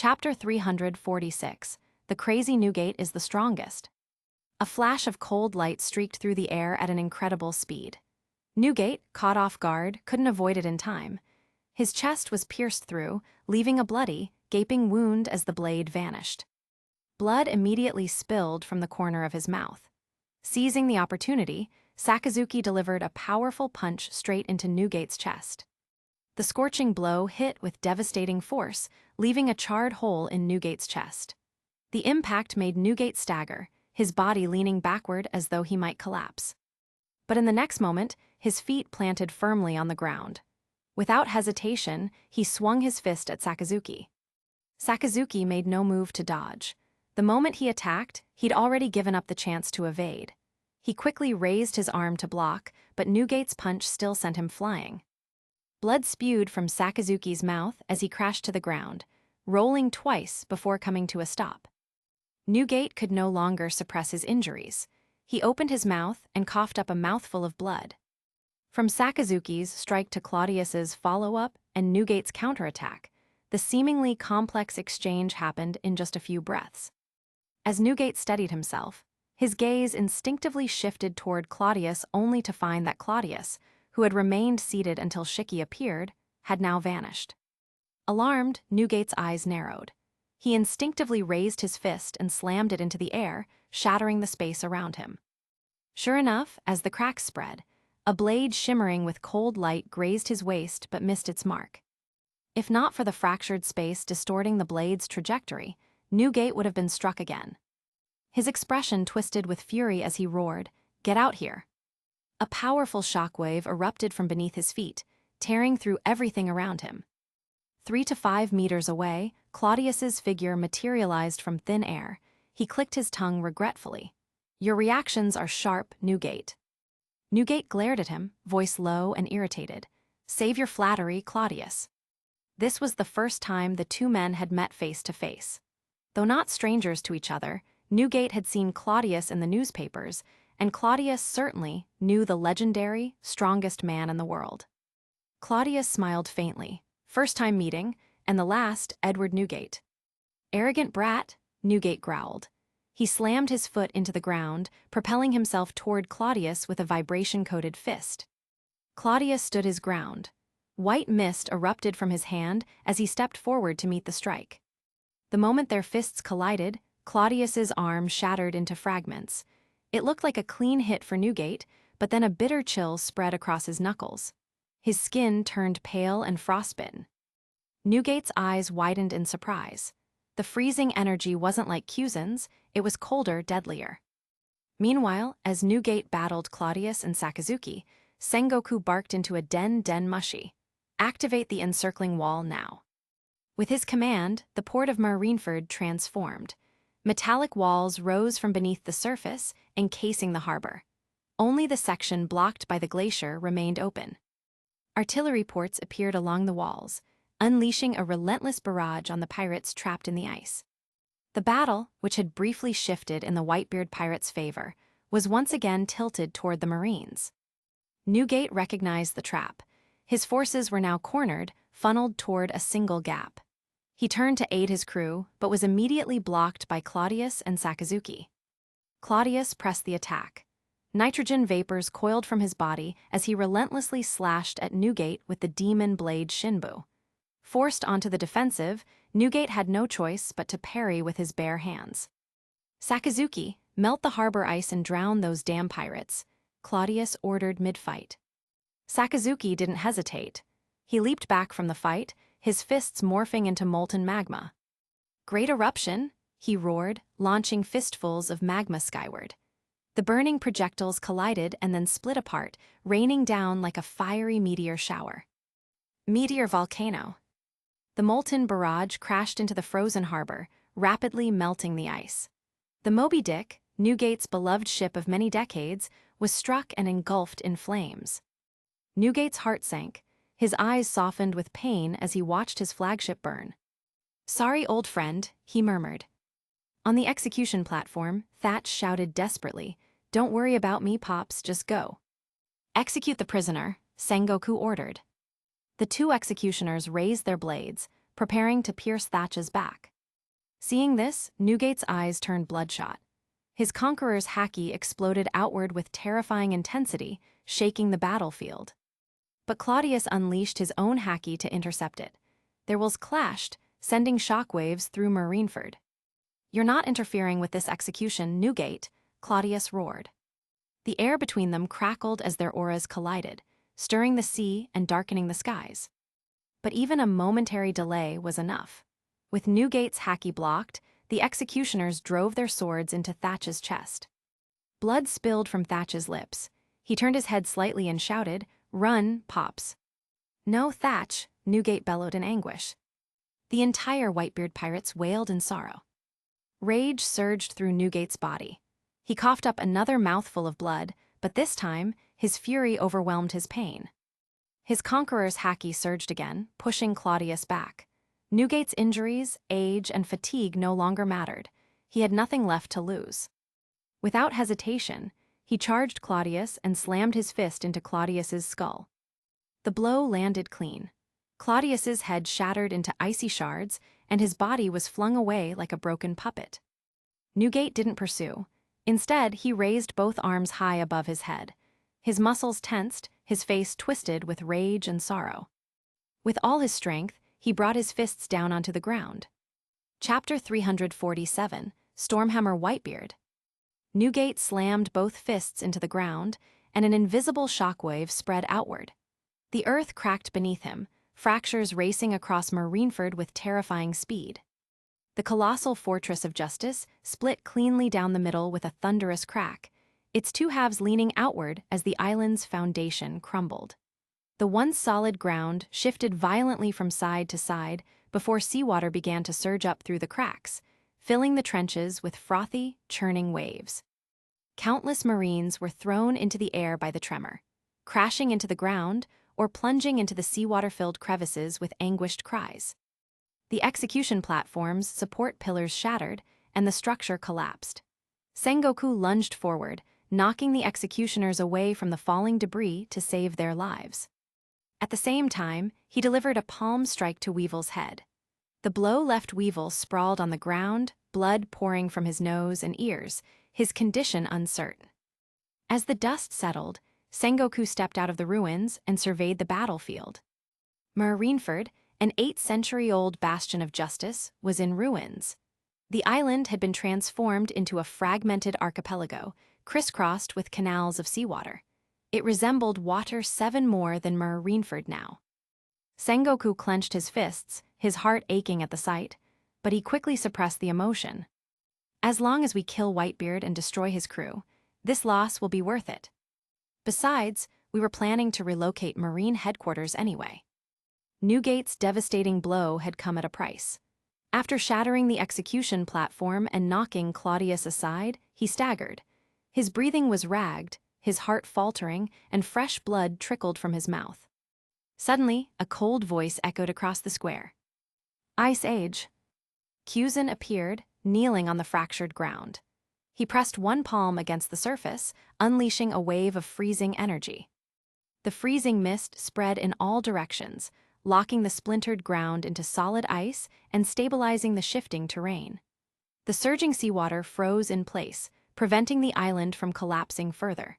Chapter 346, The Crazy Newgate is the Strongest. A flash of cold light streaked through the air at an incredible speed. Newgate, caught off guard, couldn't avoid it in time. His chest was pierced through, leaving a bloody, gaping wound as the blade vanished. Blood immediately spilled from the corner of his mouth. Seizing the opportunity, Sakazuki delivered a powerful punch straight into Newgate's chest. The scorching blow hit with devastating force, leaving a charred hole in Newgate's chest. The impact made Newgate stagger, his body leaning backward as though he might collapse. But in the next moment, his feet planted firmly on the ground. Without hesitation, he swung his fist at Sakazuki. Sakazuki made no move to dodge. The moment he attacked, he'd already given up the chance to evade. He quickly raised his arm to block, but Newgate's punch still sent him flying. Blood spewed from Sakazuki's mouth as he crashed to the ground, rolling twice before coming to a stop. Newgate could no longer suppress his injuries. He opened his mouth and coughed up a mouthful of blood. From Sakazuki's strike to Claudius's follow-up and Newgate's counterattack, the seemingly complex exchange happened in just a few breaths. As Newgate steadied himself, his gaze instinctively shifted toward Claudius only to find that Claudius, who had remained seated until Shiki appeared, had now vanished. Alarmed, Newgate's eyes narrowed. He instinctively raised his fist and slammed it into the air, shattering the space around him. Sure enough, as the cracks spread, a blade shimmering with cold light grazed his waist but missed its mark. If not for the fractured space distorting the blade's trajectory, Newgate would have been struck again. His expression twisted with fury as he roared, "Get out here!" A powerful shockwave erupted from beneath his feet, tearing through everything around him. 3 to 5 meters away, Claudius's figure materialized from thin air. He clicked his tongue regretfully. "Your reactions are sharp, Newgate." Newgate glared at him, voice low and irritated. "Save your flattery, Claudius." This was the first time the two men had met face to face. Though not strangers to each other, Newgate had seen Claudius in the newspapers, and Claudius certainly knew the legendary, strongest man in the world. Claudius smiled faintly. First time meeting, and the last, Edward Newgate. "Arrogant brat," Newgate growled. He slammed his foot into the ground, propelling himself toward Claudius with a vibration-coated fist. Claudius stood his ground. White mist erupted from his hand as he stepped forward to meet the strike. The moment their fists collided, Claudius's arm shattered into fragments. It looked like a clean hit for Newgate, but then a bitter chill spread across his knuckles. His skin turned pale and frostbitten. Newgate's eyes widened in surprise. The freezing energy wasn't like Cuzin's, it was colder, deadlier. Meanwhile, as Newgate battled Claudius and Sakazuki, Sengoku barked into a den mushi. "Activate the encircling wall now." With his command, the port of Marineford transformed. Metallic walls rose from beneath the surface, encasing the harbor. Only the section blocked by the glacier remained open. Artillery ports appeared along the walls, unleashing a relentless barrage on the pirates trapped in the ice. The battle, which had briefly shifted in the Whitebeard pirates' favor, was once again tilted toward the Marines. Newgate recognized the trap. His forces were now cornered, funneled toward a single gap. He turned to aid his crew, but was immediately blocked by Claudius and Sakazuki. Claudius pressed the attack. Nitrogen vapors coiled from his body as he relentlessly slashed at Newgate with the demon blade Shinbu. Forced onto the defensive, Newgate had no choice but to parry with his bare hands. "Sakazuki, melt the harbor ice and drown those damn pirates," Claudius ordered mid-fight. Sakazuki didn't hesitate. He leaped back from the fight, his fists morphing into molten magma. "Great eruption," he roared, launching fistfuls of magma skyward. The burning projectiles collided and then split apart, raining down like a fiery meteor shower. "Meteor volcano." The molten barrage crashed into the frozen harbor, rapidly melting the ice. The Moby Dick, Newgate's beloved ship of many decades, was struck and engulfed in flames. Newgate's heart sank. His eyes softened with pain as he watched his flagship burn. "Sorry, old friend," he murmured. On the execution platform, Thatch shouted desperately, "Don't worry about me, Pops, just go." "Execute the prisoner," Sengoku ordered. The two executioners raised their blades, preparing to pierce Thatch's back. Seeing this, Newgate's eyes turned bloodshot. His conqueror's haki exploded outward with terrifying intensity, shaking the battlefield. But Claudius unleashed his own haki to intercept it. Their wills clashed, sending shockwaves through Marineford. "You're not interfering with this execution, Newgate," Claudius roared. The air between them crackled as their auras collided, stirring the sea and darkening the skies. But even a momentary delay was enough. With Newgate's haki blocked, the executioners drove their swords into Thatch's chest. Blood spilled from Thatch's lips. He turned his head slightly and shouted, "Run, Pops." "No, Thatch," Newgate bellowed in anguish. The entire Whitebeard pirates wailed in sorrow. Rage surged through Newgate's body. He coughed up another mouthful of blood, but this time, his fury overwhelmed his pain. His conqueror's haki surged again, pushing Claudius back. Newgate's injuries, age, and fatigue no longer mattered. He had nothing left to lose. Without hesitation, he charged Claudius and slammed his fist into Claudius's skull. The blow landed clean. Claudius's head shattered into icy shards, and his body was flung away like a broken puppet. Newgate didn't pursue. Instead, he raised both arms high above his head. His muscles tensed, his face twisted with rage and sorrow. With all his strength, he brought his fists down onto the ground. Chapter 347, Stormhammer Whitebeard. Newgate slammed both fists into the ground, and an invisible shockwave spread outward. The earth cracked beneath him, fractures racing across Marineford with terrifying speed. The colossal fortress of Justice split cleanly down the middle with a thunderous crack, its two halves leaning outward as the island's foundation crumbled. The once solid ground shifted violently from side to side before seawater began to surge up through the cracks, filling the trenches with frothy, churning waves. Countless Marines were thrown into the air by the tremor, crashing into the ground or plunging into the seawater-filled crevices with anguished cries. The execution platform's support pillars shattered, and the structure collapsed. Sengoku lunged forward, knocking the executioners away from the falling debris to save their lives. At the same time, he delivered a palm strike to Weevil's head. The blow left Weevil sprawled on the ground, blood pouring from his nose and ears, his condition uncertain. As the dust settled, Sengoku stepped out of the ruins and surveyed the battlefield. Marineford, an 8th-century-old bastion of justice, was in ruins. The island had been transformed into a fragmented archipelago, crisscrossed with canals of seawater. It resembled water 7 more than Marineford now. Sengoku clenched his fists, his heart aching at the sight, but he quickly suppressed the emotion. "As long as we kill Whitebeard and destroy his crew, this loss will be worth it. Besides, we were planning to relocate Marine headquarters anyway." Newgate's devastating blow had come at a price. After shattering the execution platform and knocking Claudius aside, he staggered. His breathing was ragged, his heart faltering, and fresh blood trickled from his mouth. Suddenly, a cold voice echoed across the square. "Ice Age." Cusin appeared, kneeling on the fractured ground. He pressed one palm against the surface, unleashing a wave of freezing energy. The freezing mist spread in all directions, locking the splintered ground into solid ice and stabilizing the shifting terrain. The surging seawater froze in place, preventing the island from collapsing further.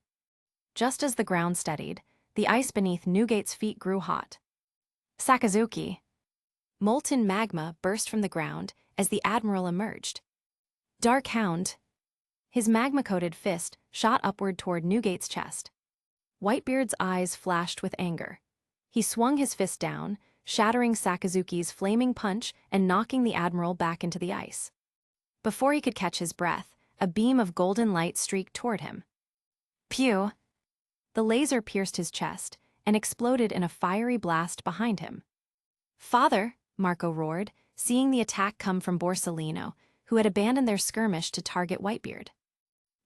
Just as the ground steadied, the ice beneath Newgate's feet grew hot. "Sakazuki." Molten magma burst from the ground as the admiral emerged. "Dark Hound." His magma-coated fist shot upward toward Newgate's chest. Whitebeard's eyes flashed with anger. He swung his fist down, shattering Sakazuki's flaming punch and knocking the admiral back into the ice. Before he could catch his breath, a beam of golden light streaked toward him. Pew! The laser pierced his chest and exploded in a fiery blast behind him. "Father!" Marco roared, seeing the attack come from Borsellino, who had abandoned their skirmish to target Whitebeard.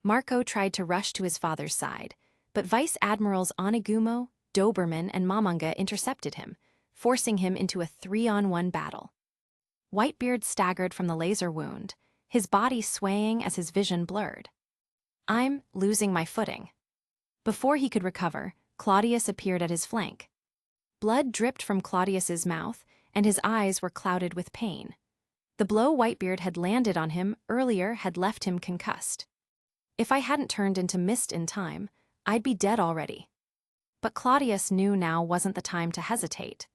Marco tried to rush to his father's side, but Vice Admirals Onigumo, Doberman, and Mamanga intercepted him, forcing him into a 3-on-1 battle. Whitebeard staggered from the laser wound, his body swaying as his vision blurred. "I'm losing my footing." Before he could recover, Claudius appeared at his flank. Blood dripped from Claudius's mouth, and his eyes were clouded with pain. The blow Whitebeard had landed on him earlier had left him concussed. If I hadn't turned into mist in time, I'd be dead already. But Cladius knew now wasn't the time to hesitate.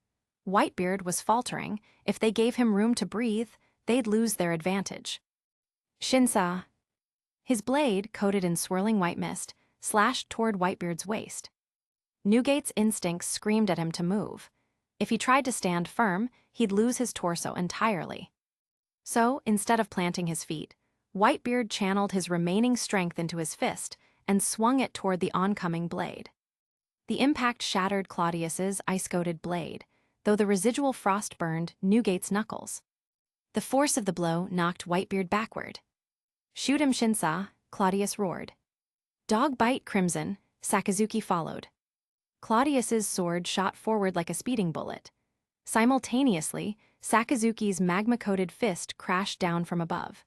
Whitebeard was faltering. If they gave him room to breathe, they'd lose their advantage. Shinsa. His blade, coated in swirling white mist, slashed toward Whitebeard's waist. Newgate's instincts screamed at him to move. If he tried to stand firm, he'd lose his torso entirely. So, instead of planting his feet, Whitebeard channeled his remaining strength into his fist and swung it toward the oncoming blade. The impact shattered Cladius's ice-coated blade, though the residual frost burned Newgate's knuckles. The force of the blow knocked Whitebeard backward. "Shoot him, Shinsa," Cladius roared. Dog bite crimson, Sakazuki followed. Cladius's sword shot forward like a speeding bullet. Simultaneously, Sakazuki's magma-coated fist crashed down from above.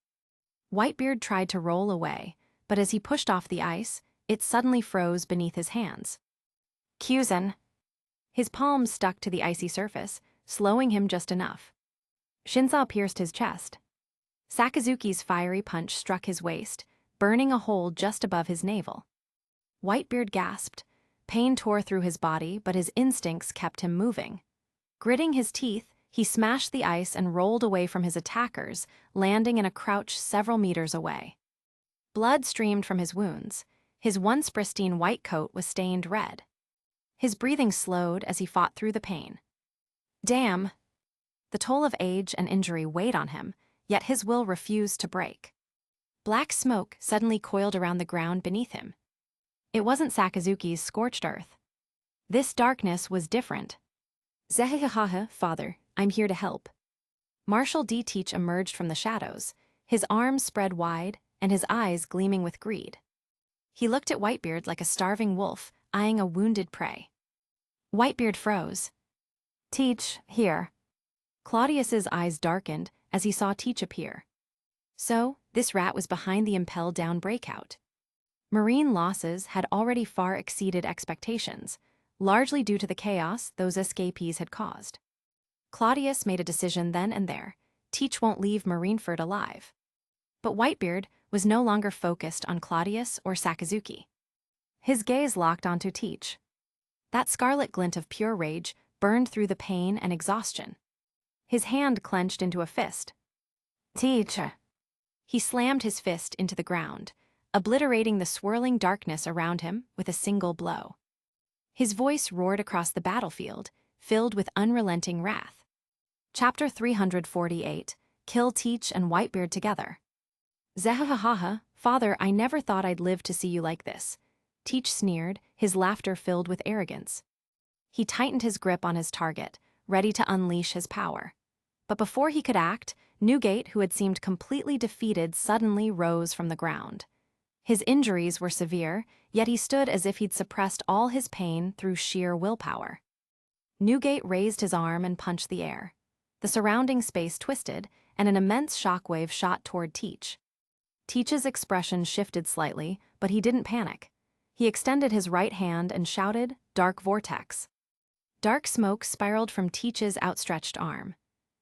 Whitebeard tried to roll away, but as he pushed off the ice, it suddenly froze beneath his hands. Kyuzen. His palms stuck to the icy surface, slowing him just enough. Shinsa pierced his chest. Sakazuki's fiery punch struck his waist, burning a hole just above his navel. Whitebeard gasped. Pain tore through his body, but his instincts kept him moving. Gritting his teeth, he smashed the ice and rolled away from his attackers, landing in a crouch several meters away. Blood streamed from his wounds. His once pristine white coat was stained red. His breathing slowed as he fought through the pain. Damn! The toll of age and injury weighed on him, yet his will refused to break. Black smoke suddenly coiled around the ground beneath him. It wasn't Sakazuki's scorched earth. This darkness was different. Zehehaha, father, I'm here to help. Marshal D. Teach emerged from the shadows, his arms spread wide and his eyes gleaming with greed. He looked at Whitebeard like a starving wolf, eyeing a wounded prey. Whitebeard froze. Teach, here. Claudius's eyes darkened as he saw Teach appear. So, this rat was behind the impelled-down breakout. Marine losses had already far exceeded expectations, largely due to the chaos those escapees had caused. Cladius made a decision then and there. Teach won't leave Marineford alive. But Whitebeard was no longer focused on Cladius or Sakazuki. His gaze locked onto Teach. That scarlet glint of pure rage burned through the pain and exhaustion. His hand clenched into a fist. Teach! He slammed his fist into the ground, obliterating the swirling darkness around him with a single blow. His voice roared across the battlefield, filled with unrelenting wrath. Chapter 348, Kill Teach and Whitebeard Together. Zehahaha, father, I never thought I'd live to see you like this. Teach sneered, his laughter filled with arrogance. He tightened his grip on his target, ready to unleash his power. But before he could act, Newgate, who had seemed completely defeated, suddenly rose from the ground. His injuries were severe, yet he stood as if he'd suppressed all his pain through sheer willpower. Newgate raised his arm and punched the air. The surrounding space twisted, and an immense shockwave shot toward Teach. Teach's expression shifted slightly, but he didn't panic. He extended his right hand and shouted, "Dark Vortex." Dark smoke spiraled from Teach's outstretched arm.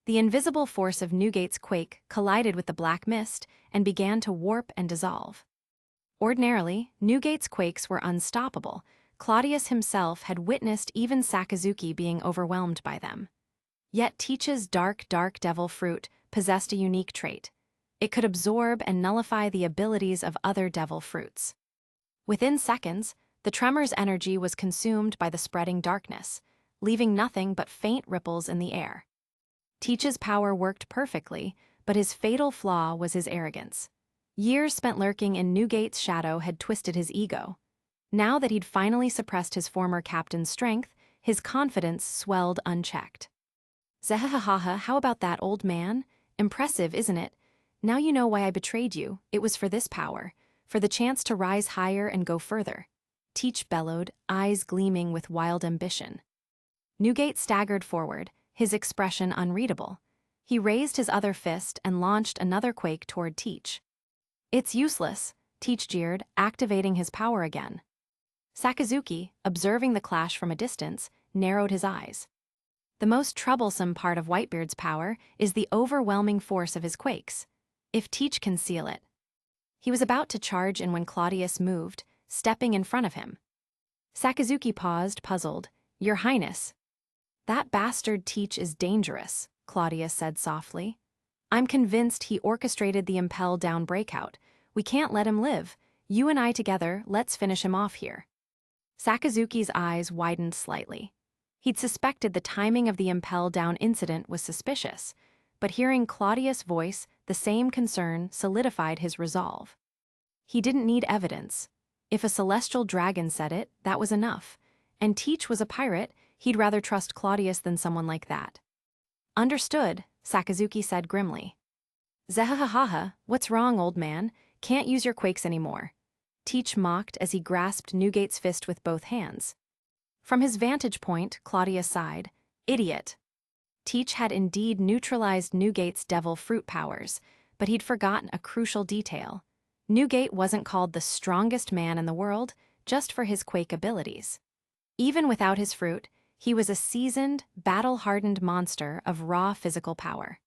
The invisible force of Newgate's quake collided with the black mist and began to warp and dissolve. Ordinarily, Newgate's quakes were unstoppable. Claudius himself had witnessed even Sakazuki being overwhelmed by them. Yet Teach's dark devil fruit possessed a unique trait. It could absorb and nullify the abilities of other devil fruits. Within seconds, the tremor's energy was consumed by the spreading darkness, leaving nothing but faint ripples in the air. Teach's power worked perfectly, but his fatal flaw was his arrogance. Years spent lurking in Newgate's shadow had twisted his ego. Now that he'd finally suppressed his former captain's strength, his confidence swelled unchecked. Zehahaha, how about that, old man? Impressive, isn't it? Now you know why I betrayed you. It was for this power, for the chance to rise higher and go further. Teach bellowed, eyes gleaming with wild ambition. Newgate staggered forward, his expression unreadable. He raised his other fist and launched another quake toward Teach. It's useless, Teach jeered, activating his power again. Sakazuki, observing the clash from a distance, narrowed his eyes. The most troublesome part of Whitebeard's power is the overwhelming force of his quakes, if Teach can seal it. He was about to charge in when Claudius moved, stepping in front of him. Sakazuki paused, puzzled. "Your Highness." "That bastard Teach is dangerous," Claudius said softly. "I'm convinced he orchestrated the impel down breakout. We can't let him live. You and I together, let's finish him off here." Sakazuki's eyes widened slightly. He'd suspected the timing of the impel down incident was suspicious, but hearing Claudius' voice, the same concern solidified his resolve. He didn't need evidence. If a celestial dragon said it, that was enough. And Teach was a pirate, he'd rather trust Claudius than someone like that. "Understood," Sakazuki said grimly. "Zehahaha, what's wrong, old man? Can't use your quakes anymore." Teach mocked as he grasped Newgate's fist with both hands. From his vantage point, Claudius sighed. "Idiot." Teach had indeed neutralized Newgate's devil fruit powers, but he'd forgotten a crucial detail. Newgate wasn't called the strongest man in the world just for his quake abilities. Even without his fruit, he was a seasoned, battle-hardened monster of raw physical power.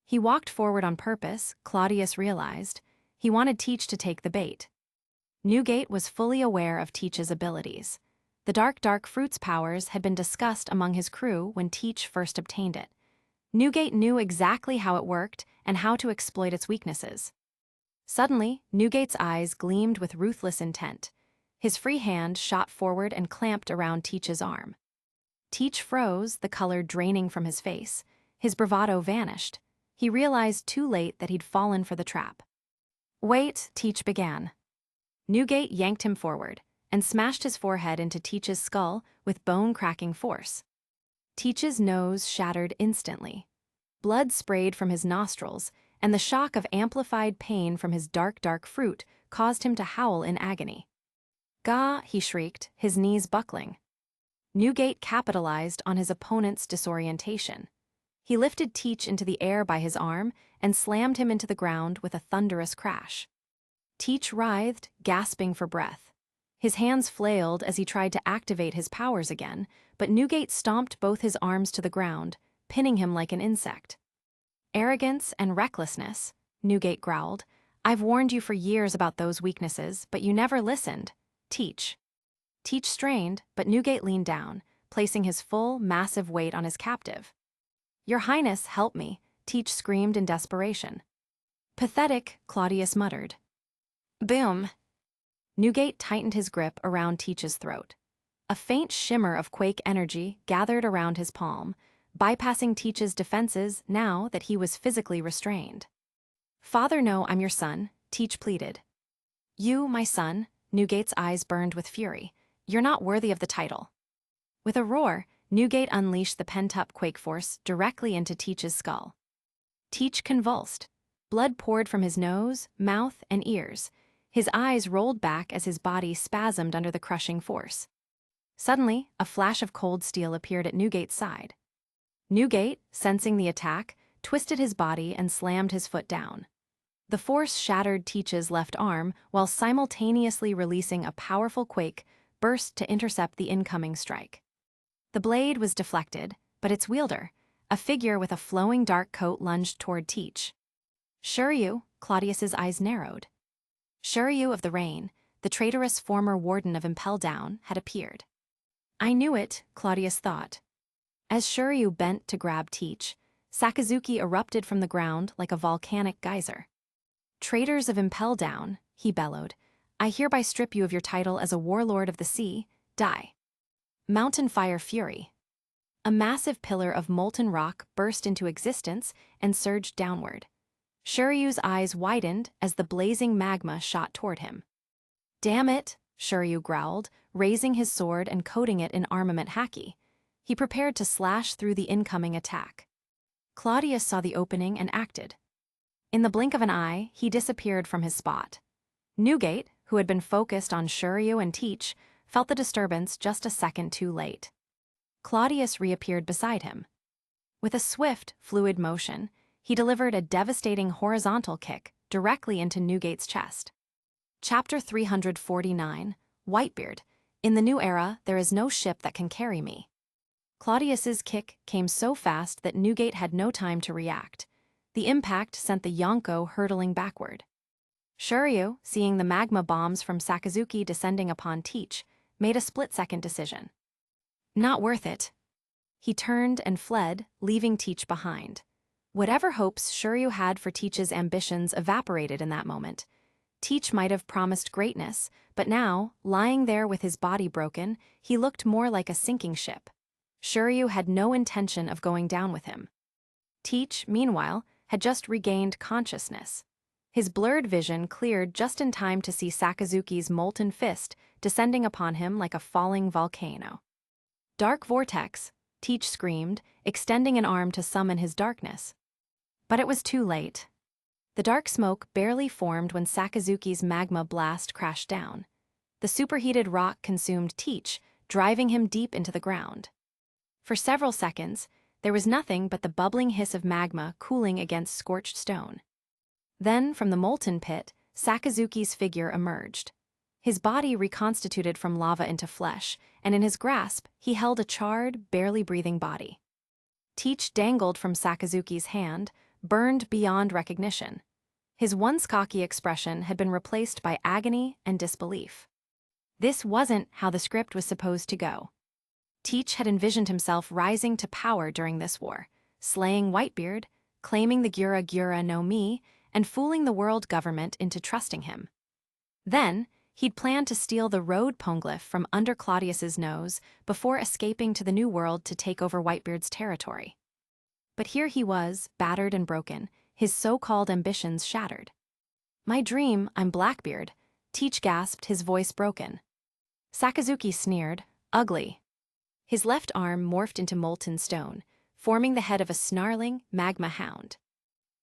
He walked forward on purpose, Claudius realized. He wanted Teach to take the bait. Newgate was fully aware of Teach's abilities. The dark fruit's powers had been discussed among his crew when Teach first obtained it. Newgate knew exactly how it worked and how to exploit its weaknesses. Suddenly, Newgate's eyes gleamed with ruthless intent. His free hand shot forward and clamped around Teach's arm. Teach froze, the color draining from his face. His bravado vanished. He realized too late that he'd fallen for the trap. "Wait," Teach began. Newgate yanked him forward and smashed his forehead into Teach's skull with bone-cracking force. Teach's nose shattered instantly. Blood sprayed from his nostrils, and the shock of amplified pain from his dark fruit caused him to howl in agony. "Gah!" he shrieked, his knees buckling. Newgate capitalized on his opponent's disorientation. He lifted Teach into the air by his arm and slammed him into the ground with a thunderous crash. Teach writhed, gasping for breath. His hands flailed as he tried to activate his powers again, but Newgate stomped both his arms to the ground, pinning him like an insect. "Arrogance and recklessness," Newgate growled. "I've warned you for years about those weaknesses, but you never listened. Teach." Teach strained, but Newgate leaned down, placing his full, massive weight on his captive. "Your Highness, help me," Teach screamed in desperation. "Pathetic," Claudius muttered. Boom! Newgate tightened his grip around Teach's throat. A faint shimmer of quake energy gathered around his palm, bypassing Teach's defenses now that he was physically restrained. "Father, no, I'm your son," Teach pleaded. "You, my son?" Newgate's eyes burned with fury. "You're not worthy of the title." With a roar, Newgate unleashed the pent-up quake force directly into Teach's skull. Teach convulsed. Blood poured from his nose, mouth, and ears. His eyes rolled back as his body spasmed under the crushing force. Suddenly, a flash of cold steel appeared at Newgate's side. Newgate, sensing the attack, twisted his body and slammed his foot down. The force shattered Teach's left arm while simultaneously releasing a powerful quake burst to intercept the incoming strike. The blade was deflected, but its wielder, a figure with a flowing dark coat, lunged toward Teach. "Shiryu," Claudius's eyes narrowed. Shiryu of the Rain, the traitorous former warden of Impel Down, had appeared. "I knew it," Claudius thought. As Shiryu bent to grab Teach, Sakazuki erupted from the ground like a volcanic geyser. "Traitors of Impel Down," he bellowed, "I hereby strip you of your title as a warlord of the sea. Die." Mountain Fire Fury. A massive pillar of molten rock burst into existence and surged downward. Shiryu's eyes widened as the blazing magma shot toward him. "Damn it," Shiryu growled, raising his sword and coating it in armament haki. He prepared to slash through the incoming attack. Claudius saw the opening and acted. In the blink of an eye, he disappeared from his spot. Newgate, who had been focused on Shiryu and Teach, felt the disturbance just a second too late. Claudius reappeared beside him. With a swift, fluid motion, he delivered a devastating horizontal kick directly into Newgate's chest. Chapter 349, Whitebeard. In the new era, there is no ship that can carry me. Claudius's kick came so fast that Newgate had no time to react. The impact sent the Yonko hurtling backward. Shuryu, seeing the magma bombs from Sakazuki descending upon Teach, made a split-second decision. Not worth it. He turned and fled, leaving Teach behind. Whatever hopes Shuryu had for Teach's ambitions evaporated in that moment. Teach might have promised greatness, but now, lying there with his body broken, he looked more like a sinking ship. Shuryu had no intention of going down with him. Teach, meanwhile, had just regained consciousness. His blurred vision cleared just in time to see Sakazuki's molten fist descending upon him like a falling volcano. Dark vortex, Teach screamed, extending an arm to summon his darkness. But it was too late. The dark smoke barely formed when Sakazuki's magma blast crashed down. The superheated rock consumed Teach, driving him deep into the ground. For several seconds, there was nothing but the bubbling hiss of magma cooling against scorched stone. Then, from the molten pit, Sakazuki's figure emerged. His body reconstituted from lava into flesh, and in his grasp, he held a charred, barely breathing body. Teach dangled from Sakazuki's hand, burned beyond recognition. His once cocky expression had been replaced by agony and disbelief. This wasn't how the script was supposed to go. Teach had envisioned himself rising to power during this war, slaying Whitebeard, claiming the Gura Gura no Mi, and fooling the world government into trusting him. Then, he'd planned to steal the road poneglyph from under Claudius's nose before escaping to the New World to take over Whitebeard's territory. But here he was, battered and broken, his so-called ambitions shattered. "My dream, I'm Blackbeard," Teach gasped, his voice broken. Sakazuki sneered, "Ugly." His left arm morphed into molten stone, forming the head of a snarling, magma hound.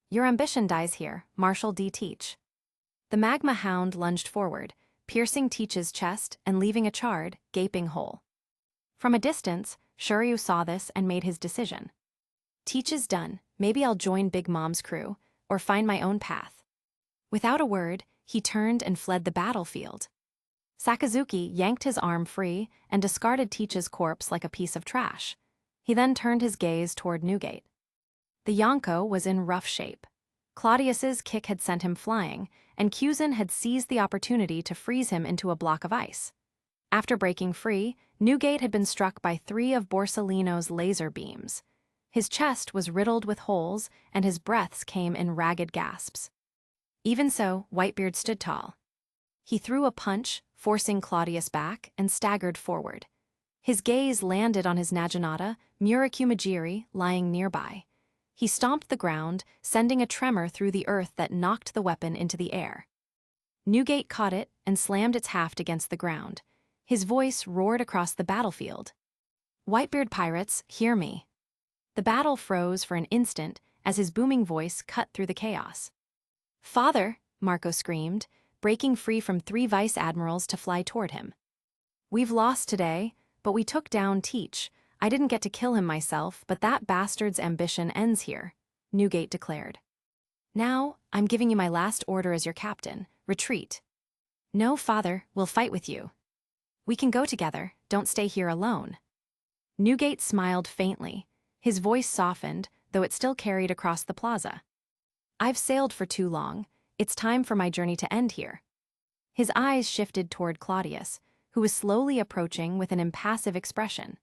"Your ambition dies here, Marshal D. Teach." The magma hound lunged forward, piercing Teach's chest and leaving a charred, gaping hole. From a distance, Shuryu saw this and made his decision. "Teach is done, maybe I'll join Big Mom's crew, or find my own path." Without a word, he turned and fled the battlefield. Sakazuki yanked his arm free and discarded Teach's corpse like a piece of trash. He then turned his gaze toward Newgate. The Yonko was in rough shape. Claudius's kick had sent him flying, and Kuzin had seized the opportunity to freeze him into a block of ice. After breaking free, Newgate had been struck by 3 of Borsellino's laser beams. His chest was riddled with holes, and his breaths came in ragged gasps. Even so, Whitebeard stood tall. He threw a punch, forcing Claudius back, and staggered forward. His gaze landed on his Naginata, Murakumajiri, lying nearby. He stomped the ground, sending a tremor through the earth that knocked the weapon into the air. Newgate caught it and slammed its haft against the ground. His voice roared across the battlefield. "Whitebeard pirates, hear me." The battle froze for an instant as his booming voice cut through the chaos. "Father," Marco screamed, breaking free from 3 vice admirals to fly toward him. "We've lost today, but we took down Teach. I didn't get to kill him myself, but that bastard's ambition ends here," Newgate declared. "Now, I'm giving you my last order as your captain. Retreat." "No, father, we'll fight with you." "We can go together, don't stay here alone." Newgate smiled faintly. His voice softened, though it still carried across the plaza. "I've sailed for too long. It's time for my journey to end here." His eyes shifted toward Claudius, who was slowly approaching with an impassive expression.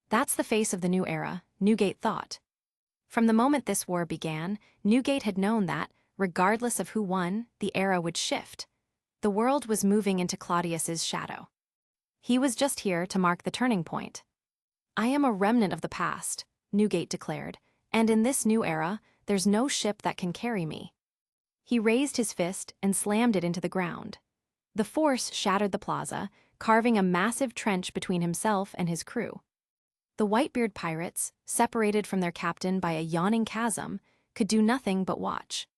That's the face of the new era, Newgate thought. From the moment this war began, Newgate had known that, regardless of who won, the era would shift. The world was moving into Claudius's shadow. He was just here to mark the turning point. "I am a remnant of the past," Newgate declared, "and in this new era, there's no ship that can carry me." He raised his fist and slammed it into the ground. The force shattered the plaza, carving a massive trench between himself and his crew. The Whitebeard pirates, separated from their captain by a yawning chasm, could do nothing but watch.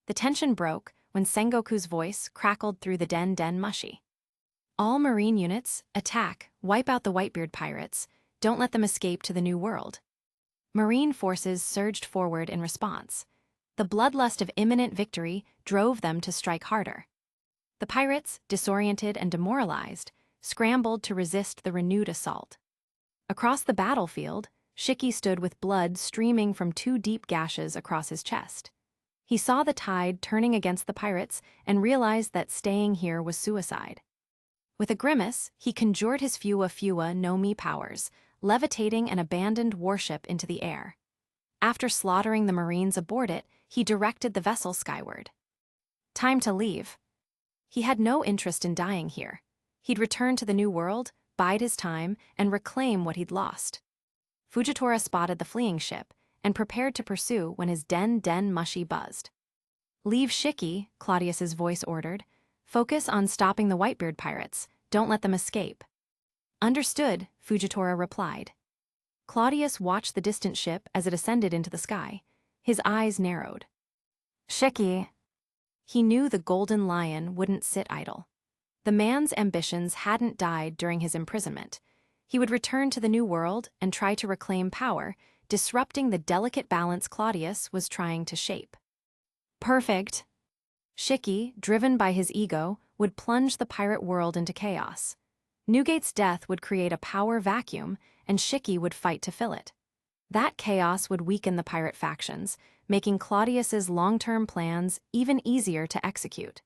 The tension broke when Sengoku's voice crackled through the den mushi. "All marine units, attack, wipe out the Whitebeard pirates, don't let them escape to the New World." Marine forces surged forward in response. The bloodlust of imminent victory drove them to strike harder. The pirates, disoriented and demoralized, scrambled to resist the renewed assault. Across the battlefield, Shiki stood with blood streaming from two deep gashes across his chest. He saw the tide turning against the pirates and realized that staying here was suicide. With a grimace, he conjured his Fua no Mi powers, levitating an abandoned warship into the air. After slaughtering the Marines aboard it, he directed the vessel skyward. Time to leave. He had no interest in dying here. He'd return to the New World, bide his time, and reclaim what he'd lost. Fujitora spotted the fleeing ship and prepared to pursue when his den mushy buzzed. "Leave Shiki," Claudius's voice ordered. "Focus on stopping the Whitebeard pirates. Don't let them escape." "Understood," Fujitora replied. Claudius watched the distant ship as it ascended into the sky. His eyes narrowed. "Shiki." He knew the Golden Lion wouldn't sit idle. The man's ambitions hadn't died during his imprisonment. He would return to the New World and try to reclaim power, disrupting the delicate balance Claudius was trying to shape. Perfect. Shiki, driven by his ego, would plunge the pirate world into chaos. Newgate's death would create a power vacuum, and Shiki would fight to fill it. That chaos would weaken the pirate factions, making Claudius's long-term plans even easier to execute.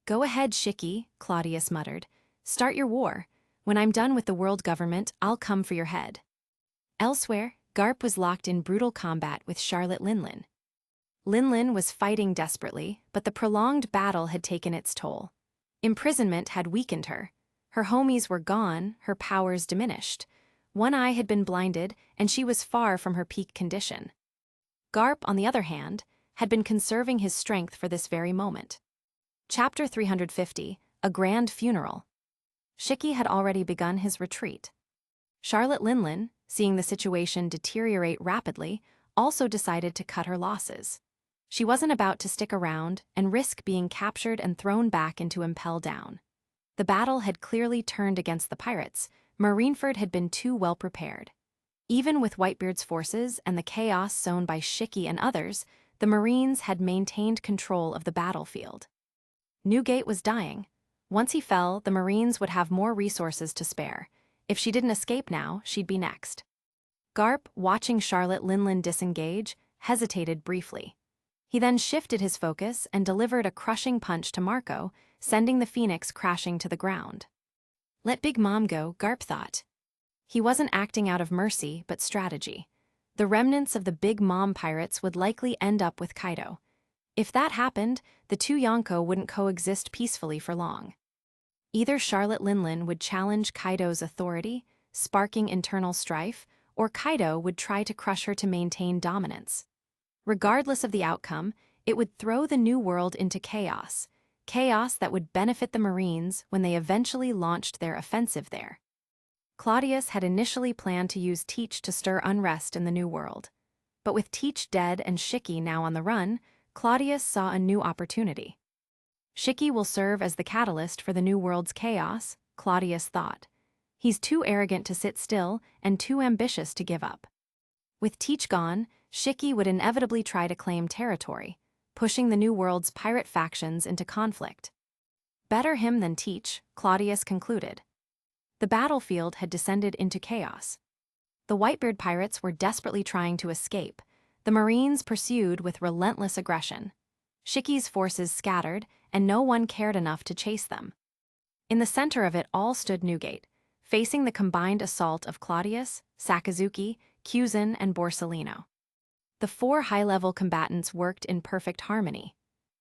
"Go ahead, Shiki," Claudius muttered. "Start your war. When I'm done with the world government, I'll come for your head." Elsewhere, Garp was locked in brutal combat with Charlotte Linlin. Linlin was fighting desperately, but the prolonged battle had taken its toll. Imprisonment had weakened her. Her homies were gone, her powers diminished. One eye had been blinded, and she was far from her peak condition. Garp, on the other hand, had been conserving his strength for this very moment. Chapter 350, A Grand Funeral. Shiki had already begun his retreat. Charlotte Linlin, seeing the situation deteriorate rapidly, also decided to cut her losses. She wasn't about to stick around and risk being captured and thrown back into Impel Down. The battle had clearly turned against the pirates. Marineford had been too well prepared. Even with Whitebeard's forces and the chaos sown by Shiki and others, the Marines had maintained control of the battlefield. Newgate was dying. Once he fell, the Marines would have more resources to spare. If she didn't escape now, she'd be next. Garp, watching Charlotte Linlin disengage, hesitated briefly. He then shifted his focus and delivered a crushing punch to Marco, sending the Phoenix crashing to the ground. Let Big Mom go, Garp thought. He wasn't acting out of mercy, but strategy. The remnants of the Big Mom pirates would likely end up with Kaido. If that happened, the two Yonko wouldn't coexist peacefully for long. Either Charlotte Linlin would challenge Kaido's authority, sparking internal strife, or Kaido would try to crush her to maintain dominance. Regardless of the outcome, it would throw the New World into chaos, chaos that would benefit the Marines when they eventually launched their offensive there. Claudius had initially planned to use Teach to stir unrest in the New World. But with Teach dead and Shiki now on the run, Claudius saw a new opportunity. Shiki will serve as the catalyst for the New World's chaos, Claudius thought. He's too arrogant to sit still and too ambitious to give up. With Teach gone, Shiki would inevitably try to claim territory, pushing the New World's pirate factions into conflict. Better him than Teach, Claudius concluded. The battlefield had descended into chaos. The Whitebeard pirates were desperately trying to escape. The Marines pursued with relentless aggression. Shiki's forces scattered, and no one cared enough to chase them. In the center of it all stood Newgate, facing the combined assault of Claudius, Sakazuki, Kyuzan, and Borsellino. The four high-level combatants worked in perfect harmony.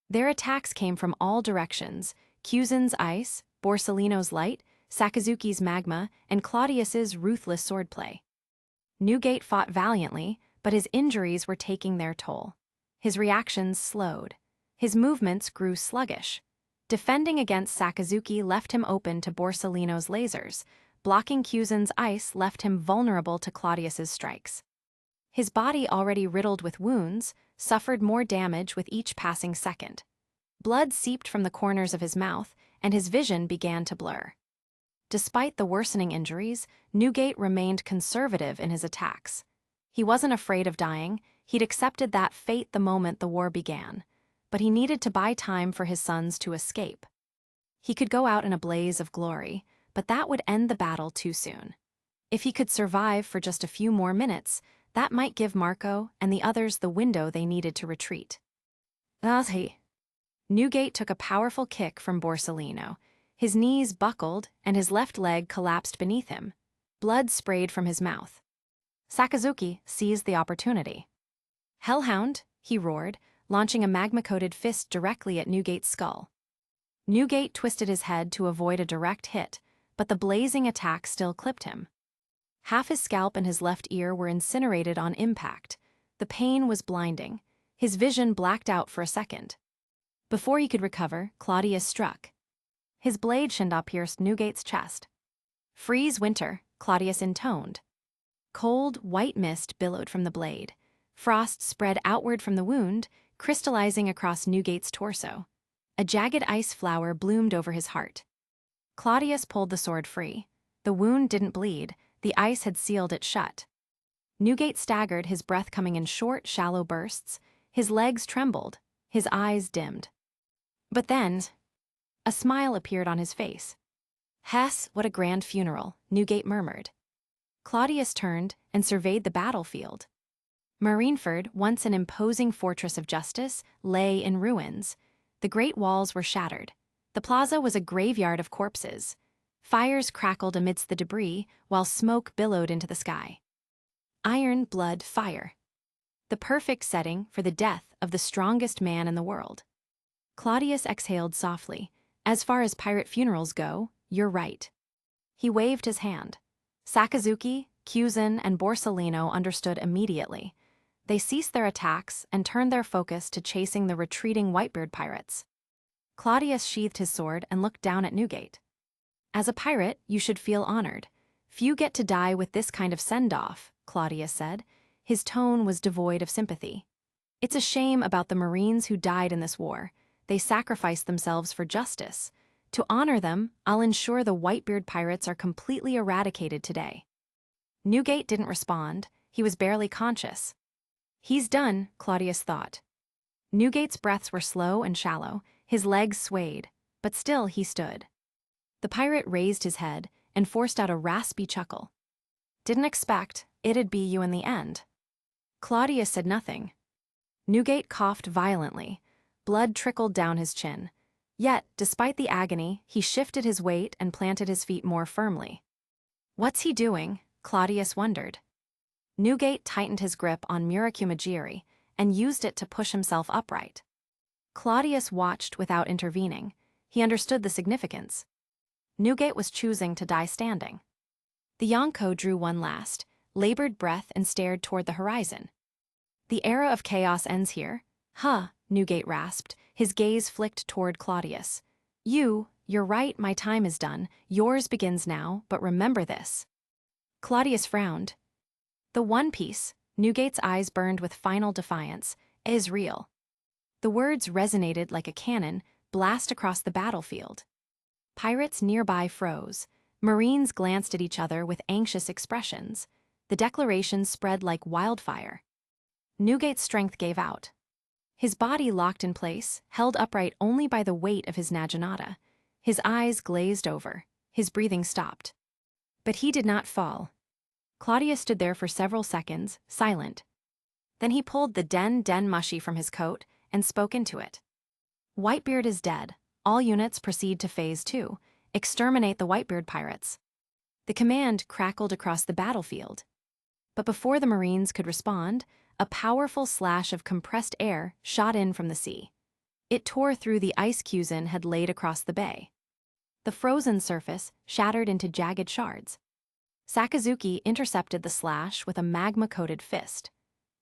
Their attacks came from all directions: Kyuzan's ice, Borsellino's light, Sakazuki's magma, and Claudius's ruthless swordplay. Newgate fought valiantly, but his injuries were taking their toll. His reactions slowed. His movements grew sluggish. Defending against Sakazuki left him open to Borsellino's lasers. Blocking Kyuzan's ice left him vulnerable to Claudius's strikes. His body, already riddled with wounds, suffered more damage with each passing second. Blood seeped from the corners of his mouth, and his vision began to blur. Despite the worsening injuries, Newgate remained conservative in his attacks. He wasn't afraid of dying. He'd accepted that fate the moment the war began. But he needed to buy time for his sons to escape. He could go out in a blaze of glory, but that would end the battle too soon. If he could survive for just a few more minutes, that might give Marco and the others the window they needed to retreat. He. Newgate took a powerful kick from Borsellino. His knees buckled and his left leg collapsed beneath him. Blood sprayed from his mouth. Sakazuki seized the opportunity. "Hellhound," he roared, launching a magma-coated fist directly at Newgate's skull. Newgate twisted his head to avoid a direct hit, but the blazing attack still clipped him. Half his scalp and his left ear were incinerated on impact. The pain was blinding. His vision blacked out for a second. Before he could recover, Cladius struck. His blade Shinda pierced Newgate's chest. "Freeze winter," Cladius intoned. Cold, white mist billowed from the blade. Frost spread outward from the wound, crystallizing across Newgate's torso. A jagged ice flower bloomed over his heart. Cladius pulled the sword free. The wound didn't bleed, the ice had sealed it shut. Newgate staggered, his breath coming in short, shallow bursts. His legs trembled, his eyes dimmed. But then, a smile appeared on his face. "Hess, what a grand funeral," Newgate murmured. Cladius turned and surveyed the battlefield. Marienford, once an imposing fortress of justice, lay in ruins. The great walls were shattered. The plaza was a graveyard of corpses. Fires crackled amidst the debris, while smoke billowed into the sky. Iron, blood, fire. The perfect setting for the death of the strongest man in the world. Cladius exhaled softly. "As far as pirate funerals go, you're right." He waved his hand. Sakazuki, Kuzan, and Borsellino understood immediately. They ceased their attacks and turned their focus to chasing the retreating Whitebeard pirates. Cladius sheathed his sword and looked down at Newgate. "As a pirate, you should feel honored. Few get to die with this kind of send-off," Cladius said. His tone was devoid of sympathy. "It's a shame about the Marines who died in this war. They sacrificed themselves for justice. To honor them, I'll ensure the Whitebeard pirates are completely eradicated today." Newgate didn't respond. He was barely conscious. "He's done," Cladius thought. Newgate's breaths were slow and shallow. His legs swayed, but still he stood. The pirate raised his head and forced out a raspy chuckle. "Didn't expect it'd be you in the end." Cladius said nothing. Newgate coughed violently. Blood trickled down his chin. Yet, despite the agony, he shifted his weight and planted his feet more firmly. "What's he doing?" Cladius wondered. Newgate tightened his grip on Murakumajiri and used it to push himself upright. Cladius watched without intervening. He understood the significance. Newgate was choosing to die standing. The Yonko drew one last, labored breath and stared toward the horizon. "The era of chaos ends here?" "Huh," Newgate rasped, his gaze flicked toward Cladius. You're right, my time is done. Yours begins now, but remember this." Cladius frowned. "The One Piece," Newgate's eyes burned with final defiance, "is real." The words resonated like a cannon, blast across the battlefield. Pirates nearby froze. Marines glanced at each other with anxious expressions. The declaration spread like wildfire. Newgate's strength gave out. His body locked in place, held upright only by the weight of his naginata. His eyes glazed over. His breathing stopped. But he did not fall. Cladius stood there for several seconds, silent. Then he pulled the den mushi from his coat and spoke into it. "Whitebeard is dead. All units proceed to Phase 2. Exterminate the Whitebeard pirates." The command crackled across the battlefield. But before the Marines could respond, a powerful slash of compressed air shot in from the sea. It tore through the ice Kuzan had laid across the bay. The frozen surface shattered into jagged shards. Sakazuki intercepted the slash with a magma-coated fist.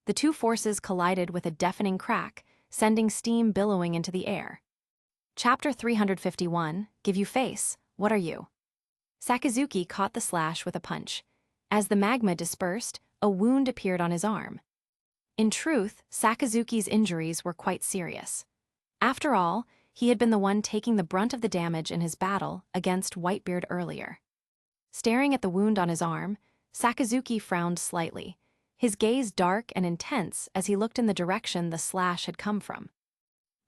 The two forces collided with a deafening crack, sending steam billowing into the air. Chapter 351, Give You Face, What Are You? Sakazuki caught the slash with a punch. As the magma dispersed, a wound appeared on his arm. In truth, Sakazuki's injuries were quite serious. After all, he had been the one taking the brunt of the damage in his battle against Whitebeard earlier. Staring at the wound on his arm, Sakazuki frowned slightly, his gaze dark and intense as he looked in the direction the slash had come from.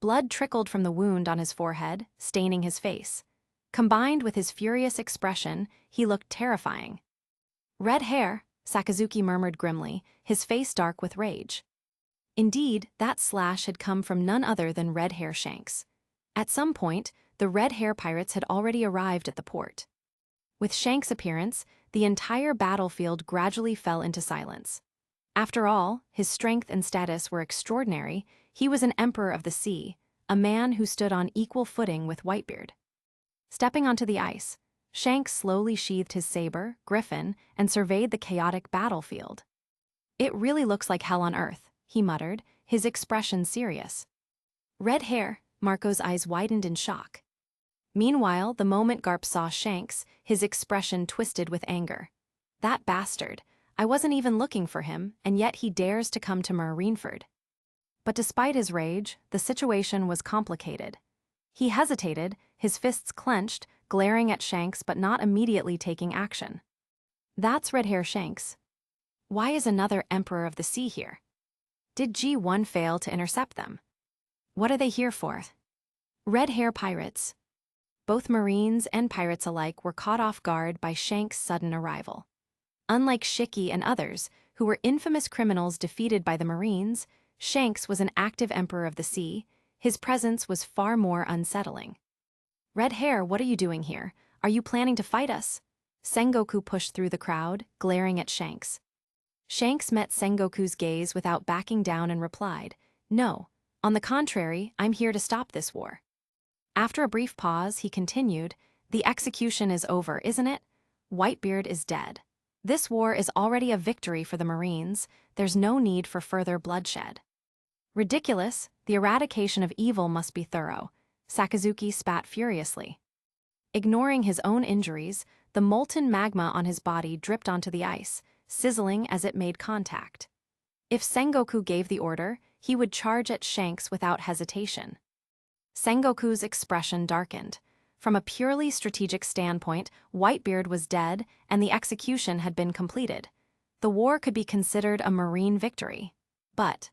Blood trickled from the wound on his forehead, staining his face. Combined with his furious expression, he looked terrifying. Red hair, Sakazuki murmured grimly, his face dark with rage. Indeed, that slash had come from none other than Red Hair Shanks. At some point, the Red Hair pirates had already arrived at the port. With Shanks' appearance, the entire battlefield gradually fell into silence. After all, his strength and status were extraordinary. He was an emperor of the sea, a man who stood on equal footing with Whitebeard. Stepping onto the ice, Shanks slowly sheathed his saber, Griffin, and surveyed the chaotic battlefield. "It really looks like hell on earth," he muttered, his expression serious. "Red hair," Marco's eyes widened in shock. Meanwhile, the moment Garp saw Shanks, his expression twisted with anger. "That bastard. I wasn't even looking for him, and yet he dares to come to Marineford." But despite his rage, the situation was complicated. He hesitated, his fists clenched, glaring at Shanks but not immediately taking action. "That's Red Hair Shanks. Why is another Emperor of the Sea here? Did G1 fail to intercept them? What are they here for?" Red Hair pirates. Both Marines and pirates alike were caught off guard by Shanks' sudden arrival. Unlike Shiki and others, who were infamous criminals defeated by the Marines, Shanks was an active Emperor of the Sea. His presence was far more unsettling. "Red Hair, what are you doing here? Are you planning to fight us?" Sengoku pushed through the crowd, glaring at Shanks. Shanks met Sengoku's gaze without backing down and replied, "No. On the contrary, I'm here to stop this war." After a brief pause, he continued, "The execution is over, isn't it? Whitebeard is dead. This war is already a victory for the Marines. There's no need for further bloodshed." "Ridiculous. The eradication of evil must be thorough." Sakazuki spat furiously. Ignoring his own injuries, the molten magma on his body dripped onto the ice, sizzling as it made contact. If Sengoku gave the order, he would charge at Shanks without hesitation. Sengoku's expression darkened. From a purely strategic standpoint, Whitebeard was dead and the execution had been completed. The war could be considered a Marine victory. But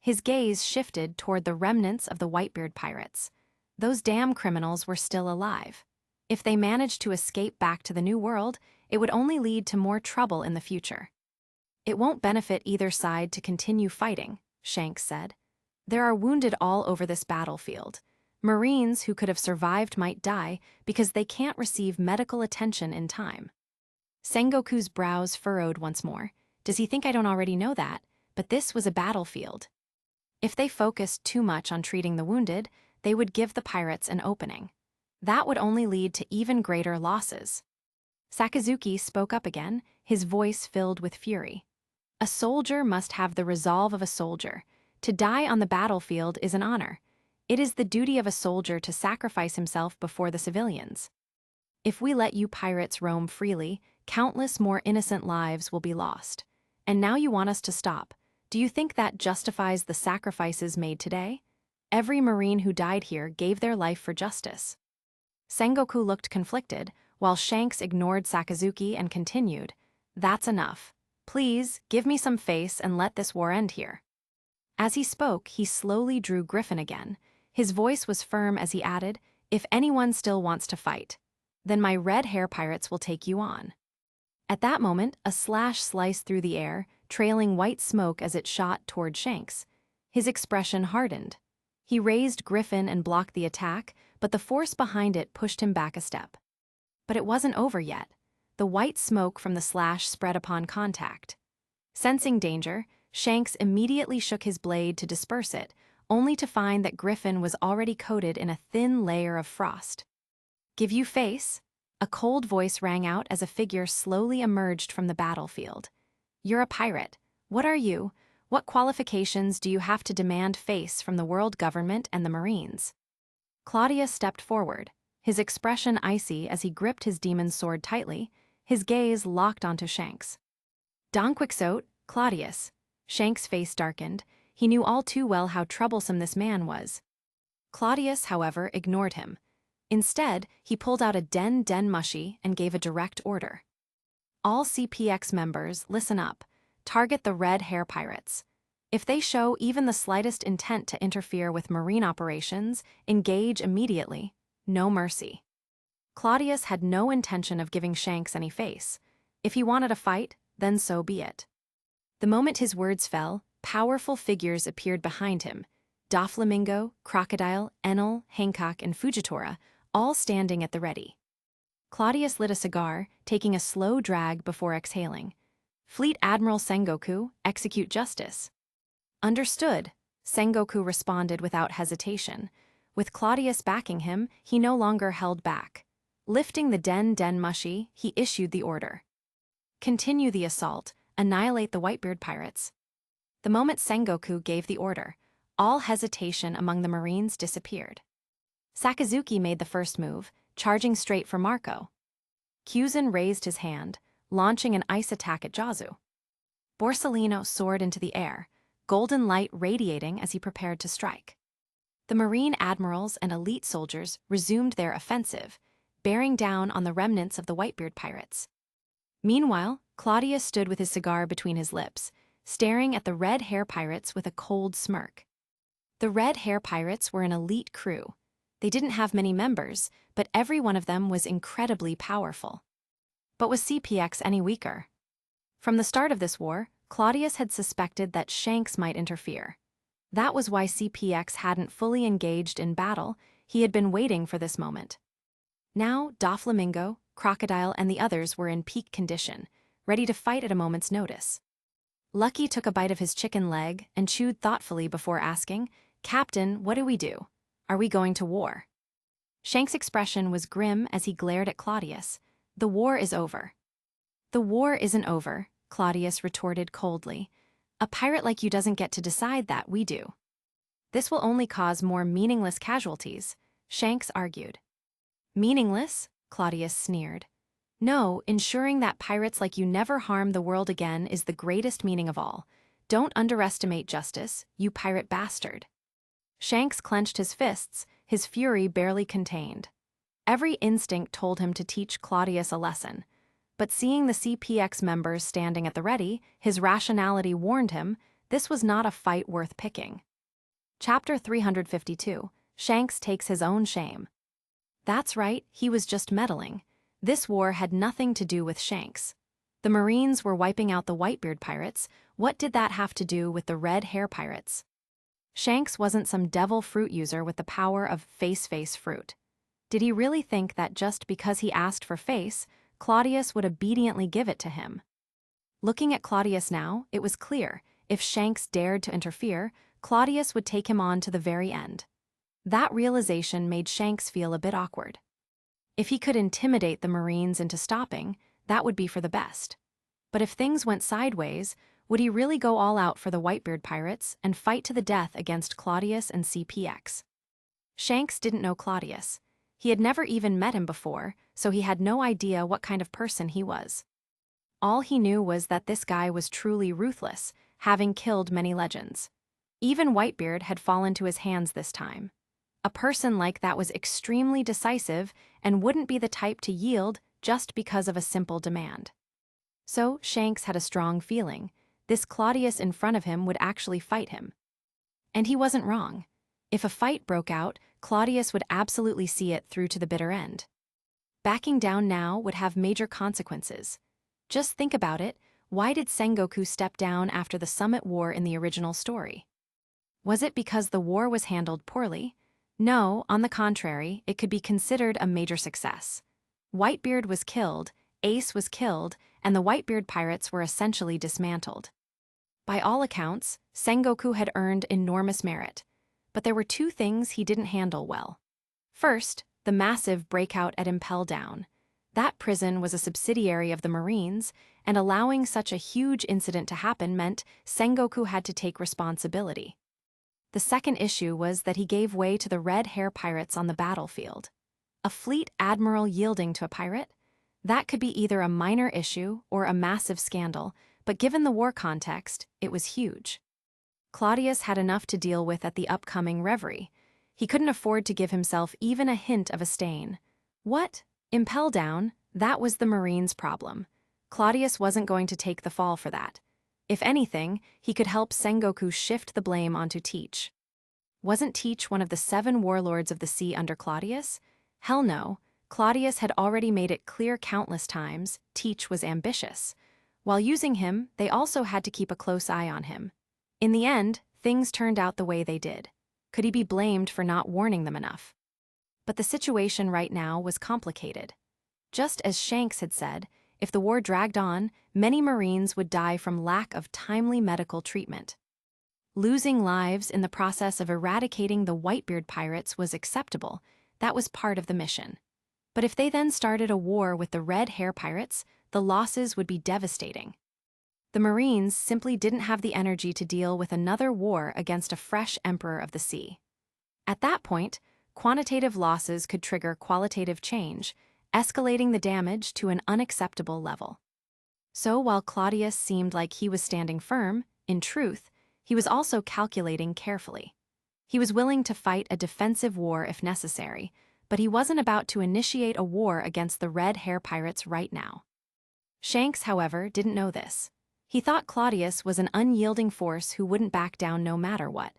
his gaze shifted toward the remnants of the Whitebeard pirates. Those damn criminals were still alive. If they managed to escape back to the New World, it would only lead to more trouble in the future. "It won't benefit either side to continue fighting," Shanks said. "There are wounded all over this battlefield. Marines who could have survived might die because they can't receive medical attention in time." Sengoku's brows furrowed once more. "Does he think I don't already know that? But this was a battlefield. If they focused too much on treating the wounded, they would give the pirates an opening. That would only lead to even greater losses." Sakazuki spoke up again, his voice filled with fury. "A soldier must have the resolve of a soldier. To die on the battlefield is an honor. It is the duty of a soldier to sacrifice himself before the civilians. If we let you pirates roam freely, countless more innocent lives will be lost. And now you want us to stop. Do you think that justifies the sacrifices made today? Every Marine who died here gave their life for justice." Sengoku looked conflicted, while Shanks ignored Sakazuki and continued, "That's enough. Please, give me some face and let this war end here." As he spoke, he slowly drew Griffin again. His voice was firm as he added, "If anyone still wants to fight, then my Red Hair pirates will take you on." At that moment, a slash sliced through the air, trailing white smoke as it shot toward Shanks. His expression hardened. He raised Griffin and blocked the attack, but the force behind it pushed him back a step. But it wasn't over yet. The white smoke from the slash spread upon contact. Sensing danger, Shanks immediately shook his blade to disperse it, only to find that Griffin was already coated in a thin layer of frost. "Give you face?" A cold voice rang out as a figure slowly emerged from the battlefield. "You're a pirate. What are you? What qualifications do you have to demand face from the world government and the Marines?" Cladius stepped forward, his expression icy as he gripped his demon's sword tightly, his gaze locked onto Shanks. "Donquixote, Cladius." Shanks' face darkened. He knew all too well how troublesome this man was. Cladius, however, ignored him. Instead, he pulled out a den mushy and gave a direct order. "All CPX members, listen up. Target the Red Hair pirates. If they show even the slightest intent to interfere with Marine operations, engage immediately. No mercy." Cladius had no intention of giving Shanks any face. If he wanted a fight, then so be it. The moment his words fell, powerful figures appeared behind him. Doflamingo, Crocodile, Enel, Hancock, and Fujitora, all standing at the ready. Claudius lit a cigar, taking a slow drag before exhaling. Fleet Admiral Sengoku, execute justice. Understood, Sengoku responded without hesitation. With Claudius backing him, he no longer held back. Lifting the den mushi, he issued the order. Continue the assault, annihilate the Whitebeard pirates. The moment Sengoku gave the order, all hesitation among the Marines disappeared. Sakazuki made the first move, charging straight for Marco. Kyuzen raised his hand, launching an ice attack at Jazu. Borsellino soared into the air, golden light radiating as he prepared to strike. The Marine admirals and elite soldiers resumed their offensive, bearing down on the remnants of the Whitebeard pirates. Meanwhile, Claudius stood with his cigar between his lips, staring at the Red Hair pirates with a cold smirk. The Red Hair pirates were an elite crew. They didn't have many members, but every one of them was incredibly powerful. But was CPX any weaker? From the start of this war, Claudius had suspected that Shanks might interfere. That was why CPX hadn't fully engaged in battle. He had been waiting for this moment. Now, Doflamingo, Crocodile, and the others were in peak condition, ready to fight at a moment's notice. Lucky took a bite of his chicken leg and chewed thoughtfully before asking, "Captain, what do we do? Are we going to war?" Shanks' expression was grim as he glared at Claudius. "The war is over." "The war isn't over," Claudius retorted coldly. "A pirate like you doesn't get to decide that, we do." "This will only cause more meaningless casualties," Shanks argued. "Meaningless?" Claudius sneered. "No, ensuring that pirates like you never harm the world again is the greatest meaning of all. Don't underestimate justice, you pirate bastard." Shanks clenched his fists, his fury barely contained. Every instinct told him to teach Claudius a lesson. But seeing the CPX members standing at the ready, his rationality warned him this was not a fight worth picking. Chapter 352, Shanks takes his own shame. That's right, he was just meddling. This war had nothing to do with Shanks. The Marines were wiping out the Whitebeard pirates. What did that have to do with the Red Hair pirates? Shanks wasn't some devil fruit user with the power of face fruit. Did he really think that just because he asked for face, Claudius would obediently give it to him? Looking at Claudius now, it was clear, if Shanks dared to interfere, Claudius would take him on to the very end. That realization made Shanks feel a bit awkward. If he could intimidate the Marines into stopping, that would be for the best. But if things went sideways, would he really go all out for the Whitebeard pirates and fight to the death against Claudius and CPX? Shanks didn't know Claudius. He had never even met him before, so he had no idea what kind of person he was. All he knew was that this guy was truly ruthless, having killed many legends. Even Whitebeard had fallen to his hands this time. A person like that was extremely decisive and wouldn't be the type to yield just because of a simple demand. So Shanks had a strong feeling. This Claudius in front of him would actually fight him. And he wasn't wrong. If a fight broke out, Claudius would absolutely see it through to the bitter end. Backing down now would have major consequences. Just think about it, why did Sengoku step down after the Summit War in the original story? Was it because the war was handled poorly? No, on the contrary, it could be considered a major success. Whitebeard was killed, Ace was killed, and the Whitebeard pirates were essentially dismantled. By all accounts, Sengoku had earned enormous merit. But there were two things he didn't handle well. First, the massive breakout at Impel Down. That prison was a subsidiary of the Marines, and allowing such a huge incident to happen meant Sengoku had to take responsibility. The second issue was that he gave way to the Red Hair pirates on the battlefield. A fleet admiral yielding to a pirate? That could be either a minor issue or a massive scandal, but given the war context, it was huge. Claudius had enough to deal with at the upcoming reverie. He couldn't afford to give himself even a hint of a stain. What? Impel Down? That was the Marines' problem. Claudius wasn't going to take the fall for that. If anything, he could help Sengoku shift the blame onto Teach. Wasn't Teach one of the 7 warlords of the sea under Claudius? Hell no. Claudius had already made it clear countless times Teach was ambitious. While using him, they also had to keep a close eye on him. In the end, things turned out the way they did. Could he be blamed for not warning them enough? But the situation right now was complicated. Just as Shanks had said, if the war dragged on, many Marines would die from lack of timely medical treatment. Losing lives in the process of eradicating the Whitebeard pirates was acceptable. That was part of the mission. But if they then started a war with the Red Hair pirates, the losses would be devastating. The Marines simply didn't have the energy to deal with another war against a fresh Emperor of the Sea. At that point, quantitative losses could trigger qualitative change, escalating the damage to an unacceptable level. So while Claudius seemed like he was standing firm, in truth, he was also calculating carefully. He was willing to fight a defensive war if necessary, but he wasn't about to initiate a war against the Red Hair pirates right now. Shanks, however, didn't know this. He thought Claudius was an unyielding force who wouldn't back down no matter what.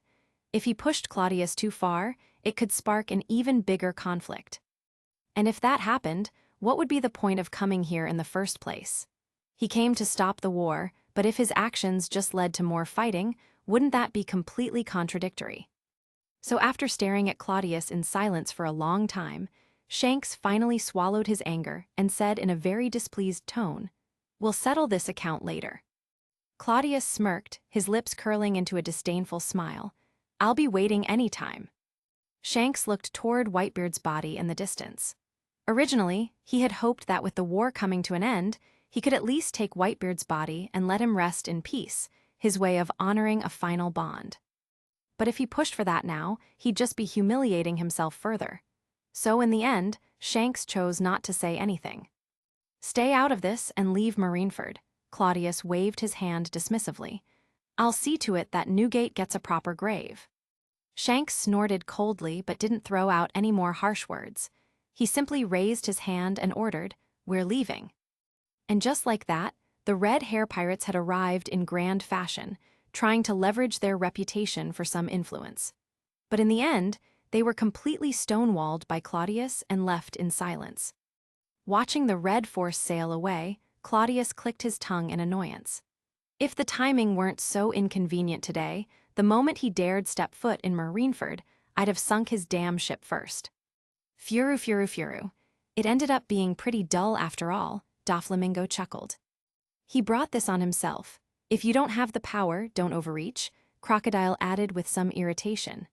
If he pushed Claudius too far, it could spark an even bigger conflict. And if that happened, what would be the point of coming here in the first place? He came to stop the war, but if his actions just led to more fighting, wouldn't that be completely contradictory? So after staring at Claudius in silence for a long time, Shanks finally swallowed his anger and said in a very displeased tone, "We'll settle this account later." Claudius smirked, his lips curling into a disdainful smile. "I'll be waiting any time." Shanks looked toward Whitebeard's body in the distance. Originally, he had hoped that with the war coming to an end, he could at least take Whitebeard's body and let him rest in peace, his way of honoring a final bond. But if he pushed for that now, he'd just be humiliating himself further. So in the end, Shanks chose not to say anything. "Stay out of this and leave Marineford." Claudius waved his hand dismissively. "I'll see to it that Newgate gets a proper grave." Shanks snorted coldly but didn't throw out any more harsh words. He simply raised his hand and ordered, "We're leaving." And just like that, the Red Hair pirates had arrived in grand fashion, trying to leverage their reputation for some influence. But in the end, they were completely stonewalled by Claudius and left in silence. Watching the Red Force sail away, Claudius clicked his tongue in annoyance. If the timing weren't so inconvenient today, the moment he dared step foot in Marineford, I'd have sunk his damn ship first. Furu furu furu. It ended up being pretty dull after all, Doflamingo chuckled. He brought this on himself. If you don't have the power, don't overreach, Crocodile added with some irritation.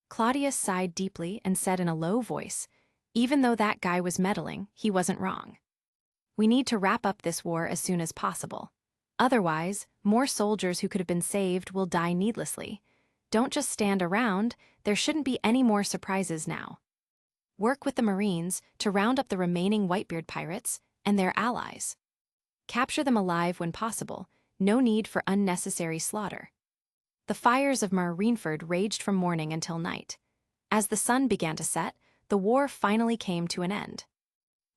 Claudius sighed deeply and said in a low voice, even though that guy was meddling, he wasn't wrong. We need to wrap up this war as soon as possible. Otherwise, more soldiers who could have been saved will die needlessly. Don't just stand around, there shouldn't be any more surprises now. Work with the Marines to round up the remaining Whitebeard pirates and their allies. Capture them alive when possible, no need for unnecessary slaughter. The fires of Marineford raged from morning until night. As the sun began to set, the war finally came to an end.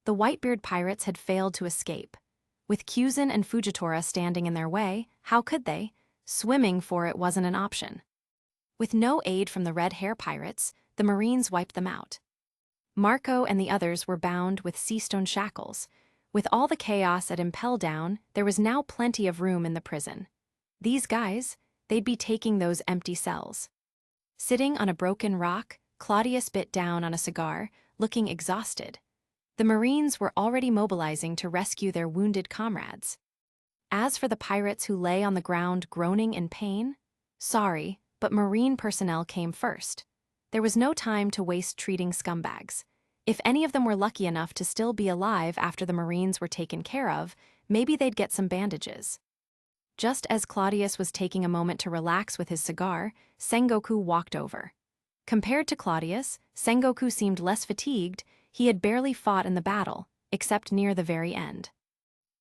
The Whitebeard pirates had failed to escape. With Cusin and Fujitora standing in their way, how could they? Swimming for it wasn't an option. With no aid from the Red Hair pirates, the Marines wiped them out. Marco and the others were bound with seastone shackles. With all the chaos at Impel Down, there was now plenty of room in the prison. These guys, they'd be taking those empty cells. Sitting on a broken rock, Claudius bit down on a cigar, looking exhausted. The Marines were already mobilizing to rescue their wounded comrades. As for the pirates who lay on the ground groaning in pain, sorry, but Marine personnel came first. There was no time to waste treating scumbags. If any of them were lucky enough to still be alive after the Marines were taken care of, maybe they'd get some bandages. Just as Claudius was taking a moment to relax with his cigar, Sengoku walked over. Compared to Claudius, Sengoku seemed less fatigued. He had barely fought in the battle, except near the very end.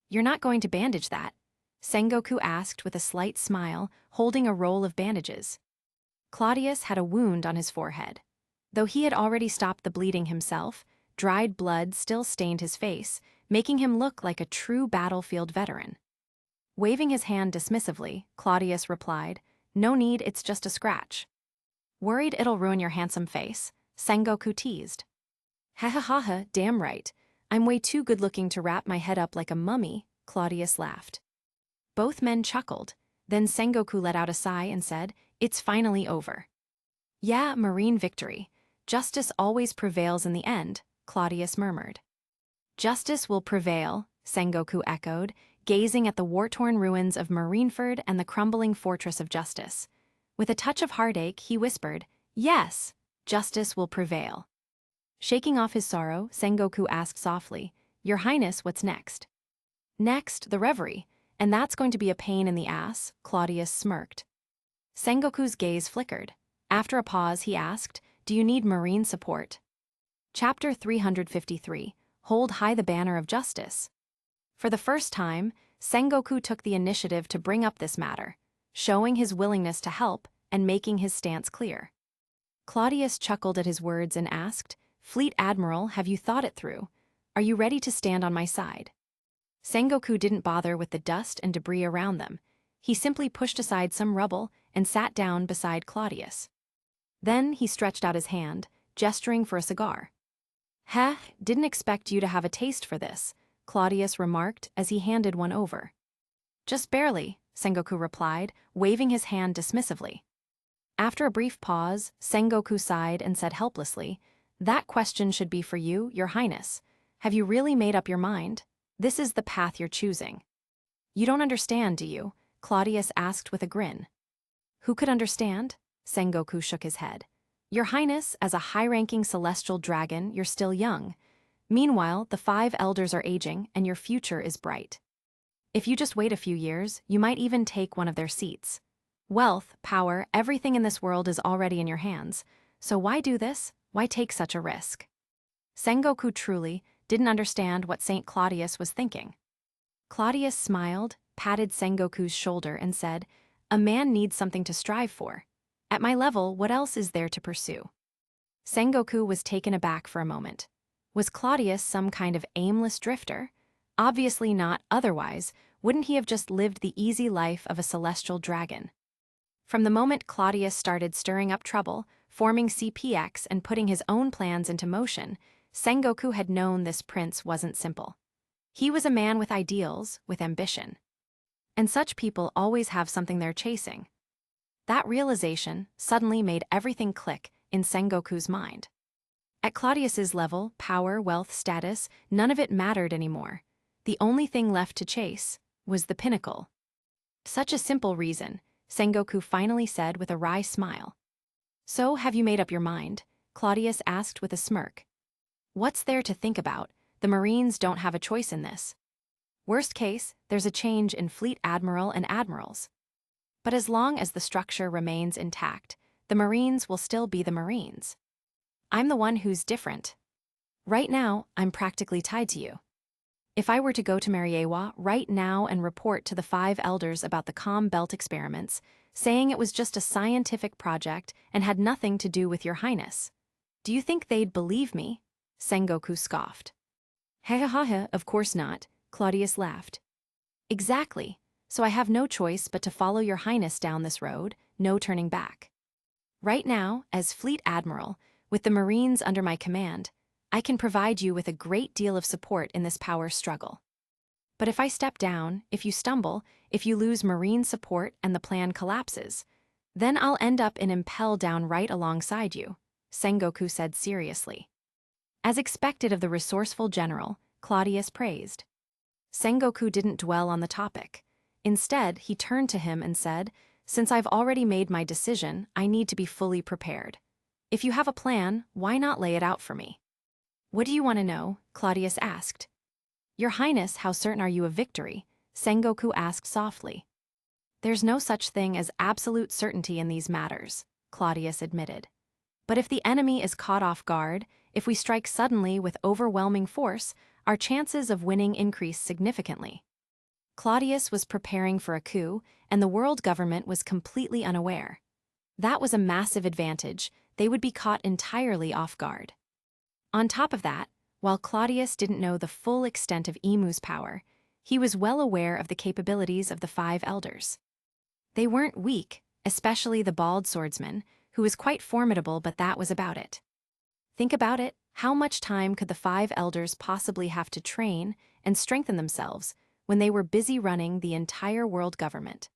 "You're not going to bandage that?" Sengoku asked with a slight smile, holding a roll of bandages. Claudius had a wound on his forehead. Though he had already stopped the bleeding himself, dried blood still stained his face, making him look like a true battlefield veteran. Waving his hand dismissively, Claudius replied, "No need, it's just a scratch." "Worried it'll ruin your handsome face?" Sengoku teased. Ha ha ha ha, damn right. I'm way too good-looking to wrap my head up like a mummy, Claudius laughed. Both men chuckled. Then Sengoku let out a sigh and said, "It's finally over." "Yeah, marine victory. Justice always prevails in the end," Claudius murmured. "Justice will prevail," Sengoku echoed, gazing at the war-torn ruins of Marineford and the crumbling fortress of Justice. With a touch of heartache, he whispered, "Yes, justice will prevail." Shaking off his sorrow, Sengoku asked softly, "Your Highness, what's next?" "Next, the reverie, and that's going to be a pain in the ass," Claudius smirked. Sengoku's gaze flickered. After a pause, he asked, "Do you need marine support?" Chapter 353, Hold High the Banner of Justice. For the first time, Sengoku took the initiative to bring up this matter, showing his willingness to help and making his stance clear. Claudius chuckled at his words and asked, "Fleet Admiral, have you thought it through? Are you ready to stand on my side?" Sengoku didn't bother with the dust and debris around them. He simply pushed aside some rubble and sat down beside Claudius. Then he stretched out his hand, gesturing for a cigar. "Heh, didn't expect you to have a taste for this," Claudius remarked as he handed one over. "Just barely," Sengoku replied, waving his hand dismissively. After a brief pause, Sengoku sighed and said helplessly, "That question should be for you, Your Highness. Have you really made up your mind? This is the path you're choosing." "You don't understand, do you?" Claudius asked with a grin. "Who could understand?" Sengoku shook his head. "Your Highness, as a high-ranking celestial dragon, you're still young. Meanwhile, the 5 elders are aging, and your future is bright. If you just wait a few years, you might even take one of their seats. Wealth, power, everything in this world is already in your hands. So why do this? Why take such a risk?" Sengoku truly didn't understand what St. Claudius was thinking. Claudius smiled, patted Sengoku's shoulder, and said, "A man needs something to strive for. At my level, what else is there to pursue?" Sengoku was taken aback for a moment. Was Claudius some kind of aimless drifter? Obviously not, otherwise, wouldn't he have just lived the easy life of a celestial dragon? From the moment Claudius started stirring up trouble, forming CPX and putting his own plans into motion, Sengoku had known this prince wasn't simple. He was a man with ideals, with ambition. And such people always have something they're chasing. That realization suddenly made everything click in Sengoku's mind. At Claudius's level, power, wealth, status, none of it mattered anymore. The only thing left to chase was the pinnacle. Such a simple reason, Sengoku finally said with a wry smile. "So, have you made up your mind?" Claudius asked with a smirk. "What's there to think about? The Marines don't have a choice in this. Worst case, there's a change in Fleet Admiral and Admirals. But as long as the structure remains intact, the Marines will still be the Marines. I'm the one who's different. Right now, I'm practically tied to you. If I were to go to Mariewa right now and report to the 5 elders about the Calm Belt experiments, saying it was just a scientific project and had nothing to do with your Highness, do you think they'd believe me?" Sengoku scoffed. "Ha ha ha ha, of course not," Claudius laughed. "Exactly, so I have no choice but to follow your Highness down this road, no turning back. Right now, as Fleet Admiral, with the Marines under my command, I can provide you with a great deal of support in this power struggle. But if I step down, if you stumble, if you lose Marine support and the plan collapses, then I'll end up and impel down right alongside you," Sengoku said seriously. As expected of the resourceful general, Claudius praised. Sengoku didn't dwell on the topic. Instead, he turned to him and said, "Since I've already made my decision, I need to be fully prepared. If you have a plan, why not lay it out for me?" "What do you want to know?" Claudius asked. "Your Highness, how certain are you of victory?" Sengoku asked softly. "There's no such thing as absolute certainty in these matters," Claudius admitted. "But if the enemy is caught off guard, if we strike suddenly with overwhelming force, our chances of winning increase significantly." Claudius was preparing for a coup, and the world government was completely unaware. That was a massive advantage. They would be caught entirely off guard. On top of that, while Claudius didn't know the full extent of Emu's power, he was well aware of the capabilities of the 5 elders. They weren't weak, especially the bald swordsman, who was quite formidable, but that was about it. Think about it, How much time could the five elders possibly have to train and strengthen themselves when they were busy running the entire world government?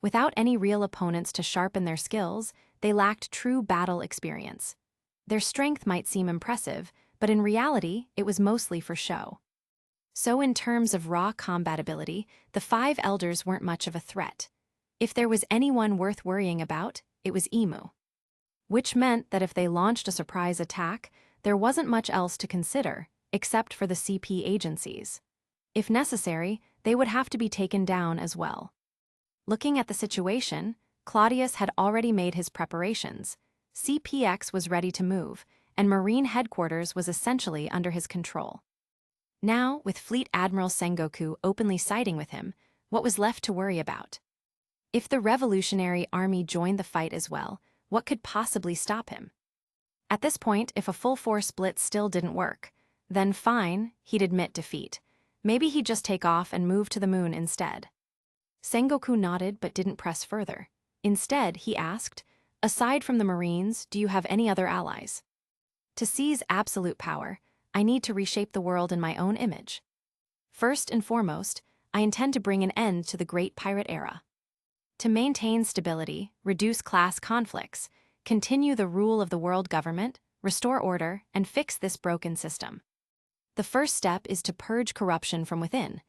Without any real opponents to sharpen their skills, they lacked true battle experience. Their strength might seem impressive, but in reality, it was mostly for show. So in terms of raw combat ability, the five elders weren't much of a threat. If there was anyone worth worrying about, it was Emu. Which meant that if they launched a surprise attack, there wasn't much else to consider, except for the CP agencies. If necessary, they would have to be taken down as well. Looking at the situation, Cladius had already made his preparations. CPX was ready to move, and Marine headquarters was essentially under his control. Now, with Fleet Admiral Sengoku openly siding with him, what was left to worry about? If the Revolutionary Army joined the fight as well, what could possibly stop him? At this point, if a full-force blitz still didn't work, then fine, he'd admit defeat. Maybe he'd just take off and move to the moon instead. Sengoku nodded but didn't press further. Instead, he asked, "Aside from the Marines, do you have any other allies? To seize absolute power, I need to reshape the world in my own image. First and foremost, I intend to bring an end to the Great Pirate Era. To maintain stability, reduce class conflicts, continue the rule of the world government, restore order, and fix this broken system. The first step is to purge corruption from within.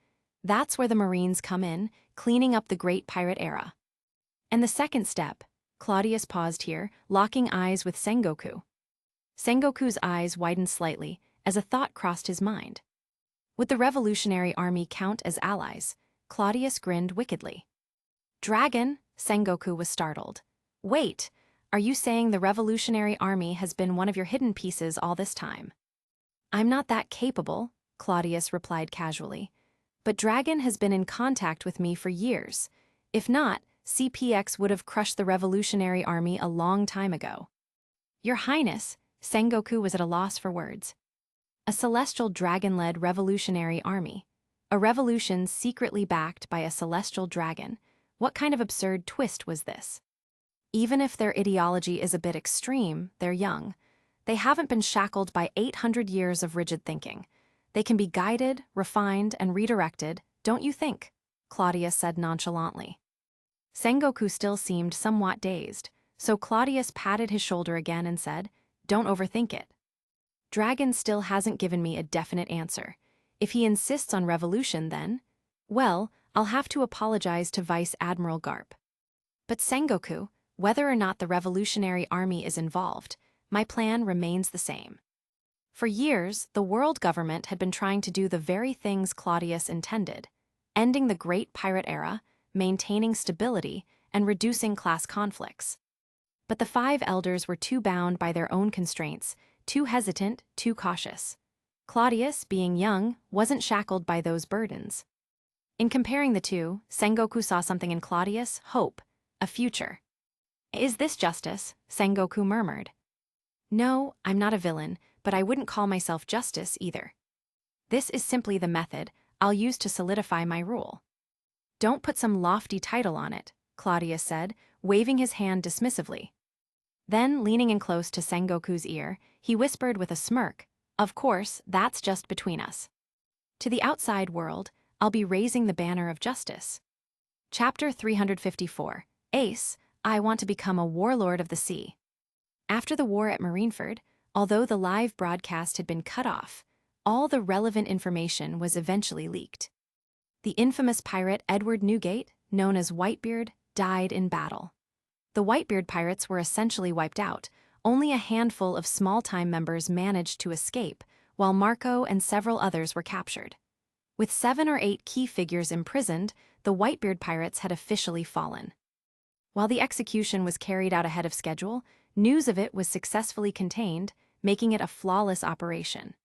That's where the Marines come in, cleaning up the Great Pirate Era. And the second step," Claudius paused here, locking eyes with Sengoku. Sengoku's eyes widened slightly as a thought crossed his mind. Would the Revolutionary Army count as allies? Claudius grinned wickedly. "Dragon?" Sengoku was startled. "Wait, are you saying the Revolutionary Army has been one of your hidden pieces all this time?" "I'm not that capable," Claudius replied casually. "But Dragon has been in contact with me for years. If not, CPX would have crushed the Revolutionary Army a long time ago." "Your Highness," Sengoku was at a loss for words. A celestial dragon-led revolutionary army. A revolution secretly backed by a celestial dragon. What kind of absurd twist was this? Even if their ideology is a bit extreme, they're young. They haven't been shackled by 800 years of rigid thinking. They can be guided, refined, and redirected, don't you think? Claudius said nonchalantly. Sengoku still seemed somewhat dazed, so Claudius patted his shoulder again and said, "Don't overthink it. Dragon still hasn't given me a definite answer. If he insists on revolution then, well, I'll have to apologize to Vice Admiral Garp. But Sengoku, whether or not the Revolutionary Army is involved, my plan remains the same." For years, the world government had been trying to do the very things Claudius intended, ending the Great Pirate Era, maintaining stability, and reducing class conflicts. But the five elders were too bound by their own constraints, too hesitant, too cautious. Claudius, being young, wasn't shackled by those burdens. In comparing the two, Sengoku saw something in Claudius: hope, a future. "Is this justice?" Sengoku murmured. "No, I'm not a villain, but I wouldn't call myself justice either. This is simply the method I'll use to solidify my rule." "Don't put some lofty title on it," Claudius said, waving his hand dismissively. Then, leaning in close to Sengoku's ear, he whispered with a smirk, "Of course, that's just between us. To the outside world, I'll be raising the banner of justice." Chapter 354, Ace, I Want to Become a Warlord of the Sea. After the war at Marineford, although the live broadcast had been cut off, all the relevant information was eventually leaked. The infamous pirate Edward Newgate, known as Whitebeard, died in battle. The Whitebeard pirates were essentially wiped out. Only a handful of small-time members managed to escape, while Marco and several others were captured. With 7 or 8 key figures imprisoned, the Whitebeard pirates had officially fallen. While the execution was carried out ahead of schedule, news of it was successfully contained, making it a flawless operation.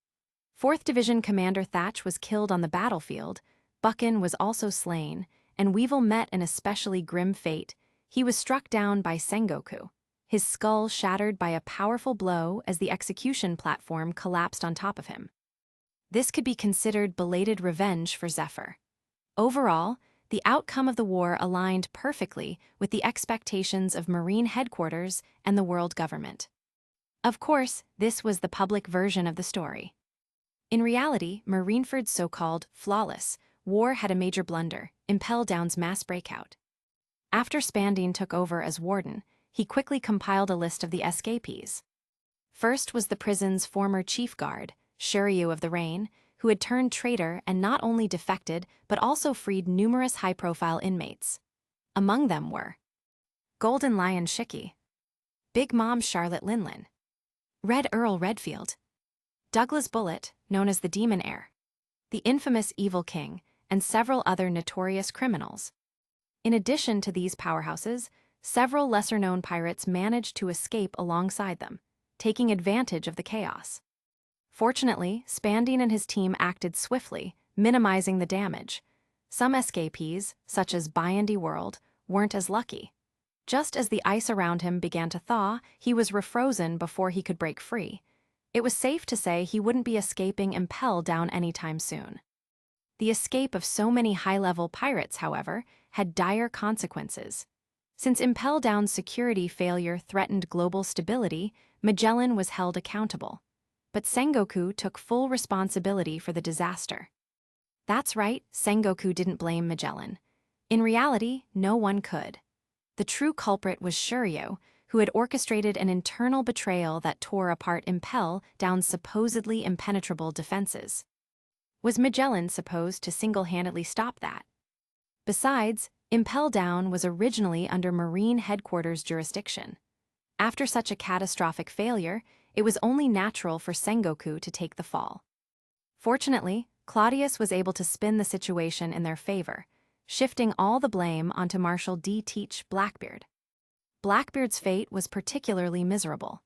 4th Division Commander Thatch was killed on the battlefield, Buchan was also slain, and Weevil met an especially grim fate. He was struck down by Sengoku, his skull shattered by a powerful blow as the execution platform collapsed on top of him. This could be considered belated revenge for Zephyr. Overall, the outcome of the war aligned perfectly with the expectations of Marine headquarters and the world government. Of course, this was the public version of the story. In reality, Marineford's so-called flawless war had a major blunder, Impel Down's mass breakout. After Spandine took over as warden, he quickly compiled a list of the escapees. First was the prison's former chief guard, Shiryu of the Rain, who had turned traitor and not only defected but also freed numerous high-profile inmates. Among them were Golden Lion Shiki, Big Mom Charlotte Linlin, Red Earl Redfield, Douglas Bullet, known as the Demon Heir, the infamous Evil King, and several other notorious criminals. In addition to these powerhouses, several lesser-known pirates managed to escape alongside them, taking advantage of the chaos. Fortunately, Spandine and his team acted swiftly, minimizing the damage. Some escapees, such as Byandy World, weren't as lucky. Just as the ice around him began to thaw, he was refrozen before he could break free. It was safe to say he wouldn't be escaping Impel Down anytime soon. The escape of so many high-level pirates, however, had dire consequences. Since Impel Down's security failure threatened global stability, Magellan was held accountable. But Sengoku took full responsibility for the disaster. That's right, Sengoku didn't blame Magellan. In reality, no one could. The true culprit was Shiryu, who had orchestrated an internal betrayal that tore apart Impel Down's supposedly impenetrable defenses. Was Magellan supposed to single-handedly stop that? Besides, Impel Down was originally under Marine Headquarters jurisdiction. After such a catastrophic failure, it was only natural for Sengoku to take the fall. Fortunately, Cladius was able to spin the situation in their favor, shifting all the blame onto Marshal D. Teach Blackbeard. Blackbeard's fate was particularly miserable.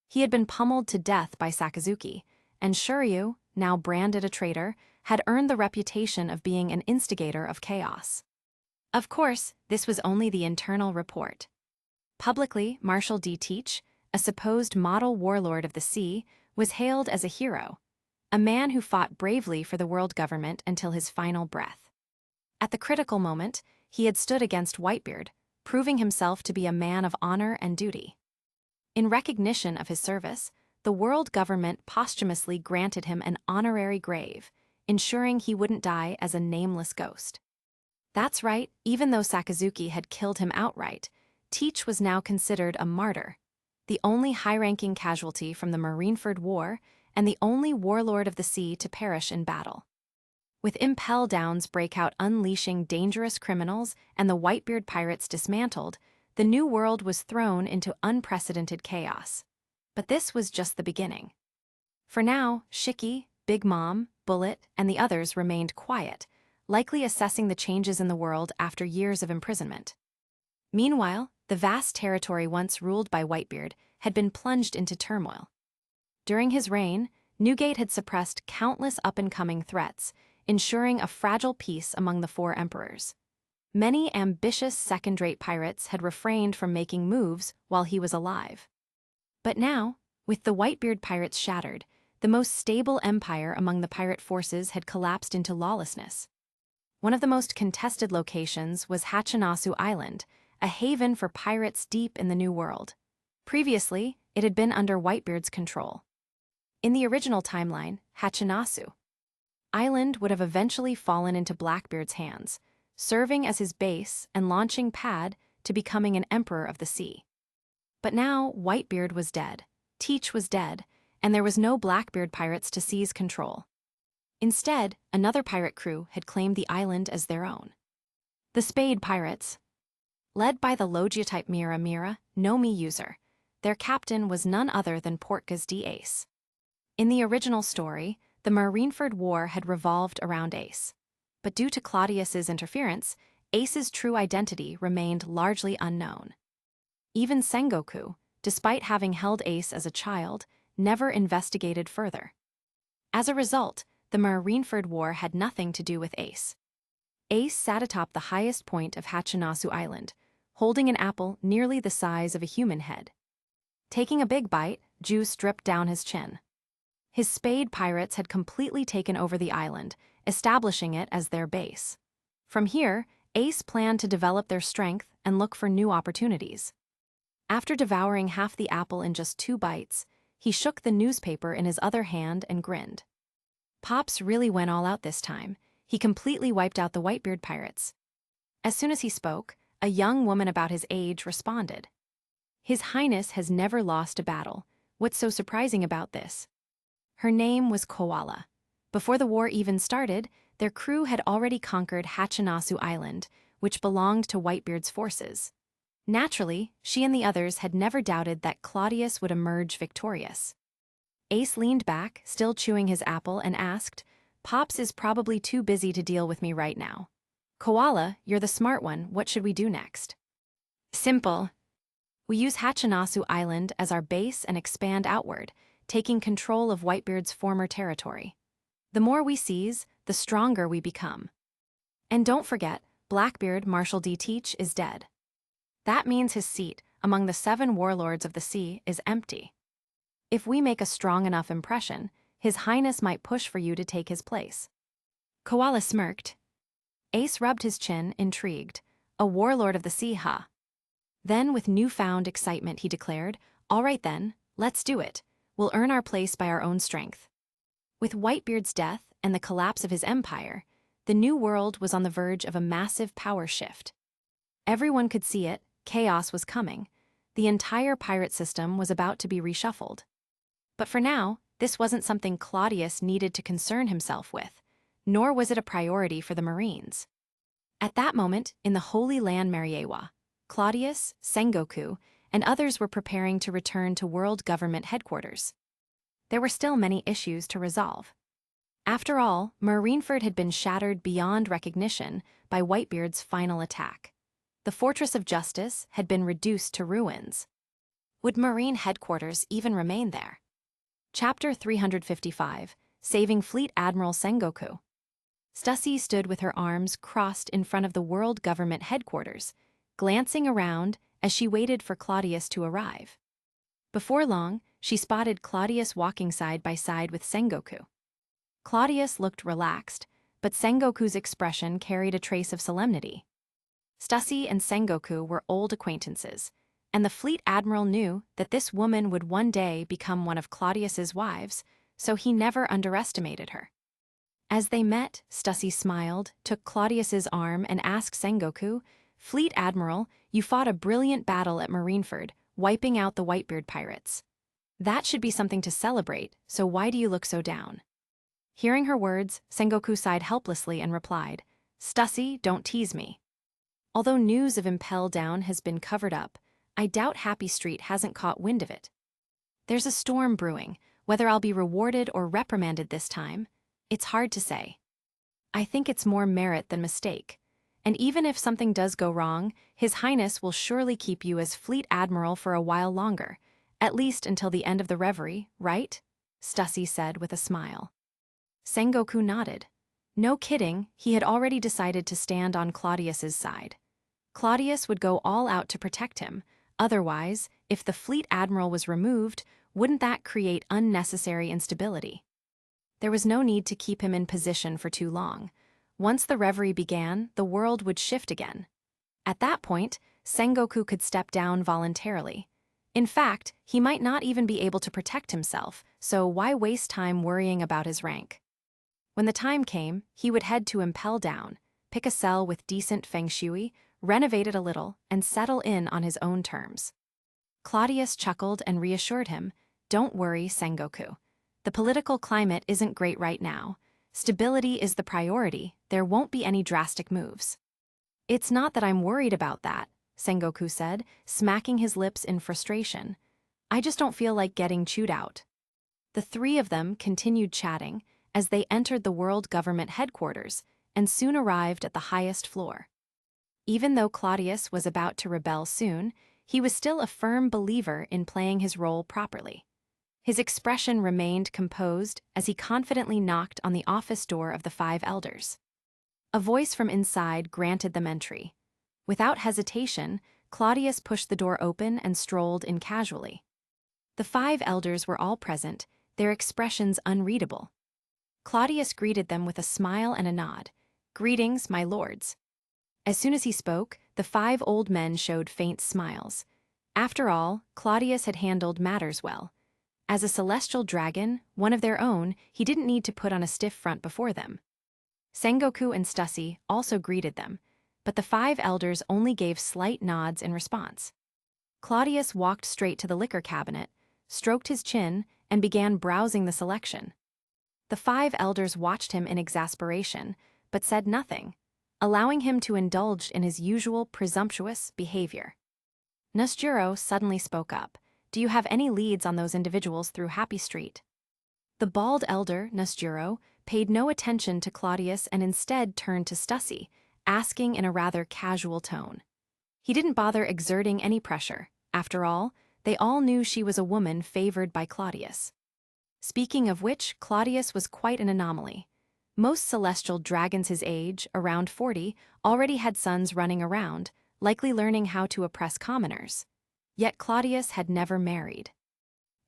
He had been pummeled to death by Sakazuki, and Shiryu, now branded a traitor, had earned the reputation of being an instigator of chaos. Of course, this was only the internal report. Publicly, Marshal D. Teach, a supposed model warlord of the sea, was hailed as a hero, a man who fought bravely for the world government until his final breath. At the critical moment, he had stood against Whitebeard, proving himself to be a man of honor and duty. In recognition of his service, the world government posthumously granted him an honorary grave, ensuring he wouldn't die as a nameless ghost. That's right, even though Sakazuki had killed him outright, Teach was now considered a martyr, the only high-ranking casualty from the Marineford War and the only warlord of the sea to perish in battle. With Impel Down's breakout unleashing dangerous criminals and the Whitebeard pirates dismantled, the new world was thrown into unprecedented chaos. But this was just the beginning. For now, Shiki, Big Mom, Bullet, and the others remained quiet, likely assessing the changes in the world after years of imprisonment. Meanwhile, the vast territory once ruled by Whitebeard had been plunged into turmoil. During his reign, Newgate had suppressed countless up-and-coming threats, ensuring a fragile peace among the four emperors. Many ambitious second-rate pirates had refrained from making moves while he was alive. But now, with the Whitebeard pirates shattered, the most stable empire among the pirate forces had collapsed into lawlessness. One of the most contested locations was Hachinasu Island, a haven for pirates deep in the New World. Previously, it had been under Whitebeard's control. In the original timeline, Hachinasu Island would have eventually fallen into Blackbeard's hands, serving as his base and launching pad to becoming an emperor of the sea. But now Whitebeard was dead, Teach was dead, and there was no Blackbeard pirates to seize control. Instead, another pirate crew had claimed the island as their own. The Spade Pirates. Led by the Logia-type Mira no-Mi user, their captain was none other than Portgas D. Ace. In the original story, the Marineford War had revolved around Ace. But due to Claudius's interference, Ace's true identity remained largely unknown. Even Sengoku, despite having held Ace as a child, never investigated further. As a result, the Marineford War had nothing to do with Ace. Ace sat atop the highest point of Hachinasu Island, holding an apple nearly the size of a human head. Taking a big bite, juice dripped down his chin. His Spade pirates had completely taken over the island, establishing it as their base. From here, Ace planned to develop their strength and look for new opportunities. After devouring half the apple in just 2 bites, he shook the newspaper in his other hand and grinned. Pops really went all out this time. He completely wiped out the Whitebeard pirates. As soon as he spoke, a young woman about his age responded. His Highness has never lost a battle. What's so surprising about this? Her name was Koala. Before the war even started, their crew had already conquered Hachinasu Island, which belonged to Whitebeard's forces. Naturally, she and the others had never doubted that Cladius would emerge victorious. Ace leaned back, still chewing his apple, and asked, "Pops is probably too busy to deal with me right now. Koala, you're the smart one, what should we do next?" "Simple. We use Hachinasu Island as our base and expand outward, taking control of Whitebeard's former territory. The more we seize, the stronger we become. And don't forget, Blackbeard Marshal D. Teach is dead. That means his seat, among the 7 warlords of the sea, is empty. If we make a strong enough impression, His Highness might push for you to take his place." Koala smirked. Ace rubbed his chin, intrigued. "A warlord of the sea, huh?" Then, with newfound excitement, he declared, "All right then, let's do it. We'll earn our place by our own strength." With Whitebeard's death and the collapse of his empire, the New World was on the verge of a massive power shift. Everyone could see it, chaos was coming. The entire pirate system was about to be reshuffled. But for now, this wasn't something Claudius needed to concern himself with, nor was it a priority for the Marines. At that moment, in the Holy Land Mariewa, Claudius, Sengoku, and others were preparing to return to World Government Headquarters. There were still many issues to resolve. After all, Marineford had been shattered beyond recognition by Whitebeard's final attack. The Fortress of Justice had been reduced to ruins. Would Marine Headquarters even remain there? Chapter 355, Saving Fleet Admiral Sengoku. Stussy stood with her arms crossed in front of the World Government Headquarters, glancing around as she waited for Claudius to arrive. Before long, she spotted Claudius walking side by side with Sengoku. Claudius looked relaxed, but Sengoku's expression carried a trace of solemnity. Stussy and Sengoku were old acquaintances, and the fleet admiral knew that this woman would one day become one of Claudius's wives, so he never underestimated her. As they met, Stussy smiled, took Claudius's arm, and asked Sengoku, "Fleet Admiral, you fought a brilliant battle at Marineford, wiping out the Whitebeard pirates. That should be something to celebrate, so why do you look so down?" Hearing her words, Sengoku sighed helplessly and replied, "Stussy, don't tease me. Although news of Impel Down has been covered up, I doubt Happy Street hasn't caught wind of it. There's a storm brewing. Whether I'll be rewarded or reprimanded this time, it's hard to say. I think it's more merit than mistake. And even if something does go wrong, His Highness will surely keep you as Fleet Admiral for a while longer, at least until the end of the reverie, right?" Stussy said with a smile. Sengoku nodded. No kidding, he had already decided to stand on Claudius's side. Claudius would go all out to protect him. Otherwise, if the Fleet Admiral was removed, wouldn't that create unnecessary instability? There was no need to keep him in position for too long. Once the reverie began, the world would shift again. At that point, Sengoku could step down voluntarily. In fact, he might not even be able to protect himself, so why waste time worrying about his rank? When the time came, he would head to Impel Down, pick a cell with decent feng shui, renovate it a little, and settle in on his own terms. Claudius chuckled and reassured him, "Don't worry, Sengoku. The political climate isn't great right now. Stability is the priority. There won't be any drastic moves." "It's not that I'm worried about that," Sengoku said, smacking his lips in frustration. "I just don't feel like getting chewed out." The three of them continued chatting as they entered the World Government Headquarters and soon arrived at the highest floor. Even though Claudius was about to rebel soon, he was still a firm believer in playing his role properly. His expression remained composed as he confidently knocked on the office door of the 5 elders. A voice from inside granted them entry. Without hesitation, Claudius pushed the door open and strolled in casually. The 5 elders were all present, their expressions unreadable. Claudius greeted them with a smile and a nod. "Greetings, my lords." As soon as he spoke, the 5 old men showed faint smiles. After all, Claudius had handled matters well. As a celestial dragon, one of their own, he didn't need to put on a stiff front before them. Sengoku and Stussy also greeted them, but the 5 elders only gave slight nods in response. Claudius walked straight to the liquor cabinet, stroked his chin, and began browsing the selection. The 5 elders watched him in exasperation, but said nothing, allowing him to indulge in his usual presumptuous behavior. Nusjuro suddenly spoke up. Do you have any leads on those individuals through Happy Street? The bald elder, Nusjuro, paid no attention to Claudius and instead turned to Stussy, asking in a rather casual tone. He didn't bother exerting any pressure. After all, they all knew she was a woman favored by Claudius. Speaking of which, Claudius was quite an anomaly. Most celestial dragons his age, around 40, already had sons running around, likely learning how to oppress commoners. Yet Claudius had never married.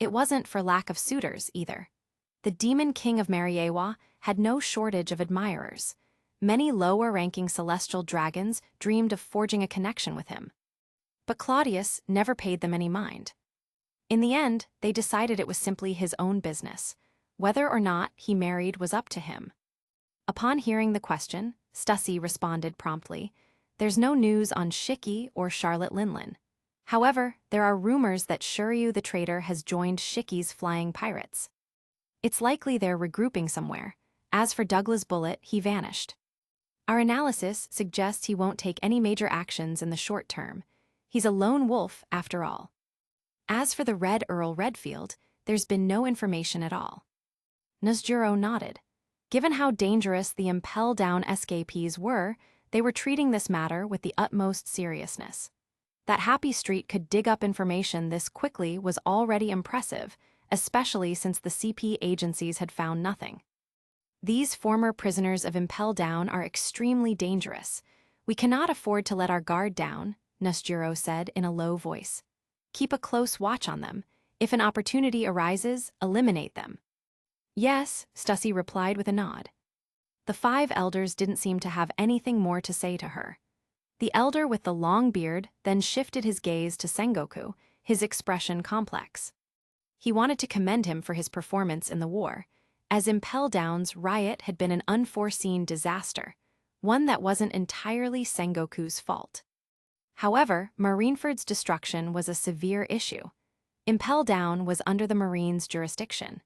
It wasn't for lack of suitors, either. The demon king of Mariewa had no shortage of admirers. Many lower-ranking celestial dragons dreamed of forging a connection with him. But Claudius never paid them any mind. In the end, they decided it was simply his own business. Whether or not he married was up to him. Upon hearing the question, Stussy responded promptly, "There's no news on Shiki or Charlotte Linlin. However, there are rumors that Shiryu the traitor has joined Shiki's flying pirates. It's likely they're regrouping somewhere. As for Douglas Bullet, he vanished. Our analysis suggests he won't take any major actions in the short term. He's a lone wolf, after all. As for the Red Earl Redfield, there's been no information at all." Nusjuro nodded. Given how dangerous the Impel Down escapees were, they were treating this matter with the utmost seriousness. That Happy Street could dig up information this quickly was already impressive, especially since the CP agencies had found nothing. These former prisoners of Impel Down are extremely dangerous. We cannot afford to let our guard down, Nusjuro said in a low voice. Keep a close watch on them. If an opportunity arises, eliminate them. Yes, Stussy replied with a nod. The 5 elders didn't seem to have anything more to say to her. The elder with the long beard then shifted his gaze to Sengoku, his expression complex. He wanted to commend him for his performance in the war, as Impel Down's riot had been an unforeseen disaster, one that wasn't entirely Sengoku's fault. However, Marineford's destruction was a severe issue. Impel Down was under the Marine's jurisdiction.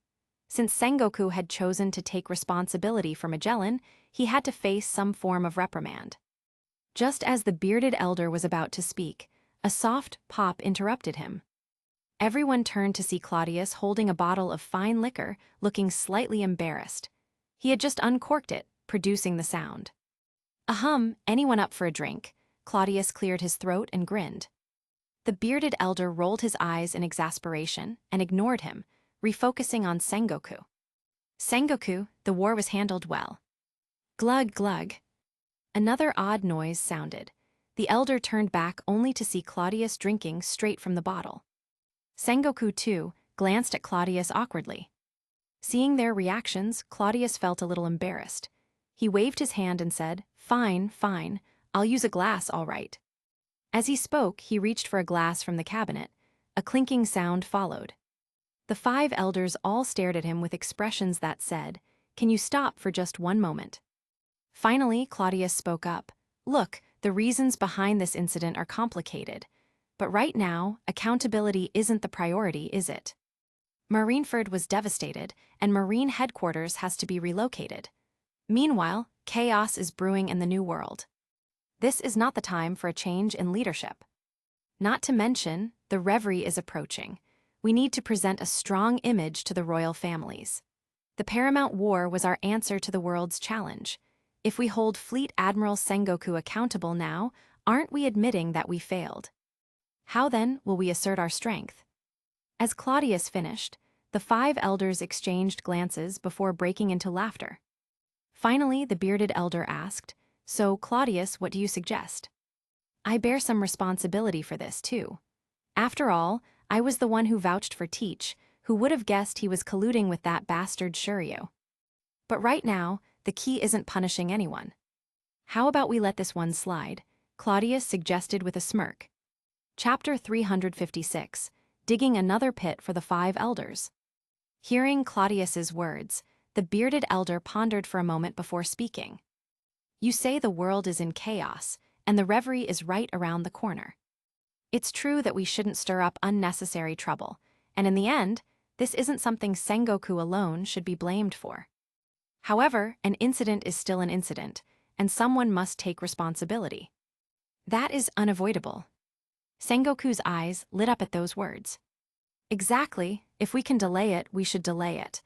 Since Sengoku had chosen to take responsibility for Magellan, he had to face some form of reprimand. Just as the bearded elder was about to speak, a soft pop interrupted him. Everyone turned to see Claudius holding a bottle of fine liquor, looking slightly embarrassed. He had just uncorked it, producing the sound. Ahem, anyone up for a drink? Claudius cleared his throat and grinned. The bearded elder rolled his eyes in exasperation and ignored him, refocusing on Sengoku. Sengoku, the war was handled well. Glug glug. Another odd noise sounded. The elder turned back only to see Claudius drinking straight from the bottle. Sengoku, too, glanced at Claudius awkwardly. Seeing their reactions, Claudius felt a little embarrassed. He waved his hand and said, "Fine, fine, I'll use a glass, all right." As he spoke, he reached for a glass from the cabinet. A clinking sound followed. The 5 elders all stared at him with expressions that said, "Can you stop for just one moment?" Finally, Claudius spoke up. "Look, the reasons behind this incident are complicated. But right now, accountability isn't the priority, is it? Marineford was devastated, and Marine headquarters has to be relocated. Meanwhile, chaos is brewing in the New World. This is not the time for a change in leadership. Not to mention, the Reverie is approaching. We need to present a strong image to the royal families. The Paramount War was our answer to the world's challenge. If we hold Fleet Admiral Sengoku accountable now, aren't we admitting that we failed? How then will we assert our strength?" As Claudius finished, the 5 elders exchanged glances before breaking into laughter. Finally, the bearded elder asked, "So, Claudius, what do you suggest?" "I bear some responsibility for this, too. After all, I was the one who vouched for Teach, who would have guessed he was colluding with that bastard Shiryu. But right now, the key isn't punishing anyone. How about we let this one slide?" Claudius suggested with a smirk. Chapter 356, Digging Another Pit for the 5 Elders. Hearing Claudius's words, the bearded elder pondered for a moment before speaking. You say the world is in chaos, and the reverie is right around the corner. It's true that we shouldn't stir up unnecessary trouble, and in the end, this isn't something Sengoku alone should be blamed for. However, an incident is still an incident, and someone must take responsibility. That is unavoidable. Sengoku's eyes lit up at those words. Exactly, if we can delay it, we should delay it.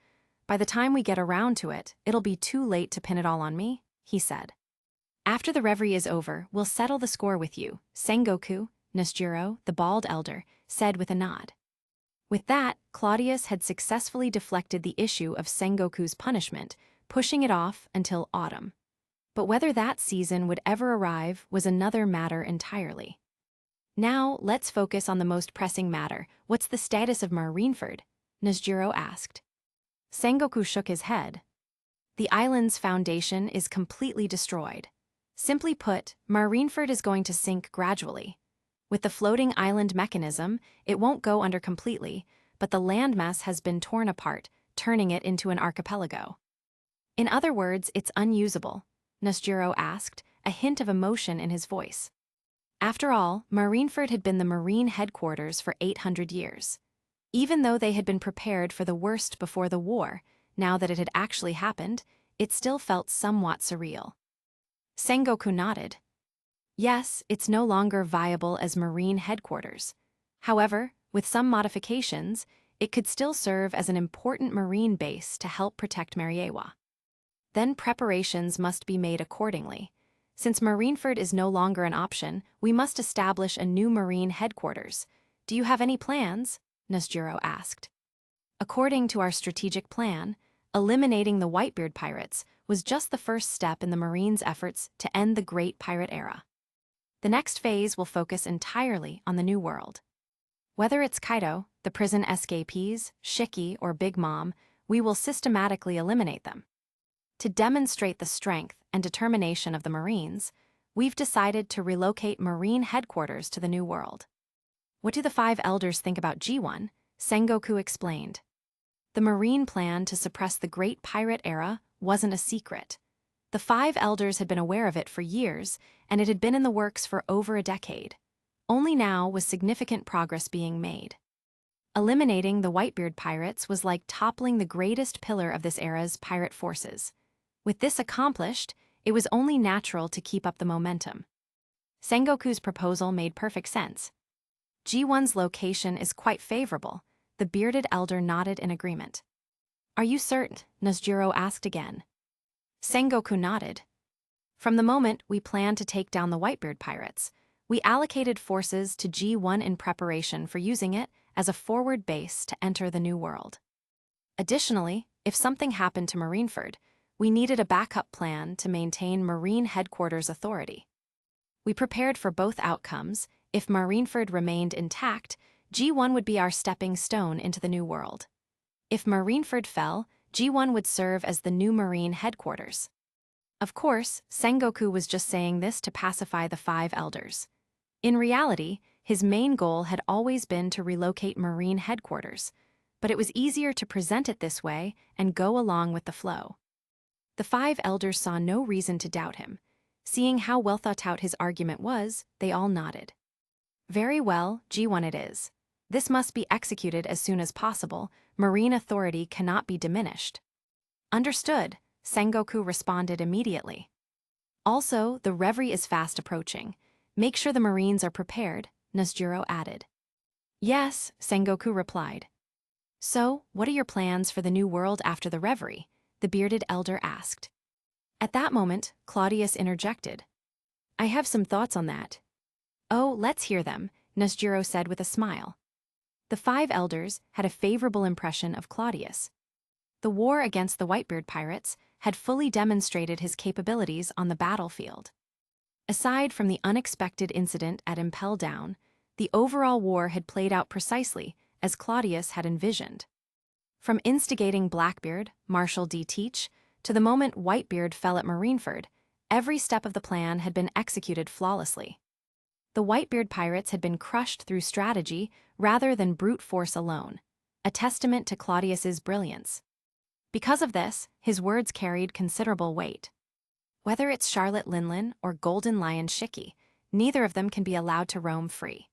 By the time we get around to it, it'll be too late to pin it all on me, he said. After the reverie is over, we'll settle the score with you, Sengoku, Nesjiro, the bald elder, said with a nod. With that, Claudius had successfully deflected the issue of Sengoku's punishment, pushing it off until autumn. But whether that season would ever arrive was another matter entirely. Now, let's focus on the most pressing matter. What's the status of Marineford? Nesjiro asked. Sengoku shook his head. The island's foundation is completely destroyed. Simply put, Marineford is going to sink gradually. With the floating island mechanism, it won't go under completely, but the landmass has been torn apart, turning it into an archipelago. In other words, it's unusable, Nesjiro asked, a hint of emotion in his voice. After all, Marineford had been the marine headquarters for 800 years. Even though they had been prepared for the worst before the war, now that it had actually happened, it still felt somewhat surreal. Sengoku nodded. Yes, it's no longer viable as marine headquarters. However, with some modifications, it could still serve as an important marine base to help protect Mariewa. Then preparations must be made accordingly. Since Marineford is no longer an option, we must establish a new marine headquarters. Do you have any plans? Nesjiro asked. According to our strategic plan, eliminating the Whitebeard pirates was just the first step in the Marines' efforts to end the Great Pirate Era. The next phase will focus entirely on the New World. Whether it's Kaido, the prison escapees, Shiki, or Big Mom, we will systematically eliminate them. To demonstrate the strength and determination of the Marines, we've decided to relocate Marine headquarters to the New World. What do the 5 elders think about G1? Sengoku explained. The Marine plan to suppress the Great Pirate Era wasn't a secret. The 5 elders had been aware of it for years, and it had been in the works for over a decade. Only now was significant progress being made. Eliminating the Whitebeard pirates was like toppling the greatest pillar of this era's pirate forces. With this accomplished, it was only natural to keep up the momentum. Sengoku's proposal made perfect sense. G1's location is quite favorable. The bearded elder nodded in agreement. Are you certain? Nesjiro asked again. Sengoku nodded. From the moment we planned to take down the Whitebeard pirates, we allocated forces to G1 in preparation for using it as a forward base to enter the New World. Additionally, if something happened to Marineford, we needed a backup plan to maintain Marine headquarters authority. We prepared for both outcomes. If Marineford remained intact, G1 would be our stepping stone into the New World. If Marineford fell, G1 would serve as the new Marine headquarters. Of course, Sengoku was just saying this to pacify the 5 elders. In reality, his main goal had always been to relocate Marine headquarters, but it was easier to present it this way and go along with the flow. The 5 elders saw no reason to doubt him. Seeing how well thought out his argument was, they all nodded. Very well, G1 it is. This must be executed as soon as possible. Marine authority cannot be diminished. Understood, Sengoku responded immediately. Also, the reverie is fast approaching. Make sure the Marines are prepared, Nesjiro added. Yes, Sengoku replied. So, what are your plans for the New World after the reverie? The bearded elder asked. At that moment, Claudius interjected. I have some thoughts on that. Oh, let's hear them, Nesjiro said with a smile. The 5 elders had a favorable impression of Claudius. The war against the Whitebeard pirates had fully demonstrated his capabilities on the battlefield. Aside from the unexpected incident at Impel Down, the overall war had played out precisely as Claudius had envisioned. From instigating Blackbeard, Marshal D. Teach, to the moment Whitebeard fell at Marineford, every step of the plan had been executed flawlessly. The Whitebeard pirates had been crushed through strategy rather than brute force alone. a testament to Claudius's brilliance. Because of this, his words carried considerable weight. Whether it's Charlotte Linlin or Golden Lion Shiki, neither of them can be allowed to roam free.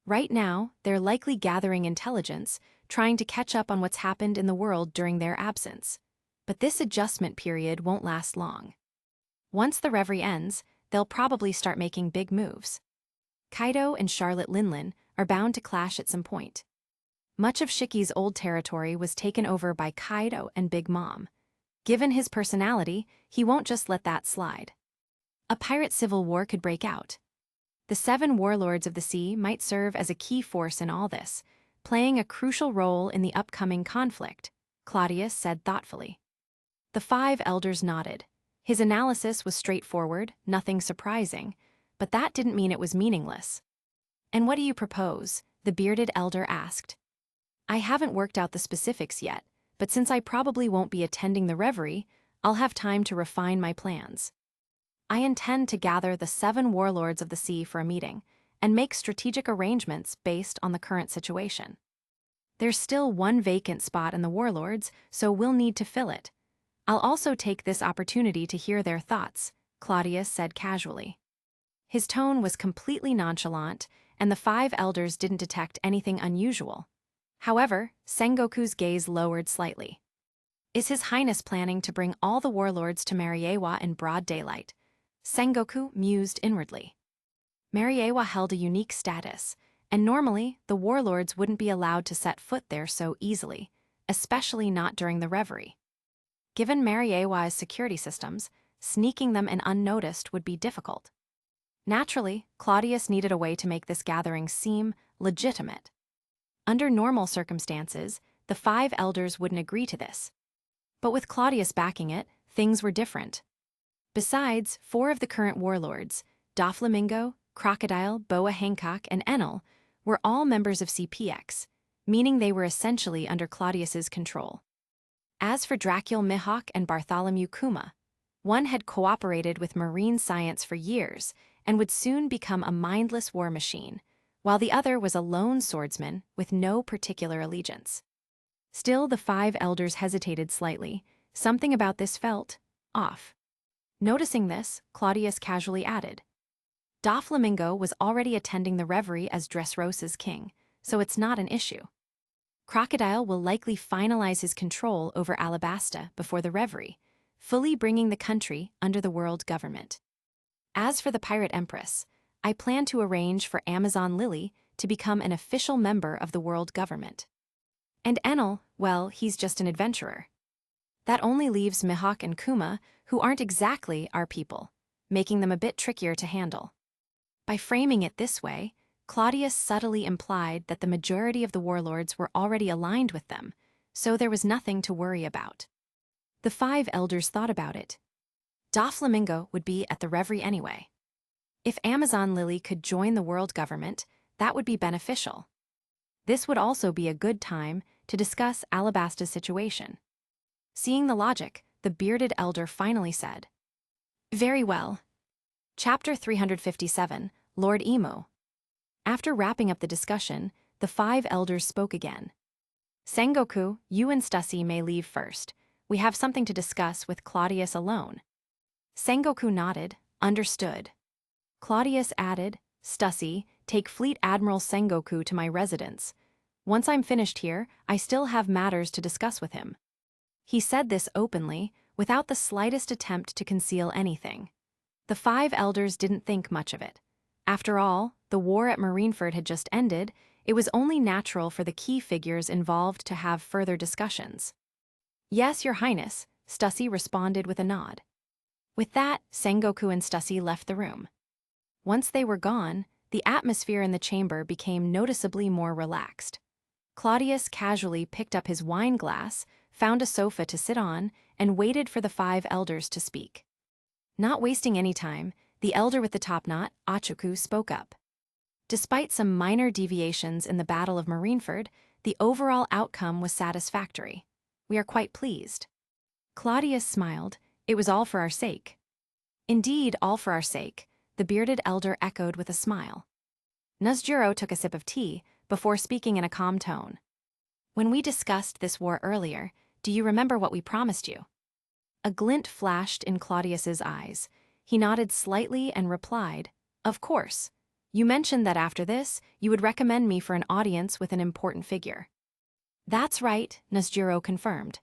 Right now, they're likely gathering intelligence, trying to catch up on what's happened in the world during their absence. But this adjustment period won't last long. Once the reverie ends, they'll probably start making big moves. Kaido and Charlotte Linlin are bound to clash at some point. Much of Shiki's old territory was taken over by Kaido and Big Mom. Given his personality, he won't just let that slide. A pirate civil war could break out. The 7 warlords of the sea might serve as a key force in all this, playing a crucial role in the upcoming conflict, Claudius said thoughtfully. The 5 elders nodded. His analysis was straightforward, nothing surprising, but that didn't mean it was meaningless. "And what do you propose?" the bearded elder asked. "I haven't worked out the specifics yet, but since I probably won't be attending the reverie, I'll have time to refine my plans. I intend to gather the 7 warlords of the sea for a meeting and make strategic arrangements based on the current situation. There's still 1 vacant spot in the warlords, so we'll need to fill it. I'll also take this opportunity to hear their thoughts," Claudius said casually. His tone was completely nonchalant, and the 5 elders didn't detect anything unusual. However, Sengoku's gaze lowered slightly. "Is His Highness planning to bring all the warlords to Mariewa in broad daylight?" Sengoku mused inwardly. Mariewa held a unique status, and normally the warlords wouldn't be allowed to set foot there so easily, especially not during the reverie. Given Mariewa's security systems, sneaking them in unnoticed would be difficult. Naturally, Claudius needed a way to make this gathering seem legitimate. Under normal circumstances, the 5 elders wouldn't agree to this. But with Claudius backing it, things were different. Besides, 4 of the current warlords, Doflamingo, Crocodile, Boa Hancock, and Enel, were all members of CPX, meaning they were essentially under Claudius's control. As for Dracul Mihawk and Bartholomew Kuma, one had cooperated with marine science for years and would soon become a mindless war machine, while the other was a lone swordsman with no particular allegiance. Still, the 5 elders hesitated slightly. Something about this felt off. Noticing this, Claudius casually added, "Doflamingo was already attending the reverie as Dressrosa's king, so it's not an issue. Crocodile will likely finalize his control over Alabasta before the reverie, fully bringing the country under the world government. As for the Pirate Empress, I plan to arrange for Amazon Lily to become an official member of the world government. And Enel, well, he's just an adventurer. That only leaves Mihawk and Kuma, who aren't exactly our people, making them a bit trickier to handle." By framing it this way, Claudius subtly implied that the majority of the warlords were already aligned with them, so there was nothing to worry about. The 5 elders thought about it. Doflamingo would be at the reverie anyway. If Amazon Lily could join the world government, that would be beneficial. This would also be a good time to discuss Alabasta's situation. Seeing the logic, the bearded elder finally said, "Very well." Chapter 357, Lord Emo. After wrapping up the discussion, the 5 elders spoke again. "Sengoku, you and Stussy may leave first. We have something to discuss with Claudius alone." Sengoku nodded, understood. Claudius added, "Stussy, take Fleet Admiral Sengoku to my residence. Once I'm finished here, I still have matters to discuss with him." He said this openly, without the slightest attempt to conceal anything. The 5 elders didn't think much of it. After all, the war at Marineford had just ended. It was only natural for the key figures involved to have further discussions. "Yes, Your Highness," Stussy responded with a nod. With that, Sengoku and Stussy left the room. Once they were gone, the atmosphere in the chamber became noticeably more relaxed. Claudius casually picked up his wine glass, found a sofa to sit on, and waited for the 5 elders to speak. Not wasting any time, the elder with the top knot, Achoku, spoke up. Despite some minor deviations in the Battle of Marineford, the overall outcome was satisfactory. "We are quite pleased." Claudius smiled. "It was all for our sake." "Indeed, all for our sake," the bearded elder echoed with a smile. Nuzjuro took a sip of tea, before speaking in a calm tone. When we discussed this war earlier, do you remember what we promised you? A glint flashed in Claudius's eyes. He nodded slightly and replied, "Of course. You mentioned that after this, you would recommend me for an audience with an important figure." "That's right," Nasjiro confirmed.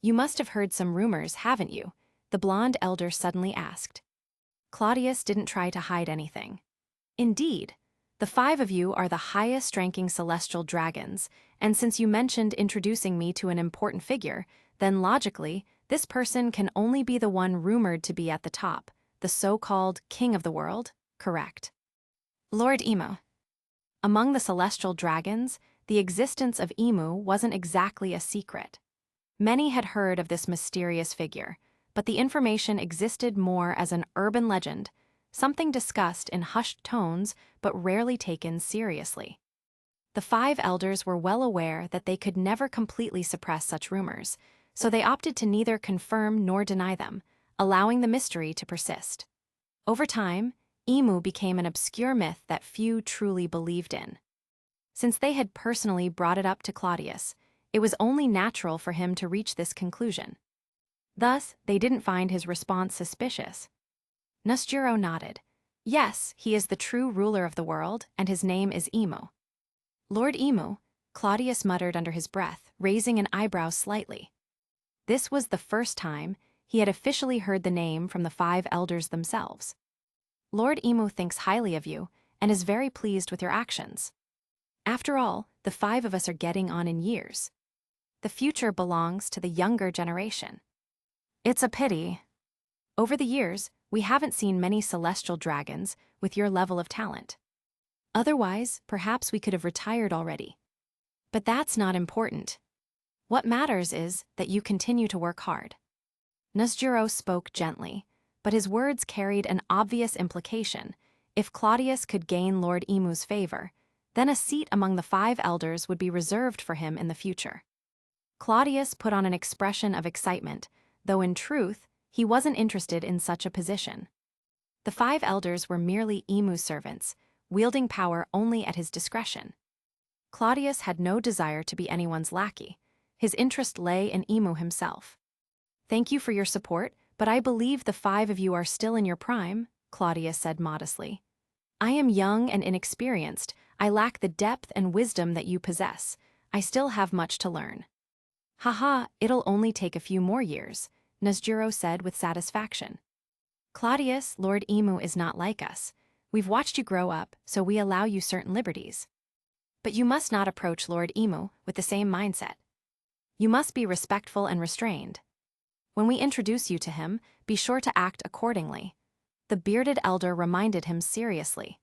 "You must have heard some rumors, haven't you?" the blonde elder suddenly asked. Claudius didn't try to hide anything. "Indeed. The 5 of you are the highest-ranking celestial dragons, and since you mentioned introducing me to an important figure, then logically, this person can only be the one rumored to be at the top, the so-called king of the world, correct?" Lord Emu. Among the celestial dragons, the existence of Emu wasn't exactly a secret. Many had heard of this mysterious figure, but the information existed more as an urban legend, something discussed in hushed tones but rarely taken seriously. The 5 elders were well aware that they could never completely suppress such rumors, so they opted to neither confirm nor deny them, allowing the mystery to persist. Over time, Emu became an obscure myth that few truly believed in. Since they had personally brought it up to Claudius, it was only natural for him to reach this conclusion. Thus, they didn't find his response suspicious. Nasjiro nodded. "Yes, he is the true ruler of the world, and his name is Emu." "Lord Emu," Claudius muttered under his breath, raising an eyebrow slightly. This was the first time he had officially heard the name from the 5 elders themselves. "Lord Emu thinks highly of you, and is very pleased with your actions. After all, the 5 of us are getting on in years. The future belongs to the younger generation. It's a pity. Over the years, we haven't seen many celestial dragons with your level of talent. Otherwise, perhaps we could have retired already. But that's not important. What matters is that you continue to work hard." Nasjiro spoke gently, but his words carried an obvious implication. If Claudius could gain Lord Emu's favor, then a seat among the 5 elders would be reserved for him in the future. Claudius put on an expression of excitement, though in truth, he wasn't interested in such a position. The 5 elders were merely Emu's servants, wielding power only at his discretion. Claudius had no desire to be anyone's lackey. His interest lay in Emu himself. "Thank you for your support, but I believe the 5 of you are still in your prime," Claudius said modestly. "I am young and inexperienced. I lack the depth and wisdom that you possess. I still have much to learn." "Haha, it'll only take a few more years," Nasjiro said with satisfaction. "Claudius, Lord Emu is not like us. We've watched you grow up, so we allow you certain liberties. But you must not approach Lord Emu with the same mindset. You must be respectful and restrained. When we introduce you to him, be sure to act accordingly," the bearded elder reminded him seriously.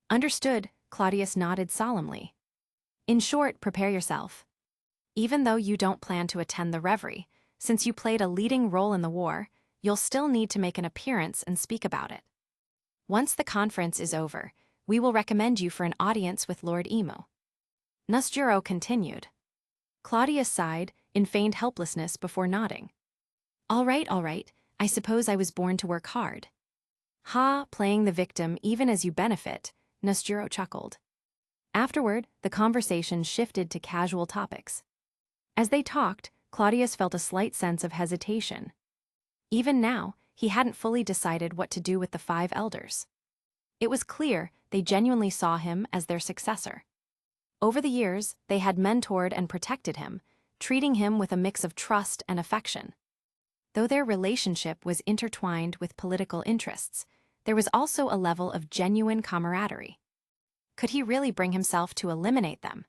"Understood," Claudius nodded solemnly. "In short, prepare yourself. Even though you don't plan to attend the reverie, since you played a leading role in the war, you'll still need to make an appearance and speak about it. Once the conference is over, we will recommend you for an audience with Lord Emu." Nasjiro continued. Claudius sighed, in feigned helplessness before nodding. All right, I suppose I was born to work hard." "Ha, playing the victim even as you benefit," Nasjiro chuckled. Afterward, the conversation shifted to casual topics. As they talked, Claudius felt a slight sense of hesitation. Even now, he hadn't fully decided what to do with the 5 elders. It was clear they genuinely saw him as their successor. Over the years, they had mentored and protected him, treating him with a mix of trust and affection. Though their relationship was intertwined with political interests, there was also a level of genuine camaraderie. Could he really bring himself to eliminate them?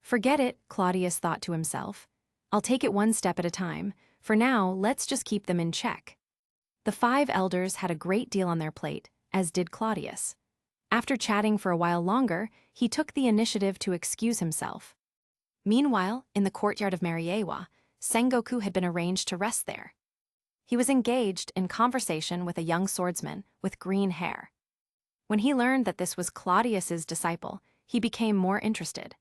"Forget it," Claudius thought to himself. "I'll take it one step at a time. For now, let's just keep them in check." The 5 elders had a great deal on their plate, as did Claudius. After chatting for a while longer, he took the initiative to excuse himself. Meanwhile, in the courtyard of Mariewa, Sengoku had been arranged to rest there. He was engaged in conversation with a young swordsman with green hair. When he learned that this was Claudius's disciple, he became more interested.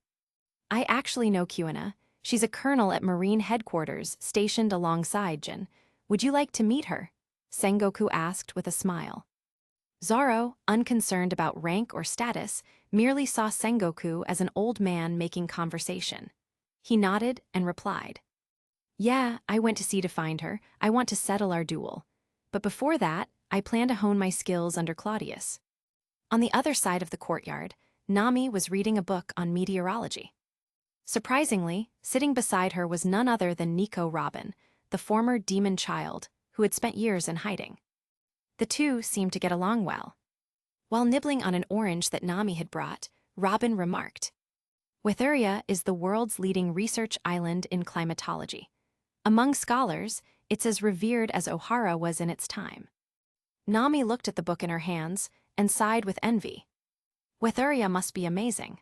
"I actually know Kuina. She's a colonel at Marine headquarters stationed alongside Jin. Would you like to meet her?" Sengoku asked with a smile. Zaro, unconcerned about rank or status, merely saw Sengoku as an old man making conversation. He nodded and replied. Yeah, I went to sea to find her. I want to settle our duel. But before that, I plan to hone my skills under Claudius. On the other side of the courtyard, Nami was reading a book on meteorology. Surprisingly, sitting beside her was none other than Nico Robin, the former demon child, who had spent years in hiding. The two seemed to get along well. While nibbling on an orange that Nami had brought, Robin remarked, Withuria is the world's leading research island in climatology. Among scholars, it's as revered as O'Hara was in its time. Nami looked at the book in her hands and sighed with envy. Withuria must be amazing.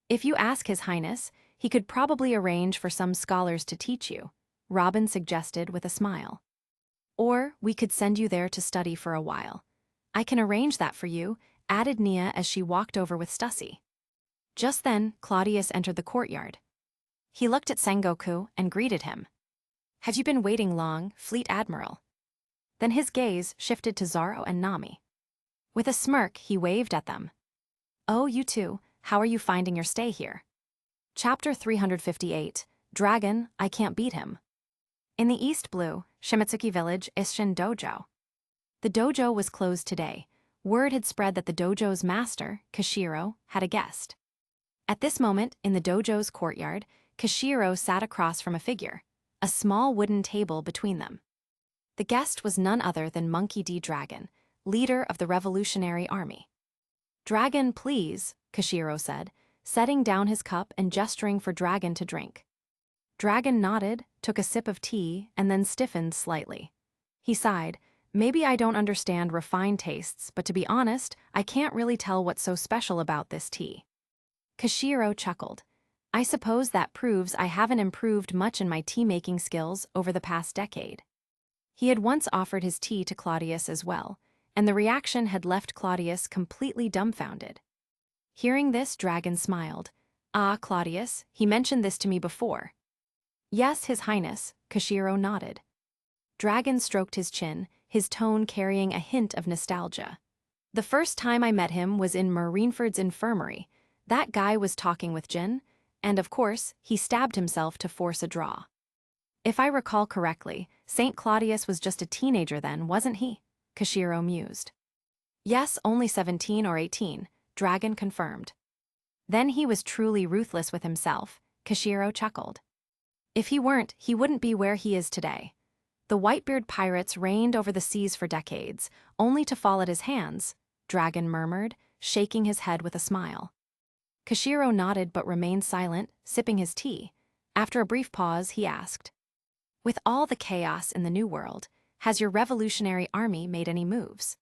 If you ask His Highness, he could probably arrange for some scholars to teach you, Robin suggested with a smile. Or we could send you there to study for a while. I can arrange that for you, added Nia as she walked over with Stussy. Just then, Claudius entered the courtyard. He looked at Sengoku and greeted him. Have you been waiting long, Fleet Admiral? Then his gaze shifted to Zaro and Nami. With a smirk, he waved at them. Oh, you two, how are you finding your stay here? Chapter 358, Dragon, I Can't Beat Him. In the East Blue, Shimitsuki Village, Isshin Dojo. The dojo was closed today. Word had spread that the dojo's master, Kashiro, had a guest. At this moment, in the dojo's courtyard, Kashiro sat across from a figure, a small wooden table between them. The guest was none other than Monkey D. Dragon, leader of the Revolutionary Army. Dragon, please, Kashiro said, setting down his cup and gesturing for Dragon to drink. Dragon nodded, took a sip of tea, and then stiffened slightly. He sighed, maybe I don't understand refined tastes, but to be honest, I can't really tell what's so special about this tea. Kashiro chuckled. I suppose that proves I haven't improved much in my tea-making skills over the past decade. He had once offered his tea to Claudius as well, and the reaction had left Claudius completely dumbfounded. Hearing this, Dragon smiled. Ah, Claudius, he mentioned this to me before. Yes, His Highness, Kashiro nodded. Dragon stroked his chin, his tone carrying a hint of nostalgia. The first time I met him was in Marineford's infirmary. That guy was talking with Jin, and of course, he stabbed himself to force a draw. If I recall correctly, St. Claudius was just a teenager then, wasn't he? Kashiro mused. Yes, only 17 or 18, Dragon confirmed. Then he was truly ruthless with himself, Kashiro chuckled. If he weren't, he wouldn't be where he is today. The Whitebeard pirates reigned over the seas for decades, only to fall at his hands, Dragon murmured, shaking his head with a smile. Kashiro nodded but remained silent, sipping his tea. After a brief pause, he asked, with all the chaos in the New World, has your revolutionary army made any moves?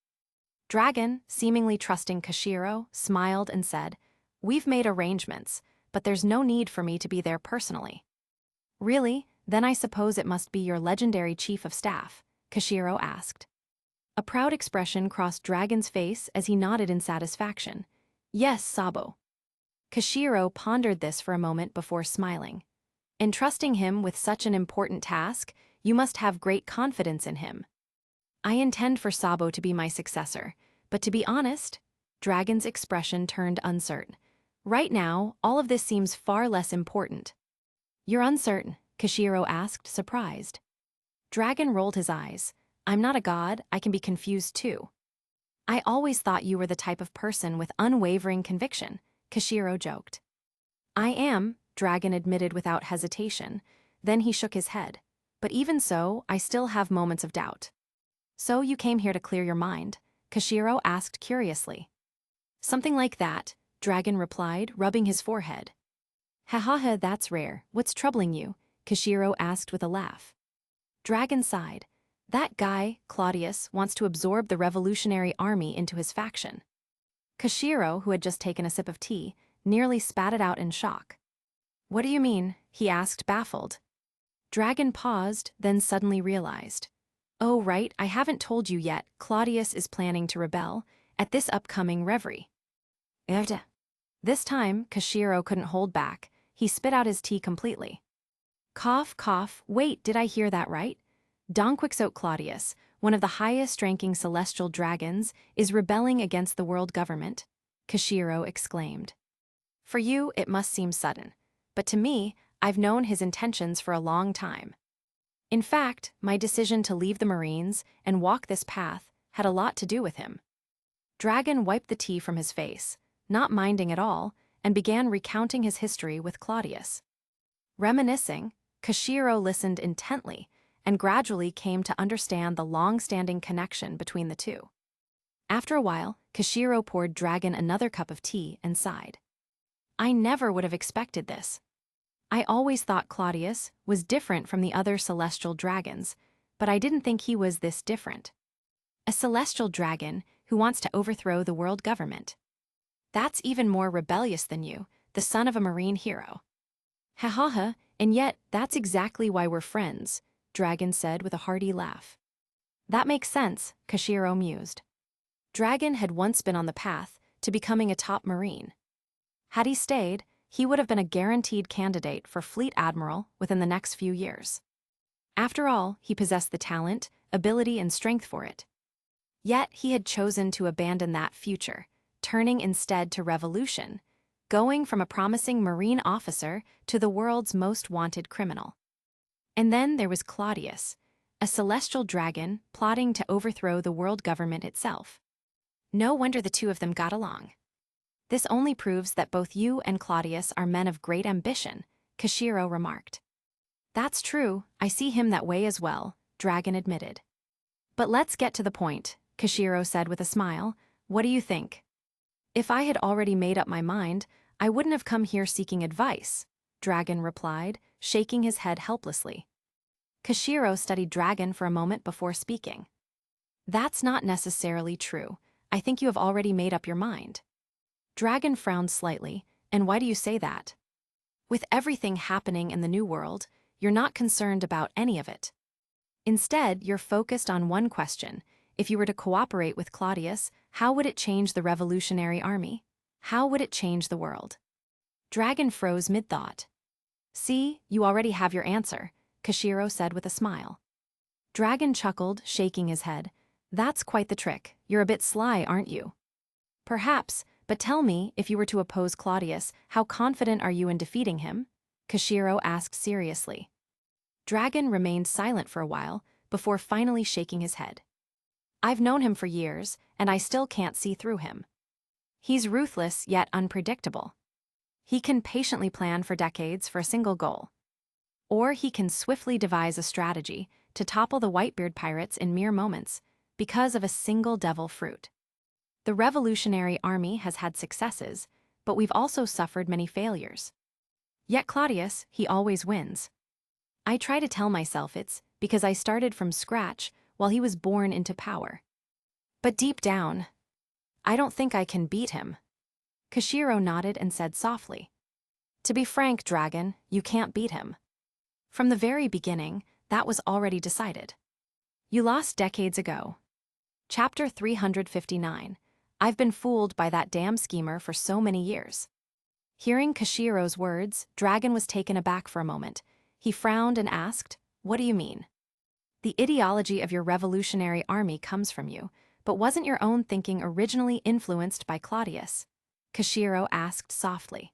Dragon, seemingly trusting Kashiro, smiled and said, We've made arrangements, but there's no need for me to be there personally. Really? Then I suppose it must be your legendary chief of staff, Kashiro asked. A proud expression crossed Dragon's face as he nodded in satisfaction. Yes, Sabo. Kashiro pondered this for a moment before smiling. Entrusting him with such an important task, you must have great confidence in him. I intend for Sabo to be my successor, but to be honest, Dragon's expression turned uncertain. Right now, all of this seems far less important. You're uncertain, Kashiro asked, surprised. Dragon rolled his eyes. I'm not a god, I can be confused too. I always thought you were the type of person with unwavering conviction, Kashiro joked. I am, Dragon admitted without hesitation. Then he shook his head. But even so, I still have moments of doubt. So you came here to clear your mind? Kashiro asked curiously. Something like that, Dragon replied, rubbing his forehead. Ha ha ha, that's rare. What's troubling you? Kashiro asked with a laugh. Dragon sighed. That guy, Claudius, wants to absorb the revolutionary army into his faction. Kashiro, who had just taken a sip of tea, nearly spat it out in shock. What do you mean? He asked, baffled. Dragon paused, then suddenly realized. Oh, right, I haven't told you yet, Claudius is planning to rebel at this upcoming reverie. This time, Kashiro couldn't hold back. He spit out his tea completely. Cough, cough, wait, did I hear that right? Donquixote Claudius, one of the highest-ranking celestial dragons, is rebelling against the world government, Kashiro exclaimed. For you, it must seem sudden. But to me, I've known his intentions for a long time. In fact, my decision to leave the Marines and walk this path had a lot to do with him. Dragon wiped the tea from his face, not minding at all, and began recounting his history with Cladius. Reminiscing, Kashiro listened intently and gradually came to understand the long-standing connection between the two. After a while, Kashiro poured Dragon another cup of tea and sighed. I never would have expected this. I always thought Cladius was different from the other celestial dragons, but I didn't think he was this different. A celestial dragon who wants to overthrow the world government. That's even more rebellious than you, the son of a marine hero. Ha ha ha, and yet that's exactly why we're friends, Dragon said with a hearty laugh. That makes sense, Kashiro mused. Dragon had once been on the path to becoming a top marine. Had he stayed, he would have been a guaranteed candidate for fleet admiral within the next few years. After all, he possessed the talent, ability, and strength for it. Yet he had chosen to abandon that future, turning instead to revolution, going from a promising marine officer to the world's most wanted criminal. And then there was Cladius, a celestial dragon plotting to overthrow the world government itself. No wonder the two of them got along. This only proves that both you and Cladius are men of great ambition, Kashiro remarked. That's true, I see him that way as well, Dragon admitted. But let's get to the point, Kashiro said with a smile. What do you think? If I had already made up my mind, I wouldn't have come here seeking advice, Dragon replied, shaking his head helplessly. Kashiro studied Dragon for a moment before speaking. That's not necessarily true. I think you have already made up your mind. Dragon frowned slightly. And why do you say that? With everything happening in the New World, you're not concerned about any of it. Instead, you're focused on one question. If you were to cooperate with Cladius, how would it change the Revolutionary Army? How would it change the world? Dragon froze mid-thought. See, you already have your answer, Kashiro said with a smile. Dragon chuckled, shaking his head. That's quite the trick. You're a bit sly, aren't you? Perhaps, but tell me, if you were to oppose Cladius, how confident are you in defeating him? Kashiro asked seriously. Dragon remained silent for a while, before finally shaking his head. I've known him for years, and I still can't see through him. He's ruthless yet unpredictable. He can patiently plan for decades for a single goal. Or he can swiftly devise a strategy to topple the Whitebeard pirates in mere moments, because of a single devil fruit. The Revolutionary Army has had successes, but we've also suffered many failures. Yet Cladius, he always wins. I try to tell myself it's because I started from scratch while he was born into power. But deep down, I don't think I can beat him. Kashiro nodded and said softly. To be frank, Dragon, you can't beat him. From the very beginning, that was already decided. You lost decades ago. Chapter 359. I've been fooled by that damn schemer for so many years. Hearing Kashiro's words, Dragon was taken aback for a moment. He frowned and asked, What do you mean? The ideology of your revolutionary army comes from you, but wasn't your own thinking originally influenced by Cladius? Kashiro asked softly.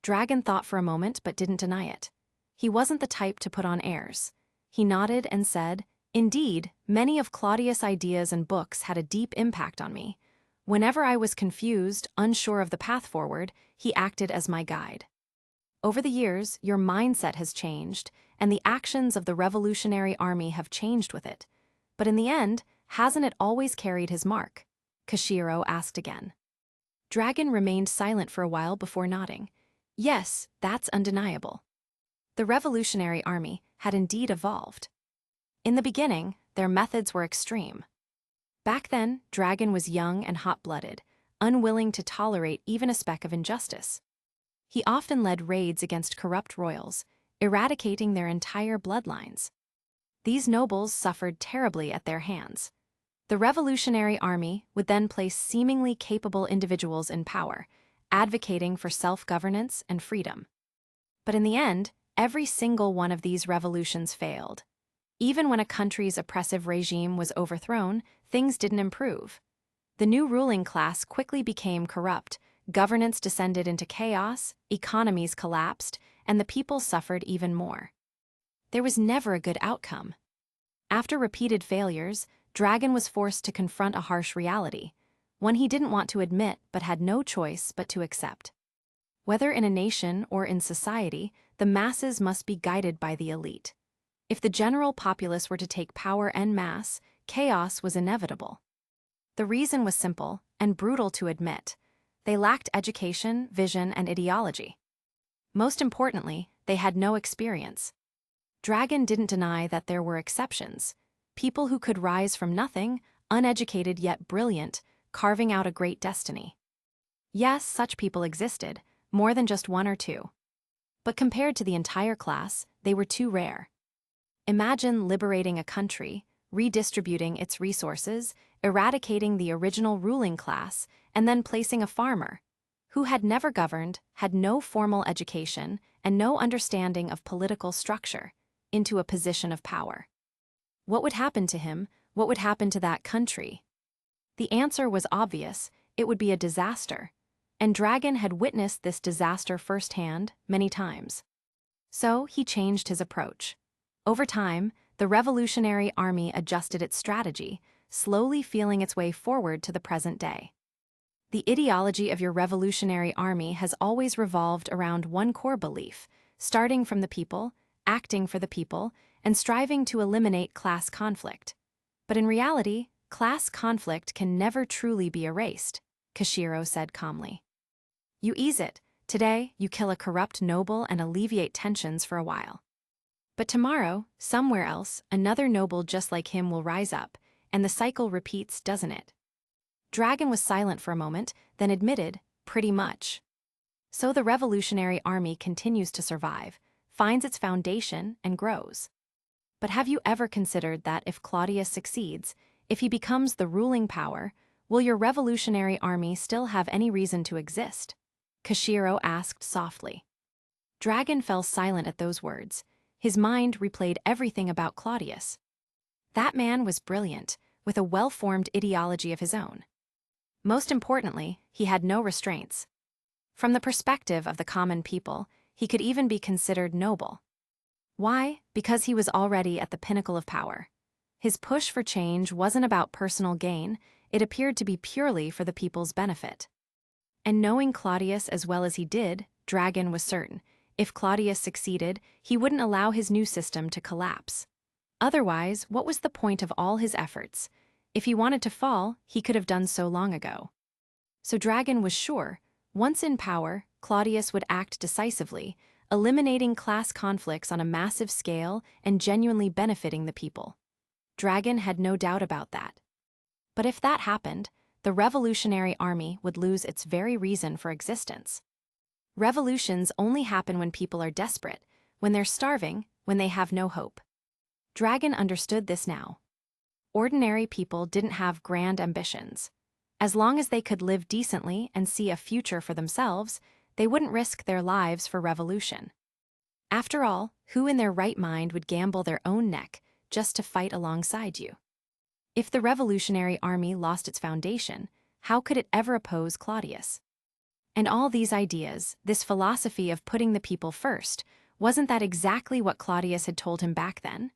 Dragon thought for a moment but didn't deny it. He wasn't the type to put on airs. He nodded and said, Indeed, many of Cladius' ideas and books had a deep impact on me. Whenever I was confused, unsure of the path forward, he acted as my guide. Over the years, your mindset has changed, and the actions of the Revolutionary Army have changed with it. But in the end, hasn't it always carried his mark? Kashiro asked again. Dragon remained silent for a while before nodding. Yes, that's undeniable. The Revolutionary Army had indeed evolved. In the beginning, their methods were extreme. Back then, Dragon was young and hot-blooded, unwilling to tolerate even a speck of injustice. He often led raids against corrupt royals, eradicating their entire bloodlines. These nobles suffered terribly at their hands. The Revolutionary Army would then place seemingly capable individuals in power, advocating for self-governance and freedom. But in the end, every single one of these revolutions failed. Even when a country's oppressive regime was overthrown, things didn't improve. The new ruling class quickly became corrupt, governance descended into chaos, economies collapsed, and the people suffered even more. There was never a good outcome. After repeated failures, Dragon was forced to confront a harsh reality, one he didn't want to admit but had no choice but to accept. Whether in a nation or in society, the masses must be guided by the elite. If the general populace were to take power en masse, chaos was inevitable. The reason was simple and brutal to admit. They lacked education, vision, and ideology. Most importantly, they had no experience. Dragon didn't deny that there were exceptions, people who could rise from nothing, uneducated yet brilliant, carving out a great destiny. Yes, such people existed, more than just one or two. But compared to the entire class, they were too rare. Imagine liberating a country, redistributing its resources, eradicating the original ruling class, and then placing a farmer, who had never governed, had no formal education, and no understanding of political structure, into a position of power. What would happen to him? What would happen to that country? The answer was obvious: it would be a disaster. And Dragon had witnessed this disaster firsthand many times. So he changed his approach. Over time, the Revolutionary Army adjusted its strategy, slowly feeling its way forward to the present day. The ideology of your Revolutionary Army has always revolved around one core belief: starting from the people, acting for the people, and striving to eliminate class conflict. But in reality, class conflict can never truly be erased, Kishiro said calmly. You ease it. Today, you kill a corrupt noble and alleviate tensions for a while. But tomorrow, somewhere else, another noble just like him will rise up, and the cycle repeats, doesn't it? Dragon was silent for a moment, then admitted, pretty much. So the Revolutionary Army continues to survive, finds its foundation, and grows. But have you ever considered that if Claudius succeeds, if he becomes the ruling power, will your Revolutionary Army still have any reason to exist? Kishiro asked softly. Dragon fell silent at those words. His mind replayed everything about Claudius. That man was brilliant, with a well-formed ideology of his own. Most importantly, he had no restraints. From the perspective of the common people, he could even be considered noble. Why? Because he was already at the pinnacle of power. His push for change wasn't about personal gain, it appeared to be purely for the people's benefit. And knowing Claudius as well as he did, Dragon was certain, if Claudius succeeded, he wouldn't allow his new system to collapse. Otherwise, what was the point of all his efforts? If he wanted to fall, he could have done so long ago. So Dragon was sure, once in power, Claudius would act decisively, eliminating class conflicts on a massive scale and genuinely benefiting the people. Dragon had no doubt about that. But if that happened, the Revolutionary Army would lose its very reason for existence. Revolutions only happen when people are desperate, when they're starving, when they have no hope. Dragon understood this now. Ordinary people didn't have grand ambitions. As long as they could live decently and see a future for themselves, they wouldn't risk their lives for revolution. After all, who in their right mind would gamble their own neck just to fight alongside you? If the Revolutionary Army lost its foundation, how could it ever oppose Claudius? And all these ideas, this philosophy of putting the people first, wasn't that exactly what Claudius had told him back then?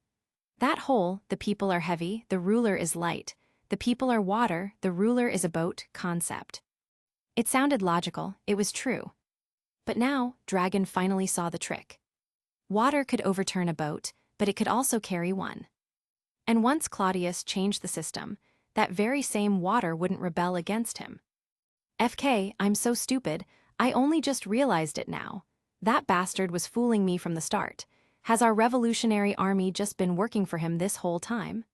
That whole, the people are heavy, the ruler is light, the people are water, the ruler is a boat, concept. It sounded logical, it was true. But now, Dragon finally saw the trick. Water could overturn a boat, but it could also carry one. And once Claudius changed the system, that very same water wouldn't rebel against him. FK, I'm so stupid, I only just realized it now. That bastard was fooling me from the start. Has our Revolutionary Army just been working for him this whole time?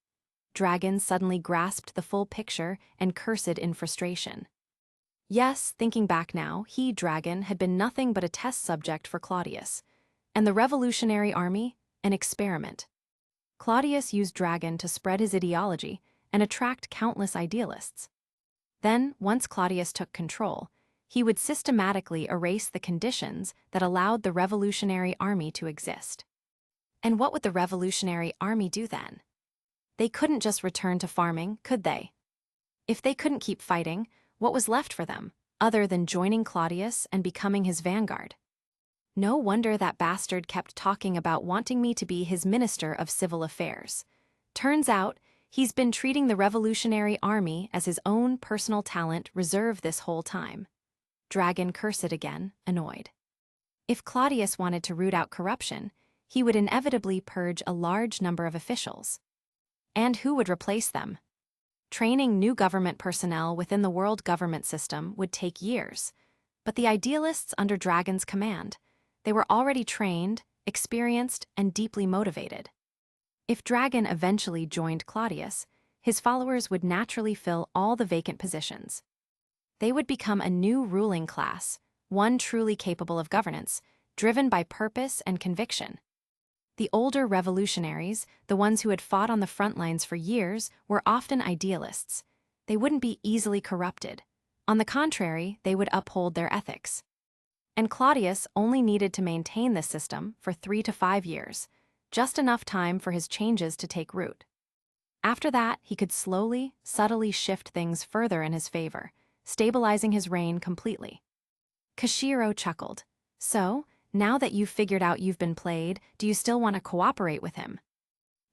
Dragon suddenly grasped the full picture and cursed in frustration. Yes, thinking back now, he, Dragon, had been nothing but a test subject for Claudius. And the Revolutionary Army, an experiment. Claudius used Dragon to spread his ideology and attract countless idealists. Then, once Claudius took control, he would systematically erase the conditions that allowed the Revolutionary Army to exist. And what would the Revolutionary Army do then? They couldn't just return to farming, could they? If they couldn't keep fighting, what was left for them, other than joining Claudius and becoming his vanguard? No wonder that bastard kept talking about wanting me to be his Minister of Civil Affairs. Turns out, he's been treating the Revolutionary Army as his own personal talent reserve this whole time. Dragon cursed again, annoyed. If Claudius wanted to root out corruption, he would inevitably purge a large number of officials. And who would replace them? Training new government personnel within the world government system would take years. But the idealists under Dragon's command, they were already trained, experienced, and deeply motivated. If Dragon eventually joined Claudius, his followers would naturally fill all the vacant positions. They would become a new ruling class, one truly capable of governance, driven by purpose and conviction. The older revolutionaries, the ones who had fought on the front lines for years, were often idealists. They wouldn't be easily corrupted. On the contrary, they would uphold their ethics. And Claudius only needed to maintain this system for 3 to 5 years, just enough time for his changes to take root. After that, he could slowly, subtly shift things further in his favor, stabilizing his reign completely. Kashiro chuckled. So, now that you've figured out you've been played, do you still want to cooperate with him?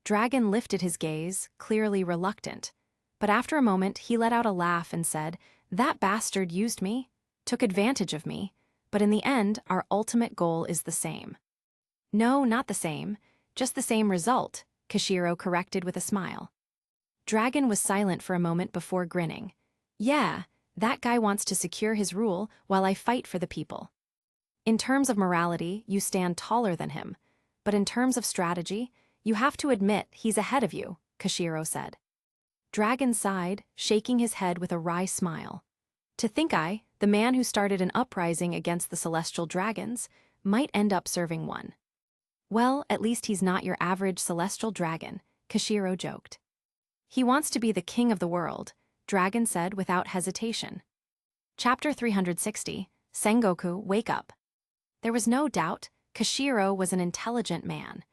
Dragon lifted his gaze, clearly reluctant. But after a moment, he let out a laugh and said, "That bastard used me, took advantage of me, but in the end, our ultimate goal is the same." "No, not the same, just the same result," Kashiro corrected with a smile. Dragon was silent for a moment before grinning. "Yeah, that guy wants to secure his rule while I fight for the people. In terms of morality, you stand taller than him, but in terms of strategy, you have to admit he's ahead of you," Kashiro said. Dragon sighed, shaking his head with a wry smile. To think the man who started an uprising against the celestial dragons, might end up serving one. "Well, at least he's not your average celestial dragon," Kashiro joked. "He wants to be the king of the world," Dragon said without hesitation. Chapter 360, Sengoku, Wake Up. There was no doubt, Kashiro was an intelligent man.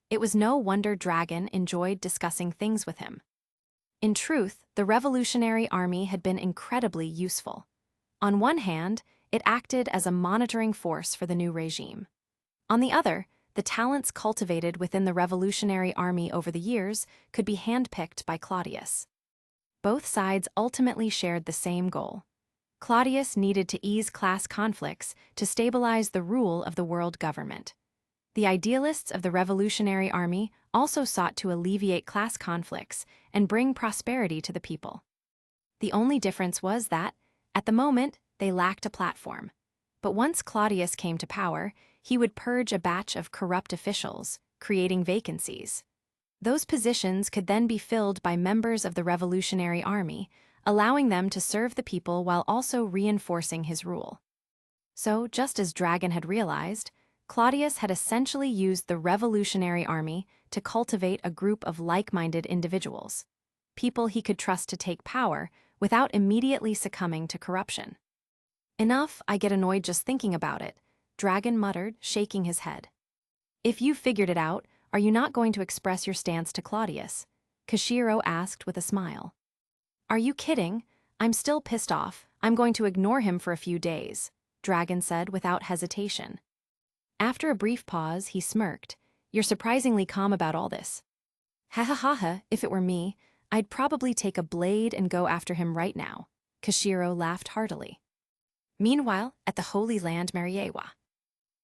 It was no wonder Dragon enjoyed discussing things with him. In truth, the Revolutionary Army had been incredibly useful. On one hand, it acted as a monitoring force for the new regime. On the other, the talents cultivated within the Revolutionary Army over the years could be handpicked by Claudius. Both sides ultimately shared the same goal. Claudius needed to ease class conflicts to stabilize the rule of the world government. The idealists of the Revolutionary Army also sought to alleviate class conflicts and bring prosperity to the people. The only difference was that, at the moment, they lacked a platform. But once Claudius came to power, he would purge a batch of corrupt officials, creating vacancies. Those positions could then be filled by members of the Revolutionary Army, allowing them to serve the people while also reinforcing his rule. So, just as Dragon had realized, Claudius had essentially used the Revolutionary Army to cultivate a group of like-minded individuals, people he could trust to take power without immediately succumbing to corruption. "Enough, I get annoyed just thinking about it," Dragon muttered, shaking his head. "If you've figured it out, are you not going to express your stance to Claudius?" Kashiro asked with a smile. "Are you kidding? I'm still pissed off. I'm going to ignore him for a few days," Dragon said without hesitation. After a brief pause, he smirked. "You're surprisingly calm about all this." "Ha ha ha ha, if it were me, I'd probably take a blade and go after him right now," Kashiro laughed heartily. Meanwhile, at the Holy Land Mariewa,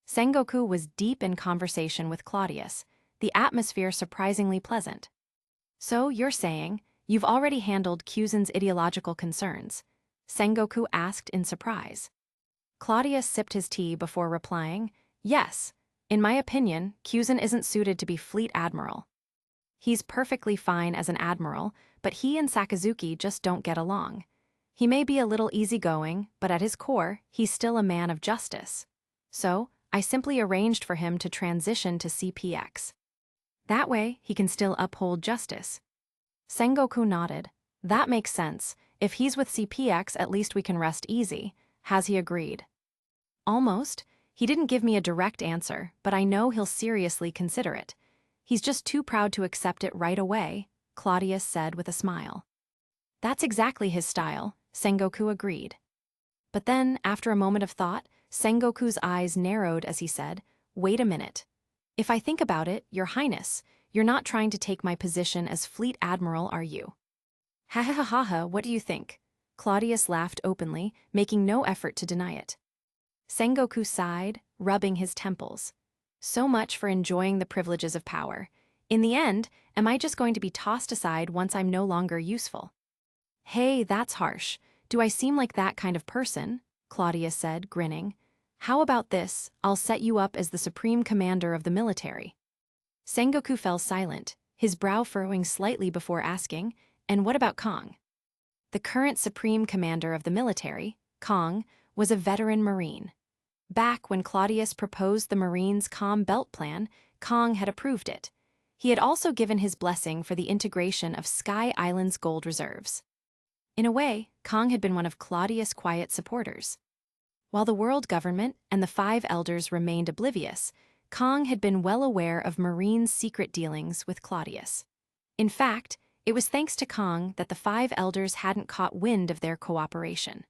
Sengoku was deep in conversation with Claudius, the atmosphere surprisingly pleasant. "So you're saying, you've already handled Kyuzen's ideological concerns?" Sengoku asked in surprise. Claudius sipped his tea before replying, "Yes, in my opinion, Kyuzen isn't suited to be fleet admiral. He's perfectly fine as an admiral, but he and Sakazuki just don't get along. He may be a little easygoing, but at his core, he's still a man of justice. So, I simply arranged for him to transition to CPX. That way, he can still uphold justice." Sengoku nodded. "That makes sense. If he's with CPX, at least we can rest easy," Has he agreed. "Almost. He didn't give me a direct answer, but I know he'll seriously consider it. He's just too proud to accept it right away," Claudius said with a smile. "That's exactly his style," Sengoku agreed. But then, after a moment of thought, Sengoku's eyes narrowed as he said, "Wait a minute. If I think about it, Your Highness, you're not trying to take my position as Fleet Admiral, are you?" "Ha ha ha ha ha, what do you think?" Claudius laughed openly, making no effort to deny it. Sengoku sighed, rubbing his temples. "So much for enjoying the privileges of power. In the end, am I just going to be tossed aside once I'm no longer useful?" "Hey, that's harsh. Do I seem like that kind of person?" Claudius said, grinning. "How about this? I'll set you up as the supreme commander of the military." Sengoku fell silent, his brow furrowing slightly before asking, "And what about Kong?" The current supreme commander of the military, Kong, was a veteran Marine. Back when Claudius proposed the Marines' Calm Belt Plan, Kong had approved it. He had also given his blessing for the integration of Sky Island's gold reserves. In a way, Kong had been one of Claudius' quiet supporters. While the world government and the Five Elders remained oblivious, Kong had been well aware of Marine's secret dealings with Claudius. In fact, it was thanks to Kong that the Five Elders hadn't caught wind of their cooperation.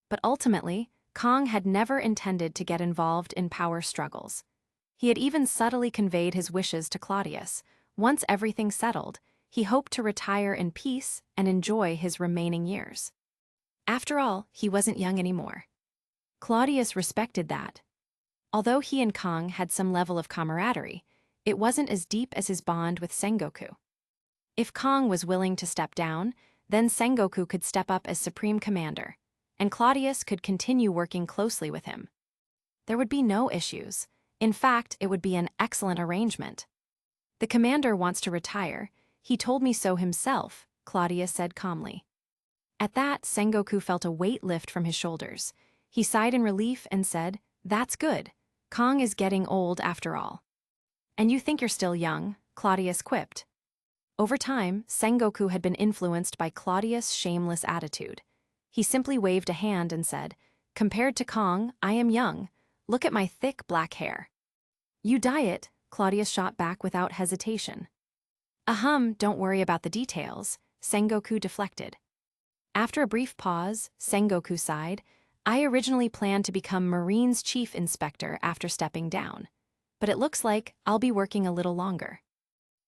But ultimately, Kong had never intended to get involved in power struggles. He had even subtly conveyed his wishes to Claudius. Once everything settled, he hoped to retire in peace and enjoy his remaining years. After all, he wasn't young anymore. Claudius respected that. Although he and Kong had some level of camaraderie, it wasn't as deep as his bond with Sengoku. If Kong was willing to step down, then Sengoku could step up as Supreme Commander, and Claudius could continue working closely with him. There would be no issues. In fact, it would be an excellent arrangement. "The commander wants to retire. He told me so himself," Claudius said calmly. At that, Sengoku felt a weight lift from his shoulders. He sighed in relief and said, "That's good. Kong is getting old after all." "And you think you're still young," Claudius quipped. Over time, Sengoku had been influenced by Claudius' shameless attitude. He simply waved a hand and said, "Compared to Kong, I am young. Look at my thick black hair." "You dye it," Claudius shot back without hesitation. Don't worry about the details," Sengoku deflected. After a brief pause, Sengoku sighed, "I originally planned to become Marine's chief inspector after stepping down. But it looks like I'll be working a little longer."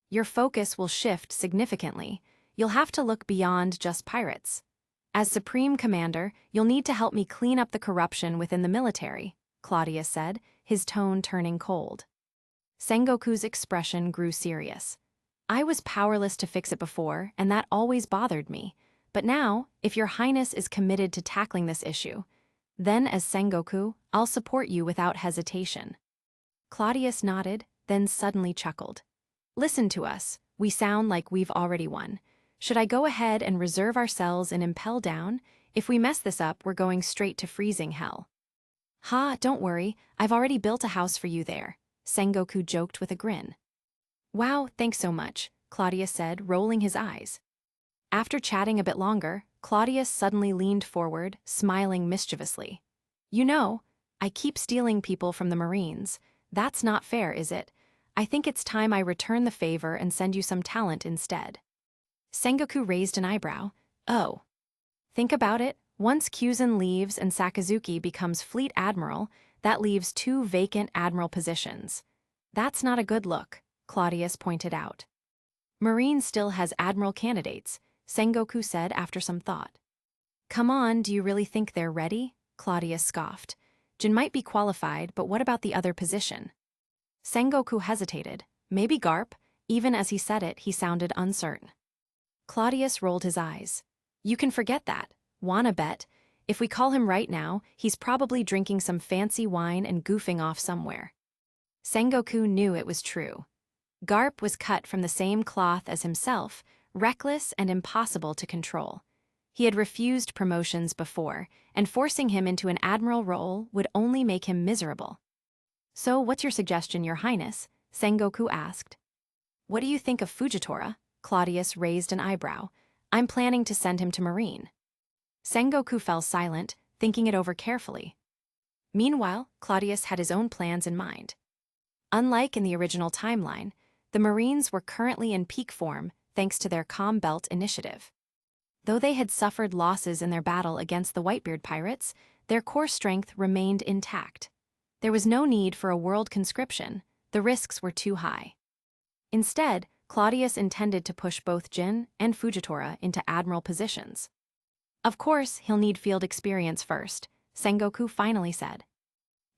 "Your focus will shift significantly. You'll have to look beyond just pirates. As Supreme Commander, you'll need to help me clean up the corruption within the military," Claudius said, his tone turning cold. Sengoku's expression grew serious. "I was powerless to fix it before, and that always bothered me. But now, if Your Highness is committed to tackling this issue, then as Sengoku, I'll support you without hesitation." Claudius nodded, then suddenly chuckled. "Listen to us. We sound like we've already won. Should I go ahead and reserve ourselves and impel down? If we mess this up, we're going straight to freezing hell." Don't worry. I've already built a house for you there," Sengoku joked with a grin. "Wow, thanks so much," Claudius said, rolling his eyes. After chatting a bit longer, Claudius suddenly leaned forward, smiling mischievously. "You know, I keep stealing people from the Marines. That's not fair, is it? I think it's time I return the favor and send you some talent instead." Sengoku raised an eyebrow. "Oh. Think about it. Once Kyuzen leaves and Sakazuki becomes Fleet Admiral, that leaves 2 vacant admiral positions. That's not a good look," Claudius pointed out. "Marine still has admiral candidates," Sengoku said after some thought. "Come on, do you really think they're ready?" Claudius scoffed. "Jin might be qualified, but what about the other position?" Sengoku hesitated. Maybe Garp. Even as he said it, he sounded uncertain. Claudius rolled his eyes. "You can forget that. Wanna bet? If we call him right now, he's probably drinking some fancy wine and goofing off somewhere." Sengoku knew it was true. Garp was cut from the same cloth as himself, reckless and impossible to control. He had refused promotions before, and forcing him into an admiral role would only make him miserable. "So what's your suggestion, Your Highness?" Sengoku asked. "What do you think of Fujitora?" Claudius raised an eyebrow. "I'm planning to send him to Marine." Sengoku fell silent, thinking it over carefully. Meanwhile, Claudius had his own plans in mind. Unlike in the original timeline, the Marines were currently in peak form thanks to their Calm Belt initiative. Though they had suffered losses in their battle against the Whitebeard pirates, their core strength remained intact. There was no need for a world conscription, the risks were too high. Instead, Claudius intended to push both Jin and Fujitora into admiral positions. Of course, he'll need field experience first, Sengoku finally said.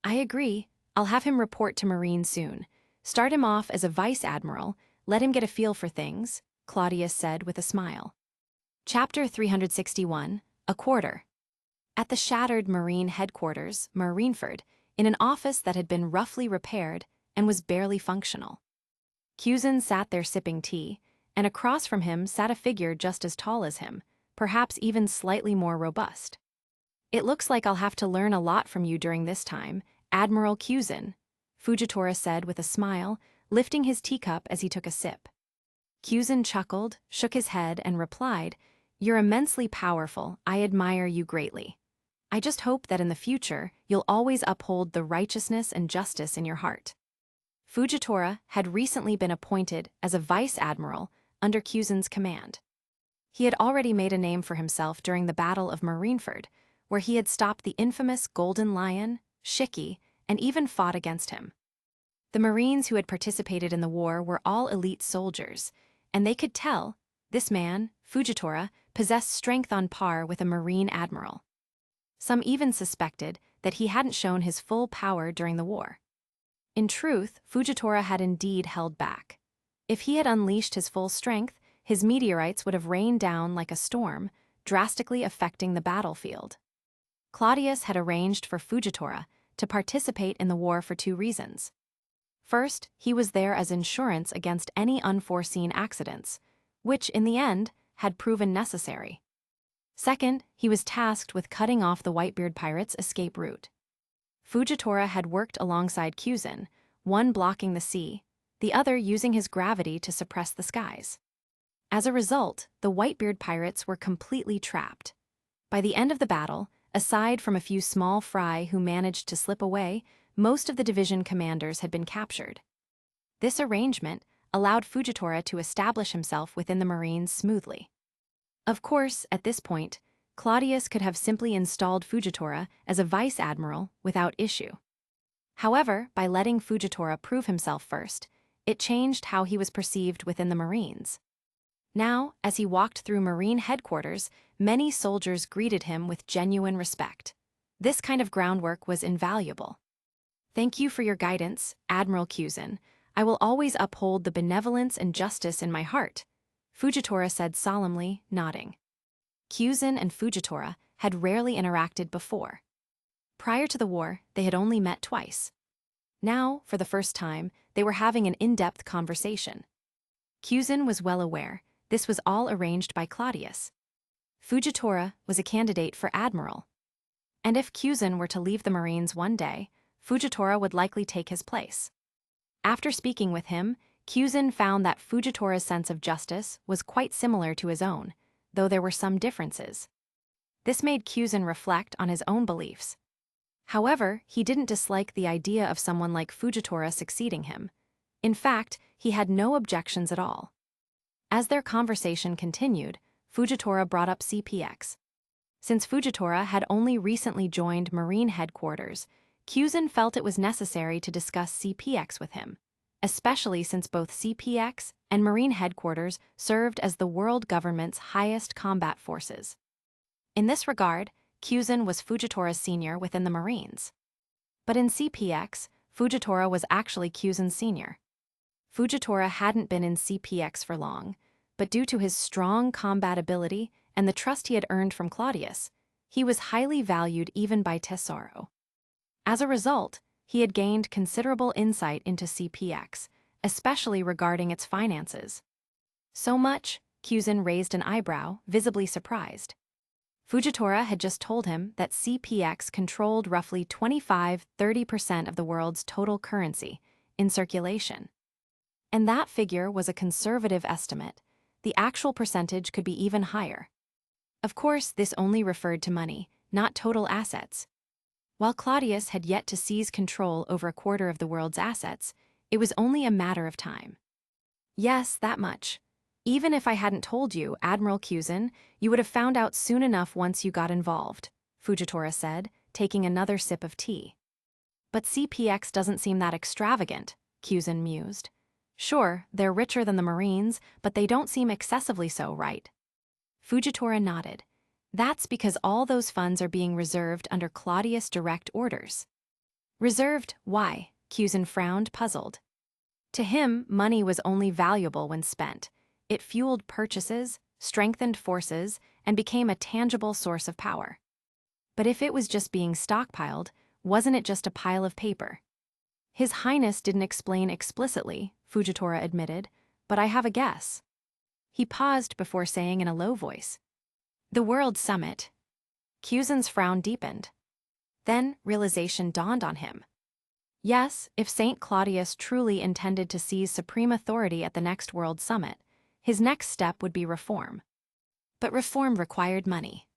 I agree, I'll have him report to Marine soon. Start him off as a vice admiral, let him get a feel for things, Claudius said with a smile. Chapter 361, A Quarter. At the shattered Marine headquarters, Marineford, in an office that had been roughly repaired and was barely functional. Cusin sat there sipping tea, and across from him sat a figure just as tall as him, perhaps even slightly more robust. It looks like I'll have to learn a lot from you during this time, Admiral Cusin, Fujitora said with a smile, lifting his teacup as he took a sip. Cusin chuckled, shook his head, and replied, You're immensely powerful, I admire you greatly. I just hope that in the future, you'll always uphold the righteousness and justice in your heart. Fujitora had recently been appointed as a vice admiral under Cusin's command. He had already made a name for himself during the Battle of Marineford, where he had stopped the infamous Golden Lion, Shiki, and even fought against him. The Marines who had participated in the war were all elite soldiers, and they could tell this man, Fujitora, possessed strength on par with a Marine admiral. Some even suspected that he hadn't shown his full power during the war. In truth, Fujitora had indeed held back. If he had unleashed his full strength, his meteorites would have rained down like a storm, drastically affecting the battlefield. Claudius had arranged for Fujitora to participate in the war for two reasons. First, he was there as insurance against any unforeseen accidents, which, in the end, had proven necessary. Second, he was tasked with cutting off the Whitebeard pirates' escape route. Fujitora had worked alongside Cusin, one blocking the sea, the other using his gravity to suppress the skies. As a result, the Whitebeard pirates were completely trapped. By the end of the battle, aside from a few small fry who managed to slip away, most of the division commanders had been captured. This arrangement allowed Fujitora to establish himself within the Marines smoothly. Of course, at this point, Claudius could have simply installed Fujitora as a vice admiral without issue. However, by letting Fujitora prove himself first, it changed how he was perceived within the Marines. Now, as he walked through Marine headquarters, many soldiers greeted him with genuine respect. This kind of groundwork was invaluable. Thank you for your guidance, Admiral Cusin. I will always uphold the benevolence and justice in my heart, Fujitora said solemnly, nodding. Cusin and Fujitora had rarely interacted before. Prior to the war, they had only met twice. Now, for the first time, they were having an in-depth conversation. Cusin was well aware this was all arranged by Claudius. Fujitora was a candidate for admiral. And if Cusin were to leave the Marines one day, Fujitora would likely take his place. After speaking with him, Cusin found that Fujitora's sense of justice was quite similar to his own, though there were some differences. This made Cusin reflect on his own beliefs. However, he didn't dislike the idea of someone like Fujitora succeeding him. In fact, he had no objections at all. As their conversation continued, Fujitora brought up CPX. Since Fujitora had only recently joined Marine headquarters, Cusin felt it was necessary to discuss CPX with him, especially since both CPX and Marine headquarters served as the world government's highest combat forces. In this regard, Cusin was Fujitora's senior within the Marines. But in CPX, Fujitora was actually Cusin's senior. Fujitora hadn't been in CPX for long, but due to his strong combat ability and the trust he had earned from Claudius, he was highly valued even by Tesoro. As a result, he had gained considerable insight into CPX, especially regarding its finances. So much, Cusin raised an eyebrow, visibly surprised. Fujitora had just told him that CPX controlled roughly 25–30% of the world's total currency in circulation. And that figure was a conservative estimate. The actual percentage could be even higher. Of course, this only referred to money, not total assets. While Claudius had yet to seize control over a quarter of the world's assets, it was only a matter of time. Yes, that much. Even if I hadn't told you, Admiral Cusin, you would have found out soon enough once you got involved, Fujitora said, taking another sip of tea. But CPX doesn't seem that extravagant, Cusin mused. Sure, they're richer than the Marines, but they don't seem excessively so, right? Fujitora nodded. That's because all those funds are being reserved under Cladius' direct orders. Reserved, why? Cusin frowned, puzzled. To him, money was only valuable when spent. It fueled purchases, strengthened forces, and became a tangible source of power. But if it was just being stockpiled, wasn't it just a pile of paper? His Highness didn't explain explicitly, Fujitora admitted, but I have a guess. He paused before saying in a low voice, "The World Summit." Cusin's frown deepened. Then realization dawned on him. Yes, if St. Claudius truly intended to seize supreme authority at the next World Summit, his next step would be reform. But reform required money.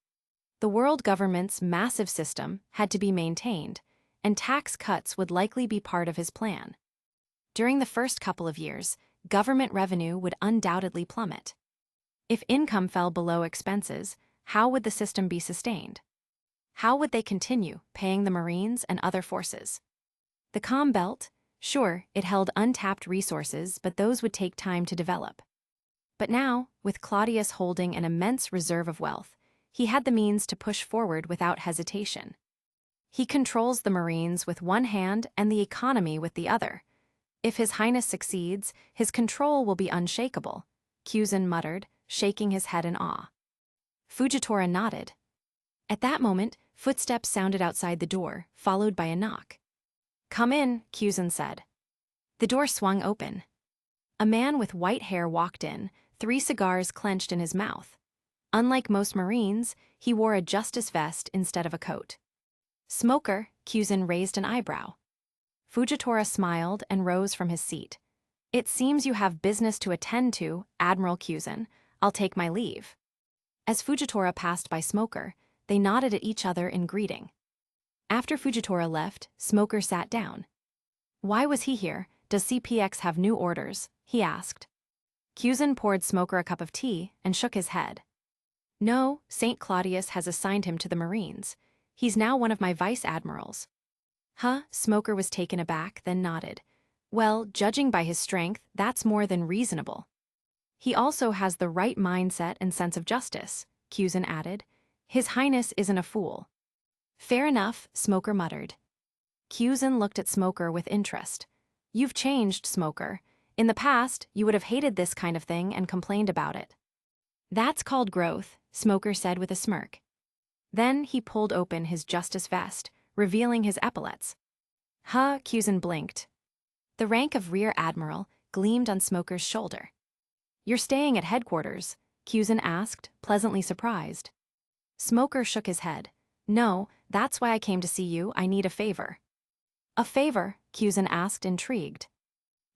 The world government's massive system had to be maintained, and tax cuts would likely be part of his plan. During the first couple of years, government revenue would undoubtedly plummet. If income fell below expenses, how would the system be sustained? How would they continue paying the Marines and other forces? The Comm Belt, sure, it held untapped resources, but those would take time to develop. But now, with Claudius holding an immense reserve of wealth, he had the means to push forward without hesitation. He controls the Marines with one hand and the economy with the other. If His Highness succeeds, his control will be unshakable, Cusin muttered, shaking his head in awe. Fujitora nodded. At that moment, footsteps sounded outside the door, followed by a knock. "Come in," Cusin said. The door swung open. A man with white hair walked in, 3 cigars clenched in his mouth. Unlike most Marines, he wore a justice vest instead of a coat. "Smoker," Cusin raised an eyebrow. Fujitora smiled and rose from his seat. "It seems you have business to attend to, Admiral Cusin. I'll take my leave." As Fujitora passed by Smoker, they nodded at each other in greeting. After Fujitora left, Smoker sat down. "Why was he here? Does CPX have new orders?" he asked. Cusin poured Smoker a cup of tea and shook his head. "No, St. Claudius has assigned him to the Marines. He's now one of my vice admirals." "Huh?" Smoker was taken aback, then nodded. "Well, judging by his strength, that's more than reasonable." "He also has the right mindset and sense of justice," Cusin added. "His Highness isn't a fool." "Fair enough," Smoker muttered. Cusin looked at Smoker with interest. "You've changed, Smoker. In the past, you would have hated this kind of thing and complained about it." "That's called growth," Smoker said with a smirk. Then he pulled open his justice vest, revealing his epaulets. "Huh?" Cusin blinked. The rank of Rear Admiral gleamed on Smoker's shoulder. "You're staying at headquarters?" Cusin asked, pleasantly surprised. Smoker shook his head. "No, that's why I came to see you. I need a favor." "A favor?" Cusin asked, intrigued.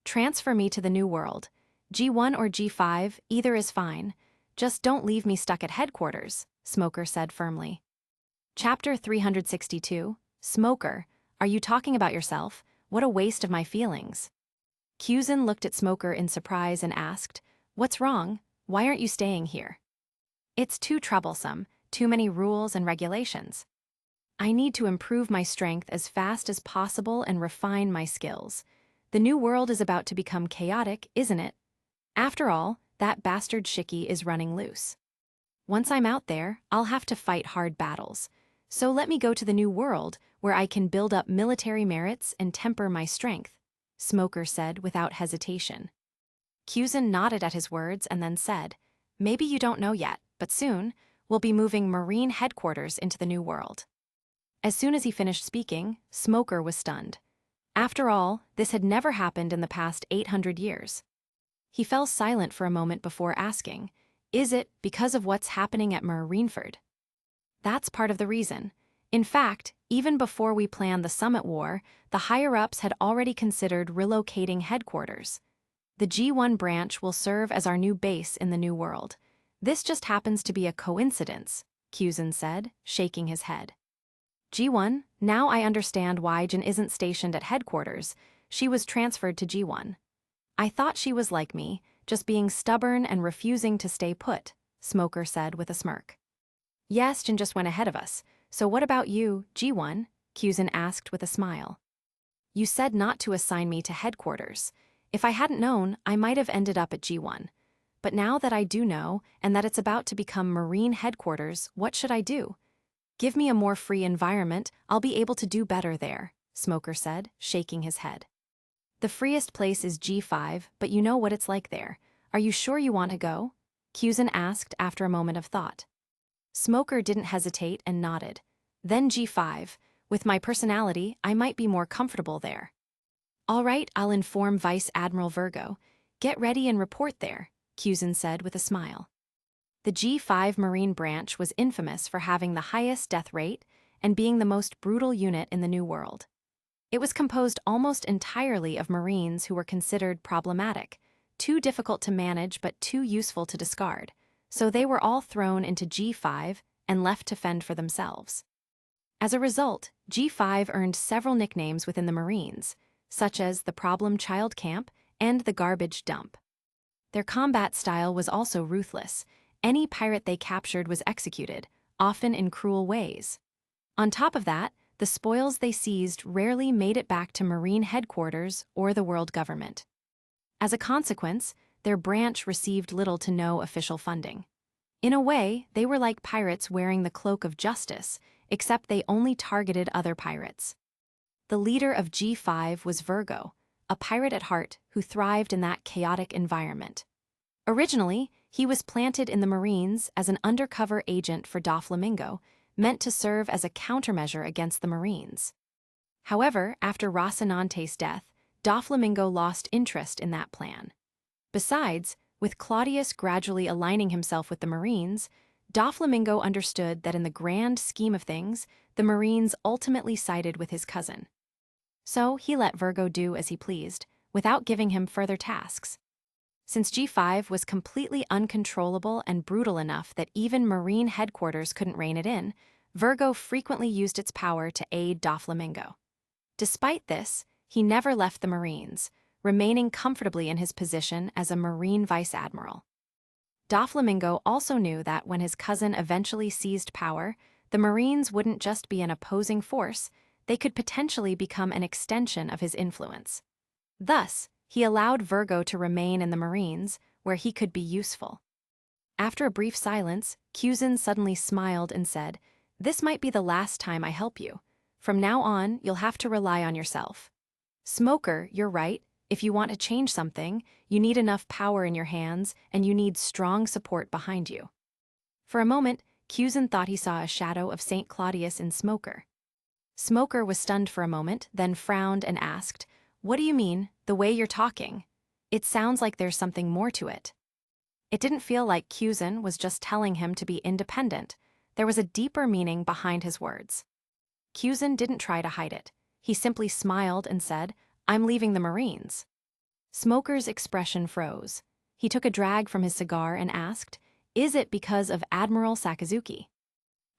"Transfer me to the New World. G1 or G5, either is fine. Just don't leave me stuck at headquarters," Smoker said firmly. Chapter 362, Smoker, are you talking about yourself? What a waste of my feelings. Cusin looked at Smoker in surprise and asked, "What's wrong? Why aren't you staying here?" "It's too troublesome, too many rules and regulations. I need to improve my strength as fast as possible and refine my skills. The New World is about to become chaotic, isn't it? After all, that bastard Shiki is running loose. Once I'm out there, I'll have to fight hard battles. So let me go to the New World, where I can build up military merits and temper my strength," Smoker said without hesitation. Cusin nodded at his words and then said, "Maybe you don't know yet, but soon, we'll be moving Marine headquarters into the New World." As soon as he finished speaking, Smoker was stunned. After all, this had never happened in the past 800 years. He fell silent for a moment before asking, "Is it because of what's happening at Marineford?" "That's part of the reason. In fact, even before we planned the Summit War, the higher-ups had already considered relocating headquarters. The G1 branch will serve as our new base in the New World. This just happens to be a coincidence," Cusin said, shaking his head. "G1, now I understand why Jin isn't stationed at headquarters. She was transferred to G1. I thought she was like me, just being stubborn and refusing to stay put, Smoker said with a smirk. Yes, Jin just went ahead of us. So what about you, G1? Kyuzin asked with a smile. You said not to assign me to headquarters. If I hadn't known, I might have ended up at G1. But now that I do know, and that it's about to become Marine headquarters, what should I do? Give me a more free environment, I'll be able to do better there, Smoker said, shaking his head. The freest place is G5, but you know what it's like there. Are you sure you want to go? Kyuzin asked after a moment of thought. Smoker didn't hesitate and nodded. Then G5. With my personality, I might be more comfortable there. All right, I'll inform Vice Admiral Virgo. Get ready and report there, Kyuzin said with a smile. The G5 Marine branch was infamous for having the highest death rate and being the most brutal unit in the New World. It was composed almost entirely of Marines who were considered problematic, too difficult to manage but too useful to discard, so they were all thrown into G5 and left to fend for themselves. As a result, G5 earned several nicknames within the Marines, such as the Problem Child Camp and the Garbage Dump. Their combat style was also ruthless. Any pirate they captured was executed, often in cruel ways. On top of that, the spoils they seized rarely made it back to Marine headquarters or the world government. As a consequence, their branch received little to no official funding. In a way, they were like pirates wearing the cloak of justice, except they only targeted other pirates. The leader of G5 was Virgo, a pirate at heart who thrived in that chaotic environment. Originally, he was planted in the Marines as an undercover agent for Doflamingo, meant to serve as a countermeasure against the Marines. However, after Rocinante's death, Doflamingo lost interest in that plan. Besides, with Cladius gradually aligning himself with the Marines, Doflamingo understood that in the grand scheme of things, the Marines ultimately sided with his cousin. So he let Virgo do as he pleased, without giving him further tasks. Since G5 was completely uncontrollable and brutal enough that even Marine headquarters couldn't rein it in, Virgo frequently used its power to aid Doflamingo. Despite this, he never left the Marines, remaining comfortably in his position as a Marine vice admiral. Doflamingo also knew that when his cousin eventually seized power, the Marines wouldn't just be an opposing force, they could potentially become an extension of his influence. Thus, he allowed Virgo to remain in the Marines, where he could be useful. After a brief silence, Kyuzin suddenly smiled and said, "This might be the last time I help you. From now on, you'll have to rely on yourself. Smoker, you're right. If you want to change something, you need enough power in your hands, and you need strong support behind you." For a moment, Kyuzin thought he saw a shadow of St. Claudius in Smoker. Smoker was stunned for a moment, then frowned and asked, "What do you mean, the way you're talking? It sounds like there's something more to it." It didn't feel like Kyuzin was just telling him to be independent. There was a deeper meaning behind his words. Kyuzin didn't try to hide it. He simply smiled and said, "I'm leaving the Marines." Smoker's expression froze. He took a drag from his cigar and asked, "Is it because of Admiral Sakazuki?"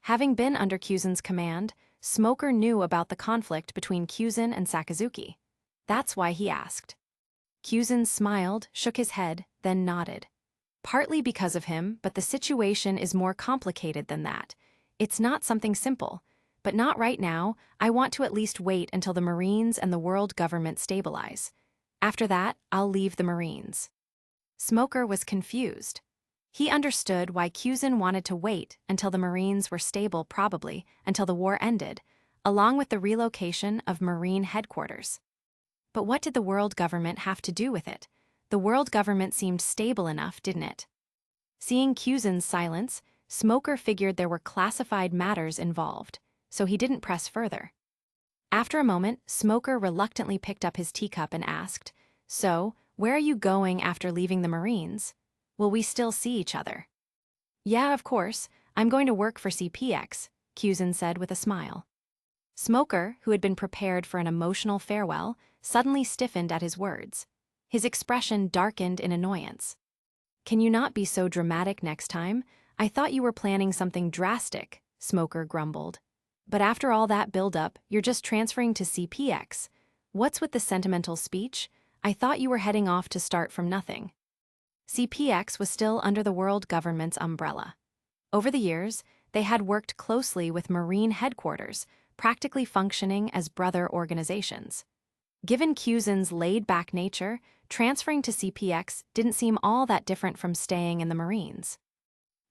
Having been under Kyuzin's command, Smoker knew about the conflict between Kyuzin and Sakazuki. That's why he asked. Kyuzin smiled, shook his head, then nodded. "Partly because of him, but the situation is more complicated than that. It's not something simple. But not right now. I want to at least wait until the Marines and the world government stabilize. After that, I'll leave the Marines." Smoker was confused. He understood why Kyuzin wanted to wait until the Marines were stable, probably until the war ended, along with the relocation of Marine headquarters. But what did the world government have to do with it? The world government seemed stable enough, didn't it? Seeing Kyuzin's silence, Smoker figured there were classified matters involved, so he didn't press further. After a moment, Smoker reluctantly picked up his teacup and asked, "So, where are you going after leaving the Marines? Will we still see each other?" "Yeah, of course. I'm going to work for CPX," Kyuzin said with a smile. Smoker, who had been prepared for an emotional farewell, suddenly stiffened at his words. His expression darkened in annoyance. "Can you not be so dramatic next time? I thought you were planning something drastic," Smoker grumbled. "But after all that build-up, you're just transferring to CPX. What's with the sentimental speech? I thought you were heading off to start from nothing." CPX was still under the world government's umbrella. Over the years, they had worked closely with Marine headquarters, practically functioning as brother organizations. Given Cuzin's laid-back nature, transferring to CPX didn't seem all that different from staying in the Marines.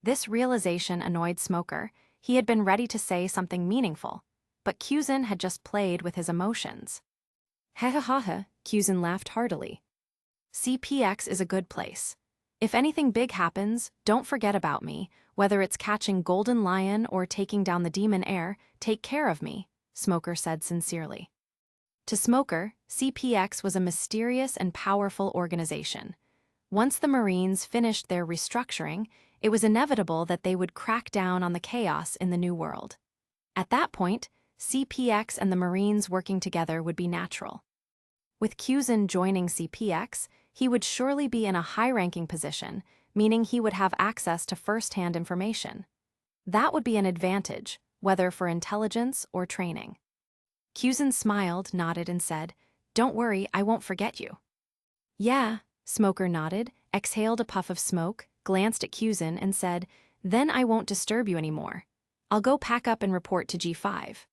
This realization annoyed Smoker. He had been ready to say something meaningful, but Cuzin had just played with his emotions. Ha ha ha ha, Cuzin laughed heartily. CPX is a good place. If anything big happens, don't forget about me. Whether it's catching Golden Lion or taking down the demon heir, take care of me, Smoker said sincerely. To Smoker, CPX was a mysterious and powerful organization. Once the Marines finished their restructuring, it was inevitable that they would crack down on the chaos in the New World. At that point, CPX and the Marines working together would be natural. With Cuzin joining CPX, he would surely be in a high-ranking position, meaning he would have access to first-hand information. That would be an advantage, whether for intelligence or training. Cuzin smiled, nodded, and said, "Don't worry, I won't forget you." "Yeah," Smoker nodded, exhaled a puff of smoke, glanced at Cuzin, and said, "Then I won't disturb you anymore. I'll go pack up and report to G5.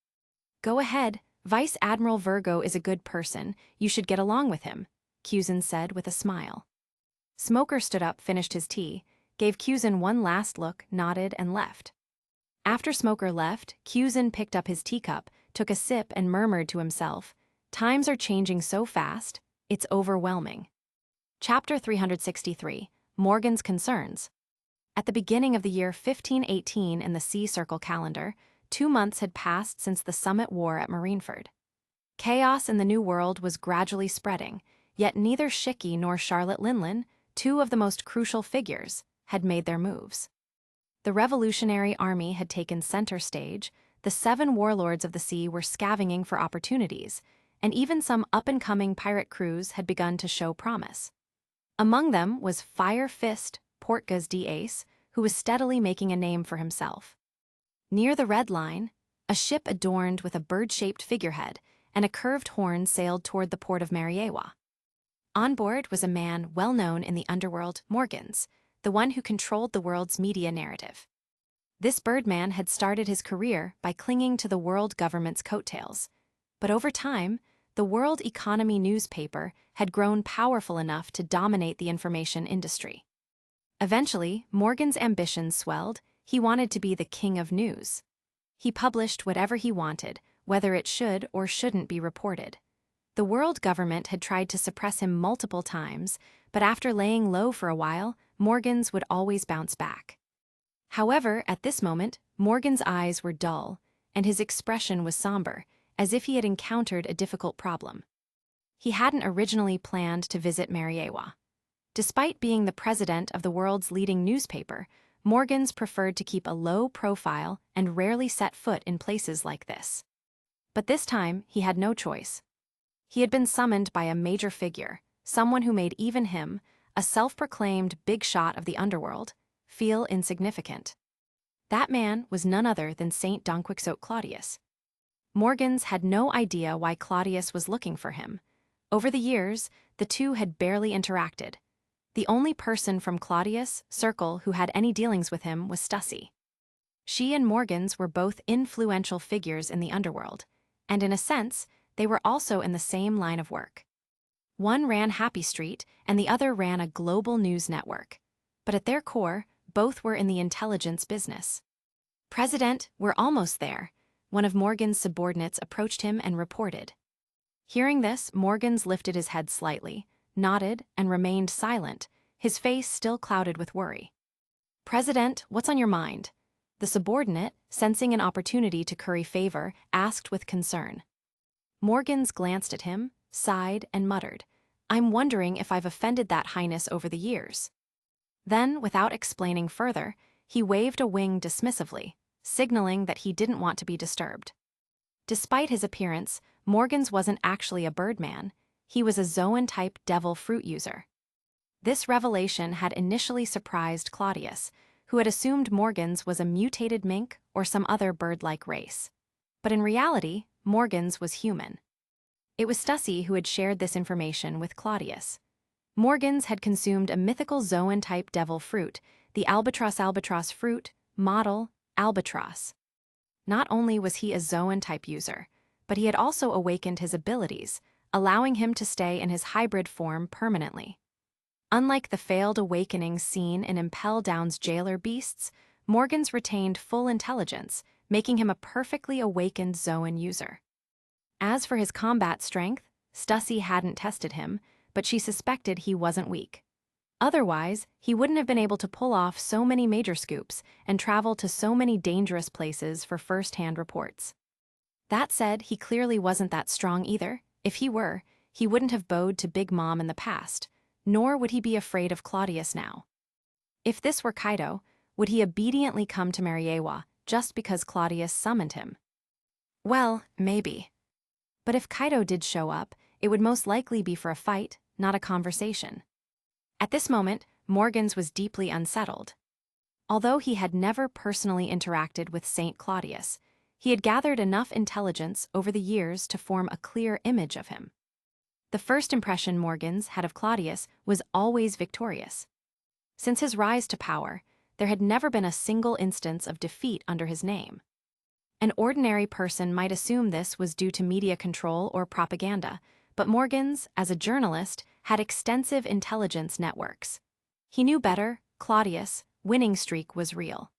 "Go ahead. Vice Admiral Virgo is a good person. You should get along with him," Cuzin said with a smile. Smoker stood up, finished his tea, gave Cuzin one last look, nodded, and left. After Smoker left, Cuzin picked up his teacup, took a sip, and murmured to himself, "Times are changing so fast, it's overwhelming." Chapter 363, Morgan's Concerns. At the beginning of the year 1518 in the Sea Circle calendar, 2 months had passed since the Summit War at Marineford. Chaos in the New World was gradually spreading, yet neither Shiki nor Charlotte Linlin, two of the most crucial figures, had made their moves. The Revolutionary Army had taken center stage, the 7 warlords of the sea were scavenging for opportunities, and even some up-and-coming pirate crews had begun to show promise. Among them was Fire Fist Portgas d'Ace, who was steadily making a name for himself. Near the Red Line, a ship adorned with a bird-shaped figurehead and a curved horn sailed toward the port of Mariewa. On board was a man well known in the underworld, Morgans, the one who controlled the world's media narrative. This birdman had started his career by clinging to the world government's coattails, but over time, the World Economy newspaper had grown powerful enough to dominate the information industry. Eventually, Morgan's ambitions swelled. He wanted to be the king of news. He published whatever he wanted, whether it should or shouldn't be reported. The world government had tried to suppress him multiple times, but after laying low for a while, Morgan's would always bounce back. However, at this moment, Morgan's eyes were dull, and his expression was somber, as if he had encountered a difficult problem. He hadn't originally planned to visit Mariewa. Despite being the president of the world's leading newspaper, Morgan's preferred to keep a low profile and rarely set foot in places like this. But this time, he had no choice. He had been summoned by a major figure, someone who made even him, a self-proclaimed big shot of the underworld, feel insignificant. That man was none other than Saint Donquixote Cladius. Morgan's had no idea why Cladius was looking for him. Over the years, the two had barely interacted. The only person from Cladius' circle who had any dealings with him was Stussy. She and Morgan's were both influential figures in the underworld, and in a sense, they were also in the same line of work. One ran Happy Street, and the other ran a global news network. But at their core, both were in the intelligence business. "President, we're almost there," one of Morgan's subordinates approached him and reported. Hearing this, Morgan's lifted his head slightly, nodded, and remained silent, his face still clouded with worry. "President, what's on your mind?" The subordinate, sensing an opportunity to curry favor, asked with concern. Morgan's glanced at him, sighed, and muttered, "I'm wondering if I've offended that highness over the years." Then, without explaining further, he waved a wing dismissively, signaling that he didn't want to be disturbed. Despite his appearance, Morgan's wasn't actually a birdman. He was a Zoan-type devil fruit user. This revelation had initially surprised Cladius, who had assumed Morgan's was a mutated mink or some other bird-like race. But in reality, Morgan's was human. It was Stussy who had shared this information with Cladius. Morgans had consumed a mythical zoan-type devil fruit, the albatross fruit, model, albatross. Not only was he a zoan-type user, but he had also awakened his abilities, allowing him to stay in his hybrid form permanently. Unlike the failed awakenings seen in Impel Down's jailer beasts, Morgans retained full intelligence, making him a perfectly awakened Zoan user. As for his combat strength, Stussy hadn't tested him, but she suspected he wasn't weak. Otherwise, he wouldn't have been able to pull off so many major scoops and travel to so many dangerous places for first-hand reports. That said, he clearly wasn't that strong either. If he were, he wouldn't have bowed to Big Mom in the past, nor would he be afraid of Cladius now. If this were Kaido, would he obediently come to Mariewa just because Cladius summoned him? Well, maybe. But if Kaido did show up, it would most likely be for a fight, not a conversation. At this moment, Morgans was deeply unsettled. Although he had never personally interacted with Saint Claudius, he had gathered enough intelligence over the years to form a clear image of him. The first impression Morgans had of Claudius was always victorious. Since his rise to power, there had never been a single instance of defeat under his name. An ordinary person might assume this was due to media control or propaganda, but Morgans, as a journalist, had extensive intelligence networks. He knew better. Claudius' winning streak was real.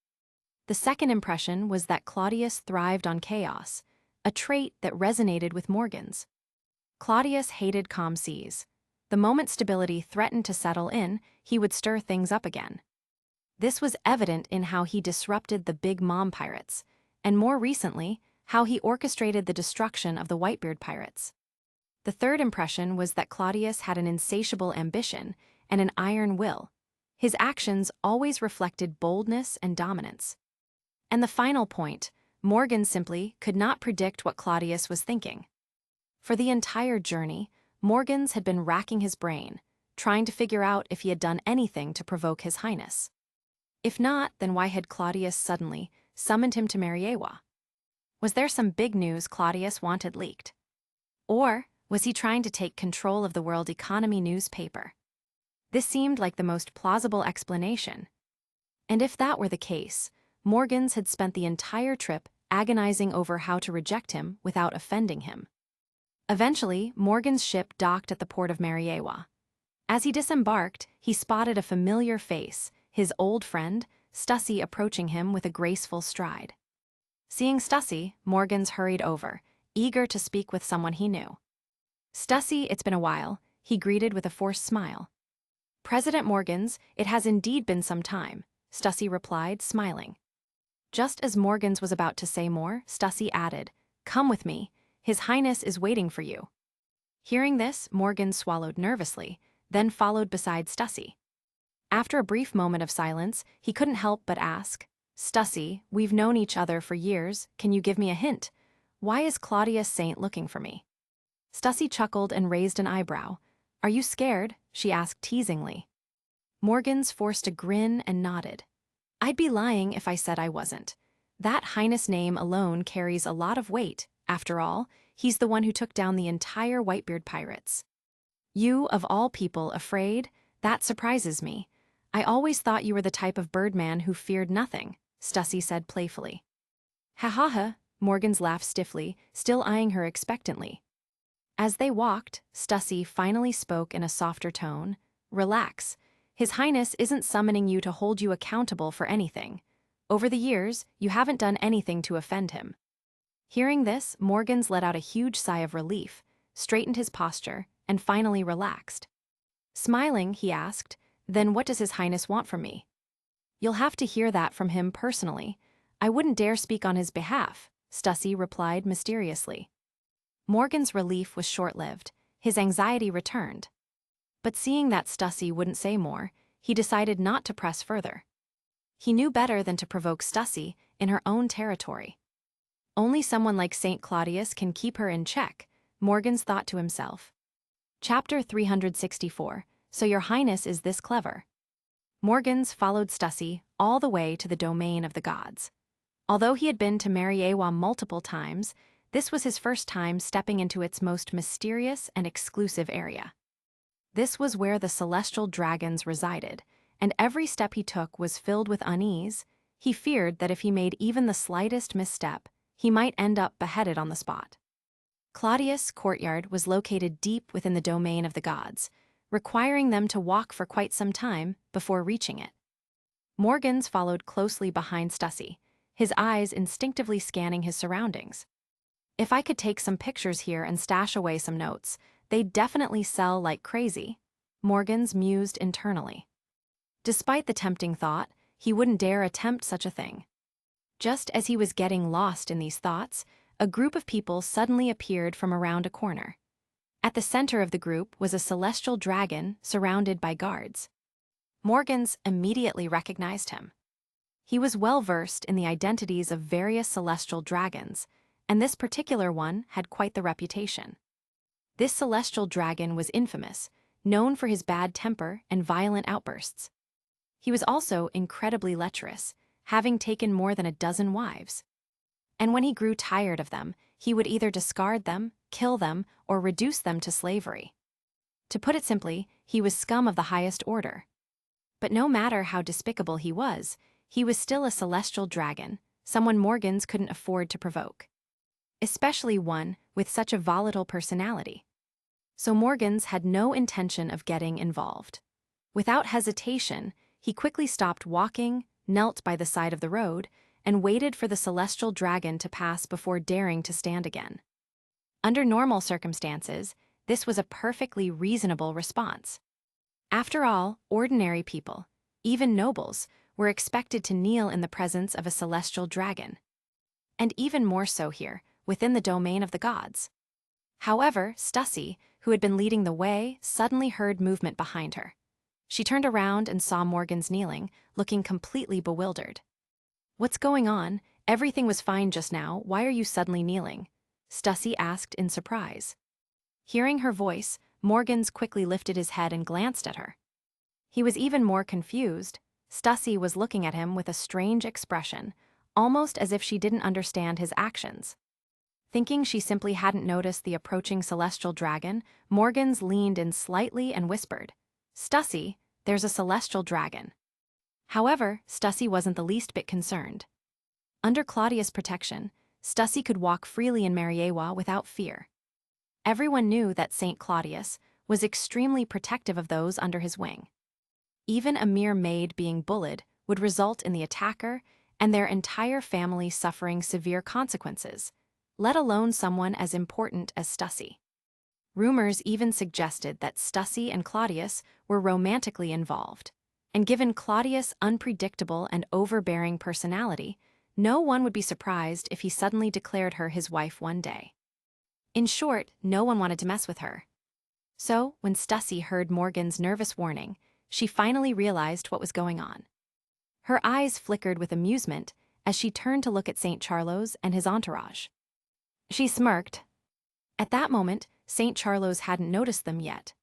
The second impression was that Claudius thrived on chaos, a trait that resonated with Morgans. Claudius hated calm seas. The moment stability threatened to settle in, he would stir things up again. This was evident in how he disrupted the Big Mom pirates, and more recently, how he orchestrated the destruction of the Whitebeard pirates. The third impression was that Claudius had an insatiable ambition and an iron will. His actions always reflected boldness and dominance. And the final point, Morgan simply could not predict what Claudius was thinking. For the entire journey, Morgans had been racking his brain, trying to figure out if he had done anything to provoke His Highness. If not, then why had Claudius suddenly summoned him to Mariewa? Was there some big news Claudius wanted leaked? Or was he trying to take control of the world economy newspaper? This seemed like the most plausible explanation. And if that were the case, Morgans had spent the entire trip agonizing over how to reject him without offending him. Eventually, Morgan's ship docked at the port of Mariewa. As he disembarked, he spotted a familiar face, his old friend, Stussy, approaching him with a graceful stride. Seeing Stussy, Morgans hurried over, eager to speak with someone he knew. "Stussy, it's been a while," he greeted with a forced smile. "President Morgans, it has indeed been some time," Stussy replied, smiling. Just as Morgans was about to say more, Stussy added, "Come with me, His Highness is waiting for you." Hearing this, Morgans swallowed nervously, then followed beside Stussy. After a brief moment of silence, he couldn't help but ask, "Stussy, we've known each other for years, can you give me a hint? Why is Claudius Saint looking for me?" Stussy chuckled and raised an eyebrow. "Are you scared?" she asked teasingly. Morgans forced a grin and nodded. "I'd be lying if I said I wasn't. That Highness name alone carries a lot of weight. After all, he's the one who took down the entire Whitebeard pirates." "You, of all people, afraid? That surprises me. I always thought you were the type of birdman who feared nothing," Stussy said playfully. "Ha ha ha," Morgans laughed stiffly, still eyeing her expectantly. As they walked, Stussy finally spoke in a softer tone. "Relax. His Highness isn't summoning you to hold you accountable for anything. Over the years, you haven't done anything to offend him." Hearing this, Morgans let out a huge sigh of relief, straightened his posture, and finally relaxed. Smiling, he asked, "Then what does His Highness want from me?" "You'll have to hear that from him personally. I wouldn't dare speak on his behalf," Stussy replied mysteriously. Morgan's relief was short-lived. His anxiety returned. But seeing that Stussy wouldn't say more, he decided not to press further. He knew better than to provoke Stussy in her own territory. Only someone like St. Claudius can keep her in check, Morgans thought to himself. Chapter 364, So Your Highness is This Clever. Morgans followed Stussy all the way to the domain of the gods. Although he had been to Mariewa multiple times, this was his first time stepping into its most mysterious and exclusive area. This was where the celestial dragons resided, and every step he took was filled with unease. He feared that if he made even the slightest misstep, he might end up beheaded on the spot. Cladius' courtyard was located deep within the domain of the gods, requiring them to walk for quite some time before reaching it. Morgans followed closely behind Stussy, his eyes instinctively scanning his surroundings. If I could take some pictures here and stash away some notes, they'd definitely sell like crazy, Morgans mused internally. Despite the tempting thought, he wouldn't dare attempt such a thing. Just as he was getting lost in these thoughts, a group of people suddenly appeared from around a corner. At the center of the group was a celestial dragon surrounded by guards. Morgans immediately recognized him. He was well versed in the identities of various celestial dragons, and this particular one had quite the reputation. This celestial dragon was infamous, known for his bad temper and violent outbursts. He was also incredibly lecherous, having taken more than a dozen wives. And when he grew tired of them, he would either discard them, kill them, or reduce them to slavery. To put it simply, he was scum of the highest order. But no matter how despicable he was still a celestial dragon, someone Morgans couldn't afford to provoke. Especially one with such a volatile personality. So Morgans had no intention of getting involved. Without hesitation, he quickly stopped walking, knelt by the side of the road, and waited for the celestial dragon to pass before daring to stand again. Under normal circumstances, this was a perfectly reasonable response. After all, ordinary people, even nobles, were expected to kneel in the presence of a celestial dragon. And even more so here, within the domain of the gods. However, Stussy, who had been leading the way, suddenly heard movement behind her. She turned around and saw Morgans kneeling, looking completely bewildered. "What's going on? Everything was fine just now. Why are you suddenly kneeling?" Stussy asked in surprise. Hearing her voice, Morgans quickly lifted his head and glanced at her. He was even more confused. Stussy was looking at him with a strange expression, almost as if she didn't understand his actions. Thinking she simply hadn't noticed the approaching celestial dragon, Morgans leaned in slightly and whispered, "Stussy, there's a celestial dragon." However, Stussy wasn't the least bit concerned. Under Cladius' protection, Stussy could walk freely in Mariewa without fear. Everyone knew that Saint Cladius was extremely protective of those under his wing. Even a mere maid being bullied would result in the attacker and their entire family suffering severe consequences, let alone someone as important as Stussy. Rumors even suggested that Stussy and Cladius were romantically involved, and given Cladius' unpredictable and overbearing personality, no one would be surprised if he suddenly declared her his wife one day. In short, no one wanted to mess with her. So, when Stussy heard Morgan's nervous warning, she finally realized what was going on. Her eyes flickered with amusement as she turned to look at St. Charlos and his entourage. She smirked. At that moment, St. Charlos hadn't noticed them yet.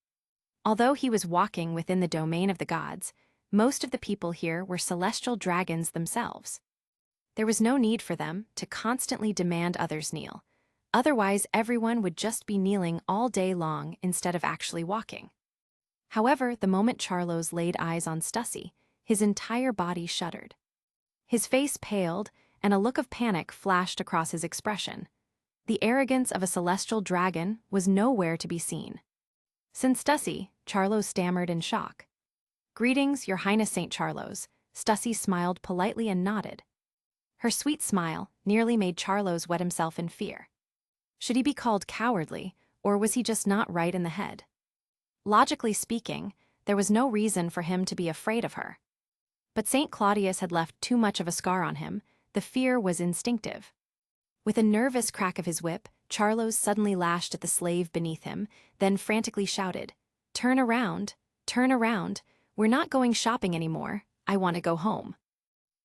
Although he was walking within the domain of the gods, most of the people here were celestial dragons themselves. There was no need for them to constantly demand others kneel. Otherwise, everyone would just be kneeling all day long instead of actually walking. However, the moment Charlos laid eyes on Stussy, his entire body shuddered. His face paled, and a look of panic flashed across his expression. The arrogance of a celestial dragon was nowhere to be seen. Since Stussy, Charlos stammered in shock. "Greetings, Your Highness St. Charlos." Stussy smiled politely and nodded. Her sweet smile nearly made Charlos wet himself in fear. Should he be called cowardly, or was he just not right in the head? Logically speaking, there was no reason for him to be afraid of her. But St. Cladius had left too much of a scar on him. The fear was instinctive. With a nervous crack of his whip, Charlos suddenly lashed at the slave beneath him, then frantically shouted, "Turn around, turn around. We're not going shopping anymore. I want to go home."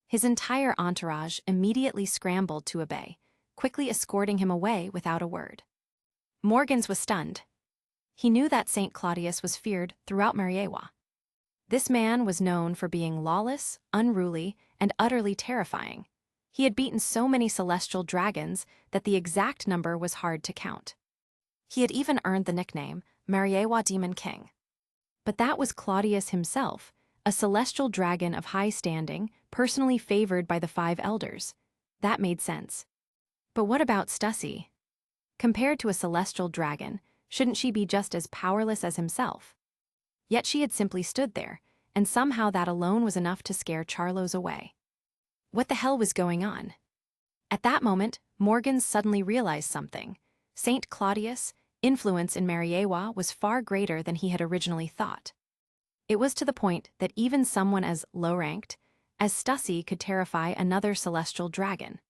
His entire entourage immediately scrambled to obey, quickly escorting him away without a word. Morgans was stunned. He knew that St. Cladius was feared throughout Mariewa. This man was known for being lawless, unruly, and utterly terrifying. He had beaten so many celestial dragons that the exact number was hard to count. He had even earned the nickname Mariewa Demon King. But that was Claudius himself, a celestial dragon of high standing, personally favored by the 5 elders. That made sense. But what about Stussy? Compared to a celestial dragon, shouldn't she be just as powerless as himself? Yet she had simply stood there, and somehow that alone was enough to scare Charlos away. What the hell was going on? At that moment, Morgans suddenly realized something. Saint Claudius' influence in Mariewa was far greater than he had originally thought. It was to the point that even someone as low-ranked as Stussy could terrify another celestial dragon.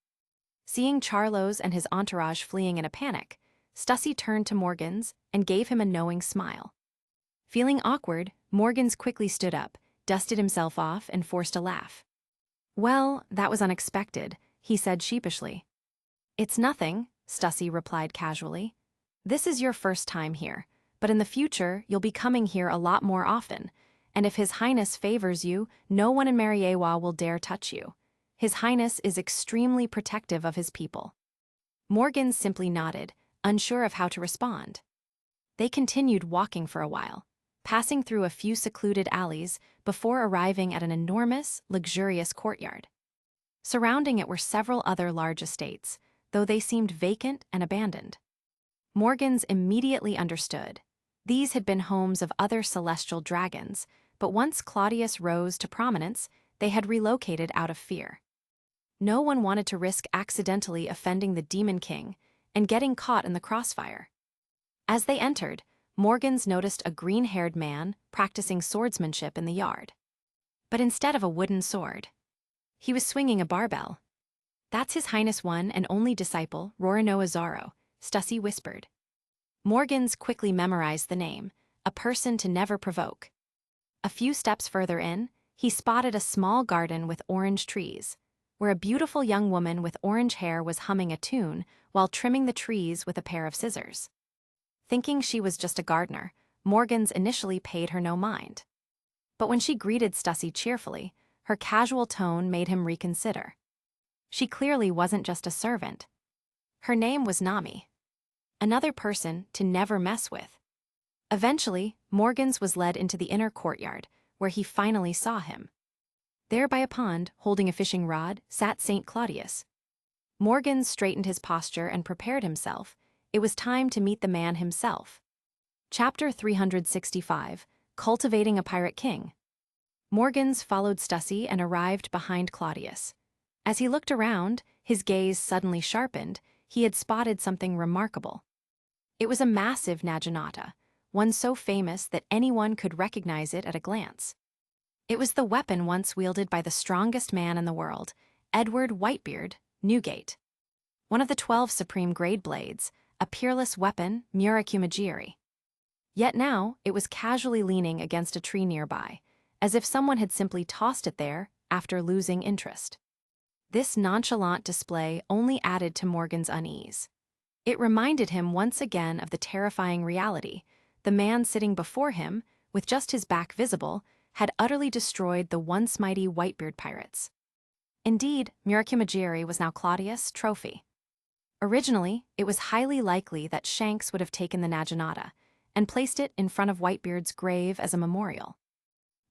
Seeing Charlos and his entourage fleeing in a panic, Stussy turned to Morgans and gave him a knowing smile. Feeling awkward, Morgans quickly stood up, dusted himself off, and forced a laugh. "Well, that was unexpected," he said sheepishly. "It's nothing," Stussy replied casually. "This is your first time here, but in the future you'll be coming here a lot more often, and if His Highness favors you, no one in Mariewa will dare touch you. His Highness is extremely protective of his people." Morgans simply nodded, unsure of how to respond. They continued walking for a while, passing through a few secluded alleys before arriving at an enormous, luxurious courtyard. Surrounding it were several other large estates, though they seemed vacant and abandoned. Morgans immediately understood. These had been homes of other celestial dragons, but once Claudius rose to prominence, they had relocated out of fear. No one wanted to risk accidentally offending the Demon King and getting caught in the crossfire. As they entered, Morgans noticed a green-haired man practicing swordsmanship in the yard. But instead of a wooden sword, he was swinging a barbell. "That's His Highness one and only disciple, Rorinoa Zaro," Stussy whispered. Morgans quickly memorized the name, a person to never provoke. A few steps further in, he spotted a small garden with orange trees, where a beautiful young woman with orange hair was humming a tune while trimming the trees with a pair of scissors. Thinking she was just a gardener, Morgans initially paid her no mind. But when she greeted Stussy cheerfully, her casual tone made him reconsider. She clearly wasn't just a servant. Her name was Nami. Another person to never mess with. Eventually, Morgans was led into the inner courtyard, where he finally saw him. There by a pond, holding a fishing rod, sat St. Claudius. Morgans straightened his posture and prepared himself. It was time to meet the man himself. Chapter 365, Cultivating a Pirate King. Morgans followed Stussy and arrived behind Claudius. As he looked around, his gaze suddenly sharpened. He had spotted something remarkable. It was a massive naginata, one so famous that anyone could recognize it at a glance. It was the weapon once wielded by the strongest man in the world, Edward Whitebeard, Newgate. One of the 12 supreme grade blades, a peerless weapon, Murakumajiri. Yet now, it was casually leaning against a tree nearby, as if someone had simply tossed it there after losing interest. This nonchalant display only added to Morgan's unease. It reminded him once again of the terrifying reality. The man sitting before him, with just his back visible, had utterly destroyed the once mighty Whitebeard pirates. Indeed, Murakumajiri was now Claudius' trophy. Originally, it was highly likely that Shanks would have taken the naginata and placed it in front of Whitebeard's grave as a memorial.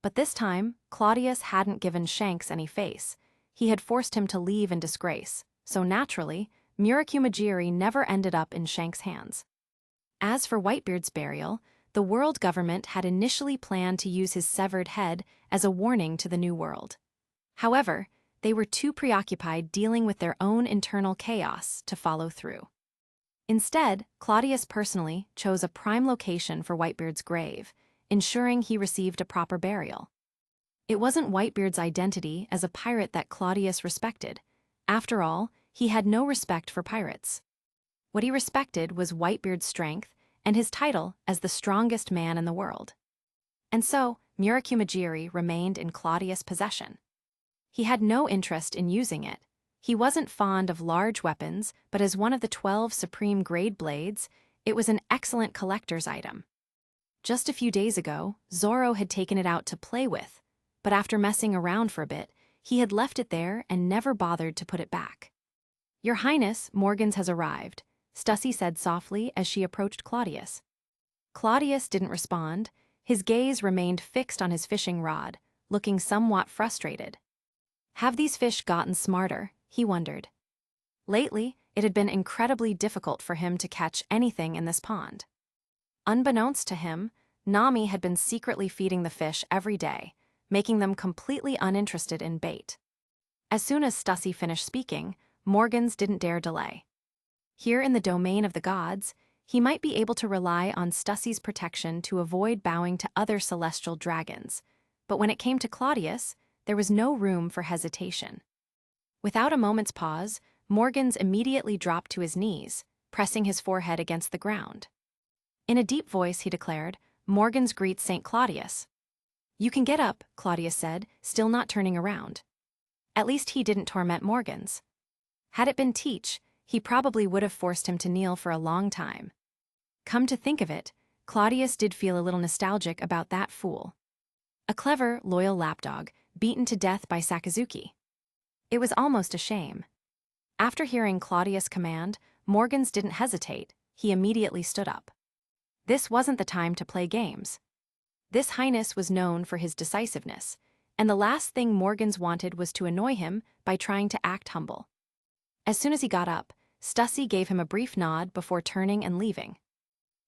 But this time, Claudius hadn't given Shanks any face. He had forced him to leave in disgrace, so naturally, Murakumajiri never ended up in Shanks' hands. As for Whitebeard's burial, the world government had initially planned to use his severed head as a warning to the New World. However, they were too preoccupied dealing with their own internal chaos to follow through. Instead, Claudius personally chose a prime location for Whitebeard's grave, ensuring he received a proper burial. It wasn't Whitebeard's identity as a pirate that Claudius respected. After all, he had no respect for pirates. What he respected was Whitebeard's strength and his title as the strongest man in the world. And so, Murakumajiri remained in Claudius' possession. He had no interest in using it. He wasn't fond of large weapons, but as one of the 12 supreme grade blades, it was an excellent collector's item. Just a few days ago, Zoro had taken it out to play with, but after messing around for a bit, he had left it there and never bothered to put it back. "Your Highness, Morgans has arrived," Stussy said softly as she approached Claudius. Claudius didn't respond. His gaze remained fixed on his fishing rod, looking somewhat frustrated. Have these fish gotten smarter? He wondered. Lately, it had been incredibly difficult for him to catch anything in this pond. Unbeknownst to him, Nami had been secretly feeding the fish every day, making them completely uninterested in bait. As soon as Stussy finished speaking, Morgans didn't dare delay. Here in the domain of the gods, he might be able to rely on Stussy's protection to avoid bowing to other celestial dragons, but when it came to Cladius, there was no room for hesitation. Without a moment's pause, Morgans immediately dropped to his knees, pressing his forehead against the ground. In a deep voice, he declared, "Morgans greets St. Cladius." "You can get up," Cladius said, still not turning around. At least he didn't torment Morgans. Had it been Teach, he probably would have forced him to kneel for a long time. Come to think of it, Cladius did feel a little nostalgic about that fool. A clever, loyal lapdog, beaten to death by Sakazuki. It was almost a shame. After hearing Cladius' command, Morgans didn't hesitate, he immediately stood up. This wasn't the time to play games. This highness was known for his decisiveness, and the last thing Morgans wanted was to annoy him by trying to act humble. As soon as he got up, Stussy gave him a brief nod before turning and leaving.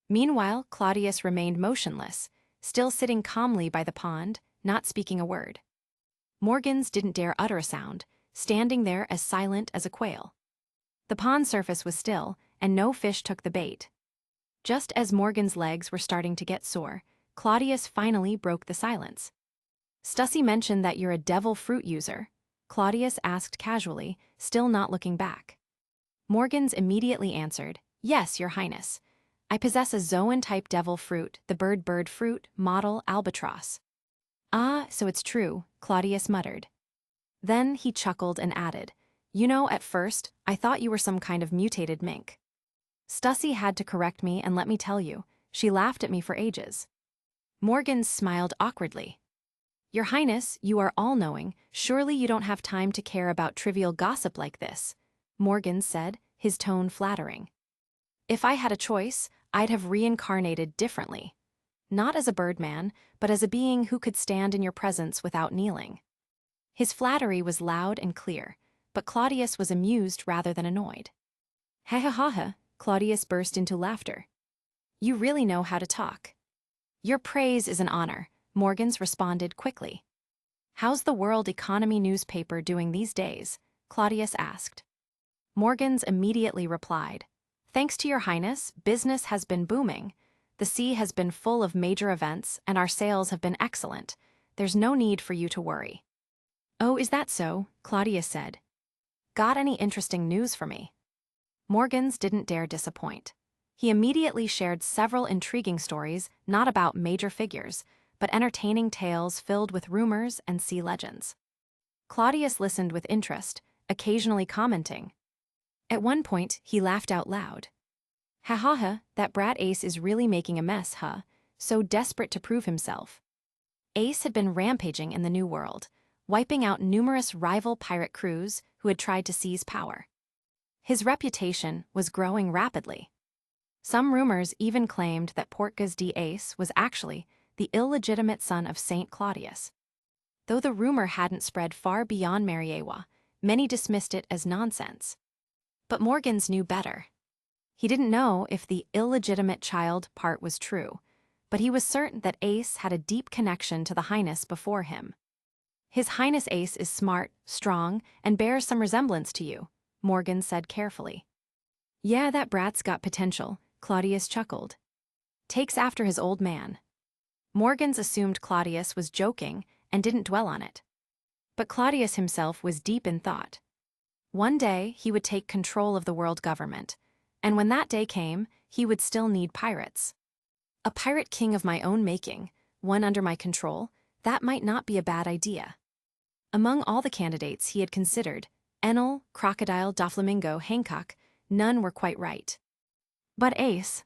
Meanwhile, Cladius remained motionless, still sitting calmly by the pond, not speaking a word. Morgans didn't dare utter a sound, standing there as silent as a quail. The pond surface was still, and no fish took the bait. Just as Morgan's legs were starting to get sore, Cladius finally broke the silence. "Stussy mentioned that you're a devil fruit user," Cladius asked casually, still not looking back. Morgans immediately answered, "Yes, your highness. I possess a Zoan-type devil fruit, the bird fruit, model albatross." "Ah, so it's true," Cladius muttered. Then he chuckled and added, "You know, at first, I thought you were some kind of mutated mink." Stussy had to correct me, and let me tell you, she laughed at me for ages. Morgans smiled awkwardly. "Your highness, you are all-knowing, surely you don't have time to care about trivial gossip like this," Morgans said, his tone flattering. "If I had a choice, I'd have reincarnated differently. Not as a birdman, but as a being who could stand in your presence without kneeling." His flattery was loud and clear, but Cladius was amused rather than annoyed. "Ha ha ha ha," Cladius burst into laughter. "You really know how to talk." "Your praise is an honor," Morgans responded quickly. "How's the World Economy newspaper doing these days?" Cladius asked. Morgans immediately replied, "Thanks to your highness, business has been booming. The sea has been full of major events, and our sales have been excellent. There's no need for you to worry." "Oh, is that so?" Cladius said. "Got any interesting news for me?" Morgans didn't dare disappoint. He immediately shared several intriguing stories, not about major figures, but entertaining tales filled with rumors and sea legends. Cladius listened with interest, occasionally commenting. At one point, he laughed out loud. "Ha ha ha, that brat Ace is really making a mess, huh? So desperate to prove himself." Ace had been rampaging in the New World, wiping out numerous rival pirate crews who had tried to seize power. His reputation was growing rapidly. Some rumors even claimed that Portgas D. Ace was actually the illegitimate son of Saint Cladius. Though the rumor hadn't spread far beyond Mariewa, many dismissed it as nonsense. But Morgans knew better. He didn't know if the illegitimate child part was true, but he was certain that Ace had a deep connection to the highness before him. "His Highness Ace is smart, strong, and bears some resemblance to you," Morgans said carefully. "Yeah, that brat's got potential," Cladius chuckled. "Takes after his old man." Morgans assumed Cladius was joking and didn't dwell on it. But Cladius himself was deep in thought. One day, he would take control of the world government, and when that day came, he would still need pirates. A pirate king of my own making, one under my control, that might not be a bad idea. Among all the candidates he had considered, Enel, Crocodile, Doflamingo, Hancock, none were quite right. But Ace,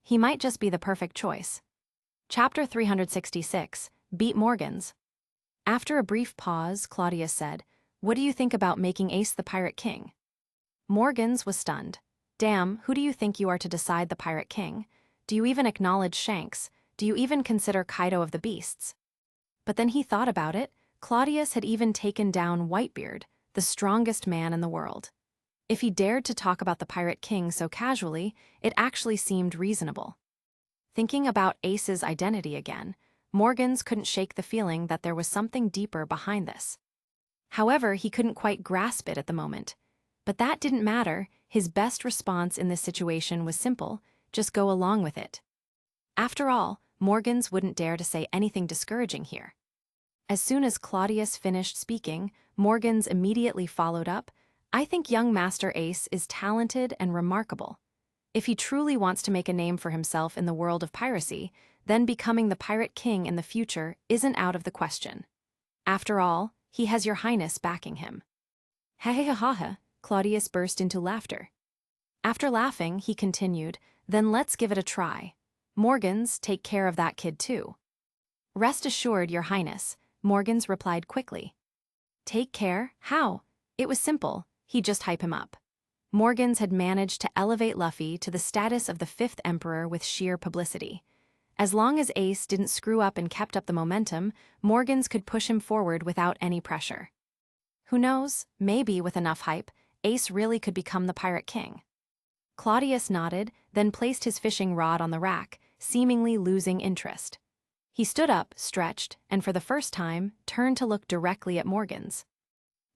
he might just be the perfect choice. Chapter 366, Beat Morgans. After a brief pause, Cladius said, "What do you think about making Ace the pirate king?" Morgans was stunned. "Damn, who do you think you are to decide the pirate king? Do you even acknowledge Shanks? Do you even consider Kaido of the beasts? But then he thought about it. Claudius had even taken down Whitebeard, the strongest man in the world. If he dared to talk about the Pirate King so casually, it actually seemed reasonable. Thinking about Ace's identity again, Morgans couldn't shake the feeling that there was something deeper behind this. However, he couldn't quite grasp it at the moment. But that didn't matter. His best response in this situation was simple: just go along with it. After all, Morgans wouldn't dare to say anything discouraging here. As soon as Claudius finished speaking, Morgans immediately followed up, I think young Master Ace is talented and remarkable. If he truly wants to make a name for himself in the world of piracy, then becoming the Pirate King in the future isn't out of the question. After all, he has your highness backing him. Ha ha ha ha, Claudius burst into laughter. After laughing, he continued, then let's give it a try. Morgans, take care of that kid too. Rest assured, your highness, Morgans replied quickly. Take care? How? It was simple, he'd just hype him up. Morgans had managed to elevate Luffy to the status of the 5th Emperor with sheer publicity. As long as Ace didn't screw up and kept up the momentum, Morgans could push him forward without any pressure. Who knows, maybe with enough hype, Ace really could become the Pirate King. Claudius nodded, then placed his fishing rod on the rack, seemingly losing interest. He stood up, stretched, and for the first time, turned to look directly at Morgans.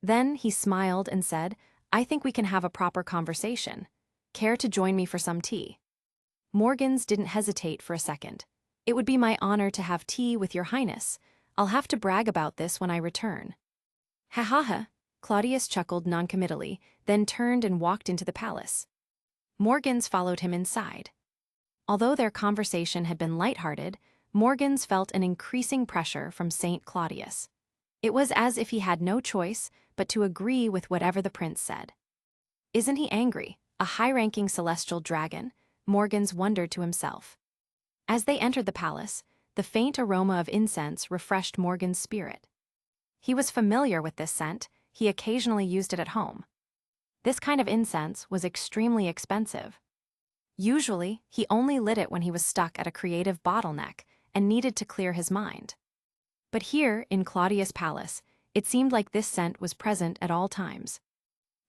Then he smiled and said, I think we can have a proper conversation. Care to join me for some tea? Morgans didn't hesitate for a second. It would be my honor to have tea with your highness. I'll have to brag about this when I return. Ha ha ha, Claudius chuckled noncommittally, then turned and walked into the palace. Morgans followed him inside. Although their conversation had been lighthearted, Morgans felt an increasing pressure from Saint Claudius. It was as if he had no choice but to agree with whatever the prince said. Isn't he angry, a high-ranking celestial dragon? Morgans wondered to himself. As they entered the palace, the faint aroma of incense refreshed Morgan's spirit. He was familiar with this scent, he occasionally used it at home. This kind of incense was extremely expensive. Usually, he only lit it when he was stuck at a creative bottleneck and needed to clear his mind. But here, in Claudius' palace, it seemed like this scent was present at all times.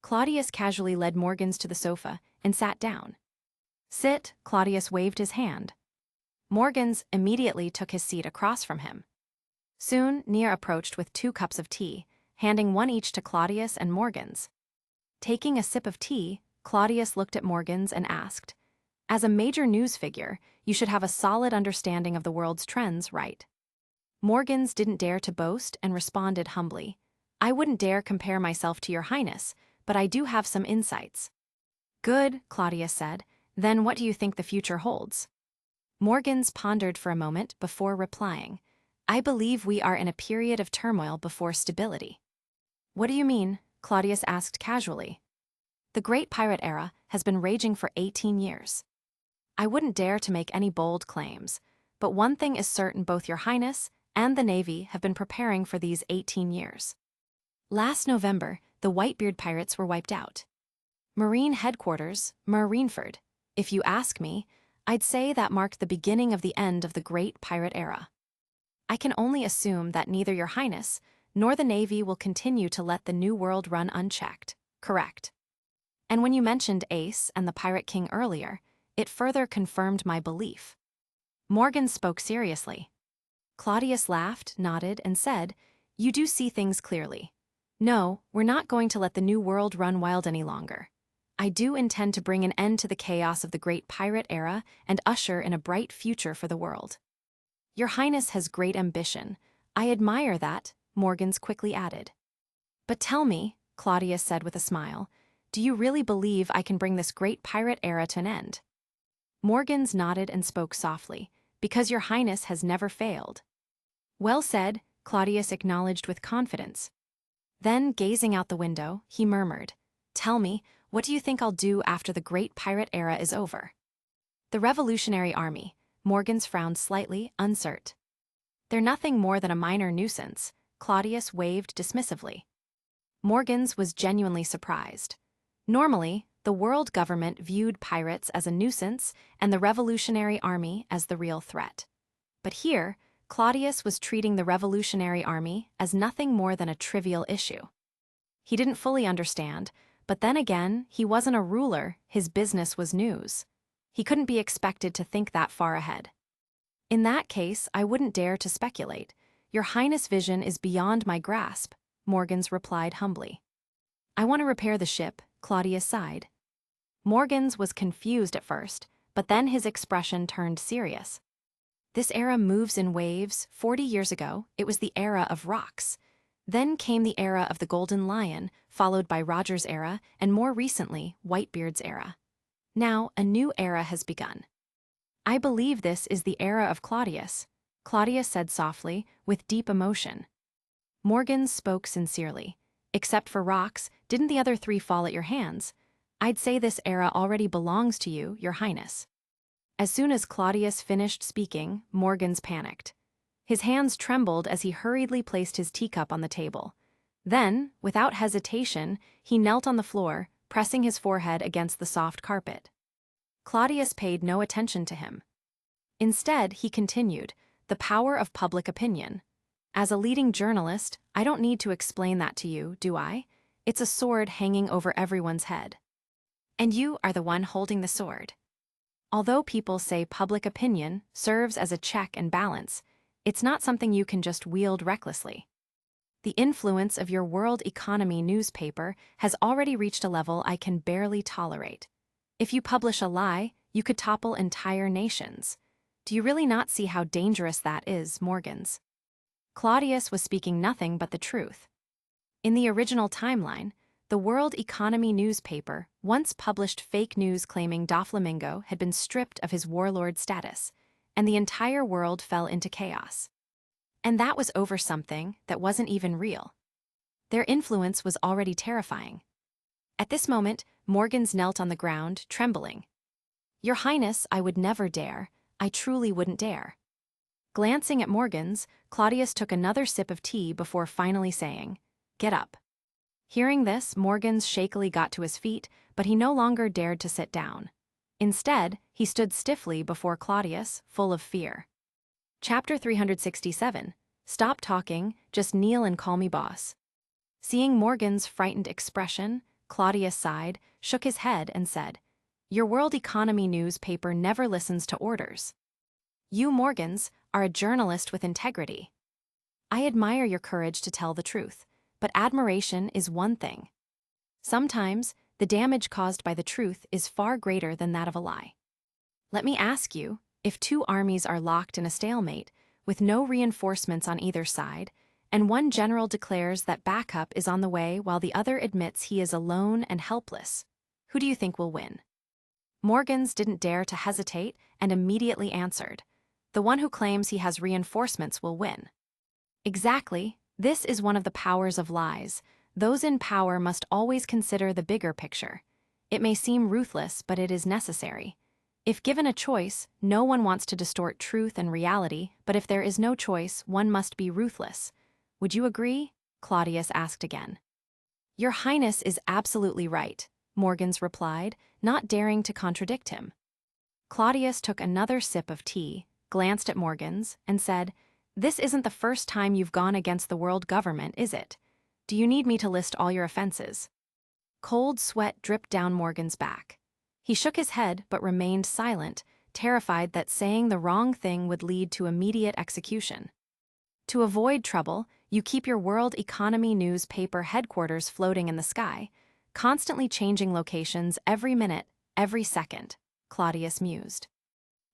Claudius casually led Morgans to the sofa and sat down. Sit, Claudius waved his hand. Morgans immediately took his seat across from him. Soon, Nia approached with 2 cups of tea, handing one each to Claudius and Morgans. Taking a sip of tea, Claudius looked at Morgans and asked, as a major news figure, you should have a solid understanding of the world's trends, right? Morgans didn't dare to boast and responded humbly, I wouldn't dare compare myself to your highness, but I do have some insights. Good, Claudius said. Then what do you think the future holds? Morgans pondered for a moment before replying, I believe we are in a period of turmoil before stability. What do you mean? Claudius asked casually. The Great Pirate Era has been raging for 18 years. I wouldn't dare to make any bold claims, but one thing is certain, both your highness and the Navy have been preparing for these 18 years. Last November, the Whitebeard pirates were wiped out. Marine headquarters, Marineford. If you ask me, I'd say that marked the beginning of the end of the Great Pirate Era. I can only assume that neither your highness nor the Navy will continue to let the New World run unchecked, correct? And when you mentioned Ace and the Pirate King earlier, it further confirmed my belief. Morgan spoke seriously. Claudius laughed, nodded, and said, You do see things clearly. No, we're not going to let the New World run wild any longer. I do intend to bring an end to the chaos of the Great Pirate Era and usher in a bright future for the world. Your Highness has great ambition. I admire that, Morgans quickly added. But tell me, Claudius said with a smile, do you really believe I can bring this Great Pirate Era to an end? Morgans nodded and spoke softly, because your Highness has never failed. Well said, Claudius acknowledged with confidence. Then, gazing out the window, he murmured, Tell me, what do you think I'll do after the Great Pirate Era is over? The Revolutionary Army, Morgans frowned slightly, uncertain. They're nothing more than a minor nuisance, Claudius waved dismissively. Morgans was genuinely surprised. Normally, the world government viewed pirates as a nuisance and the Revolutionary Army as the real threat. But here, Claudius was treating the revolutionary army as nothing more than a trivial issue. He didn't fully understand, but then again, he wasn't a ruler, his business was news. He couldn't be expected to think that far ahead. In that case, I wouldn't dare to speculate. Your Highness' vision is beyond my grasp, Morgans replied humbly. I want to repair the ship, Claudius sighed. Morgans was confused at first, but then his expression turned serious. This era moves in waves. 40 years ago, it was the era of rocks. Then came the era of the Golden Lion, followed by Roger's era, and more recently, Whitebeard's era. Now, a new era has begun. I believe this is the era of Claudius, Claudius said softly, with deep emotion. Morgans spoke sincerely. Except for rocks, didn't the other three fall at your hands? I'd say this era already belongs to you, Your Highness. As soon as Claudius finished speaking, Morgans panicked. His hands trembled as he hurriedly placed his teacup on the table. Then, without hesitation, he knelt on the floor, pressing his forehead against the soft carpet. Claudius paid no attention to him. Instead, he continued, the power of public opinion. As a leading journalist, I don't need to explain that to you, do I? It's a sword hanging over everyone's head. And you are the one holding the sword. Although people say public opinion serves as a check and balance, it's not something you can just wield recklessly. The influence of your world economy newspaper has already reached a level I can barely tolerate. If you publish a lie, you could topple entire nations. Do you really not see how dangerous that is, Morgans? Claudius was speaking nothing but the truth. In the original timeline, the World Economy newspaper once published fake news claiming Doflamingo had been stripped of his warlord status, and the entire world fell into chaos. And that was over something that wasn't even real. Their influence was already terrifying. At this moment, Morgans knelt on the ground, trembling. Your Highness, I would never dare. I truly wouldn't dare. Glancing at Morgans, Claudius took another sip of tea before finally saying, Get up. Hearing this, Morgans shakily got to his feet, but he no longer dared to sit down. Instead, he stood stiffly before Claudius, full of fear. Chapter 367. Stop talking, just kneel and call me boss. Seeing Morgans' frightened expression, Claudius sighed, shook his head, and said, Your World Economy newspaper never listens to orders. You, Morgans, are a journalist with integrity. I admire your courage to tell the truth, but admiration is one thing. Sometimes, the damage caused by the truth is far greater than that of a lie. Let me ask you, if two armies are locked in a stalemate, with no reinforcements on either side, and one general declares that backup is on the way while the other admits he is alone and helpless, who do you think will win? Morgans didn't dare to hesitate and immediately answered, The one who claims he has reinforcements will win. Exactly, this is one of the powers of lies. Those in power must always consider the bigger picture. It may seem ruthless, but it is necessary. If given a choice, no one wants to distort truth and reality, but if there is no choice, one must be ruthless. Would you agree? Claudius asked again. Your Highness is absolutely right, Morgans replied, not daring to contradict him. Claudius took another sip of tea, glanced at Morgans, and said, This isn't the first time you've gone against the world government, is it? Do you need me to list all your offenses? Cold sweat dripped down Morgans' back. He shook his head but remained silent, terrified that saying the wrong thing would lead to immediate execution. To avoid trouble, you keep your World Economy newspaper headquarters floating in the sky, constantly changing locations every minute, every second, Claudius mused.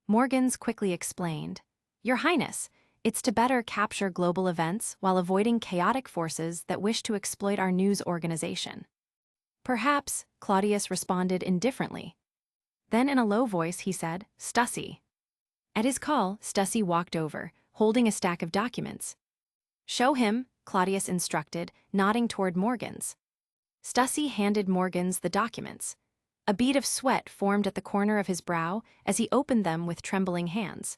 Morgans quickly explained, Your Highness, it's to better capture global events while avoiding chaotic forces that wish to exploit our news organization. Perhaps, Claudius responded indifferently. Then in a low voice he said, Stussy. At his call, Stussy walked over, holding a stack of documents. Show him, Claudius instructed, nodding toward Morgans. Stussy handed Morgans the documents. A bead of sweat formed at the corner of his brow as he opened them with trembling hands.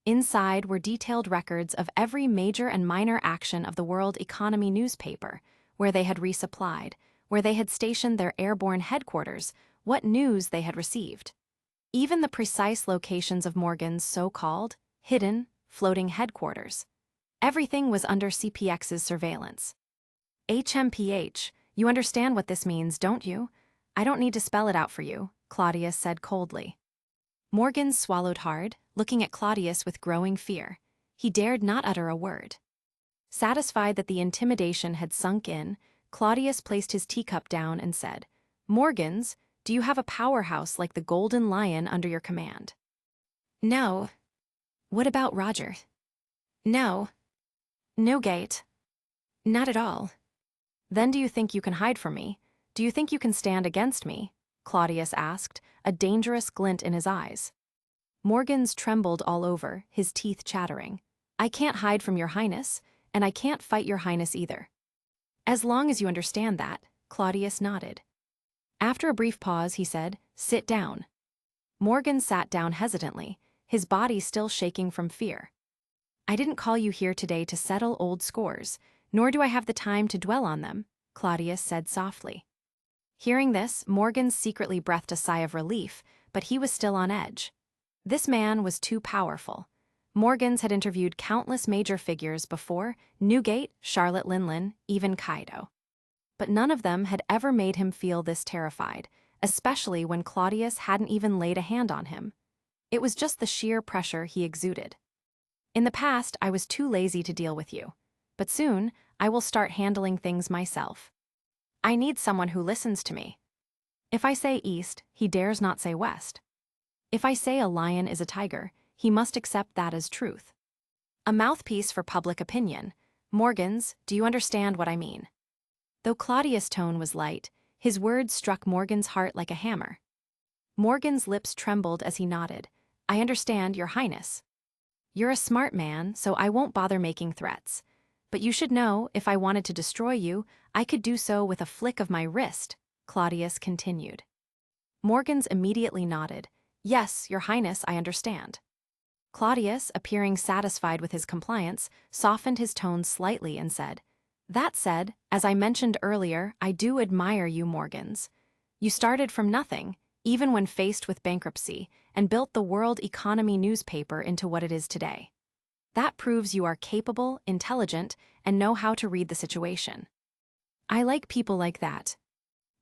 Inside were detailed records of every major and minor action of the World Economy newspaper, where they had resupplied, where they had stationed their airborne headquarters, what news they had received. Even the precise locations of Morgans' so-called, hidden, floating headquarters. Everything was under CPX's surveillance. HMPH, you understand what this means, don't you? I don't need to spell it out for you, Claudius said coldly. Morgans swallowed hard, looking at Claudius with growing fear. He dared not utter a word. Satisfied that the intimidation had sunk in, Claudius placed his teacup down and said, "Morgans, do you have a powerhouse like the Golden Lion under your command?" "No." "What about Roger?" "No." "Newgate?" "Not at all." "Then do you think you can hide from me? Do you think you can stand against me?" Claudius asked, a dangerous glint in his eyes. Morgans trembled all over, his teeth chattering. "I can't hide from your highness, and I can't fight your highness either." "As long as you understand that," Claudius nodded. After a brief pause, he said, "Sit down." Morgan sat down hesitantly, his body still shaking from fear. "I didn't call you here today to settle old scores, nor do I have the time to dwell on them," Claudius said softly. Hearing this, Morgan secretly breathed a sigh of relief, but he was still on edge. This man was too powerful. Morgans had interviewed countless major figures before: Newgate, Charlotte Linlin, even Kaido. But none of them had ever made him feel this terrified, especially when Claudius hadn't even laid a hand on him. It was just the sheer pressure he exuded. "In the past, I was too lazy to deal with you. But soon, I will start handling things myself. I need someone who listens to me. If I say east, he dares not say west. If I say a lion is a tiger, he must accept that as truth. A mouthpiece for public opinion. Morgans, do you understand what I mean?" Though Claudius' tone was light, his words struck Morgan's heart like a hammer. Morgan's lips trembled as he nodded. "I understand, Your Highness. You're a smart man, so I won't bother making threats. But you should know, if I wanted to destroy you, I could do so with a flick of my wrist," Claudius continued. Morgans immediately nodded. "Yes, Your Highness, I understand." Claudius, appearing satisfied with his compliance, softened his tone slightly and said, "That said, as I mentioned earlier, I do admire you, Morgans. You started from nothing, even when faced with bankruptcy, and built the World Economy newspaper into what it is today. That proves you are capable, intelligent, and know how to read the situation. I like people like that."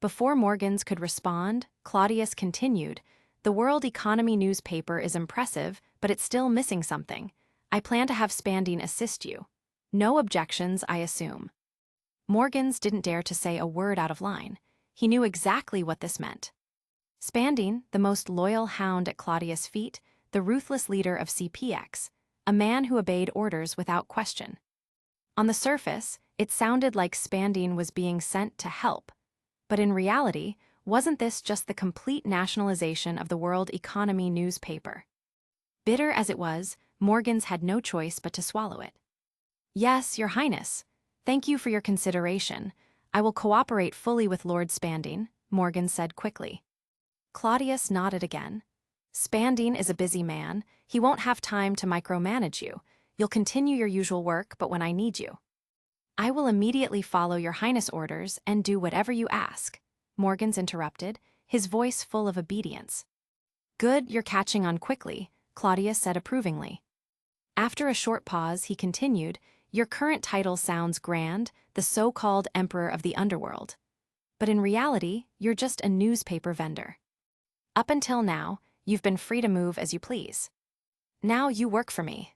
Before Morgans could respond, Claudius continued, "The World Economy newspaper is impressive, but it's still missing something. I plan to have Spandine assist you. No objections, I assume." Morgans didn't dare to say a word out of line. He knew exactly what this meant. Spandine, the most loyal hound at Claudius' feet, the ruthless leader of CPX, a man who obeyed orders without question. On the surface, it sounded like Spandine was being sent to help. But in reality, wasn't this just the complete nationalization of the World Economy newspaper? Bitter as it was, Morgans had no choice but to swallow it. "Yes, Your Highness. Thank you for your consideration. I will cooperate fully with Lord Spandine," Morgan said quickly. Claudius nodded again. "Spandine is a busy man. He won't have time to micromanage you. You'll continue your usual work, but when I need you." "I will immediately follow Your Highness' orders and do whatever you ask," Morgans interrupted, his voice full of obedience. "Good, you're catching on quickly," Claudius said approvingly. After a short pause, he continued, "Your current title sounds grand, the so-called Emperor of the Underworld. But in reality, you're just a newspaper vendor. Up until now, you've been free to move as you please. Now you work for me.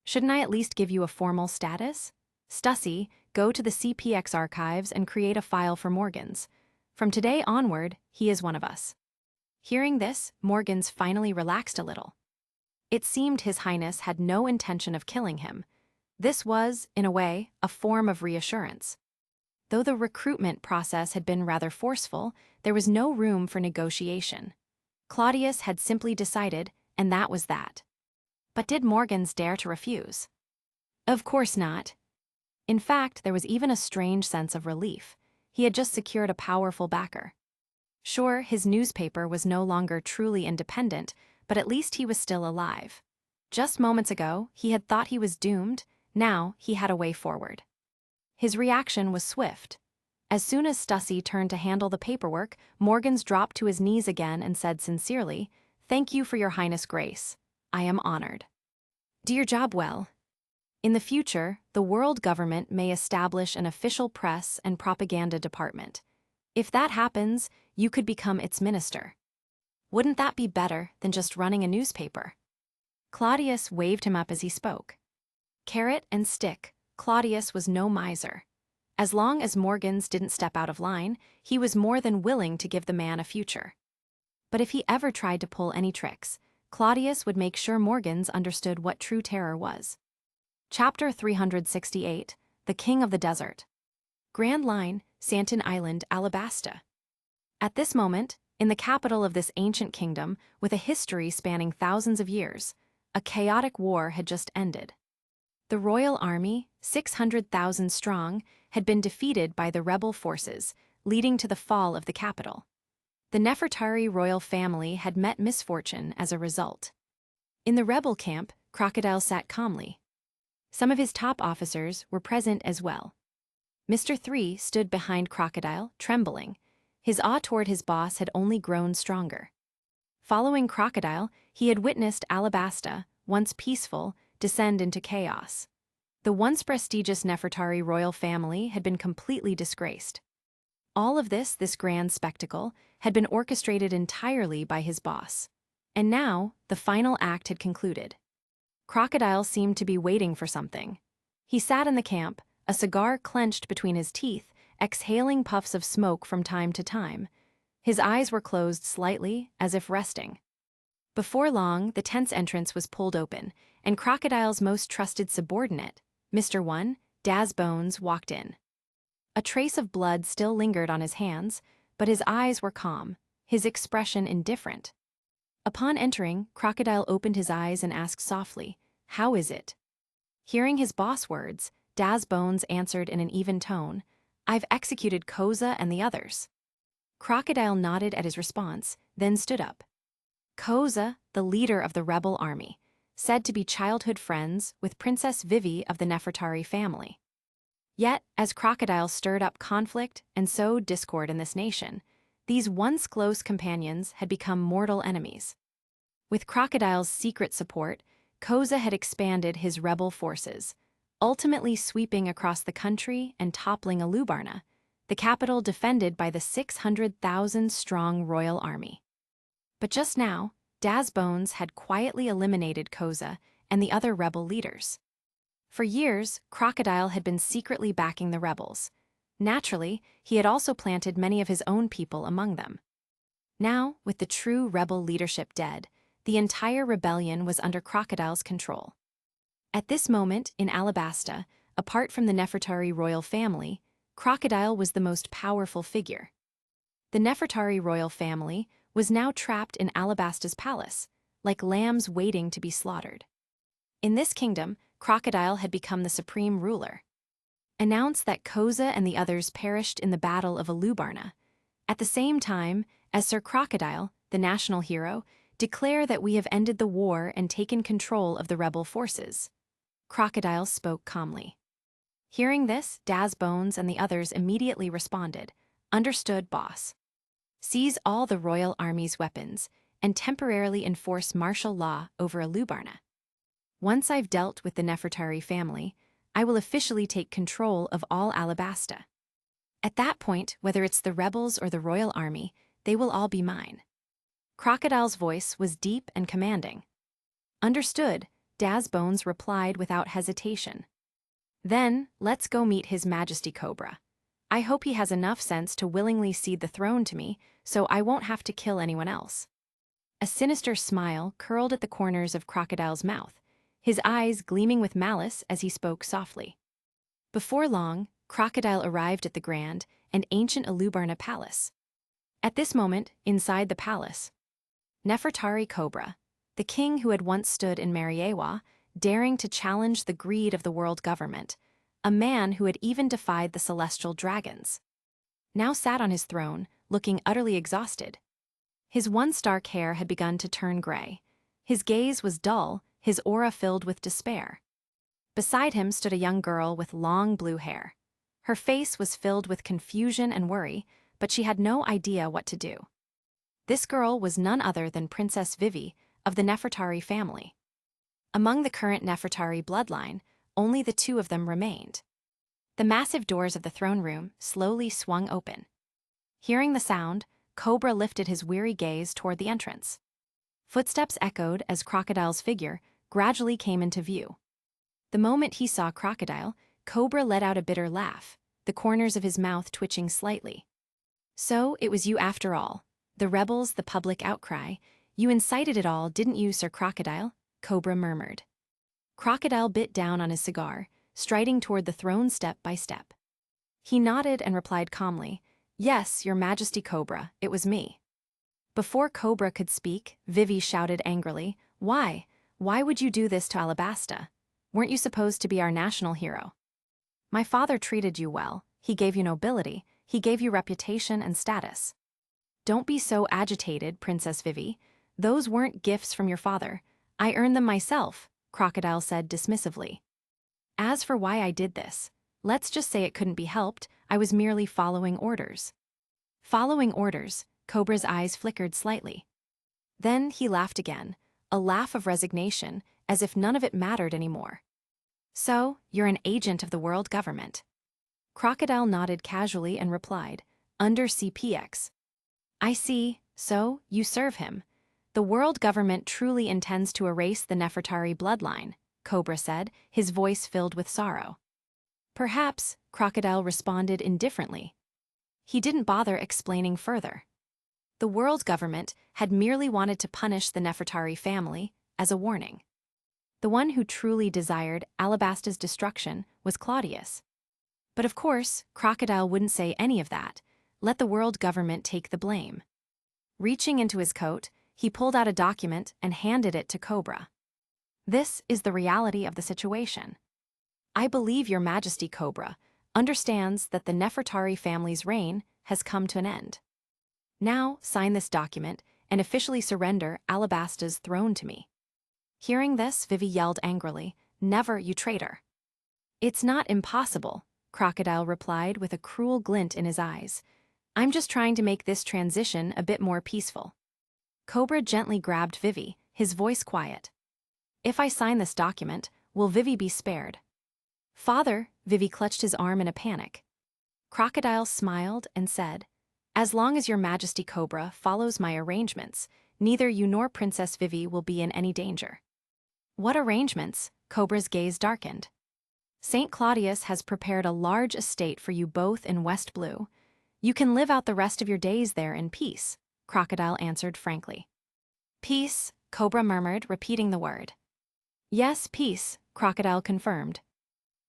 Shouldn't I at least give you a formal status? Stussy, go to the CPX archives and create a file for Morgans. From today onward, he is one of us." Hearing this, Morgans finally relaxed a little. It seemed His Highness had no intention of killing him. This was, in a way, a form of reassurance. Though the recruitment process had been rather forceful, there was no room for negotiation. Claudius had simply decided, and that was that. But did Morgans dare to refuse? Of course not. In fact, there was even a strange sense of relief. He had just secured a powerful backer. Sure, his newspaper was no longer truly independent, but at least he was still alive. Just moments ago, he had thought he was doomed. Now, he had a way forward. His reaction was swift. As soon as Stussy turned to handle the paperwork, Morgans dropped to his knees again and said sincerely, "Thank you for Your Highness' grace. I am honored." Do your job well. In the future, the world government may establish an official press and propaganda department. If that happens, you could become its minister. Wouldn't that be better than just running a newspaper? Claudius waved him up as he spoke. Carrot and stick, Claudius was no miser. As long as Morgans didn't step out of line, he was more than willing to give the man a future. But if he ever tried to pull any tricks, Claudius would make sure Morgans understood what true terror was. Chapter 368, The King of the Desert. Grand Line, Santin Island, Alabasta. At this moment, in the capital of this ancient kingdom, with a history spanning thousands of years, a chaotic war had just ended. The royal army, 600,000 strong, had been defeated by the rebel forces, leading to the fall of the capital. The Nefertari royal family had met misfortune as a result. In the rebel camp, Crocodile sat calmly. Some of his top officers were present as well. Mr. 3 stood behind Crocodile, trembling. His awe toward his boss had only grown stronger. Following Crocodile, he had witnessed Alabasta, once peaceful, descend into chaos. The once prestigious Nefertari royal family had been completely disgraced. All of this grand spectacle, had been orchestrated entirely by his boss. And now, the final act had concluded. Crocodile seemed to be waiting for something. He sat in the camp, a cigar clenched between his teeth, exhaling puffs of smoke from time to time. His eyes were closed slightly, as if resting. Before long, the tent's entrance was pulled open, and Crocodile's most trusted subordinate, Mr. 1, Daz Bones, walked in. A trace of blood still lingered on his hands, but his eyes were calm, his expression indifferent. Upon entering, Crocodile opened his eyes and asked softly, "How is it?" Hearing his boss words, Daz Bones answered in an even tone, "I've executed Koza and the others." Crocodile nodded at his response, then stood up. Koza, the leader of the rebel army, said to be childhood friends with Princess Vivi of the Nefertari family. Yet, as Crocodile stirred up conflict and sowed discord in this nation, these once close companions had become mortal enemies. With Crocodile's secret support, Koza had expanded his rebel forces, ultimately sweeping across the country and toppling Alubarna, the capital defended by the 600,000-strong royal army. But just now, Daz Bones had quietly eliminated Koza and the other rebel leaders. For years, Crocodile had been secretly backing the rebels. Naturally, he had also planted many of his own people among them. Now, with the true rebel leadership dead, the entire rebellion was under Crocodile's control. At this moment, in Alabasta, apart from the Nefertari royal family, Crocodile was the most powerful figure. The Nefertari royal family was now trapped in Alabasta's palace, like lambs waiting to be slaughtered. In this kingdom, Crocodile had become the supreme ruler. Announce that Koza and the others perished in the Battle of Alubarna. At the same time, as Sir Crocodile, the national hero, declare that we have ended the war and taken control of the rebel forces. Crocodile spoke calmly. Hearing this, Daz Bones and the others immediately responded, "Understood, boss. Seize all the royal army's weapons and temporarily enforce martial law over Alubarna. Once I've dealt with the Nefertari family, I will officially take control of all Alabasta. At that point, whether it's the rebels or the royal army, they will all be mine." Crocodile's voice was deep and commanding. "Understood," Daz Bones replied without hesitation. "Then, let's go meet His Majesty Cobra. I hope he has enough sense to willingly cede the throne to me, so I won't have to kill anyone else." A sinister smile curled at the corners of Crocodile's mouth, his eyes gleaming with malice as he spoke softly. Before long, Crocodile arrived at the grand and ancient Alubarna palace. At this moment, inside the palace, Nefertari Cobra, the king who had once stood in Mariewa, daring to challenge the greed of the world government, a man who had even defied the celestial dragons, now sat on his throne, looking utterly exhausted. His once dark hair had begun to turn gray. His gaze was dull, his aura filled with despair. Beside him stood a young girl with long blue hair. Her face was filled with confusion and worry, but she had no idea what to do. This girl was none other than Princess Vivi of the Nefertari family. Among the current Nefertari bloodline, only the two of them remained. The massive doors of the throne room slowly swung open. Hearing the sound, Cobra lifted his weary gaze toward the entrance. Footsteps echoed as Crocodile's figure gradually came into view. The moment he saw Crocodile, Cobra let out a bitter laugh, the corners of his mouth twitching slightly. "So, it was you after all. The rebels, the public outcry. You incited it all, didn't you, Sir Crocodile?" Cobra murmured. Crocodile bit down on his cigar, striding toward the throne step by step. He nodded and replied calmly, "Yes, Your Majesty Cobra, it was me." Before Cobra could speak, Vivi shouted angrily, "Why? Why would you do this to Alabasta? Weren't you supposed to be our national hero? My father treated you well, he gave you nobility, he gave you reputation and status." "Don't be so agitated, Princess Vivi. Those weren't gifts from your father. I earned them myself," Crocodile said dismissively. "As for why I did this, let's just say it couldn't be helped, I was merely following orders." Following orders, Cobra's eyes flickered slightly. Then he laughed again, a laugh of resignation, as if none of it mattered anymore. "So, you're an agent of the world government." Crocodile nodded casually and replied, "Under CPX. "I see, so, you serve him. The world government truly intends to erase the Nefertari bloodline," Cobra said, his voice filled with sorrow. "Perhaps," Crocodile responded indifferently. He didn't bother explaining further. The world government had merely wanted to punish the Nefertari family as a warning. The one who truly desired Alabasta's destruction was Cladius. But of course, Crocodile wouldn't say any of that. Let the world government take the blame. Reaching into his coat, he pulled out a document and handed it to Cobra. "This is the reality of the situation. I believe Your Majesty Cobra understands that the Nefertari family's reign has come to an end. Now, sign this document and officially surrender Alabasta's throne to me." Hearing this, Vivi yelled angrily, "Never, you traitor!" "It's not impossible," Crocodile replied with a cruel glint in his eyes. "I'm just trying to make this transition a bit more peaceful." Cobra gently grabbed Vivi, his voice quiet. "If I sign this document, will Vivi be spared?" "Father," Vivi clutched his arm in a panic. Crocodile smiled and said, "As long as Your Majesty Cobra follows my arrangements, neither you nor Princess Vivi will be in any danger." "What arrangements?" Cobra's gaze darkened. "St. Claudius has prepared a large estate for you both in West Blue. You can live out the rest of your days there in peace," Crocodile answered frankly. "Peace," Cobra murmured, repeating the word. "Yes, peace," Crocodile confirmed.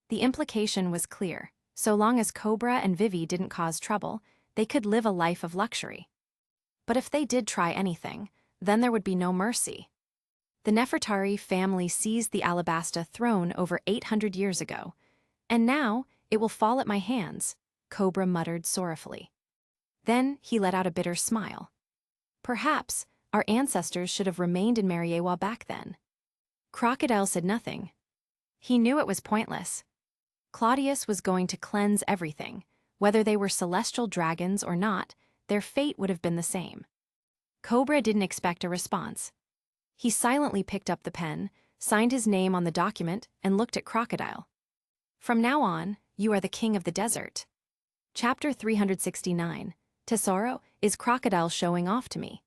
The implication was clear. So long as Cobra and Vivi didn't cause trouble, they could live a life of luxury. But if they did try anything, then there would be no mercy. The Nefertari family seized the Alabasta throne over 800 years ago, and now it will fall at my hands, Cobra muttered sorrowfully. Then he let out a bitter smile. "Perhaps our ancestors should have remained in Mariewa back then." Crocodile said nothing. He knew it was pointless. Claudius was going to cleanse everything. Whether they were celestial dragons or not, their fate would have been the same. Cobra didn't expect a response. He silently picked up the pen, signed his name on the document, and looked at Crocodile. "From now on, you are the king of the desert." Chapter 369. Tesoro, is Crocodile showing off to me?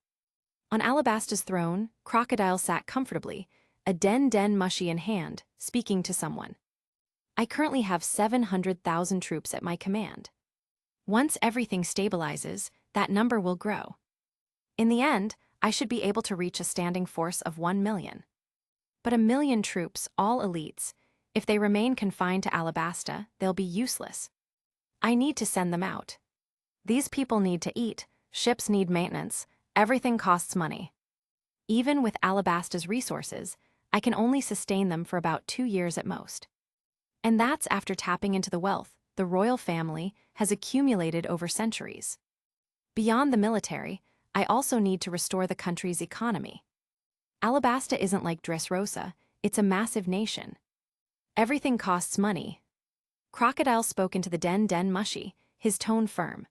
On Alabasta's throne, Crocodile sat comfortably, a den mushy in hand, speaking to someone. "I currently have 700,000 troops at my command. Once everything stabilizes, that number will grow. In the end, I should be able to reach a standing force of 1 million. But 1 million troops, all elites, if they remain confined to Alabasta, they'll be useless. I need to send them out. These people need to eat, ships need maintenance, everything costs money. Even with Alabasta's resources, I can only sustain them for about 2 years at most. And that's after tapping into the wealth the royal family has accumulated over centuries. Beyond the military, I also need to restore the country's economy. Alabasta isn't like Dressrosa, it's a massive nation. Everything costs money." Crocodile spoke into the den mushy, his tone firm.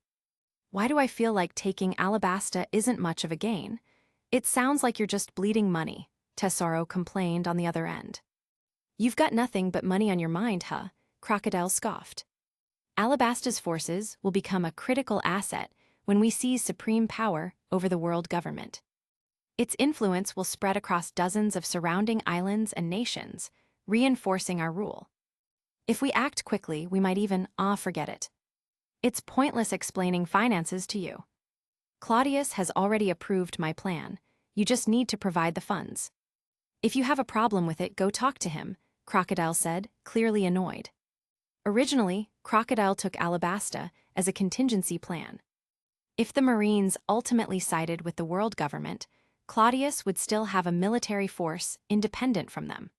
"Why do I feel like taking Alabasta isn't much of a gain? It sounds like you're just bleeding money," Tesoro complained on the other end. You've got nothing but money on your mind, huh? Crocodile scoffed. Alabasta's forces will become a critical asset when we seize supreme power over the world government. Its influence will spread across dozens of surrounding islands and nations, reinforcing our rule. If we act quickly, we might even, forget it. It's pointless explaining finances to you. Claudius has already approved my plan. You just need to provide the funds. If you have a problem with it, go talk to him, Crocodile said, clearly annoyed. Originally, Crocodile took Alabasta as a contingency plan. If the Marines ultimately sided with the world government, Claudius would still have a military force independent from them.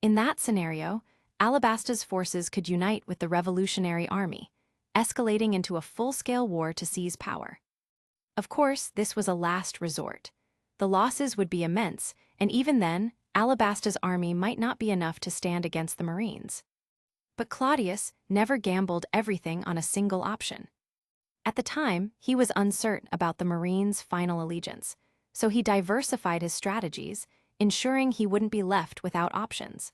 In that scenario, Alabasta's forces could unite with the Revolutionary Army, escalating into a full-scale war to seize power. Of course, this was a last resort. The losses would be immense, and even then, Alabasta's army might not be enough to stand against the Marines. But Claudius never gambled everything on a single option. At the time, he was uncertain about the Marines' final allegiance, so he diversified his strategies, ensuring he wouldn't be left without options.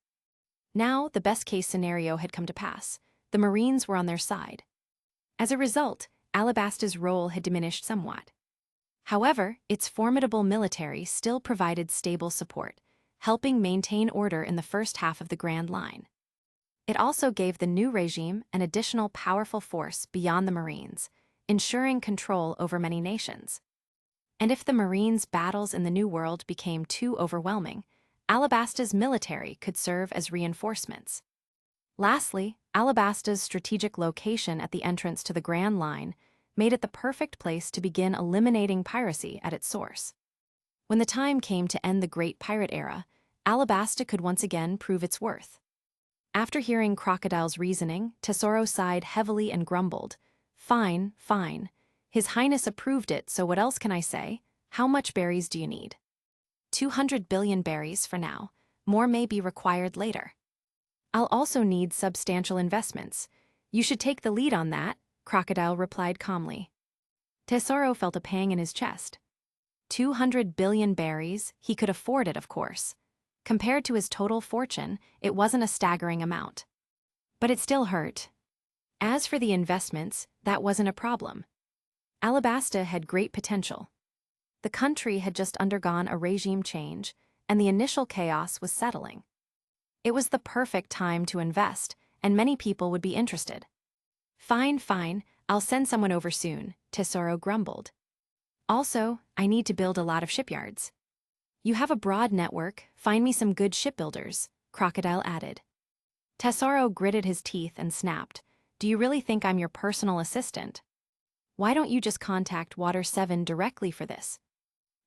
Now, the best-case scenario had come to pass. The Marines were on their side. As a result, Alabasta's role had diminished somewhat. However, its formidable military still provided stable support, helping maintain order in the first half of the Grand Line. It also gave the new regime an additional powerful force beyond the Marines, ensuring control over many nations. And if the Marines' battles in the New World became too overwhelming, Alabasta's military could serve as reinforcements. Lastly, Alabasta's strategic location at the entrance to the Grand Line made it the perfect place to begin eliminating piracy at its source. When the time came to end the Great Pirate Era, Alabasta could once again prove its worth. After hearing Crocodile's reasoning, Tesoro sighed heavily and grumbled, "Fine, fine. His Highness approved it, so what else can I say? How much berries do you need?" 200 billion berries for now. More may be required later. I'll also need substantial investments. You should take the lead on that, Crocodile replied calmly. Tesoro felt a pang in his chest. 200 billion berries, he could afford it, of course. Compared to his total fortune, it wasn't a staggering amount. But it still hurt. As for the investments, that wasn't a problem. Alabasta had great potential. The country had just undergone a regime change, and the initial chaos was settling. It was the perfect time to invest, and many people would be interested. Fine, fine, I'll send someone over soon, Tesoro grumbled. Also, I need to build a lot of shipyards. You have a broad network, find me some good shipbuilders, Crocodile added. Tesoro gritted his teeth and snapped, "Do you really think I'm your personal assistant? Why don't you just contact Water 7 directly for this?"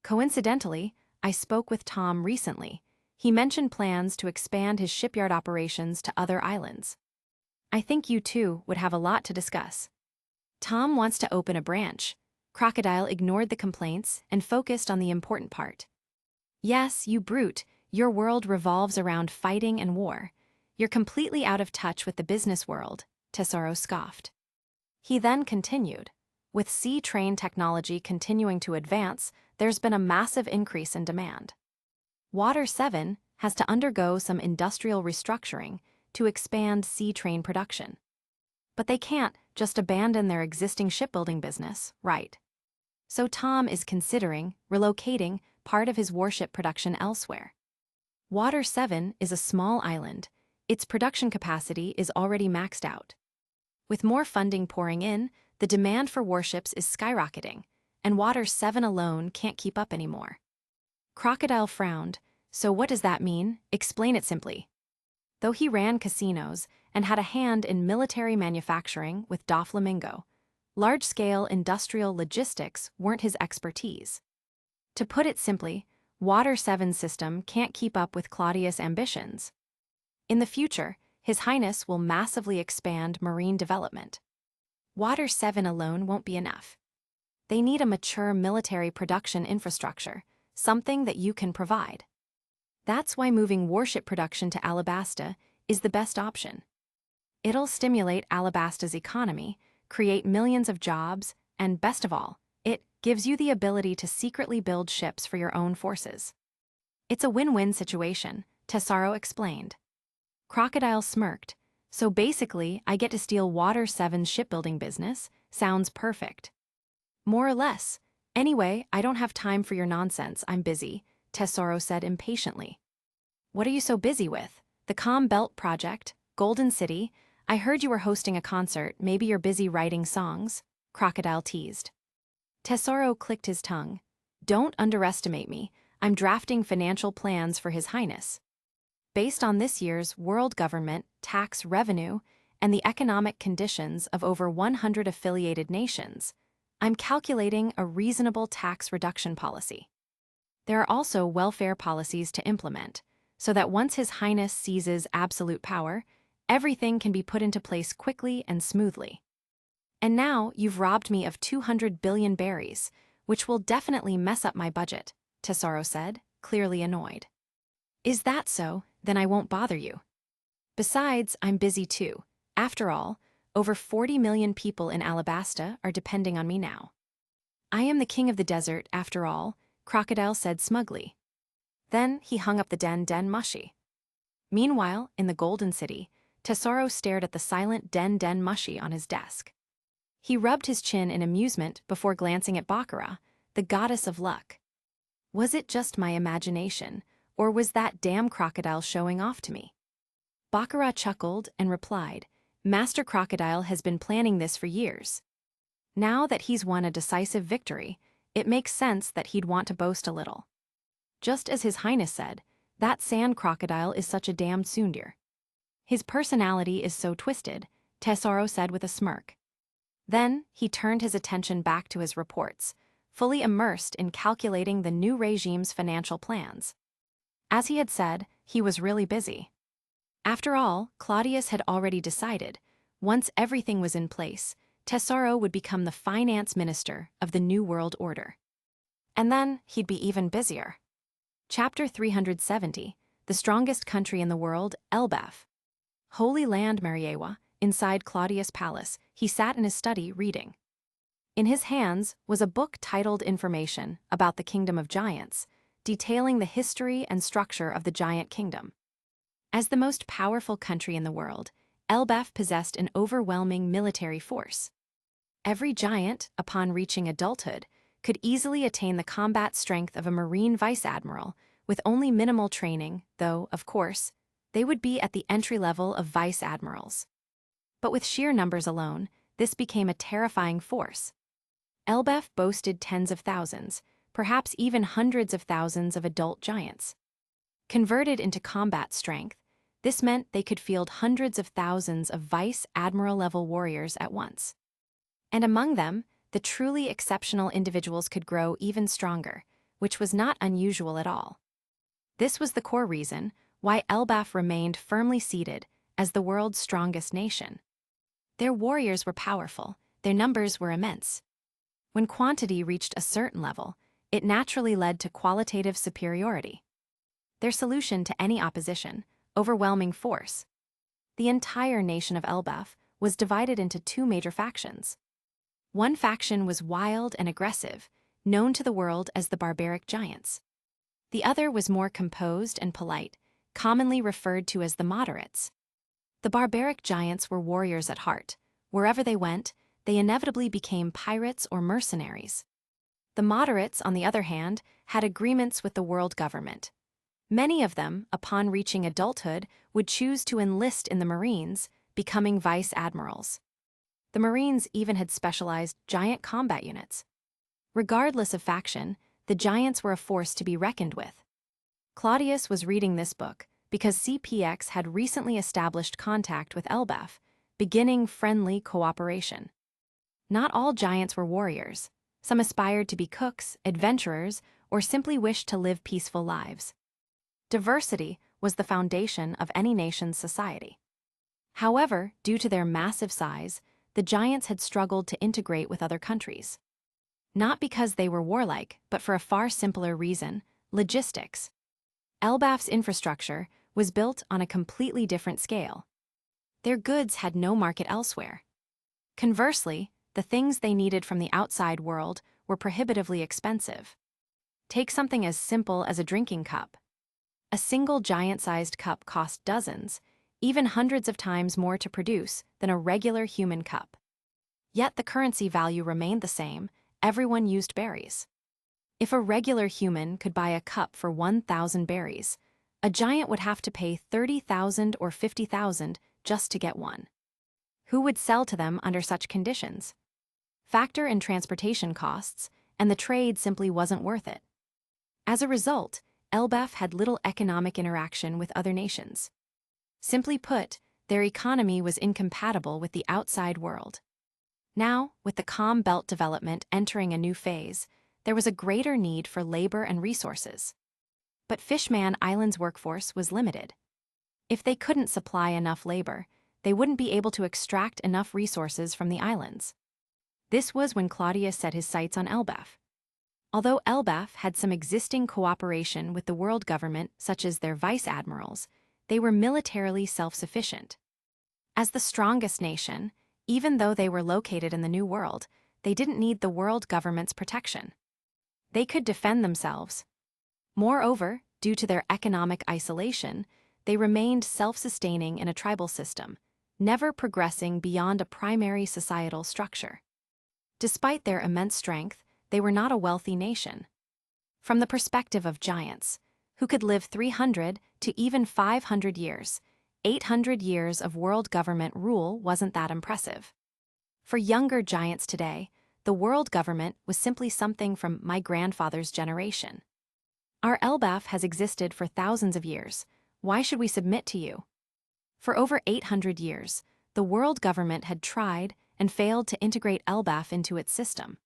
Coincidentally, I spoke with Tom recently. He mentioned plans to expand his shipyard operations to other islands. I think you two would have a lot to discuss. Tom wants to open a branch. Crocodile ignored the complaints and focused on the important part. Yes, you brute, your world revolves around fighting and war. You're completely out of touch with the business world, Tesoro scoffed. He then continued, with sea train technology continuing to advance, there's been a massive increase in demand. Water 7 has to undergo some industrial restructuring to expand sea train production. But they can't just abandon their existing shipbuilding business, right? So Tom is considering relocating part of his warship production elsewhere. Water 7 is a small island. Its production capacity is already maxed out. With more funding pouring in, the demand for warships is skyrocketing, and Water 7 alone can't keep up anymore. Crocodile frowned. So what does that mean? Explain it simply. Though he ran casinos and had a hand in military manufacturing with Doflamingo, large-scale industrial logistics weren't his expertise. To put it simply, Water 7's system can't keep up with Claudius' ambitions. In the future, His Highness will massively expand marine development. Water 7 alone won't be enough. They need a mature military production infrastructure, something that you can provide. That's why moving warship production to Alabasta is the best option. It'll stimulate Alabasta's economy, create millions of jobs, and best of all, it gives you the ability to secretly build ships for your own forces. It's a win-win situation, Tesaro explained. Crocodile smirked. So basically, I get to steal Water 7's shipbuilding business. Sounds perfect. More or less. Anyway, I don't have time for your nonsense, I'm busy, Tesoro said impatiently. What are you so busy with? The Calm Belt Project, Golden City? I heard you were hosting a concert, maybe you're busy writing songs, Crocodile teased. Tesoro clicked his tongue. Don't underestimate me, I'm drafting financial plans for His Highness. Based on this year's world government, tax revenue, and the economic conditions of over 100 affiliated nations, I'm calculating a reasonable tax reduction policy. There are also welfare policies to implement, so that once His Highness seizes absolute power, everything can be put into place quickly and smoothly. And now you've robbed me of 200 billion berries, which will definitely mess up my budget, Tesoro said, clearly annoyed. Is that so? Then I won't bother you. Besides, I'm busy too. After all, over 40 million people in Alabasta are depending on me now. I am the king of the desert, after all, Crocodile said smugly. Then he hung up the den mushy. Meanwhile, in the Golden City, Tesoro stared at the silent den mushy on his desk. He rubbed his chin in amusement before glancing at Baccarat, the goddess of luck. Was it just my imagination, or was that damn crocodile showing off to me? Baccarat chuckled and replied, Master Crocodile has been planning this for years. Now that he's won a decisive victory, it makes sense that he'd want to boast a little. Just as His Highness said, that sand crocodile is such a damned tsundere. His personality is so twisted, Tesoro said with a smirk. Then he turned his attention back to his reports, fully immersed in calculating the new regime's financial plans. As he had said, he was really busy. After all, Cladius had already decided, once everything was in place, Tesoro would become the finance minister of the New World Order. And then he'd be even busier. Chapter 370, The Strongest Country in the World, Elbaf. Holy Land Mariewa, inside Claudius' palace, he sat in his study reading. In his hands was a book titled Information about the Kingdom of Giants, detailing the history and structure of the giant kingdom. As the most powerful country in the world, Elbaf possessed an overwhelming military force. Every giant, upon reaching adulthood, could easily attain the combat strength of a marine vice-admiral, with only minimal training, though, of course, they would be at the entry level of vice-admirals. But with sheer numbers alone, this became a terrifying force. Elbaf boasted tens of thousands, perhaps even hundreds of thousands of adult giants. Converted into combat strength, this meant they could field hundreds of thousands of vice-admiral-level warriors at once. And among them, the truly exceptional individuals could grow even stronger, which was not unusual at all. This was the core reason why Elbaf remained firmly seated as the world's strongest nation. Their warriors were powerful, their numbers were immense. When quantity reached a certain level, it naturally led to qualitative superiority. Their solution to any opposition, overwhelming force. The entire nation of Elbaf was divided into two major factions. One faction was wild and aggressive, known to the world as the barbaric giants. The other was more composed and polite, commonly referred to as the moderates. The barbaric giants were warriors at heart. Wherever they went, they inevitably became pirates or mercenaries. The moderates, on the other hand, had agreements with the world government. Many of them, upon reaching adulthood, would choose to enlist in the Marines, becoming vice-admirals. The Marines even had specialized giant combat units. Regardless of faction, the giants were a force to be reckoned with. Claudius was reading this book because CPX had recently established contact with Elbaf, beginning friendly cooperation. Not all giants were warriors. Some aspired to be cooks, adventurers, or simply wished to live peaceful lives. Diversity was the foundation of any nation's society. However, due to their massive size, the giants had struggled to integrate with other countries. Not because they were warlike, but for a far simpler reason: logistics. Elbaf's infrastructure was built on a completely different scale. Their goods had no market elsewhere. Conversely, the things they needed from the outside world were prohibitively expensive. Take something as simple as a drinking cup. A single giant-sized cup cost dozens, even hundreds of times more to produce than a regular human cup. Yet the currency value remained the same. Everyone used berries. If a regular human could buy a cup for 1,000 berries, a giant would have to pay 30,000 or 50,000 just to get one. Who would sell to them under such conditions? Factor in transportation costs, and the trade simply wasn't worth it. As a result, Elbaf had little economic interaction with other nations. Simply put, their economy was incompatible with the outside world. Now, with the Calm Belt development entering a new phase, there was a greater need for labor and resources. But Fishman Island's workforce was limited. If they couldn't supply enough labor, they wouldn't be able to extract enough resources from the islands. This was when Claudius set his sights on Elbaf. Although Elbaf had some existing cooperation with the world government, such as their vice-admirals, they were militarily self-sufficient. As the strongest nation, even though they were located in the New World, they didn't need the world government's protection. They could defend themselves. Moreover, due to their economic isolation, they remained self-sustaining in a tribal system, never progressing beyond a primary societal structure. Despite their immense strength, they were not a wealthy nation. From the perspective of giants, who could live 300 to even 500 years, 800 years of world government rule wasn't that impressive. For younger giants today, the world government was simply something from my grandfather's generation. Our Elbaf has existed for thousands of years. Why should we submit to you? For over 800 years, the world government had tried and failed to integrate Elbaf into its system.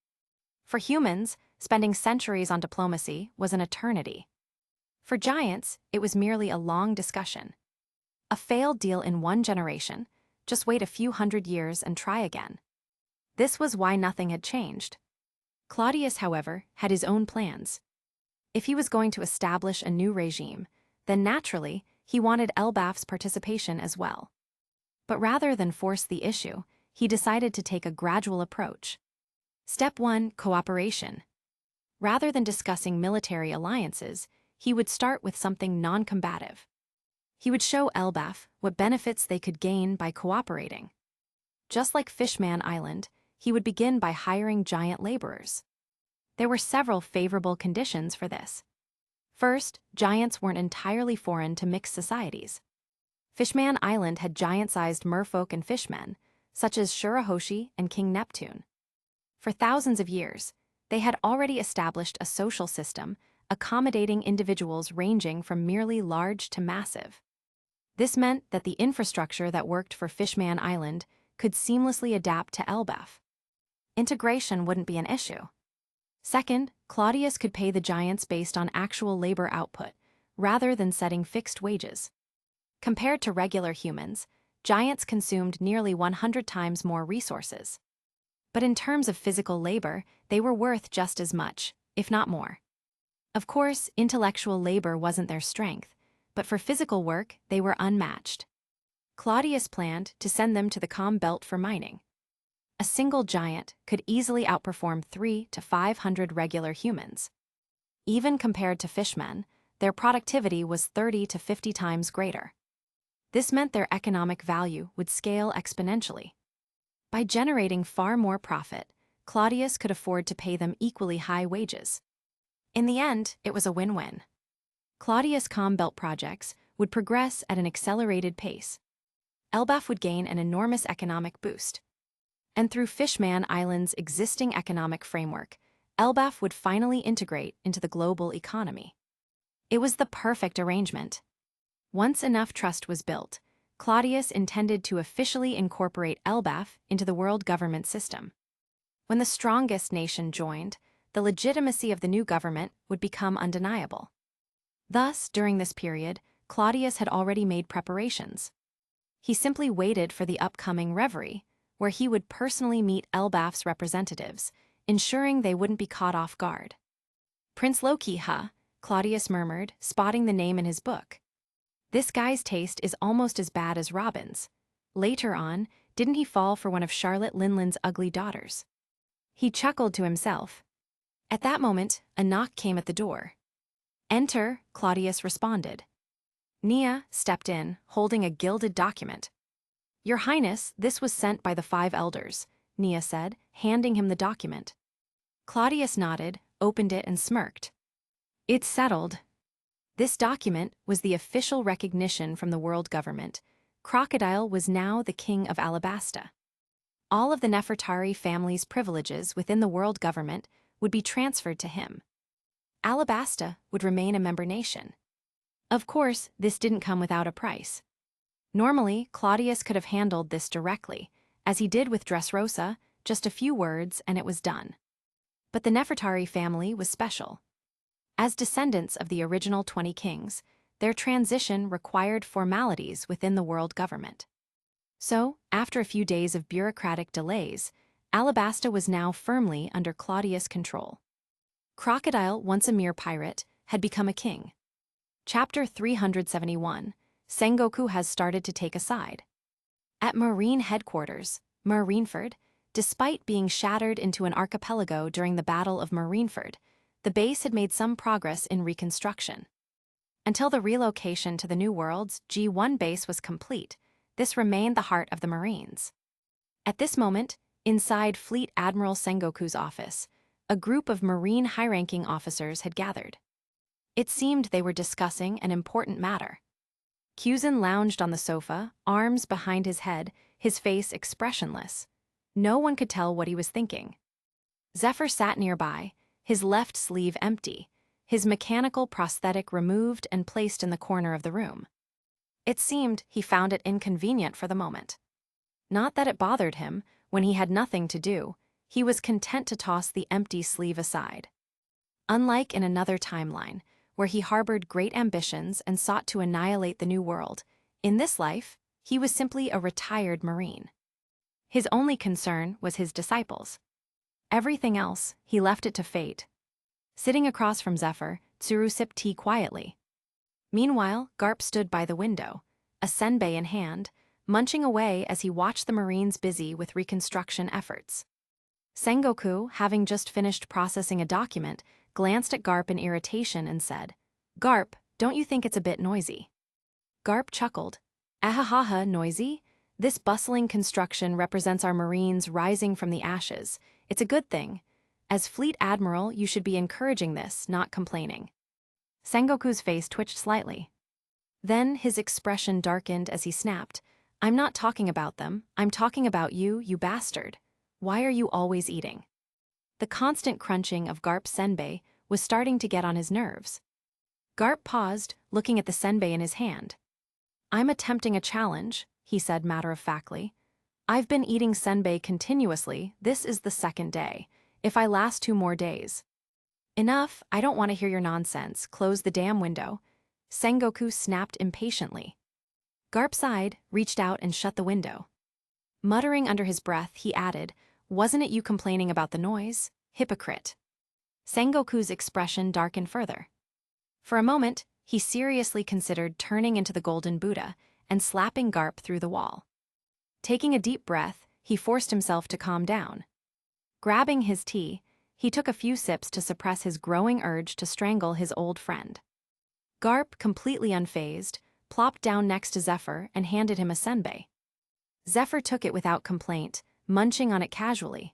For humans, spending centuries on diplomacy was an eternity. For giants, it was merely a long discussion. A failed deal in one generation, just wait a few hundred years and try again. This was why nothing had changed. Claudius, however, had his own plans. If he was going to establish a new regime, then naturally, he wanted Elbaf's participation as well. But rather than force the issue, he decided to take a gradual approach. Step 1: Cooperation. Rather than discussing military alliances, he would start with something non-combative. He would show Elbaf what benefits they could gain by cooperating. Just like Fishman Island, he would begin by hiring giant laborers. There were several favorable conditions for this. First, giants weren't entirely foreign to mixed societies. Fishman Island had giant-sized merfolk and fishmen, such as Shurahoshi and King Neptune. For thousands of years, they had already established a social system accommodating individuals ranging from merely large to massive. This meant that the infrastructure that worked for Fishman Island could seamlessly adapt to Elbaf. Integration wouldn't be an issue. Second, Claudius could pay the giants based on actual labor output, rather than setting fixed wages. Compared to regular humans, giants consumed nearly 100 times more resources. But in terms of physical labor, they were worth just as much, if not more. Of course, intellectual labor wasn't their strength, but for physical work, they were unmatched. Claudius planned to send them to the Calm Belt for mining. A single giant could easily outperform 300 to 500 regular humans. Even compared to fishmen, their productivity was 30 to 50 times greater. This meant their economic value would scale exponentially. By generating far more profit, Claudius could afford to pay them equally high wages. In the end, it was a win-win. Claudius' Calm Belt projects would progress at an accelerated pace. Elbaf would gain an enormous economic boost. And through Fishman Island's existing economic framework, Elbaf would finally integrate into the global economy. It was the perfect arrangement. Once enough trust was built, Claudius intended to officially incorporate Elbaf into the world government system. When the strongest nation joined, the legitimacy of the new government would become undeniable. Thus, during this period, Claudius had already made preparations. He simply waited for the upcoming reverie, where he would personally meet Elbaf's representatives, ensuring they wouldn't be caught off guard. Prince Loki, huh? Claudius murmured, spotting the name in his book. This guy's taste is almost as bad as Robin's. Later on, didn't he fall for one of Charlotte Linland's ugly daughters? He chuckled to himself. At that moment, a knock came at the door. Enter, Claudius responded. Nia stepped in, holding a gilded document. "Your Highness, this was sent by the 5 elders," Nia said, handing him the document. Cladius nodded, opened it and smirked. "It's settled." This document was the official recognition from the world government. Crocodile was now the king of Alabasta. All of the Nefertari family's privileges within the world government would be transferred to him. Alabasta would remain a member nation. Of course, this didn't come without a price. Normally, Claudius could have handled this directly, as he did with Dressrosa, just a few words and it was done. But the Nefertari family was special. As descendants of the original 20 kings, their transition required formalities within the world government. So, after a few days of bureaucratic delays, Alabasta was now firmly under Claudius' control. Crocodile, once a mere pirate, had become a king. Chapter 371, Sengoku has started to take a side. At Marine headquarters, Marineford, despite being shattered into an archipelago during the Battle of Marineford, the base had made some progress in reconstruction. Until the relocation to the New World's G1 base was complete, this remained the heart of the Marines. At this moment, inside Fleet Admiral Sengoku's office, a group of Marine high-ranking officers had gathered. It seemed they were discussing an important matter. Kyuzan lounged on the sofa, arms behind his head, his face expressionless. No one could tell what he was thinking. Zephyr sat nearby, his left sleeve empty, his mechanical prosthetic removed and placed in the corner of the room. It seemed he found it inconvenient for the moment. Not that it bothered him. When he had nothing to do, he was content to toss the empty sleeve aside. Unlike in another timeline, where he harbored great ambitions and sought to annihilate the New World, in this life, he was simply a retired Marine. His only concern was his disciples. Everything else, he left it to fate. Sitting across from Zephyr, Tsuru sipped tea quietly. Meanwhile, Garp stood by the window, a senbei in hand, munching away as he watched the Marines busy with reconstruction efforts. Sengoku, having just finished processing a document, glanced at Garp in irritation and said, "Garp, don't you think it's a bit noisy?" Garp chuckled. "Ahahaha, noisy? This bustling construction represents our Marines rising from the ashes. It's a good thing. As Fleet Admiral, you should be encouraging this, not complaining." Sengoku's face twitched slightly. Then his expression darkened as he snapped, "I'm not talking about them, I'm talking about you, you bastard. Why are you always eating?" The constant crunching of Garp's senbei was starting to get on his nerves. Garp paused, looking at the senbei in his hand. "I'm attempting a challenge," he said matter-of-factly. "I've been eating senbei continuously, this is the 2nd day. If I last 2 more days..." "Enough, I don't want to hear your nonsense, close the damn window." Sengoku snapped impatiently. Garp sighed, reached out and shut the window. Muttering under his breath, he added, "Wasn't it you complaining about the noise? Hypocrite." Sengoku's expression darkened further. For a moment, he seriously considered turning into the Golden Buddha and slapping Garp through the wall. Taking a deep breath, he forced himself to calm down. Grabbing his tea, he took a few sips to suppress his growing urge to strangle his old friend. Garp, completely unfazed, plopped down next to Zephyr and handed him a senbei. Zephyr took it without complaint, munching on it casually.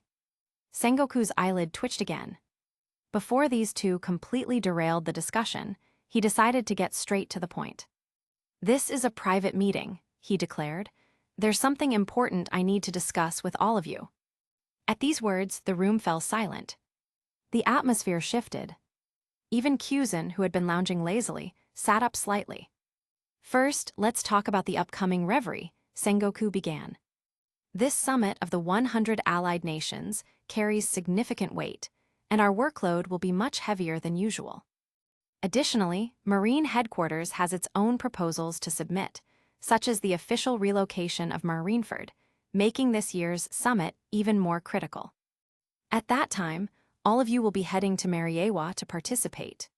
Sengoku's eyelid twitched again. Before these two completely derailed the discussion, he decided to get straight to the point. "This is a private meeting," he declared. "There's something important I need to discuss with all of you." At these words, the room fell silent. The atmosphere shifted. Even Kyuzan, who had been lounging lazily, sat up slightly. "First, let's talk about the upcoming reverie," Sengoku began. "This summit of the 100 allied nations carries significant weight, and our workload will be much heavier than usual. Additionally, Marine headquarters has its own proposals to submit, such as the official relocation of Marineford, making this year's summit even more critical. At that time, all of you will be heading to Mariewa to participate."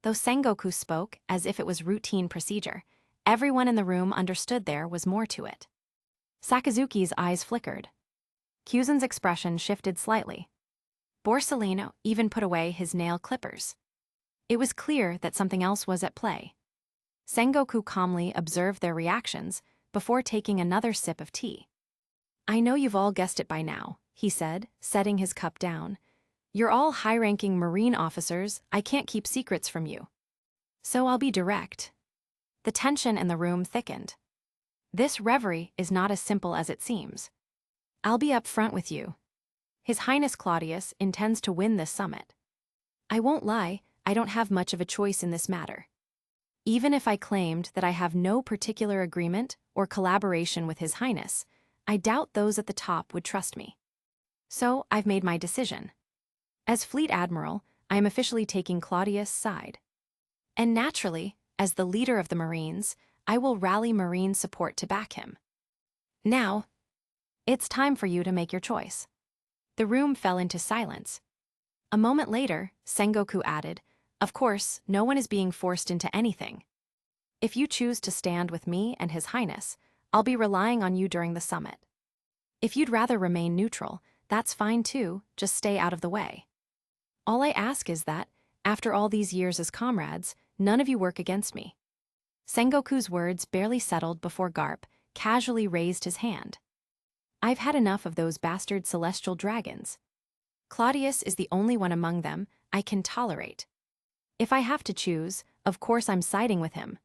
Though Sengoku spoke as if it was routine procedure, everyone in the room understood there was more to it. Sakazuki's eyes flickered. Kyuzan's expression shifted slightly. Borsellino even put away his nail clippers. It was clear that something else was at play. Sengoku calmly observed their reactions before taking another sip of tea. "I know you've all guessed it by now," he said, setting his cup down. "You're all high-ranking Marine officers. I can't keep secrets from you. So I'll be direct." The tension in the room thickened. This reverie is not as simple as it seems. I'll be upfront with you. His Highness Claudius intends to win this summit. I won't lie, I don't have much of a choice in this matter. Even if I claimed that I have no particular agreement or collaboration with His Highness, I doubt those at the top would trust me. So I've made my decision. As Fleet Admiral, I am officially taking Claudius' side. And naturally, as the leader of the Marines, I will rally Marine support to back him. Now, it's time for you to make your choice. The room fell into silence. A moment later, Sengoku added, "Of course, no one is being forced into anything. If you choose to stand with me and His Highness, I'll be relying on you during the summit. If you'd rather remain neutral, that's fine too, just stay out of the way. All I ask is that, after all these years as comrades, none of you work against me." Sengoku's words barely settled before Garp casually raised his hand. "I've had enough of those bastard celestial dragons. Claudius is the only one among them I can tolerate. If I have to choose, of course I'm siding with him."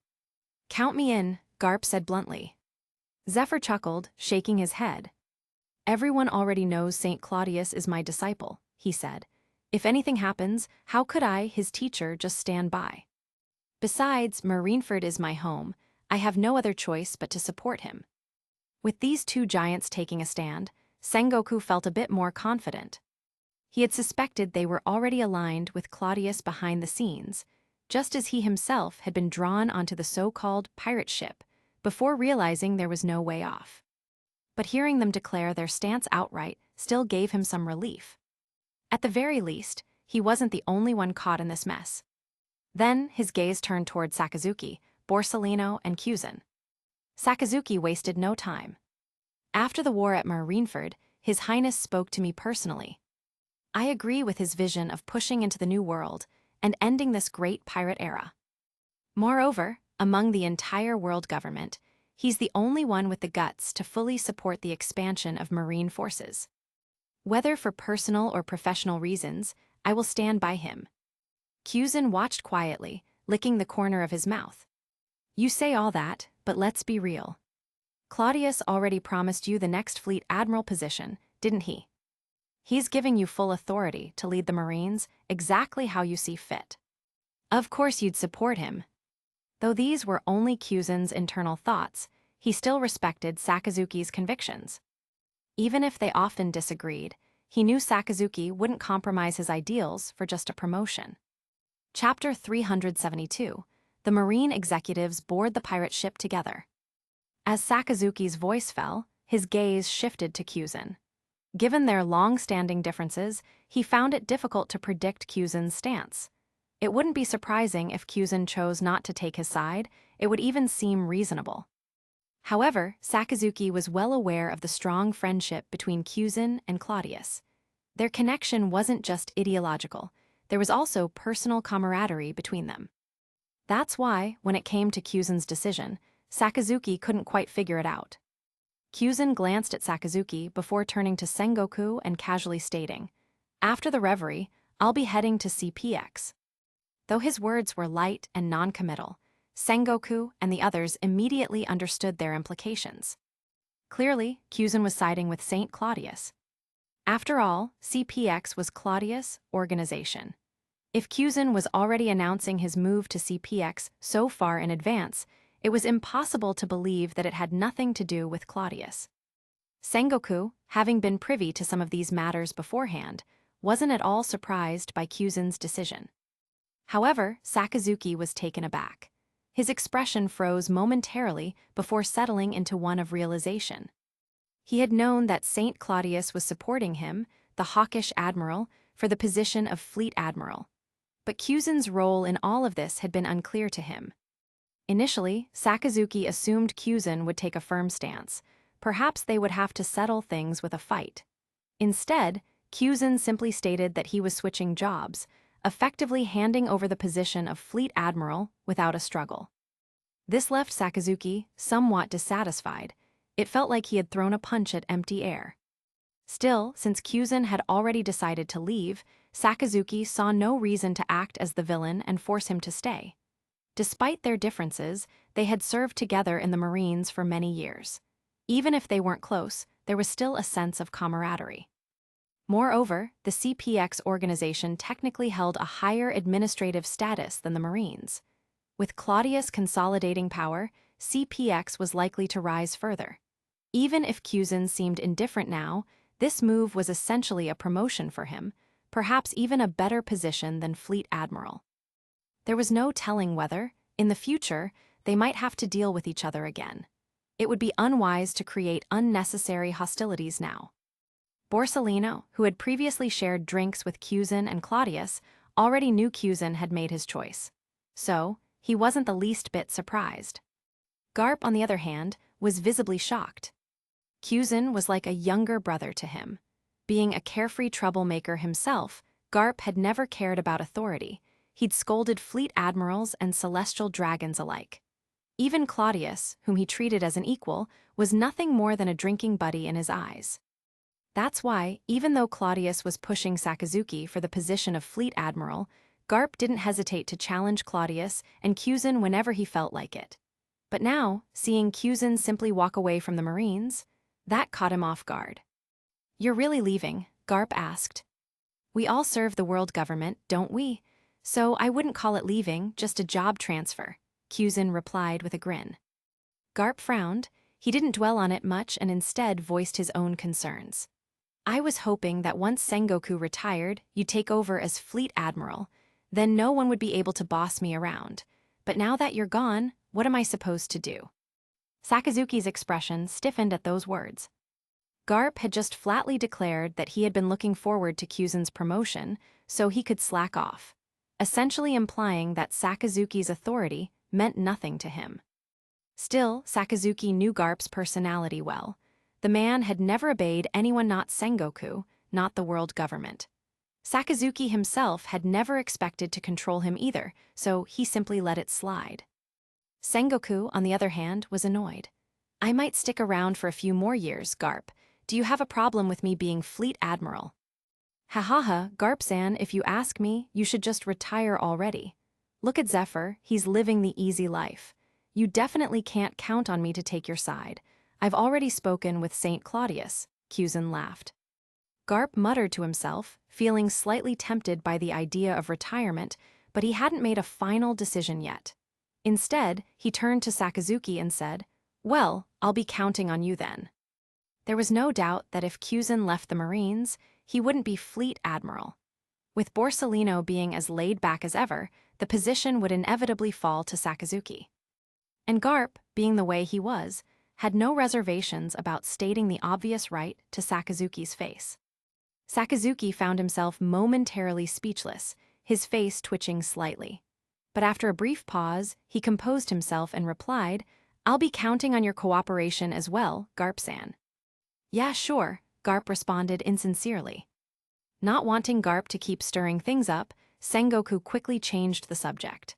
"Count me in," Garp said bluntly. Zephyr chuckled, shaking his head. "Everyone already knows St. Claudius is my disciple," he said. "If anything happens, how could I, his teacher, just stand by? Besides, Marineford is my home. I have no other choice but to support him." With these two giants taking a stand, Sengoku felt a bit more confident. He had suspected they were already aligned with Claudius behind the scenes, just as he himself had been drawn onto the so-called pirate ship before realizing there was no way off. But hearing them declare their stance outright still gave him some relief. At the very least, he wasn't the only one caught in this mess. Then his gaze turned toward Sakazuki, Borsalino, and Kyuzan. Sakazuki wasted no time. "After the war at Marineford, His Highness spoke to me personally. I agree with his vision of pushing into the New World and ending this great pirate era. Moreover, among the entire world government, he's the only one with the guts to fully support the expansion of Marine forces. Whether for personal or professional reasons, I will stand by him." Kyuzan watched quietly, licking the corner of his mouth. "You say all that, but let's be real. Claudius already promised you the next Fleet Admiral position, didn't he? He's giving you full authority to lead the Marines exactly how you see fit. Of course you'd support him." Though these were only Kyuzan's internal thoughts, he still respected Sakazuki's convictions. Even if they often disagreed, he knew Sakazuki wouldn't compromise his ideals for just a promotion. Chapter 372. The Marine executives board the pirate ship together. As Sakazuki's voice fell, his gaze shifted to Kyuzan. Given their long-standing differences, he found it difficult to predict Kyuzan's stance. It wouldn't be surprising if Kyuzan chose not to take his side. It would even seem reasonable. However, Sakazuki was well aware of the strong friendship between Kyuzan and Claudius. Their connection wasn't just ideological, there was also personal camaraderie between them. That's why, when it came to Kyuzan's decision, Sakazuki couldn't quite figure it out. Kyuzan glanced at Sakazuki before turning to Sengoku and casually stating, "After the reverie, I'll be heading to CPX." Though his words were light and non-committal, Sengoku and the others immediately understood their implications. Clearly, Kyuzan was siding with St. Claudius. After all, CPX was Claudius' organization. If Kyuzan was already announcing his move to CPX so far in advance, it was impossible to believe that it had nothing to do with Claudius. Sengoku, having been privy to some of these matters beforehand, wasn't at all surprised by Kyuzan's decision. However, Sakazuki was taken aback. His expression froze momentarily before settling into one of realization. He had known that St. Claudius was supporting him, the hawkish admiral, for the position of Fleet Admiral. But Kyuzan's role in all of this had been unclear to him. Initially, Sakazuki assumed Kyuzan would take a firm stance. Perhaps they would have to settle things with a fight. Instead, Kyuzan simply stated that he was switching jobs, effectively handing over the position of Fleet Admiral without a struggle. This left Sakazuki somewhat dissatisfied. It felt like he had thrown a punch at empty air. Still, since Kyuzin had already decided to leave, Sakazuki saw no reason to act as the villain and force him to stay. Despite their differences, they had served together in the Marines for many years. Even if they weren't close, there was still a sense of camaraderie. Moreover, the CPX organization technically held a higher administrative status than the Marines. With Cladius consolidating power, CPX was likely to rise further. Even if Kyuzin seemed indifferent now, this move was essentially a promotion for him, perhaps even a better position than Fleet Admiral. There was no telling whether, in the future, they might have to deal with each other again. It would be unwise to create unnecessary hostilities now. Borsellino, who had previously shared drinks with Kyuzin and Cladius, already knew Kyuzin had made his choice. So, he wasn't the least bit surprised. Garp, on the other hand, was visibly shocked. Kyuzin was like a younger brother to him. Being a carefree troublemaker himself, Garp had never cared about authority. He'd scolded fleet admirals and celestial dragons alike. Even Cladius, whom he treated as an equal, was nothing more than a drinking buddy in his eyes. That's why, even though Cladius was pushing Sakazuki for the position of fleet admiral, Garp didn't hesitate to challenge Cladius and Kyuzin whenever he felt like it. But now, seeing Kyuzin simply walk away from the Marines, that caught him off guard. "You're really leaving?" Garp asked. "We all serve the world government, don't we? So I wouldn't call it leaving, just a job transfer," Kyuzin replied with a grin. Garp frowned. He didn't dwell on it much and instead voiced his own concerns. "I was hoping that once Sengoku retired, you'd take over as fleet admiral. Then no one would be able to boss me around. But now that you're gone, what am I supposed to do?" Sakazuki's expression stiffened at those words. Garp had just flatly declared that he had been looking forward to Kyuzin's promotion, so he could slack off, essentially implying that Sakazuki's authority meant nothing to him. Still, Sakazuki knew Garp's personality well. The man had never obeyed anyone not Sengoku, not the world government. Sakazuki himself had never expected to control him either, so he simply let it slide. Sengoku, on the other hand, was annoyed. "I might stick around for a few more years, Garp. Do you have a problem with me being fleet admiral?" "Ha, Garp-san, if you ask me, you should just retire already. Look at Zephyr, he's living the easy life. You definitely can't count on me to take your side. I've already spoken with St. Claudius," Kyuzin laughed. Garp muttered to himself, feeling slightly tempted by the idea of retirement, but he hadn't made a final decision yet. Instead, he turned to Sakazuki and said, "Well, I'll be counting on you then." There was no doubt that if Kyuzin left the Marines, he wouldn't be fleet admiral. With Borsellino being as laid back as ever, the position would inevitably fall to Sakazuki. And Garp, being the way he was, had no reservations about stating the obvious right to Sakazuki's face. Sakazuki found himself momentarily speechless, his face twitching slightly. But after a brief pause, he composed himself and replied, "I'll be counting on your cooperation as well, Garp-san." "Yeah, sure," Garp responded insincerely. Not wanting Garp to keep stirring things up, Sengoku quickly changed the subject.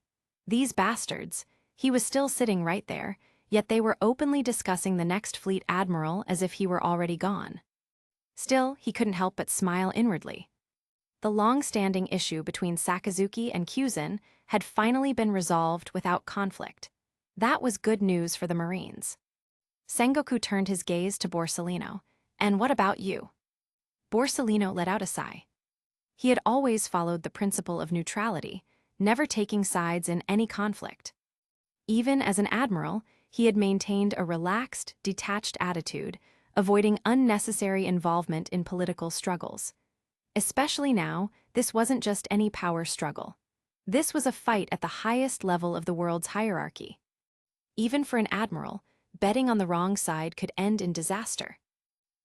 These bastards, he was still sitting right there, yet they were openly discussing the next fleet admiral as if he were already gone. Still, he couldn't help but smile inwardly. The long-standing issue between Sakazuki and Kyuzin had finally been resolved without conflict. That was good news for the Marines. Sengoku turned his gaze to Borsellino. "And what about you?" Borsellino let out a sigh. He had always followed the principle of neutrality, never taking sides in any conflict. Even as an admiral, he had maintained a relaxed, detached attitude, avoiding unnecessary involvement in political struggles. Especially now, this wasn't just any power struggle. This was a fight at the highest level of the world's hierarchy. Even for an admiral, betting on the wrong side could end in disaster.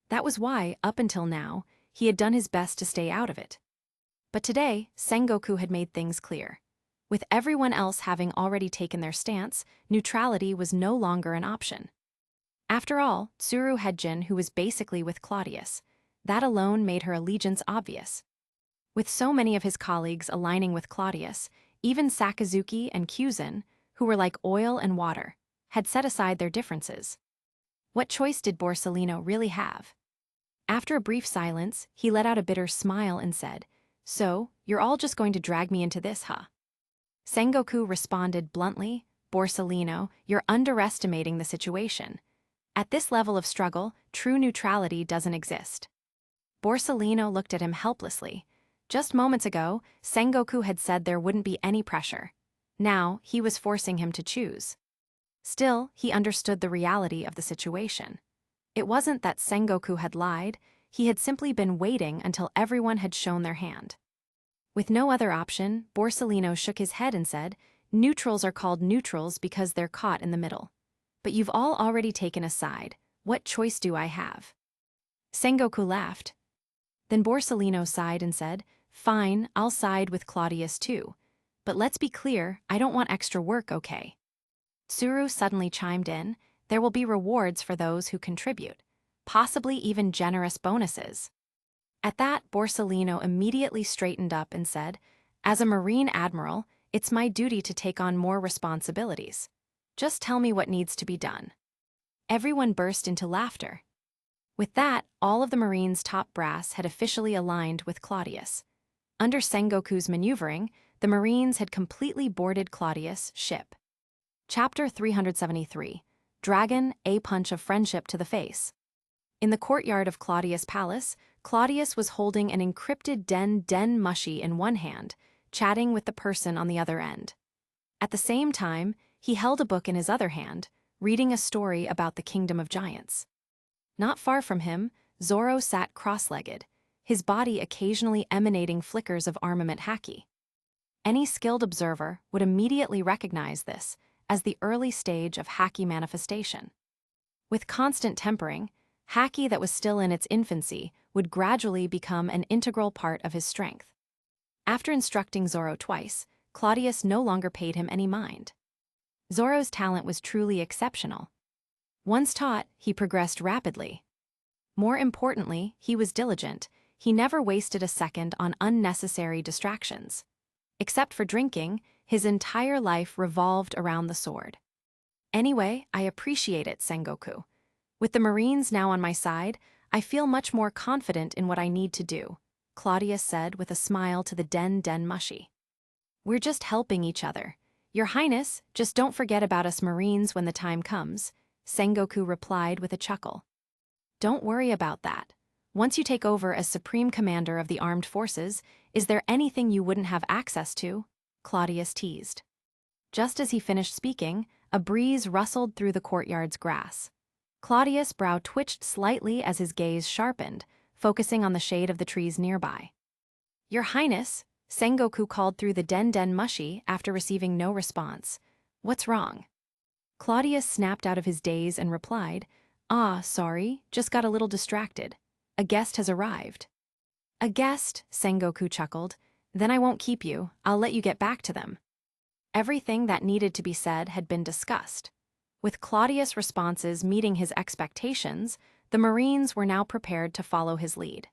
That was why, up until now, he had done his best to stay out of it. But today, Sengoku had made things clear. With everyone else having already taken their stance, neutrality was no longer an option. After all, Tsuru Hedjin, who was basically with Claudius, that alone made her allegiance obvious. With so many of his colleagues aligning with Claudius, even Sakazuki and Kyuzin, who were like oil and water, had set aside their differences. What choice did Borsellino really have? After a brief silence, he let out a bitter smile and said, "So, you're all just going to drag me into this, huh?" Sengoku responded bluntly, "Borsellino, you're underestimating the situation. At this level of struggle, true neutrality doesn't exist." Borsellino looked at him helplessly. Just moments ago, Sengoku had said there wouldn't be any pressure. Now, he was forcing him to choose. Still, he understood the reality of the situation. It wasn't that Sengoku had lied, he had simply been waiting until everyone had shown their hand. With no other option, Borsellino shook his head and said, "Neutrals are called neutrals because they're caught in the middle. But you've all already taken a side. What choice do I have?" Sengoku laughed. Then Borsellino sighed and said, "Fine, I'll side with Claudius too. But let's be clear, I don't want extra work, okay?" Tsuru suddenly chimed in, "There will be rewards for those who contribute, possibly even generous bonuses." At that, Borsellino immediately straightened up and said, "As a Marine Admiral, it's my duty to take on more responsibilities. Just tell me what needs to be done." Everyone burst into laughter. With that, all of the Marines' top brass had officially aligned with Claudius. Under Sengoku's maneuvering, the Marines had completely boarded Claudius' ship. Chapter 373, Dragon, A Punch of Friendship to the Face. In the courtyard of Claudius' palace, Claudius was holding an encrypted den mushy in one hand, chatting with the person on the other end. At the same time, he held a book in his other hand, reading a story about the Kingdom of Giants. Not far from him, Zoro sat cross-legged, his body occasionally emanating flickers of armament haki. Any skilled observer would immediately recognize this as the early stage of haki manifestation. With constant tempering, haki that was still in its infancy would gradually become an integral part of his strength. After instructing Zoro twice, Claudius no longer paid him any mind. Zoro's talent was truly exceptional. Once taught, he progressed rapidly. More importantly, he was diligent. He never wasted a second on unnecessary distractions. Except for drinking, his entire life revolved around the sword. "Anyway, I appreciate it, Sengoku. With the Marines now on my side, I feel much more confident in what I need to do," Claudius said with a smile to the den mushy. "We're just helping each other. Your Highness, just don't forget about us Marines when the time comes," Sengoku replied with a chuckle. "Don't worry about that. Once you take over as Supreme Commander of the Armed Forces, is there anything you wouldn't have access to?" Claudius teased. Just as he finished speaking, a breeze rustled through the courtyard's grass. Claudius' brow twitched slightly as his gaze sharpened, focusing on the shade of the trees nearby. "Your Highness," Sengoku called through the den mushy after receiving no response. "What's wrong?" Claudius snapped out of his daze and replied, "Ah, sorry, just got a little distracted. A guest has arrived." "A guest?" Sengoku chuckled. "Then I won't keep you, I'll let you get back to them." Everything that needed to be said had been discussed. With Claudius' responses meeting his expectations, the Marines were now prepared to follow his lead.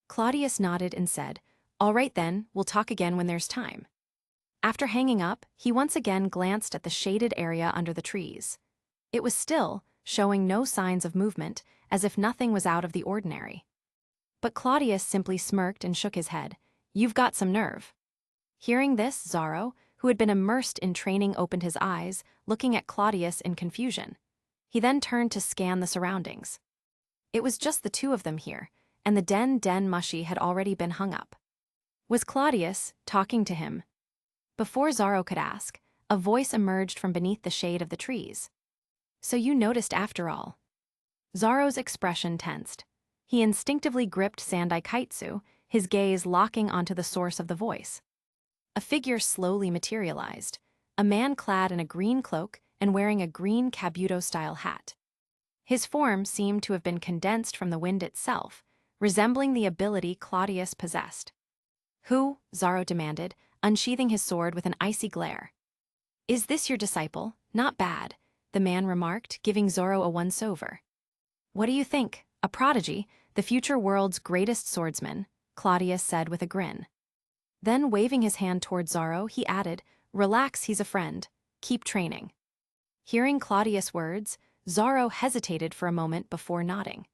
Claudius nodded and said, "All right then, we'll talk again when there's time." After hanging up, he once again glanced at the shaded area under the trees. It was still, showing no signs of movement, as if nothing was out of the ordinary. But Claudius simply smirked and shook his head. "You've got some nerve." Hearing this, Zoro, who had been immersed in training, opened his eyes, looking at Claudius in confusion. He then turned to scan the surroundings. It was just the two of them here, and the den mushy had already been hung up. Was Claudius talking to him? Before Zoro could ask, a voice emerged from beneath the shade of the trees. "So you noticed after all." Zoro's expression tensed. He instinctively gripped Sandaikaitsu, his gaze locking onto the source of the voice. A figure slowly materialized, a man clad in a green cloak and wearing a green kabuto-style hat. His form seemed to have been condensed from the wind itself, resembling the ability Claudius possessed. "Who?" Zoro demanded, unsheathing his sword with an icy glare. "Is this your disciple? Not bad," the man remarked, giving Zoro a once-over. "What do you think? A prodigy, the future world's greatest swordsman," Claudius said with a grin. Then, waving his hand toward Zoro, he added, "Relax, he's a friend. Keep training. Hearing Claudius' words, Zorro hesitated for a moment before nodding.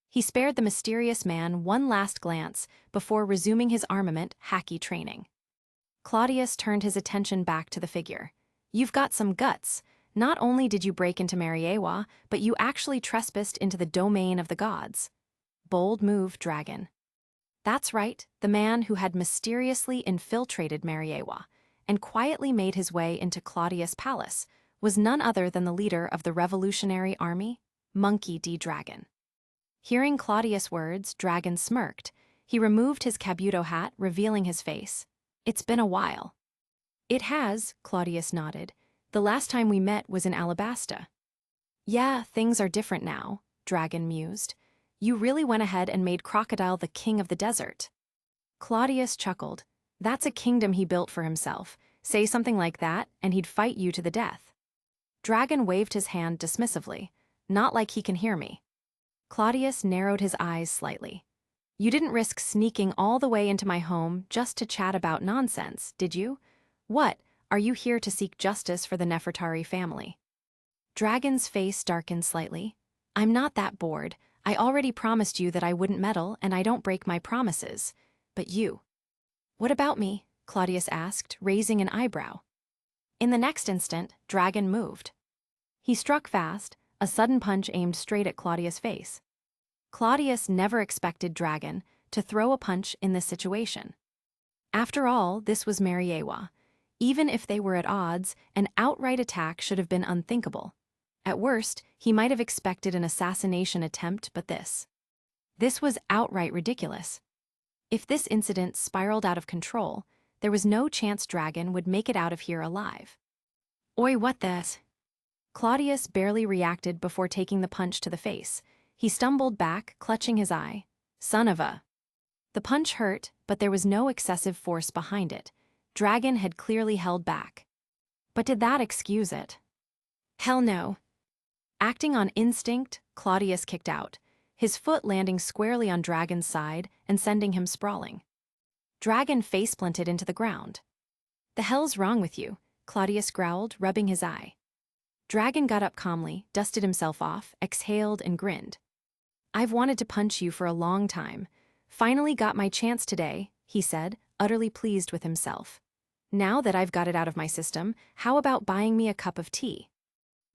He spared the mysterious man one last glance before resuming his armament hacky training. Claudius turned his attention back to the figure. You've got some guts. Not only did you break into Mariewa, but you actually trespassed into the domain of the gods. Bold move, dragon. That's right, the man who had mysteriously infiltrated Mariewa and quietly made his way into Claudius' palace was none other than the leader of the revolutionary army, Monkey D. Dragon. Hearing Claudius' words, Dragon smirked. He removed his kabuto hat, revealing his face. It's been a while. It has, Claudius nodded. The last time we met was in Alabasta. Yeah, things are different now, Dragon mused. You really went ahead and made Crocodile the king of the desert. Claudius chuckled. That's a kingdom he built for himself. Say something like that, and he'd fight you to the death. Dragon waved his hand dismissively. Not like he can hear me. Claudius narrowed his eyes slightly. You didn't risk sneaking all the way into my home just to chat about nonsense, did you? What, are you here to seek justice for the Nefertari family? Dragon's face darkened slightly. I'm not that bored. I already promised you that I wouldn't meddle and I don't break my promises. But you. What about me? Claudius asked, raising an eyebrow. In the next instant, Dragon moved. He struck fast, a sudden punch aimed straight at Claudius' face. Claudius never expected Dragon to throw a punch in this situation. After all, this was Mariewa. Even if they were at odds, an outright attack should have been unthinkable. At worst, he might have expected an assassination attempt, but this was outright ridiculous. If this incident spiraled out of control, there was no chance Dragon would make it out of here alive. Oi, what this? Claudius barely reacted before taking the punch to the face. He stumbled back, clutching his eye. Son of a... The punch hurt, but there was no excessive force behind it. Dragon had clearly held back. But did that excuse it? Hell no. Acting on instinct, Claudius kicked out, his foot landing squarely on Dragon's side and sending him sprawling. Dragon face-planted into the ground. The hell's wrong with you? Claudius growled, rubbing his eye. Dragon got up calmly, dusted himself off, exhaled and grinned. I've wanted to punch you for a long time. Finally got my chance today, he said, utterly pleased with himself. Now that I've got it out of my system, how about buying me a cup of tea?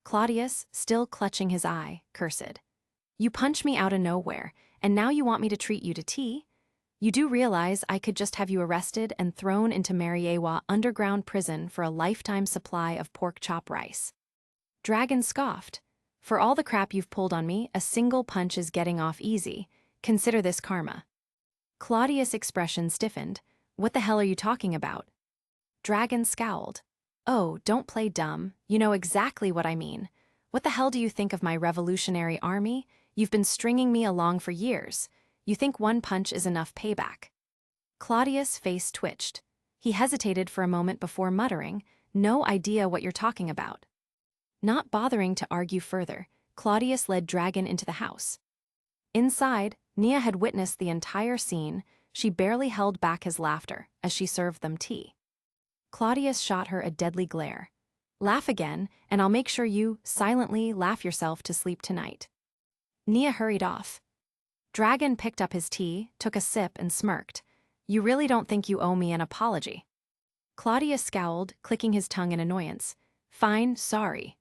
Claudius, still clutching his eye, cursed. You punched me out of nowhere, and now you want me to treat you to tea? You do realize I could just have you arrested and thrown into Mariewa underground prison for a lifetime supply of pork chop rice. Dragon scoffed. For all the crap you've pulled on me, a single punch is getting off easy. Consider this karma. Claudius' expression stiffened. What the hell are you talking about? Dragon scowled. Oh, don't play dumb. You know exactly what I mean. What the hell do you think of my revolutionary army? You've been stringing me along for years. You think one punch is enough payback. Claudius' face twitched. He hesitated for a moment before muttering, no idea what you're talking about. Not bothering to argue further, Claudius led Dragon into the house. Inside, Nia had witnessed the entire scene. She barely held back his laughter as she served them tea. Claudius shot her a deadly glare. Laugh again, and I'll make sure you silently laugh yourself to sleep tonight. Nia hurried off. Dragon picked up his tea, took a sip, and smirked. You really don't think you owe me an apology? Claudius scowled, clicking his tongue in annoyance. Fine, sorry.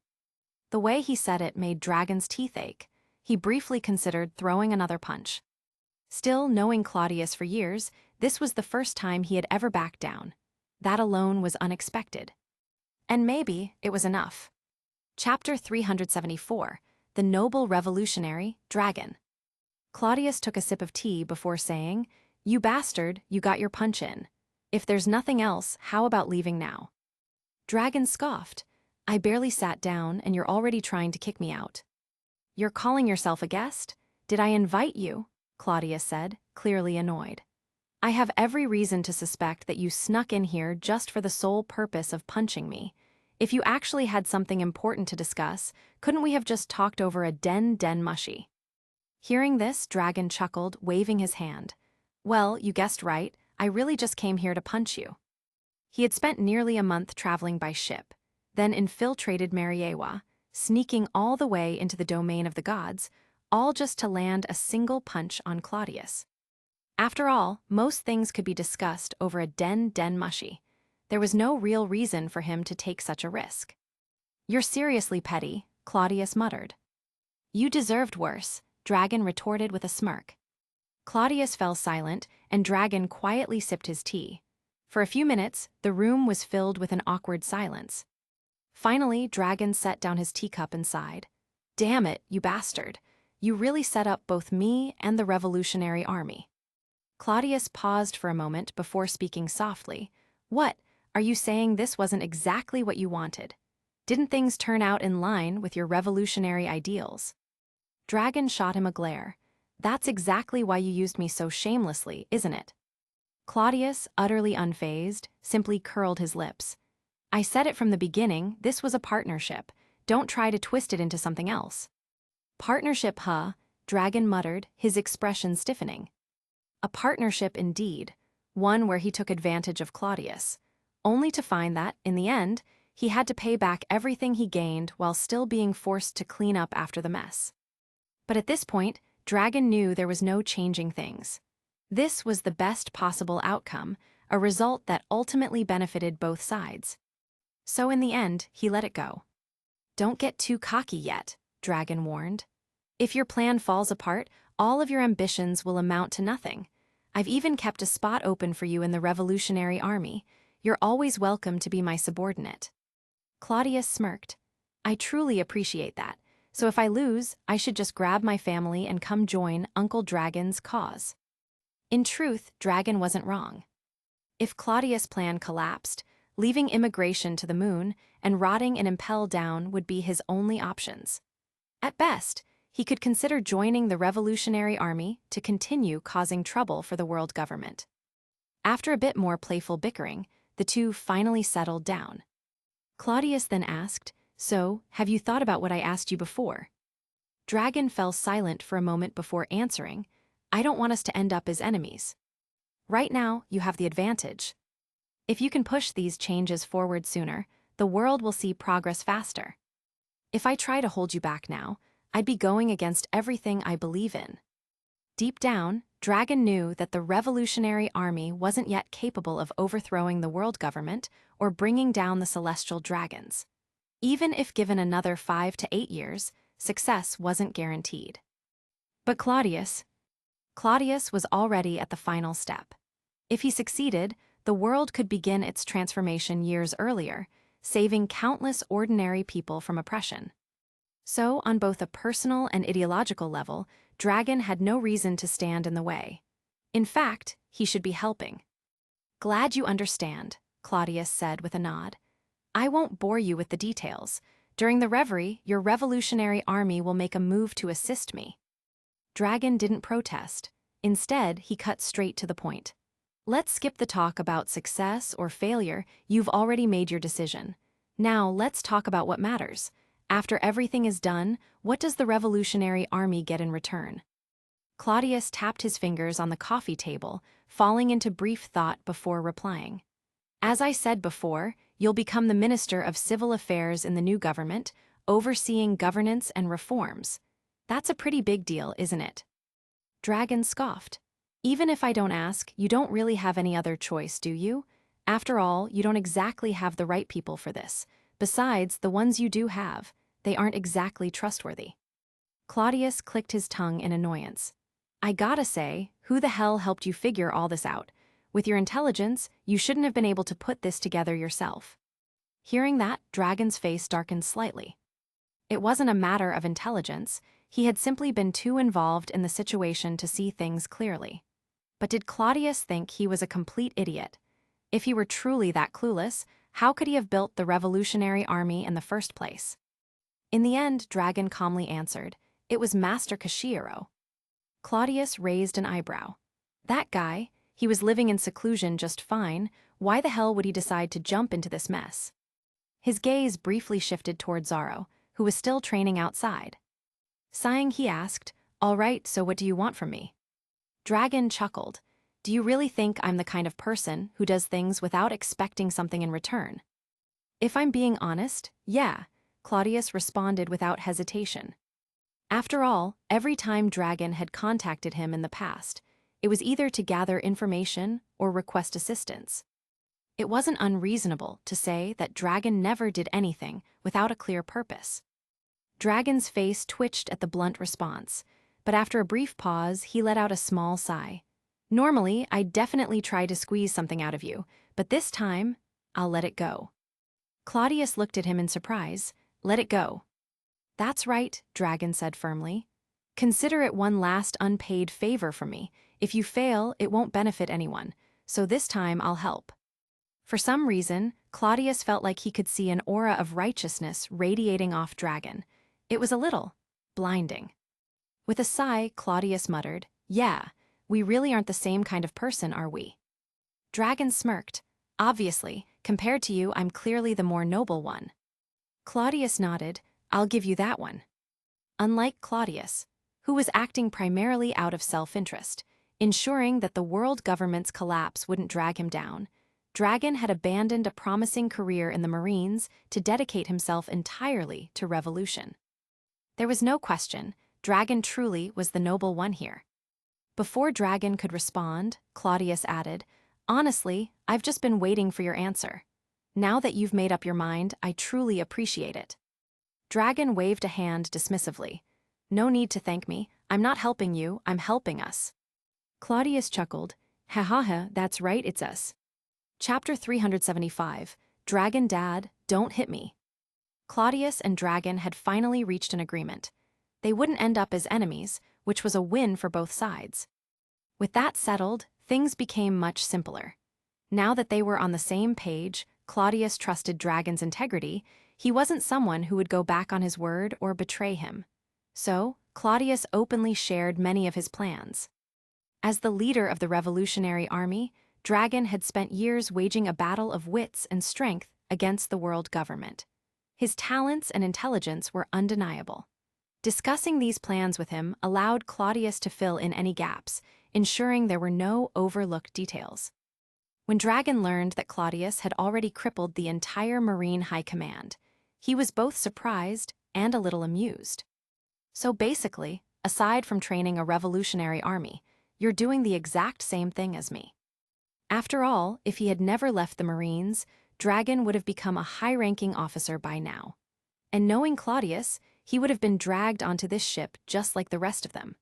The way he said it made Dragon's teeth ache. He briefly considered throwing another punch. Still, knowing Claudius for years, this was the first time he had ever backed down. That alone was unexpected. And maybe it was enough. Chapter 374, The Noble Revolutionary, Dragon. Claudius took a sip of tea before saying, You bastard, you got your punch in. If there's nothing else, how about leaving now? Dragon scoffed. I barely sat down and you're already trying to kick me out. You're calling yourself a guest? Did I invite you? Claudius said, clearly annoyed. I have every reason to suspect that you snuck in here just for the sole purpose of punching me. If you actually had something important to discuss, couldn't we have just talked over a den mushy? Hearing this, Dragon chuckled, waving his hand. Well, you guessed right, I really just came here to punch you. He had spent nearly a month traveling by ship. then infiltrated Mariewa, sneaking all the way into the domain of the gods, all just to land a single punch on Cladius. After all, most things could be discussed over a den mushy. There was no real reason for him to take such a risk. "You're seriously petty," Cladius muttered. "You deserved worse," Dragon retorted with a smirk. Cladius fell silent, and Dragon quietly sipped his tea. For a few minutes, the room was filled with an awkward silence. Finally, Dragon set down his teacup and sighed. "Damn it, you bastard. You really set up both me and the Revolutionary Army." Cladius paused for a moment before speaking softly. "What, are you saying this wasn't exactly what you wanted? Didn't things turn out in line with your revolutionary ideals?" Dragon shot him a glare. "That's exactly why you used me so shamelessly, isn't it?" Cladius, utterly unfazed, simply curled his lips. "I said it from the beginning, this was a partnership. Don't try to twist it into something else." "Partnership, huh?" Dragon muttered, his expression stiffening. A partnership indeed, one where he took advantage of Cladius, only to find that, in the end, he had to pay back everything he gained while still being forced to clean up after the mess. But at this point, Dragon knew there was no changing things. This was the best possible outcome, a result that ultimately benefited both sides. So in the end, he let it go. "Don't get too cocky yet," Dragon warned. "If your plan falls apart, all of your ambitions will amount to nothing. I've even kept a spot open for you in the Revolutionary Army. You're always welcome to be my subordinate." Cladius smirked. "I truly appreciate that. So if I lose, I should just grab my family and come join Uncle Dragon's cause." In truth, Dragon wasn't wrong. If Cladius' plan collapsed, leaving immigration to the moon and rotting in Impel Down would be his only options. At best, he could consider joining the Revolutionary Army to continue causing trouble for the world government. After a bit more playful bickering, the two finally settled down. Cladius then asked, "So, have you thought about what I asked you before?" Dragon fell silent for a moment before answering, "I don't want us to end up as enemies. Right now, you have the advantage. If you can push these changes forward sooner, the world will see progress faster. If I try to hold you back now, I'd be going against everything I believe in." Deep down, Dragon knew that the Revolutionary Army wasn't yet capable of overthrowing the world government or bringing down the celestial dragons. Even if given another 5 to 8 years, success wasn't guaranteed. But Cladius was already at the final step. If he succeeded, the world could begin its transformation years earlier, saving countless ordinary people from oppression. So, on both a personal and ideological level, Dragon had no reason to stand in the way. In fact, he should be helping. "Glad you understand," Cladius said with a nod. "I won't bore you with the details. During the reverie, your Revolutionary Army will make a move to assist me." Dragon didn't protest. Instead, he cut straight to the point. "Let's skip the talk about success or failure. You've already made your decision. Now, let's talk about what matters. After everything is done, what does the Revolutionary Army get in return?" Cladius tapped his fingers on the coffee table, falling into brief thought before replying. "As I said before, you'll become the Minister of Civil Affairs in the new government, overseeing governance and reforms. That's a pretty big deal, isn't it?" Dragon scoffed. "Even if I don't ask, you don't really have any other choice, do you? After all, you don't exactly have the right people for this. Besides, the ones you do have, they aren't exactly trustworthy." Cladius clicked his tongue in annoyance. "I gotta say, who the hell helped you figure all this out? With your intelligence, you shouldn't have been able to put this together yourself." Hearing that, Dragon's face darkened slightly. It wasn't a matter of intelligence. He had simply been too involved in the situation to see things clearly. But did Cladius think he was a complete idiot? If he were truly that clueless, how could he have built the Revolutionary Army in the first place? In the end, Dragon calmly answered, "It was Master Kashiero." Cladius raised an eyebrow. "That guy, he was living in seclusion just fine. Why the hell would he decide to jump into this mess?" His gaze briefly shifted toward Zaro, who was still training outside. Sighing, he asked, "All right, so what do you want from me?" Dragon chuckled. "Do you really think I'm the kind of person who does things without expecting something in return?" If I'm being honest, yeah, Claudius responded without hesitation. After all, every time Dragon had contacted him in the past, it was either to gather information or request assistance. It wasn't unreasonable to say that Dragon never did anything without a clear purpose. Dragon's face twitched at the blunt response, but after a brief pause, he let out a small sigh. Normally, I'd definitely try to squeeze something out of you, but this time, I'll let it go. Claudius looked at him in surprise. Let it go. That's right, Dragon said firmly. Consider it one last unpaid favor from me. If you fail, it won't benefit anyone, so this time I'll help. For some reason, Claudius felt like he could see an aura of righteousness radiating off Dragon. It was a little blinding. With a sigh, Claudius muttered, "Yeah, we really aren't the same kind of person, are we?" Dragon smirked. "Obviously, compared to you, I'm clearly the more noble one." Claudius nodded. "I'll give you that one." Unlike Claudius, who was acting primarily out of self-interest, ensuring that the world government's collapse wouldn't drag him down, Dragon had abandoned a promising career in the Marines to dedicate himself entirely to revolution. There was no question, Dragon truly was the noble one here. Before Dragon could respond, Claudius added, "Honestly, I've just been waiting for your answer. Now that you've made up your mind, I truly appreciate it." Dragon waved a hand dismissively. "No need to thank me. I'm not helping you, I'm helping us." Claudius chuckled. "Ha ha ha, that's right, it's us." Chapter 375, Dragon Dad, Don't Hit Me. Claudius and Dragon had finally reached an agreement. They wouldn't end up as enemies, which was a win for both sides. With that settled, things became much simpler. Now that they were on the same page, Claudius trusted Dragon's integrity. He wasn't someone who would go back on his word or betray him. So, Claudius openly shared many of his plans. As the leader of the revolutionary army, Dragon had spent years waging a battle of wits and strength against the world government. His talents and intelligence were undeniable. Discussing these plans with him allowed Claudius to fill in any gaps, ensuring there were no overlooked details. When Dragon learned that Claudius had already crippled the entire Marine High Command, he was both surprised and a little amused. So basically, aside from training a revolutionary army, you're doing the exact same thing as me. After all, if he had never left the Marines, Dragon would have become a high-ranking officer by now. And knowing Claudius, he would have been dragged onto this ship just like the rest of them.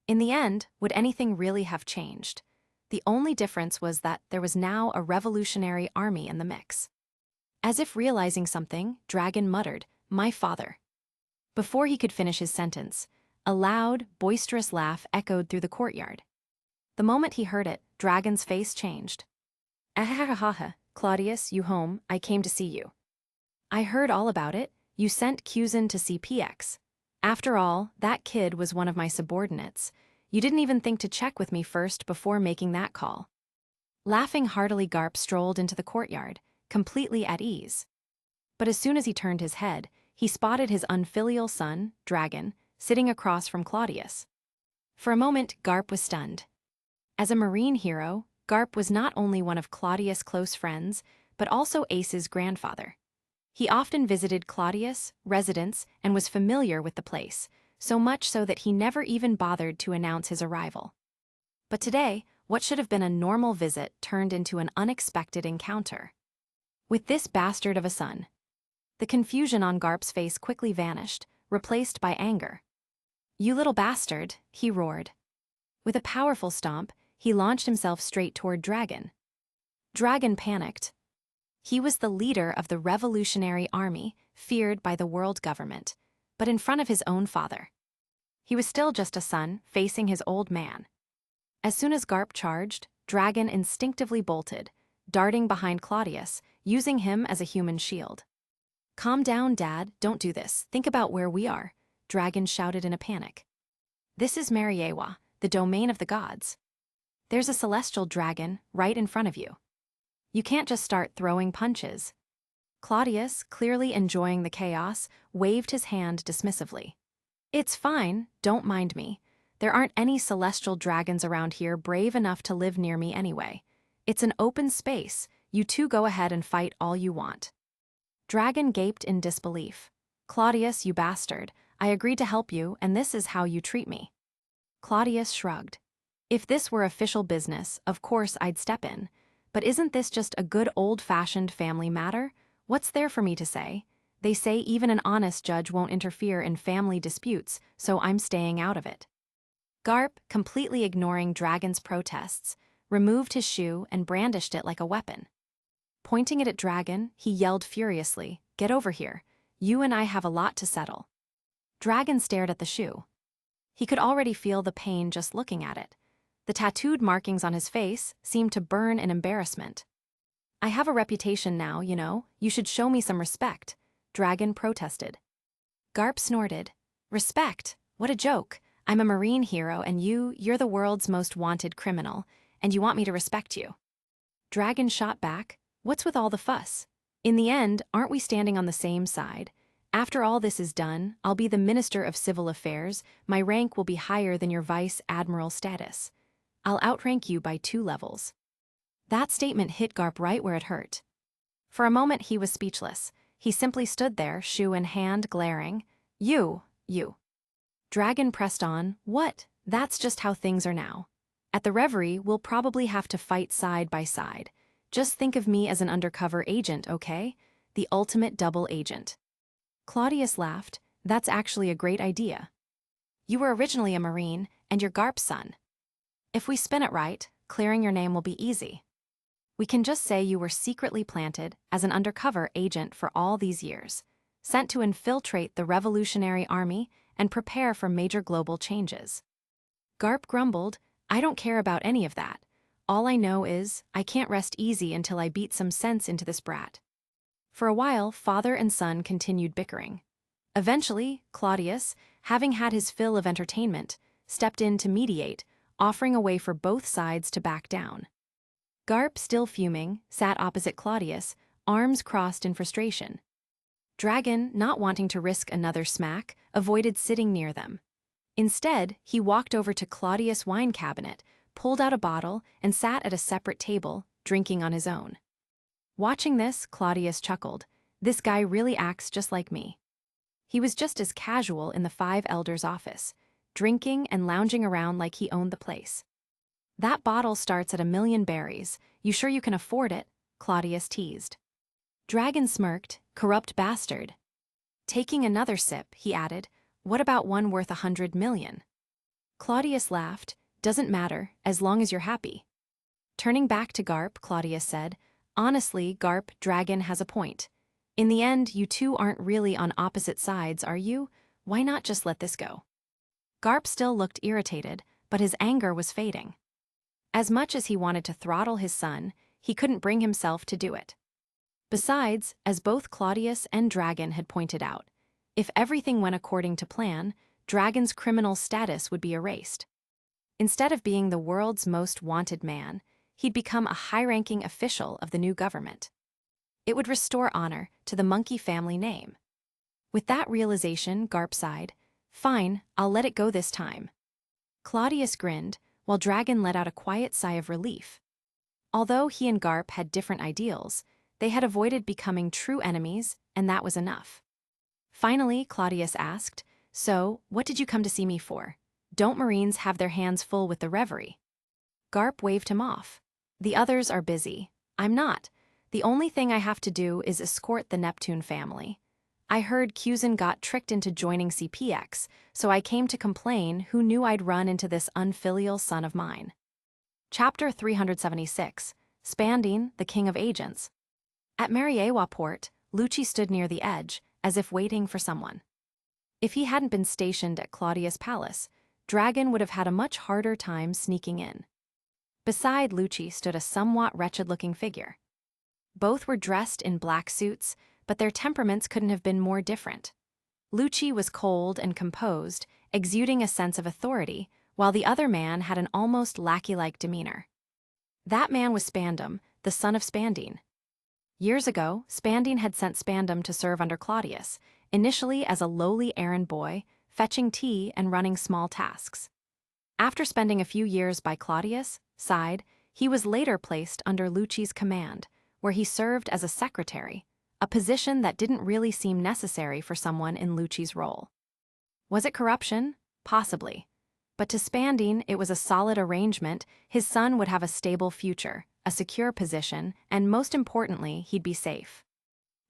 In the end, would anything really have changed? The only difference was that there was now a revolutionary army in the mix. As if realizing something, Dragon muttered, "My father." Before he could finish his sentence, a loud, boisterous laugh echoed through the courtyard. The moment he heard it, Dragon's face changed. "Ahahaha, Claudius, you home, I came to see you. I heard all about it, you sent Cusin to see PX. After all, that kid was one of my subordinates. You didn't even think to check with me first before making that call." Laughing heartily, Garp strolled into the courtyard, completely at ease. But as soon as he turned his head, he spotted his unfilial son, Dragon, sitting across from Claudius. For a moment, Garp was stunned. As a Marine hero, Garp was not only one of Claudius' close friends, but also Ace's grandfather. He often visited Claudius' residence and was familiar with the place, so much so that he never even bothered to announce his arrival. But today, what should have been a normal visit turned into an unexpected encounter. With this bastard of a son. The confusion on Garp's face quickly vanished, replaced by anger. "You little bastard," he roared. With a powerful stomp, he launched himself straight toward Dragon. Dragon panicked. He was the leader of the revolutionary army, feared by the world government, but in front of his own father. He was still just a son, facing his old man. As soon as Garp charged, Dragon instinctively bolted, darting behind Claudius, using him as a human shield. "Calm down, Dad, don't do this. Think about where we are," Dragon shouted in a panic. "This is Mariewa, the domain of the gods. There's a celestial dragon right in front of you. You can't just start throwing punches." Claudius, clearly enjoying the chaos, waved his hand dismissively. "It's fine, don't mind me. There aren't any celestial dragons around here brave enough to live near me anyway. It's an open space, you two go ahead and fight all you want." Dragon gaped in disbelief. Claudius, you bastard, I agreed to help you, and this is how you treat me. Claudius shrugged. If this were official business, of course I'd step in. But isn't this just a good old-fashioned family matter? What's there for me to say? They say even an honest judge won't interfere in family disputes, so I'm staying out of it. Garp, completely ignoring Dragon's protests, removed his shoe and brandished it like a weapon. Pointing it at Dragon, he yelled furiously, "Get over here. You and I have a lot to settle." Dragon stared at the shoe. He could already feel the pain just looking at it. The tattooed markings on his face seemed to burn in embarrassment. "I have a reputation now, you know. You should show me some respect," Dragon protested. Garp snorted. "Respect? What a joke. I'm a marine hero and you're the world's most wanted criminal, and you want me to respect you." Dragon shot back, "What's with all the fuss? In the end, aren't we standing on the same side? After all this is done, I'll be the Minister of Civil Affairs. My rank will be higher than your Vice Admiral status. I'll outrank you by 2 levels. That statement hit Garp right where it hurt. For a moment he was speechless. He simply stood there, shoe in hand, glaring. You. Dragon pressed on. "What? That's just how things are now. At the Reverie, we'll probably have to fight side by side. Just think of me as an undercover agent, okay? The ultimate double agent." Claudius laughed. "That's actually a great idea. You were originally a Marine, and you're Garp's son. If we spin it right, clearing your name will be easy. We can just say you were secretly planted as an undercover agent for all these years, sent to infiltrate the Revolutionary Army and prepare for major global changes." Garp grumbled, "I don't care about any of that. All I know is, I can't rest easy until I beat some sense into this brat." For a while, father and son continued bickering. Eventually, Claudius, having had his fill of entertainment, stepped in to mediate, offering a way for both sides to back down. Garp, still fuming, sat opposite Claudius, arms crossed in frustration. Dragon, not wanting to risk another smack, avoided sitting near them. Instead, he walked over to Claudius' wine cabinet, pulled out a bottle, and sat at a separate table, drinking on his own. Watching this, Claudius chuckled. "This guy really acts just like me." He was just as casual in the 5 Elders' office, drinking and lounging around like he owned the place. "That bottle starts at 1,000,000 berries. You sure you can afford it?" Claudius teased. Dragon smirked. "Corrupt bastard." Taking another sip, he added, "What about one worth 100 million? Claudius laughed. "Doesn't matter, as long as you're happy." Turning back to Garp, Claudius said, "Honestly, Garp, Dragon has a point. In the end, you two aren't really on opposite sides, are you? Why not just let this go?" Garp still looked irritated, but his anger was fading. As much as he wanted to throttle his son, he couldn't bring himself to do it. Besides, as both Claudius and Dragon had pointed out, if everything went according to plan, Dragon's criminal status would be erased. Instead of being the world's most wanted man, he'd become a high-ranking official of the new government. It would restore honor to the monkey family name. With that realization, Garp sighed. "Fine, I'll let it go this time." Claudius grinned, while Dragon let out a quiet sigh of relief. Although he and Garp had different ideals, they had avoided becoming true enemies, and that was enough. Finally, Claudius asked, "So, what did you come to see me for? Don't Marines have their hands full with the Reverie?" Garp waved him off. "The others are busy. I'm not. The only thing I have to do is escort the Neptune family. I heard Cusin got tricked into joining CPX, so I came to complain. Who knew I'd run into this unfilial son of mine?" Chapter 376, Spandine, the King of Agents. At Mariewa Port, Lucci stood near the edge, as if waiting for someone. If he hadn't been stationed at Claudius' palace, Dragon would have had a much harder time sneaking in. Beside Lucci stood a somewhat wretched-looking figure. Both were dressed in black suits, but their temperaments couldn't have been more different. Lucci was cold and composed, exuding a sense of authority, while the other man had an almost lackey-like demeanor. That man was Spandam, the son of Spandine. Years ago, Spandine had sent Spandam to serve under Claudius, initially as a lowly errand boy, fetching tea and running small tasks. After spending a few years by Claudius' side, he was later placed under Lucci's command, where he served as a secretary, a position that didn't really seem necessary for someone in Lucci's role. Was it corruption? Possibly. But to Spandine, it was a solid arrangement. His son would have a stable future, a secure position, and most importantly, he'd be safe.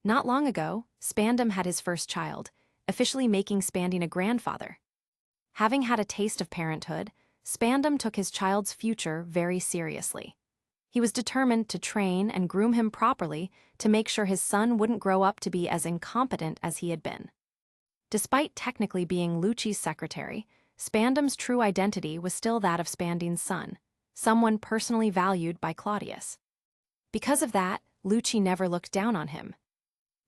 Not long ago, Spandam had his first child, officially making Spandine a grandfather. Having had a taste of parenthood, Spandam took his child's future very seriously. He was determined to train and groom him properly to make sure his son wouldn't grow up to be as incompetent as he had been. Despite technically being Lucci's secretary, Spandam's true identity was still that of Spandine's son, someone personally valued by Cladius. Because of that, Lucci never looked down on him.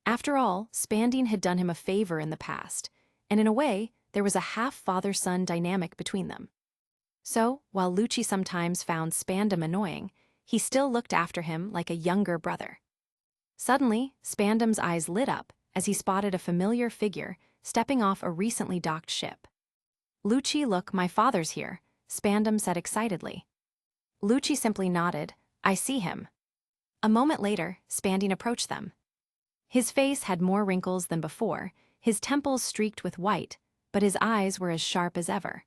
After all, Spandine had done him a favor in the past, and in a way, there was a half-father-son dynamic between them. So, while Lucci sometimes found Spandam annoying, he still looked after him like a younger brother. Suddenly, Spandam's eyes lit up as he spotted a familiar figure stepping off a recently docked ship. "Lucci, look, my father's here," Spandam said excitedly. Lucci simply nodded. "I see him." A moment later, Spandine approached them. His face had more wrinkles than before, his temples streaked with white, but his eyes were as sharp as ever.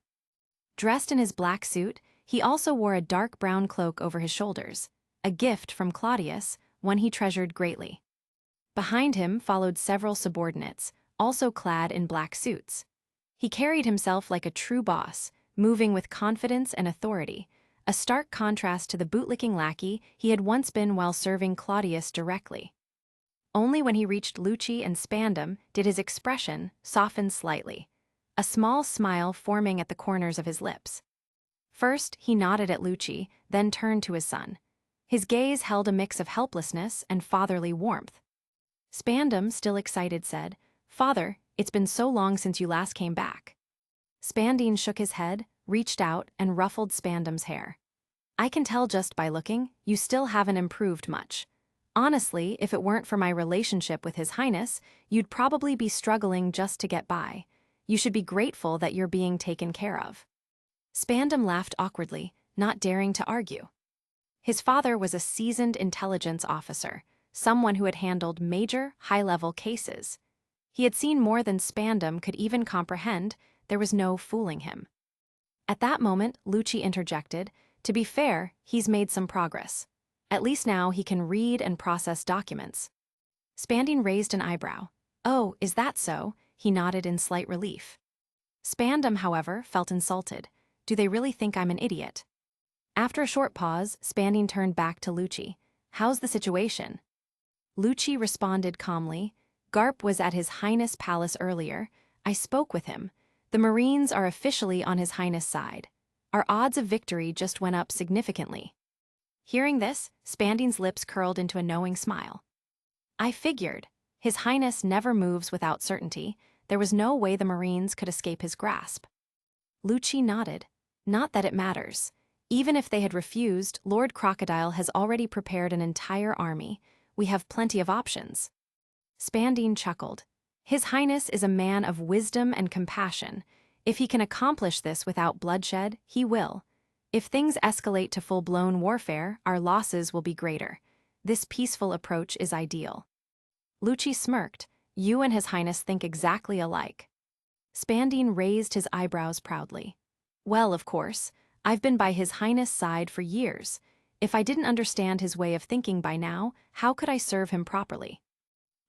Dressed in his black suit, he also wore a dark brown cloak over his shoulders, a gift from Cladius, one he treasured greatly. Behind him followed several subordinates, also clad in black suits. He carried himself like a true boss, moving with confidence and authority, a stark contrast to the bootlicking lackey he had once been while serving Cladius directly. Only when he reached Lucci and Spandam did his expression soften slightly, a small smile forming at the corners of his lips. First, he nodded at Lucci, then turned to his son. His gaze held a mix of helplessness and fatherly warmth. Spandam, still excited, said, "Father, it's been so long since you last came back." Spandine shook his head, reached out, and ruffled Spandam's hair. "I can tell just by looking, you still haven't improved much. Honestly, if it weren't for my relationship with His Highness, you'd probably be struggling just to get by. You should be grateful that you're being taken care of." Spandam laughed awkwardly, not daring to argue. His father was a seasoned intelligence officer, someone who had handled major, high-level cases. He had seen more than Spandam could even comprehend. There was no fooling him. At that moment, Lucci interjected, "To be fair, he's made some progress. At least now he can read and process documents." Spandine raised an eyebrow. "Oh, is that so?" He nodded in slight relief. Spandam, however, felt insulted. "Do they really think I'm an idiot?" After a short pause, Spandine turned back to Lucci. "How's the situation?" Lucci responded calmly. "Garp was at His Highness' palace earlier. I spoke with him. The Marines are officially on His Highness' side. Our odds of victory just went up significantly." Hearing this, Spandine's lips curled into a knowing smile. "I figured. His Highness never moves without certainty. There was no way the Marines could escape his grasp." Lucci nodded. "Not that it matters. Even if they had refused, Lord Crocodile has already prepared an entire army. We have plenty of options." Spandine chuckled. "His Highness is a man of wisdom and compassion. If he can accomplish this without bloodshed, he will. If things escalate to full-blown warfare, our losses will be greater. This peaceful approach is ideal." Lucci smirked. "You and His Highness think exactly alike." Spandine raised his eyebrows proudly. "Well, of course, I've been by His Highness' side for years. If I didn't understand his way of thinking by now, how could I serve him properly?"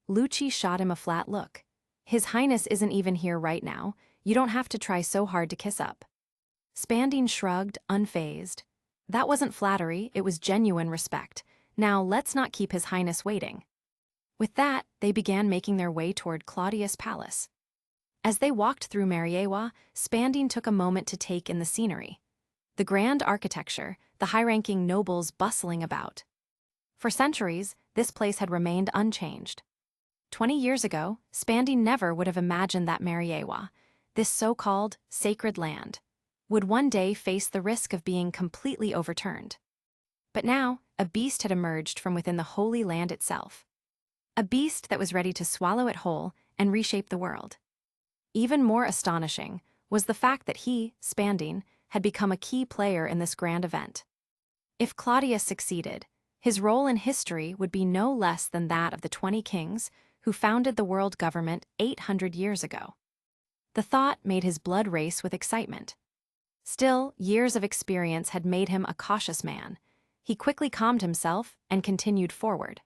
Lucci shot him a flat look. "His Highness isn't even here right now. You don't have to try so hard to kiss up." Spandine shrugged, unfazed. "That wasn't flattery, it was genuine respect. Now let's not keep His Highness waiting." With that, they began making their way toward Claudius' palace. As they walked through Mariewa, Spandine took a moment to take in the scenery. The grand architecture, the high-ranking nobles bustling about. For centuries, this place had remained unchanged. 20 years ago, Spandine never would have imagined that Mariewa, this so-called sacred land, would one day face the risk of being completely overturned. But now, a beast had emerged from within the Holy Land itself. A beast that was ready to swallow it whole and reshape the world. Even more astonishing was the fact that he, Spandine, had become a key player in this grand event. If Claudius succeeded, His role in history would be no less than that of the 20 kings who founded the world government 800 years ago. The thought made his blood race with excitement. Still, years of experience had made him a cautious man. He quickly calmed himself and continued forward.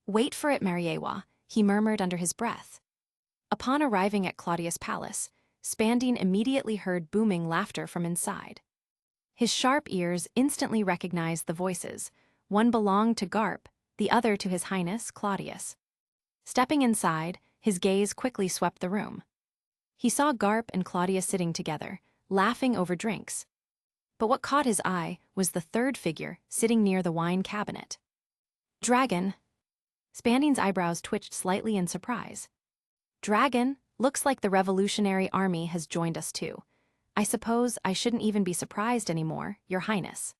"Wait for it, Mariewa," he murmured under his breath. Upon arriving at Claudius' palace, Spandine immediately heard booming laughter from inside. His sharp ears instantly recognized the voices. One belonged to Garp, the other to His Highness Claudius. Stepping inside, his gaze quickly swept the room. He saw Garp and Claudius sitting together, laughing over drinks. But what caught his eye was the third figure sitting near the wine cabinet. "Dragon." Spandine's eyebrows twitched slightly in surprise. "Dragon, looks like the Revolutionary Army has joined us too. I suppose I shouldn't even be surprised anymore, Your Highness."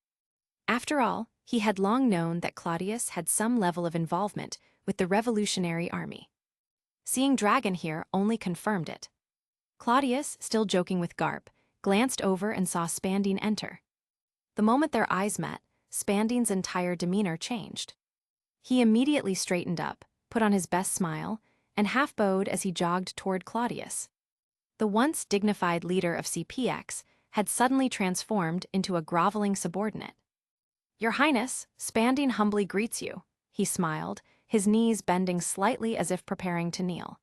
After all, he had long known that Claudius had some level of involvement with the Revolutionary Army. Seeing Dragon here only confirmed it. Claudius, still joking with Garp, glanced over and saw Spandine enter. The moment their eyes met, Spandine's entire demeanor changed. He immediately straightened up, put on his best smile, and half-bowed as he jogged toward Claudius. The once dignified leader of CPX had suddenly transformed into a groveling subordinate. "Your Highness, Spandine humbly greets you," he smiled, his knees bending slightly as if preparing to kneel.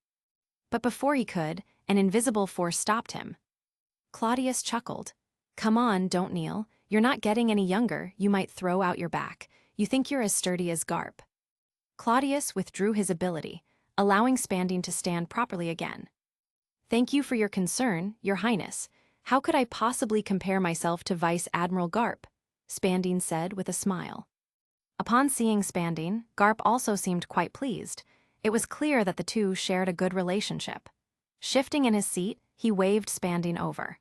But before he could, an invisible force stopped him. Claudius chuckled. "Come on, don't kneel. You're not getting any younger, you might throw out your back. You think you're as sturdy as Garp." Claudius withdrew his ability, allowing Spandine to stand properly again. "Thank you for your concern, Your Highness. How could I possibly compare myself to Vice Admiral Garp?" Spandine said with a smile. Upon seeing Spandine, Garp also seemed quite pleased. It was clear that the two shared a good relationship. Shifting in his seat, he waved Spandine over.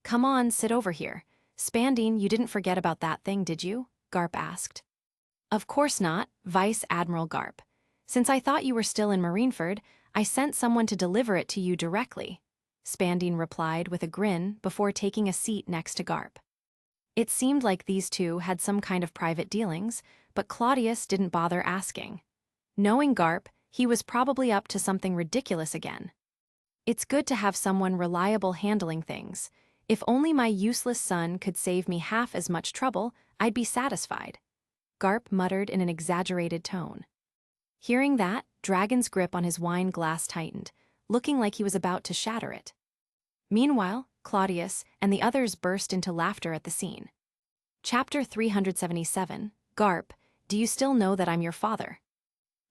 "Come on, sit over here. Spandine, you didn't forget about that thing, did you?" Garp asked. "Of course not, Vice Admiral Garp. Since I thought you were still in Marineford, I sent someone to deliver it to you directly," Spandine replied with a grin before taking a seat next to Garp. It seemed like these two had some kind of private dealings, but Claudius didn't bother asking. Knowing Garp, he was probably up to something ridiculous again. "It's good to have someone reliable handling things. If only my useless son could save me half as much trouble, I'd be satisfied," Garp muttered in an exaggerated tone. Hearing that, Dragon's grip on his wine glass tightened, looking like he was about to shatter it. Meanwhile, Claudius and the others burst into laughter at the scene. Chapter 377, Garp, do you still know that I'm your father?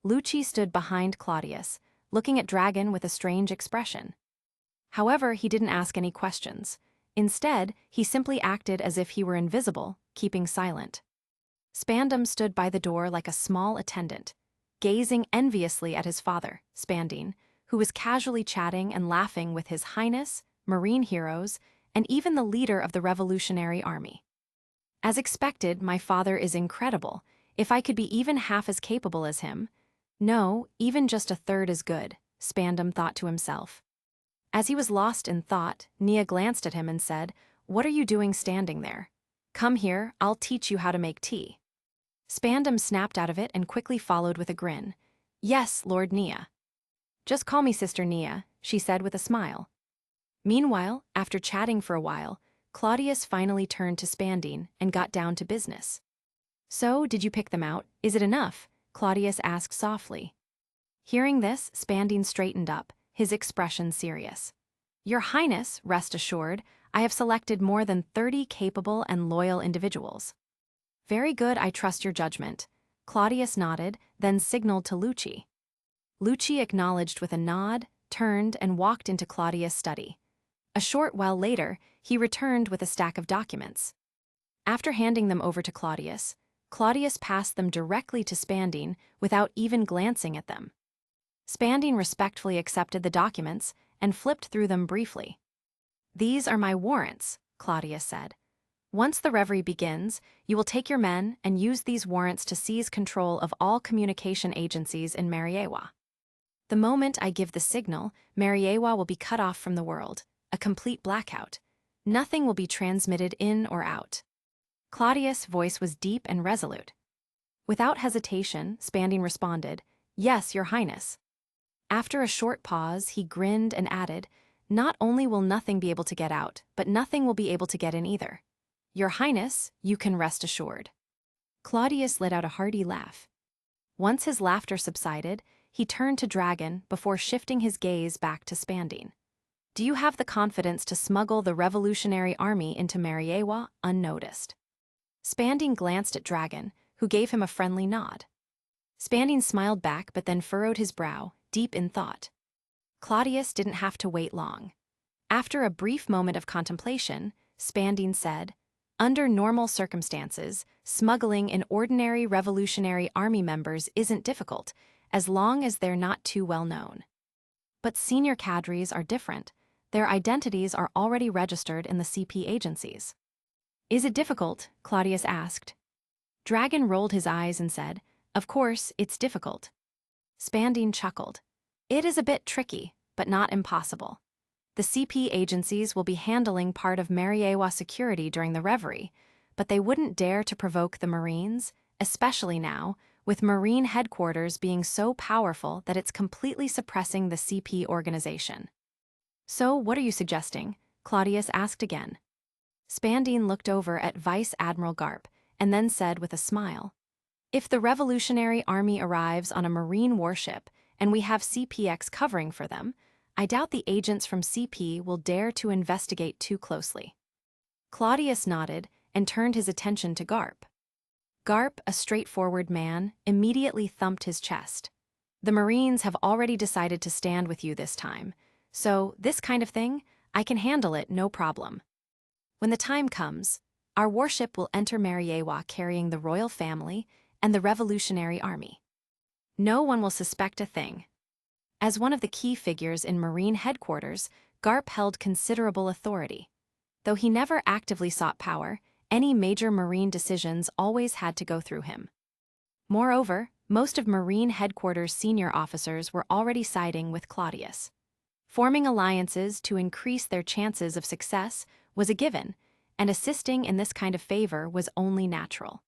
Lucci stood behind Claudius, looking at Dragon with a strange expression. However, he didn't ask any questions. Instead, he simply acted as if he were invisible, keeping silent. Spandam stood by the door like a small attendant, gazing enviously at his father, Spandine, who was casually chatting and laughing with His Highness, marine heroes, and even the leader of the Revolutionary Army. "As expected, my father is incredible. If I could be even half as capable as him—" "No, even just a third is good," Spandam thought to himself. As he was lost in thought, Nia glanced at him and said, "What are you doing standing there? Come here, I'll teach you how to make tea." Spandam snapped out of it and quickly followed with a grin. "Yes, Lord Nia." "Just call me Sister Nia," she said with a smile. Meanwhile, after chatting for a while, Claudius finally turned to Spandine and got down to business. "So, did you pick them out? Is it enough?" Claudius asked softly. Hearing this, Spandine straightened up, his expression serious. "Your Highness, rest assured, I have selected more than 30 capable and loyal individuals." "Very good, I trust your judgment." Claudius nodded, then signaled to Lucci. Lucci acknowledged with a nod, turned, and walked into Claudius' study. A short while later, he returned with a stack of documents. After handing them over to Claudius, Claudius passed them directly to Spandine without even glancing at them. Spandine respectfully accepted the documents and flipped through them briefly. "These are my warrants," Claudius said. "Once the reverie begins, you will take your men and use these warrants to seize control of all communication agencies in Mariewa. The moment I give the signal, Mariewa will be cut off from the world, a complete blackout. Nothing will be transmitted in or out." Claudius' voice was deep and resolute. Without hesitation, Spandine responded, "Yes, Your Highness." After a short pause, he grinned and added, "Not only will nothing be able to get out, but nothing will be able to get in either. Your Highness, you can rest assured." Claudius let out a hearty laugh. Once his laughter subsided, he turned to Dragon before shifting his gaze back to Spandine. "Do you have the confidence to smuggle the revolutionary army into Mariewa unnoticed?" Spandine glanced at Dragon, who gave him a friendly nod. Spandine smiled back but then furrowed his brow, deep in thought. Claudius didn't have to wait long. After a brief moment of contemplation, Spandine said, "Under normal circumstances, smuggling in ordinary Revolutionary Army members isn't difficult, as long as they're not too well known. But senior cadres are different. Their identities are already registered in the CP agencies." "Is it difficult?" Claudius asked. Dragon rolled his eyes and said, "Of course, it's difficult." Spandine chuckled. "It is a bit tricky, but not impossible. The CP agencies will be handling part of Mariewa security during the reverie, but they wouldn't dare to provoke the Marines, especially now, with Marine headquarters being so powerful that it's completely suppressing the CP organization." "So what are you suggesting?" Claudius asked again. Spandine looked over at Vice Admiral Garp and then said with a smile, "If the Revolutionary Army arrives on a Marine warship and we have CPX covering for them, I doubt the agents from CP will dare to investigate too closely." Claudius nodded and turned his attention to Garp. Garp, a straightforward man, immediately thumped his chest. "The Marines have already decided to stand with you this time, so this kind of thing, I can handle it no problem. When the time comes, our warship will enter Mariewa carrying the royal family and the Revolutionary Army. No one will suspect a thing." As one of the key figures in Marine headquarters, Garp held considerable authority. Though he never actively sought power, any major Marine decisions always had to go through him. Moreover, most of Marine headquarters' senior officers were already siding with Claudius. Forming alliances to increase their chances of success was a given, and assisting in this kind of favor was only natural.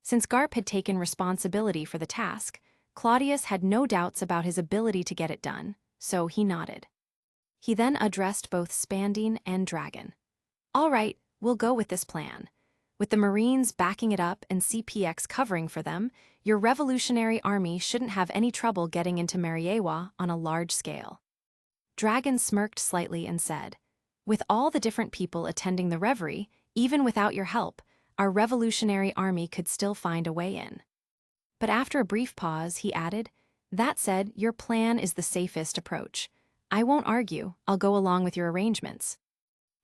Since Garp had taken responsibility for the task, Claudius had no doubts about his ability to get it done, so he nodded. He then addressed both Spandine and Dragon. "All right, we'll go with this plan. With the Marines backing it up and CPX covering for them, your Revolutionary Army shouldn't have any trouble getting into Mariewa on a large scale." Dragon smirked slightly and said, "With all the different people attending the reverie, even without your help, our Revolutionary Army could still find a way in." But after a brief pause, he added, "That said, your plan is the safest approach. I won't argue, I'll go along with your arrangements."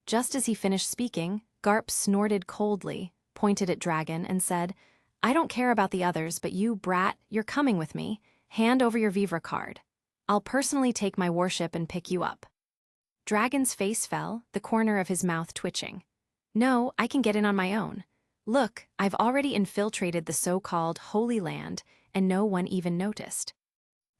Just as he finished speaking, Garp snorted coldly, pointed at Dragon, and said, "I don't care about the others, but you, brat, you're coming with me. Hand over your Vivre card. I'll personally take my warship and pick you up." Dragon's face fell, the corner of his mouth twitching. "No, I can get in on my own. Look, I've already infiltrated the so-called Holy Land, and no one even noticed."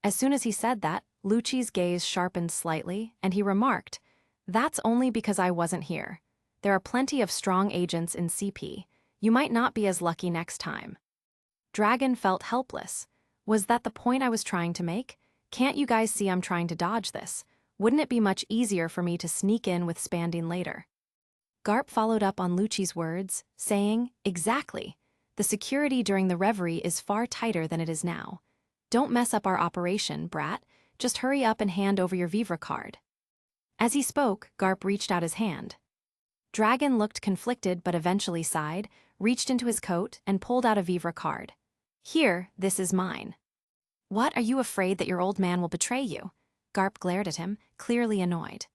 As soon as he said that, Lucci's gaze sharpened slightly, and he remarked, "That's only because I wasn't here. There are plenty of strong agents in CP. You might not be as lucky next time." Dragon felt helpless. Was that the point I was trying to make? Can't you guys see I'm trying to dodge this? Wouldn't it be much easier for me to sneak in with Spandine later? Garp followed up on Lucci's words, saying, "Exactly. The security during the reverie is far tighter than it is now. Don't mess up our operation, brat. Just hurry up and hand over your Vivre card." As he spoke, Garp reached out his hand. Dragon looked conflicted but eventually sighed, reached into his coat, and pulled out a Vivre card. "Here, this is mine." "What, are you afraid that your old man will betray you?" Garp glared at him, clearly annoyed.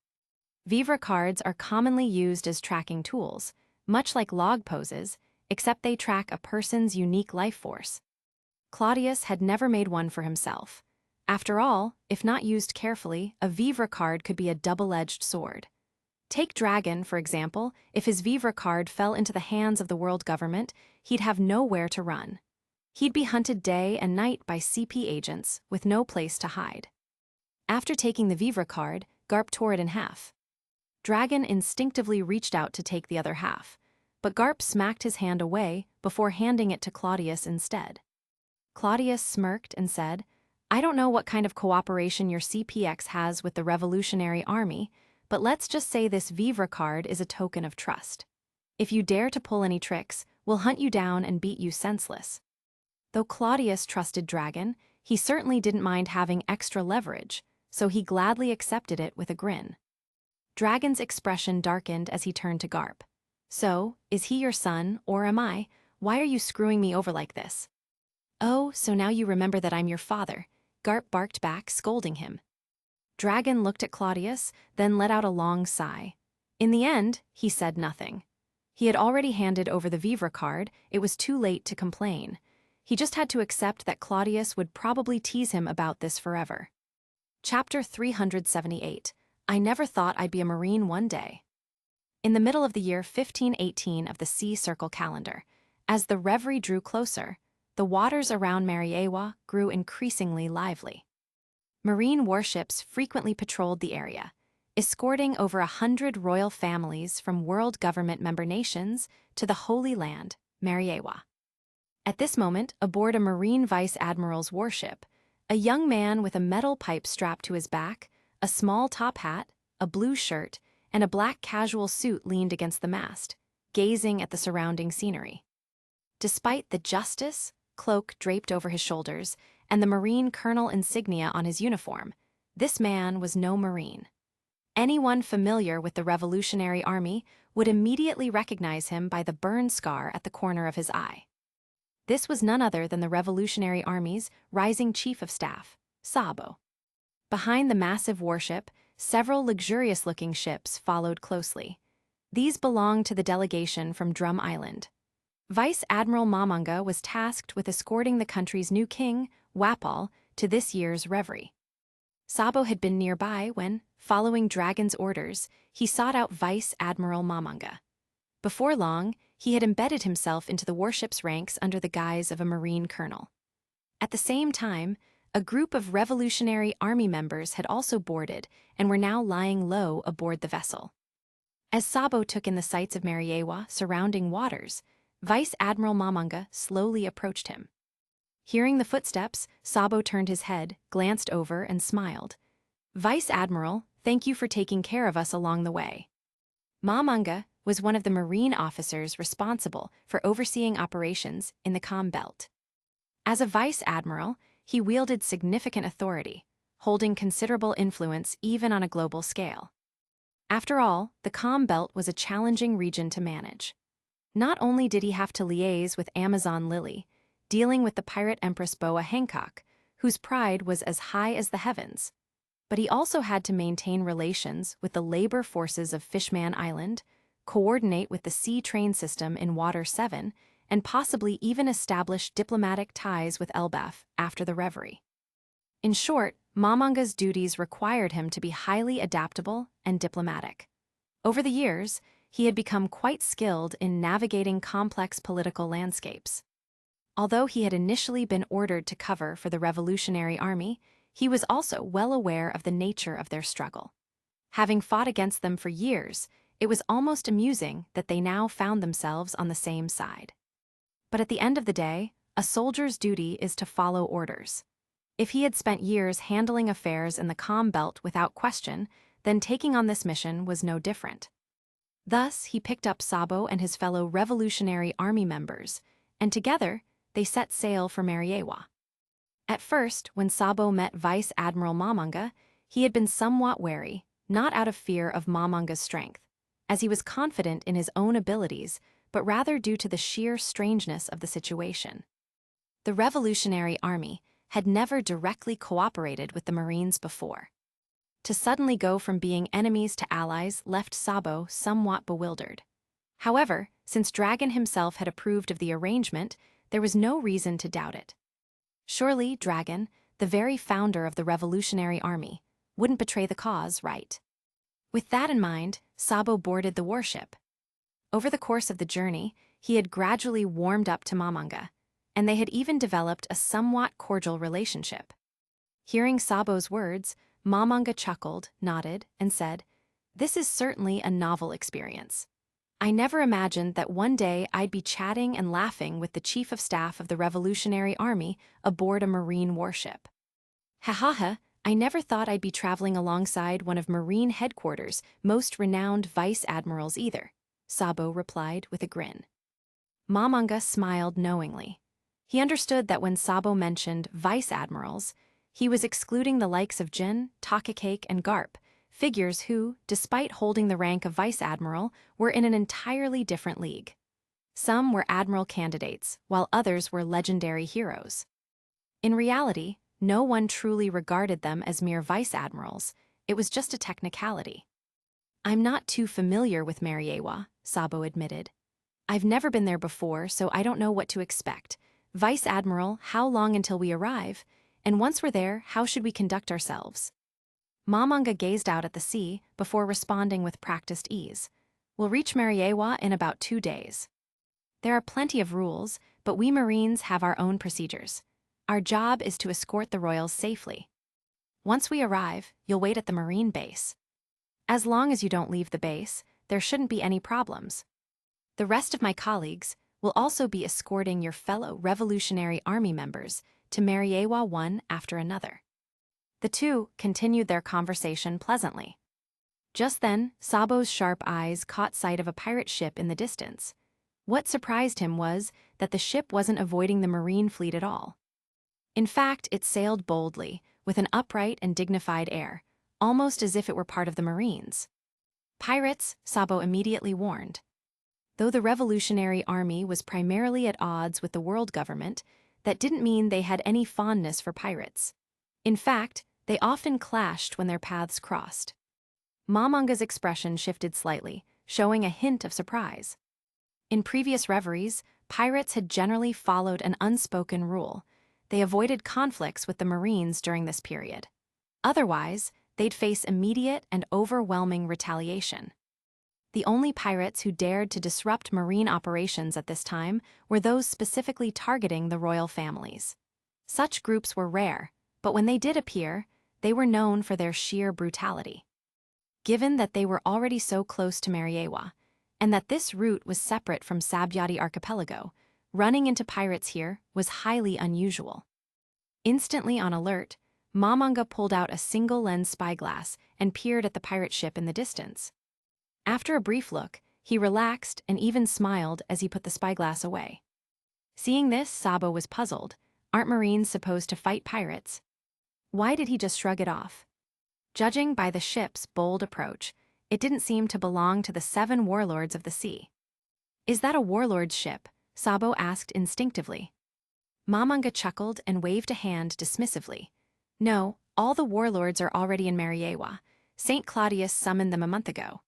Vivre cards are commonly used as tracking tools, much like log poses, except they track a person's unique life force. Claudius had never made one for himself. After all, if not used carefully, a Vivre card could be a double-edged sword. Take Dragon, for example. If his Vivre card fell into the hands of the world government, he'd have nowhere to run. He'd be hunted day and night by CP agents with no place to hide. After taking the Vivre card, Garp tore it in half. Dragon instinctively reached out to take the other half, but Garp smacked his hand away before handing it to Claudius instead. Claudius smirked and said, "I don't know what kind of cooperation your CPX has with the Revolutionary Army, but let's just say this Vivre card is a token of trust. If you dare to pull any tricks, we'll hunt you down and beat you senseless." Though Claudius trusted Dragon, he certainly didn't mind having extra leverage, so he gladly accepted it with a grin. Dragon's expression darkened as he turned to Garp. "So, is he your son, or am I? Why are you screwing me over like this?" "Oh, so now you remember that I'm your father," Garp barked back, scolding him. Dragon looked at Claudius, then let out a long sigh. In the end, he said nothing. He had already handed over the Vivre card, it was too late to complain. He just had to accept that Claudius would probably tease him about this forever. Chapter 378. I Never Thought I'd Be a Marine One Day. In the middle of the year 1518 of the Sea Circle calendar, as the reverie drew closer, the waters around Mariewa grew increasingly lively. Marine warships frequently patrolled the area, escorting over 100 royal families from world government member nations to the Holy Land, Mariewa. At this moment, aboard a Marine Vice Admiral's warship, a young man with a metal pipe strapped to his back, a small top hat, a blue shirt, and a black casual suit leaned against the mast, gazing at the surrounding scenery. Despite the justice cloak draped over his shoulders and the Marine Colonel insignia on his uniform, this man was no Marine. Anyone familiar with the Revolutionary Army would immediately recognize him by the burn scar at the corner of his eye. This was none other than the Revolutionary Army's rising chief of staff, Sabo. Behind the massive warship, several luxurious-looking ships followed closely. These belonged to the delegation from Drum Island. Vice Admiral Mamanga was tasked with escorting the country's new king, Wapol, to this year's reverie. Sabo had been nearby when, following Dragon's orders, he sought out Vice Admiral Mamanga. Before long, he had embedded himself into the warship's ranks under the guise of a Marine colonel. At the same time, a group of Revolutionary Army members had also boarded and were now lying low aboard the vessel. As Sabo took in the sights of Mariewa surrounding waters, Vice Admiral Mamanga slowly approached him. Hearing the footsteps, Sabo turned his head, glanced over, and smiled. "Vice Admiral, thank you for taking care of us along the way." Mamanga was one of the Marine officers responsible for overseeing operations in the Calm Belt. As a vice admiral, he wielded significant authority, holding considerable influence even on a global scale. After all, the Calm Belt was a challenging region to manage. Not only did he have to liaise with Amazon Lily, dealing with the pirate Empress Boa Hancock, whose pride was as high as the heavens, but he also had to maintain relations with the labor forces of Fishman Island, coordinate with the sea train system in Water 7, and possibly even establish diplomatic ties with Elbaf after the reverie. In short, Mamanga's duties required him to be highly adaptable and diplomatic. Over the years, he had become quite skilled in navigating complex political landscapes. Although he had initially been ordered to cover for the Revolutionary Army, he was also well aware of the nature of their struggle. Having fought against them for years, it was almost amusing that they now found themselves on the same side. But at the end of the day, a soldier's duty is to follow orders. If he had spent years handling affairs in the Calm Belt without question, then taking on this mission was no different. Thus, he picked up Sabo and his fellow Revolutionary Army members, and together, they set sail for Mariewa. At first, when Sabo met Vice Admiral Mamanga, he had been somewhat wary, not out of fear of Mamanga's strength, as he was confident in his own abilities, but rather due to the sheer strangeness of the situation. The Revolutionary Army had never directly cooperated with the Marines before. To suddenly go from being enemies to allies left Sabo somewhat bewildered. However, since Dragon himself had approved of the arrangement, there was no reason to doubt it. Surely Dragon, the very founder of the Revolutionary Army, wouldn't betray the cause, right? With that in mind, Sabo boarded the warship. Over the course of the journey, he had gradually warmed up to Mamanga, and they had even developed a somewhat cordial relationship. Hearing Sabo's words, Mamanga chuckled, nodded, and said, "This is certainly a novel experience. I never imagined that one day I'd be chatting and laughing with the Chief of Staff of the Revolutionary Army aboard a Marine warship. Ha ha ha, I never thought I'd be traveling alongside one of Marine headquarters' most renowned vice admirals either, Sabo replied with a grin. Mamanga smiled knowingly. He understood that when Sabo mentioned vice admirals, he was excluding the likes of Jin, Takakake, and Garp, figures who, despite holding the rank of vice admiral, were in an entirely different league. Some were admiral candidates, while others were legendary heroes. In reality, no one truly regarded them as mere vice admirals. It was just a technicality. I'm not too familiar with Mariewa, Sabo admitted. I've never been there before, so I don't know what to expect. Vice Admiral, how long until we arrive? And once we're there, how should we conduct ourselves? Mamanga gazed out at the sea before responding with practiced ease. We'll reach Mariewa in about 2 days. There are plenty of rules, but we Marines have our own procedures. Our job is to escort the royals safely. Once we arrive, you'll wait at the Marine base. As long as you don't leave the base, there shouldn't be any problems. The rest of my colleagues will also be escorting your fellow Revolutionary Army members to Mariewa one after another. The two continued their conversation pleasantly. Just then, Sabo's sharp eyes caught sight of a pirate ship in the distance. What surprised him was that the ship wasn't avoiding the Marine fleet at all. In fact, it sailed boldly, with an upright and dignified air, almost as if it were part of the Marines. Pirates, Sabo immediately warned. Though the Revolutionary Army was primarily at odds with the world government, that didn't mean they had any fondness for pirates. In fact, they often clashed when their paths crossed. Mamanga's expression shifted slightly, showing a hint of surprise. In previous reveries, pirates had generally followed an unspoken rule. They avoided conflicts with the Marines during this period. Otherwise, they'd face immediate and overwhelming retaliation. The only pirates who dared to disrupt Marine operations at this time were those specifically targeting the royal families. Such groups were rare, but when they did appear, they were known for their sheer brutality. Given that they were already so close to Mariewa, and that this route was separate from Sabyati Archipelago, running into pirates here was highly unusual. Instantly on alert, Mamanga pulled out a single-lens spyglass and peered at the pirate ship in the distance. After a brief look, he relaxed and even smiled as he put the spyglass away. Seeing this, Sabo was puzzled. Aren't Marines supposed to fight pirates? Why did he just shrug it off? Judging by the ship's bold approach, it didn't seem to belong to the 7 warlords of the sea. Is that a warlord's ship? Sabo asked instinctively. Mamanga chuckled and waved a hand dismissively. No, all the warlords are already in Mariewa. St. Cladius summoned them a month ago.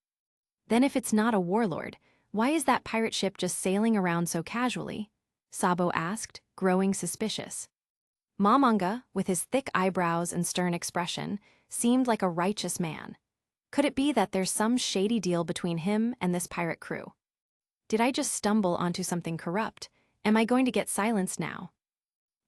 Then if it's not a warlord, why is that pirate ship just sailing around so casually? Sabo asked, growing suspicious. Mamanga, with his thick eyebrows and stern expression, seemed like a righteous man. Could it be that there's some shady deal between him and this pirate crew? Did I just stumble onto something corrupt? Am I going to get silenced now?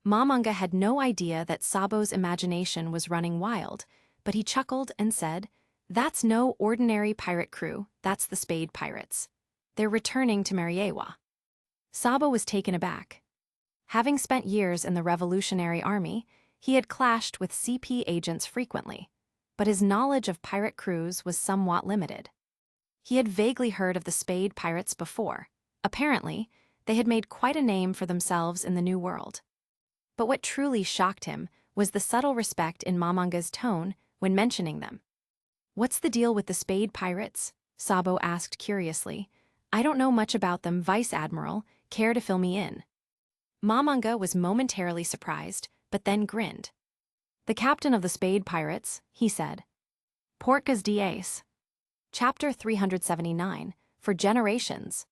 Mamanga had no idea that Sabo's imagination was running wild, but he chuckled and said, "That's no ordinary pirate crew, that's the Spade Pirates. They're returning to Mariewa." Sabo was taken aback. Having spent years in the Revolutionary Army, he had clashed with CP agents frequently, but his knowledge of pirate crews was somewhat limited. He had vaguely heard of the Spade Pirates before. Apparently, they had made quite a name for themselves in the New World. But what truly shocked him was the subtle respect in Mamanga's tone when mentioning them. "What's the deal with the Spade Pirates?" Sabo asked curiously. "I don't know much about them, Vice Admiral. Care to fill me in?" Mamanga was momentarily surprised, but then grinned. "The captain of the Spade Pirates," he said. "Portgas Dias." Chapter 379, For Generations.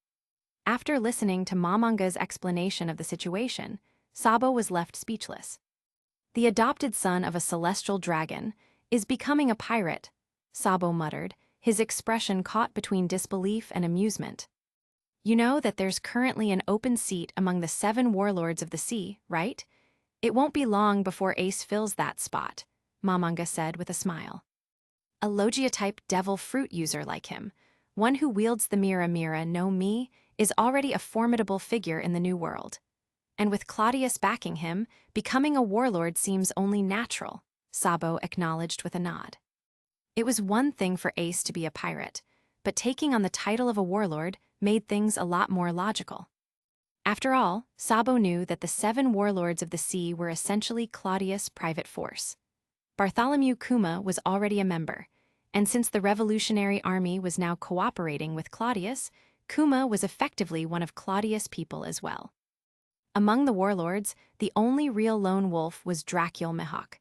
After listening to Mamanga's explanation of the situation, Sabo was left speechless. "The adopted son of a celestial dragon is becoming a pirate," Sabo muttered, his expression caught between disbelief and amusement. "You know that there's currently an open seat among the 7 warlords of the sea, right? It won't be long before Ace fills that spot," Mamanga said with a smile. "A Logia-type Devil Fruit user like him. one who wields the mira no mi, is already a formidable figure in the new world. And with Cladius backing him, becoming a warlord seems only natural, Sabo acknowledged with a nod. It was one thing for Ace to be a pirate, but taking on the title of a warlord made things a lot more logical. After all, Sabo knew that the 7 warlords of the sea were essentially Claudius' private force. Bartholomew Kuma was already a member, and since the Revolutionary Army was now cooperating with Claudius, Kuma was effectively one of Claudius' people as well. Among the warlords, the only real lone wolf was Dracul Mihawk.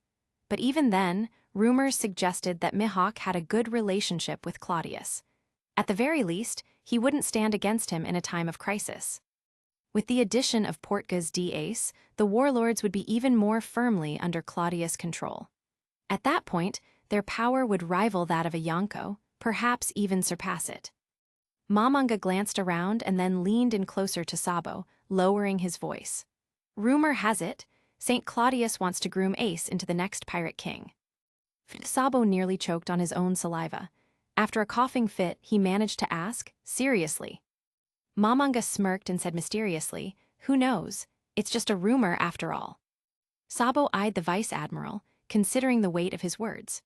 But even then, rumors suggested that Mihawk had a good relationship with Claudius. At the very least, he wouldn't stand against him in a time of crisis. With the addition of Portga's D-Ace, the warlords would be even more firmly under Claudius' control. At that point, their power would rival that of a Yonko, perhaps even surpass it. Mamanga glanced around and then leaned in closer to Sabo, lowering his voice. Rumor has it, St. Claudius wants to groom Ace into the next pirate king. Sabo nearly choked on his own saliva. After a coughing fit, he managed to ask, seriously. Mamanga smirked and said mysteriously, who knows, it's just a rumor after all. Sabo eyed the vice admiral, considering the weight of his words.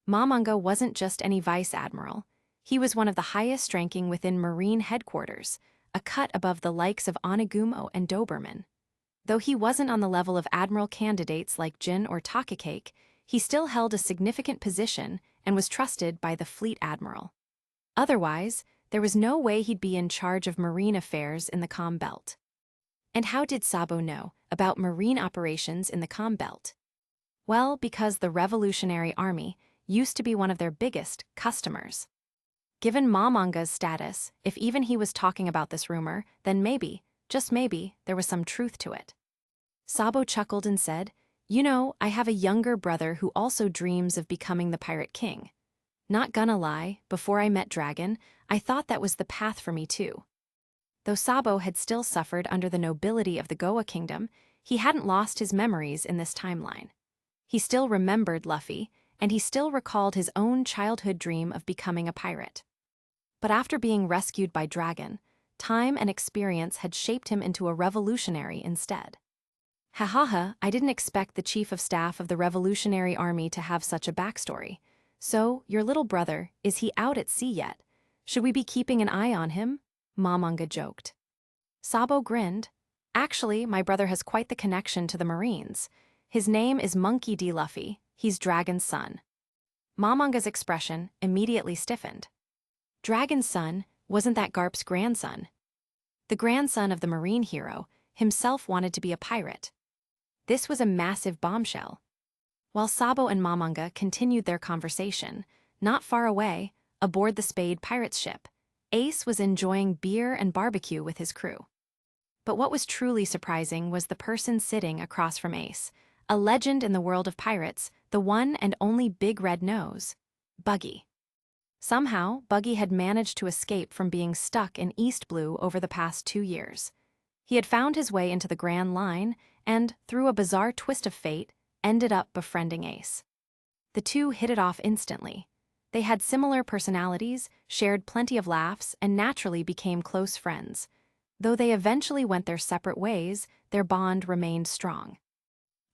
Mamanga wasn't just any vice admiral. He was one of the highest ranking within Marine headquarters, a cut above the likes of Onigumo and Doberman. Though he wasn't on the level of admiral candidates like Jin or Takakake, he still held a significant position and was trusted by the fleet admiral. Otherwise, there was no way he'd be in charge of marine affairs in the Com Belt. And how did Sabo know about marine operations in the Com Belt? Well, because the Revolutionary Army used to be one of their biggest customers. Given Mamanga's status, if even he was talking about this rumor, then maybe, just maybe, there was some truth to it. Sabo chuckled and said, you know, I have a younger brother who also dreams of becoming the Pirate King. Not gonna lie, before I met Dragon, I thought that was the path for me too. Though Sabo had still suffered under the nobility of the Goa Kingdom, he hadn't lost his memories in this timeline. He still remembered Luffy, and he still recalled his own childhood dream of becoming a pirate. But after being rescued by Dragon, time and experience had shaped him into a revolutionary instead. Ha, I didn't expect the Chief of Staff of the Revolutionary Army to have such a backstory. So, your little brother, is he out at sea yet? Should we be keeping an eye on him? Mamanga joked. Sabo grinned. Actually, my brother has quite the connection to the Marines. His name is Monkey D. Luffy. He's Dragon's son. Mamanga's expression immediately stiffened. Dragon's son, wasn't that Garp's grandson? The grandson of the marine hero himself wanted to be a pirate. This was a massive bombshell. While Sabo and Mamanga continued their conversation, not far away, aboard the Spade pirate's ship, Ace was enjoying beer and barbecue with his crew. But what was truly surprising was the person sitting across from Ace, a legend in the world of pirates, the one and only Big Red Nose, Buggy. Somehow, Buggy had managed to escape from being stuck in East Blue over the past 2 years. He had found his way into the Grand Line and, through a bizarre twist of fate, ended up befriending Ace. The two hit it off instantly. They had similar personalities, shared plenty of laughs, and naturally became close friends. Though they eventually went their separate ways, their bond remained strong.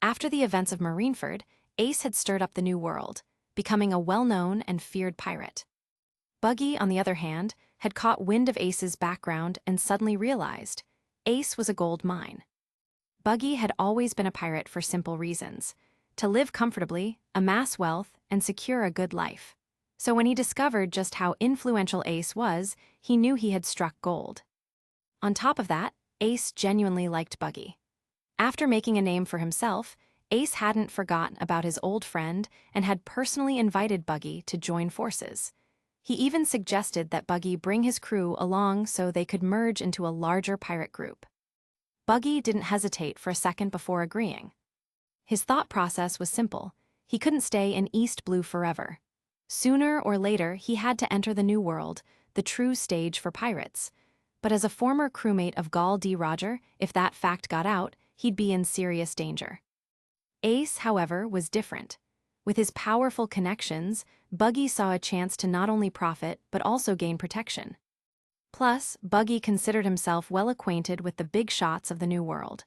After the events of Marineford, Ace had stirred up the New World, becoming a well-known and feared pirate. Buggy, on the other hand, had caught wind of Ace's background and suddenly realized Ace was a gold mine. Buggy had always been a pirate for simple reasons: to live comfortably, amass wealth, and secure a good life. So when he discovered just how influential Ace was, he knew he had struck gold. On top of that, Ace genuinely liked Buggy. After making a name for himself, Ace hadn't forgotten about his old friend and had personally invited Buggy to join forces. He even suggested that Buggy bring his crew along so they could merge into a larger pirate group. Buggy didn't hesitate for a second before agreeing. His thought process was simple. He couldn't stay in East Blue forever. Sooner or later, he had to enter the New World, the true stage for pirates. But as a former crewmate of Gall D. Roger, if that fact got out, he'd be in serious danger. Ace, however, was different. With his powerful connections, Buggy saw a chance to not only profit but also gain protection. Plus, Buggy considered himself well acquainted with the big shots of the New World.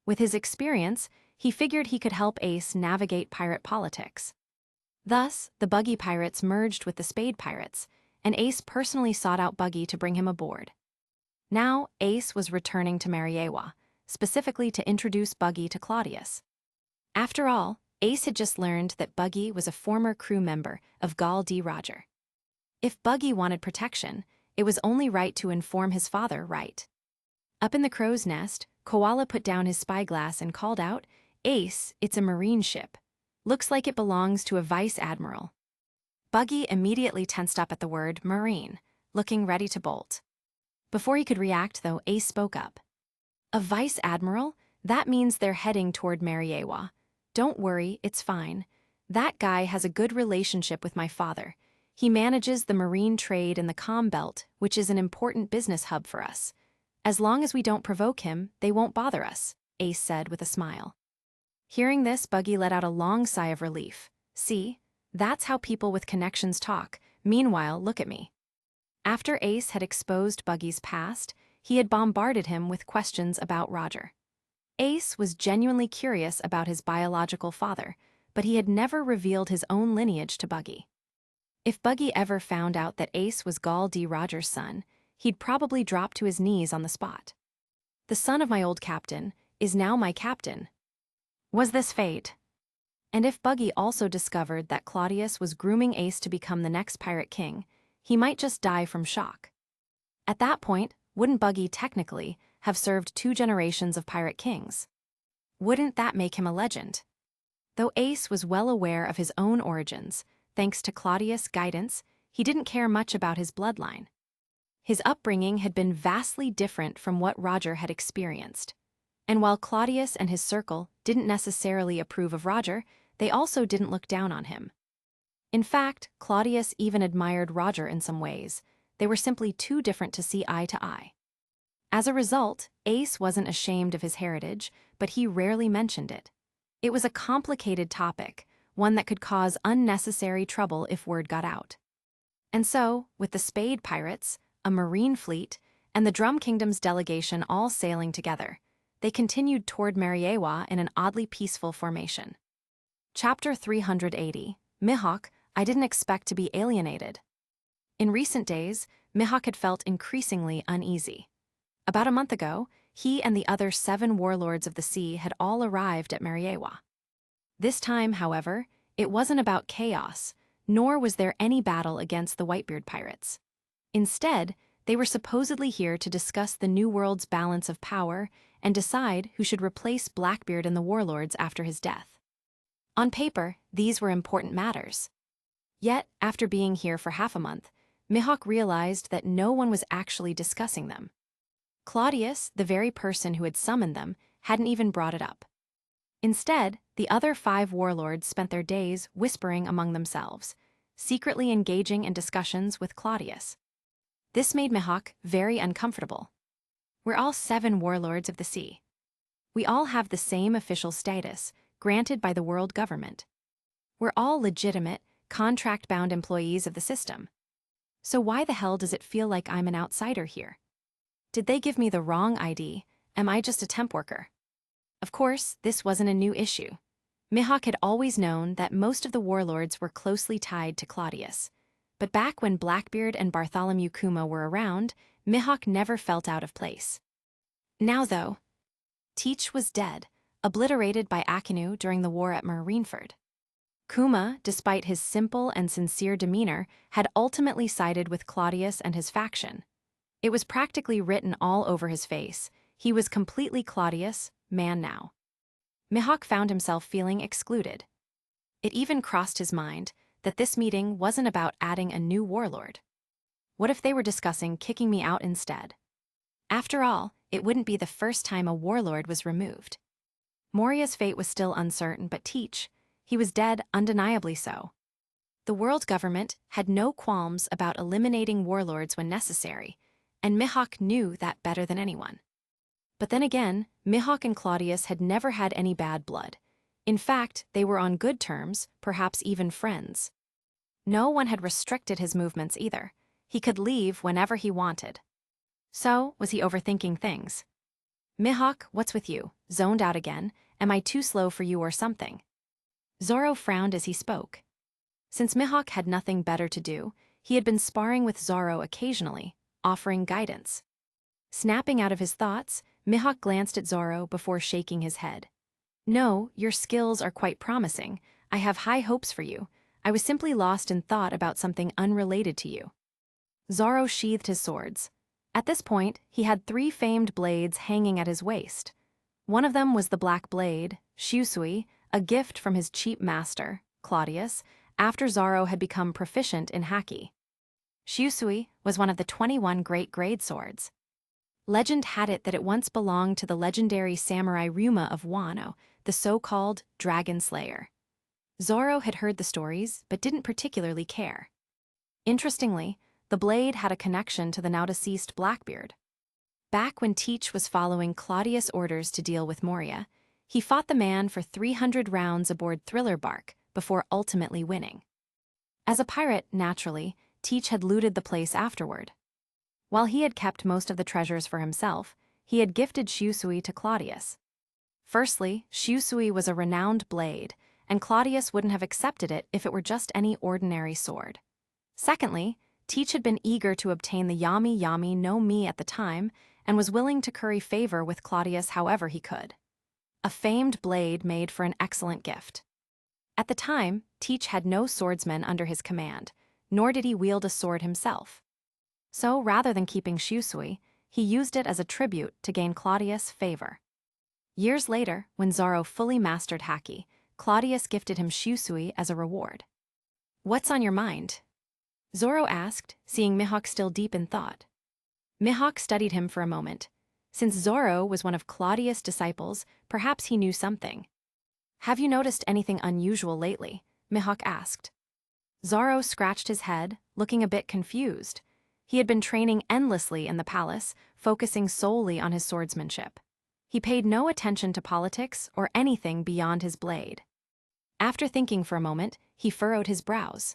With his experience, he figured he could help Ace navigate pirate politics. Thus, the Buggy pirates merged with the Spade pirates, and Ace personally sought out Buggy to bring him aboard. Now, Ace was returning to Mariewa, specifically to introduce Buggy to Cladius. After all, Ace had just learned that Buggy was a former crew member of Gall D. Roger. If Buggy wanted protection, it was only right to inform his father, right? Up in the crow's nest, Koala put down his spyglass and called out, "Ace, it's a marine ship. Looks like it belongs to a vice admiral." Buggy immediately tensed up at the word marine, looking ready to bolt. Before he could react, though, Ace spoke up. "A vice admiral? That means they're heading toward Mariewa. Don't worry, it's fine. That guy has a good relationship with my father. He manages the marine trade in the Calm Belt, which is an important business hub for us. As long as we don't provoke him, they won't bother us," Ace said with a smile. Hearing this, Buggy let out a long sigh of relief. "See? That's how people with connections talk. Meanwhile, look at me." After Ace had exposed Buggy's past, he had bombarded him with questions about Roger. Ace was genuinely curious about his biological father, but he had never revealed his own lineage to Buggy. If Buggy ever found out that Ace was Gall D. Roger's son, he'd probably drop to his knees on the spot. "The son of my old captain is now my captain." Was this fate? And if Buggy also discovered that Cladius was grooming Ace to become the next pirate king, he might just die from shock. At that point, wouldn't Buggy technically have served 2 generations of pirate kings? Wouldn't that make him a legend? Though Ace was well aware of his own origins, thanks to Cladius' guidance, he didn't care much about his bloodline. His upbringing had been vastly different from what Roger had experienced. And while Cladius and his circle didn't necessarily approve of Roger, they also didn't look down on him. In fact, Cladius even admired Roger in some ways. They were simply too different to see eye to eye. As a result, Ace wasn't ashamed of his heritage, but he rarely mentioned it. It was a complicated topic, one that could cause unnecessary trouble if word got out. And so, with the Spade pirates, a marine fleet, and the Drum Kingdom's delegation all sailing together, they continued toward Mariewa in an oddly peaceful formation. Chapter 380, Mihawk, I didn't expect to be alienated. In recent days, Mihawk had felt increasingly uneasy. About a month ago, he and the other 7 warlords of the sea had all arrived at Mariewa. This time, however, it wasn't about chaos, nor was there any battle against the Whitebeard pirates. Instead, they were supposedly here to discuss the New World's balance of power and decide who should replace Blackbeard and the warlords after his death. On paper, these were important matters. Yet, after being here for half a month, Mihawk realized that no one was actually discussing them. Cladius, the very person who had summoned them, hadn't even brought it up. Instead, the other 5 warlords spent their days whispering among themselves, secretly engaging in discussions with Cladius. This made Mihawk very uncomfortable. We're all 7 warlords of the sea. We all have the same official status, granted by the world government. We're all legitimate, contract-bound employees of the system. So why the hell does it feel like I'm an outsider here? Did they give me the wrong ID? Am I just a temp worker? Of course, this wasn't a new issue. Mihawk had always known that most of the warlords were closely tied to Cladius. But back when Blackbeard and Bartholomew Kuma were around, Mihawk never felt out of place. Now, though, Teach was dead, obliterated by Akinu during the war at Marineford. Kuma, despite his simple and sincere demeanor, had ultimately sided with Cladius and his faction. It was practically written all over his face. He was completely Cladius, man now. Mihawk found himself feeling excluded. It even crossed his mind that this meeting wasn't about adding a new warlord. What if they were discussing kicking me out instead? After all, it wouldn't be the first time a warlord was removed. Moria's fate was still uncertain, but Teach, he was dead, undeniably so. The world government had no qualms about eliminating warlords when necessary, and Mihawk knew that better than anyone. But then again, Mihawk and Cladius had never had any bad blood. In fact, they were on good terms, perhaps even friends. No one had restricted his movements either. He could leave whenever he wanted. So, was he overthinking things? Mihawk, what's with you? Zoned out again? Am I too slow for you or something? Zoro frowned as he spoke. Since Mihawk had nothing better to do, he had been sparring with Zoro occasionally, offering guidance. Snapping out of his thoughts, Mihawk glanced at Zoro before shaking his head. No, your skills are quite promising. I have high hopes for you. I was simply lost in thought about something unrelated to you. Zoro sheathed his swords. At this point, he had 3 famed blades hanging at his waist. One of them was the black blade, Shusui, a gift from his cheap master, Cladius, after Zoro had become proficient in haki. Shusui was one of the 21 great grade swords. Legend had it that it once belonged to the legendary samurai Ryuma of Wano, the so-called Dragon Slayer. Zoro had heard the stories, but didn't particularly care. Interestingly, the blade had a connection to the now-deceased Blackbeard. Back when Teach was following Claudius' orders to deal with Moria, he fought the man for 300 rounds aboard Thriller Bark before ultimately winning. As a pirate, naturally, Teach had looted the place afterward. While he had kept most of the treasures for himself, he had gifted Shusui to Claudius. Firstly, Shusui was a renowned blade, and Claudius wouldn't have accepted it if it were just any ordinary sword. Secondly, Teach had been eager to obtain the Yami Yami no Mi at the time, and was willing to curry favor with Claudius however he could. A famed blade made for an excellent gift. At the time, Teach had no swordsmen under his command, nor did he wield a sword himself. So rather than keeping Shusui, he used it as a tribute to gain Claudius' favor. Years later, when Zoro fully mastered haki, Claudius gifted him Shusui as a reward. What's on your mind? Zoro asked, seeing Mihawk still deep in thought. Mihawk studied him for a moment. Since Zoro was one of Claudius' disciples, perhaps he knew something. Have you noticed anything unusual lately? Mihawk asked. Zoro scratched his head, looking a bit confused. He had been training endlessly in the palace, focusing solely on his swordsmanship. He paid no attention to politics or anything beyond his blade. After thinking for a moment, he furrowed his brows.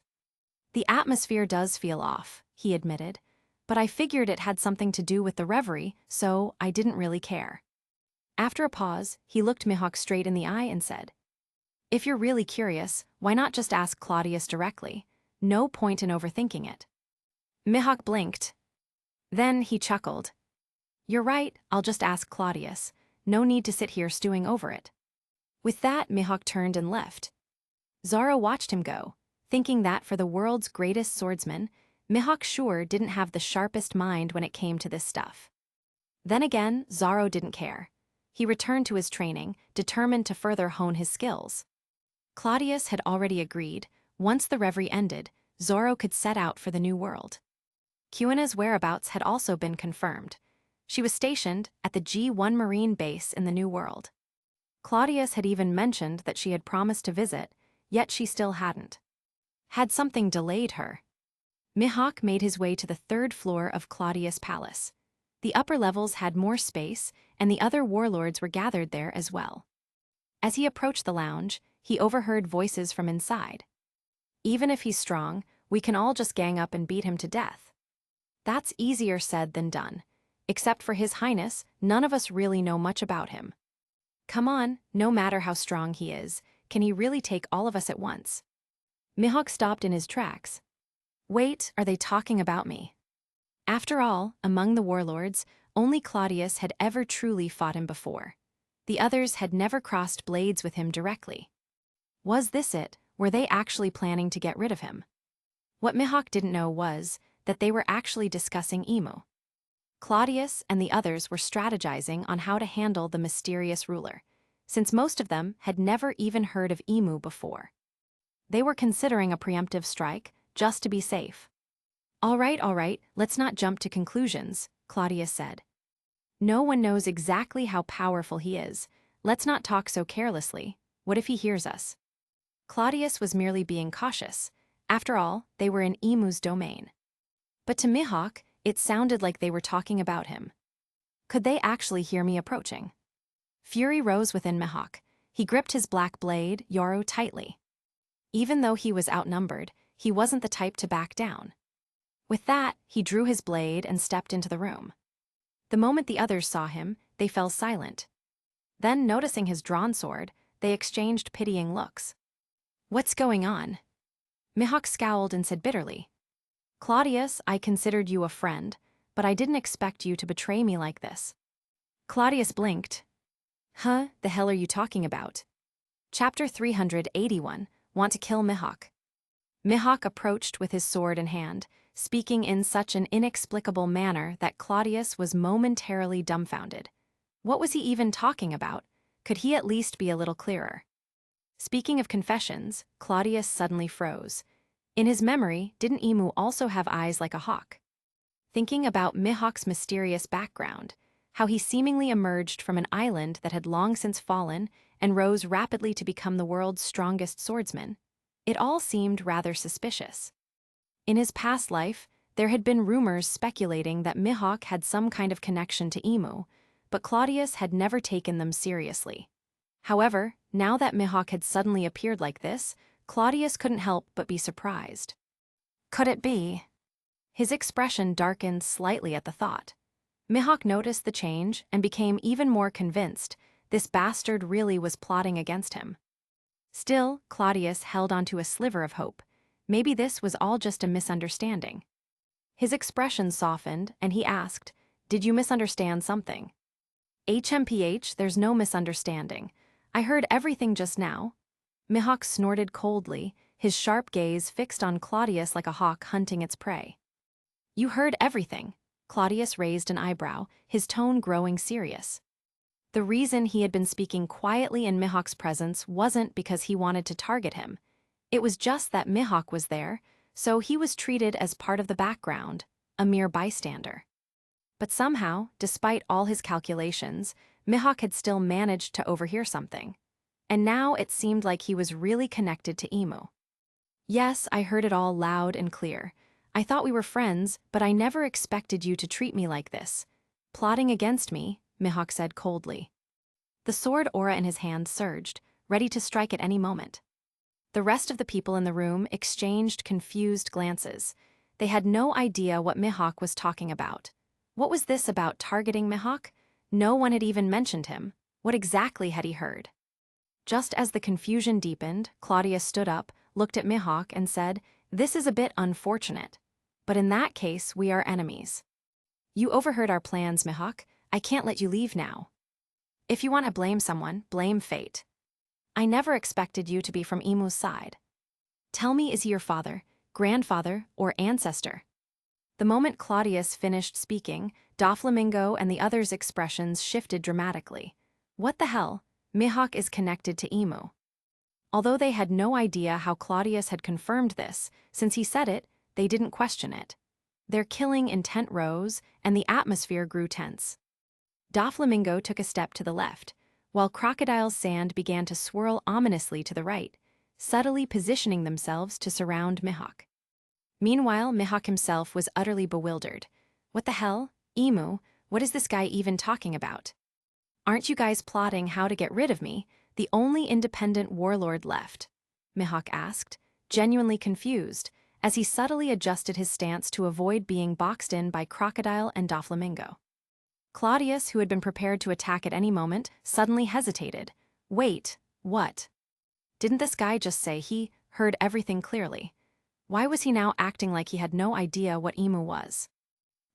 The atmosphere does feel off, he admitted, but I figured it had something to do with the reverie, so I didn't really care. After a pause, he looked Mihawk straight in the eye and said, "If you're really curious, why not just ask Claudius directly? No point in overthinking it." Mihawk blinked. Then he chuckled. "You're right, I'll just ask Claudius. No need to sit here stewing over it." With that, Mihawk turned and left. Zoro watched him go, thinking that for the world's greatest swordsman, Mihawk sure didn't have the sharpest mind when it came to this stuff. Then again, Zoro didn't care. He returned to his training, determined to further hone his skills. Claudius had already agreed, once the reverie ended, Zoro could set out for the new world. Kuina's whereabouts had also been confirmed. She was stationed at the G1 Marine base in the New World. Claudius had even mentioned that she had promised to visit, yet she still hadn't. Had something delayed her? Mihawk made his way to the 3rd floor of Claudius' palace. The upper levels had more space, and the other warlords were gathered there as well. As he approached the lounge, he overheard voices from inside. "Even if he's strong, we can all just gang up and beat him to death." That's easier said than done. Except for His Highness, none of us really know much about him. Come on, no matter how strong he is, can he really take all of us at once? Mihawk stopped in his tracks. Wait, are they talking about me? After all, among the warlords, only Claudius had ever truly fought him before. The others had never crossed blades with him directly. Was this it? Were they actually planning to get rid of him? What Mihawk didn't know was that they were actually discussing Imu. Claudius and the others were strategizing on how to handle the mysterious ruler, since most of them had never even heard of Imu before. They were considering a preemptive strike, just to be safe. All right, let's not jump to conclusions," Claudius said. "No one knows exactly how powerful he is. Let's not talk so carelessly. What if he hears us?" Claudius was merely being cautious. After all, they were in Imu's domain. But to Mihawk, it sounded like they were talking about him. Could they actually hear me approaching? Fury rose within Mihawk. He gripped his black blade, Yoru, tightly. Even though he was outnumbered, he wasn't the type to back down. With that, he drew his blade and stepped into the room. The moment the others saw him, they fell silent. Then, noticing his drawn sword, they exchanged pitying looks. "What's going on?" Mihawk scowled and said bitterly. "Claudius, I considered you a friend, but I didn't expect you to betray me like this." Claudius blinked. "Huh, the hell are you talking about?" Chapter 381, Want to Kill Mihawk. Mihawk approached with his sword in hand, speaking in such an inexplicable manner that Claudius was momentarily dumbfounded. What was he even talking about? Could he at least be a little clearer? Speaking of confessions, Claudius suddenly froze. In his memory, didn't Emu also have eyes like a hawk? Thinking about Mihawk's mysterious background, how he seemingly emerged from an island that had long since fallen and rose rapidly to become the world's strongest swordsman, it all seemed rather suspicious. In his past life, there had been rumors speculating that Mihawk had some kind of connection to Emu, but Claudius had never taken them seriously. However, now that Mihawk had suddenly appeared like this, Claudius couldn't help but be surprised. Could it be? His expression darkened slightly at the thought. Mihawk noticed the change and became even more convinced this bastard really was plotting against him. Still, Claudius held onto a sliver of hope. Maybe this was all just a misunderstanding. His expression softened, and he asked, "Did you misunderstand something?" "HMPH, there's no misunderstanding. I heard everything just now." Mihawk snorted coldly, his sharp gaze fixed on Claudius like a hawk hunting its prey. "You heard everything?" Claudius raised an eyebrow, his tone growing serious. The reason he had been speaking quietly in Mihawk's presence wasn't because he wanted to target him. It was just that Mihawk was there, so he was treated as part of the background, a mere bystander. But somehow, despite all his calculations, Mihawk had still managed to overhear something. And now it seemed like he was really connected to Emu. "Yes, I heard it all loud and clear. I thought we were friends, but I never expected you to treat me like this. Plotting against me," Mihawk said coldly. The sword aura in his hand surged, ready to strike at any moment. The rest of the people in the room exchanged confused glances. They had no idea what Mihawk was talking about. What was this about targeting Mihawk? No one had even mentioned him. What exactly had he heard? Just as the confusion deepened, Claudius stood up, looked at Mihawk, and said, "This is a bit unfortunate. But in that case, we are enemies. You overheard our plans, Mihawk. I can't let you leave now. If you want to blame someone, blame fate. I never expected you to be from Emu's side. Tell me, is he your father, grandfather, or ancestor?" The moment Claudius finished speaking, Doflamingo and the others' expressions shifted dramatically. What the hell? Mihawk is connected to Emu. Although they had no idea how Claudius had confirmed this, since he said it, they didn't question it. Their killing intent rose, and the atmosphere grew tense. Doflamingo took a step to the left, while Crocodile's sand began to swirl ominously to the right, subtly positioning themselves to surround Mihawk. Meanwhile, Mihawk himself was utterly bewildered. What the hell? Emu, what is this guy even talking about? Aren't you guys plotting how to get rid of me, the only independent warlord left? Mihawk asked, genuinely confused, as he subtly adjusted his stance to avoid being boxed in by Crocodile and Doflamingo. Claudius, who had been prepared to attack at any moment, suddenly hesitated. Wait, what? Didn't this guy just say he heard everything clearly? Why was he now acting like he had no idea what Emu was?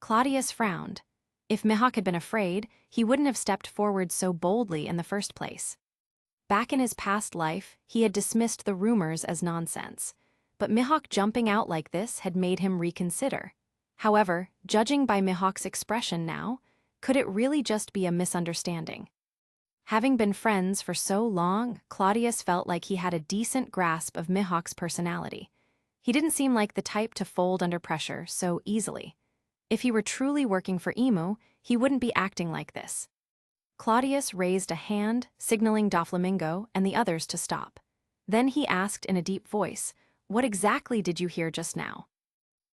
Claudius frowned. If Mihawk had been afraid, he wouldn't have stepped forward so boldly in the first place. Back in his past life, he had dismissed the rumors as nonsense, but Mihawk jumping out like this had made him reconsider. However, judging by Mihawk's expression now, could it really just be a misunderstanding? Having been friends for so long, Claudius felt like he had a decent grasp of Mihawk's personality. He didn't seem like the type to fold under pressure so easily. If he were truly working for Emu, he wouldn't be acting like this. Claudius raised a hand, signaling Doflamingo and the others to stop. Then he asked in a deep voice, "What exactly did you hear just now?"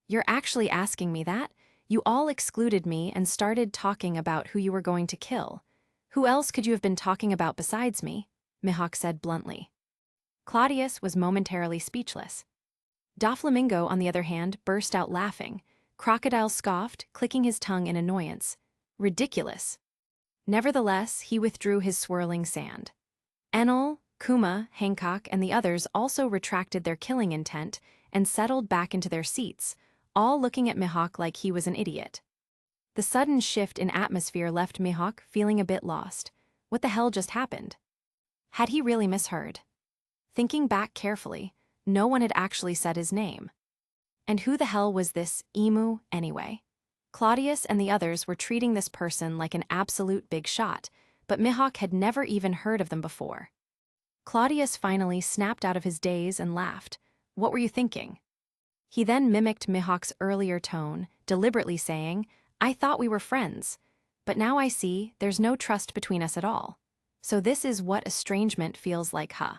"You're actually asking me that? You all excluded me and started talking about who you were going to kill. Who else could you have been talking about besides me?" Mihawk said bluntly. Claudius was momentarily speechless. Doflamingo, on the other hand, burst out laughing. Crocodile scoffed, clicking his tongue in annoyance. Ridiculous. Nevertheless, he withdrew his swirling sand. Enel, Kuma, Hancock, and the others also retracted their killing intent and settled back into their seats, all looking at Mihawk like he was an idiot. The sudden shift in atmosphere left Mihawk feeling a bit lost. What the hell just happened? Had he really misheard? Thinking back carefully, no one had actually said his name. And who the hell was this emu, anyway? Cladius and the others were treating this person like an absolute big shot, but Mihawk had never even heard of them before. Cladius finally snapped out of his daze and laughed. What were you thinking? He then mimicked Mihawk's earlier tone, deliberately saying, I thought we were friends, but now I see there's no trust between us at all. So this is what estrangement feels like, huh?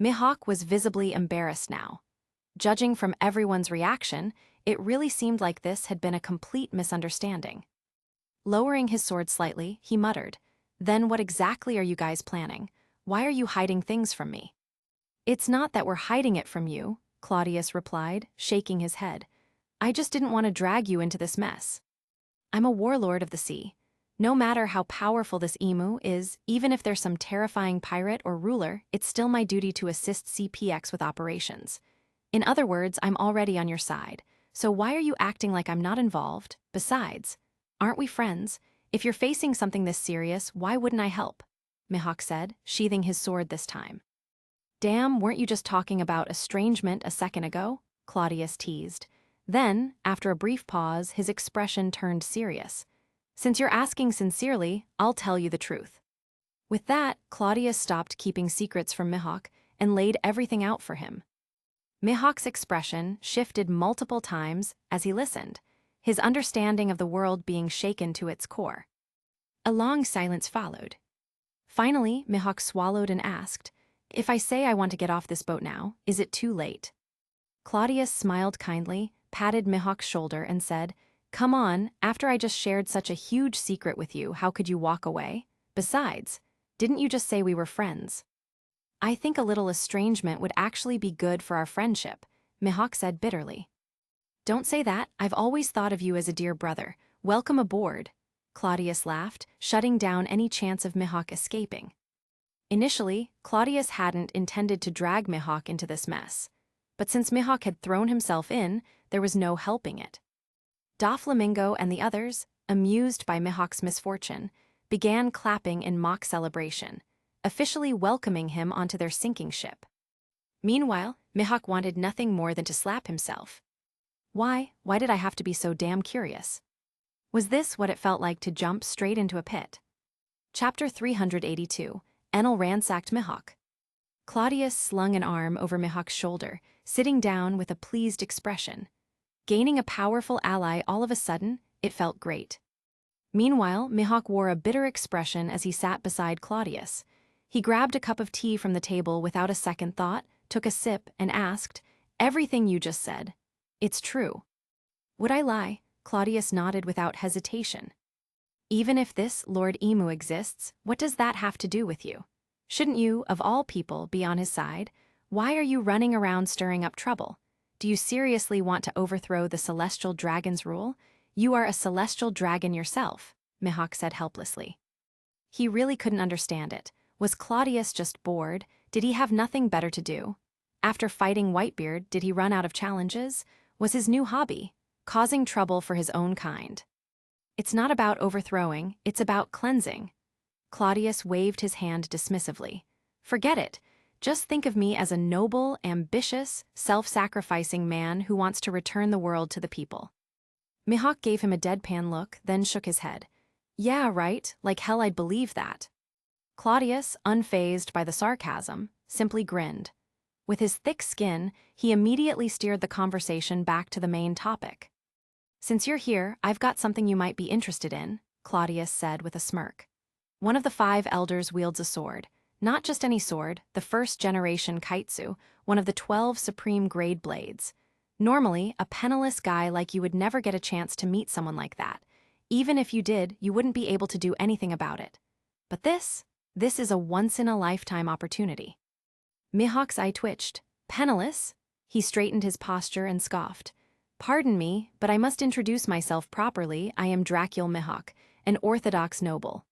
Mihawk was visibly embarrassed now. Judging from everyone's reaction, it really seemed like this had been a complete misunderstanding. Lowering his sword slightly, he muttered, Then what exactly are you guys planning? Why are you hiding things from me? It's not that we're hiding it from you, Cladius replied, shaking his head. I just didn't want to drag you into this mess. I'm a warlord of the sea. No matter how powerful this emu is, even if there's some terrifying pirate or ruler, it's still my duty to assist CPX with operations. In other words, I'm already on your side. So why are you acting like I'm not involved? Besides, aren't we friends? If you're facing something this serious, why wouldn't I help? Mihawk said, sheathing his sword this time. Damn, weren't you just talking about estrangement a second ago? Cladius teased. Then, after a brief pause, his expression turned serious. Since you're asking sincerely, I'll tell you the truth. With that, Cladius stopped keeping secrets from Mihawk and laid everything out for him. Mihawk's expression shifted multiple times as he listened, his understanding of the world being shaken to its core. A long silence followed. Finally, Mihawk swallowed and asked, If I say I want to get off this boat now, is it too late? Cladius smiled kindly, patted Mihawk's shoulder, and said, Come on, after I just shared such a huge secret with you, how could you walk away? Besides, didn't you just say we were friends? I think a little estrangement would actually be good for our friendship, Mihawk said bitterly. Don't say that, I've always thought of you as a dear brother. Welcome aboard. Cladius laughed, shutting down any chance of Mihawk escaping. Initially, Cladius hadn't intended to drag Mihawk into this mess, but since Mihawk had thrown himself in, there was no helping it. Doflamingo and the others, amused by Mihawk's misfortune, began clapping in mock celebration, officially welcoming him onto their sinking ship. Meanwhile, Mihawk wanted nothing more than to slap himself. Why did I have to be so damn curious? Was this what it felt like to jump straight into a pit? Chapter 382, Enel ransacked Mihawk. Cladius slung an arm over Mihawk's shoulder, sitting down with a pleased expression. Gaining a powerful ally all of a sudden, it felt great. Meanwhile, Mihawk wore a bitter expression as he sat beside Cladius. He grabbed a cup of tea from the table without a second thought, took a sip, and asked, Everything you just said. It's true. Would I lie? Cladius nodded without hesitation. Even if this Lord Emu exists, what does that have to do with you? Shouldn't you, of all people, be on his side? Why are you running around stirring up trouble? Do you seriously want to overthrow the celestial dragon's rule? You are a celestial dragon yourself, Mihawk said helplessly. He really couldn't understand it. Was Cladius just bored? Did he have nothing better to do? After fighting Whitebeard, did he run out of challenges? Was his new hobby causing trouble for his own kind? It's not about overthrowing, it's about cleansing. Cladius waved his hand dismissively. Forget it. Just think of me as a noble, ambitious, self-sacrificing man who wants to return the world to the people. Mihawk gave him a deadpan look, then shook his head. Yeah, right, like hell I'd believe that. Cladius, unfazed by the sarcasm, simply grinned. With his thick skin, he immediately steered the conversation back to the main topic. Since you're here, I've got something you might be interested in, Cladius said with a smirk. One of the 5 elders wields a sword. Not just any sword, the first-generation kaitsu, one of the 12 supreme grade blades. Normally, a penniless guy like you would never get a chance to meet someone like that. Even if you did, you wouldn't be able to do anything about it. But this is a once-in-a-lifetime opportunity. Mihawk's eye twitched. Penniless? He straightened his posture and scoffed. "Pardon me, but I must introduce myself properly. I am Dracul Mihawk, an orthodox noble."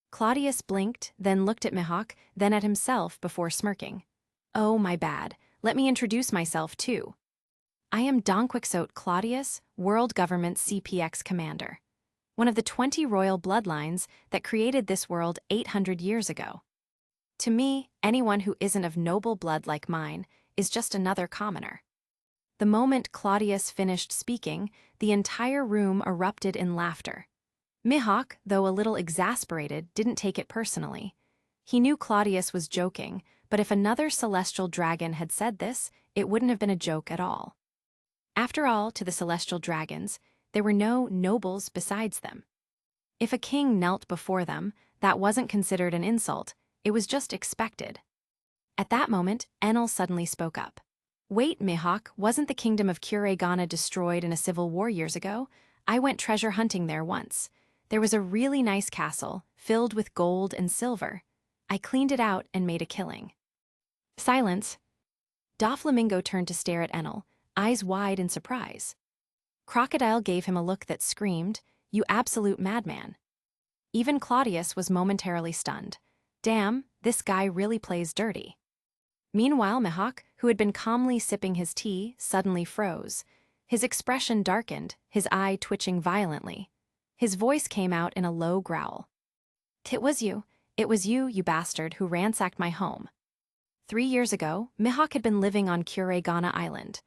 Claudius blinked, then looked at Mihawk, then at himself before smirking. "Oh, my bad. Let me introduce myself, too. I am Donquixote Cladius, World Government CPX Commander. One of the 20 royal bloodlines that created this world 800 years ago. To me, anyone who isn't of noble blood like mine is just another commoner." The moment Claudius finished speaking, the entire room erupted in laughter. Mihawk, though a little exasperated, didn't take it personally. He knew Claudius was joking, but if another celestial dragon had said this, it wouldn't have been a joke at all. After all, to the celestial dragons, there were no nobles besides them. If a king knelt before them, that wasn't considered an insult, it was just expected. At that moment, Enel suddenly spoke up. "Wait, Mihawk, wasn't the kingdom of Kuregana destroyed in a civil war years ago? I went treasure hunting there once. There was a really nice castle, filled with gold and silver. I cleaned it out and made a killing." Silence. Doflamingo turned to stare at Enel, eyes wide in surprise. Crocodile gave him a look that screamed, "You absolute madman." Even Claudius was momentarily stunned. Damn, this guy really plays dirty. Meanwhile, Mihawk, who had been calmly sipping his tea, suddenly froze. His expression darkened, his eye twitching violently. His voice came out in a low growl. It was you, you bastard, who ransacked my home." 3 years ago, Mihawk had been living on Kuregana Island.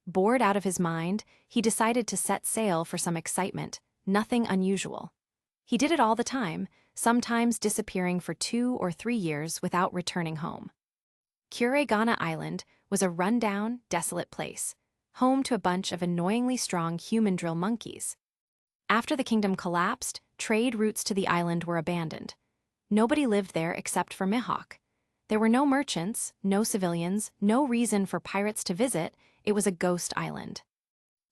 Bored out of his mind, he decided to set sail for some excitement, nothing unusual. He did it all the time, sometimes disappearing for 2 or 3 years without returning home. Kuregana Island was a rundown, desolate place, home to a bunch of annoyingly strong human drill monkeys. After the kingdom collapsed, trade routes to the island were abandoned. Nobody lived there except for Mihawk. There were no merchants, no civilians, no reason for pirates to visit. It was a ghost island.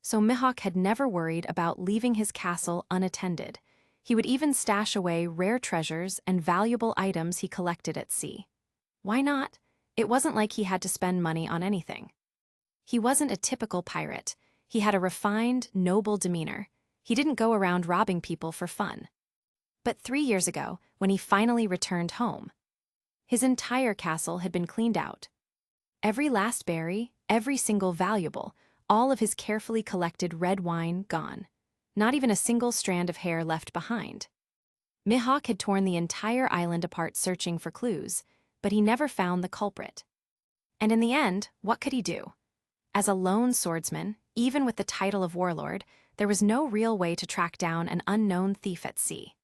So Mihawk had never worried about leaving his castle unattended. He would even stash away rare treasures and valuable items he collected at sea. Why not? It wasn't like he had to spend money on anything. He wasn't a typical pirate. He had a refined, noble demeanor. He didn't go around robbing people for fun. But 3 years ago, when he finally returned home, his entire castle had been cleaned out. Every last berry, every single valuable, all of his carefully collected red wine gone. Not even a single strand of hair left behind. Mihawk had torn the entire island apart searching for clues, but he never found the culprit. And in the end, what could he do? As a lone swordsman, even with the title of warlord, there was no real way to track down an unknown thief at sea.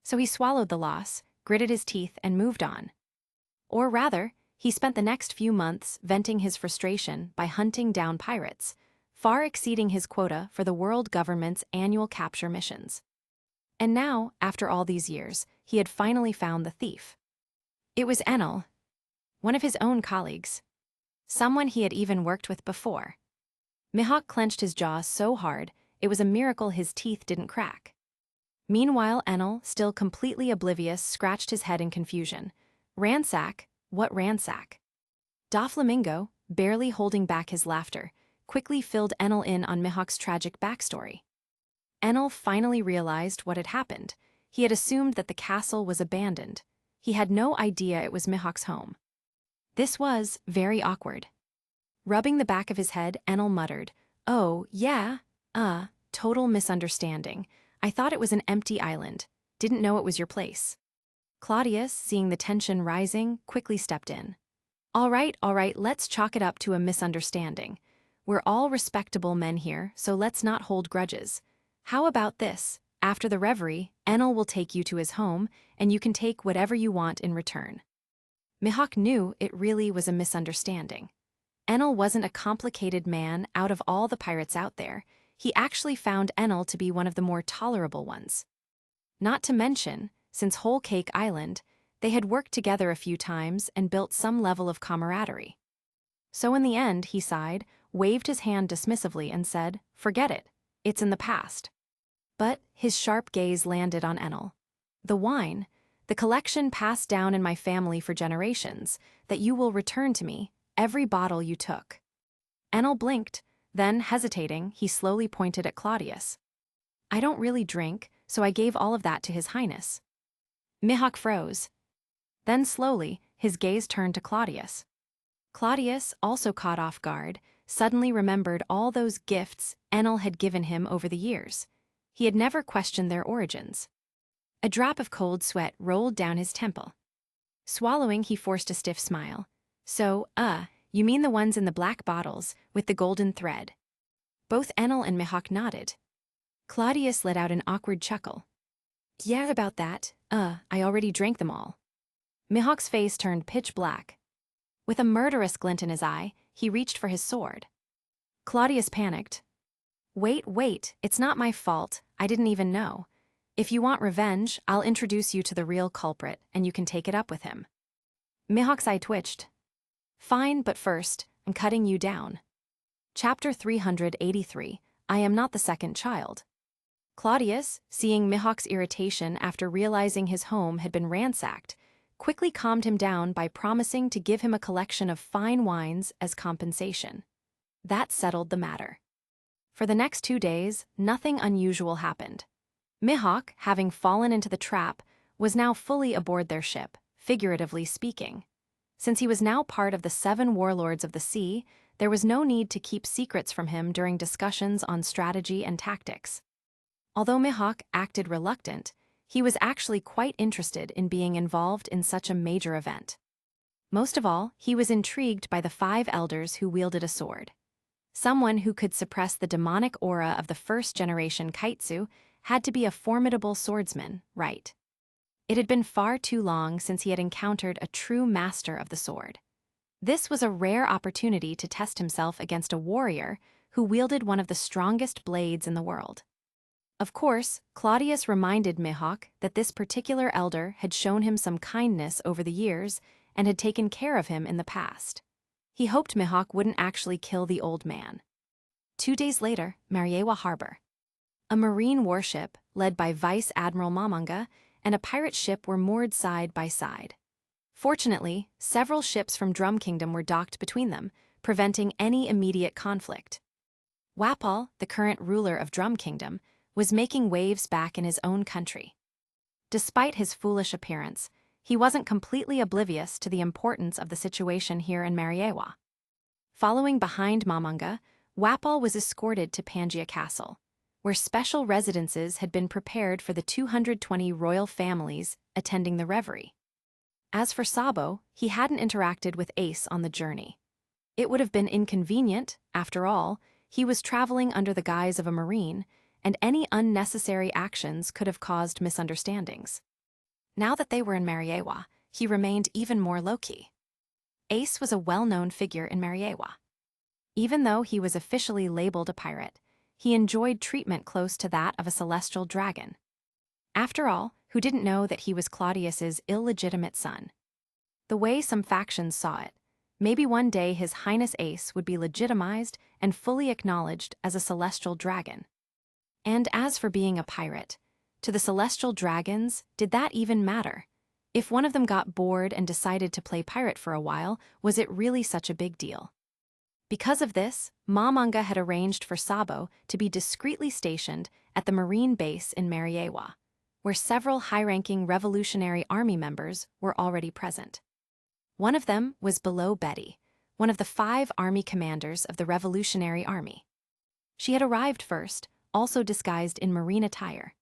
So he swallowed the loss, gritted his teeth, and moved on. Or rather, he spent the next few months venting his frustration by hunting down pirates, far exceeding his quota for the world government's annual capture missions. And now, after all these years, he had finally found the thief. It was Enel, one of his own colleagues. Someone he had even worked with before. Mihawk clenched his jaw so hard, it was a miracle his teeth didn't crack. Meanwhile, Enel, still completely oblivious, scratched his head in confusion. Ransack? What ransack? Doflamingo, barely holding back his laughter, quickly filled Enel in on Mihawk's tragic backstory. Enel finally realized what had happened. He had assumed that the castle was abandoned. He had no idea it was Mihawk's home. This was very awkward. Rubbing the back of his head, Enel muttered, "Oh, yeah, total misunderstanding. I thought it was an empty island. Didn't know it was your place." Claudius, seeing the tension rising, quickly stepped in. All right, let's chalk it up to a misunderstanding. We're all respectable men here, so let's not hold grudges. How about this? After the reverie, Enel will take you to his home, and you can take whatever you want in return." Mihawk knew it really was a misunderstanding. Enel wasn't a complicated man out of all the pirates out there. He actually found Enel to be one of the more tolerable ones. Not to mention, since Whole Cake Island, they had worked together a few times and built some level of camaraderie. So in the end, he sighed, waved his hand dismissively and said, "Forget it. It's in the past." But his sharp gaze landed on Enel. "The wine, the collection passed down in my family for generations, that you will return to me, every bottle you took." Enel blinked, then, hesitating, he slowly pointed at Claudius. I don't really drink, so I gave all of that to His Highness. Mihawk froze. Then slowly, his gaze turned to Claudius. Claudius, also caught off guard, suddenly remembered all those gifts Enel had given him over the years. He had never questioned their origins. A drop of cold sweat rolled down his temple. Swallowing, he forced a stiff smile. So, you mean the ones in the black bottles, with the golden thread? Both Enel and Mihawk nodded. Claudius let out an awkward chuckle. Yeah, about that. I already drank them all. Mihawk's face turned pitch black. With a murderous glint in his eye, he reached for his sword. Claudius panicked. Wait, it's not my fault. I didn't even know. If you want revenge, I'll introduce you to the real culprit, and you can take it up with him. Mihawk's eye twitched. Fine, but first, I'm cutting you down. Chapter 383, I am not the second child. Claudius, seeing Mihawk's irritation after realizing his home had been ransacked, quickly calmed him down by promising to give him a collection of fine wines as compensation. That settled the matter. For the next 2 days, nothing unusual happened. Mihawk, having fallen into the trap, was now fully aboard their ship, figuratively speaking. Since he was now part of the 7 warlords of the sea, there was no need to keep secrets from him during discussions on strategy and tactics. Although Mihawk acted reluctant, he was actually quite interested in being involved in such a major event. Most of all, he was intrigued by the 5 elders who wielded a sword. Someone who could suppress the demonic aura of the first-generation Kaitsu had to be a formidable swordsman, right? It had been far too long since he had encountered a true master of the sword. This was a rare opportunity to test himself against a warrior who wielded one of the strongest blades in the world. Of course, Claudius reminded Mihawk that this particular elder had shown him some kindness over the years and had taken care of him in the past. He hoped Mihawk wouldn't actually kill the old man. 2 days later, Mariewa Harbor. A marine warship, led by Vice Admiral Mamanga, and a pirate ship were moored side by side. Fortunately, several ships from Drum Kingdom were docked between them, preventing any immediate conflict. Wapol, the current ruler of Drum Kingdom, was making waves back in his own country. Despite his foolish appearance, he wasn't completely oblivious to the importance of the situation here in Mariewa. Following behind Mamanga, Wapol was escorted to Pangaea Castle, where special residences had been prepared for the 220 royal families attending the reverie. As for Sabo, he hadn't interacted with Ace on the journey. It would have been inconvenient, after all, he was traveling under the guise of a marine, and any unnecessary actions could have caused misunderstandings. Now that they were in Mariewa, he remained even more low-key. Ace was a well-known figure in Mariewa. Even though he was officially labeled a pirate, he enjoyed treatment close to that of a celestial dragon. After all, who didn't know that he was Claudius's illegitimate son? The way some factions saw it, maybe one day His Highness Ace would be legitimized and fully acknowledged as a celestial dragon. And as for being a pirate, to the celestial dragons, did that even matter? If one of them got bored and decided to play pirate for a while, was it really such a big deal? Because of this, Mamanga had arranged for Sabo to be discreetly stationed at the marine base in Mariewa, where several high-ranking Revolutionary Army members were already present. One of them was Below Betty, one of the 5 army commanders of the Revolutionary Army. She had arrived first, also disguised in marine attire.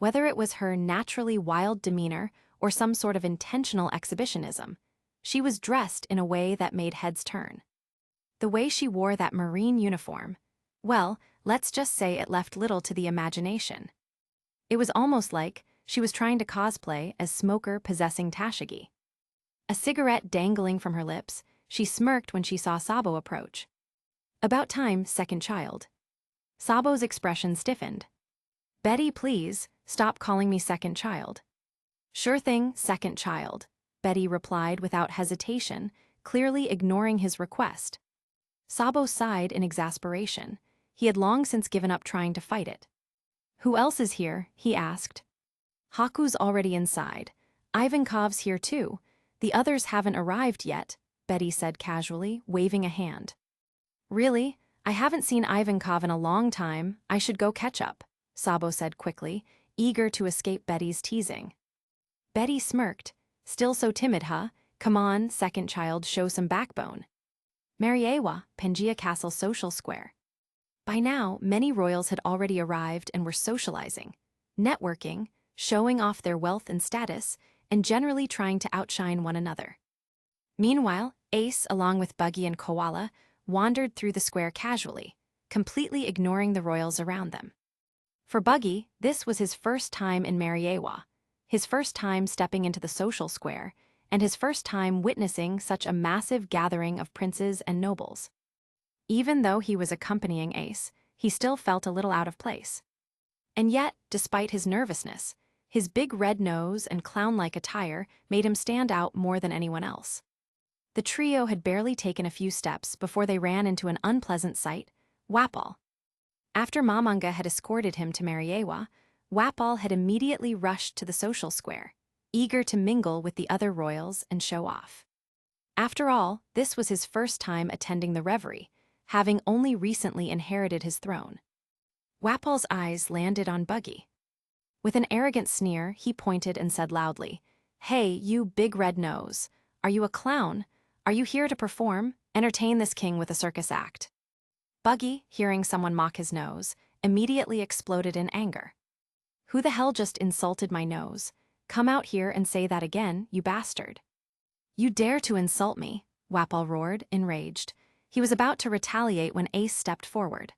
Whether it was her naturally wild demeanor or some sort of intentional exhibitionism, she was dressed in a way that made heads turn. The way she wore that marine uniform, well, let's just say it left little to the imagination. It was almost like she was trying to cosplay as Smoker possessing Tashigi. A cigarette dangling from her lips, she smirked when she saw Sabo approach. About time, second child. Sabo's expression stiffened. Betty, please, stop calling me second child. Sure thing, second child, Betty replied without hesitation, clearly ignoring his request. Sabo sighed in exasperation. He had long since given up trying to fight it. Who else is here? He asked. Haku's already inside. Ivankov's here too. The others haven't arrived yet, Betty said casually, waving a hand. Really? I haven't seen Ivankov in a long time. I should go catch up, Sabo said quickly, eager to escape Betty's teasing. Betty smirked. Still so timid, huh? Come on, second child, show some backbone. Mariewa, Pangaea Castle Social Square. By now, many royals had already arrived and were socializing, networking, showing off their wealth and status, and generally trying to outshine one another. Meanwhile, Ace, along with Buggy and Koala, wandered through the square casually, completely ignoring the royals around them. For Buggy, this was his first time in Mariewa, his first time stepping into the social square, and his first time witnessing such a massive gathering of princes and nobles. Even though he was accompanying Ace, he still felt a little out of place. And yet, despite his nervousness, his big red nose and clown-like attire made him stand out more than anyone else. The trio had barely taken a few steps before they ran into an unpleasant sight: Wapol. After Mamanga had escorted him to Mariewa, Wapol had immediately rushed to the social square, eager to mingle with the other royals and show off. After all, this was his first time attending the reverie, having only recently inherited his throne. Wapol's eyes landed on Buggy. With an arrogant sneer, he pointed and said loudly, "Hey, you big red nose. Are you a clown? Are you here to perform? Entertain this king with a circus act?" Buggy, hearing someone mock his nose, immediately exploded in anger. "Who the hell just insulted my nose? Come out here and say that again, you bastard." "You dare to insult me," Wapol roared, enraged. He was about to retaliate when Ace stepped forward.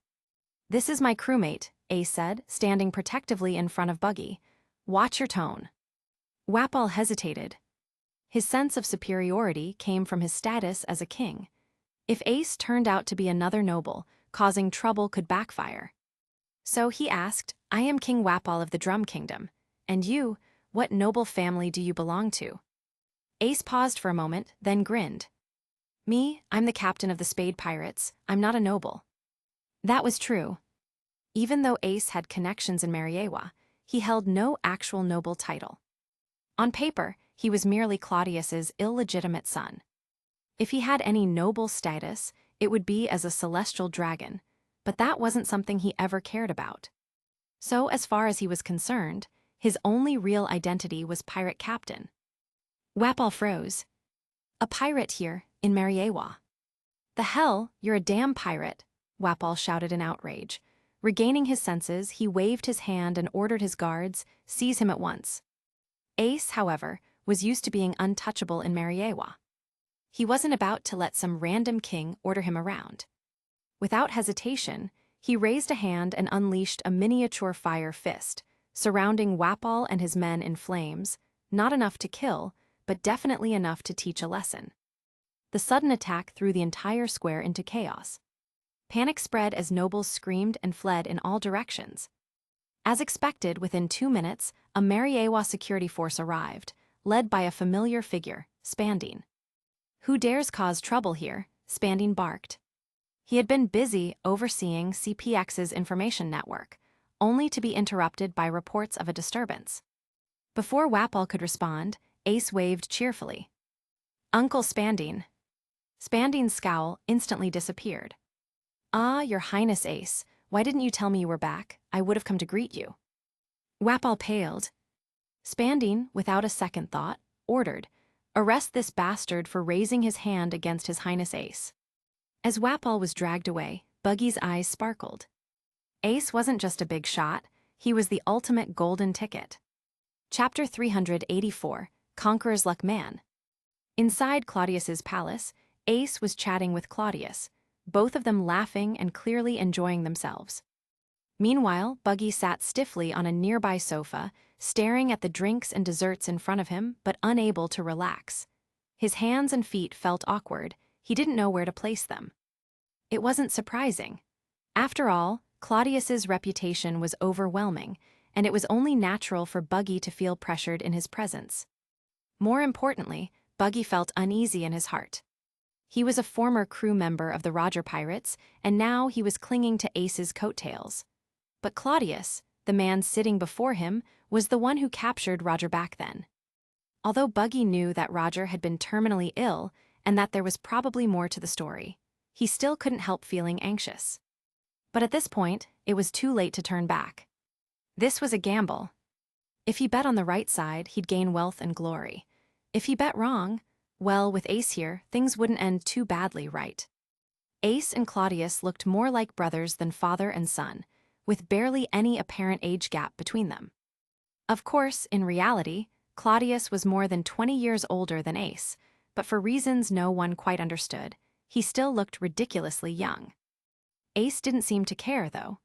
"This is my crewmate," Ace said, standing protectively in front of Buggy. "Watch your tone." Wapol hesitated. His sense of superiority came from his status as a king. If Ace turned out to be another noble, causing trouble could backfire. So he asked, "I am King Wapol of the Drum Kingdom. And you, what noble family do you belong to?" Ace paused for a moment, then grinned. "Me, I'm the captain of the Spade Pirates. I'm not a noble." That was true. Even though Ace had connections in Mariewa, he held no actual noble title. On paper, he was merely Claudius's illegitimate son. If he had any noble status, it would be as a celestial dragon, but that wasn't something he ever cared about. So as far as he was concerned, his only real identity was pirate captain. Wapol froze. "A pirate here, in Mariewa." "The hell, you're a damn pirate," Wapol shouted in outrage. Regaining his senses, he waved his hand and ordered his guards, "Seize him at once." Ace, however, was used to being untouchable in Mariewa. He wasn't about to let some random king order him around. Without hesitation, he raised a hand and unleashed a miniature fire fist, surrounding Wapol and his men in flames, not enough to kill, but definitely enough to teach a lesson. The sudden attack threw the entire square into chaos. Panic spread as nobles screamed and fled in all directions. As expected, within 2 minutes, a Mariewa security force arrived, led by a familiar figure, Spandine. "Who dares cause trouble here?" Spandine barked. He had been busy overseeing CPX's information network, only to be interrupted by reports of a disturbance. Before Wapol could respond, Ace waved cheerfully. "Uncle Spandine." Spandine's scowl instantly disappeared. "Ah, Your Highness Ace, why didn't you tell me you were back? I would have come to greet you." Wapol paled. Spandine, without a second thought, ordered, "Arrest this bastard for raising his hand against His Highness Ace." As Wapol was dragged away, Buggy's eyes sparkled. Ace wasn't just a big shot, he was the ultimate golden ticket. Chapter 384, Conqueror's Luck Man. Inside Claudius's palace, Ace was chatting with Claudius, both of them laughing and clearly enjoying themselves. Meanwhile, Buggy sat stiffly on a nearby sofa, staring at the drinks and desserts in front of him, but unable to relax. His hands and feet felt awkward, he didn't know where to place them. It wasn't surprising. After all, Claudius's reputation was overwhelming, and it was only natural for Buggy to feel pressured in his presence. More importantly, Buggy felt uneasy in his heart. He was a former crew member of the Roger Pirates, and now he was clinging to Ace's coattails. But Claudius, the man sitting before him, was the one who captured Roger back then. Although Buggy knew that Roger had been terminally ill and that there was probably more to the story, he still couldn't help feeling anxious. But at this point, it was too late to turn back. This was a gamble. If he bet on the right side, he'd gain wealth and glory. If he bet wrong, well, with Ace here, things wouldn't end too badly, right? Ace and Claudius looked more like brothers than father and son, with barely any apparent age gap between them. Of course, in reality, Claudius was more than 20 years older than Ace, but for reasons no one quite understood, he still looked ridiculously young. Ace didn't seem to care, though.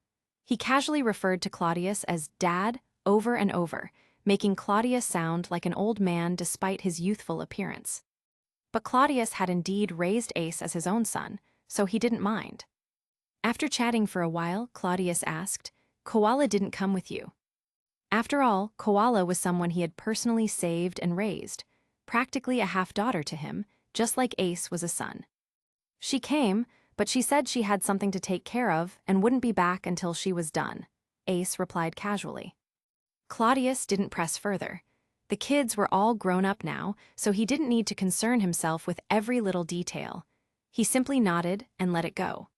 He casually referred to Claudius as Dad over and over, making Claudius sound like an old man despite his youthful appearance. But Claudius had indeed raised Ace as his own son, so he didn't mind. After chatting for a while, Claudius asked, "Koala didn't come with you?" After all, Koala was someone he had personally saved and raised, practically a half-daughter to him, just like Ace was a son. She came, but she said she had something to take care of and wouldn't be back until she was done, Ace replied casually. Claudius didn't press further. The kids were all grown up now, so he didn't need to concern himself with every little detail. He simply nodded and let it go.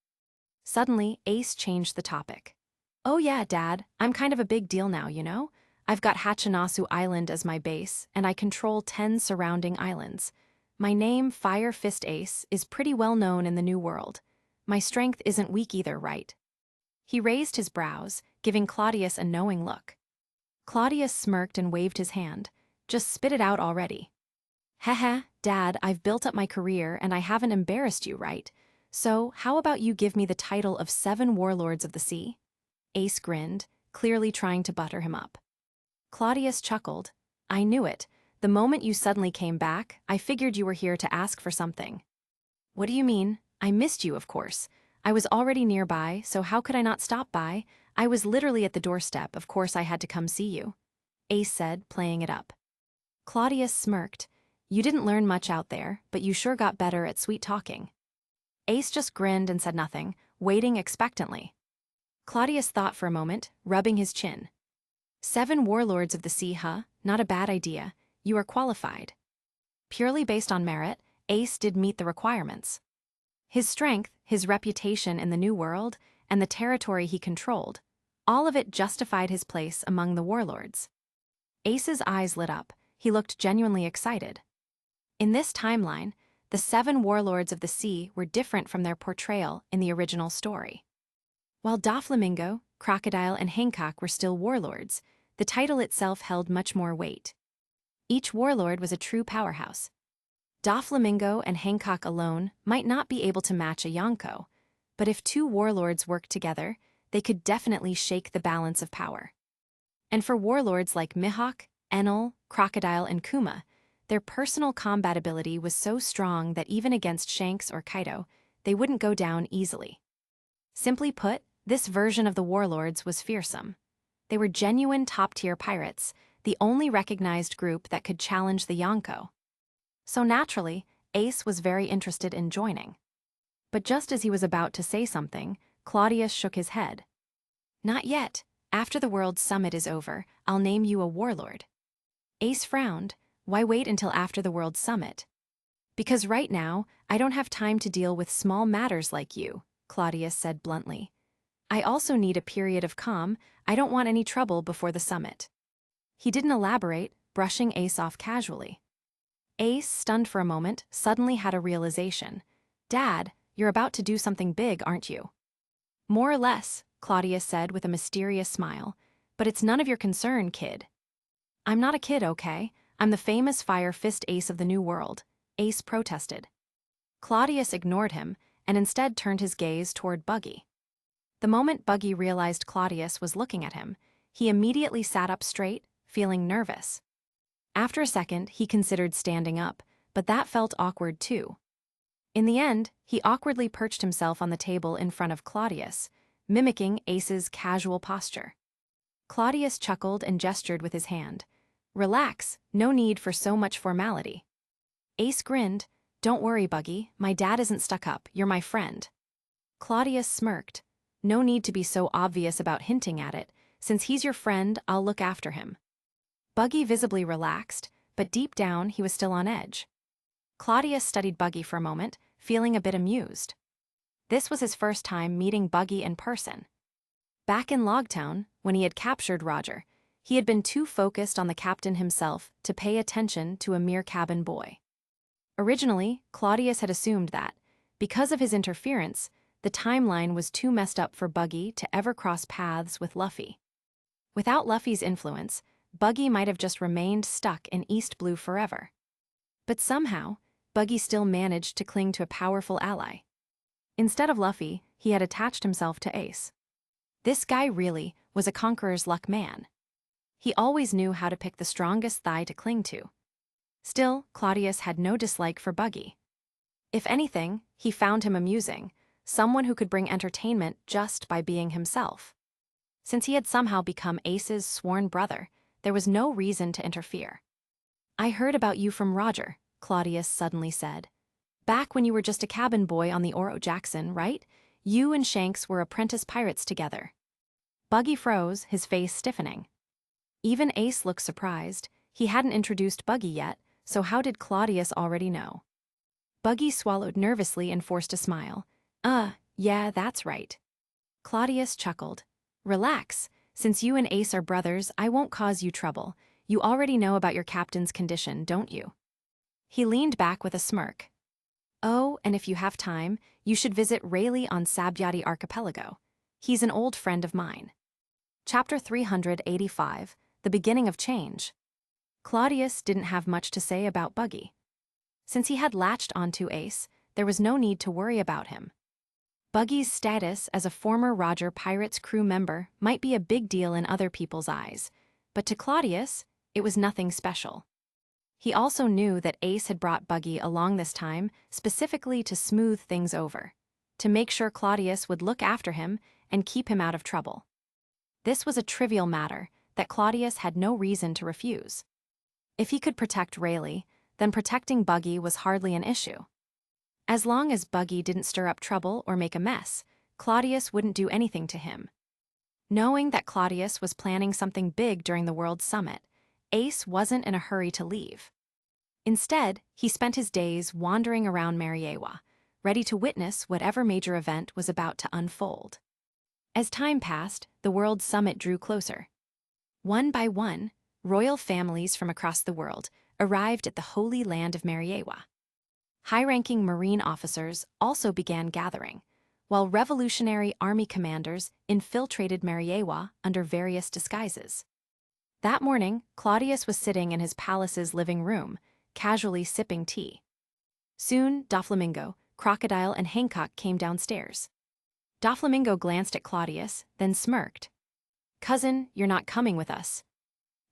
Suddenly, Ace changed the topic. "Oh yeah, Dad, I'm kind of a big deal now, you know? I've got Hachinasu Island as my base, and I control 10 surrounding islands. My name, Fire Fist Ace, is pretty well known in the New World. My strength isn't weak either, right?" He raised his brows, giving Claudius a knowing look. Claudius smirked and waved his hand. "Just spit it out already." "Heh, Dad, I've built up my career and I haven't embarrassed you, right? So, how about you give me the title of 7 Warlords of the Sea?" Ace grinned, clearly trying to butter him up. Claudius chuckled. "I knew it. The moment you suddenly came back, I figured you were here to ask for something." "What do you mean? I missed you, of course. I was already nearby, so how could I not stop by? I was literally at the doorstep, of course I had to come see you," Ace said, playing it up. Claudius smirked. "You didn't learn much out there, but you sure got better at sweet talking." Ace just grinned and said nothing, waiting expectantly. Claudius thought for a moment, rubbing his chin. 7 Warlords of the Sea, huh? Not a bad idea. You are qualified. Purely based on merit, Ace did meet the requirements. His strength, his reputation in the New World, and the territory he controlled, all of it justified his place among the warlords. Ace's eyes lit up. He looked genuinely excited. In this timeline, the 7 Warlords of the Sea were different from their portrayal in the original story. While Doflamingo, Crocodile, and Hancock were still warlords, the title itself held much more weight. Each warlord was a true powerhouse. Doflamingo and Hancock alone might not be able to match a Yonko, but if 2 warlords worked together, they could definitely shake the balance of power. And for warlords like Mihawk, Enel, Crocodile, and Kuma, their personal combat ability was so strong that even against Shanks or Kaido, they wouldn't go down easily. Simply put, this version of the warlords was fearsome. They were genuine top-tier pirates, the only recognized group that could challenge the Yonko. So naturally, Ace was very interested in joining. But just as he was about to say something, Claudius shook his head. "Not yet. After the World Summit is over, I'll name you a warlord." Ace frowned. "Why wait until after the World Summit?" "Because right now, I don't have time to deal with small matters like you," Claudius said bluntly. "I also need a period of calm. I don't want any trouble before the summit." He didn't elaborate, brushing Ace off casually. Ace, stunned for a moment, suddenly had a realization. "Dad, you're about to do something big, aren't you?" "More or less," Claudius said with a mysterious smile. "But it's none of your concern, kid." "I'm not a kid, okay? I'm the famous Fire Fist Ace of the New World," Ace protested. Claudius ignored him and instead turned his gaze toward Buggy. The moment Buggy realized Claudius was looking at him, he immediately sat up straight, feeling nervous. After a second, he considered standing up, but that felt awkward too. In the end, he awkwardly perched himself on the table in front of Claudius, mimicking Ace's casual posture. Claudius chuckled and gestured with his hand. "Relax, no need for so much formality." Ace grinned. "Don't worry, Buggy, my dad isn't stuck up, you're my friend." Claudius smirked. "No need to be so obvious about hinting at it. Since he's your friend, I'll look after him." Buggy visibly relaxed, but deep down he was still on edge. Claudius studied Buggy for a moment, feeling a bit amused. This was his first time meeting Buggy in person. Back in Logtown, when he had captured Roger, he had been too focused on the captain himself to pay attention to a mere cabin boy. Originally, Claudius had assumed that, because of his interference, the timeline was too messed up for Buggy to ever cross paths with Luffy. Without Luffy's influence, Buggy might have just remained stuck in East Blue forever. But somehow, Buggy still managed to cling to a powerful ally. Instead of Luffy, he had attached himself to Ace. This guy really was a conqueror's luck man. He always knew how to pick the strongest thigh to cling to. Still, Claudius had no dislike for Buggy. If anything, he found him amusing, someone who could bring entertainment just by being himself. Since he had somehow become Ace's sworn brother, there was no reason to interfere. "I heard about you from Roger," Claudius suddenly said. "Back when you were just a cabin boy on the Oro Jackson, right? You and Shanks were apprentice pirates together." Buggy froze, his face stiffening. Even Ace looked surprised. He hadn't introduced Buggy yet, so how did Claudius already know? Buggy swallowed nervously and forced a smile. Yeah, that's right." Claudius chuckled. "Relax. Since you and Ace are brothers, I won't cause you trouble. You already know about your captain's condition, don't you?" He leaned back with a smirk. "Oh, and if you have time, you should visit Rayleigh on Sabyati Archipelago. He's an old friend of mine." Chapter 385, The Beginning of Change. Claudius didn't have much to say about Buggy. Since he had latched onto Ace, there was no need to worry about him. Buggy's status as a former Roger Pirates crew member might be a big deal in other people's eyes, but to Claudius, it was nothing special. He also knew that Ace had brought Buggy along this time specifically to smooth things over, to make sure Claudius would look after him and keep him out of trouble. This was a trivial matter that Claudius had no reason to refuse. If he could protect Rayleigh, then protecting Buggy was hardly an issue. As long as Buggy didn't stir up trouble or make a mess, Claudius wouldn't do anything to him. Knowing that Claudius was planning something big during the World Summit, Ace wasn't in a hurry to leave. Instead, he spent his days wandering around Mariewa, ready to witness whatever major event was about to unfold. As time passed, the World Summit drew closer. One by one, royal families from across the world arrived at the holy land of Mariewa. High-ranking Marine officers also began gathering, while Revolutionary Army commanders infiltrated Mariewa under various disguises. That morning, Claudius was sitting in his palace's living room, casually sipping tea. Soon, Doflamingo, Crocodile, and Hancock came downstairs. Doflamingo glanced at Claudius, then smirked. "Cousin, you're not coming with us."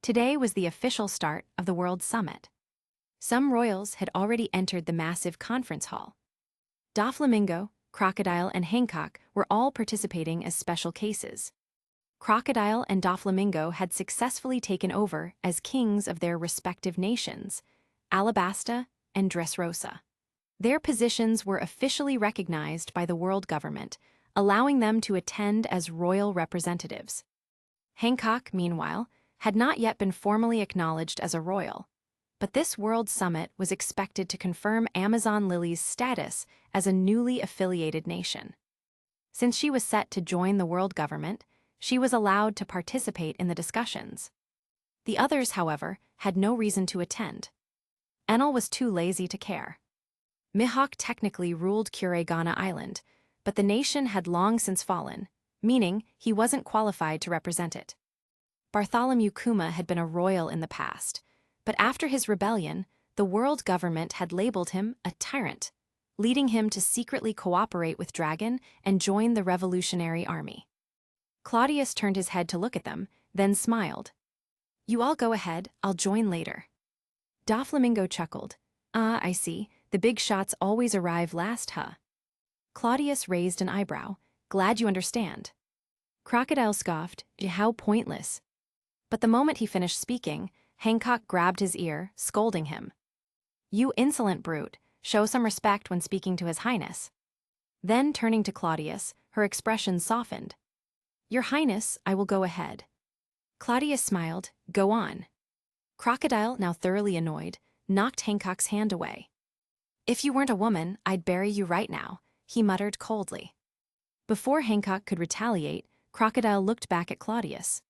Today was the official start of the World Summit. Some royals had already entered the massive conference hall. Doflamingo, Crocodile, and Hancock were all participating as special cases. Crocodile and Doflamingo had successfully taken over as kings of their respective nations, Alabasta and Dressrosa. Their positions were officially recognized by the world government, allowing them to attend as royal representatives. Hancock, meanwhile, had not yet been formally acknowledged as a royal, but this World Summit was expected to confirm Amazon Lily's status as a newly affiliated nation. Since she was set to join the world government, she was allowed to participate in the discussions. The others, however, had no reason to attend. Enel was too lazy to care. Mihawk technically ruled Kuregana Island, but the nation had long since fallen, meaning he wasn't qualified to represent it. Bartholomew Kuma had been a royal in the past, but after his rebellion, the world government had labeled him a tyrant, leading him to secretly cooperate with Dragon and join the Revolutionary Army. Claudius turned his head to look at them, then smiled. "You all go ahead, I'll join later." Doflamingo chuckled. "Ah, I see, the big shots always arrive last, huh?" Claudius raised an eyebrow. "Glad you understand." Crocodile scoffed. "How pointless." But the moment he finished speaking, Hancock grabbed his ear, scolding him. "You insolent brute, show some respect when speaking to His Highness." Then, turning to Claudius, her expression softened. "Your Highness, I will go ahead." Claudius smiled. "Go on." Crocodile, now thoroughly annoyed, knocked Hancock's hand away. "If you weren't a woman, I'd bury you right now. he muttered coldly. Before Hancock could retaliate, Crocodile looked back at Claudius.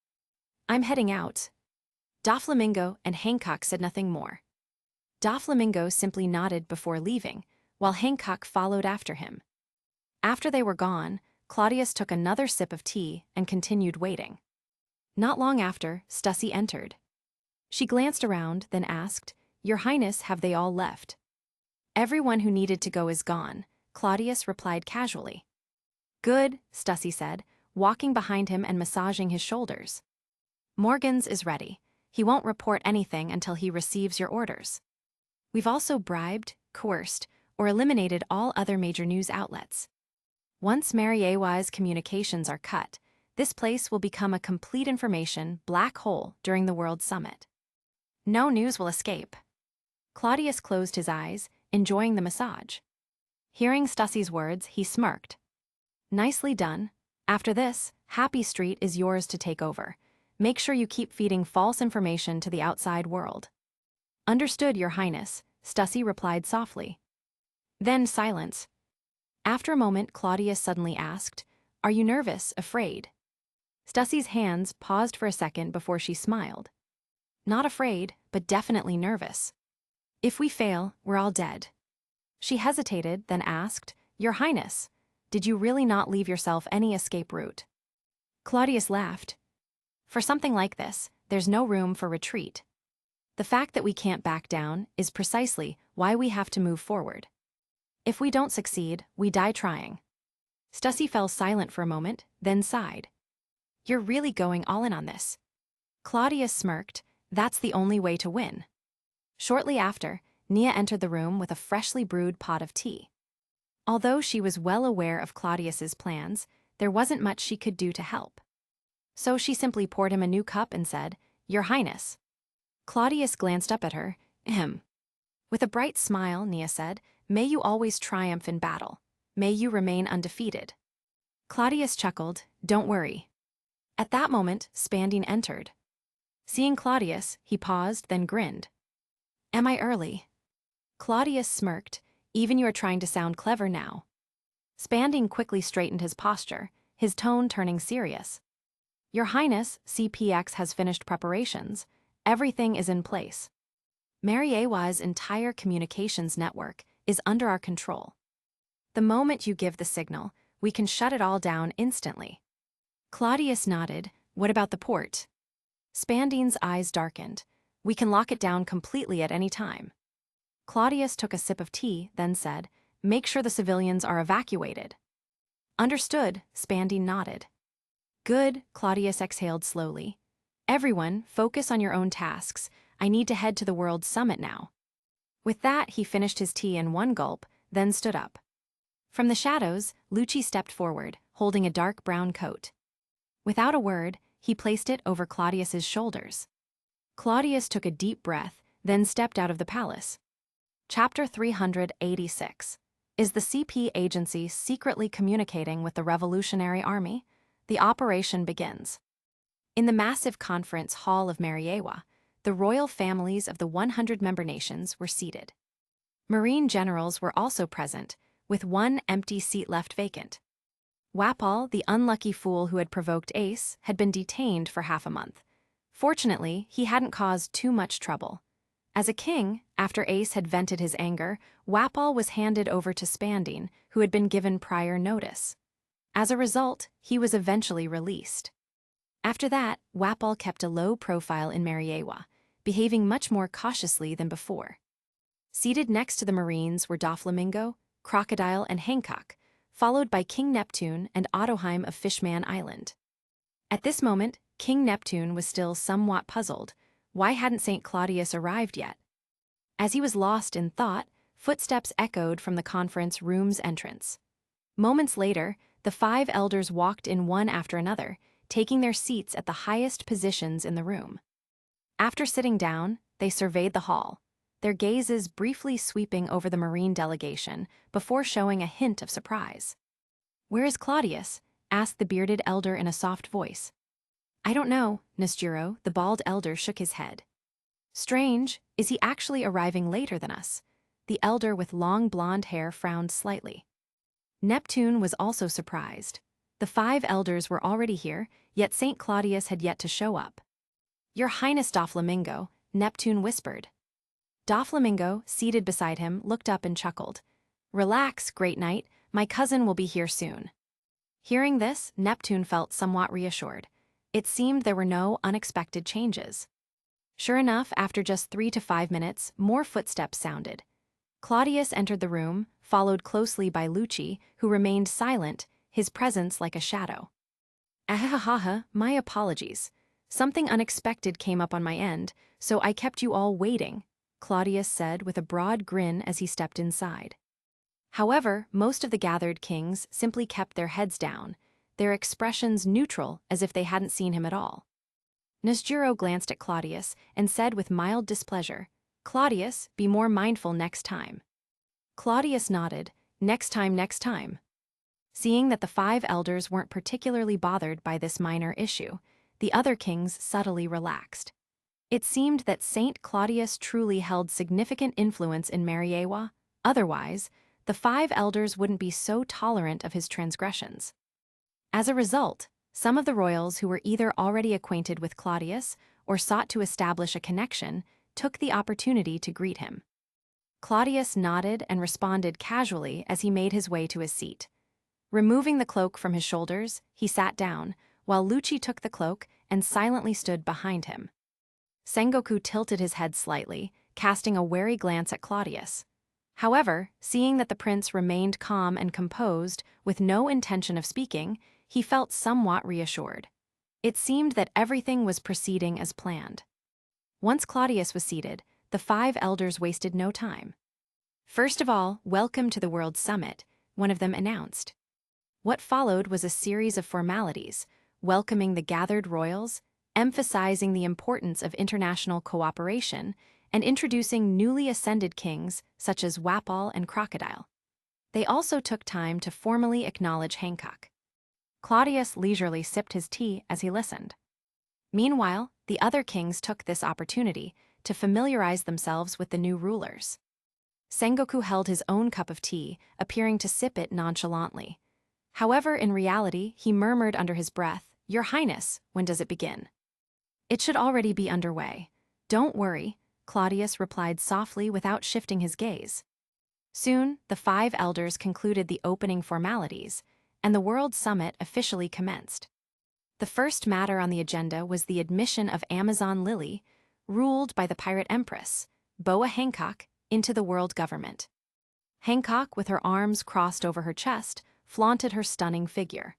"I'm heading out." Doflamingo and Hancock said nothing more. Doflamingo simply nodded before leaving, while Hancock followed after him. After they were gone, Claudius took another sip of tea and continued waiting. Not long after, Stussy entered. She glanced around, then asked, "Your Highness, have they all left?" "Everyone who needed to go is gone," Claudius replied casually. "Good," Stussy said, walking behind him and massaging his shoulders. "Morgans is ready. He won't report anything until he receives your orders. We've also bribed, coerced, or eliminated all other major news outlets. Once Mariewa's communications are cut, this place will become a complete information black hole during the World Summit. No news will escape." Claudius closed his eyes, enjoying the massage. Hearing Stussy's words, he smirked. "Nicely done. After this, Happy Street is yours to take over. Make sure you keep feeding false information to the outside world." "Understood, Your Highness," Stussy replied softly. Then silence. After a moment, Claudius suddenly asked, "Are you nervous, afraid?" Stussy's hands paused for a second before she smiled. "Not afraid, but definitely nervous. If we fail, we're all dead." She hesitated, then asked, "Your Highness, did you really not leave yourself any escape route?" Claudius laughed. "For something like this, there's no room for retreat. The fact that we can't back down is precisely why we have to move forward. If we don't succeed, we die trying." Stussy fell silent for a moment, then sighed. "You're really going all in on this." Claudius smirked. "That's the only way to win." Shortly after, Nia entered the room with a freshly brewed pot of tea. Although she was well aware of Claudius's plans, there wasn't much she could do to help. So she simply poured him a new cup and said, "Your Highness." Claudius glanced up at her. "Ahem." With a bright smile, Nia said, "May you always triumph in battle. May you remain undefeated." Claudius chuckled, "Don't worry." At that moment, Spandine entered. Seeing Claudius, he paused, then grinned. "Am I early?" Claudius smirked. "Even you are trying to sound clever now." Spandine quickly straightened his posture, his tone turning serious. "Your Highness, CPX has finished preparations. Everything is in place. Mariewa's entire communications network is under our control. The moment you give the signal, we can shut it all down instantly." Claudius nodded. "What about the port?" Spandine's eyes darkened. "We can lock it down completely at any time." Claudius took a sip of tea, then said, "Make sure the civilians are evacuated." "Understood," Spandine nodded. "Good," Claudius exhaled slowly. "Everyone, focus on your own tasks. I need to head to the World Summit now." With that, he finished his tea in one gulp, then stood up. From the shadows, Lucci stepped forward, holding a dark brown coat. Without a word, he placed it over Claudius's shoulders. Claudius took a deep breath, then stepped out of the palace. Chapter 386. Is the CP agency secretly communicating with the Revolutionary Army? The operation begins. In the massive conference hall of Mariewa, the royal families of the 100 member nations were seated. Marine generals were also present, with one empty seat left vacant. Wapol, the unlucky fool who had provoked Ace, had been detained for half a month. Fortunately, he hadn't caused too much trouble. As a king, after Ace had vented his anger, Wapol was handed over to Spandine, who had been given prior notice. As a result, he was eventually released. After that, Wapol kept a low profile in Mariewa, behaving much more cautiously than before. Seated next to the Marines were Doflamingo, Crocodile, and Hancock, followed by King Neptune and Ottoheim of Fishman Island. At this moment, King Neptune was still somewhat puzzled. Why hadn't St. Claudius arrived yet? As he was lost in thought, footsteps echoed from the conference room's entrance. Moments later, the 5 elders walked in one after another, taking their seats at the highest positions in the room. After sitting down, they surveyed the hall, their gazes briefly sweeping over the Marine delegation before showing a hint of surprise. "Where is Claudius?" asked the bearded elder in a soft voice. "I don't know," Nesjuro, the bald elder, shook his head. "Strange, is he actually arriving later than us?" The elder with long blonde hair frowned slightly. Neptune was also surprised. The 5 elders were already here, yet St. Claudius had yet to show up. "Your Highness Doflamingo," Neptune whispered. Doflamingo, seated beside him, looked up and chuckled. "Relax, great knight, my cousin will be here soon." Hearing this, Neptune felt somewhat reassured. It seemed there were no unexpected changes. Sure enough, after just 3 to 5 minutes, more footsteps sounded. Claudius entered the room, followed closely by Lucci, who remained silent, his presence like a shadow. "Ahahaha, my apologies. Something unexpected came up on my end, so I kept you all waiting," Claudius said with a broad grin as he stepped inside. However, most of the gathered kings simply kept their heads down, their expressions neutral as if they hadn't seen him at all. Nesgiro glanced at Claudius and said with mild displeasure, "Claudius, be more mindful next time." Claudius nodded, next time." Seeing that the 5 elders weren't particularly bothered by this minor issue, the other kings subtly relaxed. It seemed that Saint Claudius truly held significant influence in Mariewa, otherwise, the 5 elders wouldn't be so tolerant of his transgressions. As a result, some of the royals who were either already acquainted with Claudius or sought to establish a connection took the opportunity to greet him. Claudius nodded and responded casually as he made his way to his seat. Removing the cloak from his shoulders, he sat down, while Lucci took the cloak and silently stood behind him. Sengoku tilted his head slightly, casting a wary glance at Claudius. However, seeing that the prince remained calm and composed, with no intention of speaking, he felt somewhat reassured. It seemed that everything was proceeding as planned. Once Claudius was seated, the 5 elders wasted no time. "First of all, welcome to the World Summit," one of them announced. What followed was a series of formalities, welcoming the gathered royals, emphasizing the importance of international cooperation, and introducing newly ascended kings such as Wapol and Crocodile. They also took time to formally acknowledge Hancock. Claudius leisurely sipped his tea as he listened. Meanwhile, the other kings took this opportunity to familiarize themselves with the new rulers. Sengoku held his own cup of tea, appearing to sip it nonchalantly. However, in reality, he murmured under his breath, "Your Highness, when does it begin?" "It should already be underway. Don't worry," Claudius replied softly without shifting his gaze. Soon, the 5 elders concluded the opening formalities, and the World Summit officially commenced. The first matter on the agenda was the admission of Amazon Lily, ruled by the pirate empress, Boa Hancock, into the world government. Hancock, with her arms crossed over her chest, flaunted her stunning figure.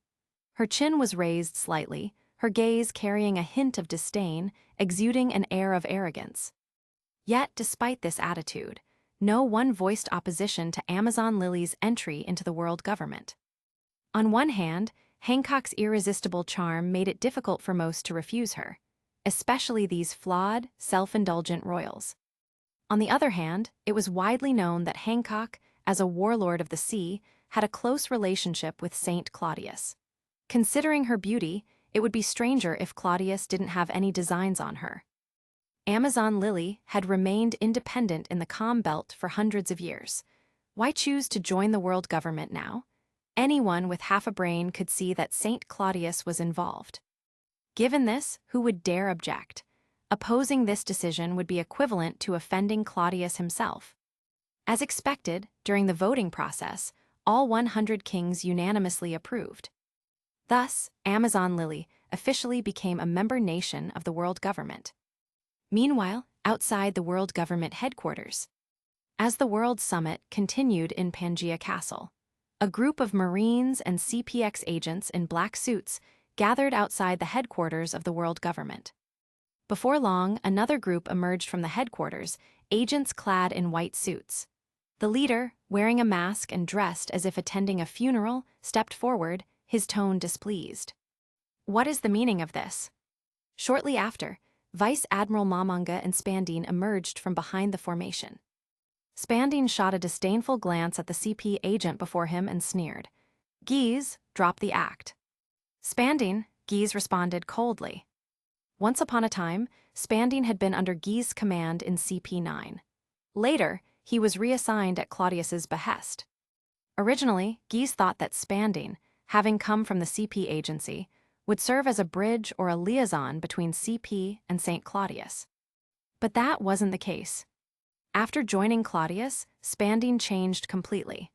Her chin was raised slightly, her gaze carrying a hint of disdain, exuding an air of arrogance. Yet, despite this attitude, no one voiced opposition to Amazon Lily's entry into the world government. On one hand, Hancock's irresistible charm made it difficult for most to refuse her, especially these flawed, self-indulgent royals. On the other hand, it was widely known that Hancock, as a warlord of the sea, had a close relationship with Saint Claudius. Considering her beauty, it would be stranger if Claudius didn't have any designs on her. Amazon Lily had remained independent in the Calm Belt for hundreds of years. Why choose to join the world government now? Anyone with half a brain could see that Saint Claudius was involved. Given this, who would dare object? Opposing this decision would be equivalent to offending Claudius himself. As expected, during the voting process, all 100 kings unanimously approved. Thus, Amazon Lily officially became a member nation of the world government. Meanwhile, outside the world government headquarters, as the World Summit continued in Pangaea Castle, a group of Marines and CPX agents in black suits gathered outside the headquarters of the world government. Before long, another group emerged from the headquarters, agents clad in white suits. The leader, wearing a mask and dressed as if attending a funeral, stepped forward, his tone displeased. "What is the meaning of this?" Shortly after, Vice Admiral Mamanga and Spandine emerged from behind the formation. Spandine shot a disdainful glance at the CP agent before him and sneered. "Guise, drop the act." "Spandine," Guise responded coldly. Once upon a time, Spandine had been under Guise's command in CP9. Later, he was reassigned at Claudius's behest. Originally, Gies thought that Spanding, having come from the CP agency, would serve as a bridge or a liaison between CP and St. Cladius. But that wasn't the case. After joining Cladius, Spanding changed completely.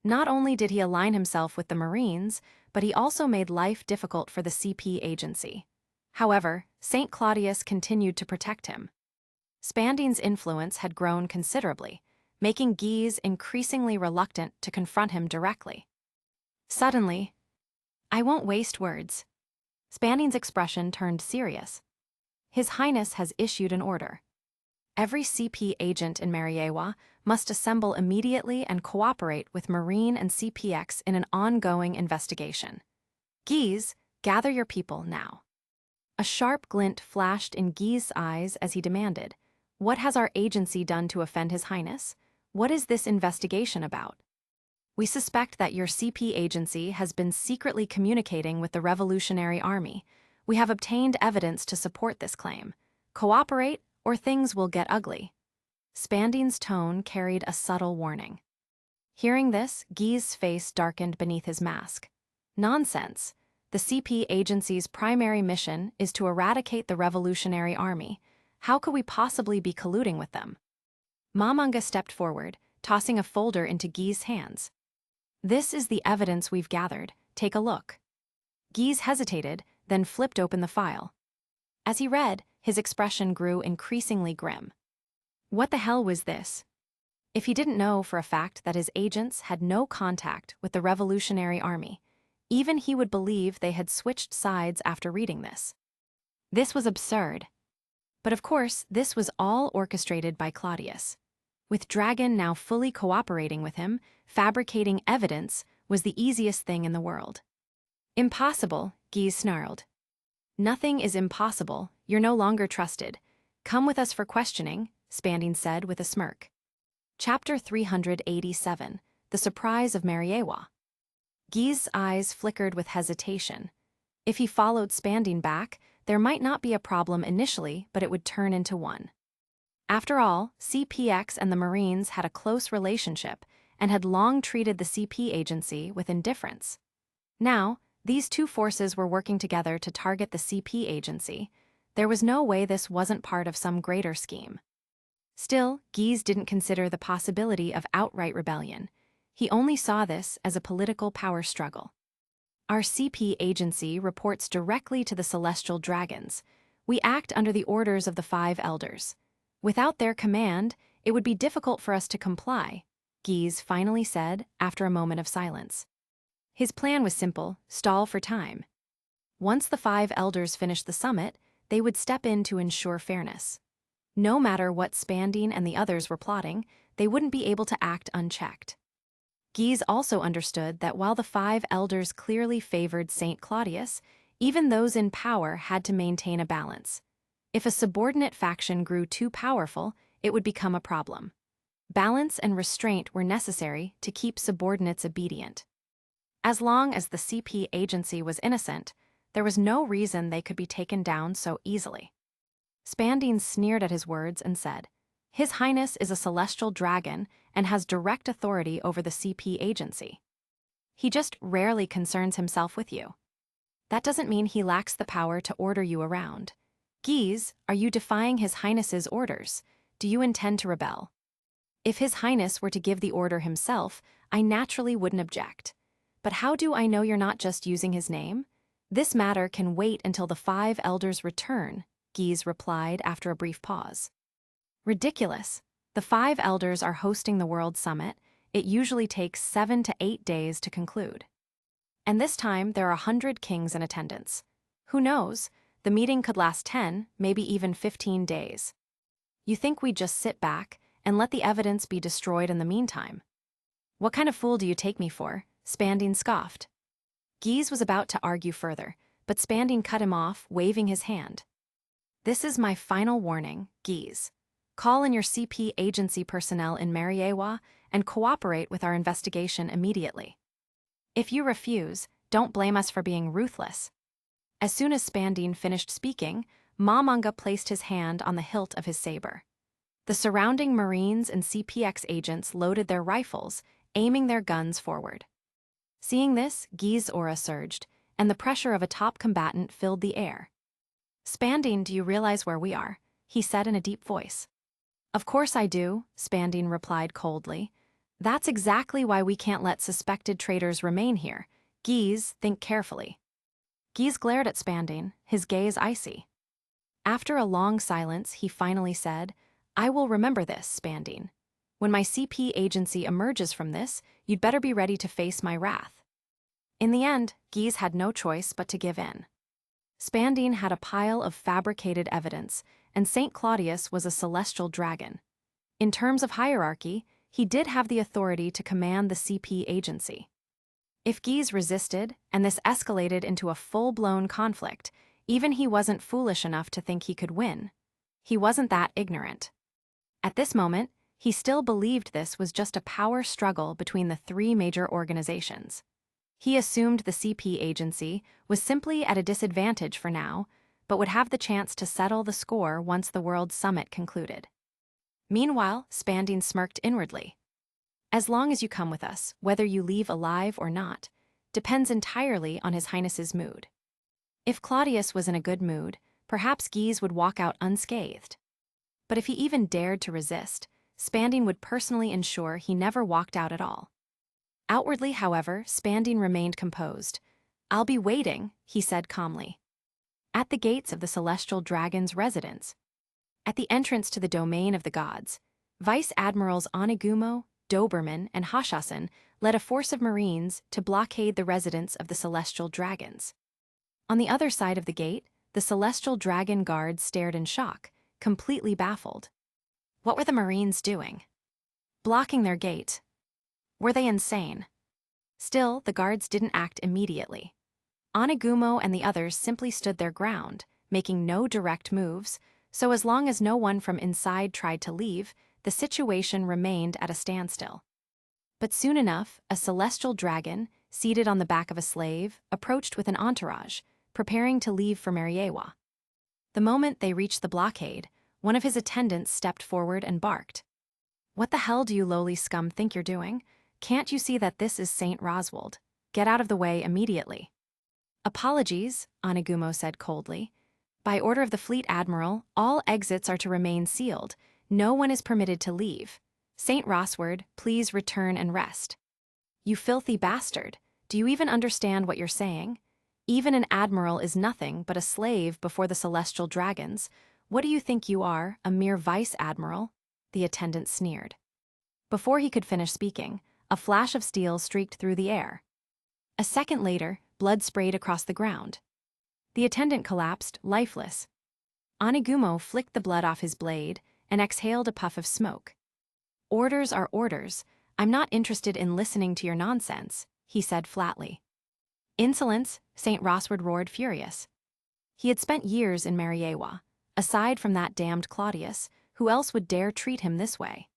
Not only did he align himself with the Marines, but he also made life difficult for the CP agency. However, St. Cladius continued to protect him. Spanding's influence had grown considerably, making Gies increasingly reluctant to confront him directly. Suddenly, "I won't waste words." Spanding's expression turned serious. "His Highness has issued an order. Every CP agent in Mariewa must assemble immediately and cooperate with Marine and CPX in an ongoing investigation. Gies, gather your people now." A sharp glint flashed in Gies' eyes as he demanded, "What has our agency done to offend His Highness? What is this investigation about?" "We suspect that your CP agency has been secretly communicating with the Revolutionary Army. We have obtained evidence to support this claim. Cooperate, or things will get ugly." Spanding's tone carried a subtle warning. Hearing this, Gies' face darkened beneath his mask. "Nonsense. The CP agency's primary mission is to eradicate the Revolutionary Army. How could we possibly be colluding with them?" Mamunga stepped forward, tossing a folder into Gies' hands. "This is the evidence we've gathered. Take a look." Gies hesitated, then flipped open the file. As he read, his expression grew increasingly grim. What the hell was this? If he didn't know for a fact that his agents had no contact with the Revolutionary Army, even he would believe they had switched sides after reading this. This was absurd. But of course, this was all orchestrated by Cladius. With Dragon now fully cooperating with him, fabricating evidence was the easiest thing in the world. "Impossible," Gies snarled. "Nothing is impossible. You're no longer trusted. Come with us for questioning," Spanding said with a smirk. Chapter 387, The Surprise of Mariewa. Gies' eyes flickered with hesitation. If he followed Spanding back, there might not be a problem initially, but it would turn into one. After all, CPX and the Marines had a close relationship and had long treated the CP agency with indifference. Now, these two forces were working together to target the CP agency. There was no way this wasn't part of some greater scheme. Still, Gies didn't consider the possibility of outright rebellion. He only saw this as a political power struggle. "Our CP agency reports directly to the Celestial Dragons. We act under the orders of the 5 Elders. Without their command, it would be difficult for us to comply," Gies finally said after a moment of silence. His plan was simple: stall for time. Once the 5 Elders finished the summit, they would step in to ensure fairness. No matter what Spanding and the others were plotting, they wouldn't be able to act unchecked. Gies also understood that while the 5 Elders clearly favored St. Cladius, even those in power had to maintain a balance. If a subordinate faction grew too powerful, it would become a problem. Balance and restraint were necessary to keep subordinates obedient. As long as the CP agency was innocent, there was no reason they could be taken down so easily. Spanding sneered at his words and said, "His Highness is a celestial dragon and has direct authority over the CP agency. He just rarely concerns himself with you. That doesn't mean he lacks the power to order you around. Gies, are you defying His Highness's orders? Do you intend to rebel?" If His Highness were to give the order himself, I naturally wouldn't object. But how do I know you're not just using his name? This matter can wait until the 5 Elders return, Gies replied after a brief pause. Ridiculous. The 5 Elders are hosting the World Summit. It usually takes 7 to 8 days to conclude. And this time there are 100 kings in attendance. Who knows? The meeting could last 10, maybe even 15 days. You think we'd just sit back and let the evidence be destroyed in the meantime? What kind of fool do you take me for? Spanding scoffed. Gies was about to argue further, but Spanding cut him off, waving his hand. "This is my final warning, Gies. Call in your CP agency personnel in Mariewa and cooperate with our investigation immediately. If you refuse, don't blame us for being ruthless." As soon as Spanding finished speaking, Mamunga placed his hand on the hilt of his saber. The surrounding Marines and CPX agents loaded their rifles, aiming their guns forward. Seeing this, Guy's aura surged, and the pressure of a top combatant filled the air. "Spandine, do you realize where we are?" he said in a deep voice. "Of course I do," Spandine replied coldly. "That's exactly why we can't let suspected traitors remain here. Guise, think carefully." Guise glared at Spandine, his gaze icy. After a long silence, he finally said, "I will remember this, Spandine. When my CP agency emerges from this, you'd better be ready to face my wrath." In the end, Guise had no choice but to give in. Spandine had a pile of fabricated evidence, and St. Cladius was a celestial dragon. In terms of hierarchy, he did have the authority to command the CP agency. If Guise resisted, and this escalated into a full-blown conflict, even he wasn't foolish enough to think he could win. He wasn't that ignorant. At this moment, he still believed this was just a power struggle between the three major organizations. He assumed the CP agency was simply at a disadvantage for now, but would have the chance to settle the score once the World Summit concluded. Meanwhile, Spandine smirked inwardly. "As long as you come with us, whether you leave alive or not, depends entirely on His Highness's mood." If Cladius was in a good mood, perhaps Guise would walk out unscathed. But if he even dared to resist, Spandine would personally ensure he never walked out at all. Outwardly, however, Spandine remained composed. "I'll be waiting," he said calmly. At the gates of the celestial dragon's residence, at the entrance to the domain of the gods, Vice Admirals Onigumo, Doberman, and Hashasan led a force of Marines to blockade the residence of the celestial dragons. On the other side of the gate, the celestial dragon guards stared in shock, completely baffled. What were the Marines doing? Blocking their gate. Were they insane? Still, the guards didn't act immediately. Onigumo and the others simply stood their ground, making no direct moves, so as long as no one from inside tried to leave, the situation remained at a standstill. But soon enough, a celestial dragon, seated on the back of a slave, approached with an entourage, preparing to leave for Mariewa. The moment they reached the blockade, one of his attendants stepped forward and barked. "What the hell do you lowly scum think you're doing? Can't you see that this is St. Roswald? Get out of the way immediately." "Apologies," Onigumo said coldly. "By order of the Fleet Admiral, all exits are to remain sealed. No one is permitted to leave. St. Rosward, please return and rest." "You filthy bastard. Do you even understand what you're saying? Even an admiral is nothing but a slave before the celestial dragons. What do you think you are, a mere vice admiral?" the attendant sneered. Before he could finish speaking, a flash of steel streaked through the air. A second later, blood sprayed across the ground. The attendant collapsed, lifeless. Onigumo flicked the blood off his blade and exhaled a puff of smoke. "Orders are orders. I'm not interested in listening to your nonsense," he said flatly. "Insolence," St. Rosward roared, furious. He had spent years in Mariewa. Aside from that damned Cladius, who else would dare treat him this way?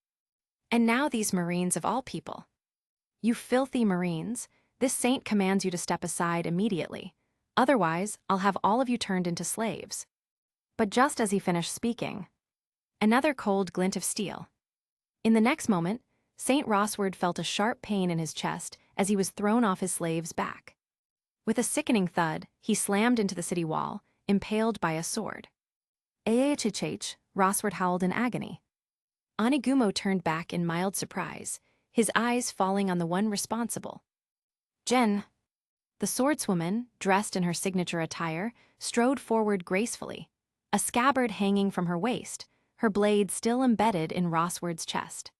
And now these Marines of all people. "You filthy Marines, this saint commands you to step aside immediately. Otherwise, I'll have all of you turned into slaves." But just as he finished speaking, another cold glint of steel. In the next moment, St. Rosward felt a sharp pain in his chest as he was thrown off his slave's back. With a sickening thud, he slammed into the city wall, impaled by a sword. "Ahhh," Rosward howled in agony. Onigumo turned back in mild surprise, his eyes falling on the one responsible. "Jen." The swordswoman, dressed in her signature attire, strode forward gracefully, a scabbard hanging from her waist, her blade still embedded in Rosward's chest.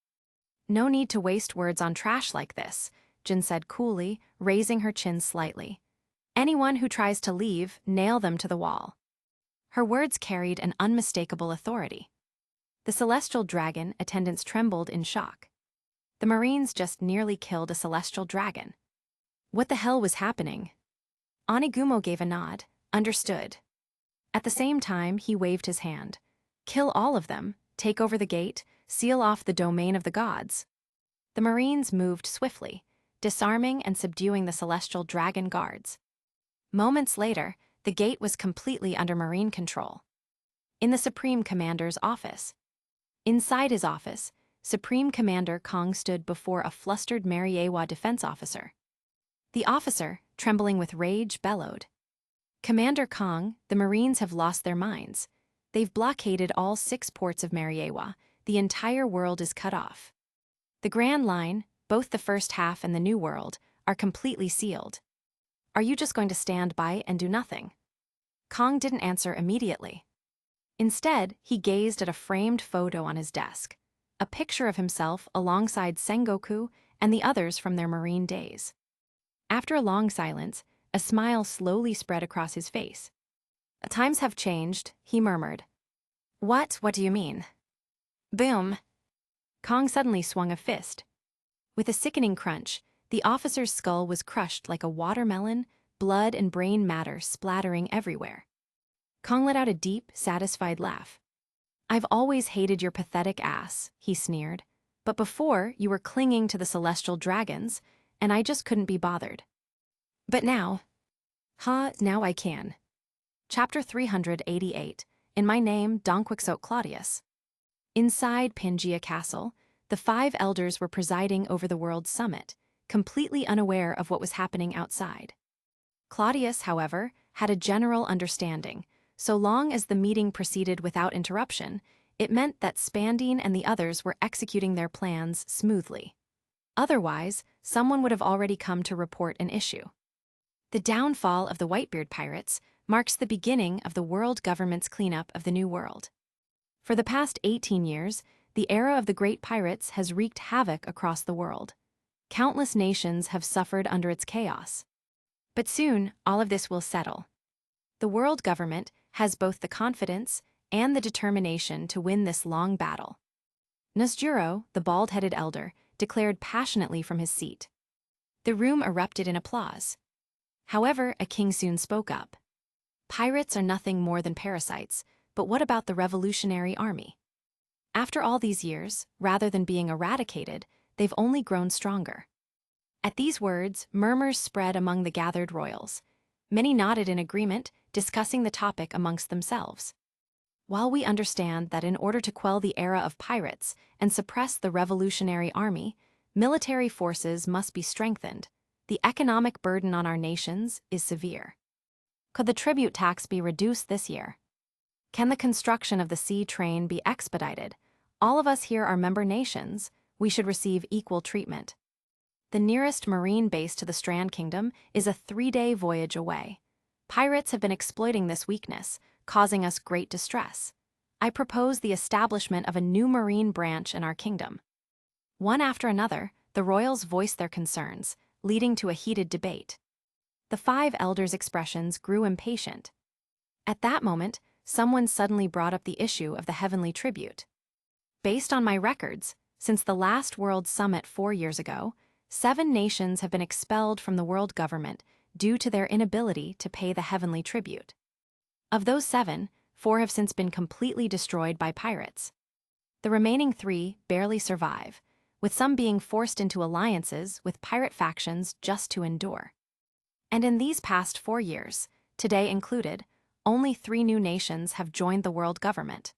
"No need to waste words on trash like this," Jen said coolly, raising her chin slightly. "Anyone who tries to leave, nail them to the wall." Her words carried an unmistakable authority. The celestial dragon attendants trembled in shock. The Marines just nearly killed a celestial dragon. What the hell was happening? Onigumo gave a nod, understood. At the same time, he waved his hand. "Kill all of them, take over the gate, seal off the domain of the gods." The Marines moved swiftly, disarming and subduing the celestial dragon guards. Moments later, the gate was completely under Marine control. In the Supreme Commander's office. Inside his office, Supreme Commander Kong stood before a flustered Mariewa defense officer. The officer, trembling with rage, bellowed, "Commander Kong, the Marines have lost their minds. They've blockaded all 6 ports of Mariewa. The entire world is cut off. The Grand Line, both the first half and the New World, are completely sealed. Are you just going to stand by and do nothing?" Kong didn't answer immediately. Instead, he gazed at a framed photo on his desk, a picture of himself alongside Sengoku and the others from their Marine days. After a long silence, a smile slowly spread across his face. "Times have changed," he murmured. What do you mean?" Boom! Kong suddenly swung a fist. With a sickening crunch, the officer's skull was crushed like a watermelon, blood and brain matter splattering everywhere. Kong let out a deep, satisfied laugh. "I've always hated your pathetic ass," he sneered. "But before, you were clinging to the celestial dragons, and I just couldn't be bothered. But now, now I can." Chapter 388, In My Name, Donquixote Cladius. Inside Pangaea Castle, the 5 elders were presiding over the World Summit, completely unaware of what was happening outside. Cladius, however, had a general understanding. So long as the meeting proceeded without interruption, it meant that Spandine and the others were executing their plans smoothly. Otherwise, someone would have already come to report an issue. The downfall of the Whitebeard pirates marks the beginning of the world government's cleanup of the New World. For the past 18 years, the era of the great pirates has wreaked havoc across the world. Countless nations have suffered under its chaos. But soon, all of this will settle. The world government has both the confidence and the determination to win this long battle. Nosjuro, the bald-headed elder, declared passionately from his seat. The room erupted in applause. However, a king soon spoke up. "Pirates are nothing more than parasites, but what about the Revolutionary Army? After all these years, rather than being eradicated, they've only grown stronger." At these words, murmurs spread among the gathered royals. Many nodded in agreement, discussing the topic amongst themselves. While we understand that in order to quell the era of pirates and suppress the Revolutionary Army, military forces must be strengthened, the economic burden on our nations is severe. Could the tribute tax be reduced this year? Can the construction of the sea train be expedited? All of us here are member nations. We should receive equal treatment. The nearest marine base to the Strand Kingdom is a 3-day voyage away. Pirates have been exploiting this weakness, causing us great distress. I propose the establishment of a new marine branch in our kingdom. One after another, the royals voiced their concerns, leading to a heated debate. The 5 elders' expressions grew impatient. At that moment, someone suddenly brought up the issue of the heavenly tribute. Based on my records, since the last World Summit 4 years ago, 7 nations have been expelled from the world government due to their inability to pay the heavenly tribute. Of those 7, 4 have since been completely destroyed by pirates. The remaining 3 barely survive, with some being forced into alliances with pirate factions just to endure. And in these past 4 years, today included, only 3 new nations have joined the world government.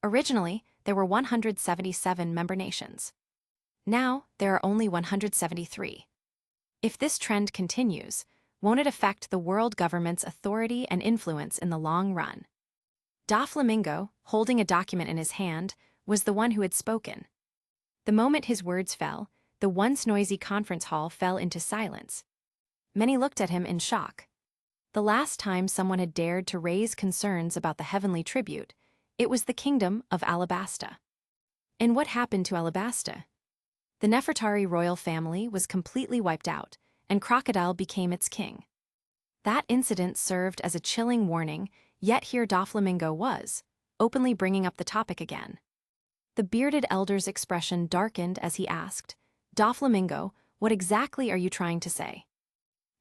Originally, there were 177 member nations. Now, there are only 173. If this trend continues, won't it affect the world government's authority and influence in the long run? Doflamingo, holding a document in his hand, was the one who had spoken. The moment his words fell, the once noisy conference hall fell into silence. Many looked at him in shock. The last time someone had dared to raise concerns about the heavenly tribute, it was the kingdom of Alabasta. And what happened to Alabasta? The Nefertari royal family was completely wiped out, and Crocodile became its king. That incident served as a chilling warning, yet here Doflamingo was, openly bringing up the topic again. The bearded elder's expression darkened as he asked, "Doflamingo, what exactly are you trying to say?"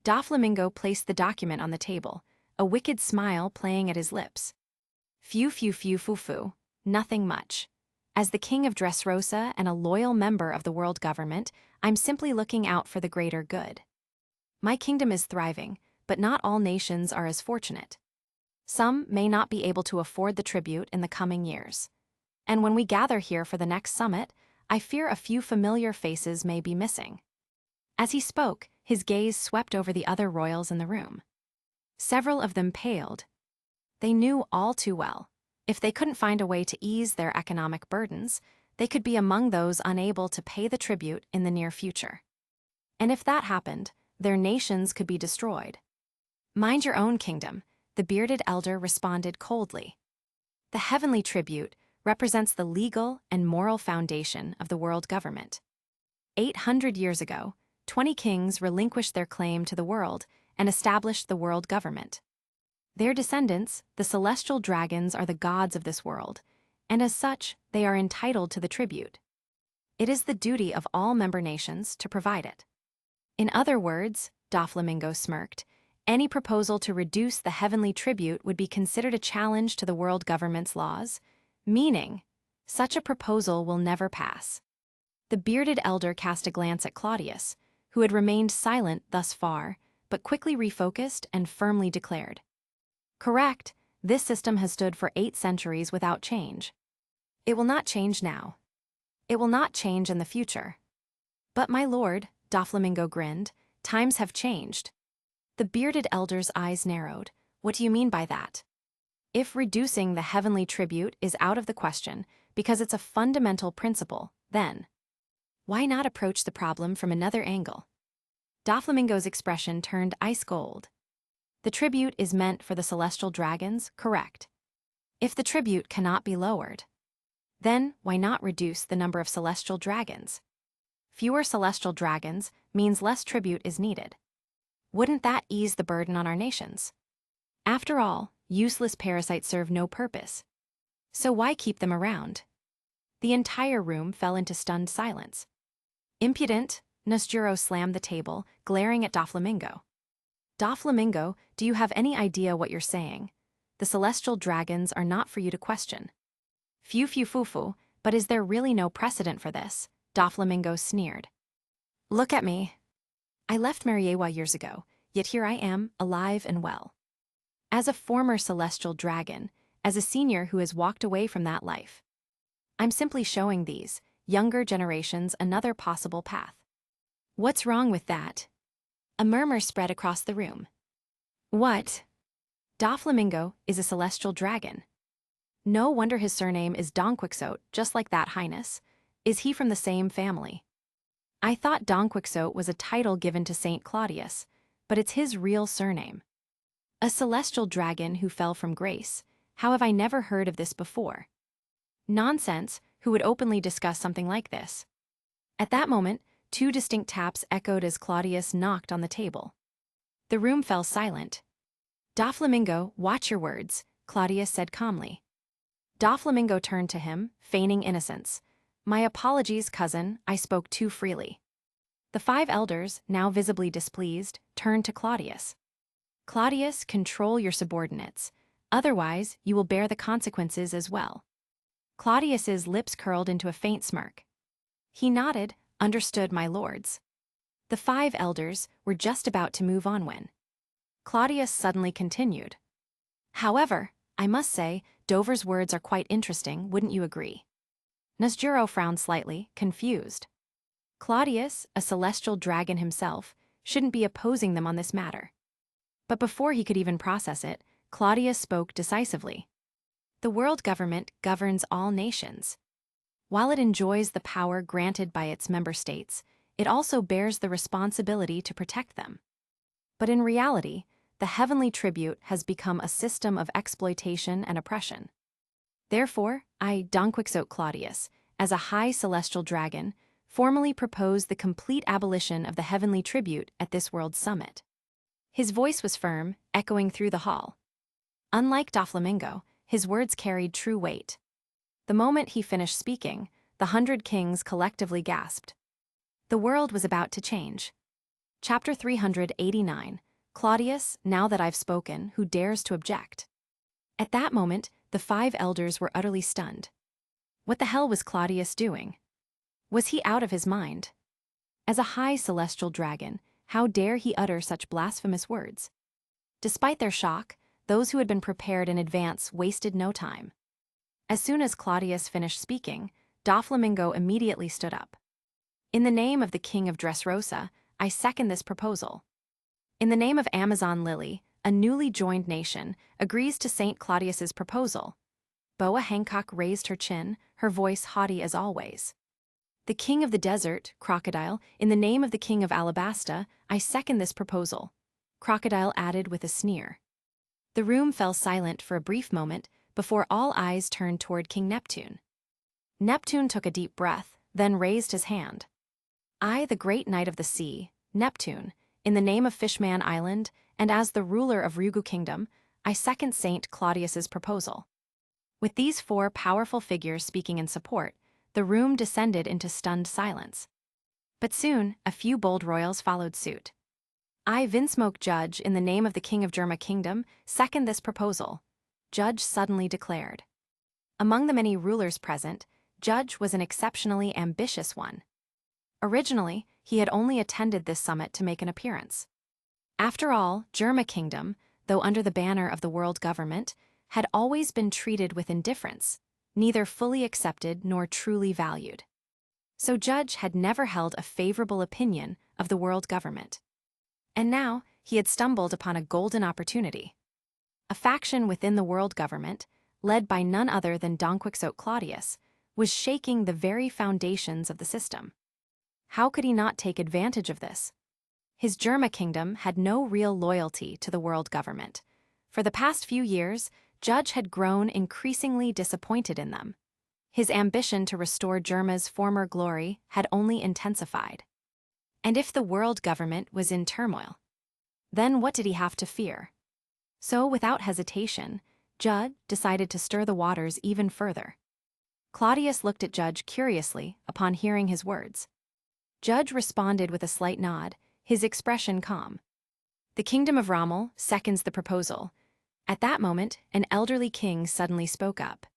Doflamingo placed the document on the table, a wicked smile playing at his lips. Few, nothing much. As the king of Dressrosa and a loyal member of the world government, I'm simply looking out for the greater good. My kingdom is thriving, but not all nations are as fortunate. Some may not be able to afford the tribute in the coming years. And when we gather here for the next summit, I fear a few familiar faces may be missing." As he spoke, his gaze swept over the other royals in the room. Several of them paled. They knew all too well, if they couldn't find a way to ease their economic burdens, they could be among those unable to pay the tribute in the near future. And if that happened, their nations could be destroyed. "Mind your own kingdom," the bearded elder responded coldly. "The heavenly tribute represents the legal and moral foundation of the world government. 800 years ago, 20 kings relinquished their claim to the world and established the world government. Their descendants, the celestial dragons, are the gods of this world, and as such, they are entitled to the tribute. It is the duty of all member nations to provide it." In other words, Doflamingo smirked, any proposal to reduce the heavenly tribute would be considered a challenge to the world government's laws, meaning, such a proposal will never pass. The bearded elder cast a glance at Cladius, who had remained silent thus far, but quickly refocused and firmly declared, "Correct, this system has stood for 8 centuries without change. It will not change now. It will not change in the future." "But my lord," Doflamingo grinned, "times have changed." The bearded elder's eyes narrowed. "What do you mean by that?" "If reducing the heavenly tribute is out of the question because it's a fundamental principle, then why not approach the problem from another angle?" Doflamingo's expression turned ice cold. "The tribute is meant for the celestial dragons, correct? If the tribute cannot be lowered, then why not reduce the number of celestial dragons? Fewer celestial dragons means less tribute is needed. Wouldn't that ease the burden on our nations? After all, useless parasites serve no purpose. So why keep them around?" The entire room fell into stunned silence. "Impudent," Nasjuro slammed the table, glaring at Doflamingo. "Doflamingo, do you have any idea what you're saying? The celestial dragons are not for you to question." "Fufu, but is there really no precedent for this?" Doflamingo sneered. "Look at me. I left Mariewa years ago, yet here I am, alive and well. As a former celestial dragon, as a senior who has walked away from that life. I'm simply showing these younger generations another possible path." "What's wrong with that?" A murmur spread across the room. "What? Doflamingo is a celestial dragon. No wonder his surname is Donquixote, just like that, Highness. Is he from the same family?" "I thought Donquixote was a title given to Saint Cladius, but it's his real surname." "A celestial dragon who fell from grace. How have I never heard of this before?" "Nonsense, who would openly discuss something like this?" At that moment, 2 distinct taps echoed as Cladius knocked on the table. The room fell silent. "Doflamingo, watch your words," Cladius said calmly. Doflamingo turned to him, feigning innocence. "My apologies, cousin, I spoke too freely." The 5 elders, now visibly displeased, turned to Cladius. "Cladius, control your subordinates. Otherwise, you will bear the consequences as well." Claudius's lips curled into a faint smirk. He nodded, "Understood, my lords." The 5 elders were just about to move on when Claudius suddenly continued. "However, I must say, Dover's words are quite interesting, wouldn't you agree?" Nasjuro frowned slightly, confused. Claudius, a celestial dragon himself, shouldn't be opposing them on this matter. But before he could even process it, Claudius spoke decisively. "The world government governs all nations. While it enjoys the power granted by its member states, it also bears the responsibility to protect them. But in reality, the heavenly tribute has become a system of exploitation and oppression. Therefore, I, Donquixote Claudius, as a high celestial dragon, formally propose the complete abolition of the heavenly tribute at this world summit." His voice was firm, echoing through the hall. Unlike Doflamingo, his words carried true weight. The moment he finished speaking, the 100 kings collectively gasped. The world was about to change. Chapter 389, Claudius, Now That I've Spoken, Who Dares to Object? At that moment, the 5 elders were utterly stunned. What the hell was Claudius doing? Was he out of his mind? As a high celestial dragon, how dare he utter such blasphemous words? Despite their shock, those who had been prepared in advance wasted no time. As soon as Claudius finished speaking, Doflamingo immediately stood up. In the name of the king of Dressrosa, I second this proposal. In the name of Amazon Lily, a newly joined nation, agrees to St. Claudius's proposal. Boa Hancock raised her chin, her voice haughty as always. The king of the desert, Crocodile, in the name of the king of Alabasta, I second this proposal. Crocodile added with a sneer. The room fell silent for a brief moment before all eyes turned toward King Neptune. Neptune took a deep breath, then raised his hand. I, the great knight of the sea, Neptune, in the name of Fishman Island, and as the ruler of Ryugu Kingdom, I second St. Claudius's proposal. With these four powerful figures speaking in support, the room descended into stunned silence. But soon, a few bold royals followed suit. I, Vinsmoke Judge, in the name of the King of Germa Kingdom, second this proposal, Judge suddenly declared. Among the many rulers present, Judge was an exceptionally ambitious one. Originally, he had only attended this summit to make an appearance. After all, Germa Kingdom, though under the banner of the world government, had always been treated with indifference, neither fully accepted nor truly valued. So Judge had never held a favorable opinion of the world government. And now, he had stumbled upon a golden opportunity. A faction within the world government, led by none other than Donquixote Cladius, was shaking the very foundations of the system. How could he not take advantage of this? His Germa Kingdom had no real loyalty to the world government. For the past few years, Judge had grown increasingly disappointed in them. His ambition to restore Germa's former glory had only intensified. And if the world government was in turmoil, then what did he have to fear? So, without hesitation, Judge decided to stir the waters even further. Claudius looked at Judge curiously upon hearing his words. Judge responded with a slight nod, his expression calm. The kingdom of Rommel seconds the proposal. At that moment, an elderly king suddenly spoke up.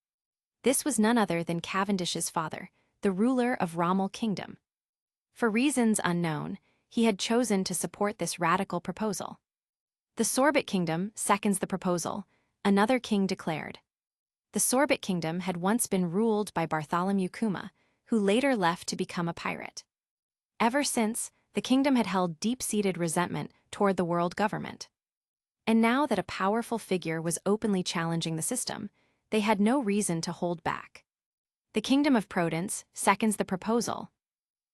This was none other than Cavendish's father, the ruler of Rommel Kingdom. For reasons unknown, he had chosen to support this radical proposal. The Sorbet Kingdom seconds the proposal, another king declared. The Sorbet Kingdom had once been ruled by Bartholomew Kuma, who later left to become a pirate. Ever since, the kingdom had held deep-seated resentment toward the world government. And now that a powerful figure was openly challenging the system, they had no reason to hold back. The Kingdom of Prudence seconds the proposal.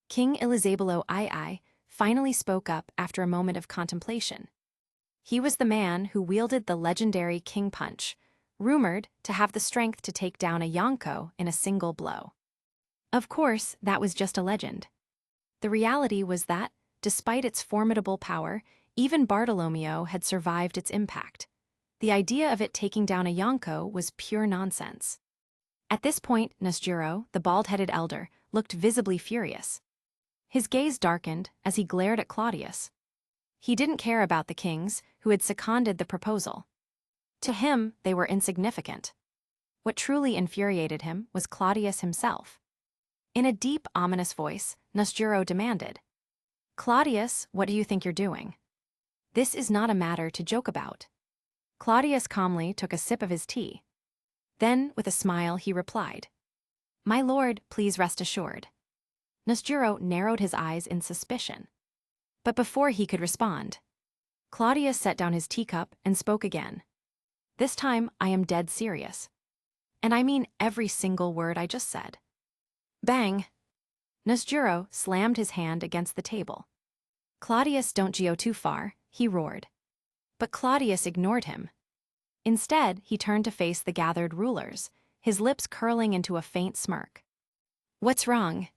King Elizabelo II finally spoke up after a moment of contemplation. He was the man who wielded the legendary King Punch, rumored to have the strength to take down a Yonko in a single blow. Of course, that was just a legend. The reality was that, despite its formidable power, even Bartolomeo had survived its impact. The idea of it taking down a Yonko was pure nonsense. At this point, Nasjuro, the bald-headed elder, looked visibly furious. His gaze darkened as he glared at Claudius. He didn't care about the kings, who had seconded the proposal. To him, they were insignificant. What truly infuriated him was Claudius himself. In a deep, ominous voice, Nasjuro demanded, "Claudius, what do you think you're doing? This is not a matter to joke about." Claudius calmly took a sip of his tea. Then, with a smile, he replied, "My lord, please rest assured." Nasjuro narrowed his eyes in suspicion. But before he could respond, Claudius set down his teacup and spoke again. "This time, I am dead serious. And I mean every single word I just said." Bang! Nasjuro slammed his hand against the table. "Claudius, don't go too far," he roared. But Claudius ignored him. Instead, he turned to face the gathered rulers, his lips curling into a faint smirk. "What's wrong?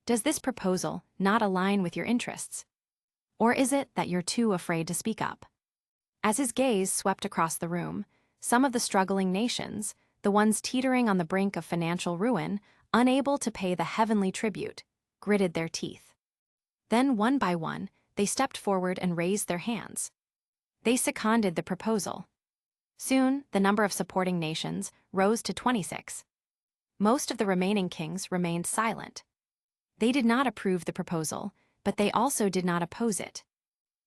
Does this proposal not align with your interests? Or is it that you're too afraid to speak up?" As his gaze swept across the room, some of the struggling nations, the ones teetering on the brink of financial ruin, unable to pay the heavenly tribute, gritted their teeth. Then, one by one, they stepped forward and raised their hands. They seconded the proposal. Soon, the number of supporting nations rose to 26. Most of the remaining kings remained silent. They did not approve the proposal, but they also did not oppose it.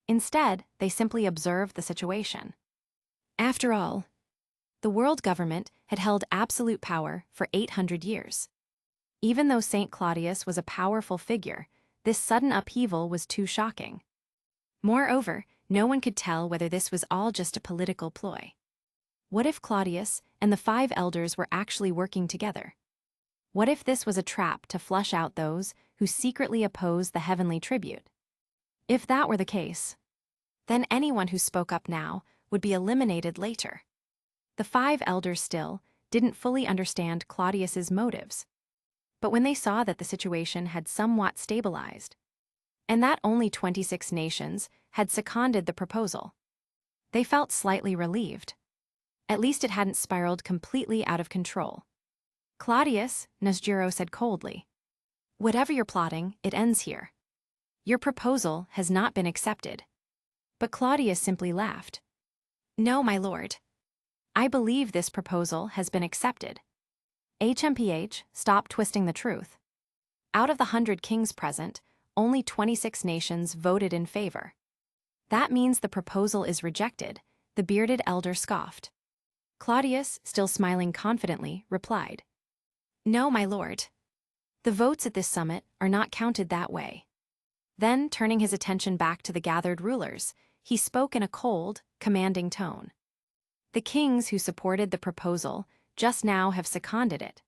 Instead, they simply observed the situation. After all, the world government had held absolute power for 800 years. Even though St. Claudius was a powerful figure, this sudden upheaval was too shocking. Moreover, no one could tell whether this was all just a political ploy. What if Claudius and the 5 elders were actually working together? What if this was a trap to flush out those who secretly opposed the heavenly tribute? If that were the case, then anyone who spoke up now would be eliminated later. The 5 elders still didn't fully understand Claudius's motives. But when they saw that the situation had somewhat stabilized, and that only 26 nations had seconded the proposal, they felt slightly relieved. At least it hadn't spiraled completely out of control. Cladius, Nasgiro said coldly, "Whatever you're plotting, it ends here. Your proposal has not been accepted." But Claudius simply laughed. "No, my lord. I believe this proposal has been accepted." HMPH, stop twisting the truth. Out of the 100 kings present, only 26 nations voted in favor. That means the proposal is rejected, the bearded elder scoffed. Claudius, still smiling confidently, replied, "No, my lord. The votes at this summit are not counted that way." Then, turning his attention back to the gathered rulers, he spoke in a cold, commanding tone. "The kings who supported the proposal just now have seconded it.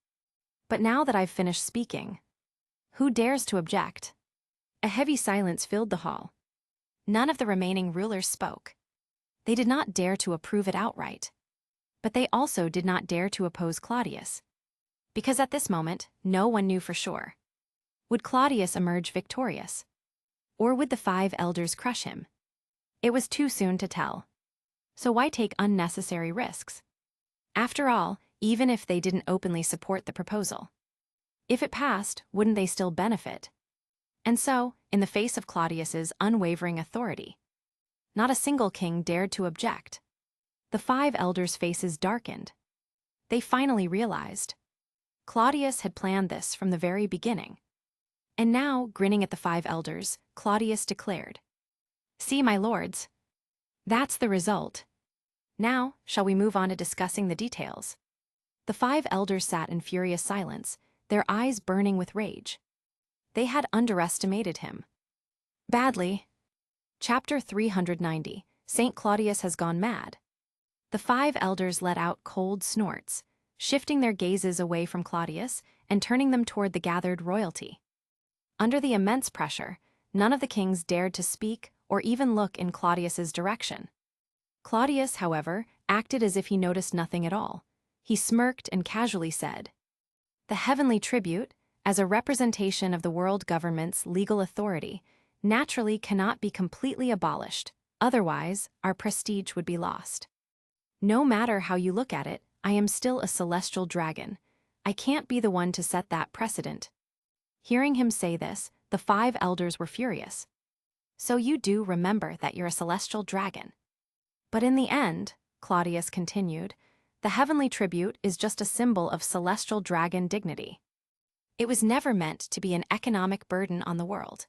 But now that I've finished speaking, who dares to object?" A heavy silence filled the hall. None of the remaining rulers spoke. They did not dare to approve it outright. But they also did not dare to oppose Claudius. Because at this moment, no one knew for sure. Would Claudius emerge victorious? Or would the 5 elders crush him? It was too soon to tell. So why take unnecessary risks? After all, even if they didn't openly support the proposal, if it passed, wouldn't they still benefit? And so, in the face of Claudius's unwavering authority, not a single king dared to object. The 5 elders' faces darkened. They finally realized. Claudius had planned this from the very beginning. And now, grinning at the 5 elders, Claudius declared, "See, my lords, that's the result. Now, shall we move on to discussing the details?" The 5 elders sat in furious silence, their eyes burning with rage. They had underestimated him. Badly. Chapter 390, St. Claudius has gone mad. The 5 elders let out cold snorts, shifting their gazes away from Claudius and turning them toward the gathered royalty. Under the immense pressure, none of the kings dared to speak or even look in Claudius's direction. Claudius, however, acted as if he noticed nothing at all. He smirked and casually said, "The heavenly tribute, as a representation of the world government's legal authority, naturally cannot be completely abolished, otherwise our prestige would be lost. No matter how you look at it, I am still a celestial dragon. I can't be the one to set that precedent." Hearing him say this, the 5 elders were furious. "So you do remember that you're a celestial dragon. But in the end," Claudius continued, "the heavenly tribute is just a symbol of celestial dragon dignity. It was never meant to be an economic burden on the world.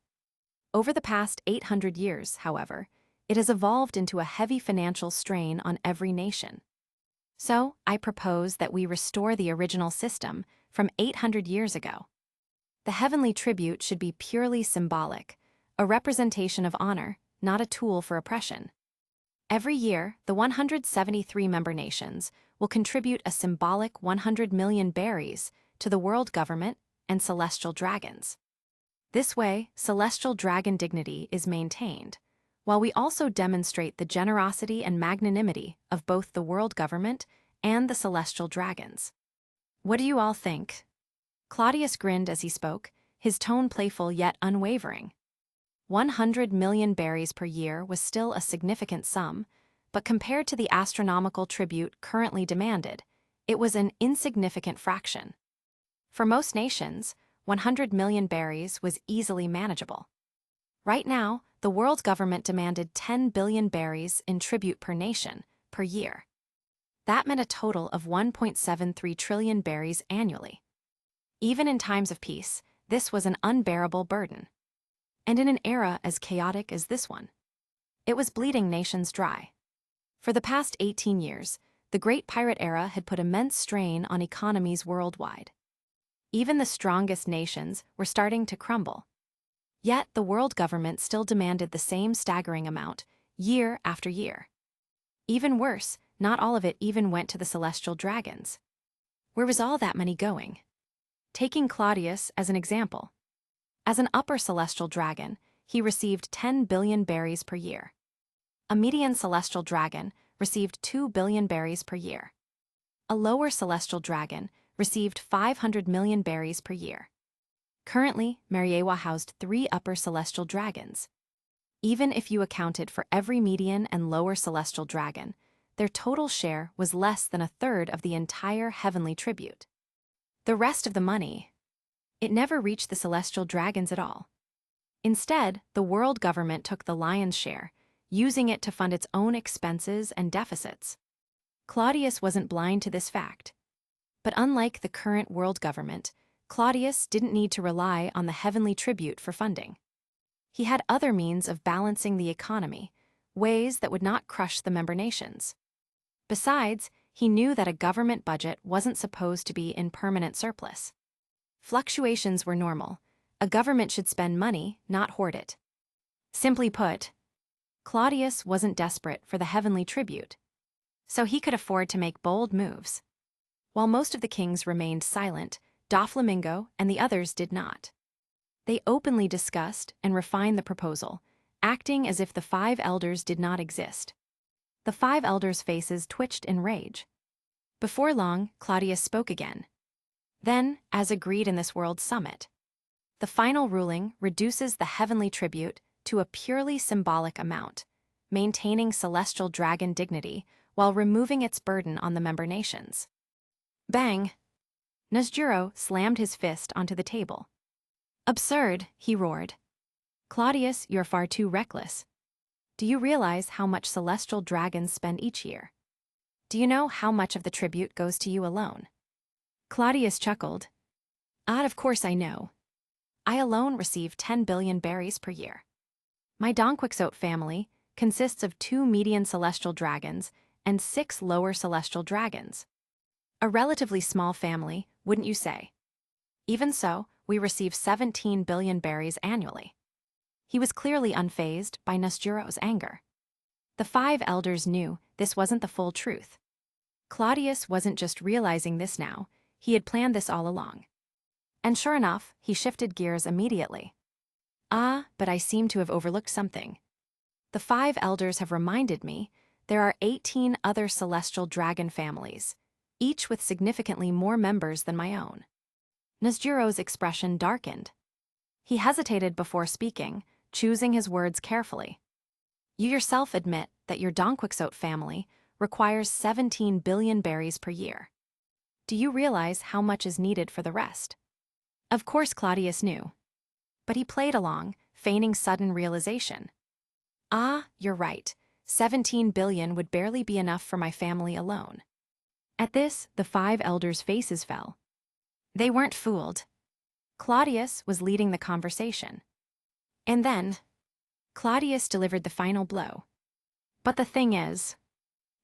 Over the past 800 years, however, it has evolved into a heavy financial strain on every nation. So, I propose that we restore the original system from 800 years ago. The heavenly tribute should be purely symbolic, a representation of honor, not a tool for oppression. Every year, the 173 member nations will contribute a symbolic 100 million berries to the world government and celestial dragons. This way, celestial dragon dignity is maintained, while we also demonstrate the generosity and magnanimity of both the world government and the celestial dragons. What do you all think?" Claudius grinned as he spoke, his tone playful yet unwavering. 100 million berries per year was still a significant sum, but compared to the astronomical tribute currently demanded, it was an insignificant fraction. For most nations, 100 million berries was easily manageable. Right now, the world government demanded 10 billion berries in tribute per nation, per year. That meant a total of 1.73 trillion berries annually. Even in times of peace, this was an unbearable burden. And in an era as chaotic as this one, it was bleeding nations dry. For the past 18 years, the Great Pirate Era had put immense strain on economies worldwide. Even the strongest nations were starting to crumble. Yet the world government still demanded the same staggering amount, year after year. Even worse, not all of it even went to the celestial dragons. Where was all that money going? Taking Cladius as an example. As an upper celestial dragon, he received 10 billion berries per year. A median celestial dragon received 2 billion berries per year. A lower celestial dragon received 500 million berries per year. Currently, Mariewa housed 3 upper celestial dragons. Even if you accounted for every median and lower celestial dragon, their total share was less than a third of the entire heavenly tribute. The rest of the money, it never reached the celestial dragons at all. Instead, the world government took the lion's share, using it to fund its own expenses and deficits. Cladius wasn't blind to this fact. But unlike the current world government, Cladius didn't need to rely on the heavenly tribute for funding. He had other means of balancing the economy, ways that would not crush the member nations. Besides, he knew that a government budget wasn't supposed to be in permanent surplus. Fluctuations were normal. A government should spend money, not hoard it. Simply put, Cladius wasn't desperate for the heavenly tribute, so he could afford to make bold moves. While most of the kings remained silent, Doflamingo and the others did not. They openly discussed and refined the proposal, acting as if the 5 elders did not exist. The 5 elders' faces twitched in rage. Before long, Cladius spoke again. Then, as agreed in this world summit, the final ruling reduces the heavenly tribute to a purely symbolic amount, maintaining celestial dragon dignity while removing its burden on the member nations. Bang! Nasjuro slammed his fist onto the table. Absurd, he roared. Cladius, you're far too reckless. Do you realize how much celestial dragons spend each year? Do you know how much of the tribute goes to you alone? Cladius chuckled. Of course I know. I alone receive 10 billion berries per year. My Donquixote family consists of 2 median celestial dragons and 6 lower celestial dragons. A relatively small family, wouldn't you say? Even so, we receive 17 billion berries annually. He was clearly unfazed by Nasjuro's anger. The 5 elders knew this wasn't the full truth. Cladius wasn't just realizing this now, he had planned this all along. And sure enough, he shifted gears immediately. But I seem to have overlooked something. The 5 elders have reminded me there are 18 other celestial dragon families, each with significantly more members than my own. Nasjuro's expression darkened. He hesitated before speaking, choosing his words carefully. You yourself admit that your Donquixote family requires 17 billion berries per year. Do you realize how much is needed for the rest? Of course Cladius knew. But he played along, feigning sudden realization. You're right. 17 billion would barely be enough for my family alone. At this, the 5 elders' faces fell. They weren't fooled. Cladius was leading the conversation. And then, Cladius delivered the final blow. But the thing is,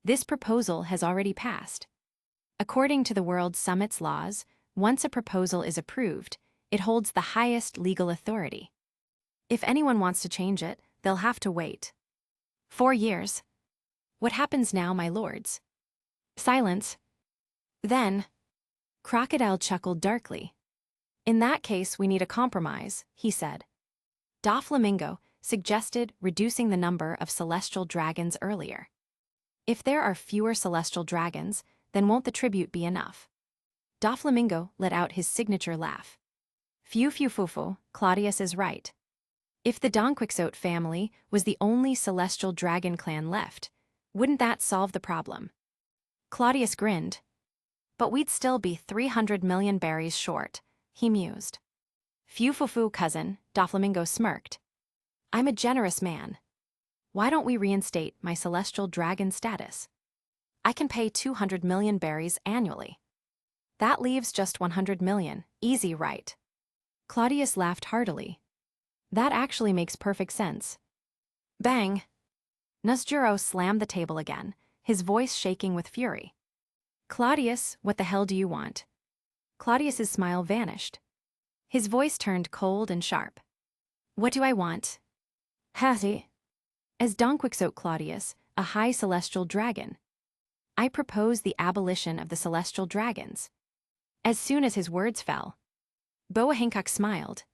this proposal has already passed. According to the World Summit's laws, once a proposal is approved, it holds the highest legal authority. If anyone wants to change it, they'll have to wait 4 years. What happens now, my lords? Silence. Then, Crocodile chuckled darkly. In that case, we need a compromise, he said. Doflamingo suggested reducing the number of celestial dragons earlier. If there are fewer celestial dragons, then won't the tribute be enough? Doflamingo let out his signature laugh. Fufu, Cladius is right. If the Donquixote family was the only celestial dragon clan left, wouldn't that solve the problem? Cladius grinned. But we'd still be 300 million berries short, he mused. Fufu, cousin, Doflamingo smirked. I'm a generous man. Why don't we reinstate my celestial dragon status? I can pay 200 million berries annually. That leaves just 100 million, easy, right? Cladius laughed heartily. That actually makes perfect sense. Bang! Nasjuro slammed the table again, his voice shaking with fury. Cladius, what the hell do you want? Claudius's smile vanished. His voice turned cold and sharp. What do I want? Hasi. As Donquixote Cladius, a high celestial dragon. I propose the abolition of the celestial dragons. As soon as his words fell, Boa Hancock smiled.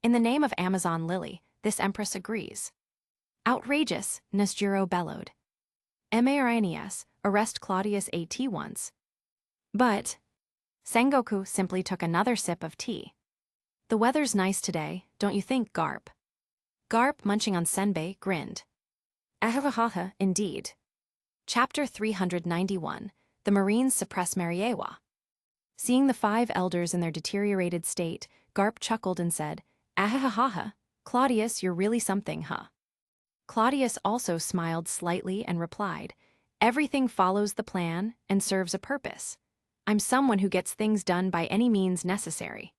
In the name of Amazon Lily, this empress agrees. Outrageous, Nasjuro bellowed. Marinus, arrest Claudius at once. But Sengoku simply took another sip of tea. The weather's nice today, don't you think, Garp? Garp, munching on senbei, grinned. Ahahaha, indeed. Chapter 391, The Marines Suppress Mariewa. Seeing the 5 elders in their deteriorated state, Garp chuckled and said, Ahahaha, Claudius, you're really something, huh? Claudius also smiled slightly and replied, Everything follows the plan and serves a purpose. I'm someone who gets things done by any means necessary.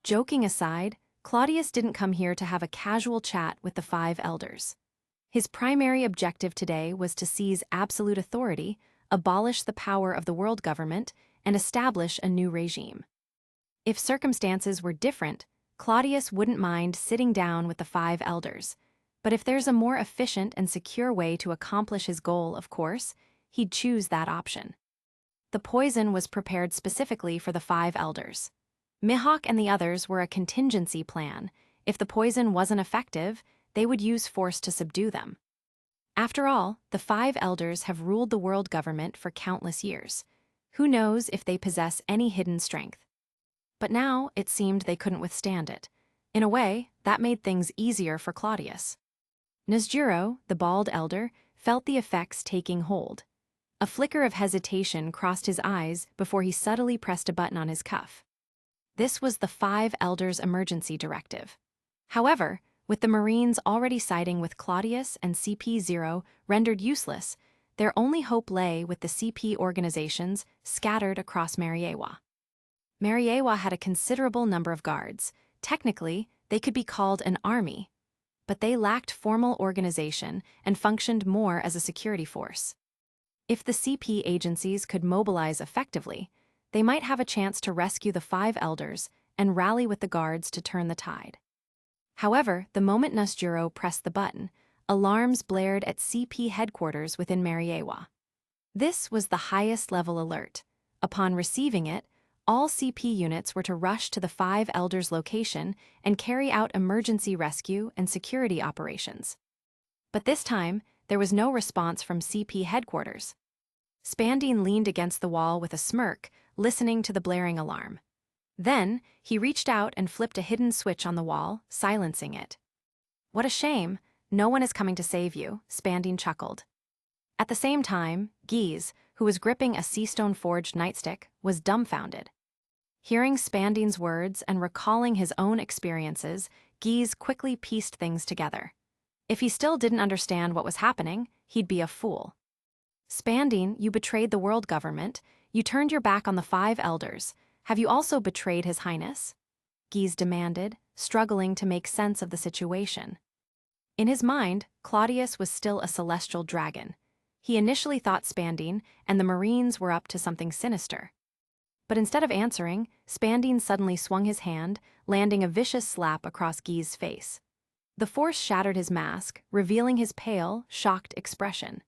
Joking aside, Claudius didn't come here to have a casual chat with the 5 elders. His primary objective today was to seize absolute authority, abolish the power of the world government, and establish a new regime. If circumstances were different, Claudius wouldn't mind sitting down with the 5 elders. But if there's a more efficient and secure way to accomplish his goal, of course, he'd choose that option. The poison was prepared specifically for the 5 elders. Mihawk and the others were a contingency plan. If the poison wasn't effective, they would use force to subdue them. After all, the 5 elders have ruled the world government for countless years. Who knows if they possess any hidden strength? But now it seemed they couldn't withstand it. In a way, that made things easier for Claudius. Nasjuro, the bald elder, felt the effects taking hold. A flicker of hesitation crossed his eyes before he subtly pressed a button on his cuff. This was the 5 elders' emergency directive. However, with the Marines already siding with Claudius and CP0 rendered useless, their only hope lay with the CP organizations scattered across Mariewa. Mariewa had a considerable number of guards. Technically, they could be called an army, but they lacked formal organization and functioned more as a security force. If the CP agencies could mobilize effectively, they might have a chance to rescue the 5 elders and rally with the guards to turn the tide. However, the moment Nasjuro pressed the button, alarms blared at CP headquarters within Mariewa. This was the highest-level alert. Upon receiving it, all CP units were to rush to the 5 elders' location and carry out emergency rescue and security operations. But this time, there was no response from CP headquarters. Spandine leaned against the wall with a smirk, listening to the blaring alarm. Then, he reached out and flipped a hidden switch on the wall, silencing it. What a shame, no one is coming to save you, Spandine chuckled. At the same time, Guise, who was gripping a seastone-forged nightstick, was dumbfounded. Hearing Spandine's words and recalling his own experiences, Guise quickly pieced things together. If he still didn't understand what was happening, he'd be a fool. Spandine, you betrayed the world government, you turned your back on the 5 elders. Have you also betrayed His Highness? Guise demanded, struggling to make sense of the situation. In his mind, Claudius was still a celestial dragon. He initially thought Spandine and the Marines were up to something sinister. But instead of answering, Spandine suddenly swung his hand, landing a vicious slap across Guise's face. The force shattered his mask, revealing his pale, shocked expression.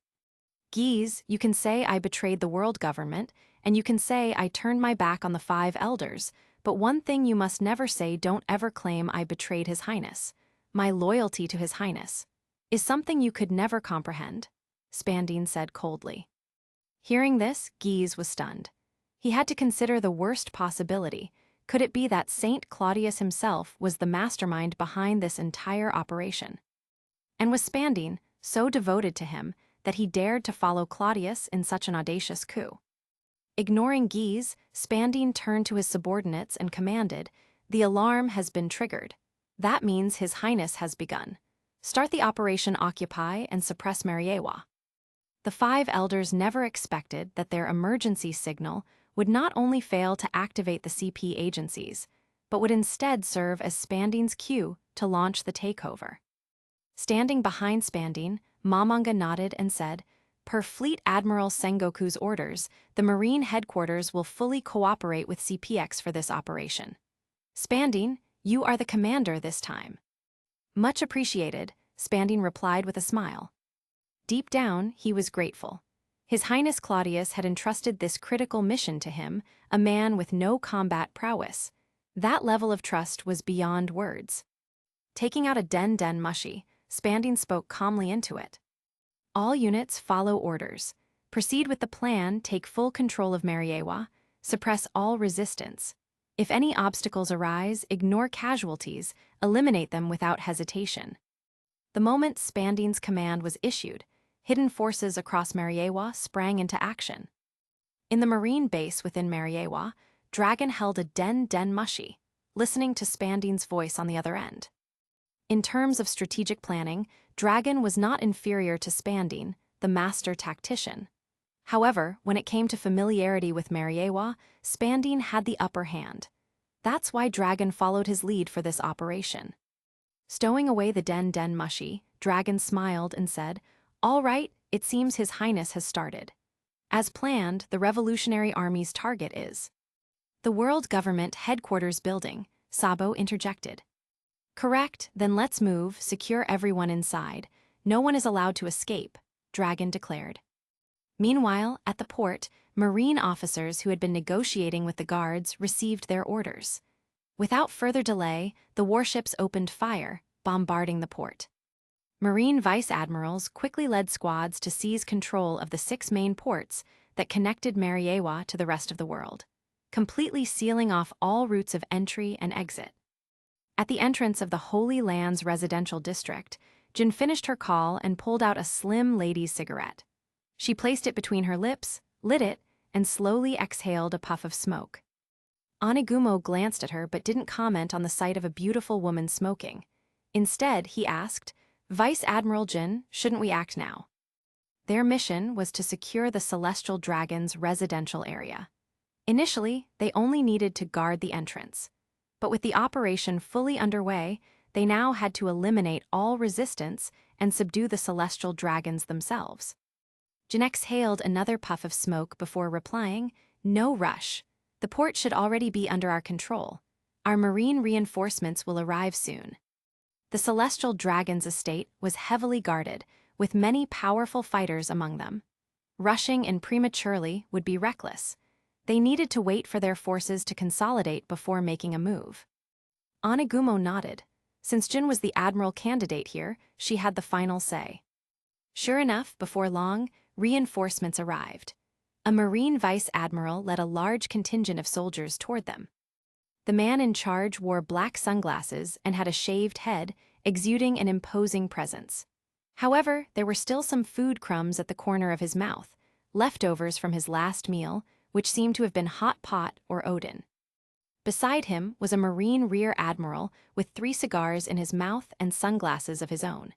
Guise, you can say I betrayed the world government, and you can say I turned my back on the 5 elders, but one thing you must never say, don't ever claim I betrayed His Highness. My loyalty to His Highness is something you could never comprehend, Spandine said coldly. Hearing this, Guise was stunned. He had to consider the worst possibility. Could it be that Saint Claudius himself was the mastermind behind this entire operation? And was Spandine so devoted to him that he dared to follow Claudius in such an audacious coup? Ignoring Guise, Spandine turned to his subordinates and commanded, "The alarm has been triggered. That means His Highness has begun. Start the Operation Occupy and suppress Mariewa." The 5 elders never expected that their emergency signal would not only fail to activate the CP agencies, but would instead serve as Spandine's cue to launch the takeover. Standing behind Spandine, Mamanga nodded and said, Per Fleet Admiral Sengoku's orders, the Marine headquarters will fully cooperate with CPX for this operation. Spandine, you are the commander this time. Much appreciated, Spandine replied with a smile. Deep down, he was grateful. His Highness Cladius had entrusted this critical mission to him, a man with no combat prowess. That level of trust was beyond words. Taking out a den mushy, Spandine spoke calmly into it. All units follow orders. Proceed with the plan, take full control of Mariewa, suppress all resistance. If any obstacles arise, ignore casualties, eliminate them without hesitation. The moment Spandine's command was issued, hidden forces across Mariewa sprang into action. In the marine base within Mariewa, Dragon held a den mushy, listening to Spandine's voice on the other end. In terms of strategic planning, Dragon was not inferior to Spandine, the master tactician. However, when it came to familiarity with Mariewa, Spandine had the upper hand. That's why Dragon followed his lead for this operation. Stowing away the den mushy, Dragon smiled and said, "All right, it seems His Highness has started. As planned, the Revolutionary Army's target is..." "The World Government Headquarters Building," Sabo interjected. "Correct, then let's move, secure everyone inside. No one is allowed to escape," Dragon declared. Meanwhile, at the port, Marine officers who had been negotiating with the guards received their orders. Without further delay, the warships opened fire, bombarding the port. Marine vice admirals quickly led squads to seize control of the 6 main ports that connected Mariewa to the rest of the world, completely sealing off all routes of entry and exit. At the entrance of the Holy Land's residential district, Jin finished her call and pulled out a slim lady's cigarette. She placed it between her lips, lit it, and slowly exhaled a puff of smoke. Onigumo glanced at her but didn't comment on the sight of a beautiful woman smoking. Instead, he asked, "Vice Admiral Jin, shouldn't we act now?" Their mission was to secure the Celestial Dragon's residential area. Initially, they only needed to guard the entrance. But with the operation fully underway, they now had to eliminate all resistance and subdue the Celestial Dragons themselves. Jin exhaled another puff of smoke before replying, "No rush. The port should already be under our control. Our marine reinforcements will arrive soon." The Celestial Dragon's estate was heavily guarded, with many powerful fighters among them. Rushing in prematurely would be reckless. They needed to wait for their forces to consolidate before making a move. Onigumo nodded. Since Jin was the admiral candidate here, she had the final say. Sure enough, before long, reinforcements arrived. A Marine vice admiral led a large contingent of soldiers toward them. The man in charge wore black sunglasses and had a shaved head, exuding an imposing presence. However, there were still some food crumbs at the corner of his mouth, leftovers from his last meal, which seemed to have been hot pot or Odin. Beside him was a Marine rear admiral with 3 cigars in his mouth and sunglasses of his own.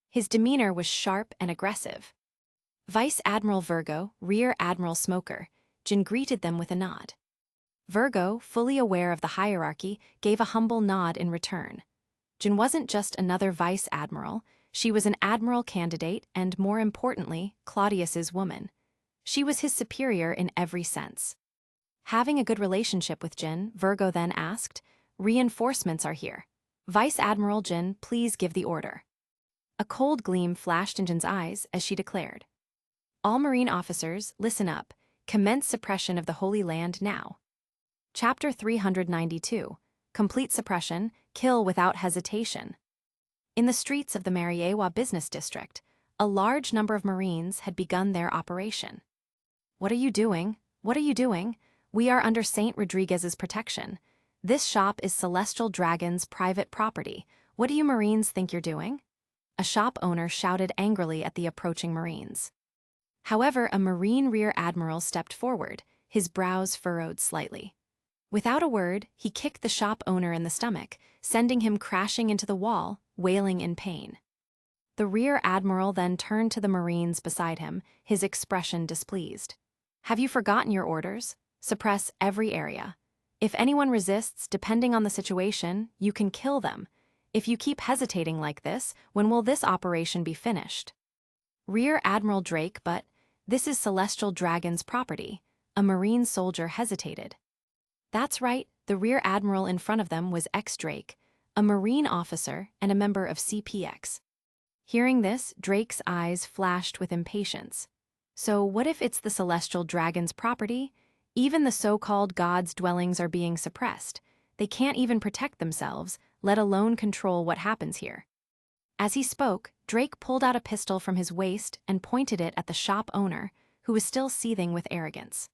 His demeanor was sharp and aggressive. Vice Admiral Virgo, Rear Admiral Smoker, Jin greeted them with a nod. Virgo, fully aware of the hierarchy, gave a humble nod in return. Jin wasn't just another vice admiral, she was an admiral candidate and, more importantly, Claudius's woman. She was his superior in every sense. Having a good relationship with Jin, Virgo then asked, "Reinforcements are here. Vice Admiral Jin, please give the order." A cold gleam flashed in Jin's eyes as she declared, "All Marine officers, listen up. Commence suppression of the Holy Land now." Chapter 392, Complete Suppression, Kill Without Hesitation. In the streets of the Mariewa Business District, a large number of Marines had begun their operation. "What are you doing? What are you doing? We are under Saint Rodriguez's protection. This shop is Celestial Dragon's private property. What do you Marines think you're doing?" A shop owner shouted angrily at the approaching Marines. However, a Marine rear admiral stepped forward, his brows furrowed slightly. Without a word, he kicked the shop owner in the stomach, sending him crashing into the wall, wailing in pain. The rear admiral then turned to the Marines beside him, his expression displeased. "Have you forgotten your orders? Suppress every area. If anyone resists, depending on the situation, you can kill them. If you keep hesitating like this, when will this operation be finished?" Rear Admiral Drake, but This is Celestial Dragon's property. A Marine soldier hesitated. That's right, the rear admiral in front of them was Drake, a Marine officer and a member of CPX. Hearing this, Drake's eyes flashed with impatience. So what if it's the Celestial Dragon's property? Even the so-called gods' dwellings are being suppressed. They can't even protect themselves, let alone control what happens here. As he spoke, Drake pulled out a pistol from his waist and pointed it at the shop owner, who was still seething with arrogance.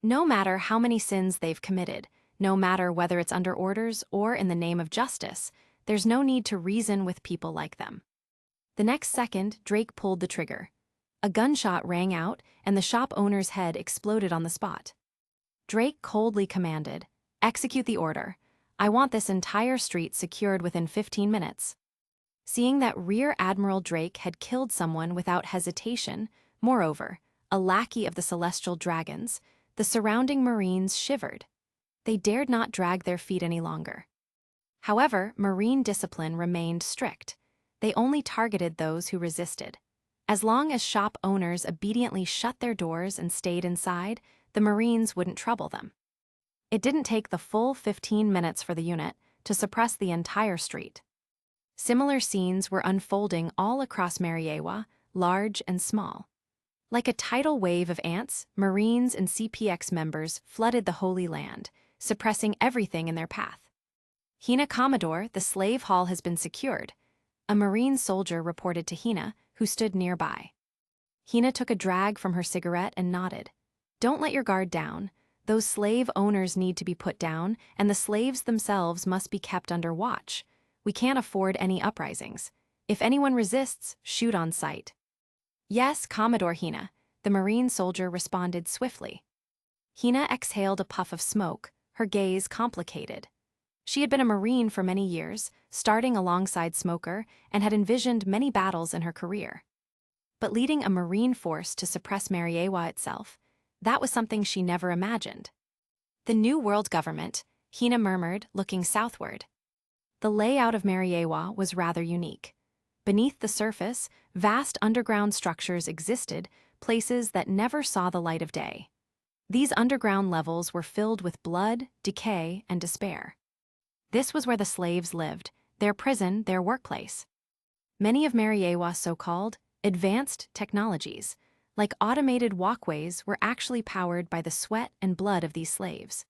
No matter how many sins they've committed, no matter whether it's under orders or in the name of justice, there's no need to reason with people like them. The next second, Drake pulled the trigger. A gunshot rang out, and the shop owner's head exploded on the spot. Drake coldly commanded, "Execute the order. I want this entire street secured within 15 minutes." Seeing that Rear Admiral Drake had killed someone without hesitation, moreover, a lackey of the Celestial Dragons, the surrounding Marines shivered. They dared not drag their feet any longer. However, Marine discipline remained strict. They only targeted those who resisted. As long as shop owners obediently shut their doors and stayed inside, the Marines wouldn't trouble them. It didn't take the full 15 minutes for the unit to suppress the entire street. Similar scenes were unfolding all across Mariewa, large and small. Like a tidal wave of ants, Marines and CPX members flooded the Holy Land, suppressing everything in their path. "Hina Commodore, the slave hall has been secured," a Marine soldier reported to Hina, who stood nearby. Hina took a drag from her cigarette and nodded. "Don't let your guard down. Those slave owners need to be put down, and the slaves themselves must be kept under watch. We can't afford any uprisings. If anyone resists, shoot on sight." "Yes, Commodore Hina," the Marine soldier responded swiftly. Hina exhaled a puff of smoke, her gaze complicated. She had been a Marine for many years, starting alongside Smoker, and had envisioned many battles in her career. But leading a Marine force to suppress Mariewa itself, that was something she never imagined. "The New World Government," Hina murmured, looking southward. The layout of Mariewa was rather unique. Beneath the surface, vast underground structures existed, places that never saw the light of day. These underground levels were filled with blood, decay, and despair. This was where the slaves lived, their prison, their workplace. Many of Mariewa's so-called advanced technologies, like automated walkways, were actually powered by the sweat and blood of these slaves.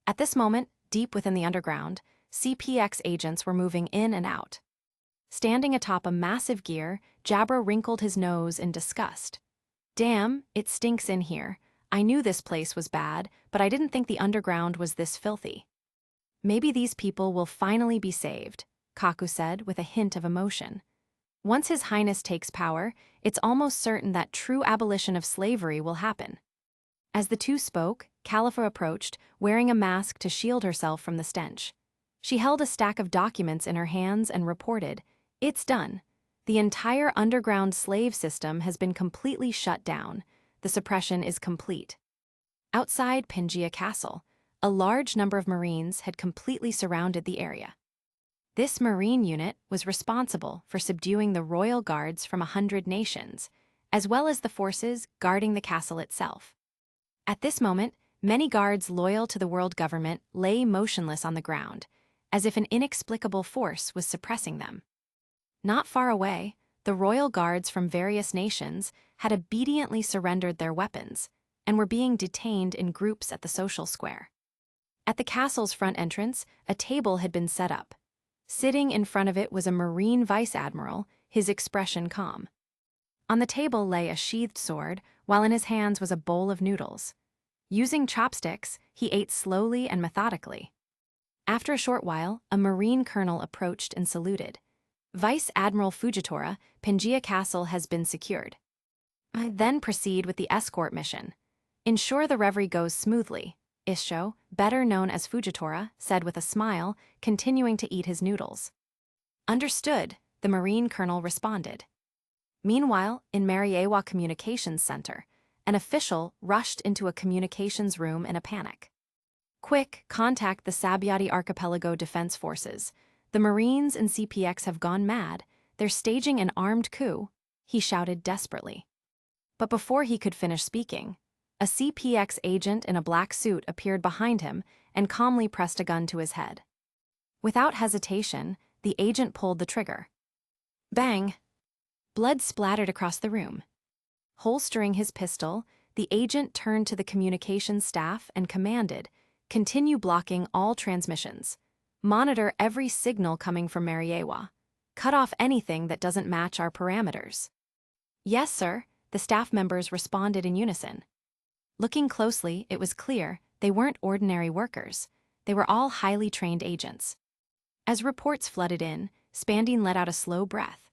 At this moment, deep within the underground, CPX agents were moving in and out. Standing atop a massive gear, Jabra wrinkled his nose in disgust. "Damn, it stinks in here. I knew this place was bad, but I didn't think the underground was this filthy." "Maybe these people will finally be saved," Kaku said with a hint of emotion. "Once His Highness takes power, it's almost certain that true abolition of slavery will happen." As the two spoke, Khalifa approached, wearing a mask to shield herself from the stench. She held a stack of documents in her hands and reported, "It's done. The entire underground slave system has been completely shut down. The suppression is complete." Outside Pangaea Castle, a large number of Marines had completely surrounded the area. This Marine unit was responsible for subduing the royal guards from 100 nations, as well as the forces guarding the castle itself. At this moment, many guards loyal to the world government lay motionless on the ground, as if an inexplicable force was suppressing them. Not far away, the royal guards from various nations had obediently surrendered their weapons and were being detained in groups at the social square. At the castle's front entrance, a table had been set up. Sitting in front of it was a Marine vice admiral, his expression calm. On the table lay a sheathed sword, while in his hands was a bowl of noodles. Using chopsticks, he ate slowly and methodically. After a short while, a Marine colonel approached and saluted. "Vice Admiral Fujitora, Pangaea Castle has been secured. I then proceed with the escort mission. Ensure the reverie goes smoothly," Isho, better known as Fujitora, said with a smile, continuing to eat his noodles. "Understood," the Marine colonel responded. Meanwhile, in Mariewa Communications Center, an official rushed into a communications room in a panic. "Quick, contact the Sabyati Archipelago Defense Forces. The Marines and CPX have gone mad. They're staging an armed coup," he shouted desperately. But before he could finish speaking, a CPX agent in a black suit appeared behind him and calmly pressed a gun to his head. Without hesitation, the agent pulled the trigger. Bang! Blood splattered across the room. Holstering his pistol, the agent turned to the communications staff and commanded, "Continue blocking all transmissions. Monitor every signal coming from Mariewa. Cut off anything that doesn't match our parameters." "Yes, sir," the staff members responded in unison. Looking closely, it was clear they weren't ordinary workers. They were all highly trained agents. As reports flooded in, Spandine let out a slow breath.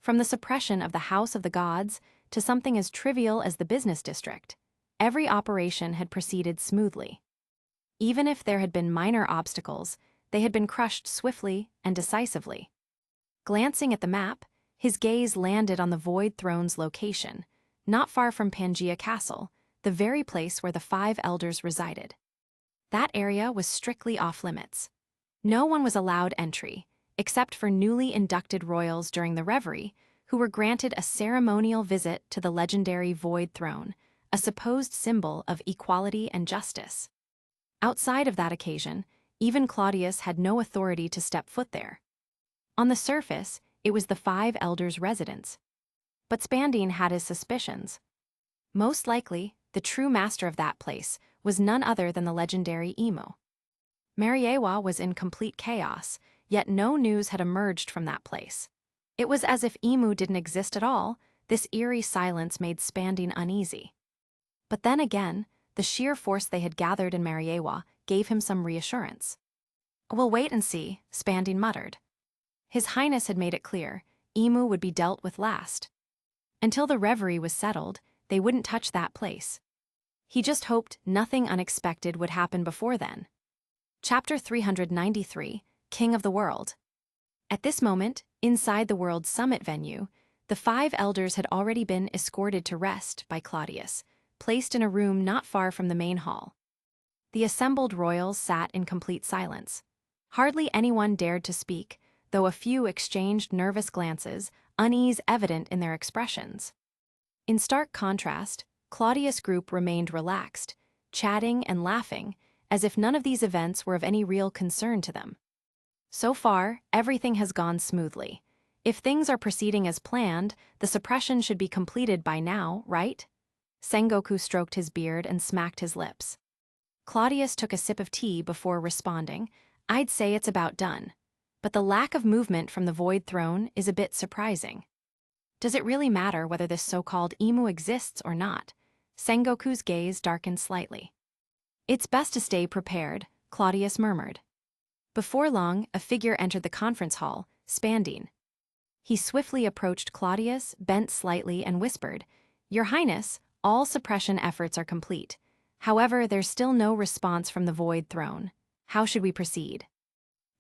From the suppression of the House of the Gods to something as trivial as the business district, every operation had proceeded smoothly. Even if there had been minor obstacles, they had been crushed swiftly and decisively. Glancing at the map, his gaze landed on the Void Throne's location, not far from Pangea Castle, the very place where the 5 elders resided. That area was strictly off-limits. No one was allowed entry, except for newly inducted royals during the reverie, who were granted a ceremonial visit to the legendary Void Throne, a supposed symbol of equality and justice. Outside of that occasion, even Cladius had no authority to step foot there. On the surface, it was the 5 elders' residence. But Spandine had his suspicions. Most likely, the true master of that place was none other than the legendary Emu. Mariewa was in complete chaos, yet no news had emerged from that place. It was as if Emu didn't exist at all. This eerie silence made Spandine uneasy. But then again, the sheer force they had gathered in Mariewa gave him some reassurance. "We'll wait and see," Spandine muttered. His Highness had made it clear, Emu would be dealt with last. Until the reverie was settled, they wouldn't touch that place. He just hoped nothing unexpected would happen before then. Chapter 393, King of the World. At this moment, inside the World Summit venue, the 5 elders had already been escorted to rest by Cladius, placed in a room not far from the main hall. The assembled royals sat in complete silence. Hardly anyone dared to speak, though a few exchanged nervous glances, unease evident in their expressions. In stark contrast, Cladius' group remained relaxed, chatting and laughing, as if none of these events were of any real concern to them. "So far, everything has gone smoothly. If things are proceeding as planned, the suppression should be completed by now, right?" Sengoku stroked his beard and smacked his lips. Cladius took a sip of tea before responding, "I'd say it's about done. But the lack of movement from the Void Throne is a bit surprising. Does it really matter whether this so-called Emu exists or not?" Sengoku's gaze darkened slightly. "It's best to stay prepared," Cladius murmured. Before long, a figure entered the conference hall, Spandine. He swiftly approached Cladius, bent slightly, and whispered, "Your Highness, all suppression efforts are complete. However, there's still no response from the Void Throne. How should we proceed?"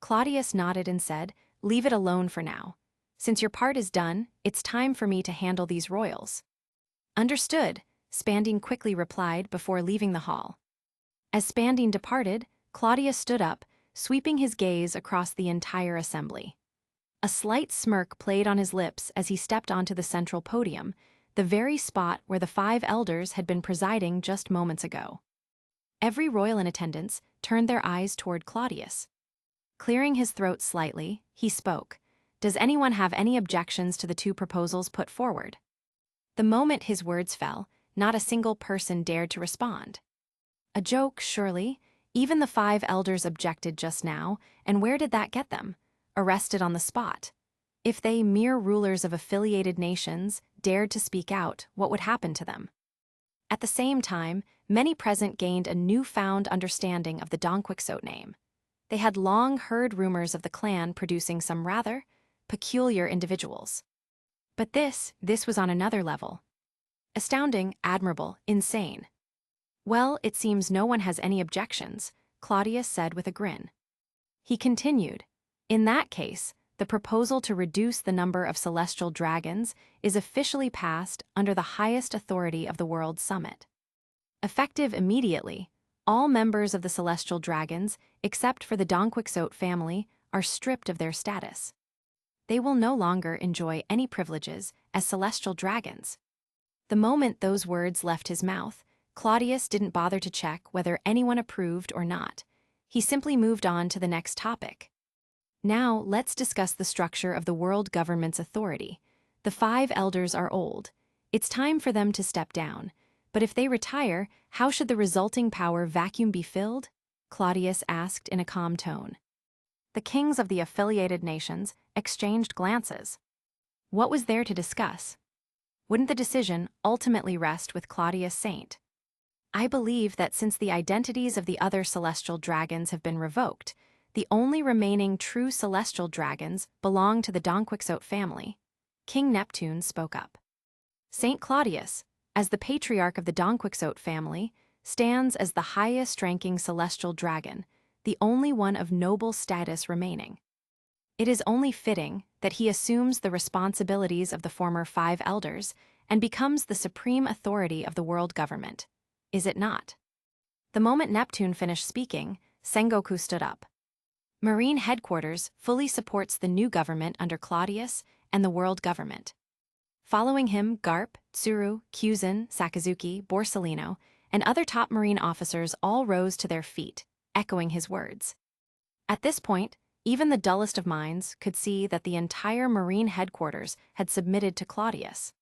Cladius nodded and said, "Leave it alone for now. Since your part is done, it's time for me to handle these royals." "Understood," Spandine quickly replied before leaving the hall. As Spandine departed, Cladius stood up, sweeping his gaze across the entire assembly. A slight smirk played on his lips as he stepped onto the central podium, the very spot where the 5 elders had been presiding just moments ago. Every royal in attendance turned their eyes toward Cladius. Clearing his throat slightly, he spoke. "Does anyone have any objections to the 2 proposals put forward?" The moment his words fell, not a single person dared to respond. A joke, surely. Even the 5 elders objected just now, and where did that get them? Arrested on the spot. If they, mere rulers of affiliated nations, dared to speak out, what would happen to them? At the same time, many present gained a newfound understanding of the Donquixote name. They had long heard rumors of the clan producing some rather peculiar individuals. But this was on another level. Astounding, admirable, insane. "Well, it seems no one has any objections," Cladius said with a grin. He continued, "In that case, the proposal to reduce the number of celestial dragons is officially passed under the highest authority of the World Summit. Effective immediately, all members of the celestial dragons, except for the Donquixote family, are stripped of their status. They will no longer enjoy any privileges as celestial dragons." The moment those words left his mouth, Claudius didn't bother to check whether anyone approved or not. He simply moved on to the next topic. Now, let's discuss the structure of the world government's authority. The 5 elders are old. It's time for them to step down. But if they retire, how should the resulting power vacuum be filled? Claudius asked in a calm tone. The kings of the affiliated nations exchanged glances. What was there to discuss? Wouldn't the decision ultimately rest with Claudius Saint? I believe that since the identities of the other celestial dragons have been revoked, the only remaining true celestial dragons belong to the Donquixote family. King Neptune spoke up. Saint Claudius, as the patriarch of the Donquixote family, stands as the highest-ranking celestial dragon, the only one of noble status remaining. It is only fitting that he assumes the responsibilities of the former 5 elders and becomes the supreme authority of the world government. Is it not? The moment Neptune finished speaking, Sengoku stood up. Marine headquarters fully supports the new government under Claudius and the world government. Following him, Garp, Tsuru, Kyuzin, Sakazuki, Borsellino, and other top marine officers all rose to their feet, echoing his words. At this point, even the dullest of minds could see that the entire marine headquarters had submitted to Claudius.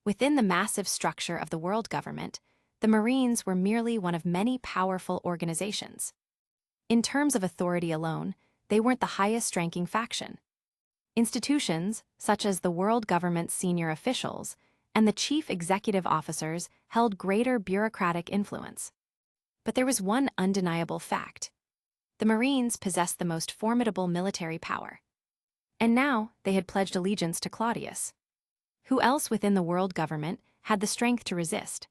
Within the massive structure of the world government, the Marines were merely one of many powerful organizations. In terms of authority alone, they weren't the highest-ranking faction. Institutions, such as the world government's senior officials and the chief executive officers, held greater bureaucratic influence. But there was one undeniable fact. The Marines possessed the most formidable military power. And now they had pledged allegiance to Claudius. Who else within the world government had the strength to resist?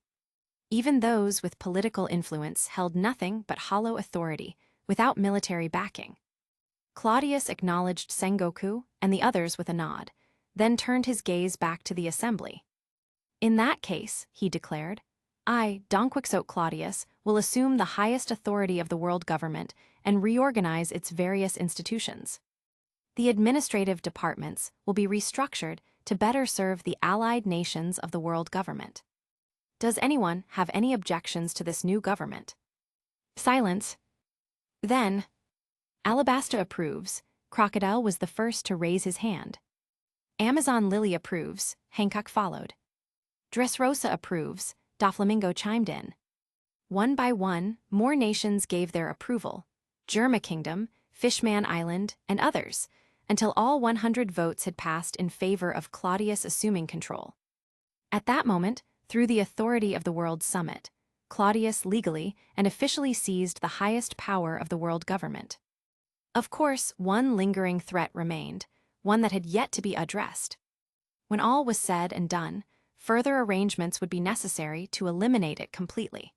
Even those with political influence held nothing but hollow authority, without military backing. Claudius acknowledged Sengoku and the others with a nod, then turned his gaze back to the assembly. In that case, he declared, I, Donquixote Claudius, will assume the highest authority of the world government and reorganize its various institutions. The administrative departments will be restructured to better serve the allied nations of the world government. Does anyone have any objections to this new government? Silence. Then, Alabasta approves. Crocodile was the first to raise his hand. Amazon Lily approves. Hancock followed. Dressrosa approves. Doflamingo chimed in. One by one, more nations gave their approval. Germa Kingdom, Fishman Island, and others, until all 100 votes had passed in favor of Claudius assuming control. At that moment, through the authority of the World Summit, Claudius legally and officially seized the highest power of the world government. Of course, one lingering threat remained, one that had yet to be addressed. When all was said and done, further arrangements would be necessary to eliminate it completely.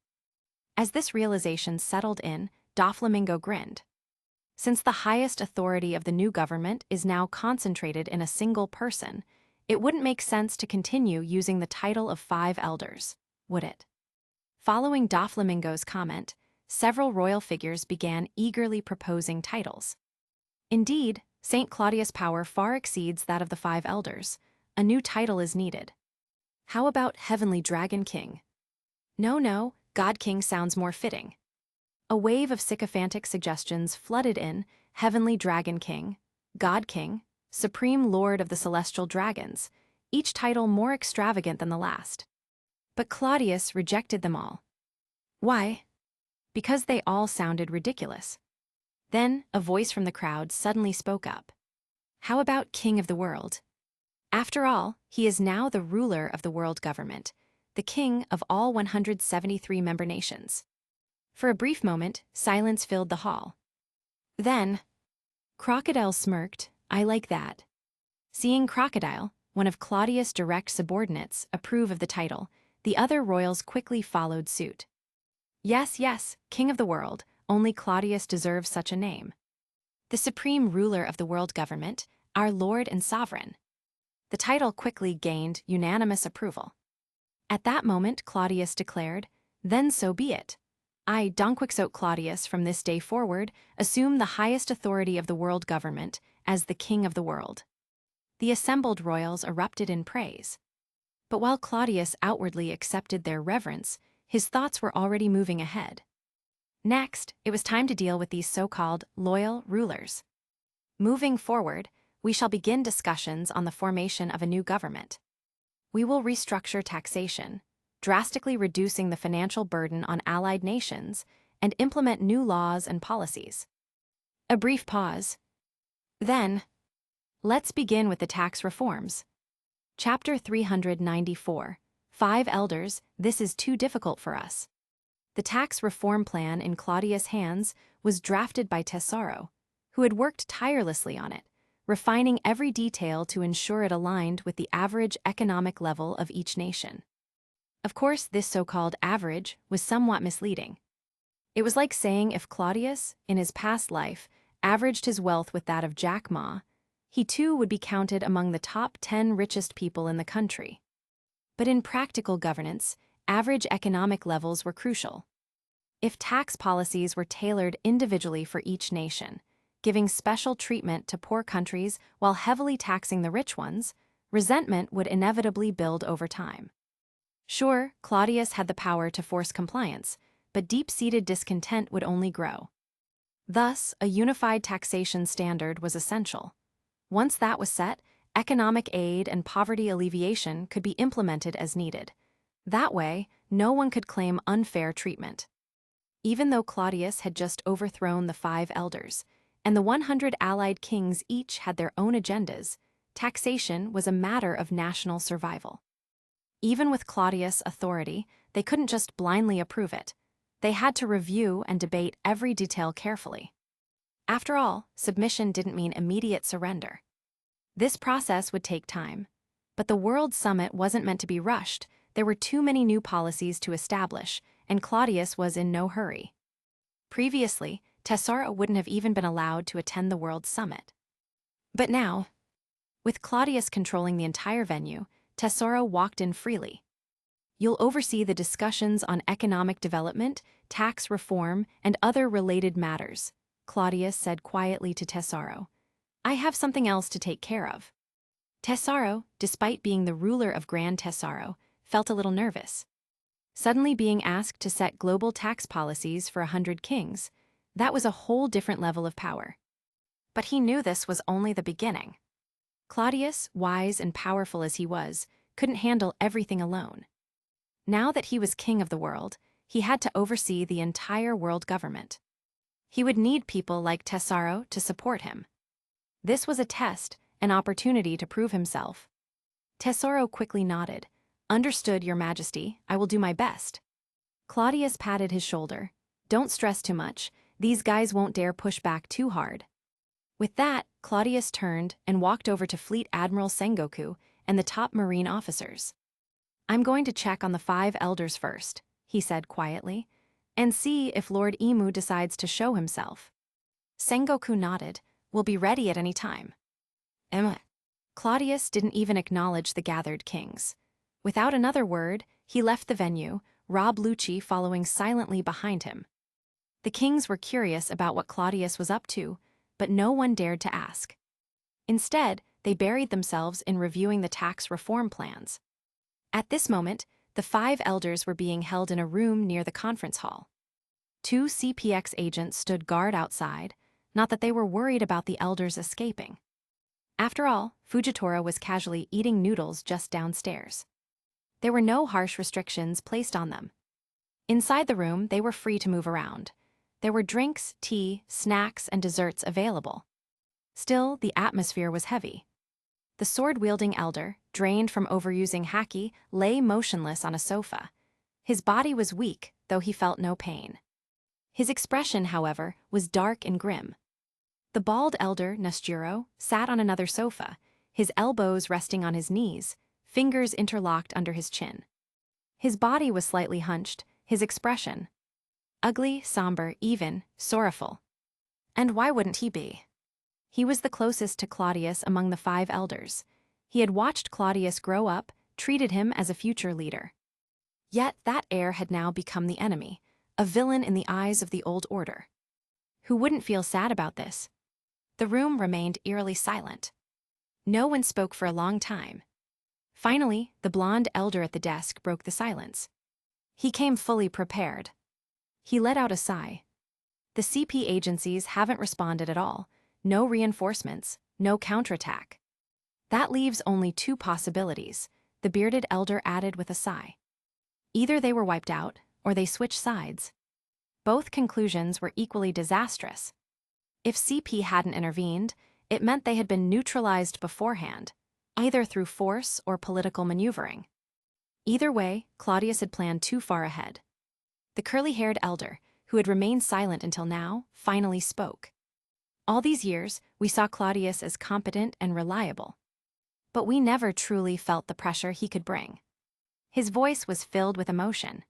As this realization settled in, Doflamingo grinned. Since the highest authority of the new government is now concentrated in a single person, it wouldn't make sense to continue using the title of 5 elders, would it? Following Doflamingo's comment, several royal figures began eagerly proposing titles. Indeed, St. Claudius' power far exceeds that of the 5 elders. A new title is needed. How about Heavenly Dragon King? No, God King sounds more fitting. A wave of sycophantic suggestions flooded in: Heavenly Dragon King, God King, Supreme Lord of the Celestial Dragons, each title more extravagant than the last. But Claudius rejected them all. Why? Because they all sounded ridiculous. Then, a voice from the crowd suddenly spoke up. How about King of the World? After all, he is now the ruler of the world government, the king of all 173 member nations. For a brief moment, silence filled the hall. Then, Crocodile smirked. I like that. Seeing Crocodile, one of Claudius' direct subordinates, approve of the title, the other royals quickly followed suit. Yes, King of the World, only Claudius deserves such a name. The supreme ruler of the world government, our Lord and Sovereign. The title quickly gained unanimous approval. At that moment, Claudius declared, Then so be it. I, Donquixote Claudius, from this day forward, assume the highest authority of the world government as the King of the World. The assembled royals erupted in praise. But while Claudius outwardly accepted their reverence, his thoughts were already moving ahead. Next, it was time to deal with these so-called loyal rulers. Moving forward, we shall begin discussions on the formation of a new government. We will restructure taxation, drastically reducing the financial burden on allied nations, and implement new laws and policies. A brief pause. Then, let's begin with the tax reforms. Chapter 394. 5 Elders, this is too difficult for us. The tax reform plan in Claudius' hands was drafted by Tesaro, who had worked tirelessly on it, refining every detail to ensure it aligned with the average economic level of each nation. Of course, this so-called average was somewhat misleading. It was like saying if Claudius, in his past life, averaged his wealth with that of Jack Ma, he too would be counted among the top 10 richest people in the country. But in practical governance, average economic levels were crucial. If tax policies were tailored individually for each nation, giving special treatment to poor countries while heavily taxing the rich ones, resentment would inevitably build over time. Sure, Claudius had the power to force compliance, but deep-seated discontent would only grow. Thus, a unified taxation standard was essential. Once that was set, economic aid and poverty alleviation could be implemented as needed. That way, no one could claim unfair treatment. Even though Claudius had just overthrown the 5 elders, and the 100 allied kings each had their own agendas, taxation was a matter of national survival. Even with Claudius' authority, they couldn't just blindly approve it. They had to review and debate every detail carefully. After all, submission didn't mean immediate surrender. This process would take time. But the World Summit wasn't meant to be rushed. There were too many new policies to establish, and Claudius was in no hurry. Previously, Tesaro wouldn't have even been allowed to attend the World Summit. But now, with Claudius controlling the entire venue, Tesaro walked in freely. You'll oversee the discussions on economic development, tax reform, and other related matters, Claudius said quietly to Tesaro. I have something else to take care of. Tesaro, despite being the ruler of Grand Tesaro, felt a little nervous. Suddenly being asked to set global tax policies for 100 kings, that was a whole different level of power. But he knew this was only the beginning. Claudius, wise and powerful as he was, couldn't handle everything alone. Now that he was king of the world, he had to oversee the entire world government. He would need people like Tesaro to support him. This was a test, an opportunity to prove himself. Tesaro quickly nodded. Understood, Your Majesty, I will do my best. Claudius patted his shoulder. Don't stress too much, these guys won't dare push back too hard. With that, Claudius turned and walked over to Fleet Admiral Sengoku and the top marine officers. I'm going to check on the 5 elders first, he said quietly, and see if Lord Imu decides to show himself. Sengoku nodded. We'll be ready at any time. Claudius didn't even acknowledge the gathered kings. Without another word, he left the venue, Rob Lucci following silently behind him. The kings were curious about what Claudius was up to, but no one dared to ask. Instead, they buried themselves in reviewing the tax reform plans. At this moment, the 5 elders were being held in a room near the conference hall. 2 CPX agents stood guard outside, not that they were worried about the elders escaping. After all, Fujitora was casually eating noodles just downstairs. There were no harsh restrictions placed on them. Inside the room, they were free to move around. There were drinks, tea, snacks, and desserts available. Still, the atmosphere was heavy. The sword-wielding elder, drained from overusing haki, lay motionless on a sofa. His body was weak, though he felt no pain. His expression, however, was dark and grim. The bald elder, Nasturo, sat on another sofa, his elbows resting on his knees, fingers interlocked under his chin. His body was slightly hunched, his expression ugly, somber, even sorrowful. And why wouldn't he be? He was the closest to Claudius among the 5 elders. He had watched Claudius grow up, treated him as a future leader. Yet that heir had now become the enemy, a villain in the eyes of the old order. Who wouldn't feel sad about this? The room remained eerily silent. No one spoke for a long time. Finally, the blonde elder at the desk broke the silence. He came fully prepared. He let out a sigh. The CP agencies haven't responded at all. No reinforcements, no counterattack. That leaves only two possibilities, the bearded elder added with a sigh. Either they were wiped out, or they switched sides. Both conclusions were equally disastrous. If CP hadn't intervened, it meant they had been neutralized beforehand, either through force or political maneuvering. Either way, Cladius had planned too far ahead. The curly-haired elder, who had remained silent until now, finally spoke. All these years, we saw Cladius as competent and reliable. But we never truly felt the pressure he could bring. His voice was filled with emotion.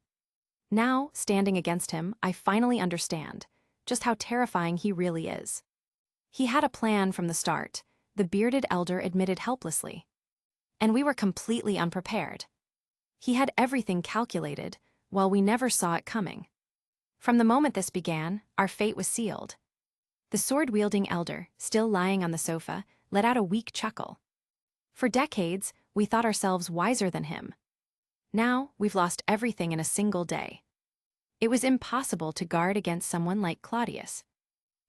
Now, standing against him, I finally understand just how terrifying he really is. He had a plan from the start, the bearded elder admitted helplessly. And we were completely unprepared. He had everything calculated, while we never saw it coming. From the moment this began, our fate was sealed. The sword-wielding elder, still lying on the sofa, let out a weak chuckle. For decades, we thought ourselves wiser than him. Now, we've lost everything in a single day. It was impossible to guard against someone like Cladius.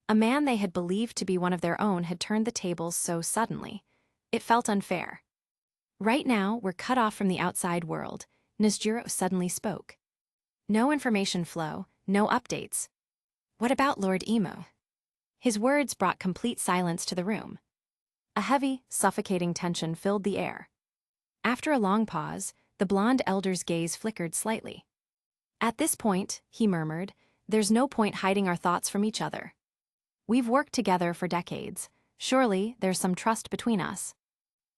A man they had believed to be one of their own had turned the tables so suddenly. It felt unfair. Right now, we're cut off from the outside world, Nesjiro suddenly spoke. No information flow, no updates. What about Lord Emo? His words brought complete silence to the room. A heavy, suffocating tension filled the air. After a long pause, the blonde elder's gaze flickered slightly. At this point, he murmured, there's no point hiding our thoughts from each other. We've worked together for decades. Surely, there's some trust between us.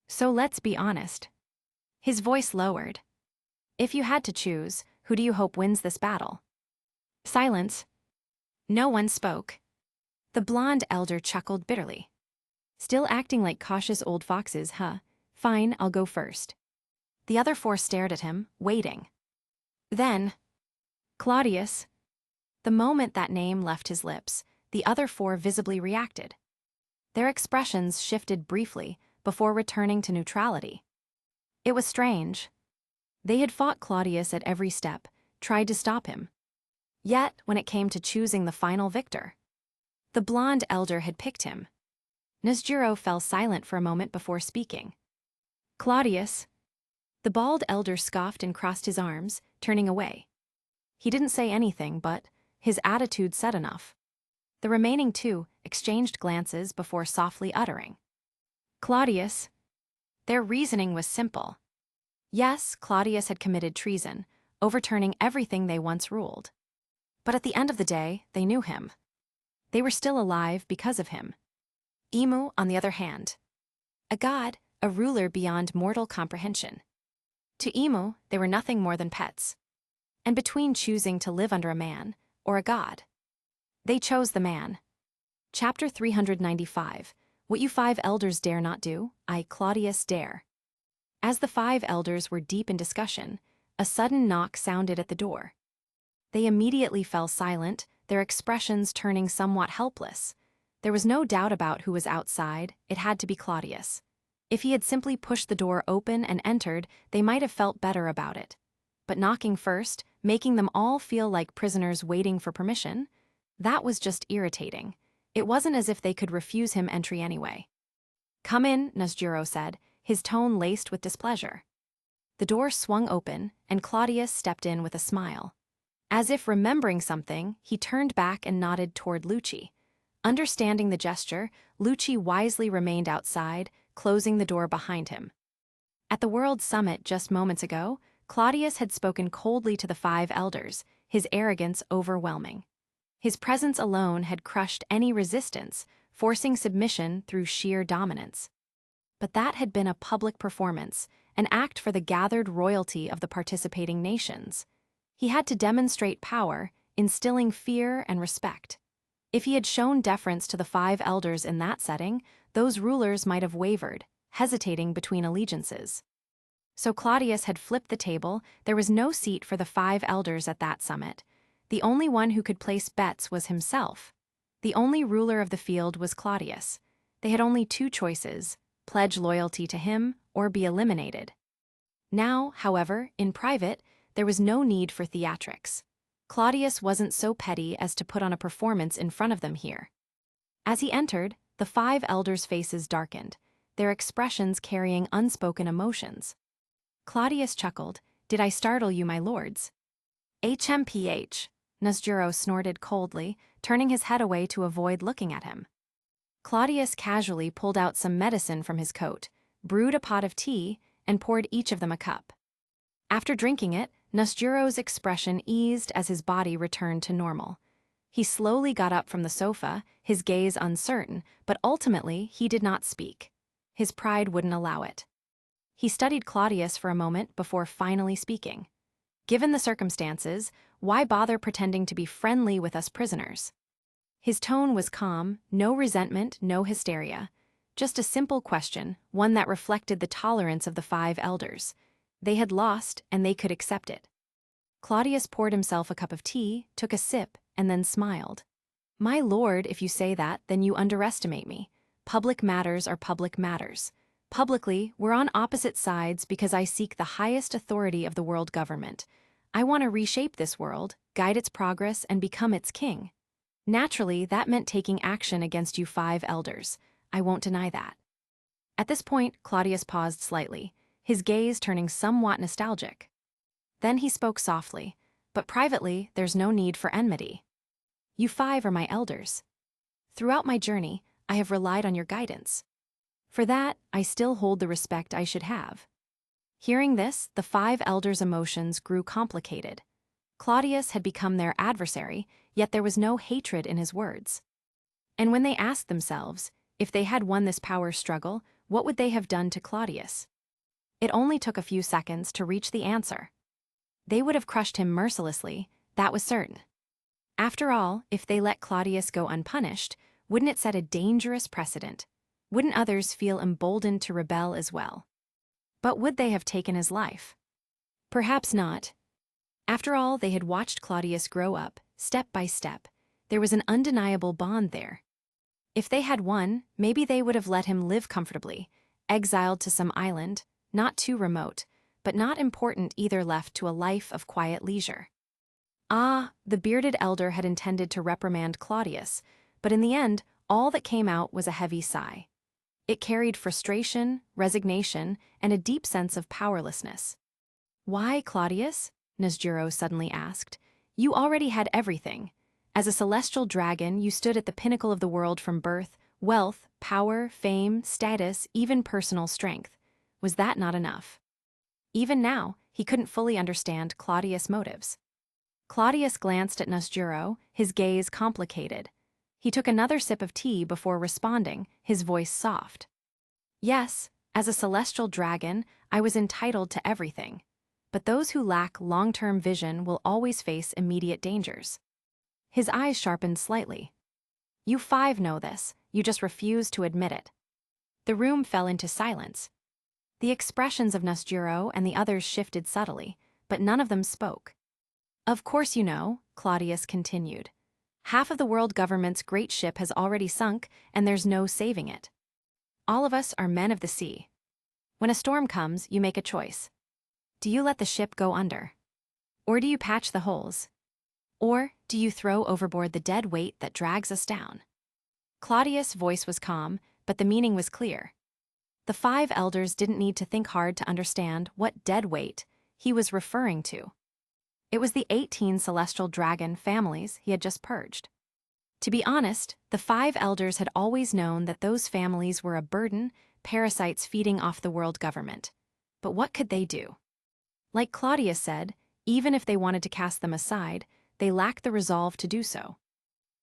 So let's be honest. His voice lowered. If you had to choose, who do you hope wins this battle? Silence. No one spoke. The blonde elder chuckled bitterly. Still acting like cautious old foxes, huh? Fine, I'll go first. The other four stared at him, waiting. Then, Cladius. The moment that name left his lips, the other four visibly reacted. Their expressions shifted briefly before returning to neutrality. It was strange. They had fought Cladius at every step, tried to stop him. Yet, when it came to choosing the final victor, the blonde elder had picked him. Nesjiro fell silent for a moment before speaking. Cladius. The bald elder scoffed and crossed his arms, turning away. He didn't say anything, but his attitude said enough. The remaining two exchanged glances before softly uttering. Cladius. Their reasoning was simple. Yes, Cladius had committed treason, overturning everything they once ruled. But at the end of the day, they knew him. They were still alive because of him. Emu, on the other hand. A god, a ruler beyond mortal comprehension. To Emu, they were nothing more than pets. And between choosing to live under a man or a god, they chose the man. Chapter 395, What You Five Elders Dare Not Do, I, Cladius, Dare. As the five elders were deep in discussion, a sudden knock sounded at the door. They immediately fell silent, their expressions turning somewhat helpless. There was no doubt about who was outside, it had to be Cladius. If he had simply pushed the door open and entered, they might have felt better about it. But knocking first, making them all feel like prisoners waiting for permission, that was just irritating. It wasn't as if they could refuse him entry anyway. Come in, Nesjiro said, his tone laced with displeasure. The door swung open, and Cladius stepped in with a smile. As if remembering something, he turned back and nodded toward Lucci. Understanding the gesture, Lucci wisely remained outside, closing the door behind him. At the World Summit just moments ago, Cladius had spoken coldly to the five elders, his arrogance overwhelming. His presence alone had crushed any resistance, forcing submission through sheer dominance. But that had been a public performance, an act for the gathered royalty of the participating nations. He had to demonstrate power, instilling fear and respect. If he had shown deference to the five elders in that setting, those rulers might have wavered, hesitating between allegiances. So Cladius had flipped the table. There was no seat for the five elders at that summit. The only one who could place bets was himself. The only ruler of the field was Cladius. They had only two choices: pledge loyalty to him or be eliminated. Now, however, in private, there was no need for theatrics. Claudius wasn't so petty as to put on a performance in front of them here. As he entered, the 5 elders' faces darkened, their expressions carrying unspoken emotions. Claudius chuckled. "Did I startle you, my lords?" "HMPH," Nosjuro snorted coldly, turning his head away to avoid looking at him. Claudius casually pulled out some medicine from his coat, brewed a pot of tea, and poured each of them a cup. After drinking it, Nosjuro's expression eased as his body returned to normal. He slowly got up from the sofa, his gaze uncertain, but ultimately he did not speak. His pride wouldn't allow it. He studied Claudius for a moment before finally speaking. "Given the circumstances, why bother pretending to be friendly with us prisoners?" His tone was calm, no resentment, no hysteria. Just a simple question, one that reflected the tolerance of the 5 elders. They had lost, and they could accept it. Claudius poured himself a cup of tea, took a sip, and then smiled. "My lord, if you say that, then you underestimate me. Public matters are public matters. Publicly, we're on opposite sides because I seek the highest authority of the world government. I want to reshape this world, guide its progress, and become its king. Naturally, that meant taking action against you 5 elders. I won't deny that." At this point, Claudius paused slightly, his gaze turning somewhat nostalgic. Then he spoke softly, "But privately, there's no need for enmity. You 5 are my elders. Throughout my journey, I have relied on your guidance. For that, I still hold the respect I should have." Hearing this, the 5 elders' emotions grew complicated. Claudius had become their adversary, yet there was no hatred in his words. And when they asked themselves, if they had won this power struggle, what would they have done to Claudius? It only took a few seconds to reach the answer. They would have crushed him mercilessly, that was certain. After all, if they let Claudius go unpunished, wouldn't it set a dangerous precedent? Wouldn't others feel emboldened to rebel as well? But would they have taken his life? Perhaps not. After all, they had watched Claudius grow up, step by step. There was an undeniable bond there. If they had won, maybe they would have let him live comfortably, exiled to some island, not too remote, but not important either, left to a life of quiet leisure. The bearded elder had intended to reprimand Claudius, but in the end, all that came out was a heavy sigh. It carried frustration, resignation, and a deep sense of powerlessness. "Why, Claudius?" Nosjuro suddenly asked. "You already had everything. As a celestial dragon, you stood at the pinnacle of the world from birth, wealth, power, fame, status, even personal strength. Was that not enough?" Even now, he couldn't fully understand Claudius' motives. Claudius glanced at Nosjuro, his gaze complicated. He took another sip of tea before responding, his voice soft. "Yes, as a celestial dragon, I was entitled to everything. But those who lack long-term vision will always face immediate dangers." His eyes sharpened slightly. "You 5 know this, you just refuse to admit it." The room fell into silence. The expressions of Nosjuro and the others shifted subtly, but none of them spoke. "Of course you know," Claudius continued. "Half of the world government's great ship has already sunk, and there's no saving it. All of us are men of the sea. When a storm comes, you make a choice. Do you let the ship go under? Or do you patch the holes? Or do you throw overboard the dead weight that drags us down?" Claudius' voice was calm, but the meaning was clear. The 5 elders didn't need to think hard to understand what dead weight he was referring to. It was the 18 celestial dragon families he had just purged. To be honest, the 5 elders had always known that those families were a burden, parasites feeding off the world government. But what could they do? Like Claudius said, even if they wanted to cast them aside, they lacked the resolve to do so.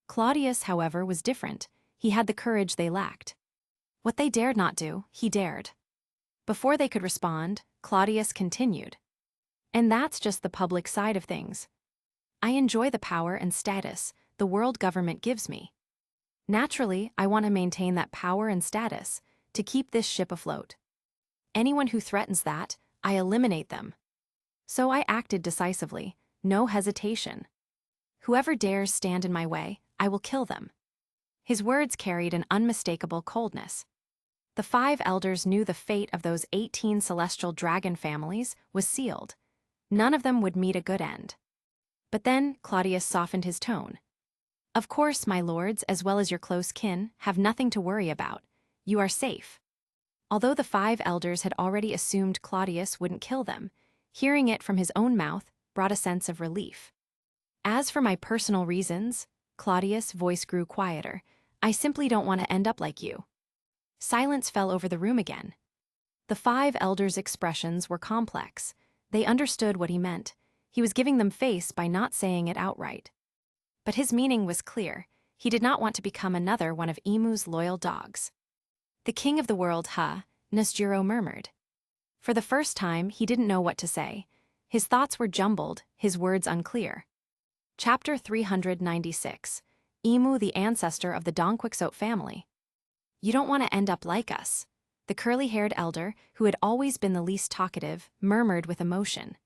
Claudius, however, was different. He had the courage they lacked. What they dared not do, he dared. Before they could respond, Claudius continued. "And that's just the public side of things. I enjoy the power and status the world government gives me. Naturally, I want to maintain that power and status to keep this ship afloat. Anyone who threatens that, I eliminate them. So I acted decisively, no hesitation. Whoever dares stand in my way, I will kill them." His words carried an unmistakable coldness. The 5 elders knew the fate of those 18 celestial dragon families was sealed. None of them would meet a good end. But then Claudius softened his tone. Of course, my lords, as well as your close kin, have nothing to worry about. You are safe. Although the 5 elders had already assumed Claudius wouldn't kill them, hearing it from his own mouth brought a sense of relief. As for my personal reasons, Claudius' voice grew quieter. I simply don't want to end up like you. Silence fell over the room again. The 5 elders' expressions were complex. They understood what he meant. He was giving them face by not saying it outright. But his meaning was clear. He did not want to become another one of Imu's loyal dogs. The king of the world, Nasjuro murmured. For the first time, he didn't know what to say. His thoughts were jumbled, his words unclear. Chapter 396. Imu, the ancestor of the Donquixote family. You don't want to end up like us. The curly-haired elder, who had always been the least talkative, murmured with emotion.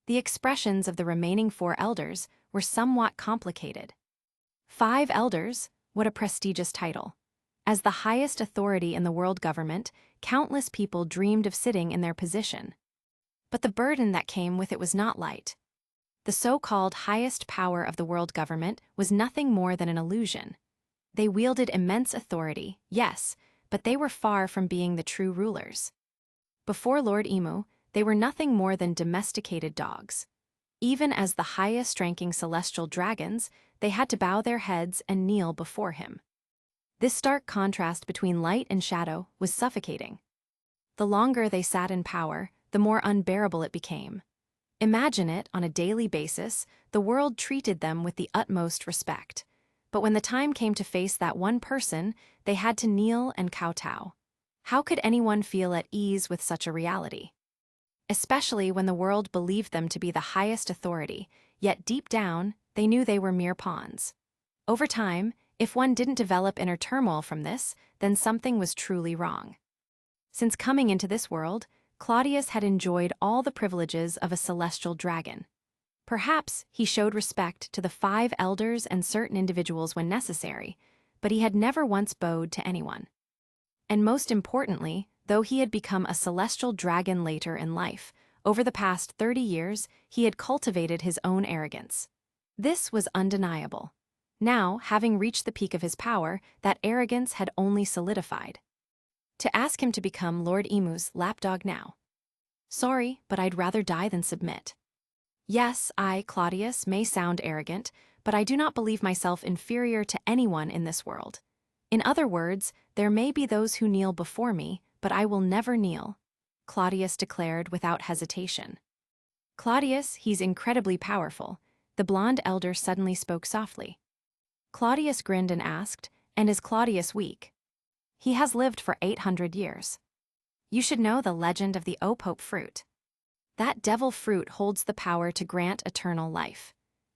The expressions of the remaining 4 elders were somewhat complicated. 5 elders? What a prestigious title. As the highest authority in the world government, countless people dreamed of sitting in their position. But the burden that came with it was not light. The so-called highest power of the world government was nothing more than an illusion. They wielded immense authority, yes, but they were far from being the true rulers. Before Lord Imu, they were nothing more than domesticated dogs. Even as the highest-ranking celestial dragons, they had to bow their heads and kneel before him. This stark contrast between light and shadow was suffocating. The longer they sat in power, the more unbearable it became. Imagine it, on a daily basis, the world treated them with the utmost respect. But when the time came to face that one person, they had to kneel and kowtow. How could anyone feel at ease with such a reality? Especially when the world believed them to be the highest authority, yet deep down, they knew they were mere pawns. Over time, if one didn't develop inner turmoil from this, then something was truly wrong. Since coming into this world, Claudius had enjoyed all the privileges of a celestial dragon. Perhaps he showed respect to the 5 elders and certain individuals when necessary, but he had never once bowed to anyone. And most importantly, though he had become a celestial dragon later in life, over the past 30 years, he had cultivated his own arrogance. This was undeniable. Now, having reached the peak of his power, that arrogance had only solidified. To ask him to become Lord Imu's lapdog now. Sorry, but I'd rather die than submit. Yes, I, Claudius, may sound arrogant, but I do not believe myself inferior to anyone in this world. In other words, there may be those who kneel before me, but I will never kneel, Claudius declared without hesitation. Claudius, he's incredibly powerful. The blonde elder suddenly spoke softly. Claudius grinned and asked, and is Claudius weak? He has lived for 800 years. You should know the legend of the Devil Fruit. That devil fruit holds the power to grant eternal life.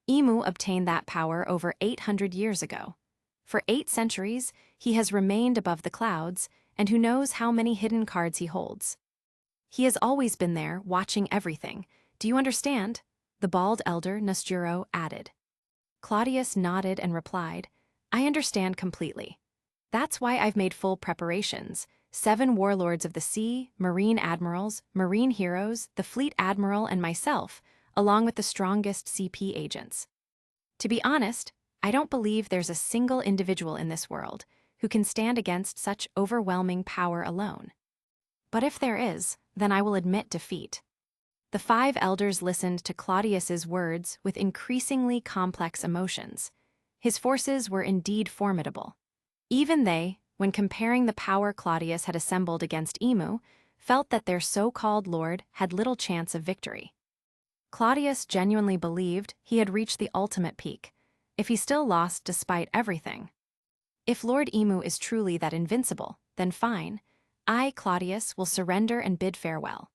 Imu obtained that power over 800 years ago. For 8 centuries, he has remained above the clouds, and who knows how many hidden cards he holds. He has always been there, watching everything. Do you understand? The bald elder, Nasjuro, added. Claudius nodded and replied, I understand completely. That's why I've made full preparations. 7 warlords of the sea, marine admirals, marine heroes, the fleet admiral, and myself, along with the strongest CP agents. To be honest, I don't believe there's a single individual in this world who can stand against such overwhelming power alone. But if there is, then I will admit defeat. The 5 elders listened to Claudius's words with increasingly complex emotions. His forces were indeed formidable. Even they, when comparing the power Claudius had assembled against Imu, felt that their so-called lord had little chance of victory. Claudius genuinely believed he had reached the ultimate peak, if he still lost despite everything. If Lord Imu is truly that invincible, then fine. I, Claudius, will surrender and bid farewell.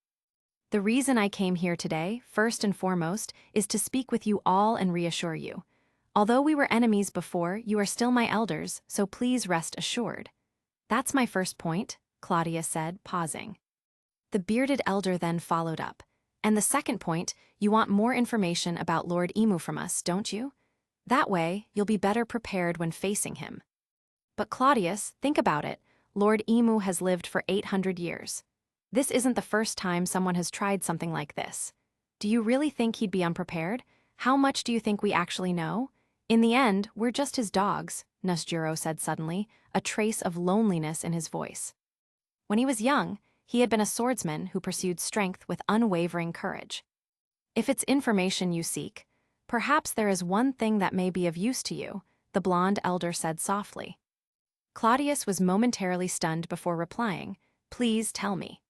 The reason I came here today, first and foremost, is to speak with you all and reassure you. Although we were enemies before, you are still my elders, so please rest assured. That's my first point, Claudius said, pausing. The bearded elder then followed up. And the second point, you want more information about Lord Imu from us, don't you? That way, you'll be better prepared when facing him. But Claudius, think about it. Lord Emu has lived for 800 years. This isn't the first time someone has tried something like this. Do you really think he'd be unprepared? How much do you think we actually know? In the end, we're just his dogs, Nusjuro said suddenly, a trace of loneliness in his voice. When he was young, he had been a swordsman who pursued strength with unwavering courage. If it's information you seek, perhaps there is one thing that may be of use to you, the blonde elder said softly. Claudius was momentarily stunned before replying, "Please tell me."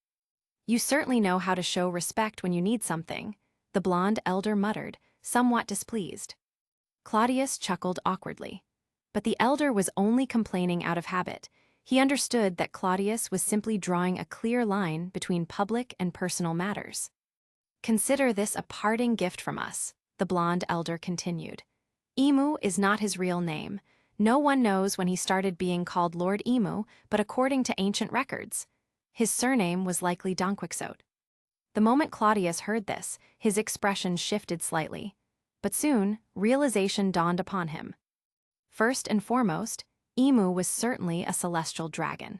"You certainly know how to show respect when you need something," the blonde elder muttered, somewhat displeased. Claudius chuckled awkwardly. But the elder was only complaining out of habit. He understood that Claudius was simply drawing a clear line between public and personal matters. "Consider this a parting gift from us," the blonde elder continued. "Emu is not his real name. No one knows when he started being called Lord Emu, but according to ancient records, his surname was likely Donquixote." The moment Claudius heard this, his expression shifted slightly. But soon, realization dawned upon him. First and foremost, Emu was certainly a celestial dragon.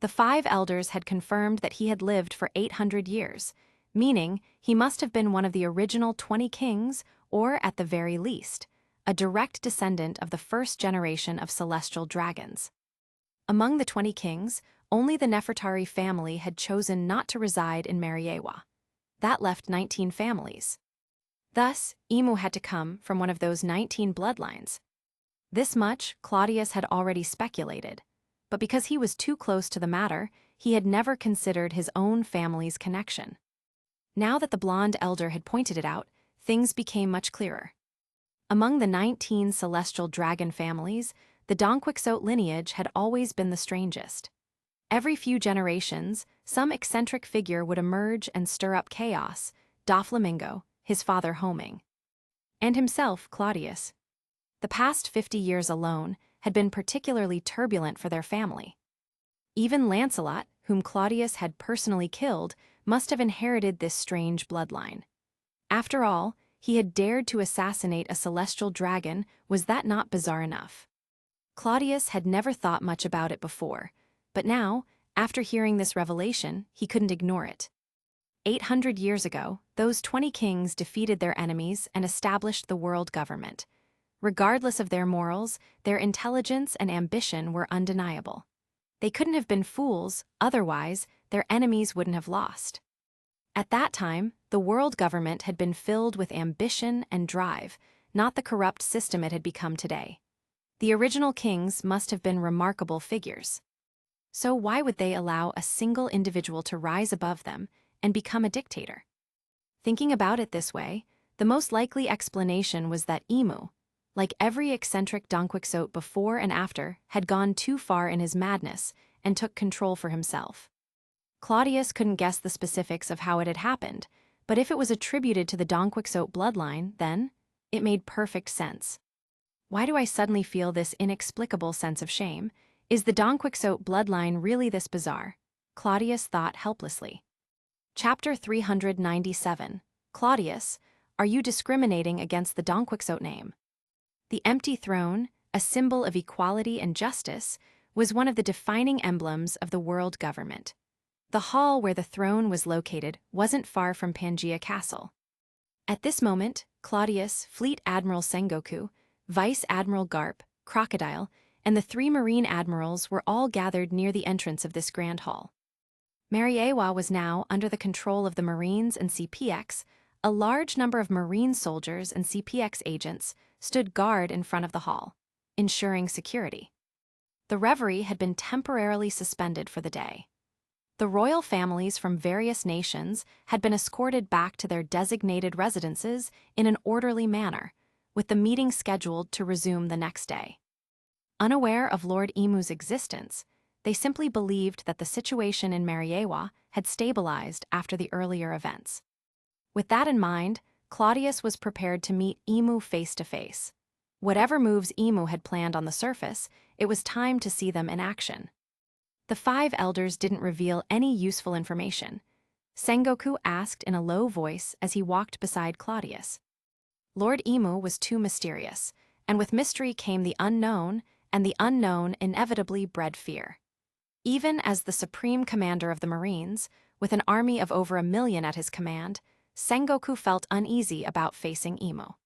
The 5 elders had confirmed that he had lived for 800 years, meaning he must have been one of the original 20 kings, or at the very least, a direct descendant of the first generation of celestial dragons. Among the 20 kings, only the Nefertari family had chosen not to reside in Mariewa. That left 19 families. Thus, Emu had to come from one of those 19 bloodlines. This much Claudius had already speculated, but because he was too close to the matter, he had never considered his own family's connection. Now that the blonde elder had pointed it out, things became much clearer. Among the 19 celestial dragon families, the Donquixote lineage had always been the strangest. Every few generations, some eccentric figure would emerge and stir up chaos, Doflamingo, his father homing. And himself, Claudius. The past 50 years alone had been particularly turbulent for their family. Even Lancelot, whom Claudius had personally killed, must have inherited this strange bloodline. After all, he had dared to assassinate a celestial dragon. Was that not bizarre enough? Claudius had never thought much about it before, but now, after hearing this revelation, he couldn't ignore it. 800 years ago, those 20 kings defeated their enemies and established the world government. Regardless of their morals, their intelligence and ambition were undeniable. They couldn't have been fools, otherwise, their enemies wouldn't have lost. At that time, the world government had been filled with ambition and drive, not the corrupt system it had become today. The original kings must have been remarkable figures. So why would they allow a single individual to rise above them and become a dictator? Thinking about it this way, the most likely explanation was that Emu, like every eccentric Donquixote before and after, had gone too far in his madness and took control for himself. Claudius couldn't guess the specifics of how it had happened, but if it was attributed to the Donquixote bloodline, then it made perfect sense. Why do I suddenly feel this inexplicable sense of shame? Is the Donquixote bloodline really this bizarre? Claudius thought helplessly. Chapter 397. Claudius, are you discriminating against the Donquixote name? The empty throne, a symbol of equality and justice, was one of the defining emblems of the world government. The hall where the throne was located wasn't far from Pangaea Castle. At this moment, Claudius, Fleet Admiral Sengoku, Vice Admiral Garp, Crocodile, and the 3 Marine admirals were all gathered near the entrance of this grand hall. Mariewa was now under the control of the Marines and CPX. A large number of Marine soldiers and CPX agents stood guard in front of the hall, ensuring security. The reverie had been temporarily suspended for the day. The royal families from various nations had been escorted back to their designated residences in an orderly manner, with the meeting scheduled to resume the next day. Unaware of Lord Emu's existence, they simply believed that the situation in Mariewa had stabilized after the earlier events. With that in mind, Claudius was prepared to meet Emu face to face. Whatever moves Emu had planned on the surface, it was time to see them in action. The 5 elders didn't reveal any useful information. Sengoku asked in a low voice as he walked beside Claudius. Lord Emu was too mysterious, and with mystery came the unknown, and the unknown inevitably bred fear. Even as the supreme commander of the Marines, with an army of over 1 million at his command, Sengoku felt uneasy about facing Imo.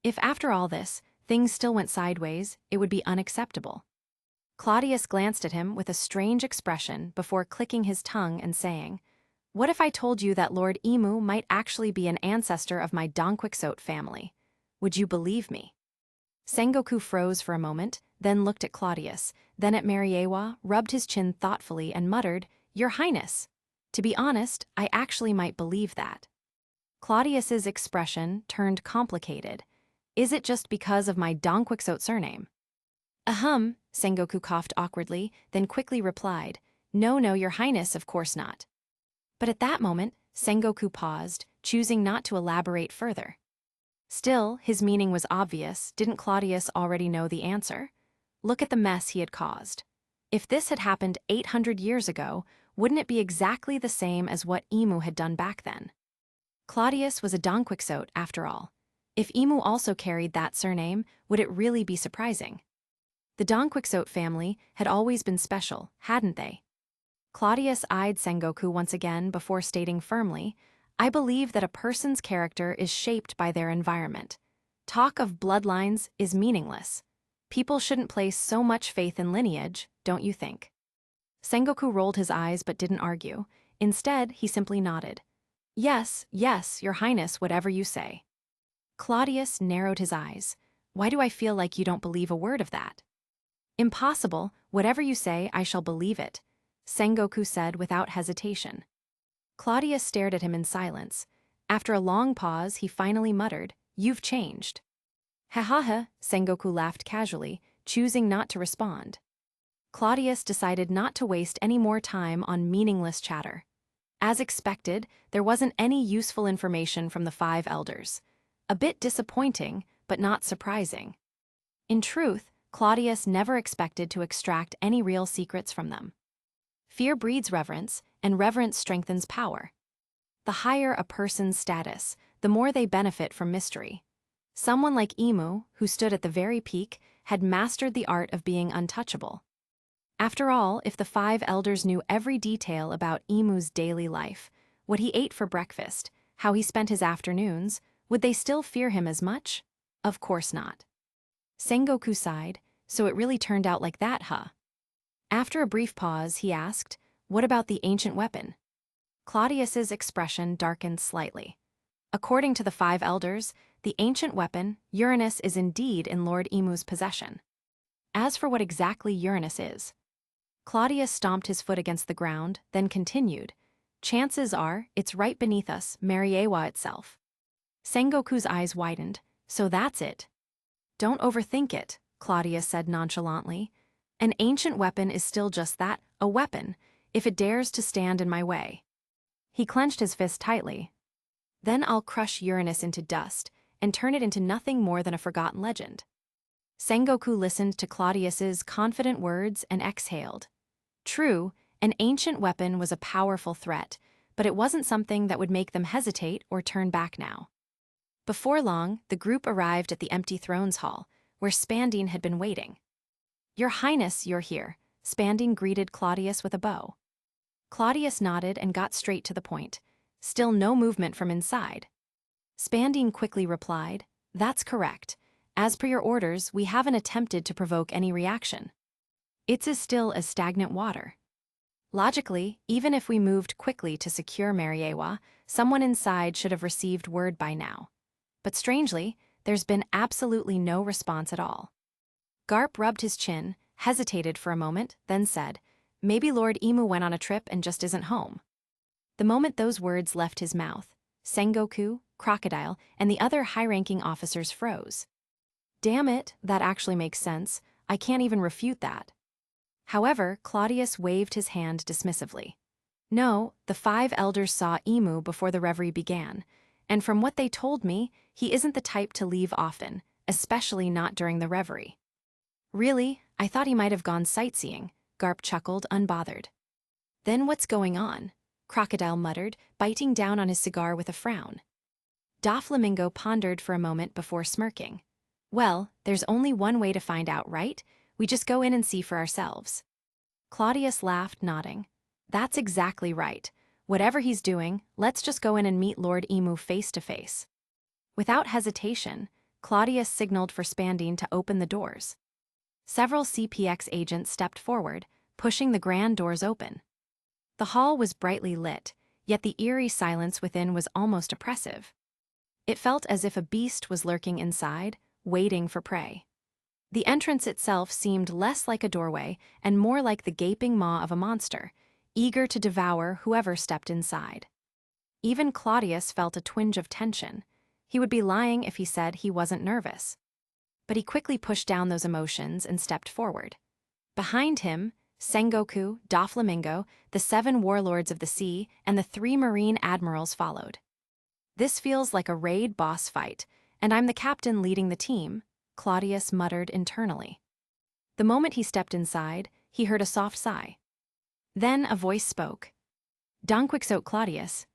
If after all this, things still went sideways, it would be unacceptable. Claudius glanced at him with a strange expression before clicking his tongue and saying, "What if I told you that Lord Imu might actually be an ancestor of my Donquixote family? Would you believe me?" Sengoku froze for a moment, then looked at Claudius, then at Mariewa, rubbed his chin thoughtfully and muttered, "Your Highness. To be honest, I actually might believe that." Claudius's expression turned complicated. "Is it just because of my Donquixote surname?" "Ahem," Sengoku coughed awkwardly, then quickly replied, "No, Your Highness, of course not." But at that moment, Sengoku paused, choosing not to elaborate further. Still, his meaning was obvious. Didn't Claudius already know the answer? Look at the mess he had caused. If this had happened 800 years ago, wouldn't it be exactly the same as what Imu had done back then? Claudius was a Donquixote, after all. If Imu also carried that surname, would it really be surprising? The Donquixote family had always been special, hadn't they? Claudius eyed Sengoku once again before stating firmly, "I believe that a person's character is shaped by their environment. Talk of bloodlines is meaningless. People shouldn't place so much faith in lineage, don't you think?" Sengoku rolled his eyes but didn't argue. Instead, he simply nodded. Yes, Your Highness, whatever you say." Claudius narrowed his eyes. "Why do I feel like you don't believe a word of that?" "Impossible. Whatever you say, I shall believe it," Sengoku said without hesitation. Claudius stared at him in silence. After a long pause, he finally muttered, "You've changed." "Ha ha ha," Sengoku laughed casually, choosing not to respond. Claudius decided not to waste any more time on meaningless chatter. As expected, there wasn't any useful information from the 5 elders. A bit disappointing, but not surprising. In truth, Claudius never expected to extract any real secrets from them. Fear breeds reverence, and reverence strengthens power. The higher a person's status, the more they benefit from mystery. Someone like Imu, who stood at the very peak, had mastered the art of being untouchable. After all, if the 5 elders knew every detail about Imu's daily life, what he ate for breakfast, how he spent his afternoons, would they still fear him as much? Of course not. Sengoku sighed, "So it really turned out like that, huh?" After a brief pause, he asked, "What about the ancient weapon?" Claudius's expression darkened slightly. According to the 5 elders, the ancient weapon, Uranus, is indeed in Lord Imu's possession. As for what exactly Uranus is, Claudius stomped his foot against the ground, then continued, "Chances are it's right beneath us, Mariewa itself." Sengoku's eyes widened. "So that's it." "Don't overthink it," Claudius said nonchalantly. "An ancient weapon is still just that, a weapon, if it dares to stand in my way." He clenched his fist tightly. "Then I'll crush Uranus into dust and turn it into nothing more than a forgotten legend." Sengoku listened to Claudius's confident words and exhaled. True, an ancient weapon was a powerful threat, but it wasn't something that would make them hesitate or turn back now. Before long, the group arrived at the empty thrones hall, where Spandine had been waiting. "Your Highness, you're here," Spandine greeted Claudius with a bow. Claudius nodded and got straight to the point. Still no movement from inside. Spandine quickly replied, "That's correct. As per your orders, we haven't attempted to provoke any reaction. It's as still as stagnant water. Logically, even if we moved quickly to secure Mariewa, someone inside should have received word by now. But strangely, there's been absolutely no response at all." Garp rubbed his chin, hesitated for a moment, then said, "Maybe Lord Imu went on a trip and just isn't home." The moment those words left his mouth, Sengoku, Crocodile, and the other high-ranking officers froze. Damn it, that actually makes sense. I can't even refute that. However, Claudius waved his hand dismissively. "No, the 5 elders saw Imu before the reverie began, and from what they told me, he isn't the type to leave often, especially not during the reverie." "Really? I thought he might have gone sightseeing," Garp chuckled, unbothered. "Then what's going on?" Crocodile muttered, biting down on his cigar with a frown. Doflamingo pondered for a moment before smirking. "Well, there's only one way to find out, right? We just go in and see for ourselves." Claudius laughed, nodding. That's exactly right. Whatever he's doing, let's just go in and meet Lord Emu face to face. Without hesitation, Claudius signaled for Spandine to open the doors. Several CPX agents stepped forward, pushing the grand doors open. The hall was brightly lit, yet the eerie silence within was almost oppressive. It felt as if a beast was lurking inside, waiting for prey. The entrance itself seemed less like a doorway and more like the gaping maw of a monster, eager to devour whoever stepped inside. Even Claudius felt a twinge of tension. He would be lying if he said he wasn't nervous. But he quickly pushed down those emotions and stepped forward. Behind him, Sengoku, Doflamingo, the 7 warlords of the sea, and the 3 marine admirals followed. This feels like a raid boss fight, and I'm the captain leading the team, Claudius muttered internally. The moment he stepped inside, he heard a soft sigh. Then a voice spoke. Donquixote Cladius.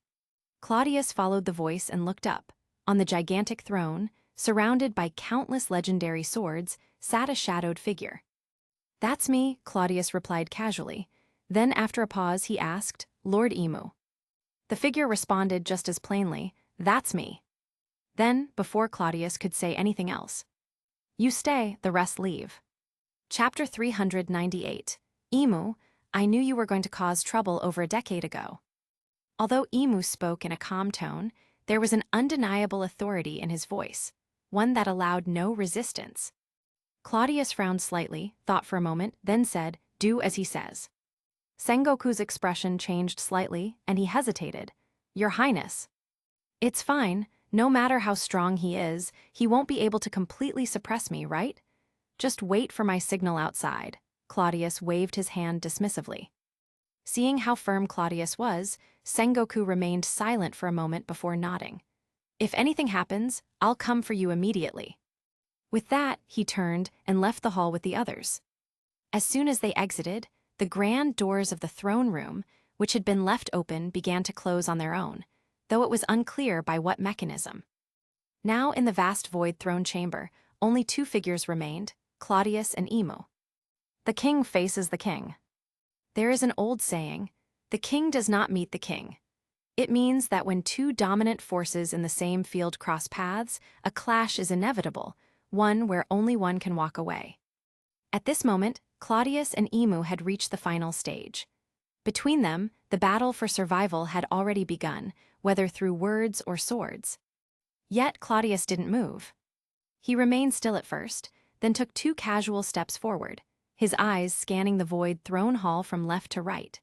Claudius followed the voice and looked up. On the gigantic throne, surrounded by countless legendary swords, sat a shadowed figure. That's me, Claudius replied casually. Then after a pause he asked, Lord Emu. The figure responded just as plainly, that's me. Then, before Claudius could say anything else, you stay, the rest leave. Chapter 398. Emu, I knew you were going to cause trouble over a decade ago. Although Emu spoke in a calm tone, there was an undeniable authority in his voice, one that allowed no resistance. Claudius frowned slightly, thought for a moment, then said, do as he says. Sengoku's expression changed slightly, and he hesitated. Your Highness. It's fine. No matter how strong he is, he won't be able to completely suppress me, right? Just wait for my signal outside. Claudius waved his hand dismissively. Seeing how firm Claudius was, Sengoku remained silent for a moment before nodding. If anything happens, I'll come for you immediately. With that, he turned and left the hall with the others. As soon as they exited, the grand doors of the throne room, which had been left open, began to close on their own, though it was unclear by what mechanism. Now in the vast void throne chamber, only 2 figures remained, Claudius and Emu. The king faces the king. There is an old saying, the king does not meet the king. It means that when 2 dominant forces in the same field cross paths, a clash is inevitable, one where only one can walk away. At this moment, Claudius and Emu had reached the final stage. Between them, the battle for survival had already begun, whether through words or swords. Yet Claudius didn't move. He remained still at first, then took 2 casual steps forward, his eyes scanning the void throne hall from left to right.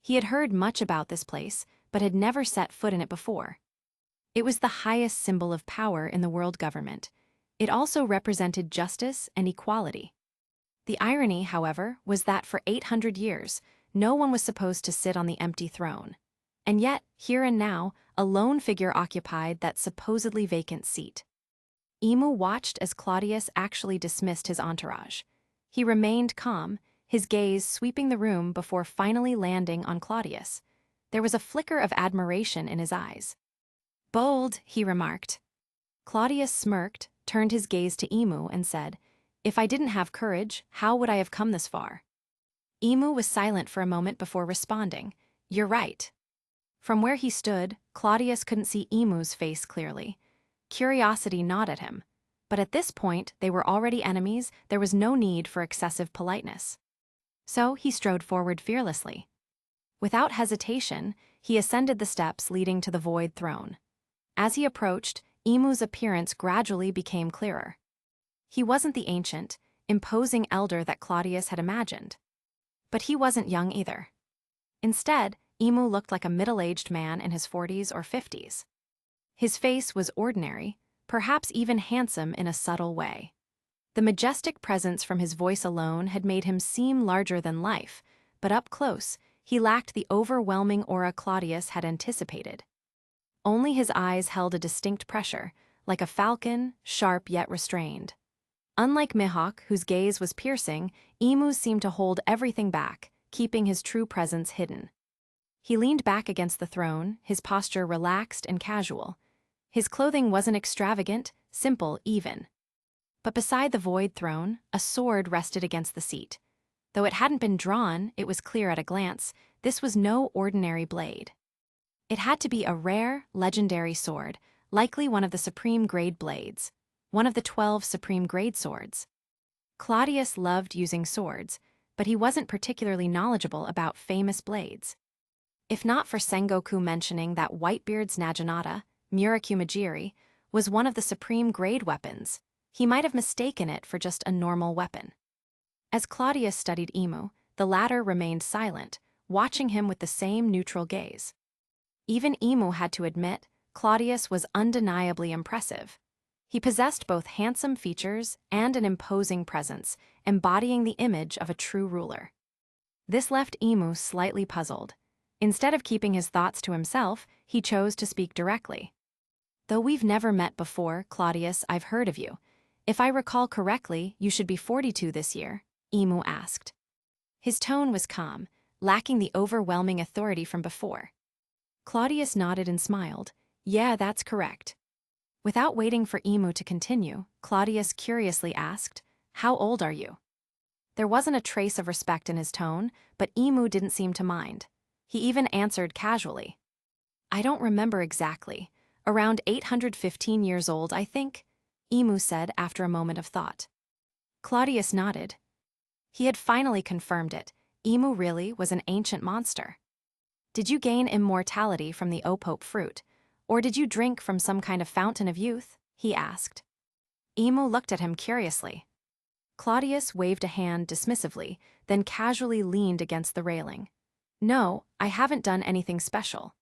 He had heard much about this place, but had never set foot in it before. It was the highest symbol of power in the world government. It also represented justice and equality. The irony, however, was that for 800 years, no one was supposed to sit on the empty throne. And yet, here and now, a lone figure occupied that supposedly vacant seat. Emu watched as Claudius actually dismissed his entourage. He remained calm, his gaze sweeping the room before finally landing on Claudius. There was a flicker of admiration in his eyes. Bold, he remarked. Claudius smirked, turned his gaze to Emu and said, if I didn't have courage, how would I have come this far? Emu was silent for a moment before responding, you're right. From where he stood, Claudius couldn't see Emu's face clearly. Curiosity gnawed at him. But at this point, they were already enemies, there was no need for excessive politeness. So he strode forward fearlessly. Without hesitation, he ascended the steps leading to the void throne. As he approached, Emu's appearance gradually became clearer. He wasn't the ancient, imposing elder that Claudius had imagined. But he wasn't young either. Instead, Emu looked like a middle-aged man in his 40s or 50s. His face was ordinary, perhaps even handsome in a subtle way. The majestic presence from his voice alone had made him seem larger than life, but up close, he lacked the overwhelming aura Claudius had anticipated. Only his eyes held a distinct pressure, like a falcon, sharp yet restrained. Unlike Mihawk, whose gaze was piercing, Emu's seemed to hold everything back, keeping his true presence hidden. He leaned back against the throne, his posture relaxed and casual. His clothing wasn't extravagant, simple even. But beside the void throne, a sword rested against the seat. Though it hadn't been drawn, it was clear at a glance, this was no ordinary blade. It had to be a rare, legendary sword, likely one of the supreme grade blades, one of the 12 supreme grade swords. Claudius loved using swords, but he wasn't particularly knowledgeable about famous blades. If not for Sengoku mentioning that Whitebeard's Naginata, Murakumajiri, was one of the supreme grade weapons, he might have mistaken it for just a normal weapon. As Claudius studied Imu, the latter remained silent, watching him with the same neutral gaze. Even Imu had to admit, Claudius was undeniably impressive. He possessed both handsome features and an imposing presence, embodying the image of a true ruler. This left Imu slightly puzzled. Instead of keeping his thoughts to himself, he chose to speak directly. "Though we've never met before, Claudius, I've heard of you. If I recall correctly, you should be 42 this year," Imu asked. His tone was calm, lacking the overwhelming authority from before. Claudius nodded and smiled. "Yeah, that's correct." Without waiting for Imu to continue, Claudius curiously asked, "How old are you?" There wasn't a trace of respect in his tone, but Imu didn't seem to mind. He even answered casually. "I don't remember exactly. Around 815 years old, I think," Imu said after a moment of thought. Claudius nodded. He had finally confirmed it. Imu really was an ancient monster. "Did you gain immortality from the opope fruit, or did you drink from some kind of fountain of youth?" he asked. Imu looked at him curiously. Claudius waved a hand dismissively, then casually leaned against the railing. "No, I haven't done anything special."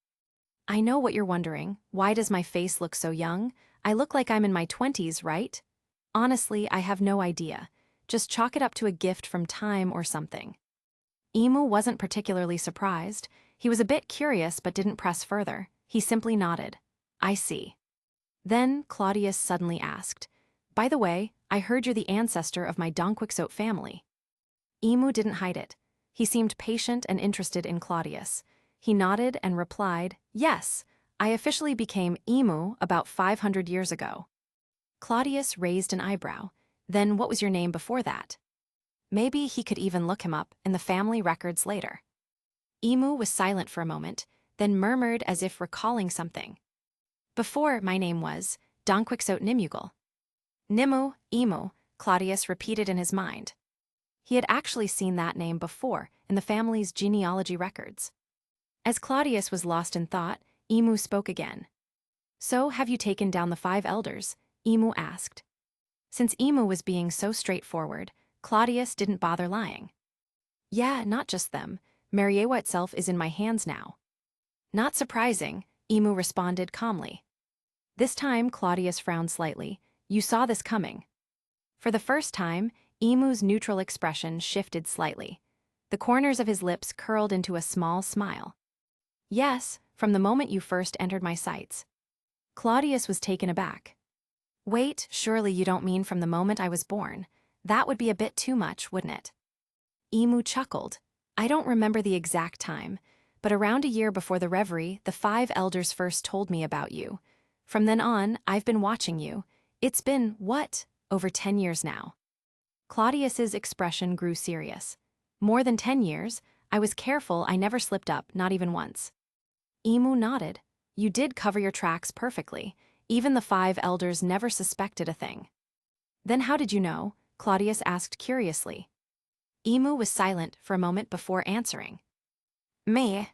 "I know what you're wondering. Why does my face look so young? I look like I'm in my 20s, right?" "Honestly, I have no idea. Just chalk it up to a gift from time or something." Imu wasn't particularly surprised. He was a bit curious but didn't press further. He simply nodded. "I see." Then Claudius suddenly asked, "By the way, I heard you're the ancestor of my Donquixote family." Imu didn't hide it. He seemed patient and interested in Claudius. He nodded and replied, "Yes, I officially became Imu about 500 years ago." Claudius raised an eyebrow. "Then what was your name before that?" Maybe he could even look him up in the family records later. Imu was silent for a moment, then murmured as if recalling something. "Before, my name was Donquixote Nimugal." "Nimu, Imu," Claudius repeated in his mind. He had actually seen that name before in the family's genealogy records. As Claudius was lost in thought, Imu spoke again. "So have you taken down the 5 elders?" Imu asked. Since Imu was being so straightforward, Claudius didn't bother lying. "Yeah, not just them. Mariewa itself is in my hands now." "Not surprising," Imu responded calmly. This time Claudius frowned slightly. "You saw this coming." For the first time, Imu's neutral expression shifted slightly. The corners of his lips curled into a small smile. "Yes, from the moment you first entered my sights." Claudius was taken aback. "Wait, surely you don't mean from the moment I was born. That would be a bit too much, wouldn't it?" Imu chuckled. "I don't remember the exact time, but around a year before the reverie, the 5 elders first told me about you. From then on, I've been watching you. It's been, what, over 10 years now." Claudius's expression grew serious. "More than 10 years, I was careful I never slipped up, not even once." Imu nodded. "You did cover your tracks perfectly. Even the 5 elders never suspected a thing." "Then how did you know?" Claudius asked curiously. Imu was silent for a moment before answering. "Me.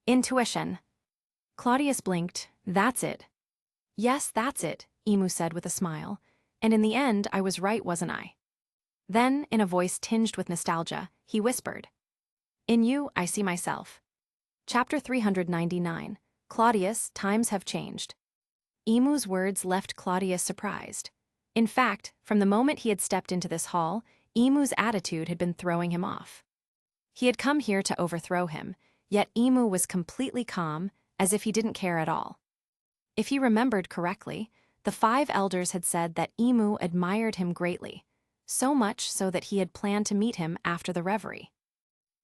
Intuition." Claudius blinked. "That's it." "Yes, that's it," Imu said with a smile. "And in the end, I was right, wasn't I?" Then, in a voice tinged with nostalgia, he whispered, "In you, I see myself." Chapter 399. Claudius, Times Have Changed. Imu's words left Claudius surprised. In fact, from the moment he had stepped into this hall, Imu's attitude had been throwing him off. He had come here to overthrow him, yet Imu was completely calm, as if he didn't care at all. If he remembered correctly, the 5 elders had said that Imu admired him greatly, so much so that he had planned to meet him after the reverie.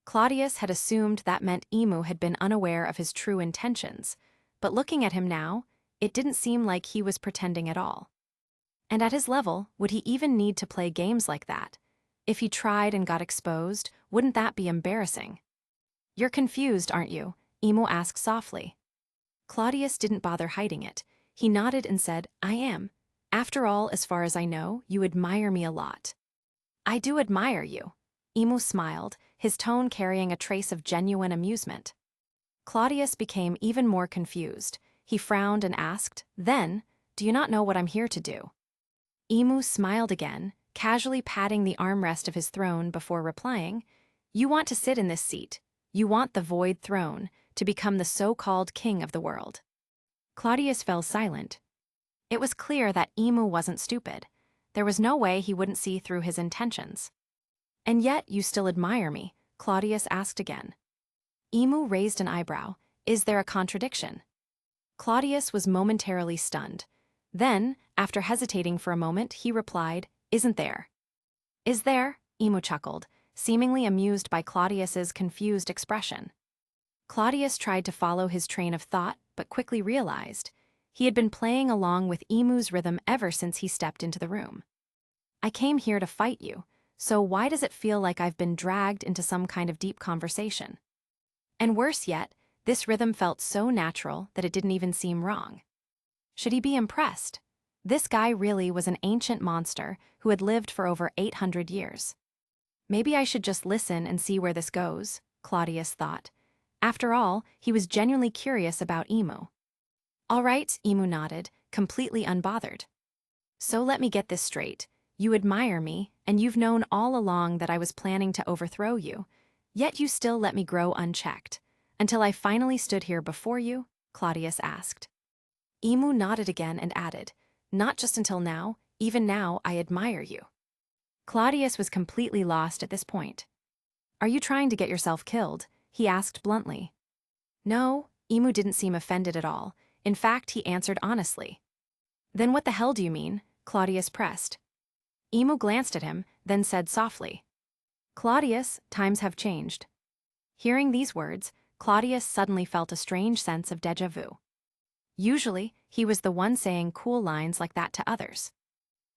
Claudius had assumed that meant Imu had been unaware of his true intentions, but looking at him now, it didn't seem like he was pretending at all. And at his level, would he even need to play games like that? If he tried and got exposed, wouldn't that be embarrassing? You're confused, aren't you? Emu asked softly. Claudius didn't bother hiding it. He nodded and said, I am. After all, as far as I know, you admire me a lot. I do admire you. Emu smiled, his tone carrying a trace of genuine amusement. Claudius became even more confused. He frowned and asked, Then, do you not know what I'm here to do? Emu smiled again, casually patting the armrest of his throne before replying, You want to sit in this seat. You want the void throne, to become the so-called king of the world. Claudius fell silent. It was clear that Emu wasn't stupid. There was no way he wouldn't see through his intentions. And yet you still admire me, Claudius asked again. Emu raised an eyebrow. Is there a contradiction? Claudius was momentarily stunned. Then, after hesitating for a moment, he replied, Isn't there? Is there? Emu chuckled, seemingly amused by Claudius's confused expression. Claudius tried to follow his train of thought, but quickly realized he had been playing along with Emu's rhythm ever since he stepped into the room. I came here to fight you, so why does it feel like I've been dragged into some kind of deep conversation? And worse yet, this rhythm felt so natural that it didn't even seem wrong. Should he be impressed? This guy really was an ancient monster who had lived for over 800 years. Maybe I should just listen and see where this goes, Claudius thought. After all, he was genuinely curious about Emu. All right, Emu nodded, completely unbothered. So let me get this straight. You admire me, and you've known all along that I was planning to overthrow you, yet you still let me grow unchecked. Until I finally stood here before you? Claudius asked. Emu nodded again and added, Not just until now, even now I admire you. Claudius was completely lost at this point. Are you trying to get yourself killed? He asked bluntly. No, Emu didn't seem offended at all. In fact, he answered honestly. Then what the hell do you mean? Claudius pressed. Emu glanced at him, then said softly, Claudius, times have changed. Hearing these words, Claudius suddenly felt a strange sense of déjà vu. Usually, he was the one saying cool lines like that to others.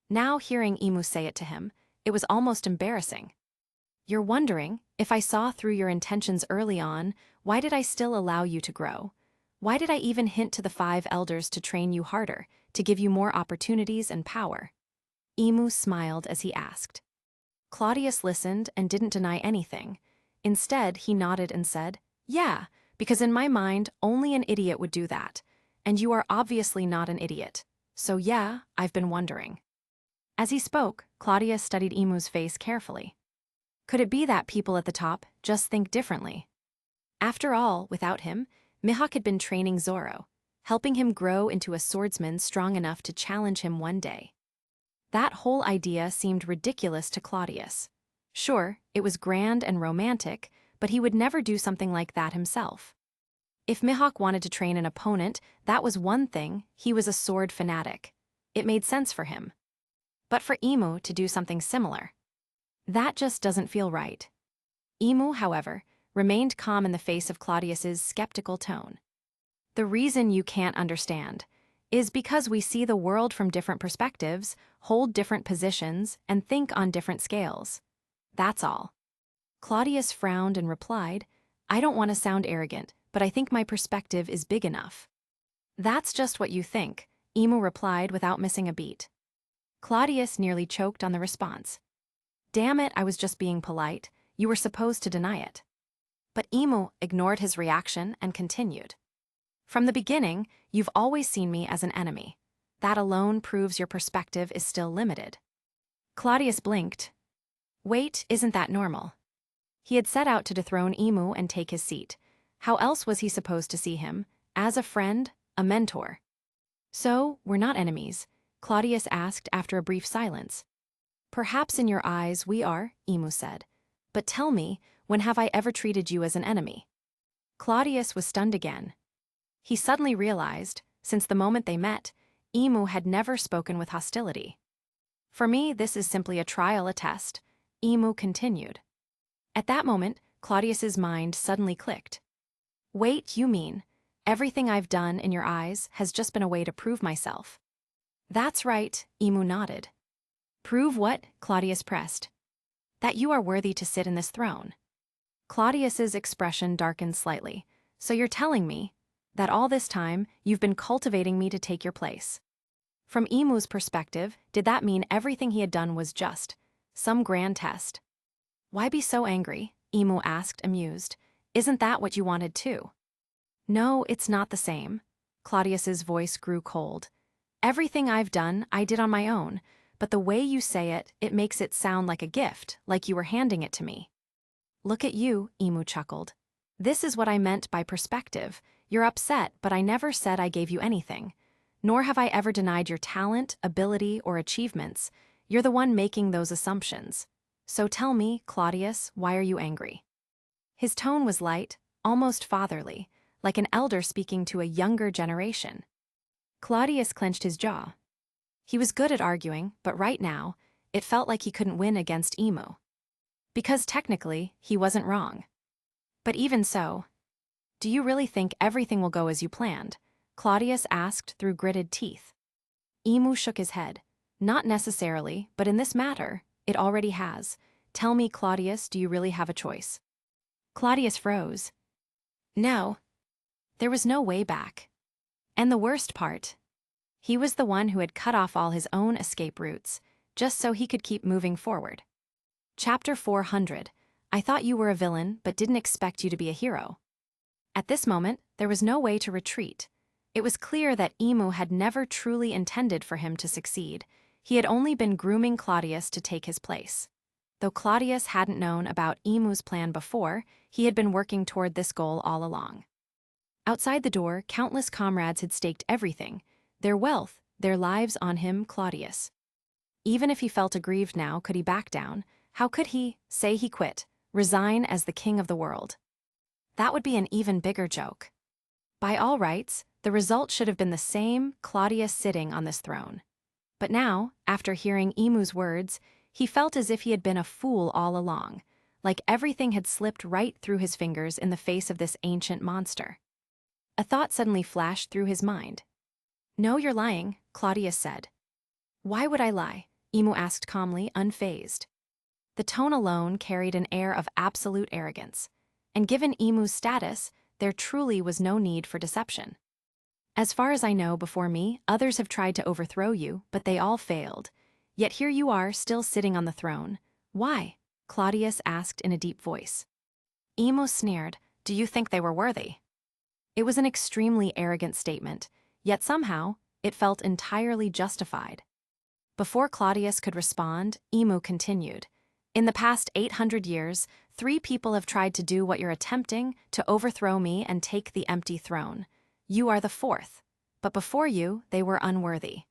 Now hearing Emu say it to him, it was almost embarrassing. You're wondering, if I saw through your intentions early on, why did I still allow you to grow? Why did I even hint to the 5 elders to train you harder, to give you more opportunities and power? Emu smiled as he asked. Claudius listened and didn't deny anything. Instead, he nodded and said, Yeah, because in my mind, only an idiot would do that. And you are obviously not an idiot. So yeah, I've been wondering. As he spoke, Claudius studied Emu's face carefully. Could it be that people at the top just think differently? After all, without him, Mihawk had been training Zoro, helping him grow into a swordsman strong enough to challenge him one day. That whole idea seemed ridiculous to Claudius. Sure, it was grand and romantic, but he would never do something like that himself. If Mihawk wanted to train an opponent, that was one thing. He was a sword fanatic. It made sense for him. But for Emu to do something similar, that just doesn't feel right. Emu, however, remained calm in the face of Claudius's skeptical tone. The reason you can't understand is because we see the world from different perspectives, hold different positions, and think on different scales. That's all. Claudius frowned and replied, I don't want to sound arrogant, but I think my perspective is big enough. That's just what you think, Emu replied without missing a beat. Claudius nearly choked on the response. Damn it, I was just being polite. You were supposed to deny it. But Emu ignored his reaction and continued. From the beginning, you've always seen me as an enemy. That alone proves your perspective is still limited. Claudius blinked. Wait, isn't that normal? He had set out to dethrone Emu and take his seat. How else was he supposed to see him? As a friend, a mentor. So, we're not enemies? Claudius asked after a brief silence. Perhaps in your eyes we are, Emu said. But tell me, when have I ever treated you as an enemy? Claudius was stunned again. He suddenly realized, since the moment they met, Emu had never spoken with hostility. For me, this is simply a trial, a test, Emu continued. At that moment, Claudius's mind suddenly clicked. Wait, you mean, everything I've done in your eyes has just been a way to prove myself? That's right, Emu nodded. Prove what? Claudius pressed. That you are worthy to sit in this throne. Claudius's expression darkened slightly. So you're telling me that all this time you've been cultivating me to take your place. From Imu's perspective, did that mean everything he had done was just some grand test? Why be so angry? Imu asked, amused. Isn't that what you wanted too? No, it's not the same. Claudius's voice grew cold. Everything I've done, I did on my own, but the way you say it, it makes it sound like a gift, like you were handing it to me. Look at you, Imu chuckled. This is what I meant by perspective. You're upset, but I never said I gave you anything. Nor have I ever denied your talent, ability, or achievements. You're the one making those assumptions. So tell me, Claudius, why are you angry? His tone was light, almost fatherly, like an elder speaking to a younger generation. Claudius clenched his jaw. He was good at arguing, but right now, it felt like he couldn't win against Imu. Because technically, he wasn't wrong. But even so, do you really think everything will go as you planned? Claudius asked through gritted teeth. Imu shook his head. Not necessarily, but in this matter, it already has. Tell me, Claudius, do you really have a choice? Claudius froze. No. There was no way back. And the worst part, he was the one who had cut off all his own escape routes, just so he could keep moving forward. Chapter 400. I thought you were a villain, but didn't expect you to be a hero. At this moment, there was no way to retreat. It was clear that Imu had never truly intended for him to succeed. He had only been grooming Claudius to take his place. Though Claudius hadn't known about Imu's plan before, he had been working toward this goal all along. Outside the door, countless comrades had staked everything, their wealth, their lives on him, Claudius. Even if he felt aggrieved now, could he back down? How could he say he quit, resign as the king of the world? That would be an even bigger joke. By all rights, the result should have been the same, Claudius sitting on this throne. But now, after hearing Imu's words, he felt as if he had been a fool all along, like everything had slipped right through his fingers in the face of this ancient monster. A thought suddenly flashed through his mind. No, you're lying, Claudius said. Why would I lie? Imu asked calmly, unfazed. The tone alone carried an air of absolute arrogance, and given Imu's status, there truly was no need for deception. As far as I know, before me, others have tried to overthrow you, but they all failed. Yet here you are, still sitting on the throne. Why? Claudius asked in a deep voice. Imu sneered. Do you think they were worthy? It was an extremely arrogant statement, yet somehow, it felt entirely justified. Before Claudius could respond, Imu continued. In the past 800 years, 3 people have tried to do what you're attempting, to overthrow me and take the empty throne. You are the 4th. But before you, they were unworthy.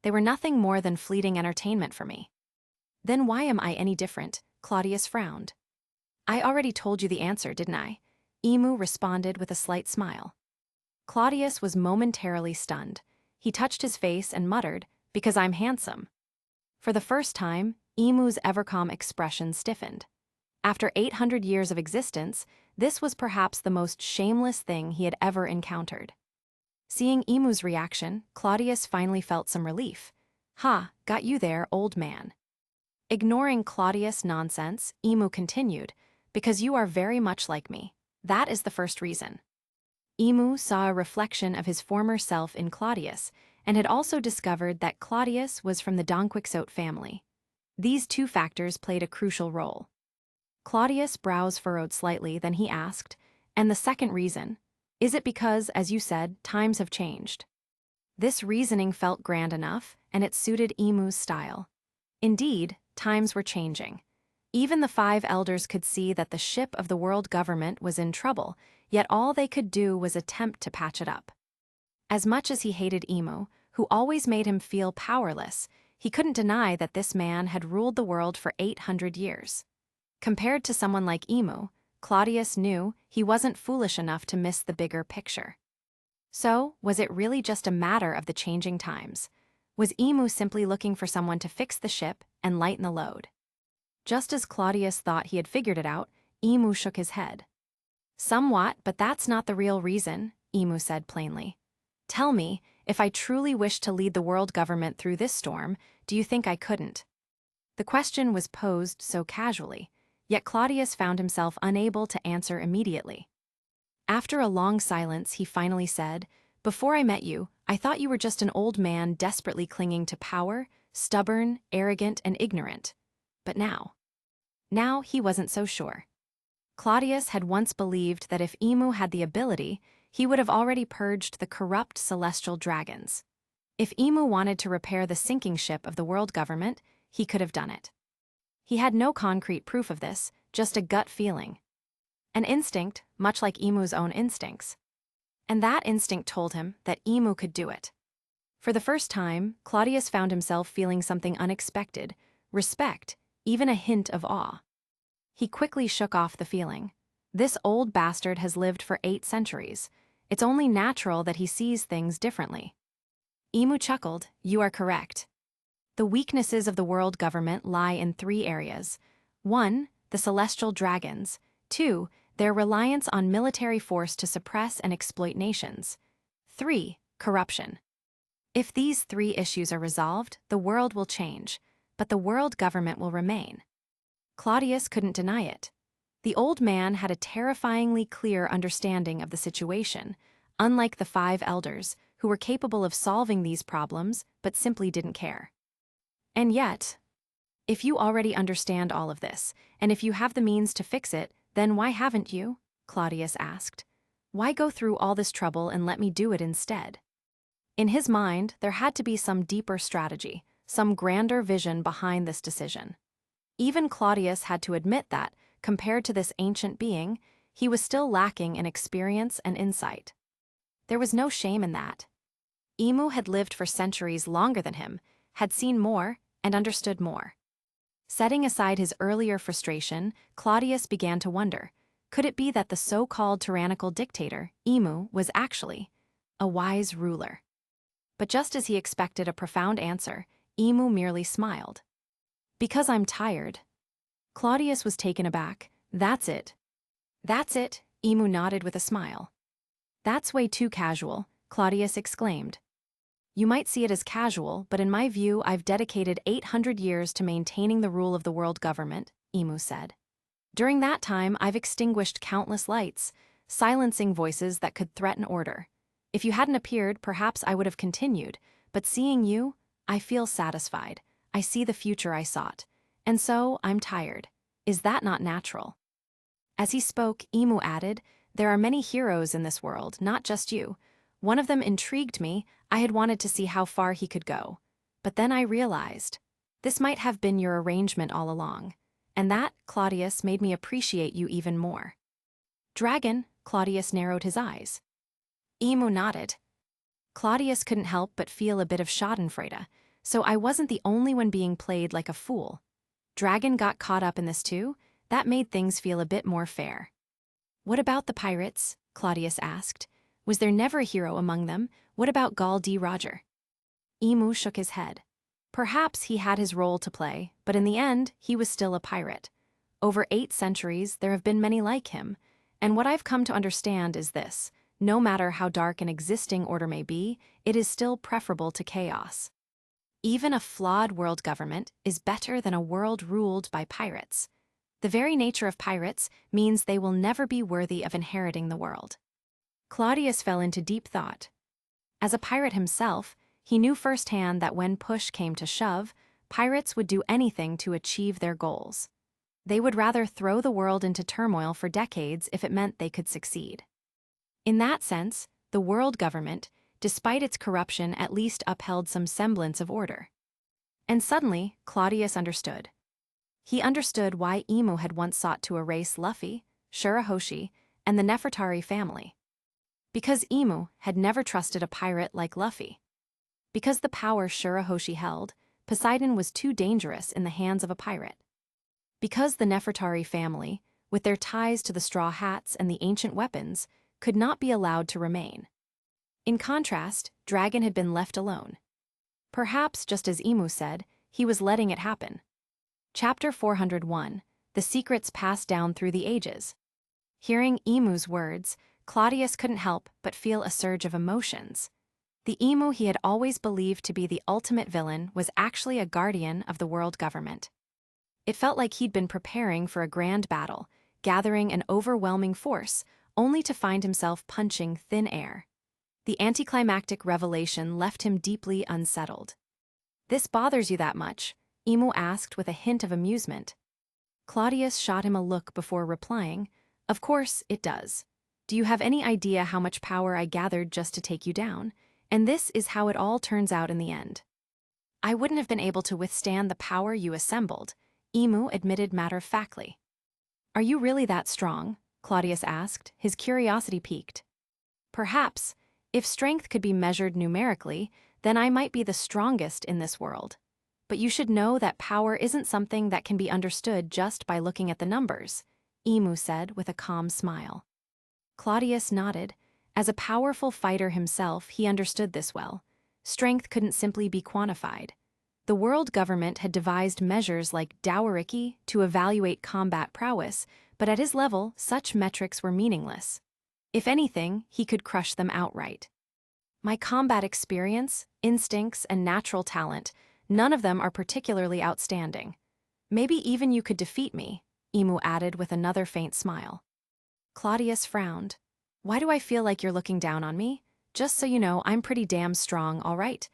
They were nothing more than fleeting entertainment for me. Then why am I any different? Claudius frowned. I already told you the answer, didn't I? Imu responded with a slight smile. Claudius was momentarily stunned. He touched his face and muttered, because I'm handsome. For the first time, Imu's ever-calm expression stiffened. After 800 years of existence, this was perhaps the most shameless thing he had ever encountered. Seeing Imu's reaction, Claudius finally felt some relief. Ha, got you there, old man. Ignoring Claudius' nonsense, Imu continued, because you are very much like me. That is the first reason. Imu saw a reflection of his former self in Claudius, and had also discovered that Claudius was from the Donquixote family. These 2 factors played a crucial role. Claudius' brows furrowed slightly, then he asked, and the second reason, is it because, as you said, times have changed? This reasoning felt grand enough, and it suited Imu's style. Indeed, times were changing. Even the 5 elders could see that the ship of the world government was in trouble, yet all they could do was attempt to patch it up. As much as he hated Imu, who always made him feel powerless, he couldn't deny that this man had ruled the world for 800 years. Compared to someone like Imu, Claudius knew he wasn't foolish enough to miss the bigger picture. So, was it really just a matter of the changing times? Was Imu simply looking for someone to fix the ship and lighten the load? Just as Claudius thought he had figured it out, Imu shook his head. Somewhat, but that's not the real reason, Imu said plainly. Tell me, if I truly wished to lead the world government through this storm, do you think I couldn't? The question was posed so casually, yet Claudius found himself unable to answer immediately. After a long silence, he finally said, "Before I met you, I thought you were just an old man desperately clinging to power, stubborn, arrogant, and ignorant. But now he wasn't so sure." Claudius had once believed that if Emu had the ability, he would have already purged the corrupt celestial dragons. If Emu wanted to repair the sinking ship of the world government, he could have done it. He had no concrete proof of this, just a gut feeling. An instinct, much like Emu's own instincts. And that instinct told him that Emu could do it. For the first time, Claudius found himself feeling something unexpected, respect, even a hint of awe. He quickly shook off the feeling. This old bastard has lived for 8 centuries. It's only natural that he sees things differently. Emu chuckled, "You are correct. The weaknesses of the world government lie in 3 areas. 1, the celestial dragons. 2, their reliance on military force to suppress and exploit nations. 3, corruption. If these 3 issues are resolved, the world will change, but the world government will remain." Claudius couldn't deny it. The old man had a terrifyingly clear understanding of the situation, unlike the 5 elders, who were capable of solving these problems but simply didn't care. And yet, if you already understand all of this, and if you have the means to fix it, then why haven't you? Claudius asked. Why go through all this trouble and let me do it instead? In his mind, there had to be some deeper strategy, some grander vision behind this decision. Even Claudius had to admit that, compared to this ancient being, he was still lacking in experience and insight. There was no shame in that. Emu had lived for centuries longer than him, had seen more, and understood more. Setting aside his earlier frustration, Claudius began to wonder, could it be that the so-called tyrannical dictator, Emu, was actually a wise ruler? But just as he expected a profound answer, Emu merely smiled. "Because I'm tired." Claudius was taken aback. "That's it." "That's it," Emu nodded with a smile. "That's way too casual," Claudius exclaimed. "You might see it as casual, but in my view, I've dedicated 800 years to maintaining the rule of the world government," Emu said. "During that time, I've extinguished countless lights, silencing voices that could threaten order. If you hadn't appeared, perhaps I would have continued, but seeing you, I feel satisfied. I see the future I sought. And so, I'm tired. Is that not natural?" As he spoke, Emu added, "There are many heroes in this world, not just you. One of them intrigued me. I had wanted to see how far he could go. But then I realized, this might have been your arrangement all along. And that, Claudius, made me appreciate you even more." "Dragon?" Claudius narrowed his eyes. Emu nodded. Claudius couldn't help but feel a bit of schadenfreude, so I wasn't the only one being played like a fool. Dragon got caught up in this too? That made things feel a bit more fair. "What about the pirates?" Claudius asked. "Was there never a hero among them? What about Gall D. Roger?" Emu shook his head. Perhaps he had his role to play, but in the end, he was still a pirate. Over 8 centuries, there have been many like him, and what I've come to understand is this: no matter how dark an existing order may be, it is still preferable to chaos. Even a flawed world government is better than a world ruled by pirates. The very nature of pirates means they will never be worthy of inheriting the world." Claudius fell into deep thought. As a pirate himself, he knew firsthand that when push came to shove, pirates would do anything to achieve their goals. They would rather throw the world into turmoil for decades if it meant they could succeed. In that sense, the world government, despite its corruption, at least upheld some semblance of order. And suddenly, Claudius understood. He understood why Emu had once sought to erase Luffy, Shirahoshi, and the Nefertari family. Because Emu had never trusted a pirate like Luffy. Because the power Shirahoshi held, Poseidon was too dangerous in the hands of a pirate. Because the Nefertari family, with their ties to the straw hats and the ancient weapons, could not be allowed to remain. In contrast, Dragon had been left alone. Perhaps, just as Emu said, he was letting it happen. Chapter 401, The Secrets Passed Down Through the Ages. Hearing Emu's words, Claudius couldn't help but feel a surge of emotions. The Emu he had always believed to be the ultimate villain was actually a guardian of the world government. It felt like he'd been preparing for a grand battle, gathering an overwhelming force, only to find himself punching thin air. The anticlimactic revelation left him deeply unsettled. "This bothers you that much?" Emu asked with a hint of amusement. Claudius shot him a look before replying, "Of course it does. Do you have any idea how much power I gathered just to take you down? And this is how it all turns out in the end." "I wouldn't have been able to withstand the power you assembled," Emu admitted matter-of-factly. "Are you really that strong?" Claudius asked, his curiosity piqued. "Perhaps. If strength could be measured numerically, then I might be the strongest in this world. But you should know that power isn't something that can be understood just by looking at the numbers," Emu said with a calm smile. Claudius nodded. As a powerful fighter himself, he understood this well. Strength couldn't simply be quantified. The world government had devised measures like Doweriki to evaluate combat prowess, but at his level, such metrics were meaningless. If anything, he could crush them outright. "My combat experience, instincts, and natural talent, none of them are particularly outstanding. Maybe even you could defeat me," Emu added with another faint smile. Claudius frowned. "Why do I feel like you're looking down on me? Just so you know, I'm pretty damn strong, all right?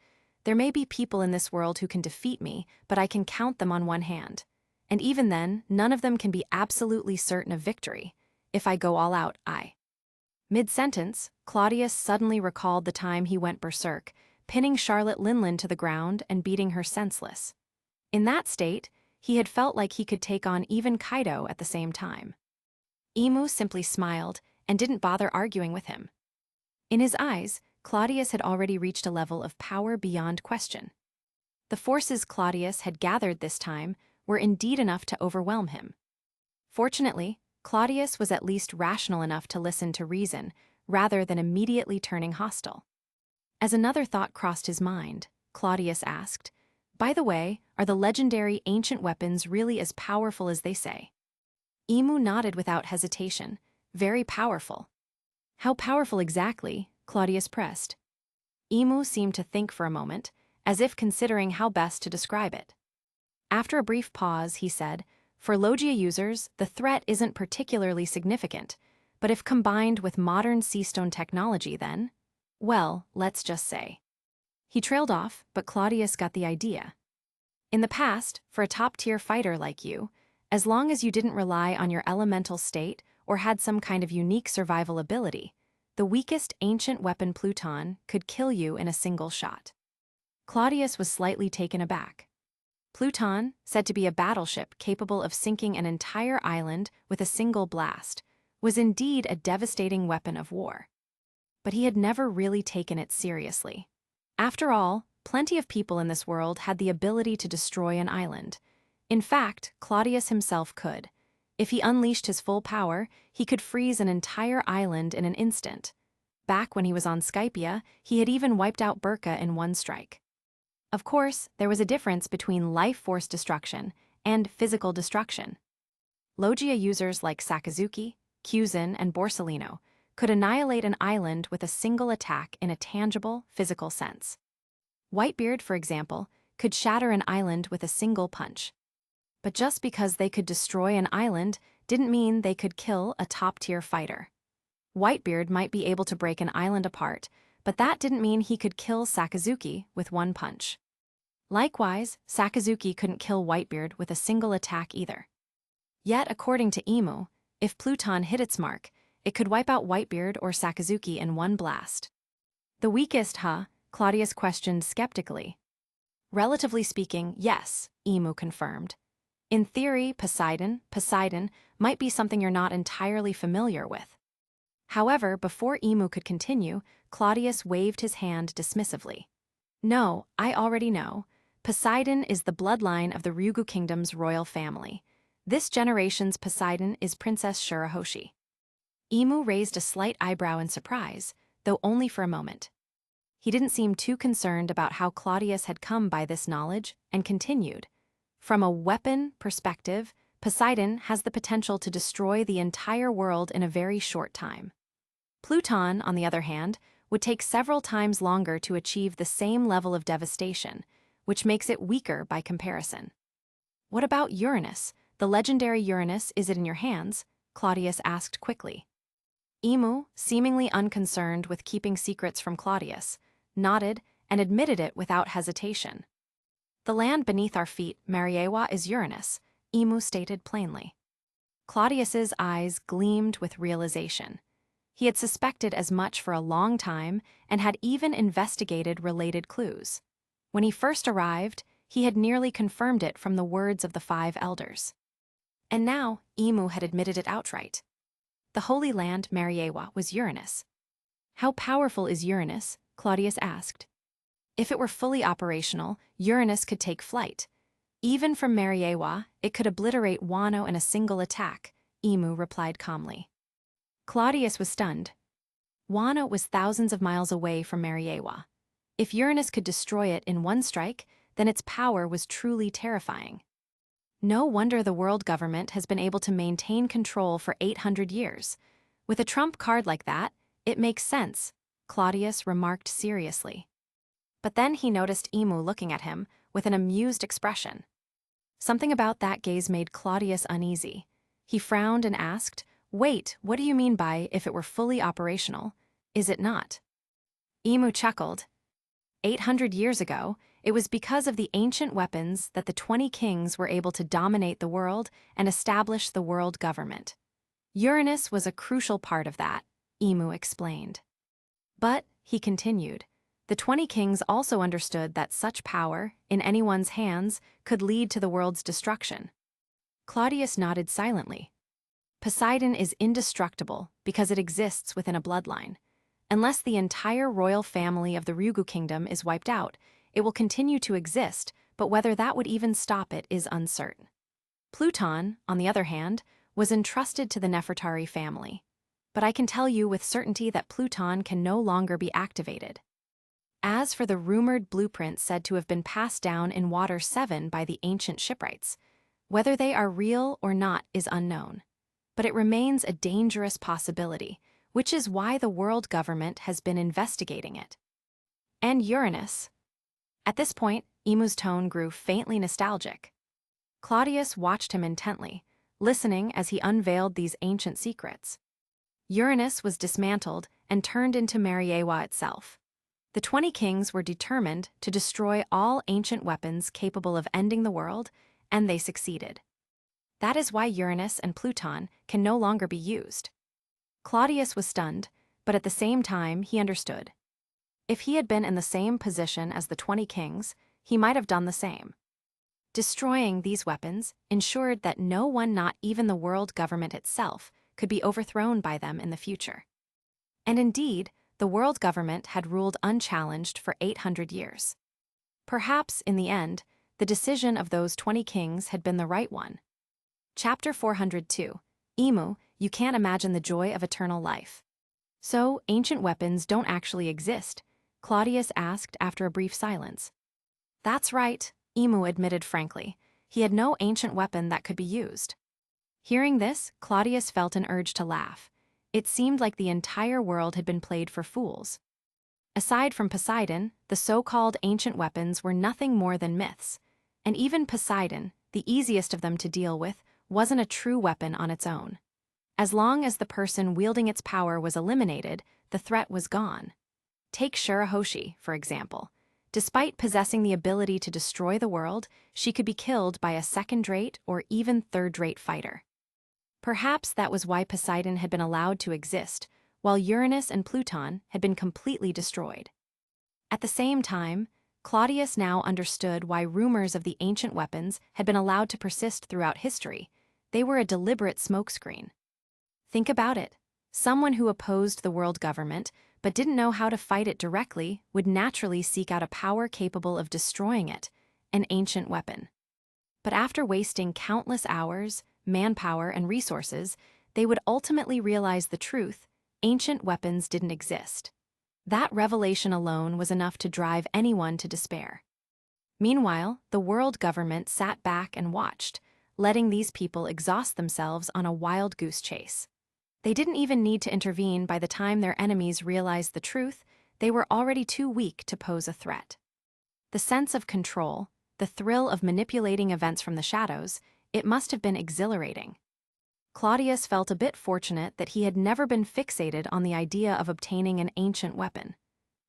There may be people in this world who can defeat me, but I can count them on one hand. And even then, none of them can be absolutely certain of victory. If I go all out, Mid-sentence, Claudius suddenly recalled the time he went berserk, pinning Charlotte Linlin to the ground and beating her senseless. In that state, he had felt like he could take on even Kaido at the same time. Emu simply smiled and didn't bother arguing with him. In his eyes, Claudius had already reached a level of power beyond question. The forces Claudius had gathered this time were indeed enough to overwhelm him. Fortunately, Claudius was at least rational enough to listen to reason, rather than immediately turning hostile. As another thought crossed his mind, Claudius asked, "By the way, are the legendary ancient weapons really as powerful as they say?" Emu nodded without hesitation. "Very powerful." "How powerful exactly?" Claudius pressed. Emu seemed to think for a moment, as if considering how best to describe it. After a brief pause, he said, "For Logia users, the threat isn't particularly significant, but if combined with modern seastone technology then, well, let's just say." He trailed off, but Claudius got the idea. "In the past, for a top-tier fighter like you, as long as you didn't rely on your elemental state or had some kind of unique survival ability, the weakest ancient weapon Pluton could kill you in a single shot." Claudius was slightly taken aback. Pluton, said to be a battleship capable of sinking an entire island with a single blast, was indeed a devastating weapon of war. But he had never really taken it seriously. After all, plenty of people in this world had the ability to destroy an island. In fact, Claudius himself could. If he unleashed his full power, he could freeze an entire island in an instant. Back when he was on Skypia, he had even wiped out Burka in one strike. Of course, there was a difference between life force destruction and physical destruction. Logia users like Sakazuki, Kyuzin, and Borsellino could annihilate an island with a single attack in a tangible, physical sense. Whitebeard, for example, could shatter an island with a single punch. But just because they could destroy an island didn't mean they could kill a top-tier fighter. Whitebeard might be able to break an island apart, but that didn't mean he could kill Sakazuki with one punch. Likewise, Sakazuki couldn't kill Whitebeard with a single attack either. Yet, according to Emu, if Pluton hit its mark, it could wipe out Whitebeard or Sakazuki in one blast. "The weakest, huh?" Claudius questioned skeptically. "Relatively speaking, yes," Emu confirmed. "In theory, Poseidon might be something you're not entirely familiar with." However, before Emu could continue, Claudius waved his hand dismissively. "No, I already know. Poseidon is the bloodline of the Ryugu Kingdom's royal family. This generation's Poseidon is Princess Shirahoshi." Emu raised a slight eyebrow in surprise, though only for a moment. He didn't seem too concerned about how Claudius had come by this knowledge, and continued. "From a weapon perspective, Poseidon has the potential to destroy the entire world in a very short time. Pluton, on the other hand, would take several times longer to achieve the same level of devastation, which makes it weaker by comparison." What about Uranus? The legendary Uranus, is it in your hands? Claudius asked quickly. Emu, seemingly unconcerned with keeping secrets from Claudius, nodded and admitted it without hesitation. The land beneath our feet, Mariewa, is Uranus, Emu stated plainly. Claudius's eyes gleamed with realization. He had suspected as much for a long time and had even investigated related clues. When he first arrived, he had nearly confirmed it from the words of the 5 elders. And now, Emu had admitted it outright. The Holy Land, Mariewa, was Uranus. How powerful is Uranus? Claudius asked. If it were fully operational, Uranus could take flight. Even from Mariewa, it could obliterate Wano in a single attack, Emu replied calmly. Claudius was stunned. Wano was thousands of miles away from Mariewa. If Uranus could destroy it in one strike, then its power was truly terrifying. No wonder the world government has been able to maintain control for 800 years. With a trump card like that, it makes sense, Claudius remarked seriously. But then he noticed Emu looking at him with an amused expression. Something about that gaze made Claudius uneasy. He frowned and asked, "Wait, what do you mean by if it were fully operational? Is it not?" Emu chuckled. 800 years ago, it was because of the ancient weapons that the 20 kings were able to dominate the world and establish the world government. Uranus was a crucial part of that, Emu explained. But, he continued, the 20 kings also understood that such power, in anyone's hands, could lead to the world's destruction. Claudius nodded silently. Poseidon is indestructible because it exists within a bloodline. Unless the entire royal family of the Ryugu kingdom is wiped out, it will continue to exist, but whether that would even stop it is uncertain. Pluton, on the other hand, was entrusted to the Nefertari family. But I can tell you with certainty that Pluton can no longer be activated. As for the rumored blueprints said to have been passed down in Water 7 by the ancient shipwrights, whether they are real or not is unknown. But it remains a dangerous possibility, which is why the world government has been investigating it. And Uranus. At this point, Emu's tone grew faintly nostalgic. Claudius watched him intently, listening as he unveiled these ancient secrets. Uranus was dismantled and turned into Mariewa itself. The 20 kings were determined to destroy all ancient weapons capable of ending the world, and they succeeded. That is why Uranus and Pluton can no longer be used. Claudius was stunned, but at the same time he understood. If he had been in the same position as the 20 kings, he might have done the same. Destroying these weapons ensured that no one, not even the world government itself, could be overthrown by them in the future. And indeed, the world government had ruled unchallenged for 800 years. Perhaps, in the end, the decision of those 20 kings had been the right one. Chapter 402. Emu, you can't imagine the joy of eternal life. So, ancient weapons don't actually exist? Claudius asked after a brief silence. That's right, Emu admitted frankly. He had no ancient weapon that could be used. Hearing this, Claudius felt an urge to laugh. It seemed like the entire world had been played for fools. Aside from Poseidon, the so-called ancient weapons were nothing more than myths. And even Poseidon, the easiest of them to deal with, wasn't a true weapon on its own. As long as the person wielding its power was eliminated, the threat was gone. Take Shirahoshi, for example. Despite possessing the ability to destroy the world, she could be killed by a second-rate or even third-rate fighter. Perhaps that was why Poseidon had been allowed to exist, while Uranus and Pluton had been completely destroyed. At the same time, Claudius now understood why rumors of the ancient weapons had been allowed to persist throughout history. They were a deliberate smokescreen. Think about it. Someone who opposed the world government but didn't know how to fight it directly would naturally seek out a power capable of destroying it, an ancient weapon. But after wasting countless hours, manpower, and resources, they would ultimately realize the truth: ancient weapons didn't exist. That revelation alone was enough to drive anyone to despair. Meanwhile, the world government sat back and watched, letting these people exhaust themselves on a wild goose chase. They didn't even need to intervene. By the time their enemies realized the truth, they were already too weak to pose a threat. The sense of control, The thrill of manipulating events from the shadows, it must have been exhilarating. Claudius felt a bit fortunate that he had never been fixated on the idea of obtaining an ancient weapon.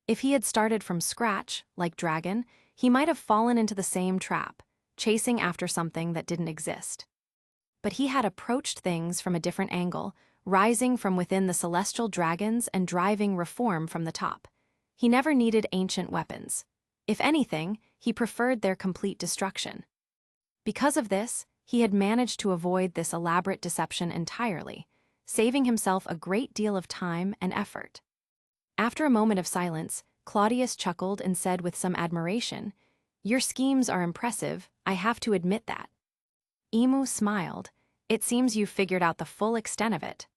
If he had started from scratch, like Dragon, he might have fallen into the same trap, chasing after something that didn't exist. But he had approached things from a different angle, rising from within the celestial dragons and driving reform from the top. He never needed ancient weapons. If anything, he preferred their complete destruction. Because of this, he had managed to avoid this elaborate deception entirely, saving himself a great deal of time and effort. After a moment of silence, Claudius chuckled and said with some admiration, "Your schemes are impressive, I have to admit that." Emu smiled. "It seems you've figured out the full extent of it."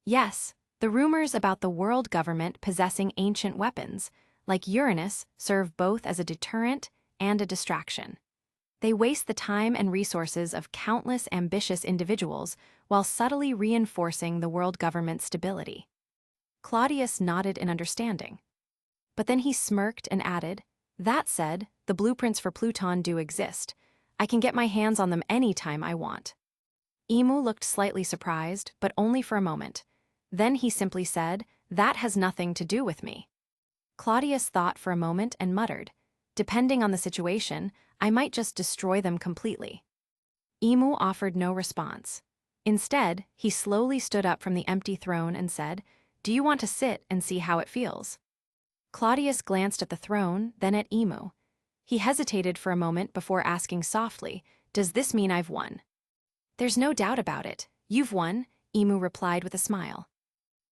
"Yes, the rumors about the world government possessing ancient weapons, like Uranus, serve both as a deterrent and a distraction. They waste the time and resources of countless ambitious individuals while subtly reinforcing the world government's stability." Claudius nodded in understanding. But then he smirked and added, "That said, the blueprints for Pluton do exist. I can get my hands on them anytime I want." Emu looked slightly surprised, but only for a moment. Then he simply said, "That has nothing to do with me." Claudius thought for a moment and muttered, "Depending on the situation, I might just destroy them completely." Emu offered no response. Instead, he slowly stood up from the empty throne and said, "Do you want to sit and see how it feels?" Claudius glanced at the throne, then at Emu. He hesitated for a moment before asking softly, "Does this mean I've won?" "There's no doubt about it. You've won," Emu replied with a smile.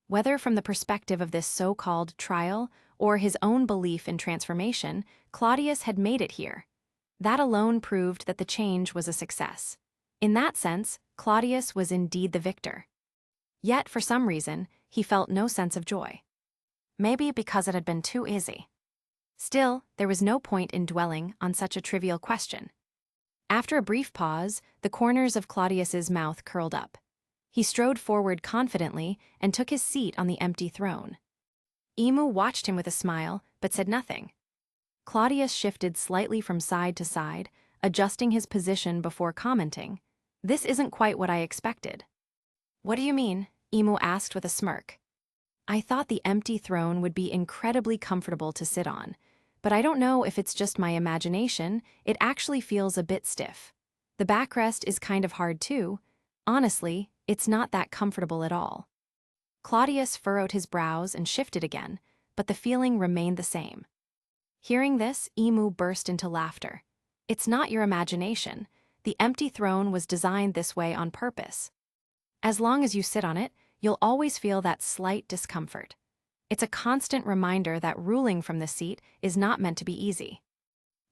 Whether from the perspective of this so-called trial or his own belief in transformation, Claudius had made it here. That alone proved that the change was a success. In that sense, Claudius was indeed the victor. Yet, for some reason, he felt no sense of joy. Maybe because it had been too easy. Still, there was no point in dwelling on such a trivial question. After a brief pause, the corners of Claudius's mouth curled up. He strode forward confidently and took his seat on the empty throne. Emu watched him with a smile, but said nothing. Claudius shifted slightly from side to side, adjusting his position before commenting, "This isn't quite what I expected." "What do you mean?" Emu asked with a smirk. "I thought the empty throne would be incredibly comfortable to sit on, but I don't know if it's just my imagination, it actually feels a bit stiff. The backrest is kind of hard too. Honestly, it's not that comfortable at all." Claudius furrowed his brows and shifted again, but the feeling remained the same. Hearing this, Emu burst into laughter. "It's not your imagination. The empty throne was designed this way on purpose. As long as you sit on it, you'll always feel that slight discomfort. It's a constant reminder that ruling from the seat is not meant to be easy."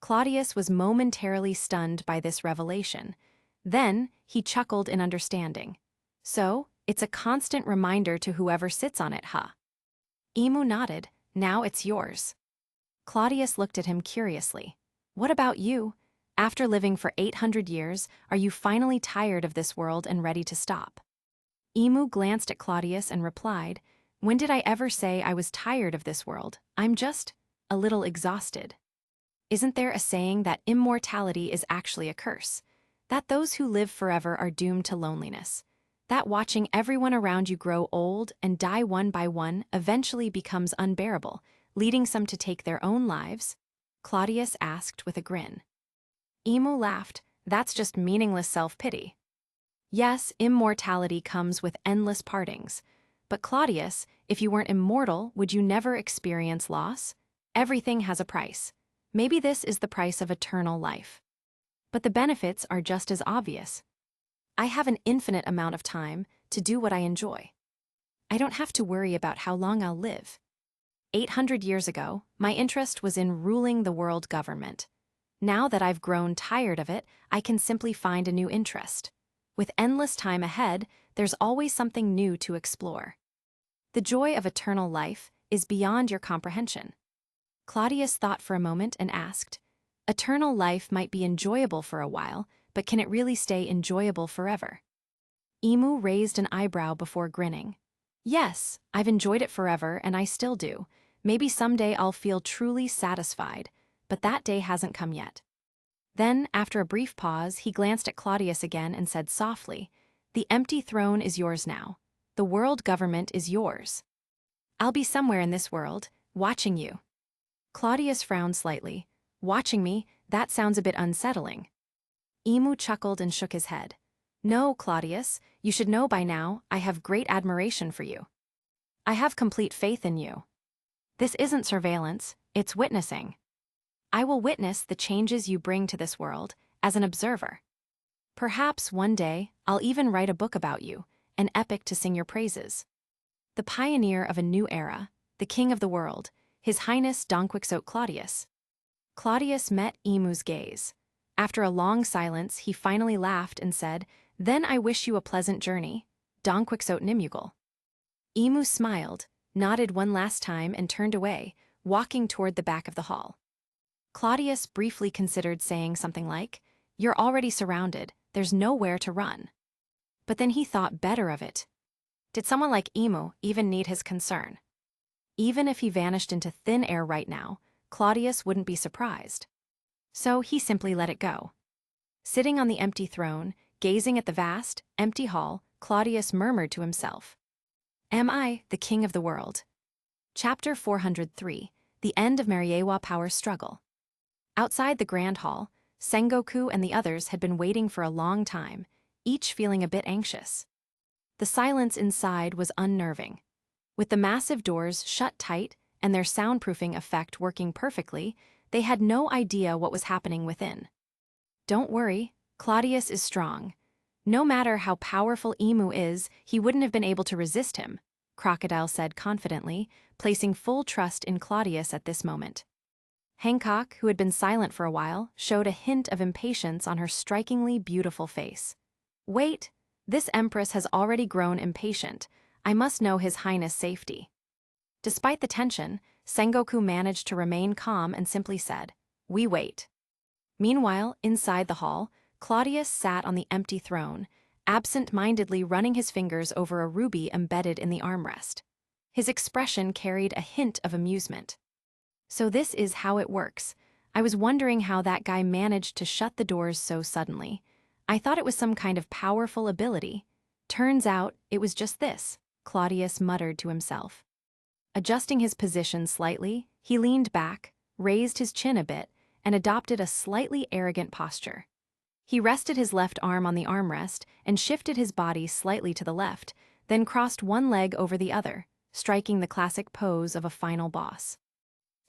Claudius was momentarily stunned by this revelation. Then, he chuckled in understanding. "So, it's a constant reminder to whoever sits on it, huh?" Emu nodded. "Now it's yours." Claudius looked at him curiously. "What about you? After living for 800 years, are you finally tired of this world and ready to stop?" Emu glanced at Claudius and replied, "When did I ever say I was tired of this world? I'm just a little exhausted. Isn't there a saying that immortality is actually a curse? That those who live forever are doomed to loneliness? That watching everyone around you grow old and die one by one eventually becomes unbearable, leading some to take their own lives?" Claudius asked with a grin. Emu laughed. "That's just meaningless self-pity. Yes, immortality comes with endless partings. But Claudius, if you weren't immortal, would you never experience loss? Everything has a price. Maybe this is the price of eternal life. But the benefits are just as obvious. I have an infinite amount of time to do what I enjoy. I don't have to worry about how long I'll live. 800 years ago, my interest was in ruling the world government. Now that I've grown tired of it, I can simply find a new interest. With endless time ahead, there's always something new to explore. The joy of eternal life is beyond your comprehension." Claudius thought for a moment and asked, "Eternal life might be enjoyable for a while, but can it really stay enjoyable forever?" Emu raised an eyebrow before grinning. "Yes, I've enjoyed it forever and I still do. Maybe someday I'll feel truly satisfied, but that day hasn't come yet." Then, after a brief pause, he glanced at Claudius again and said softly, "The empty throne is yours now. The world government is yours. I'll be somewhere in this world, watching you." Claudius frowned slightly. "Watching me? That sounds a bit unsettling." Emu chuckled and shook his head. "No, Claudius, you should know by now, I have great admiration for you. I have complete faith in you. This isn't surveillance, it's witnessing. I will witness the changes you bring to this world, as an observer. Perhaps one day, I'll even write a book about you, an epic to sing your praises. The pioneer of a new era, the king of the world, His Highness Donquixote Claudius." Claudius met Emu's gaze. After a long silence, he finally laughed and said, "Then I wish you a pleasant journey, Donquixote Nimugal." Emu smiled, nodded one last time and turned away, walking toward the back of the hall. Claudius briefly considered saying something like, "You're already surrounded, there's nowhere to run." But then he thought better of it. Did someone like Emu even need his concern? Even if he vanished into thin air right now, Claudius wouldn't be surprised. So he simply let it go. Sitting on the empty throne, gazing at the vast, empty hall, Claudius murmured to himself, "Am I the king of the world?" Chapter 403, The End of Mariewa Power's Struggle. Outside the Grand Hall, Sengoku and the others had been waiting for a long time, each feeling a bit anxious. The silence inside was unnerving. With the massive doors shut tight and their soundproofing effect working perfectly, they had no idea what was happening within. "Don't worry, Claudius is strong. No matter how powerful Emu is, he wouldn't have been able to resist him," Crocodile said confidently, placing full trust in Claudius at this moment. Hancock, who had been silent for a while, showed a hint of impatience on her strikingly beautiful face. "Wait, this Empress has already grown impatient. I must know His Highness' safety." Despite the tension, Sengoku managed to remain calm and simply said, "We wait." Meanwhile, inside the hall, Claudius sat on the empty throne, absent-mindedly running his fingers over a ruby embedded in the armrest. His expression carried a hint of amusement. "So this is how it works. I was wondering how that guy managed to shut the doors so suddenly. I thought it was some kind of powerful ability. Turns out, it was just this," Claudius muttered to himself. Adjusting his position slightly, he leaned back, raised his chin a bit, and adopted a slightly arrogant posture. He rested his left arm on the armrest and shifted his body slightly to the left, then crossed one leg over the other, striking the classic pose of a final boss.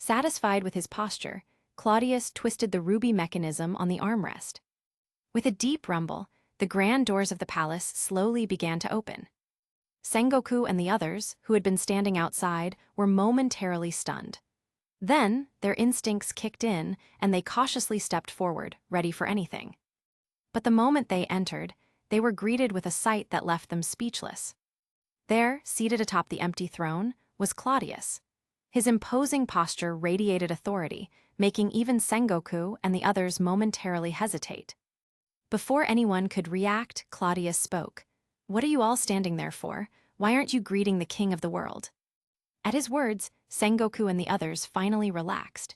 Satisfied with his posture, Claudius twisted the ruby mechanism on the armrest. With a deep rumble, the grand doors of the palace slowly began to open. Sengoku and the others, who had been standing outside, were momentarily stunned. Then, their instincts kicked in, and they cautiously stepped forward, ready for anything. But the moment they entered, they were greeted with a sight that left them speechless. There, seated atop the empty throne, was Claudius. His imposing posture radiated authority, making even Sengoku and the others momentarily hesitate. Before anyone could react, Claudius spoke. "What are you all standing there for? Why aren't you greeting the king of the world?" At his words, Sengoku and the others finally relaxed.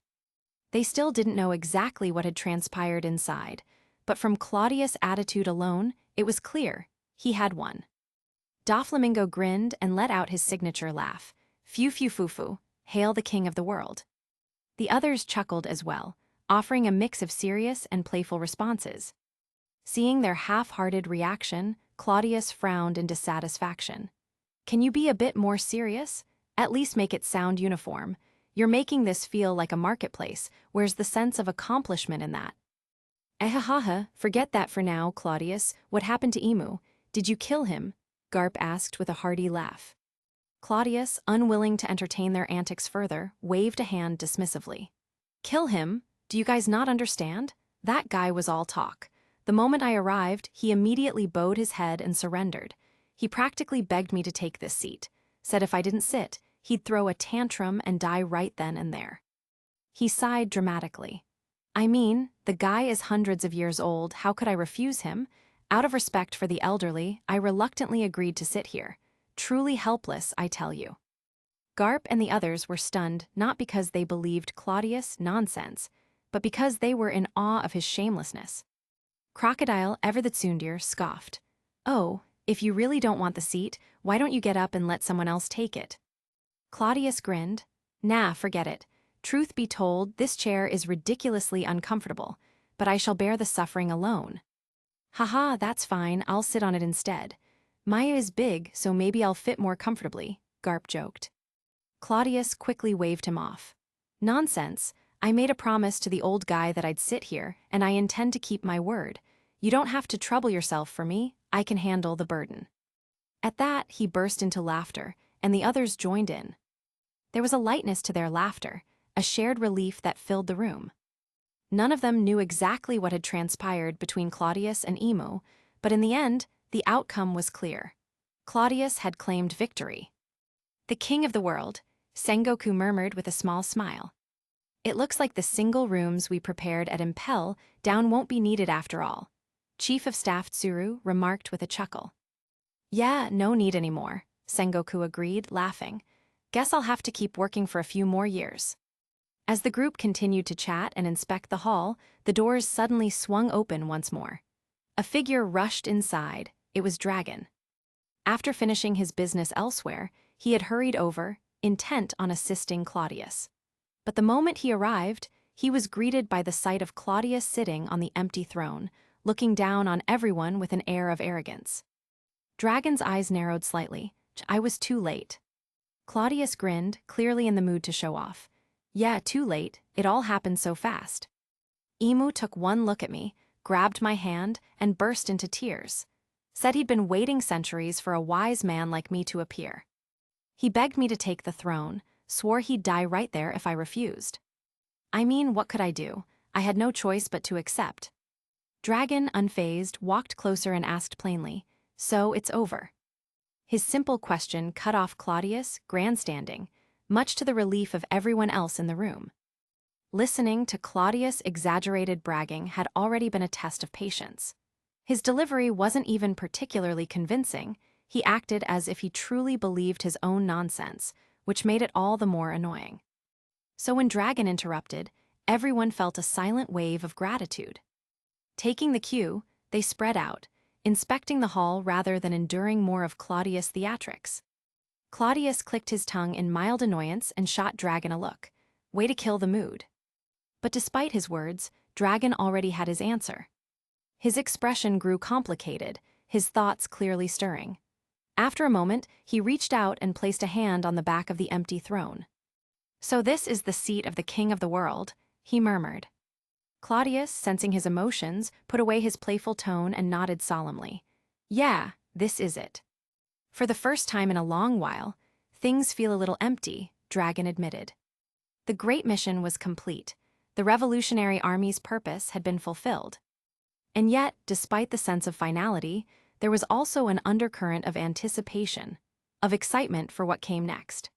They still didn't know exactly what had transpired inside, but from Claudius' attitude alone, it was clear he had won. Doflamingo grinned and let out his signature laugh. "Phew phew foo foo, hail the king of the world." The others chuckled as well, offering a mix of serious and playful responses. Seeing their half-hearted reaction, Claudius frowned in dissatisfaction. "Can you be a bit more serious? At least make it sound uniform. You're making this feel like a marketplace. Where's the sense of accomplishment in that?" "Ahahaha, forget that for now, Claudius. What happened to Emu? Did you kill him?" Garp asked with a hearty laugh. Claudius, unwilling to entertain their antics further, waved a hand dismissively. "Kill him? Do you guys not understand? That guy was all talk. The moment I arrived, he immediately bowed his head and surrendered. He practically begged me to take this seat, said if I didn't sit, he'd throw a tantrum and die right then and there." He sighed dramatically. "I mean, the guy is hundreds of years old, how could I refuse him? Out of respect for the elderly, I reluctantly agreed to sit here. Truly helpless, I tell you." Garp and the others were stunned not because they believed Claudius nonsense. but because they were in awe of his shamelessness. Crocodile Ever the Tsundir scoffed. "Oh, if you really don't want the seat, why don't you get up and let someone else take it?" Claudius grinned. "Nah, forget it. Truth be told, this chair is ridiculously uncomfortable, but I shall bear the suffering alone." "Haha, that's fine, I'll sit on it instead. Maya is big, so maybe I'll fit more comfortably," Garp joked. Claudius quickly waved him off. "Nonsense. I made a promise to the old guy that I'd sit here, and I intend to keep my word. You don't have to trouble yourself for me, I can handle the burden." At that, he burst into laughter, and the others joined in. There was a lightness to their laughter, a shared relief that filled the room. None of them knew exactly what had transpired between Claudius and Emu, but in the end, the outcome was clear. Claudius had claimed victory. "The king of the world," Sengoku murmured with a small smile. "It looks like the single rooms we prepared at Impel down won't be needed after all," Chief of Staff Tsuru remarked with a chuckle. "Yeah, no need anymore," Sengoku agreed, laughing. "Guess I'll have to keep working for a few more years." As the group continued to chat and inspect the hall, the doors suddenly swung open once more. A figure rushed inside. It was Dragon. After finishing his business elsewhere, he had hurried over, intent on assisting Claudius. But the moment he arrived, he was greeted by the sight of Claudius sitting on the empty throne, looking down on everyone with an air of arrogance. Dragon's eyes narrowed slightly. "I was too late." Claudius grinned, clearly in the mood to show off. "Yeah, too late. It all happened so fast." Emu took one look at me, grabbed my hand, and burst into tears. Said he'd been waiting centuries for a wise man like me to appear. He begged me to take the throne, swore he'd die right there if I refused. I mean, what could I do? I had no choice but to accept. Dragon, unfazed, walked closer and asked plainly, "So it's over?" His simple question cut off Claudius, grandstanding, much to the relief of everyone else in the room. Listening to Claudius' exaggerated bragging had already been a test of patience. His delivery wasn't even particularly convincing. He acted as if he truly believed his own nonsense, which made it all the more annoying. So when Dragon interrupted, everyone felt a silent wave of gratitude. Taking the cue, they spread out, inspecting the hall rather than enduring more of Claudius' theatrics. Claudius clicked his tongue in mild annoyance and shot Dragon a look. Way to kill the mood. But despite his words, Dragon already had his answer. His expression grew complicated, his thoughts clearly stirring. After a moment, he reached out and placed a hand on the back of the empty throne. "So this is the seat of the king of the world," he murmured. Claudius, sensing his emotions, put away his playful tone and nodded solemnly. "Yeah, this is it." "For the first time in a long while, things feel a little empty," Dragon admitted. The great mission was complete. The Revolutionary Army's purpose had been fulfilled. And yet, despite the sense of finality, there was also an undercurrent of anticipation, of excitement for what came next.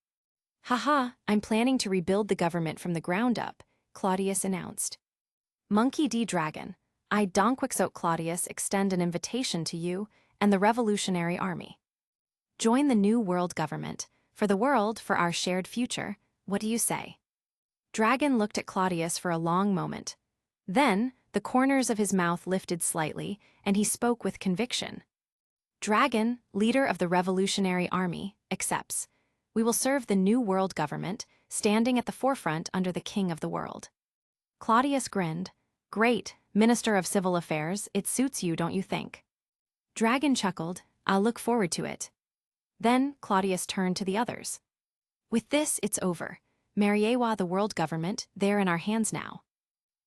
"Haha, I'm planning to rebuild the government from the ground up," Claudius announced. "Monkey D. Dragon, I, Donquixote Claudius, extend an invitation to you and the Revolutionary Army. Join the new world government. For the world, for our shared future. What do you say?" Dragon looked at Claudius for a long moment. Then, the corners of his mouth lifted slightly, and he spoke with conviction. "Dragon, leader of the Revolutionary Army, accepts. We will serve the new world government, standing at the forefront under the king of the world." Claudius grinned. "Great, Minister of Civil Affairs, it suits you, don't you think?" Dragon chuckled. "I'll look forward to it." Then Claudius turned to the others. "With this, it's over. Mariewa, the world government, they're in our hands now.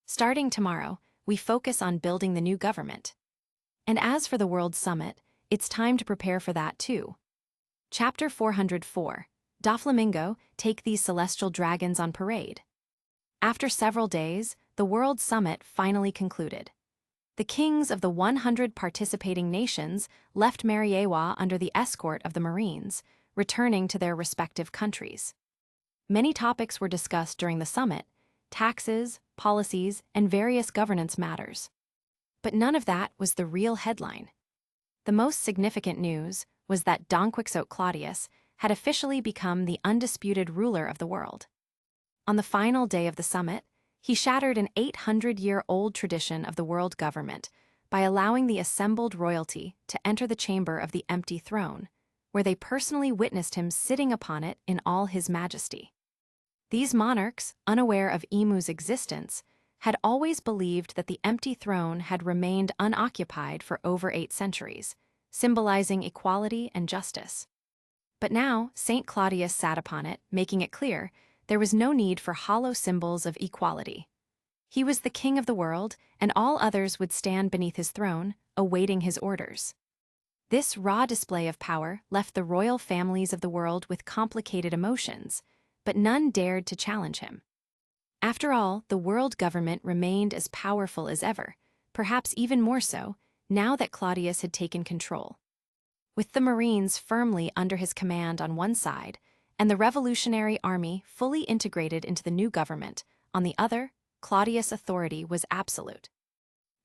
Starting tomorrow, we focus on building the new government. And as for the World Summit, it's time to prepare for that too." Chapter 404. Doflamingo, take these celestial dragons on parade. After several days, the World Summit finally concluded. The kings of the 100 participating nations left Mariewa under the escort of the Marines, returning to their respective countries. Many topics were discussed during the summit: taxes, policies, and various governance matters. But none of that was the real headline. The most significant news was that Donquixote Claudius had officially become the undisputed ruler of the world. On the final day of the summit, He shattered an 800-year-old tradition of the world government by allowing the assembled royalty to enter the chamber of the empty throne, where they personally witnessed him sitting upon it in all his majesty. These monarchs, unaware of Emu's existence, had always believed that the empty throne had remained unoccupied for over 8 centuries, symbolizing equality and justice. But now, St. Claudius sat upon it, making it clear there was no need for hollow symbols of equality. He was the king of the world, and all others would stand beneath his throne, awaiting his orders. This raw display of power left the royal families of the world with complicated emotions, but none dared to challenge him. After all, the world government remained as powerful as ever, perhaps even more so, now that Claudius had taken control. With the Marines firmly under his command on one side, and the revolutionary army fully integrated into the new government, on the other, Claudius' authority was absolute.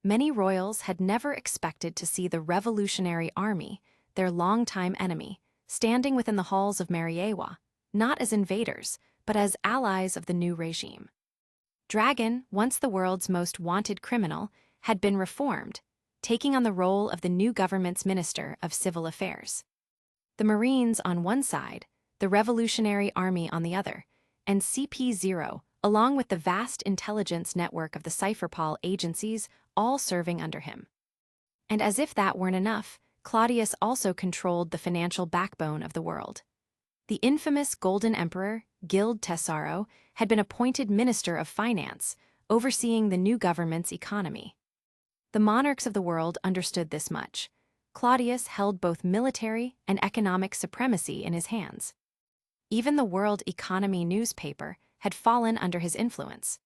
Many royals had never expected to see the revolutionary army, their longtime enemy, standing within the halls of Mariewa, not as invaders, but as allies of the new regime. Dragon, once the world's most wanted criminal, had been reformed, taking on the role of the new government's Minister of Civil Affairs. The Marines on one side, the Revolutionary Army on the other, and CP0, along with the vast intelligence network of the Cypherpol agencies, all serving under him. And as if that weren't enough, Claudius also controlled the financial backbone of the world. The infamous Golden Emperor, Guild Tesaro, had been appointed Minister of Finance, overseeing the new government's economy. The monarchs of the world understood this much. Claudius held both military and economic supremacy in his hands. Even the World Economy newspaper had fallen under his influence.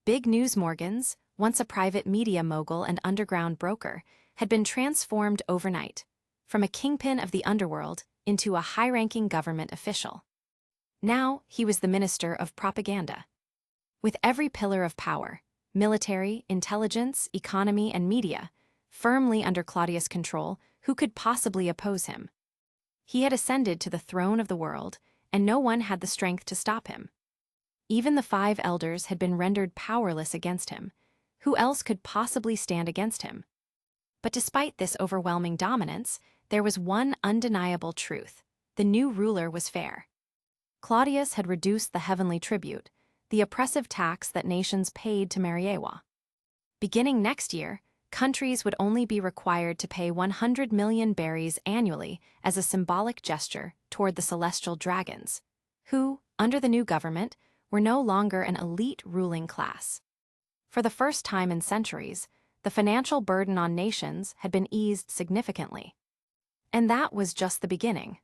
Big News Morgans, once a private media mogul and underground broker, had been transformed overnight, from a kingpin of the underworld into a high-ranking government official. Now he was the Minister of Propaganda. With every pillar of power, military, intelligence, economy, and media, firmly under Claudius' control, who could possibly oppose him? He had ascended to the throne of the world, and no one had the strength to stop him. Even the 5 elders had been rendered powerless against him. Who else could possibly stand against him? But despite this overwhelming dominance, there was one undeniable truth: the new ruler was fair. Claudius had reduced the heavenly tribute, the oppressive tax that nations paid to Mariewa. Beginning next year, countries would only be required to pay 100 million berries annually as a symbolic gesture toward the celestial dragons, who, under the new government, were no longer an elite ruling class. For the first time in centuries, the financial burden on nations had been eased significantly. And that was just the beginning.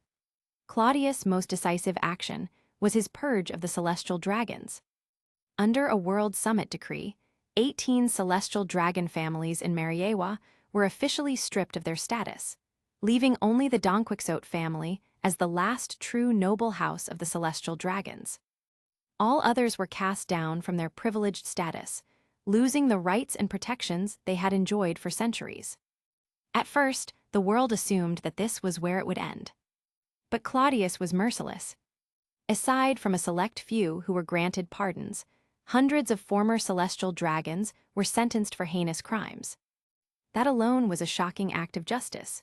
Claudius' most decisive action was his purge of the celestial dragons. Under a World Summit decree, 18 celestial dragon families in Mariewa were officially stripped of their status, leaving only the Donquixote family as the last true noble house of the celestial dragons. All others were cast down from their privileged status, losing the rights and protections they had enjoyed for centuries. At first, the world assumed that this was where it would end. But Claudius was merciless. Aside from a select few who were granted pardons, hundreds of former celestial dragons were sentenced for heinous crimes. That alone was a shocking act of justice.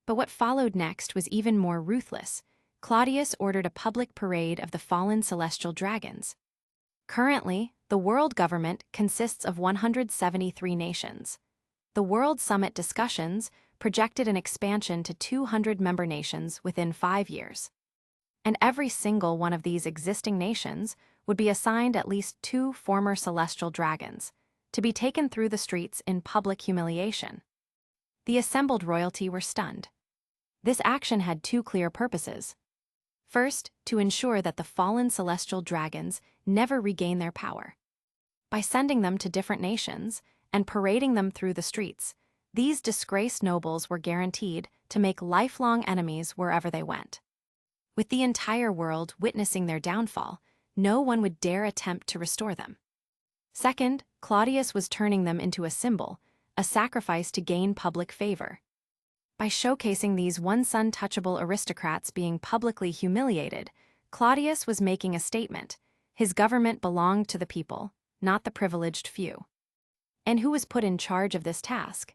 But what followed next was even more ruthless. Claudius ordered a public parade of the fallen celestial dragons. Currently, the world government consists of 173 nations. The World Summit discussions projected an expansion to 200 member nations within 5 years. And every single one of these existing nations would be assigned at least 2 former celestial dragons, to be taken through the streets in public humiliation. The assembled royalty were stunned. This action had 2 clear purposes. First, to ensure that the fallen celestial dragons never regain their power. By sending them to different nations and parading them through the streets, these disgraced nobles were guaranteed to make lifelong enemies wherever they went. With the entire world witnessing their downfall, no one would dare attempt to restore them. Second, Claudius was turning them into a symbol, a sacrifice to gain public favor. By showcasing these once untouchable aristocrats being publicly humiliated, Claudius was making a statement. His government belonged to the people, not the privileged few. And who was put in charge of this task?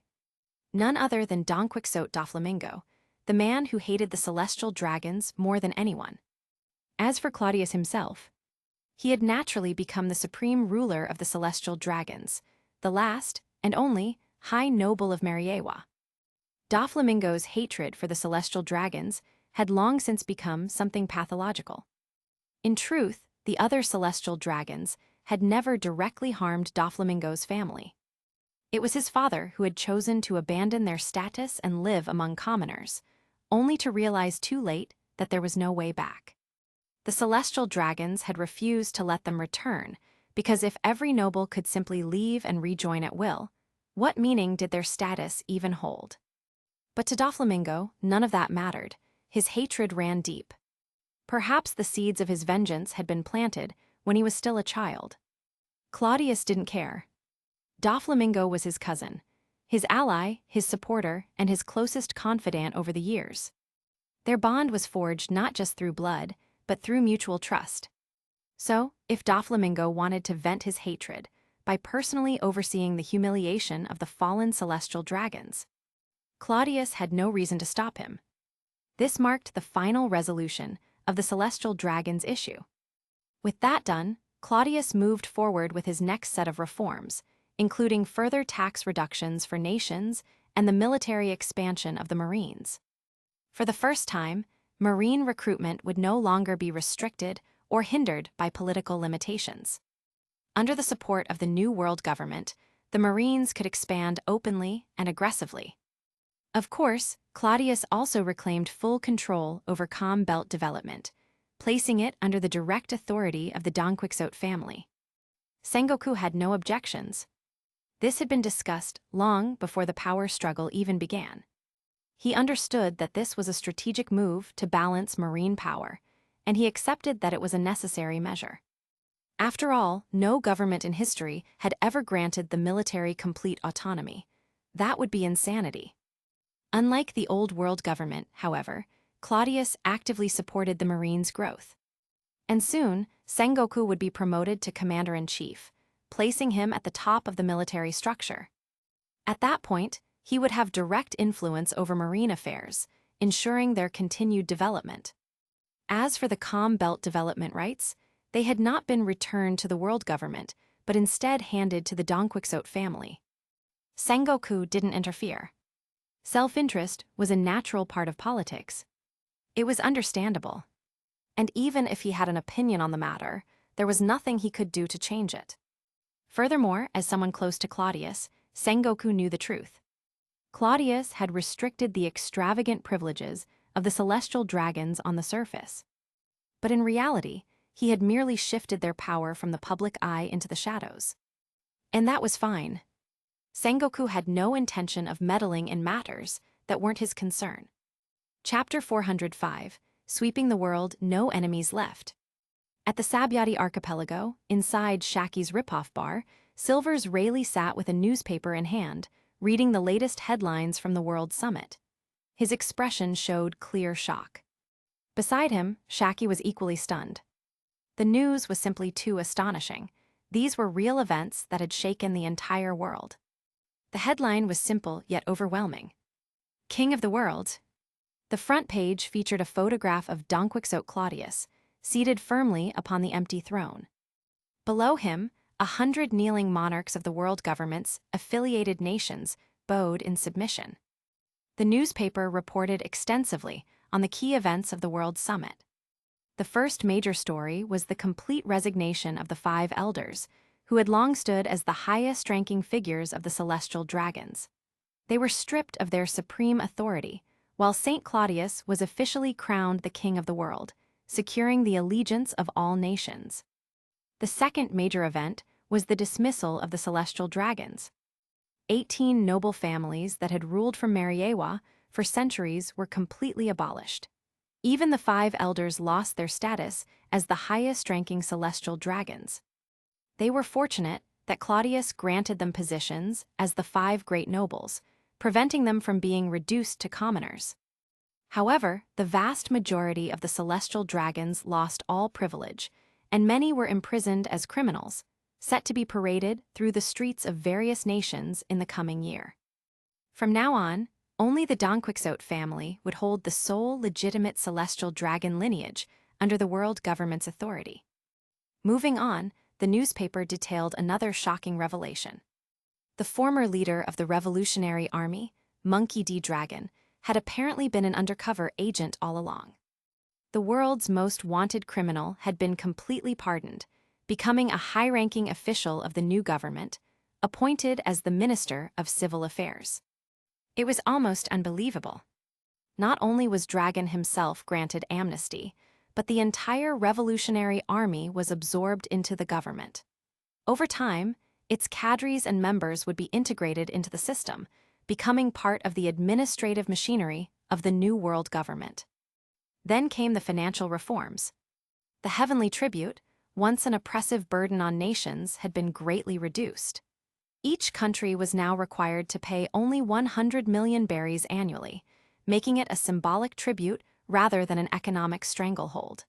None other than Donquixote Doflamingo, the man who hated the celestial dragons more than anyone. As for Cladius himself, he had naturally become the supreme ruler of the celestial dragons, the last, and only, high noble of Mariewa. Doflamingo's hatred for the celestial dragons had long since become something pathological. In truth, the other celestial dragons had never directly harmed Doflamingo's family. It was his father who had chosen to abandon their status and live among commoners, only to realize too late that there was no way back. The celestial dragons had refused to let them return, because if every noble could simply leave and rejoin at will, what meaning did their status even hold? But to Doflamingo, none of that mattered. His hatred ran deep. Perhaps the seeds of his vengeance had been planted when he was still a child. Cladius didn't care. Doflamingo was his cousin, his ally, his supporter, and his closest confidant over the years. Their bond was forged not just through blood, but through mutual trust. So, if Doflamingo wanted to vent his hatred by personally overseeing the humiliation of the fallen celestial dragons, Cladius had no reason to stop him. This marked the final resolution of the celestial dragons' issue. With that done, Cladius moved forward with his next set of reforms, including further tax reductions for nations and the military expansion of the Marines. For the first time, Marine recruitment would no longer be restricted or hindered by political limitations. Under the support of the new world government, the Marines could expand openly and aggressively. Of course, Cladius also reclaimed full control over Calm Belt development, placing it under the direct authority of the Donquixote family. Sengoku had no objections. This had been discussed long before the power struggle even began. He understood that this was a strategic move to balance marine power, and he accepted that it was a necessary measure. After all, no government in history had ever granted the military complete autonomy. That would be insanity. Unlike the old world government, however, Cladius actively supported the Marines' growth. And soon, Sengoku would be promoted to commander-in-chief, placing him at the top of the military structure. At that point, he would have direct influence over marine affairs, ensuring their continued development. As for the Calm Belt development rights, they had not been returned to the world government, but instead handed to the Donquixote family. Sengoku didn't interfere. Self-interest was a natural part of politics. It was understandable. And even if he had an opinion on the matter, there was nothing he could do to change it. Furthermore, as someone close to Cladius, Sengoku knew the truth. Cladius had restricted the extravagant privileges of the celestial dragons on the surface. But in reality, he had merely shifted their power from the public eye into the shadows. And that was fine. Sengoku had no intention of meddling in matters that weren't his concern. Chapter 405, Sweeping the World, No Enemies Left. At the Sabyati archipelago, inside Shaki's ripoff bar, Silvers Rayleigh sat with a newspaper in hand, reading the latest headlines from the World Summit. His expression showed clear shock. Beside him, Shaki was equally stunned. The news was simply too astonishing. These were real events that had shaken the entire world. The headline was simple yet overwhelming. King of the World. The front page featured a photograph of Donquixote Cladius, seated firmly upon the empty throne. Below him, 100 kneeling monarchs of the world government's affiliated nations bowed in submission. The newspaper reported extensively on the key events of the World Summit. The first major story was the complete resignation of the 5 elders, who had long stood as the highest-ranking figures of the celestial dragons. They were stripped of their supreme authority, while Saint Cladius was officially crowned the king of the world, securing the allegiance of all nations. The second major event was the dismissal of the celestial dragons. 18 noble families that had ruled from Mariewa for centuries were completely abolished. Even the 5 elders lost their status as the highest-ranking celestial dragons. They were fortunate that Cladius granted them positions as the 5 great nobles, preventing them from being reduced to commoners. However, the vast majority of the celestial dragons lost all privilege, and many were imprisoned as criminals, set to be paraded through the streets of various nations in the coming year. From now on, only the Donquixote family would hold the sole legitimate celestial dragon lineage under the world government's authority. Moving on, the newspaper detailed another shocking revelation. The former leader of the Revolutionary Army, Monkey D. Dragon, had apparently been an undercover agent all along. The world's most wanted criminal had been completely pardoned, becoming a high-ranking official of the new government, appointed as the Minister of Civil Affairs. It was almost unbelievable. Not only was Dragon himself granted amnesty, but the entire Revolutionary Army was absorbed into the government. Over time, its cadres and members would be integrated into the system, becoming part of the administrative machinery of the new world government. Then came the financial reforms. The heavenly tribute, once an oppressive burden on nations, had been greatly reduced. Each country was now required to pay only 100 million berries annually, making it a symbolic tribute rather than an economic stranglehold.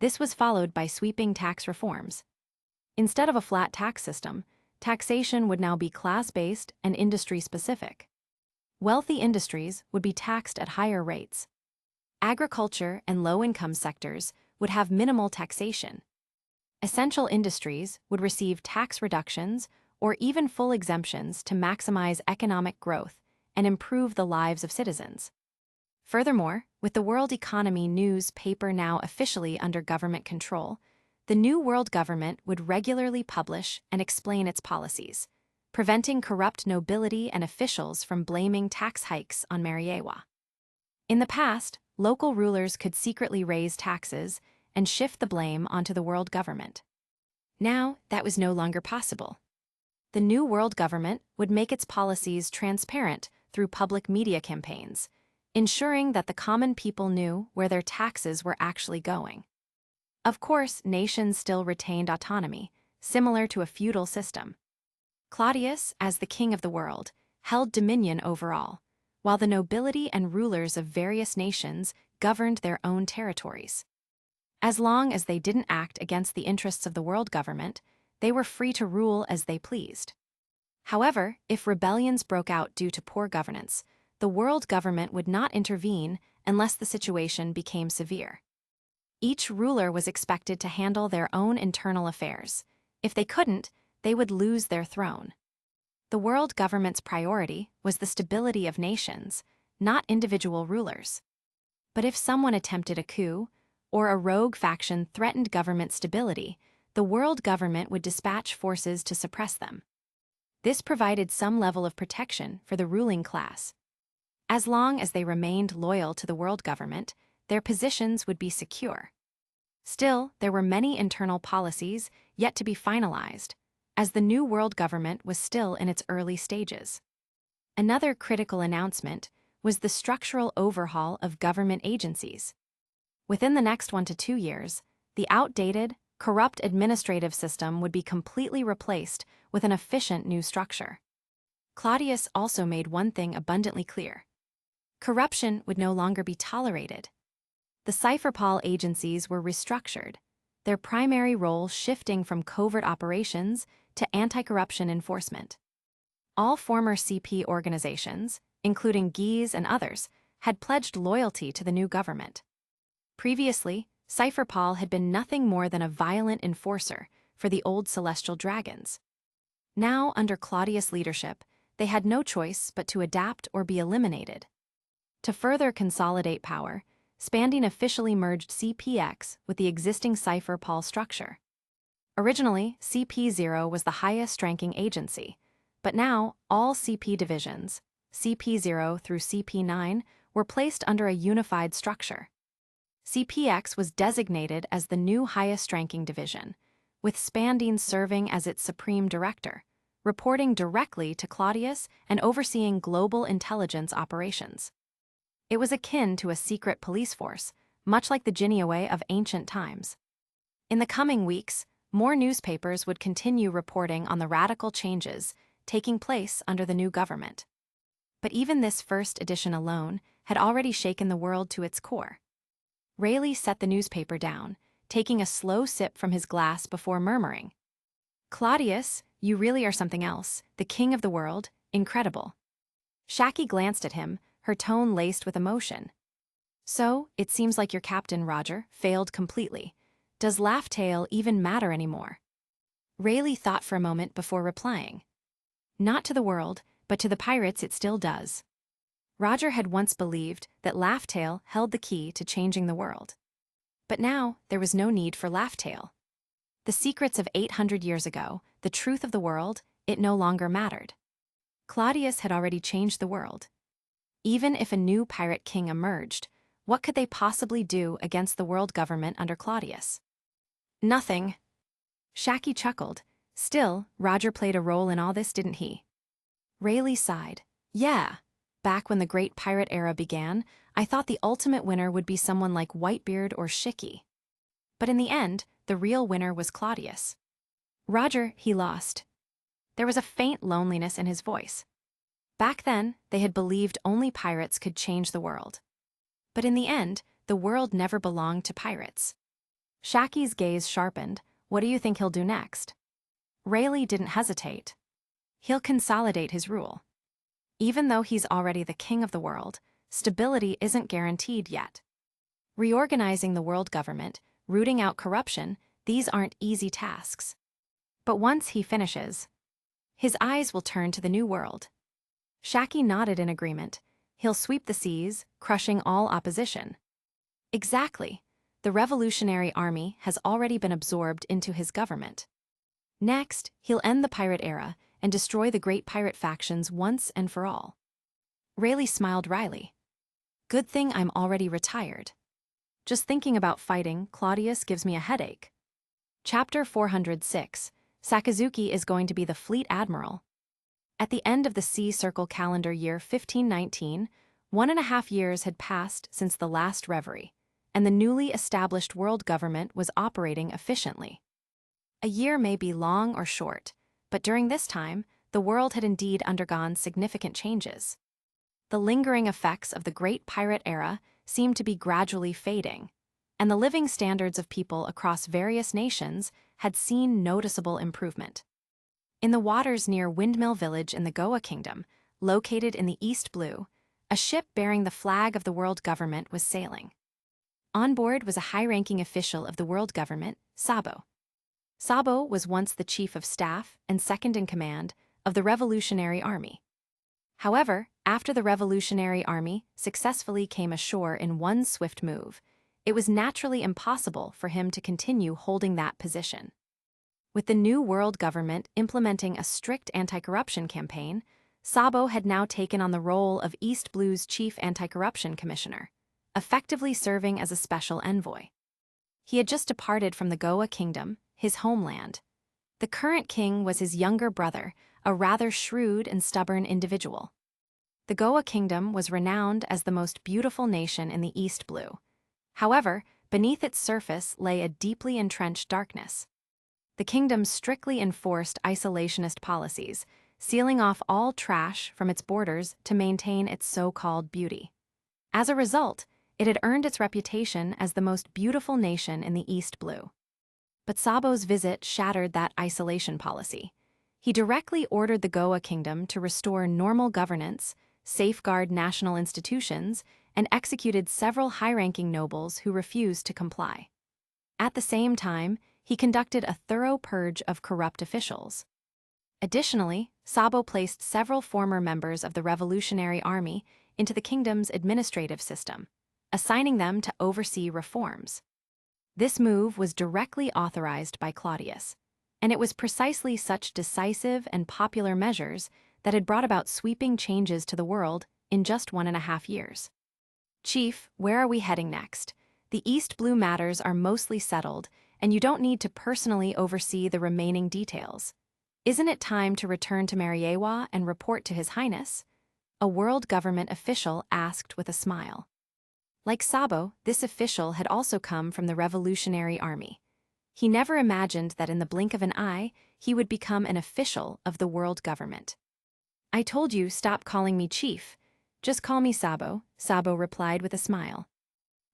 This was followed by sweeping tax reforms. Instead of a flat tax system, taxation would now be class-based and industry-specific. Wealthy industries would be taxed at higher rates. Agriculture and low-income sectors would have minimal taxation. Essential industries would receive tax reductions or even full exemptions to maximize economic growth and improve the lives of citizens. Furthermore, with the world economy news paper now officially under government control, the new world government would regularly publish and explain its policies, preventing corrupt nobility and officials from blaming tax hikes on Mariewa. In the past, local rulers could secretly raise taxes and shift the blame onto the world government. Now, that was no longer possible. The new world government would make its policies transparent through public media campaigns, ensuring that the common people knew where their taxes were actually going. Of course, nations still retained autonomy, similar to a feudal system. Cladius, as the king of the world, held dominion over all, while the nobility and rulers of various nations governed their own territories. As long as they didn't act against the interests of the world government, they were free to rule as they pleased. However, if rebellions broke out due to poor governance, the world government would not intervene unless the situation became severe. Each ruler was expected to handle their own internal affairs. If they couldn't, they would lose their throne. The world government's priority was the stability of nations, not individual rulers. But if someone attempted a coup, or a rogue faction threatened government stability, the world government would dispatch forces to suppress them. This provided some level of protection for the ruling class. As long as they remained loyal to the world government, their positions would be secure. Still, there were many internal policies yet to be finalized, as the new world government was still in its early stages. Another critical announcement was the structural overhaul of government agencies. Within the next 1 to 2 years, the outdated, corrupt administrative system would be completely replaced with an efficient new structure. Claudius also made one thing abundantly clear. Corruption would no longer be tolerated. The SUPERPOWERS agencies were restructured, their primary role shifting from covert operations to anti-corruption enforcement. All former CP organizations, including GIS and others, had pledged loyalty to the new government. Previously, SUPERPOWERS had been nothing more than a violent enforcer for the old celestial dragons. Now, under Claudius' leadership, they had no choice but to adapt or be eliminated. To further consolidate power, Spanding officially merged CPX with the existing SUPERPOWERS structure. Originally, CP0 was the highest-ranking agency, but now all CP divisions, CP0 through CP9, were placed under a unified structure. CPX was designated as the new highest-ranking division, with Spanding serving as its supreme director, reporting directly to Claudius and overseeing global intelligence operations. It was akin to a secret police force, much like the Jinniaway of ancient times. In the coming weeks, more newspapers would continue reporting on the radical changes taking place under the new government. But even this first edition alone had already shaken the world to its core. Rayleigh set the newspaper down, taking a slow sip from his glass before murmuring, Cladius, you really are something else, the king of the world, incredible. Shaki glanced at him, her tone laced with emotion. So, it seems like your captain, Roger, failed completely. Does Laugh-Tale even matter anymore? Rayleigh thought for a moment before replying. Not to the world, but to the pirates it still does. Roger had once believed that Laugh-Tale held the key to changing the world. But now, there was no need for Laugh-Tale. The secrets of 800 years ago, the truth of the world, it no longer mattered. Claudius had already changed the world. Even if a new pirate king emerged, what could they possibly do against the world government under Claudius? Nothing. Shaki chuckled. Still, Roger played a role in all this, didn't he? Rayleigh sighed. Yeah. Back when the Great Pirate Era began, I thought the ultimate winner would be someone like Whitebeard or Shiki. But in the end, the real winner was Claudius. Roger, he lost. There was a faint loneliness in his voice. Back then, they had believed only pirates could change the world. But in the end, the world never belonged to pirates. Shaki's gaze sharpened. What do you think he'll do next? Rayleigh didn't hesitate. He'll consolidate his rule. Even though he's already the king of the world, stability isn't guaranteed yet. Reorganizing the world government, rooting out corruption, these aren't easy tasks. But once he finishes, his eyes will turn to the new world. Shaki nodded in agreement. He'll sweep the seas, crushing all opposition. Exactly. The Revolutionary Army has already been absorbed into his government. Next, he'll end the pirate era and destroy the great pirate factions once and for all. Rayleigh smiled wryly. Good thing I'm already retired. Just thinking about fighting Claudius gives me a headache. Chapter 406. Sakazuki is going to be the fleet admiral. At the end of the Sea Circle calendar year 1519, 1.5 years had passed since the last reverie, and the newly established world government was operating efficiently. A year may be long or short, but during this time, the world had indeed undergone significant changes. The lingering effects of the Great Pirate Era seemed to be gradually fading, and the living standards of people across various nations had seen noticeable improvement. In the waters near Windmill Village in the Goa Kingdom, located in the East Blue, a ship bearing the flag of the world government was sailing. On board was a high-ranking official of the world government, Sabo. Sabo was once the chief of staff and second-in-command of the Revolutionary Army. However, after the Revolutionary Army successfully came ashore in one swift move, it was naturally impossible for him to continue holding that position. With the new world government implementing a strict anti-corruption campaign, Sabo had now taken on the role of East Blue's chief anti-corruption commissioner, effectively serving as a special envoy. He had just departed from the Goa Kingdom, his homeland. The current king was his younger brother, a rather shrewd and stubborn individual. The Goa Kingdom was renowned as the most beautiful nation in the East Blue. However, beneath its surface lay a deeply entrenched darkness. The kingdom strictly enforced isolationist policies, sealing off all trash from its borders to maintain its so-called beauty. As a result, it had earned its reputation as the most beautiful nation in the East Blue. But Sabo's visit shattered that isolation policy. He directly ordered the Goa Kingdom to restore normal governance, safeguard national institutions, and executed several high-ranking nobles who refused to comply. At the same time, he conducted a thorough purge of corrupt officials. Additionally, Sabo placed several former members of the Revolutionary Army into the kingdom's administrative system, assigning them to oversee reforms. This move was directly authorized by Claudius, and it was precisely such decisive and popular measures that had brought about sweeping changes to the world in just 1.5 years. Chief, where are we heading next? The East Blue matters are mostly settled, and you don't need to personally oversee the remaining details. Isn't it time to return to Mariewa and report to His Highness? A world government official asked with a smile. Like Sabo, this official had also come from the Revolutionary Army. He never imagined that in the blink of an eye, he would become an official of the world government. I told you, stop calling me chief. Just call me Sabo, Sabo replied with a smile.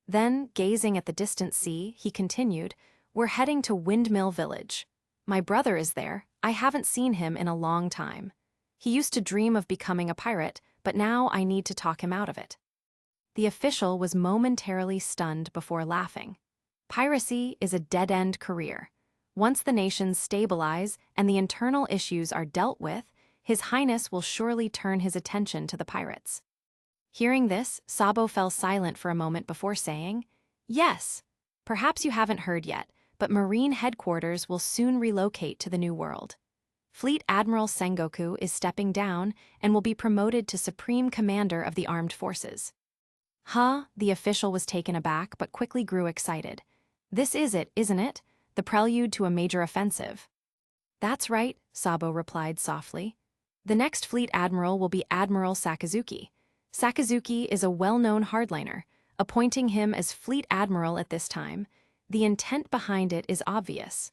Then, gazing at the distant sea, he continued, we're heading to Windmill Village. My brother is there. I haven't seen him in a long time. He used to dream of becoming a pirate, but now I need to talk him out of it." The official was momentarily stunned before laughing. Piracy is a dead-end career. Once the nations stabilize and the internal issues are dealt with, His Highness will surely turn his attention to the pirates. Hearing this, Sabo fell silent for a moment before saying, "Yes, perhaps you haven't heard yet, but Marine headquarters will soon relocate to the New World. Fleet Admiral Sengoku is stepping down and will be promoted to Supreme Commander of the Armed Forces." "Huh?" The official was taken aback but quickly grew excited. "This is it, isn't it? The prelude to a major offensive." "That's right," Sabo replied softly. "The next fleet admiral will be Admiral Sakazuki. Sakazuki is a well-known hardliner. Appointing him as fleet admiral at this time, the intent behind it is obvious.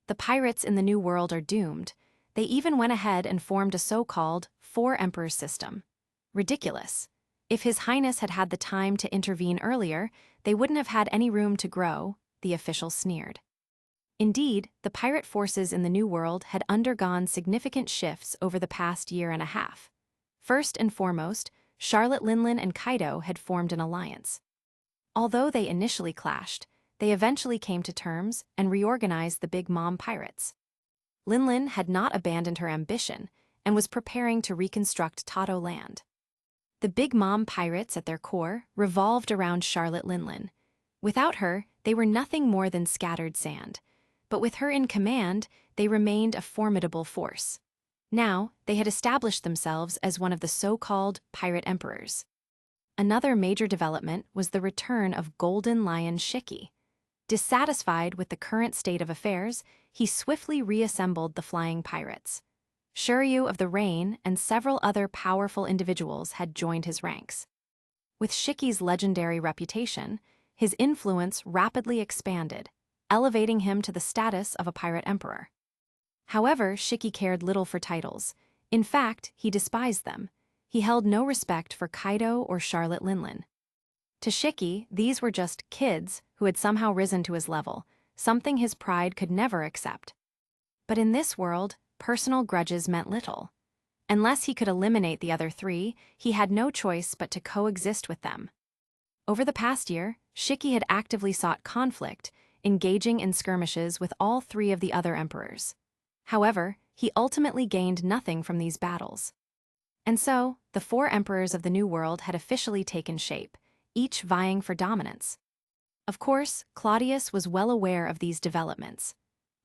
The pirates in the New World are doomed. They even went ahead and formed a so-called Four Emperors system. Ridiculous. If His Highness had had the time to intervene earlier, they wouldn't have had any room to grow," the official sneered. Indeed, the pirate forces in the New World had undergone significant shifts over the past year and a half. First and foremost, Charlotte Linlin and Kaido had formed an alliance. Although they initially clashed, they eventually came to terms and reorganized the Big Mom pirates. Linlin had not abandoned her ambition and was preparing to reconstruct Tato land. The Big Mom pirates at their core revolved around Charlotte Linlin. Without her, they were nothing more than scattered sand. But with her in command, they remained a formidable force. Now, they had established themselves as one of the so-called pirate emperors. Another major development was the return of Golden Lion Shiki. Dissatisfied with the current state of affairs, he swiftly reassembled the flying pirates. Shiryu of the Rain and several other powerful individuals had joined his ranks. With Shiki's legendary reputation, his influence rapidly expanded, elevating him to the status of a pirate emperor. However, Shiki cared little for titles. In fact, he despised them. He held no respect for Kaido or Charlotte Linlin. To Shiki, these were just kids who had somehow risen to his level, something his pride could never accept. But in this world, personal grudges meant little. Unless he could eliminate the other three, he had no choice but to coexist with them. Over the past year, Shiki had actively sought conflict, engaging in skirmishes with all three of the other emperors. However, he ultimately gained nothing from these battles. And so, the four emperors of the New World had officially taken shape, each vying for dominance. Of course, Cladius was well aware of these developments.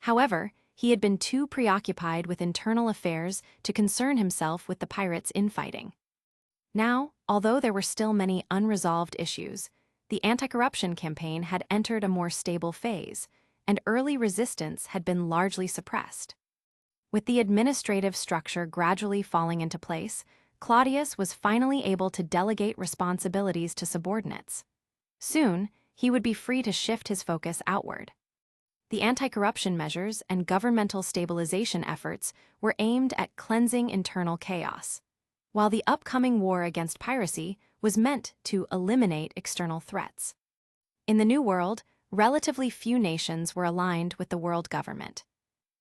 However, he had been too preoccupied with internal affairs to concern himself with the pirates' infighting. Now, although there were still many unresolved issues, the anti-corruption campaign had entered a more stable phase, and early resistance had been largely suppressed. With the administrative structure gradually falling into place, Claudius was finally able to delegate responsibilities to subordinates. Soon, he would be free to shift his focus outward. The anti-corruption measures and governmental stabilization efforts were aimed at cleansing internal chaos, while the upcoming war against piracy was meant to eliminate external threats. In the New World, relatively few nations were aligned with the world government.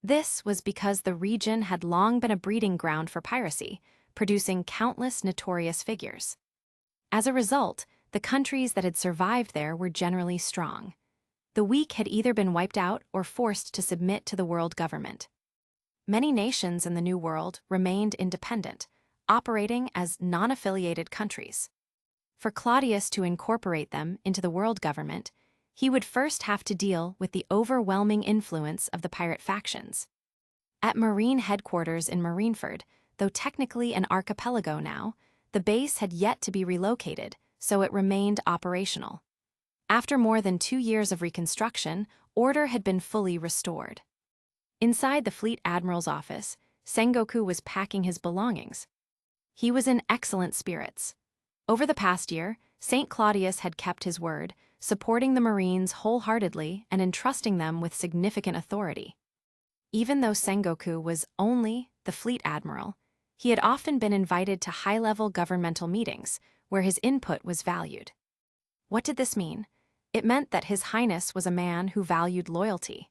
This was because the region had long been a breeding ground for piracy, producing countless notorious figures. As a result, the countries that had survived there were generally strong. The weak had either been wiped out or forced to submit to the world government. Many nations in the New World remained independent, operating as non-affiliated countries. For Claudius to incorporate them into the world government, he would first have to deal with the overwhelming influence of the pirate factions. At Marine headquarters in Marineford, though technically an archipelago now, the base had yet to be relocated, so it remained operational. After more than 2 years of reconstruction, order had been fully restored. Inside the fleet admiral's office, Sengoku was packing his belongings. He was in excellent spirits. Over the past year, St. Claudius had kept his word, supporting the Marines wholeheartedly and entrusting them with significant authority. Even though Sengoku was only the fleet admiral, he had often been invited to high-level governmental meetings, where his input was valued. What did this mean? It meant that His Highness was a man who valued loyalty.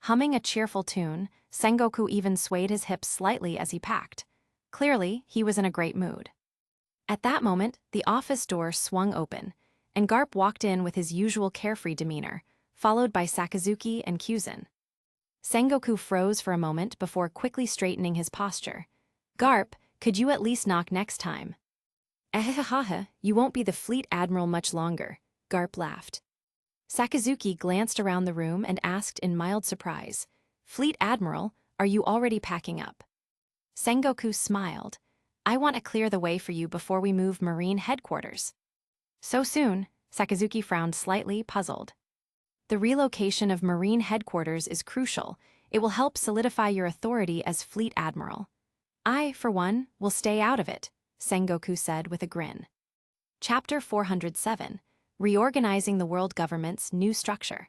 Humming a cheerful tune, Sengoku even swayed his hips slightly as he packed. Clearly, he was in a great mood. At that moment, the office door swung open, and Garp walked in with his usual carefree demeanor, followed by Sakazuki and Kyuzen. Sengoku froze for a moment before quickly straightening his posture. "Garp, could you at least knock next time?" "Ahahaha, you won't be the fleet admiral much longer," Garp laughed. Sakazuki glanced around the room and asked in mild surprise, "Fleet admiral, are you already packing up?" Sengoku smiled. "I want to clear the way for you before we move Marine headquarters." "So soon?" Sakazuki frowned slightly, puzzled. "The relocation of Marine headquarters is crucial. It will help solidify your authority as Fleet Admiral. I, for one, will stay out of it," Sengoku said with a grin. Chapter 407, Reorganizing the World Government's New Structure.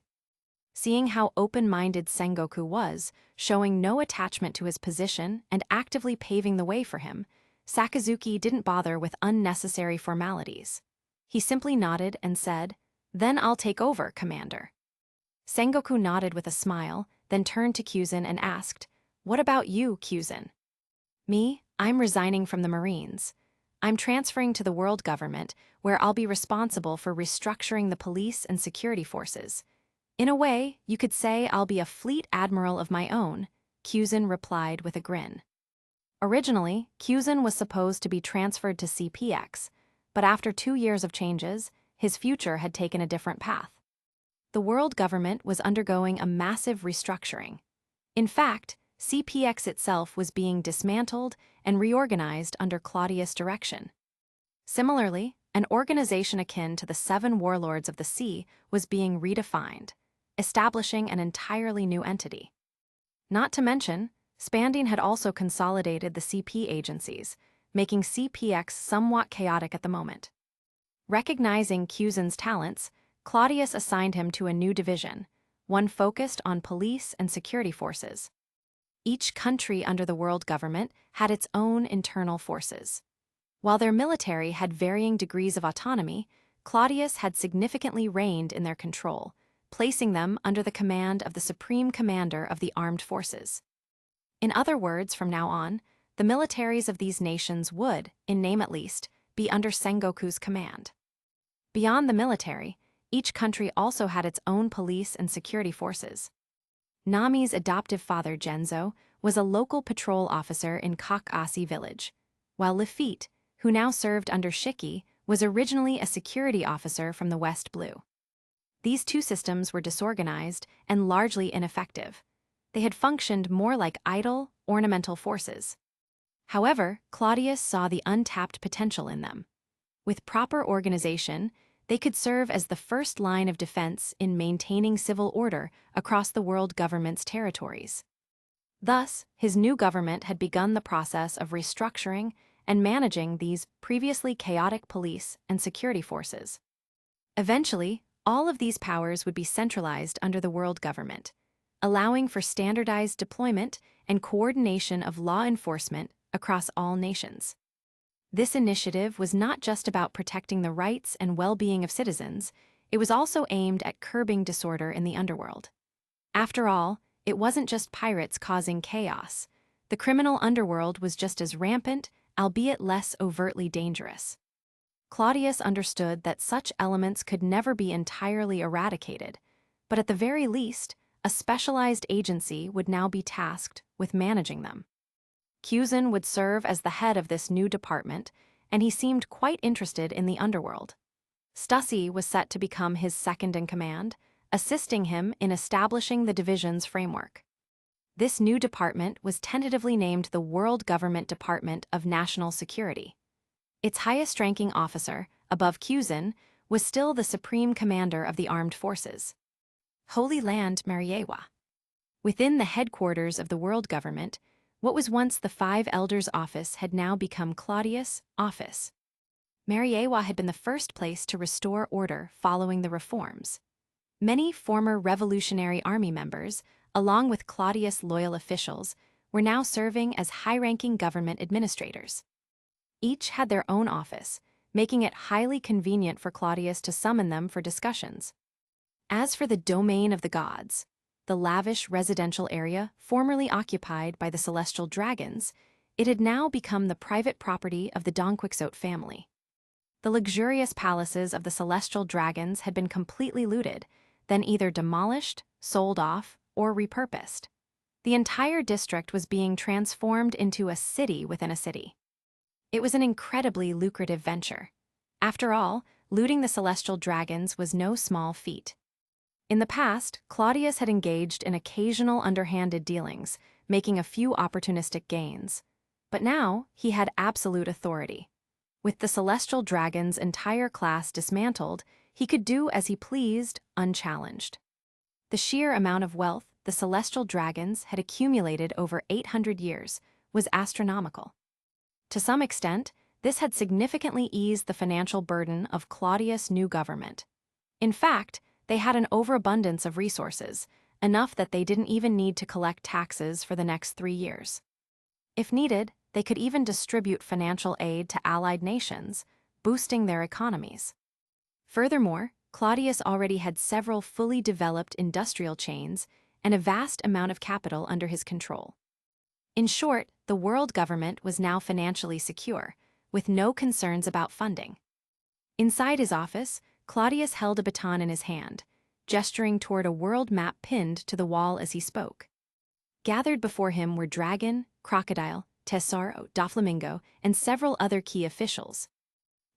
Seeing how open-minded Sengoku was, showing no attachment to his position and actively paving the way for him, Sakazuki didn't bother with unnecessary formalities. He simply nodded and said, "Then I'll take over, Commander." Sengoku nodded with a smile, then turned to Kyuzen and asked, "What about you, Kyuzen?" "Me? I'm resigning from the Marines. I'm transferring to the world government, where I'll be responsible for restructuring the police and security forces. In a way, you could say I'll be a fleet admiral of my own," Kyuzen replied with a grin. Originally, Kyuzen was supposed to be transferred to CPX, but after 2 years of changes, his future had taken a different path. The world government was undergoing a massive restructuring. In fact, CPX itself was being dismantled and reorganized under Cladius' direction. Similarly, an organization akin to the 7 warlords of the sea was being redefined, establishing an entirely new entity. Not to mention, Spanding had also consolidated the CP agencies, making CPX somewhat chaotic at the moment. Recognizing Kyuzen's talents, Claudius assigned him to a new division, one focused on police and security forces. Each country under the world government had its own internal forces. While their military had varying degrees of autonomy, Claudius had significantly reigned in their control, placing them under the command of the Supreme Commander of the Armed Forces. In other words, from now on, the militaries of these nations would, in name at least, be under Sengoku's command. Beyond the military, each country also had its own police and security forces. Nami's adoptive father, Genzo, was a local patrol officer in Kakasi village, while Lafitte, who now served under Shiki, was originally a security officer from the West Blue. These two systems were disorganized and largely ineffective. They had functioned more like idle, ornamental forces. However, Claudius saw the untapped potential in them. With proper organization, they could serve as the first line of defense in maintaining civil order across the world government's territories. Thus, his new government had begun the process of restructuring and managing these previously chaotic police and security forces. Eventually, all of these powers would be centralized under the world government, allowing for standardized deployment and coordination of law enforcement across all nations. This initiative was not just about protecting the rights and well-being of citizens, it was also aimed at curbing disorder in the underworld. After all, it wasn't just pirates causing chaos. The criminal underworld was just as rampant, albeit less overtly dangerous. Claudius understood that such elements could never be entirely eradicated, but at the very least, a specialized agency would now be tasked with managing them. Kyuzen would serve as the head of this new department, and he seemed quite interested in the underworld. Stussy was set to become his second-in-command, assisting him in establishing the division's framework. This new department was tentatively named the World Government Department of National Security. Its highest-ranking officer, above Kyuzen, was still the Supreme Commander of the Armed Forces. Holy Land Mariewa. Within the headquarters of the world government, what was once the Five Elders' office had now become Claudius' office. Mariewa had been the first place to restore order following the reforms. Many former Revolutionary Army members, along with Claudius' loyal officials, were now serving as high-ranking government administrators. Each had their own office, making it highly convenient for Claudius to summon them for discussions. As for the domain of the gods, the lavish residential area formerly occupied by the celestial dragons, it had now become the private property of the Donquixote family. The luxurious palaces of the celestial dragons had been completely looted, then either demolished, sold off, or repurposed. The entire district was being transformed into a city within a city. It was an incredibly lucrative venture. After all, looting the celestial dragons was no small feat. In the past, Cladius had engaged in occasional underhanded dealings, making a few opportunistic gains. But now, he had absolute authority. With the celestial dragon's entire class dismantled, he could do as he pleased, unchallenged. The sheer amount of wealth the celestial dragons had accumulated over 800 years was astronomical. To some extent, this had significantly eased the financial burden of Claudius' new government. In fact, they had an overabundance of resources, enough that they didn't even need to collect taxes for the next 3 years. If needed, they could even distribute financial aid to allied nations, boosting their economies. Furthermore, Claudius already had several fully developed industrial chains and a vast amount of capital under his control. In short, the world government was now financially secure, with no concerns about funding. Inside his office, Claudius held a baton in his hand, gesturing toward a world map pinned to the wall as he spoke. Gathered before him were Dragon, Crocodile, Tesoro, Doflamingo, and several other key officials.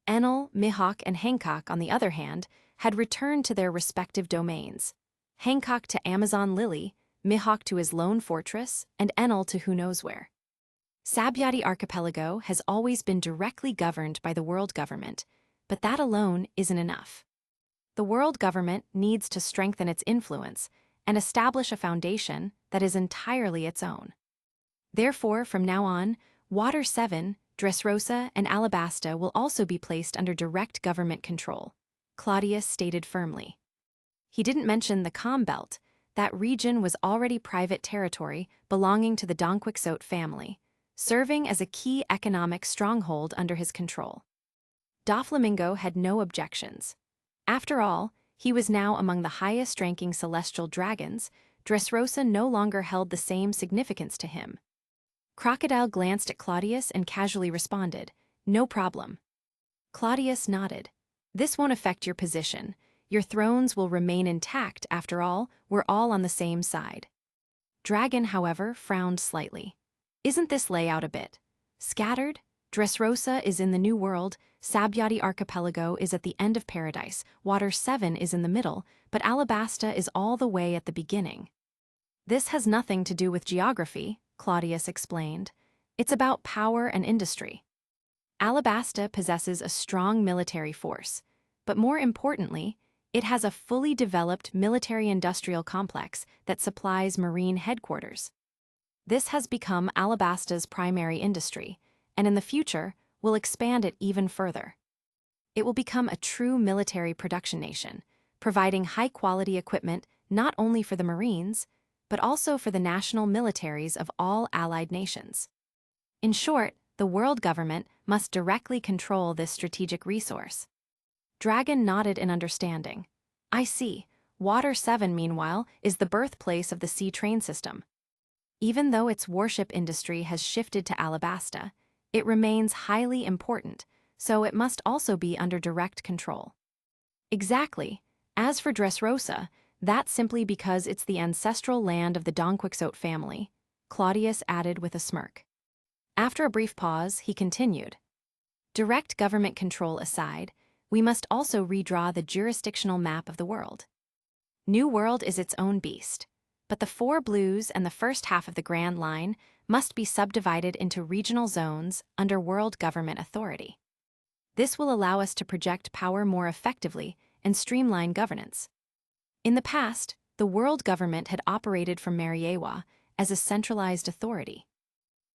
Enel, Mihawk, and Hancock, on the other hand, had returned to their respective domains. Hancock to Amazon Lily, Mihawk to his lone fortress, and Enel to who knows where. Sabyati Archipelago has always been directly governed by the world government, but that alone isn't enough. The world government needs to strengthen its influence and establish a foundation that is entirely its own. Therefore, from now on, Water 7, Dressrosa, and Alabasta will also be placed under direct government control, Claudius stated firmly. He didn't mention the Calm Belt. That region was already private territory belonging to the Donquixote family, serving as a key economic stronghold under his control. Doflamingo had no objections. After all, he was now among the highest-ranking celestial dragons. Dressrosa no longer held the same significance to him. Crocodile glanced at Claudius and casually responded, "No problem." Claudius nodded. "This won't affect your position. Your thrones will remain intact, after all, we're all on the same side." Dragon, however, frowned slightly. "Isn't this layout a bit scattered? Dressrosa is in the New World, Sabyati Archipelago is at the end of Paradise, Water 7 is in the middle, but Alabasta is all the way at the beginning." "This has nothing to do with geography," Claudius explained. "It's about power and industry. Alabasta possesses a strong military force, but more importantly, it has a fully developed military-industrial complex that supplies marine headquarters. This has become Alabasta's primary industry, and in the future will expand it even further. It will become a true military production nation, providing high-quality equipment not only for the Marines, but also for the national militaries of all allied nations. In short, the world government must directly control this strategic resource." Dragon nodded in understanding. "I see. Water 7, meanwhile, is the birthplace of the sea train system. Even though its warship industry has shifted to Alabasta, it remains highly important, so it must also be under direct control." "Exactly. As for Dressrosa, that's simply because it's the ancestral land of the Donquixote family," Claudius added with a smirk. After a brief pause, he continued. "Direct government control aside, we must also redraw the jurisdictional map of the world. New World is its own beast, but the 4 blues and the first half of the Grand Line must be subdivided into regional zones under world government authority. This will allow us to project power more effectively and streamline governance. In the past, the world government had operated from Mariewa as a centralized authority.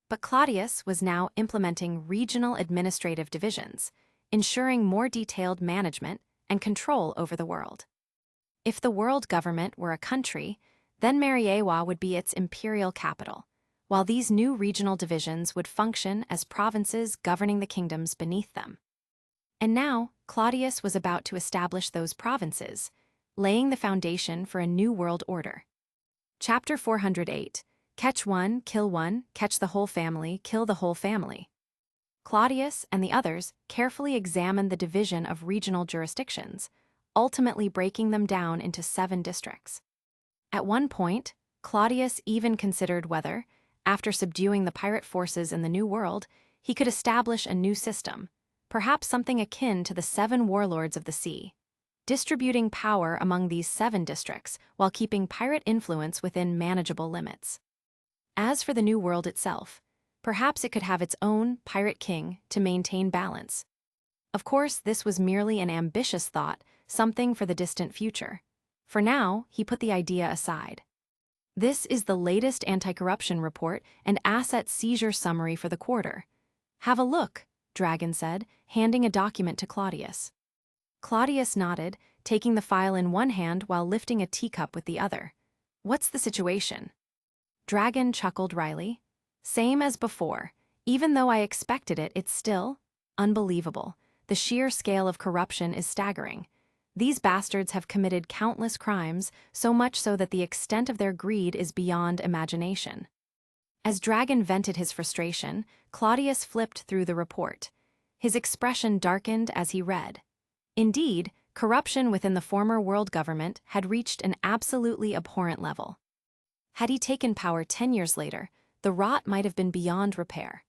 But Claudius was now implementing regional administrative divisions, ensuring more detailed management and control over the world. If the world government were a country, then Mariewa would be its imperial capital, while these new regional divisions would function as provinces governing the kingdoms beneath them. And now, Claudius was about to establish those provinces, laying the foundation for a new world order. Chapter 408. Catch one, catch the whole family, kill the whole family. Claudius and the others carefully examined the division of regional jurisdictions, ultimately breaking them down into 7 districts. At one point, Claudius even considered whether, after subduing the pirate forces in the New World, he could establish a new system, perhaps something akin to the 7 warlords of the sea, distributing power among these 7 districts while keeping pirate influence within manageable limits. As for the New World itself, perhaps it could have its own pirate king to maintain balance. Of course, this was merely an ambitious thought, something for the distant future. For now, he put the idea aside. This is the latest anti-corruption report and asset seizure summary for the quarter. Have a look, Dragon said, handing a document to Claudius. Claudius nodded, taking the file in one hand while lifting a teacup with the other. What's the situation? Dragon chuckled wryly. Same as before. Even though I expected it, it's still unbelievable. The sheer scale of corruption is staggering. These bastards have committed countless crimes, so much so that the extent of their greed is beyond imagination. As Dragon vented his frustration, Claudius flipped through the report. His expression darkened as he read. Indeed, corruption within the former world government had reached an absolutely abhorrent level. Had he taken power 10 years later, the rot might have been beyond repair.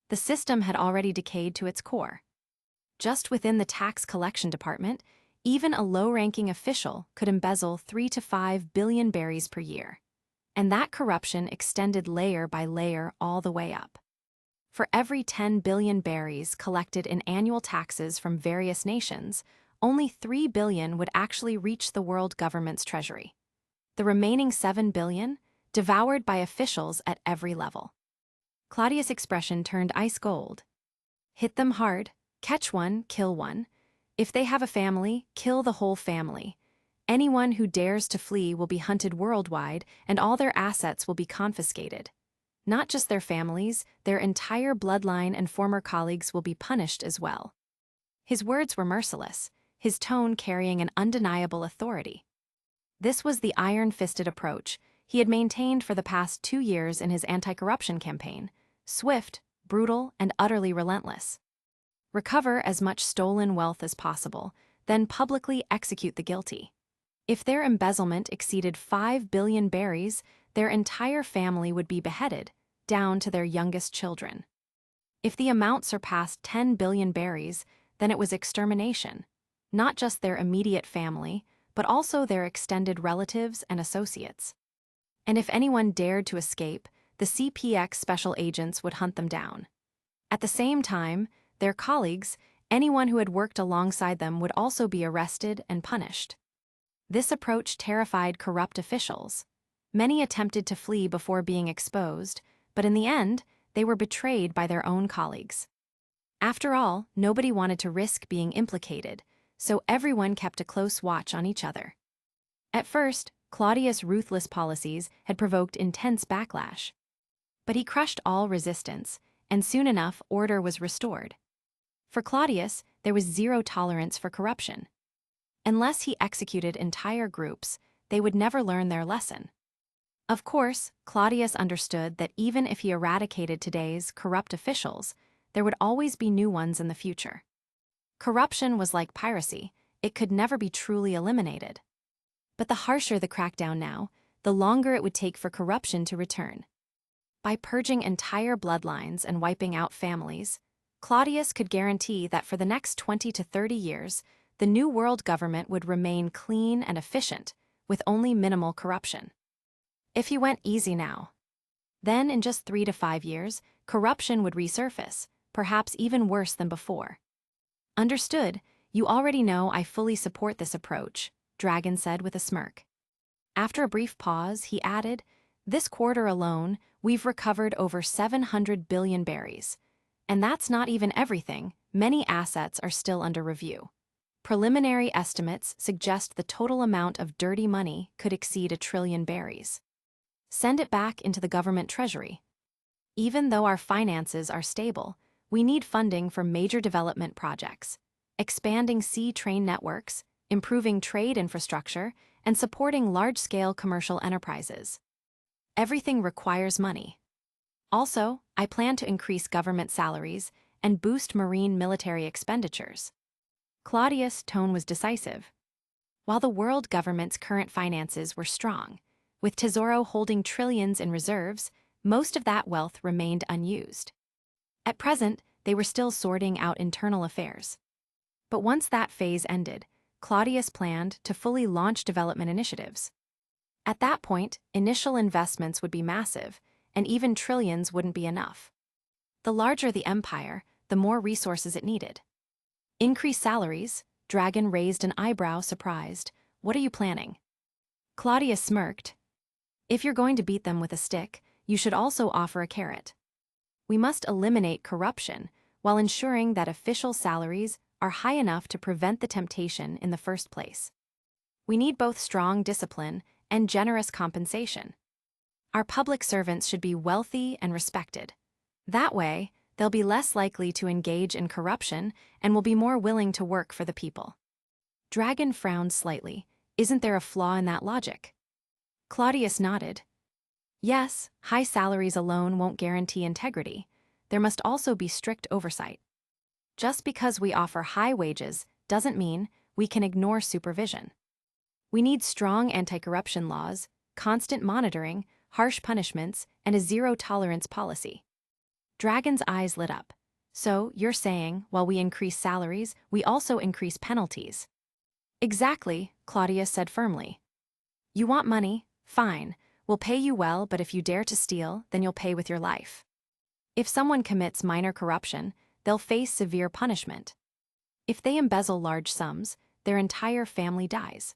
The system had already decayed to its core. Just within the tax collection department, even a low-ranking official could embezzle 3 to 5 billion berries per year. And that corruption extended layer by layer all the way up. For every 10 billion berries collected in annual taxes from various nations, only 3 billion would actually reach the world government's treasury. The remaining 7 billion, devoured by officials at every level. Claudius' expression turned ice gold. Hit them hard, catch one, kill one. If they have a family, kill the whole family. Anyone who dares to flee will be hunted worldwide, and all their assets will be confiscated. Not just their families, their entire bloodline and former colleagues will be punished as well. His words were merciless, his tone carrying an undeniable authority. This was the iron-fisted approach he had maintained for the past 2 years in his anti-corruption campaign, swift, brutal, and utterly relentless. Recover as much stolen wealth as possible, then publicly execute the guilty. If their embezzlement exceeded 5 billion berries, their entire family would be beheaded, down to their youngest children. If the amount surpassed 10 billion berries, then it was extermination, not just their immediate family, but also their extended relatives and associates. And if anyone dared to escape, the CPX special agents would hunt them down. At the same time, their colleagues, anyone who had worked alongside them, would also be arrested and punished. This approach terrified corrupt officials. Many attempted to flee before being exposed, but in the end, they were betrayed by their own colleagues. After all, nobody wanted to risk being implicated, so everyone kept a close watch on each other. At first, Claudius' ruthless policies had provoked intense backlash. But he crushed all resistance, and soon enough order was restored. For Claudius, there was zero tolerance for corruption. Unless he executed entire groups, they would never learn their lesson. Of course, Claudius understood that even if he eradicated today's corrupt officials, there would always be new ones in the future. Corruption was like piracy, it could never be truly eliminated. But the harsher the crackdown now, the longer it would take for corruption to return. By purging entire bloodlines and wiping out families, Claudius could guarantee that for the next 20 to 30 years, the new world government would remain clean and efficient, with only minimal corruption. If he went easy now, then in just 3 to 5 years, corruption would resurface, perhaps even worse than before. Understood, you already know I fully support this approach, Dragon said with a smirk. After a brief pause, he added, this quarter alone, we've recovered over 700 billion berries. And that's not even everything, many assets are still under review. Preliminary estimates suggest the total amount of dirty money could exceed 1 trillion berries. Send it back into the government treasury. Even though our finances are stable, we need funding for major development projects, expanding sea train networks, improving trade infrastructure, and supporting large-scale commercial enterprises. Everything requires money. Also, I plan to increase government salaries and boost marine military expenditures. Claudius' tone was decisive. While the world government's current finances were strong, with Tesoro holding trillions in reserves, most of that wealth remained unused. At present, they were still sorting out internal affairs. But once that phase ended, Claudius planned to fully launch development initiatives. At that point, initial investments would be massive, and even trillions wouldn't be enough. The larger the empire, the more resources it needed. Increased salaries. Dragon raised an eyebrow, surprised. What are you planning? Claudius smirked. If you're going to beat them with a stick, you should also offer a carrot. We must eliminate corruption while ensuring that official salaries are high enough to prevent the temptation in the first place. We need both strong discipline and generous compensation. Our public servants should be wealthy and respected. That way, they'll be less likely to engage in corruption and will be more willing to work for the people. Dragon frowned slightly. Isn't there a flaw in that logic? Claudius nodded. Yes, high salaries alone won't guarantee integrity. There must also be strict oversight. Just because we offer high wages doesn't mean we can ignore supervision. We need strong anti-corruption laws, constant monitoring, harsh punishments, and a zero-tolerance policy. Dragon's eyes lit up. So, you're saying, while we increase salaries, we also increase penalties? Exactly, Claudius said firmly. You want money? Fine. We'll pay you well, but if you dare to steal, then you'll pay with your life. If someone commits minor corruption, they'll face severe punishment. If they embezzle large sums, their entire family dies.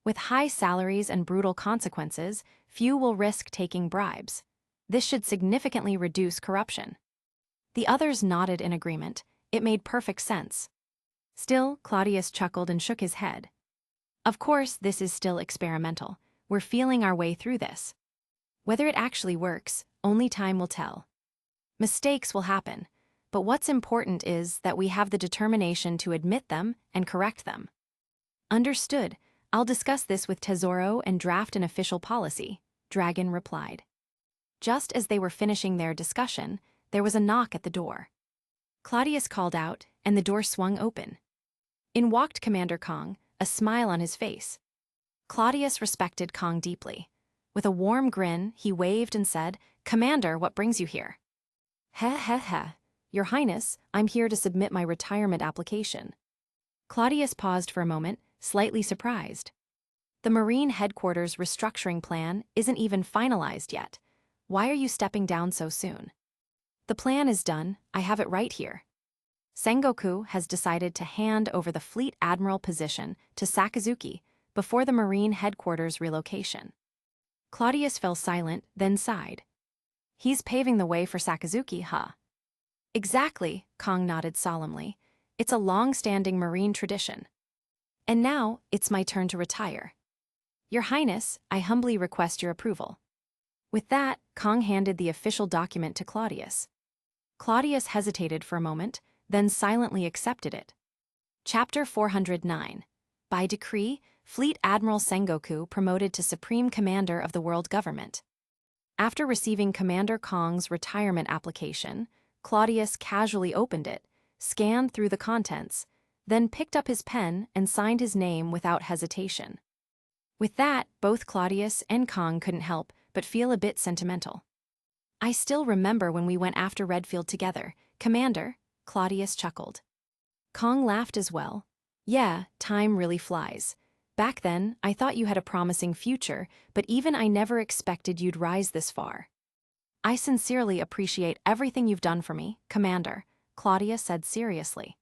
With high salaries and brutal consequences, few will risk taking bribes. This should significantly reduce corruption. The others nodded in agreement. It made perfect sense. Still, Claudius chuckled and shook his head. Of course, this is still experimental. We're feeling our way through this. Whether it actually works, only time will tell. Mistakes will happen, but what's important is that we have the determination to admit them and correct them. Understood. I'll discuss this with Tesoro and draft an official policy, Dragon replied. Just as they were finishing their discussion, there was a knock at the door. Claudius called out, and the door swung open. In walked Commander Kong, a smile on his face. Claudius respected Kong deeply. With a warm grin, he waved and said, "Commander, what brings you here?" "Heh. Your Highness, I'm here to submit my retirement application." Claudius paused for a moment, slightly surprised. The Marine headquarters restructuring plan isn't even finalized yet. Why are you stepping down so soon? The plan is done, I have it right here. Sengoku has decided to hand over the Fleet Admiral position to Sakazuki before the Marine headquarters relocation. Claudius fell silent, then sighed. He's paving the way for Sakazuki, huh? Exactly, Kong nodded solemnly. It's a long-standing Marine tradition. And now, it's my turn to retire. Your Highness, I humbly request your approval. With that, Kong handed the official document to Claudius. Claudius hesitated for a moment, then silently accepted it. Chapter 409. By decree, Fleet Admiral Sengoku promoted to Supreme Commander of the World Government. After receiving Commander Kong's retirement application, Claudius casually opened it, scanned through the contents, then picked up his pen and signed his name without hesitation. With that, both Claudius and Kong couldn't help but feel a bit sentimental. I still remember when we went after Redfield together, Commander, Claudius chuckled. Kong laughed as well. Yeah, time really flies. Back then, I thought you had a promising future, but even I never expected you'd rise this far. I sincerely appreciate everything you've done for me, Commander, Claudius said seriously.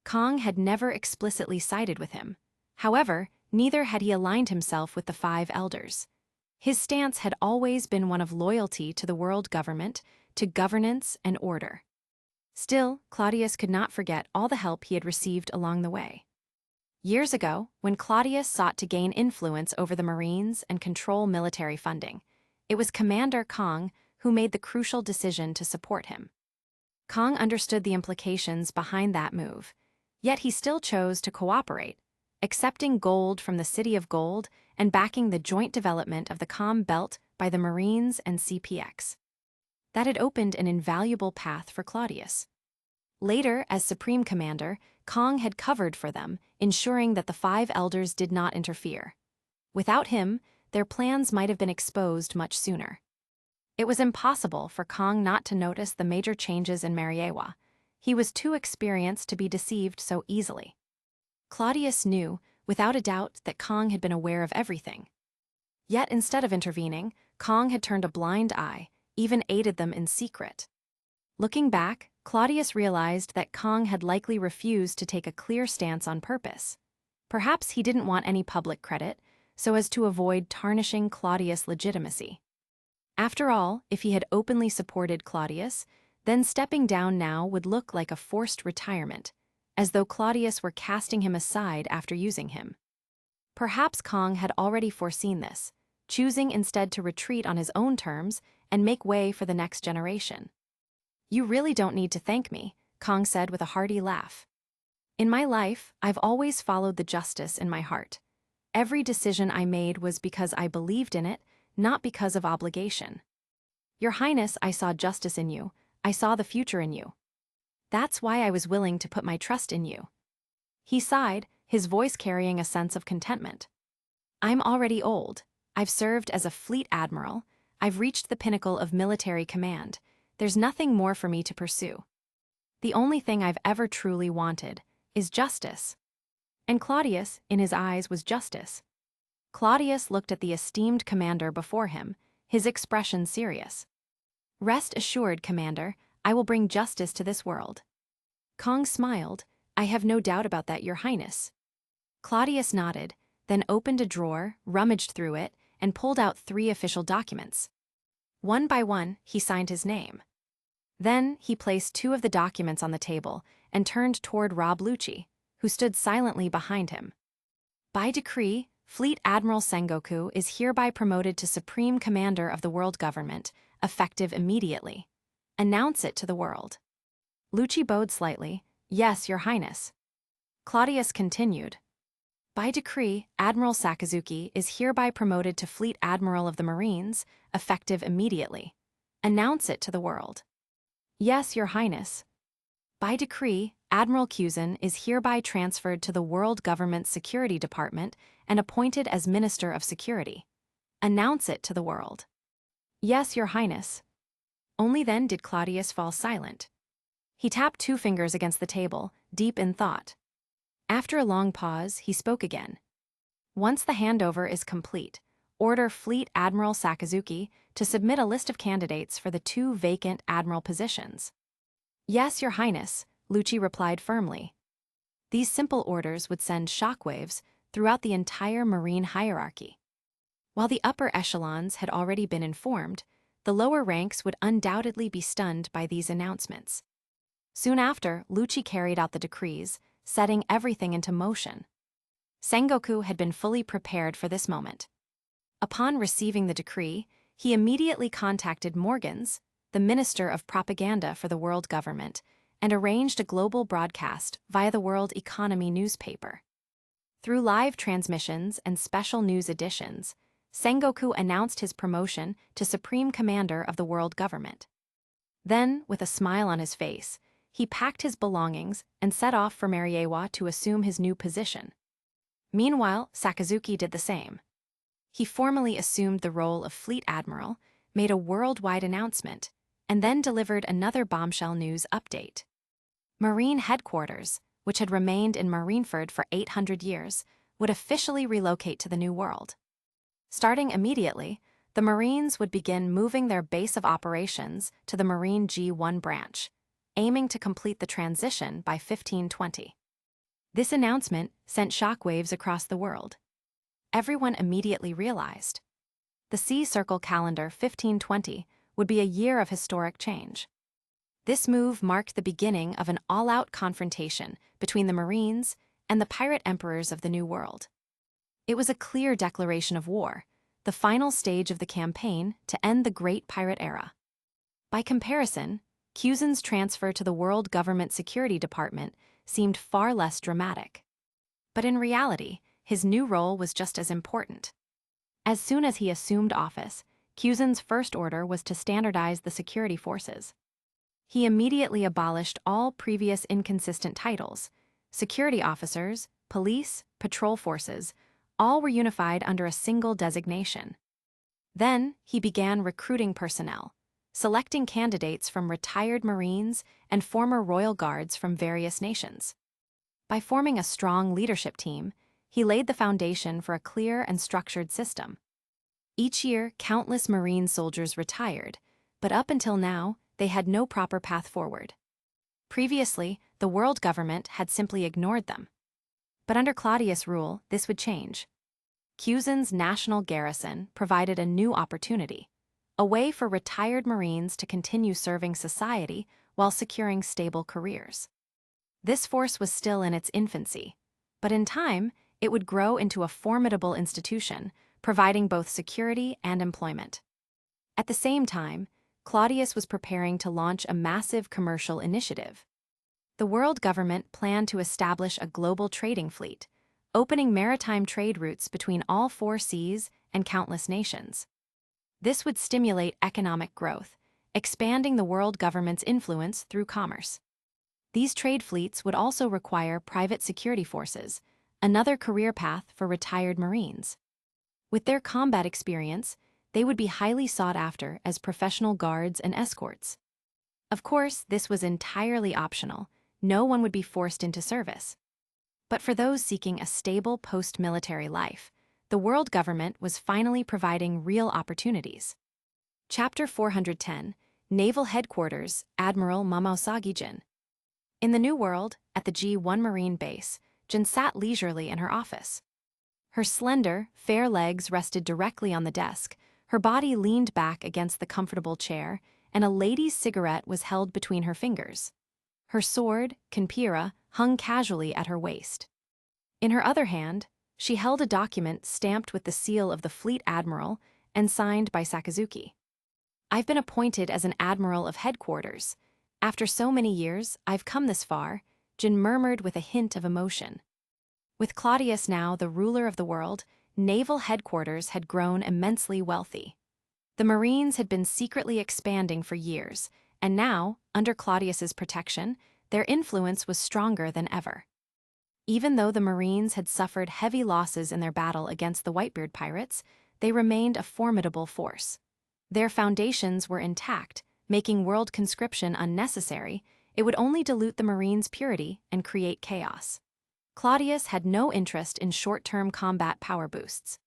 Kong had never explicitly sided with him. However, neither had he aligned himself with the Five Elders. His stance had always been one of loyalty to the world government, to governance and order. Still, Claudius could not forget all the help he had received along the way. Years ago, when Claudius sought to gain influence over the Marines and control military funding, it was Commander Kong who made the crucial decision to support him. Kong understood the implications behind that move, yet he still chose to cooperate, accepting gold from the City of Gold and backing the joint development of the Calm Belt by the Marines and CPX. That had opened an invaluable path for Cladius. Later, as Supreme Commander, Kong had covered for them, ensuring that the five elders did not interfere. Without him, their plans might have been exposed much sooner. It was impossible for Kong not to notice the major changes in Mariewa. He was too experienced to be deceived so easily. Cladius knew, without a doubt, that Kong had been aware of everything. Yet instead of intervening, Kong had turned a blind eye, even aided them in secret. Looking back, Cladius realized that Kong had likely refused to take a clear stance on purpose. Perhaps he didn't want any public credit, so as to avoid tarnishing Cladius' legitimacy. After all, if he had openly supported Cladius, then stepping down now would look like a forced retirement, as though Cladius were casting him aside after using him. Perhaps Kong had already foreseen this, choosing instead to retreat on his own terms and make way for the next generation. "You really don't need to thank me," Kong said with a hearty laugh. "In my life, I've always followed the justice in my heart. Every decision I made was because I believed in it, not because of obligation. Your Highness, I saw justice in you. I saw the future in you. That's why I was willing to put my trust in you." He sighed, his voice carrying a sense of contentment. "I'm already old. I've served as a fleet admiral. I've reached the pinnacle of military command. There's nothing more for me to pursue. The only thing I've ever truly wanted is justice." And Cladius, in his eyes, was justice. Cladius looked at the esteemed commander before him, his expression serious. "Rest assured, Commander, I will bring justice to this world." Kong smiled. "I have no doubt about that, Your Highness." Cladius nodded, then opened a drawer, rummaged through it, and pulled out 3 official documents. One by one, he signed his name. Then he placed 2 of the documents on the table and turned toward Rob Lucci, who stood silently behind him. "By decree, Fleet Admiral Sengoku is hereby promoted to Supreme Commander of the World Government, effective immediately. Announce it to the world." Lucci bowed slightly. "Yes, Your Highness." Cladius continued. "By decree, Admiral Sakazuki is hereby promoted to Fleet Admiral of the Marines, effective immediately. Announce it to the world." "Yes, Your Highness." "By decree, Admiral Cusin is hereby transferred to the World Government Security Department and appointed as Minister of Security. Announce it to the world." "Yes, Your Highness." Only then did Cladius fall silent. He tapped 2 fingers against the table, deep in thought. After a long pause, he spoke again. "Once the handover is complete, order Fleet Admiral Sakazuki to submit a list of candidates for the 2 vacant admiral positions." "Yes, Your Highness," Lucci replied firmly. These simple orders would send shockwaves throughout the entire marine hierarchy. While the upper echelons had already been informed, the lower ranks would undoubtedly be stunned by these announcements. Soon after, Lucci carried out the decrees, setting everything into motion. Sengoku had been fully prepared for this moment. Upon receiving the decree, he immediately contacted Morgans, the Minister of Propaganda for the World Government, and arranged a global broadcast via the World Economy newspaper. Through live transmissions and special news editions, Sengoku announced his promotion to Supreme Commander of the World Government. Then, with a smile on his face, he packed his belongings and set off for Mariewa to assume his new position. Meanwhile, Sakazuki did the same. He formally assumed the role of Fleet Admiral, made a worldwide announcement, and then delivered another bombshell news update. Marine headquarters, which had remained in Marineford for 800 years, would officially relocate to the New World. Starting immediately, the Marines would begin moving their base of operations to the Marine G1 branch, aiming to complete the transition by 1520. This announcement sent shockwaves across the world. Everyone immediately realized the Sea Circle calendar 1520 would be a year of historic change. This move marked the beginning of an all-out confrontation between the Marines and the pirate emperors of the New World. It was a clear declaration of war, the final stage of the campaign to end the Great Pirate Era. By comparison, Cusin's transfer to the World Government Security Department seemed far less dramatic. But in reality, his new role was just as important. As soon as he assumed office, Cusan's first order was to standardize the security forces. He immediately abolished all previous inconsistent titles. Security officers, police, patrol forces, all were unified under a single designation. Then, he began recruiting personnel, selecting candidates from retired Marines and former Royal Guards from various nations. By forming a strong leadership team, he laid the foundation for a clear and structured system. Each year, countless Marine soldiers retired, but up until now, they had no proper path forward. Previously, the world government had simply ignored them. But under Cladius' rule, this would change. Cusan's national garrison provided a new opportunity, a way for retired Marines to continue serving society while securing stable careers. This force was still in its infancy, but in time, it would grow into a formidable institution, providing both security and employment. At the same time, Claudius was preparing to launch a massive commercial initiative. The world government planned to establish a global trading fleet, opening maritime trade routes between all 4 seas and countless nations. This would stimulate economic growth, expanding the world government's influence through commerce. These trade fleets would also require private security forces, another career path for retired Marines. With their combat experience, they would be highly sought after as professional guards and escorts. Of course, this was entirely optional. No one would be forced into service. But for those seeking a stable post-military life, the world government was finally providing real opportunities. Chapter 410, Naval Headquarters, Admiral Mamosagi Jin. In the New World, at the G1 Marine Base, Jin sat leisurely in her office. Her slender, fair legs rested directly on the desk, her body leaned back against the comfortable chair, and a lady's cigarette was held between her fingers. Her sword, Kenpira, hung casually at her waist. In her other hand, she held a document stamped with the seal of the Fleet Admiral and signed by Sakazuki. "I've been appointed as an Admiral of Headquarters. After so many years, I've come this far," Jin murmured with a hint of emotion. With Claudius now the ruler of the world, naval headquarters had grown immensely wealthy. The Marines had been secretly expanding for years, and now, under Claudius's protection, their influence was stronger than ever. Even though the Marines had suffered heavy losses in their battle against the Whitebeard pirates, they remained a formidable force. Their foundations were intact, making world conscription unnecessary. It would only dilute the Marines' purity and create chaos. Claudius had no interest in short-term combat power boosts.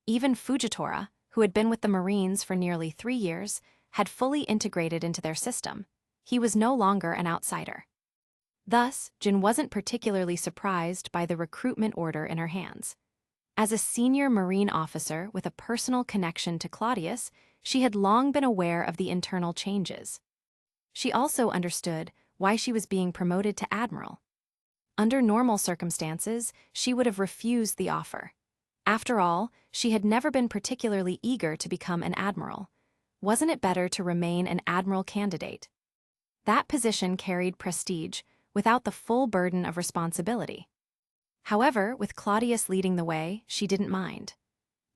Even Fujitora, who had been with the Marines for nearly 3 years, had fully integrated into their system. He was no longer an outsider. Thus, Jin wasn't particularly surprised by the recruitment order in her hands. As a senior Marine officer with a personal connection to Claudius, she had long been aware of the internal changes. She also understood why she was being promoted to admiral. Under normal circumstances, she would have refused the offer. After all, she had never been particularly eager to become an admiral. Wasn't it better to remain an admiral candidate? That position carried prestige without the full burden of responsibility. However, with Claudius leading the way, she didn't mind.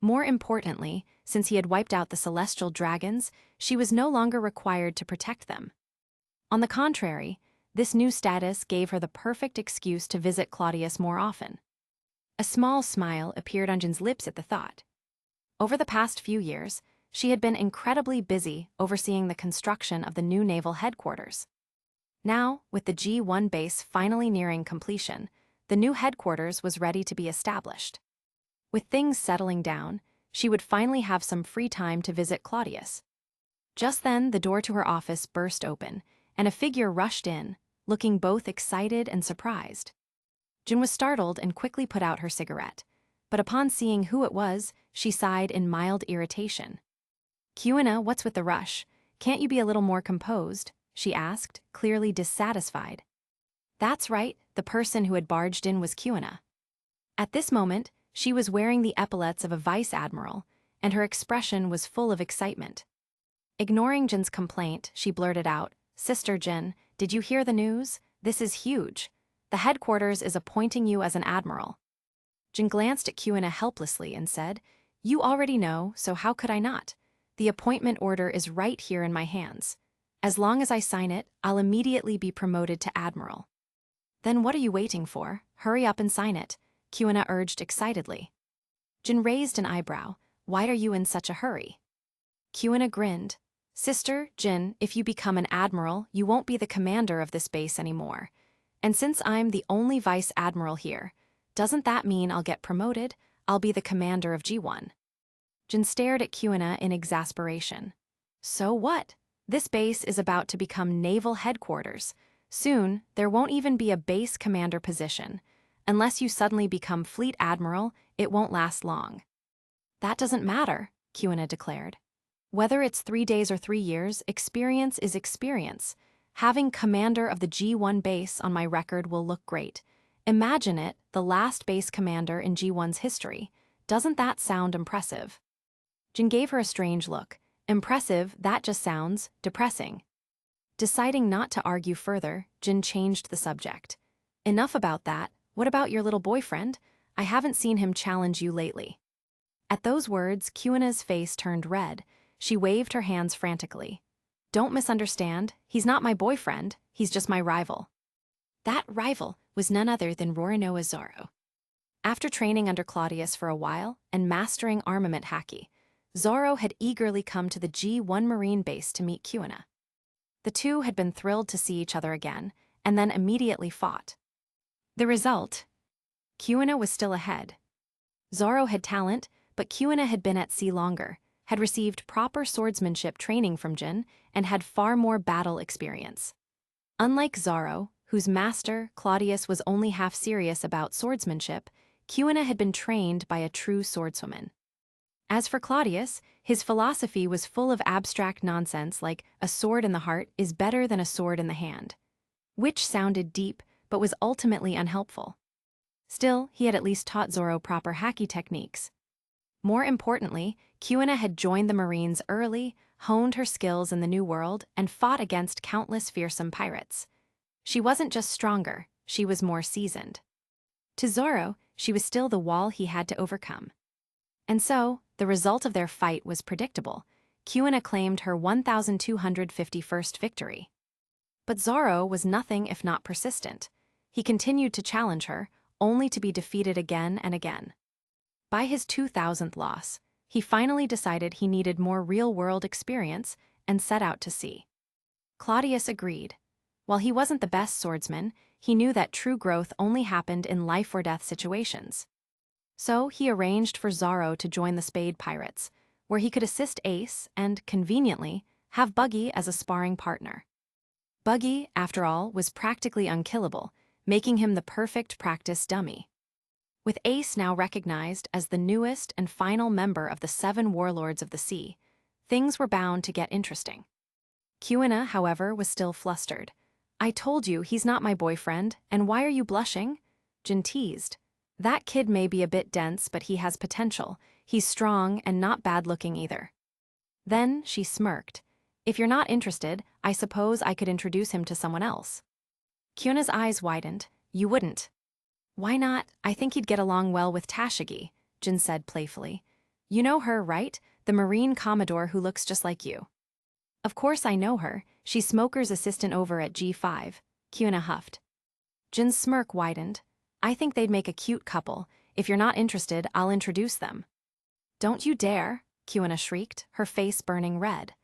More importantly, since he had wiped out the celestial dragons, she was no longer required to protect them. On the contrary, this new status gave her the perfect excuse to visit Claudius more often. A small smile appeared on Jin's lips at the thought. Over the past few years, she had been incredibly busy overseeing the construction of the new naval headquarters. Now, with the G1 base finally nearing completion, the new headquarters was ready to be established. With things settling down, she would finally have some free time to visit Claudius. Just then, the door to her office burst open, and a figure rushed in, looking both excited and surprised. Jin was startled and quickly put out her cigarette, but upon seeing who it was, she sighed in mild irritation. "Kuina, what's with the rush? Can't you be a little more composed?" she asked, clearly dissatisfied. That's right, the person who had barged in was Kuina. At this moment, she was wearing the epaulets of a vice admiral, and her expression was full of excitement. Ignoring Jin's complaint, she blurted out, "Sister Jin, did you hear the news? This is huge. The headquarters is appointing you as an admiral." Jin glanced at Kuina helplessly and said, "You already know, so how could I not? The appointment order is right here in my hands. As long as I sign it, I'll immediately be promoted to admiral." "Then what are you waiting for? Hurry up and sign it," Kuina urged excitedly. Jin raised an eyebrow. "Why are you in such a hurry?" Kuina grinned. "Sister, Jin, if you become an admiral, you won't be the commander of this base anymore. And since I'm the only vice admiral here, doesn't that mean I'll get promoted? I'll be the commander of G1. Jin stared at Kuina in exasperation. "So what? This base is about to become naval headquarters. Soon, there won't even be a base commander position. Unless you suddenly become fleet admiral, it won't last long." "That doesn't matter," Kuina declared. "Whether it's 3 days or 3 years, experience is experience. Having commander of the G1 base on my record will look great. Imagine it, the last base commander in G1's history. Doesn't that sound impressive?" Jin gave her a strange look. "Impressive, that just sounds depressing." Deciding not to argue further, Jin changed the subject. "Enough about that. What about your little boyfriend? I haven't seen him challenge you lately." At those words, Kuina's face turned red. She waved her hands frantically. "Don't misunderstand. He's not my boyfriend. He's just my rival." That rival was none other than Rorinoa Zoro. After training under Cladius for a while and mastering armament haki, Zoro had eagerly come to the G1 Marine base to meet Kuina. The two had been thrilled to see each other again, and then immediately fought. The result? Kuina was still ahead. Zoro had talent, but Kuina had been at sea longer, had received proper swordsmanship training from Jin, and had far more battle experience. Unlike Zoro, whose master, Cladius, was only half serious about swordsmanship, Kuina had been trained by a true swordswoman. As for Cladius, his philosophy was full of abstract nonsense like "a sword in the heart is better than a sword in the hand," which sounded deep but was ultimately unhelpful. Still, he had at least taught Zoro proper haki techniques. More importantly, Kuina had joined the Marines early, honed her skills in the New World, and fought against countless fearsome pirates. She wasn't just stronger, she was more seasoned. To Zoro, she was still the wall he had to overcome. And so, the result of their fight was predictable. Kuina claimed her 1,251st victory. But Zoro was nothing if not persistent. He continued to challenge her, only to be defeated again and again. By his 2,000th loss, he finally decided he needed more real-world experience and set out to sea. Cladius agreed. While he wasn't the best swordsman, he knew that true growth only happened in life-or-death situations. So he arranged for Zoro to join the Spade Pirates, where he could assist Ace and, conveniently, have Buggy as a sparring partner. Buggy, after all, was practically unkillable, making him the perfect practice dummy. With Ace now recognized as the newest and final member of the 7 Warlords of the Sea, things were bound to get interesting. Kuina, however, was still flustered. "I told you he's not my boyfriend, and why are you blushing?" Jin teased. "That kid may be a bit dense, but he has potential. He's strong and not bad-looking either." Then she smirked. "If you're not interested, I suppose I could introduce him to someone else." Kuina's eyes widened. "You wouldn't." "Why not? I think he'd get along well with Tashigi," Jin said playfully. "You know her, right? The Marine Commodore who looks just like you." "Of course I know her. She's Smoker's assistant over at G5, Kuina huffed. Jin's smirk widened. "I think they'd make a cute couple. If you're not interested, I'll introduce them." "Don't you dare," Kuina shrieked, her face burning red.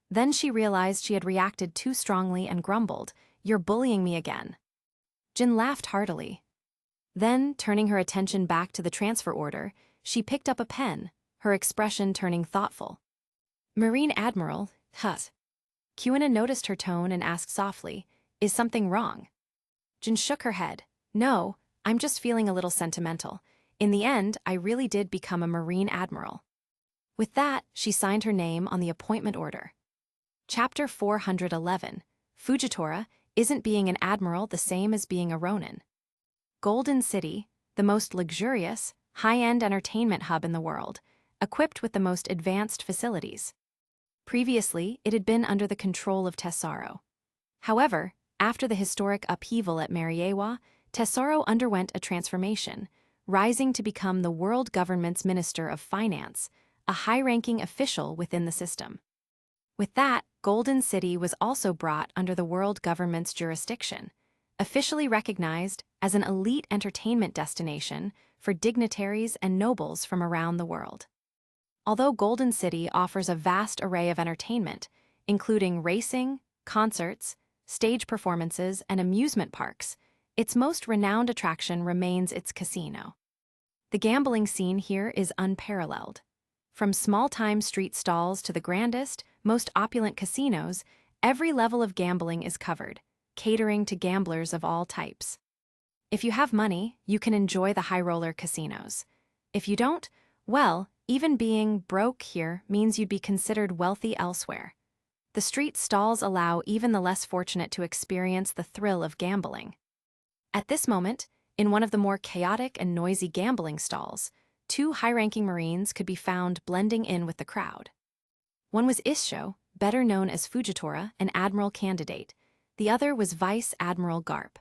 Then she realized she had reacted too strongly and grumbled, "You're bullying me again." Jin laughed heartily. Then, turning her attention back to the transfer order, she picked up a pen, her expression turning thoughtful. "Marine Admiral, huh?" Kuina noticed her tone and asked softly, "Is something wrong?" Jin shook her head. "No, I'm just feeling a little sentimental. In the end, I really did become a Marine Admiral." With that, she signed her name on the appointment order. Chapter 411, Fujitora, Isn't Being an Admiral the Same as Being a Ronin? Golden City, the most luxurious, high-end entertainment hub in the world, equipped with the most advanced facilities. Previously, it had been under the control of Tesoro. However, after the historic upheaval at Mariewa, Tesoro underwent a transformation, rising to become the world government's Minister of Finance, a high-ranking official within the system. With that, Golden City was also brought under the world government's jurisdiction, officially recognized as an elite entertainment destination for dignitaries and nobles from around the world. Although Golden City offers a vast array of entertainment, including racing, concerts, stage performances, and amusement parks, its most renowned attraction remains its casino. The gambling scene here is unparalleled. From small-time street stalls to the grandest, most opulent casinos, every level of gambling is covered, catering to gamblers of all types. If you have money, you can enjoy the high-roller casinos. If you don't, well, even being broke here means you'd be considered wealthy elsewhere. The street stalls allow even the less fortunate to experience the thrill of gambling. At this moment, in one of the more chaotic and noisy gambling stalls, two high-ranking Marines could be found blending in with the crowd. One was Issho, better known as Fujitora, an admiral candidate. The other was Vice Admiral Garp.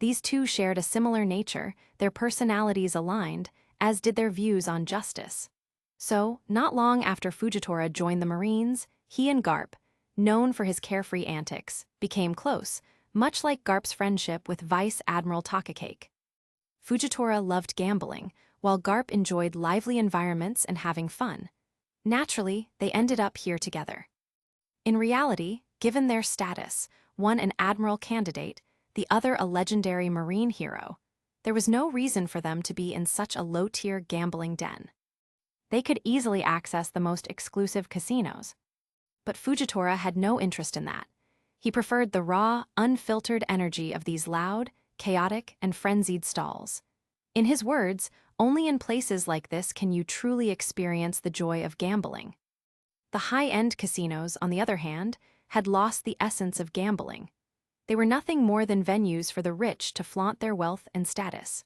These two shared a similar nature, their personalities aligned, as did their views on justice. So, not long after Fujitora joined the Marines, he and Garp, known for his carefree antics, became close, much like Garp's friendship with Vice Admiral Takacake. Fujitora loved gambling, while Garp enjoyed lively environments and having fun. Naturally, they ended up here together. In reality, given their status, one an admiral candidate, the other a legendary Marine hero, there was no reason for them to be in such a low-tier gambling den. They could easily access the most exclusive casinos. But Fujitora had no interest in that. He preferred the raw, unfiltered energy of these loud, chaotic, and frenzied stalls. In his words, only in places like this can you truly experience the joy of gambling. The high-end casinos, on the other hand, had lost the essence of gambling. They were nothing more than venues for the rich to flaunt their wealth and status.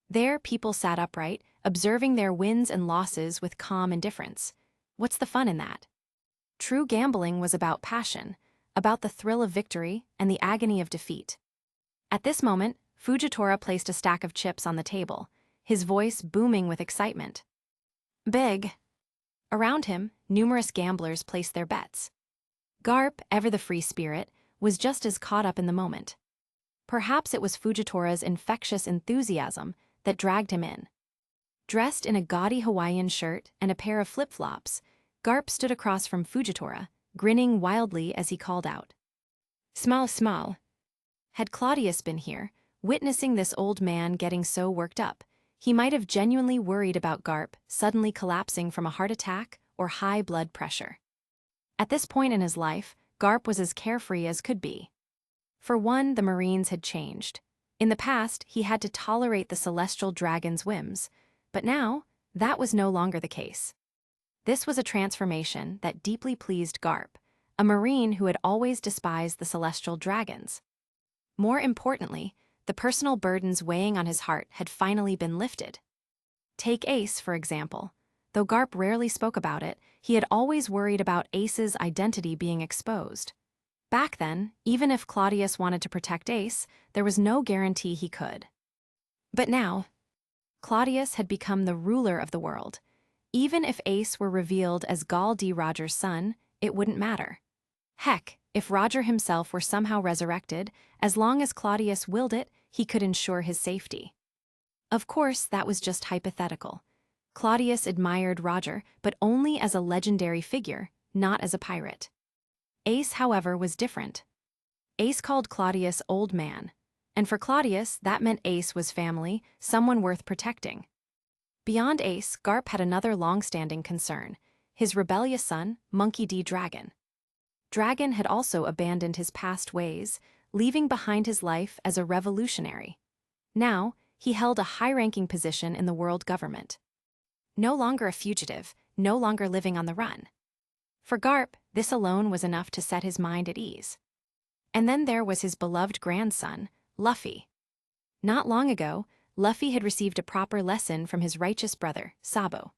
There, people sat upright, observing their wins and losses with calm indifference. What's the fun in that? True gambling was about passion, about the thrill of victory and the agony of defeat. At this moment, Fujitora placed a stack of chips on the table, his voice booming with excitement. Big. Around him, numerous gamblers placed their bets. Garp, ever the free spirit, was just as caught up in the moment. Perhaps it was Fujitora's infectious enthusiasm that dragged him in. Dressed in a gaudy Hawaiian shirt and a pair of flip-flops, Garp stood across from Fujitora, grinning wildly as he called out. Small, small. Had Cladius been here, witnessing this old man getting so worked up, he might have genuinely worried about Garp suddenly collapsing from a heart attack or high blood pressure. At this point in his life, Garp was as carefree as could be. For one, the Marines had changed. In the past, he had to tolerate the celestial dragon's whims, but now, that was no longer the case. This was a transformation that deeply pleased Garp, a Marine who had always despised the celestial dragons. More importantly, the personal burdens weighing on his heart had finally been lifted. Take Ace, for example. Though Garp rarely spoke about it, he had always worried about Ace's identity being exposed. Back then, even if Claudius wanted to protect Ace, there was no guarantee he could. But now, Claudius had become the ruler of the world. Even if Ace were revealed as Gall D. Roger's son, it wouldn't matter. Heck, if Roger himself were somehow resurrected, as long as Claudius willed it, he could ensure his safety. Of course, that was just hypothetical. Claudius admired Roger, but only as a legendary figure, not as a pirate. Ace, however, was different. Ace called Claudius old man, and for Claudius, that meant Ace was family, someone worth protecting. Beyond Ace, Garp had another long-standing concern, his rebellious son, Monkey D. Dragon. Dragon had also abandoned his past ways, leaving behind his life as a revolutionary. Now, he held a high-ranking position in the world government. No longer a fugitive, no longer living on the run. For Garp, this alone was enough to set his mind at ease. And then there was his beloved grandson, Luffy. Not long ago, Luffy had received a proper lesson from his righteous brother, Sabo.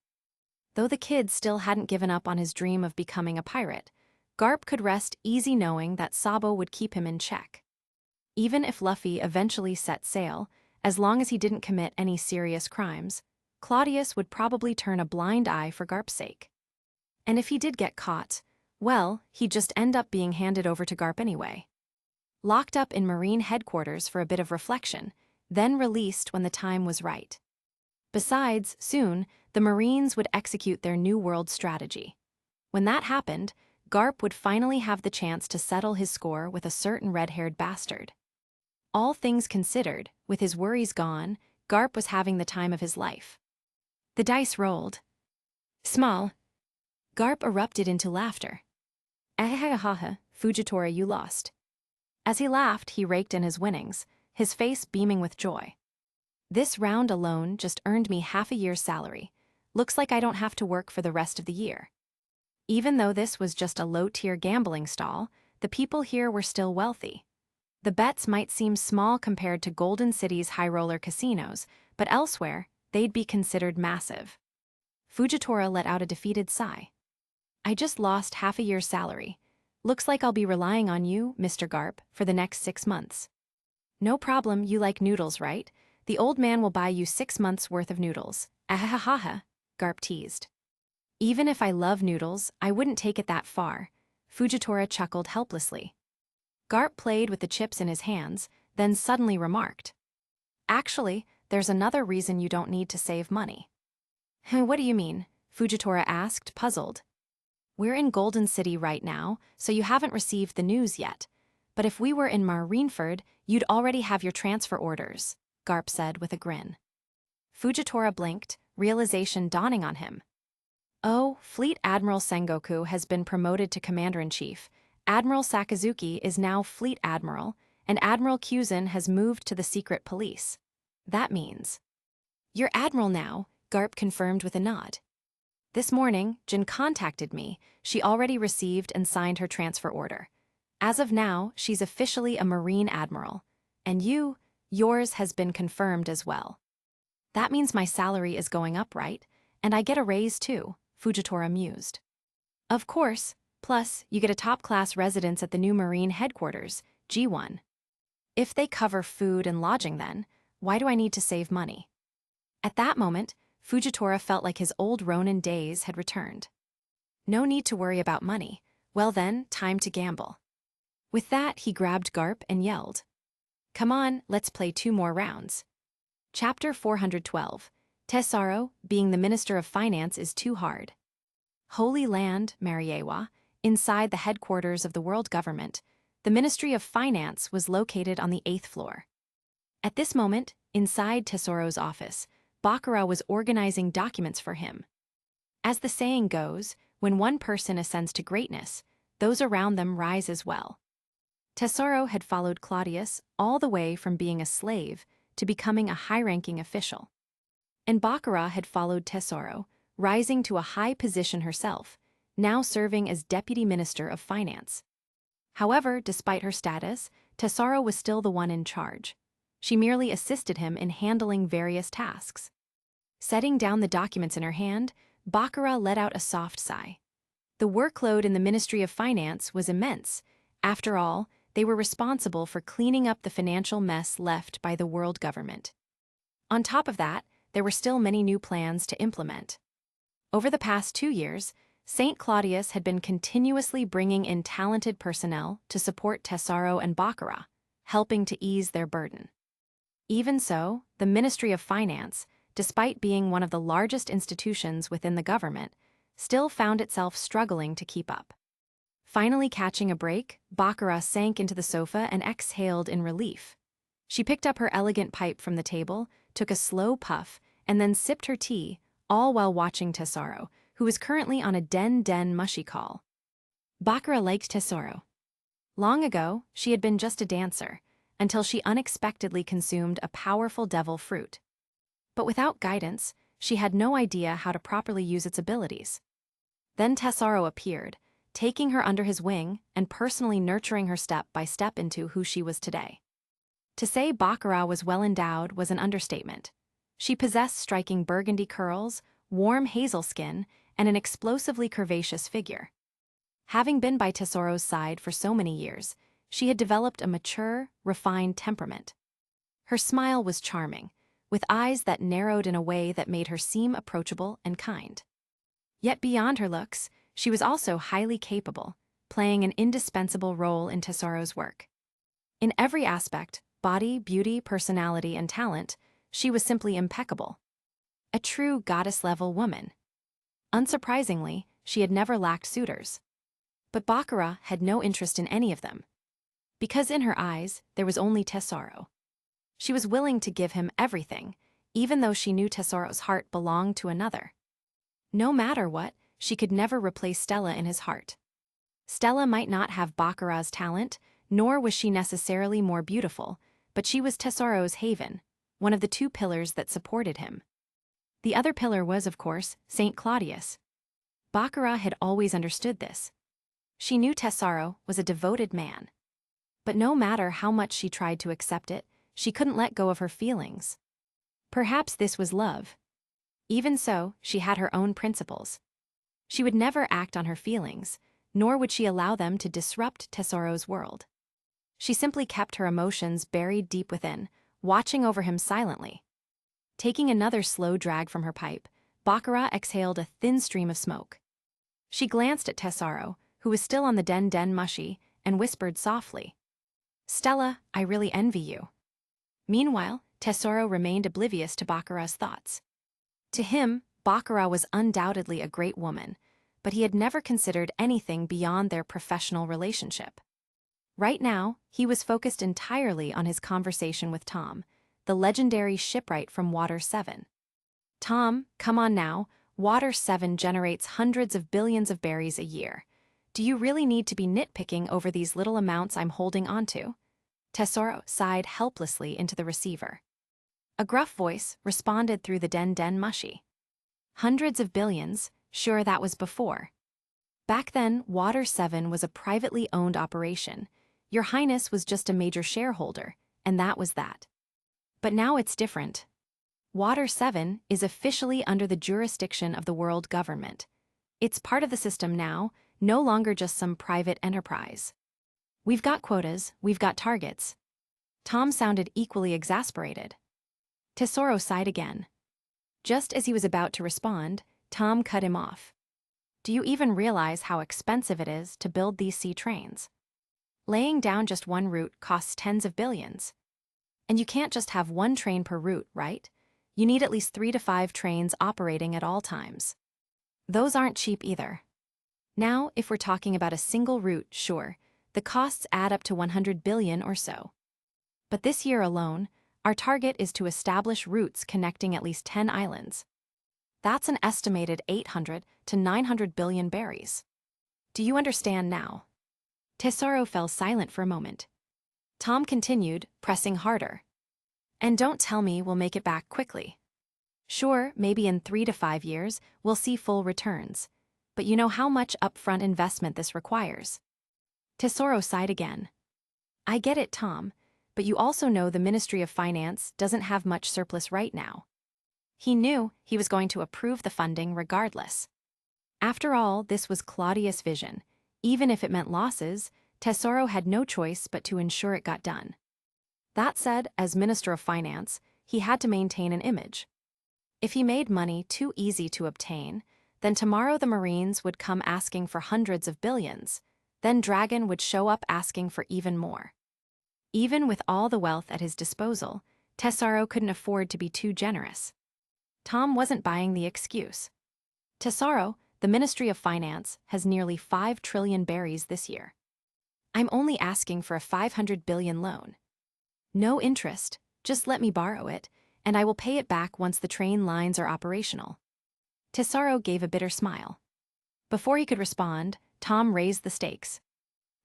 Though the kid still hadn't given up on his dream of becoming a pirate, Garp could rest easy knowing that Sabo would keep him in check. Even if Luffy eventually set sail, As long as he didn't commit any serious crimes, Claudius would probably turn a blind eye for Garp's sake. And if he did get caught, well, he'd just end up being handed over to Garp anyway. Locked up in Marine headquarters for a bit of reflection, then released when the time was right. Besides, soon, the Marines would execute their New World strategy. When that happened, Garp would finally have the chance to settle his score with a certain red-haired bastard. All things considered, with his worries gone, Garp was having the time of his life. The dice rolled. Small. Garp erupted into laughter. Ahahaha, Fujitora, you lost. As he laughed, he raked in his winnings, his face beaming with joy. This round alone just earned me half a year's salary. Looks like I don't have to work for the rest of the year. Even though this was just a low-tier gambling stall, the people here were still wealthy. The bets might seem small compared to Golden City's high-roller casinos, but elsewhere, they'd be considered massive. Fujitora let out a defeated sigh. I just lost half a year's salary. Looks like I'll be relying on you, Mr. Garp, for the next 6 months. No problem, you like noodles, right? The old man will buy you 6 months' worth of noodles. Ahahaha, Garp teased. Even if I love noodles, I wouldn't take it that far. Fujitora chuckled helplessly. Garp played with the chips in his hands, then suddenly remarked. Actually, there's another reason you don't need to save money. What do you mean? Fujitora asked, puzzled. We're in Golden City right now, so you haven't received the news yet. But if we were in Marineford, you'd already have your transfer orders, Garp said with a grin. Fujitora blinked, realization dawning on him. Oh, Fleet Admiral Sengoku has been promoted to Commander-in-Chief. Admiral Sakazuki is now Fleet Admiral, and Admiral Kyuzin has moved to the secret police. That means... You're Admiral now, Garp confirmed with a nod. This morning, Jin contacted me. She already received and signed her transfer order. As of now, she's officially a Marine Admiral. And yours has been confirmed as well. That means my salary is going up, right? And I get a raise too, Fujitora mused. Of course. Plus, you get a top-class residence at the new Marine headquarters, G1. If they cover food and lodging then, why do I need to save money? At that moment, Fujitora felt like his old Ronin days had returned. No need to worry about money. Well then, time to gamble. With that, he grabbed Garp and yelled. Come on, let's play 2 more rounds. Chapter 412. Tesaro, being the Minister of Finance is too hard. Holy Land, Mariewa. Inside the headquarters of the world government, the Ministry of Finance was located on the 8th floor. At this moment, inside Tesoro's office, Baccarat was organizing documents for him. As the saying goes, when one person ascends to greatness, those around them rise as well. Tesoro had followed Cladius all the way from being a slave to becoming a high-ranking official. And Baccarat had followed Tesoro, rising to a high position herself, now serving as Deputy Minister of Finance. However, despite her status, Tesoro was still the one in charge. She merely assisted him in handling various tasks. Setting down the documents in her hand, Baccarat let out a soft sigh. The workload in the Ministry of Finance was immense. After all, they were responsible for cleaning up the financial mess left by the world government. On top of that, there were still many new plans to implement. Over the past 2 years, St. Claudius had been continuously bringing in talented personnel to support Tesoro and Baccarat, helping to ease their burden. Even so, the Ministry of Finance, despite being one of the largest institutions within the government, still found itself struggling to keep up. Finally catching a break, Baccarat sank into the sofa and exhaled in relief. She picked up her elegant pipe from the table, took a slow puff, and then sipped her tea, all while watching Tesoro, who was currently on a den mushy call. Baccarat liked Tesoro. Long ago, she had been just a dancer, until she unexpectedly consumed a powerful devil fruit. But without guidance, she had no idea how to properly use its abilities. Then Tesoro appeared, taking her under his wing and personally nurturing her step by step into who she was today. To say Baccarat was well endowed was an understatement. She possessed striking burgundy curls, warm hazel skin, and an explosively curvaceous figure. Having been by Tesoro's side for so many years, she had developed a mature, refined temperament. Her smile was charming, with eyes that narrowed in a way that made her seem approachable and kind. Yet beyond her looks, she was also highly capable, playing an indispensable role in Tesoro's work. In every aspect, body, beauty, personality, and talent, she was simply impeccable. A true goddess-level woman. Unsurprisingly, she had never lacked suitors. But Baccarat had no interest in any of them. Because in her eyes, there was only Tesoro. She was willing to give him everything, even though she knew Tesoro's heart belonged to another. No matter what, she could never replace Stella in his heart. Stella might not have Baccarat's talent, nor was she necessarily more beautiful, but she was Tesoro's haven, one of the two pillars that supported him. The other pillar was, of course, Saint Cladius. Baccarat had always understood this. She knew Tesoro was a devoted man. But no matter how much she tried to accept it, she couldn't let go of her feelings. Perhaps this was love. Even so, she had her own principles. She would never act on her feelings, nor would she allow them to disrupt Tesoro's world. She simply kept her emotions buried deep within, watching over him silently. Taking another slow drag from her pipe, Baccarat exhaled a thin stream of smoke. She glanced at Tesoro, who was still on the den mushy, and whispered softly, "Stella, I really envy you." Meanwhile, Tesoro remained oblivious to Baccarat's thoughts. To him, Baccarat was undoubtedly a great woman, but he had never considered anything beyond their professional relationship. Right now, he was focused entirely on his conversation with Tom, the legendary shipwright from Water 7. "Tom, come on now, Water 7 generates hundreds of billions of berries a year. Do you really need to be nitpicking over these little amounts I'm holding onto?" Tesoro sighed helplessly into the receiver. A gruff voice responded through the den mushy. "Hundreds of billions, sure, that was before. Back then, Water 7 was a privately owned operation. Your Highness was just a major shareholder, and that was that. But now it's different. Water 7 is officially under the jurisdiction of the world government. It's part of the system now, no longer just some private enterprise. We've got quotas, we've got targets." Tom sounded equally exasperated. Tesoro sighed again. Just as he was about to respond, Tom cut him off. "Do you even realize how expensive it is to build these sea trains? Laying down just one route costs tens of billions. And you can't just have one train per route, right? You need at least 3 to 5 trains operating at all times. Those aren't cheap either. Now, if we're talking about a single route, sure, the costs add up to 100 billion or so. But this year alone, our target is to establish routes connecting at least 10 islands. That's an estimated 800 to 900 billion berries. Do you understand now?" Tesoro fell silent for a moment. Tom continued, pressing harder. "And don't tell me we'll make it back quickly. Sure, maybe in 3 to 5 years, we'll see full returns. But you know how much upfront investment this requires." Tesoro sighed again. "I get it, Tom, but you also know the Ministry of Finance doesn't have much surplus right now." He knew he was going to approve the funding regardless. After all, this was Claudius' vision. Even if it meant losses, Tesoro had no choice but to ensure it got done. That said, as Minister of Finance, he had to maintain an image. If he made money too easy to obtain, then tomorrow the Marines would come asking for hundreds of billions. Then Dragon would show up asking for even more. Even with all the wealth at his disposal, Tesoro couldn't afford to be too generous. Tom wasn't buying the excuse. "Tesoro, the Ministry of Finance has nearly 5 trillion berries this year. I'm only asking for a 500 billion loan. No interest, just let me borrow it, and I will pay it back once the train lines are operational." Tesoro gave a bitter smile. Before he could respond, Tom raised the stakes.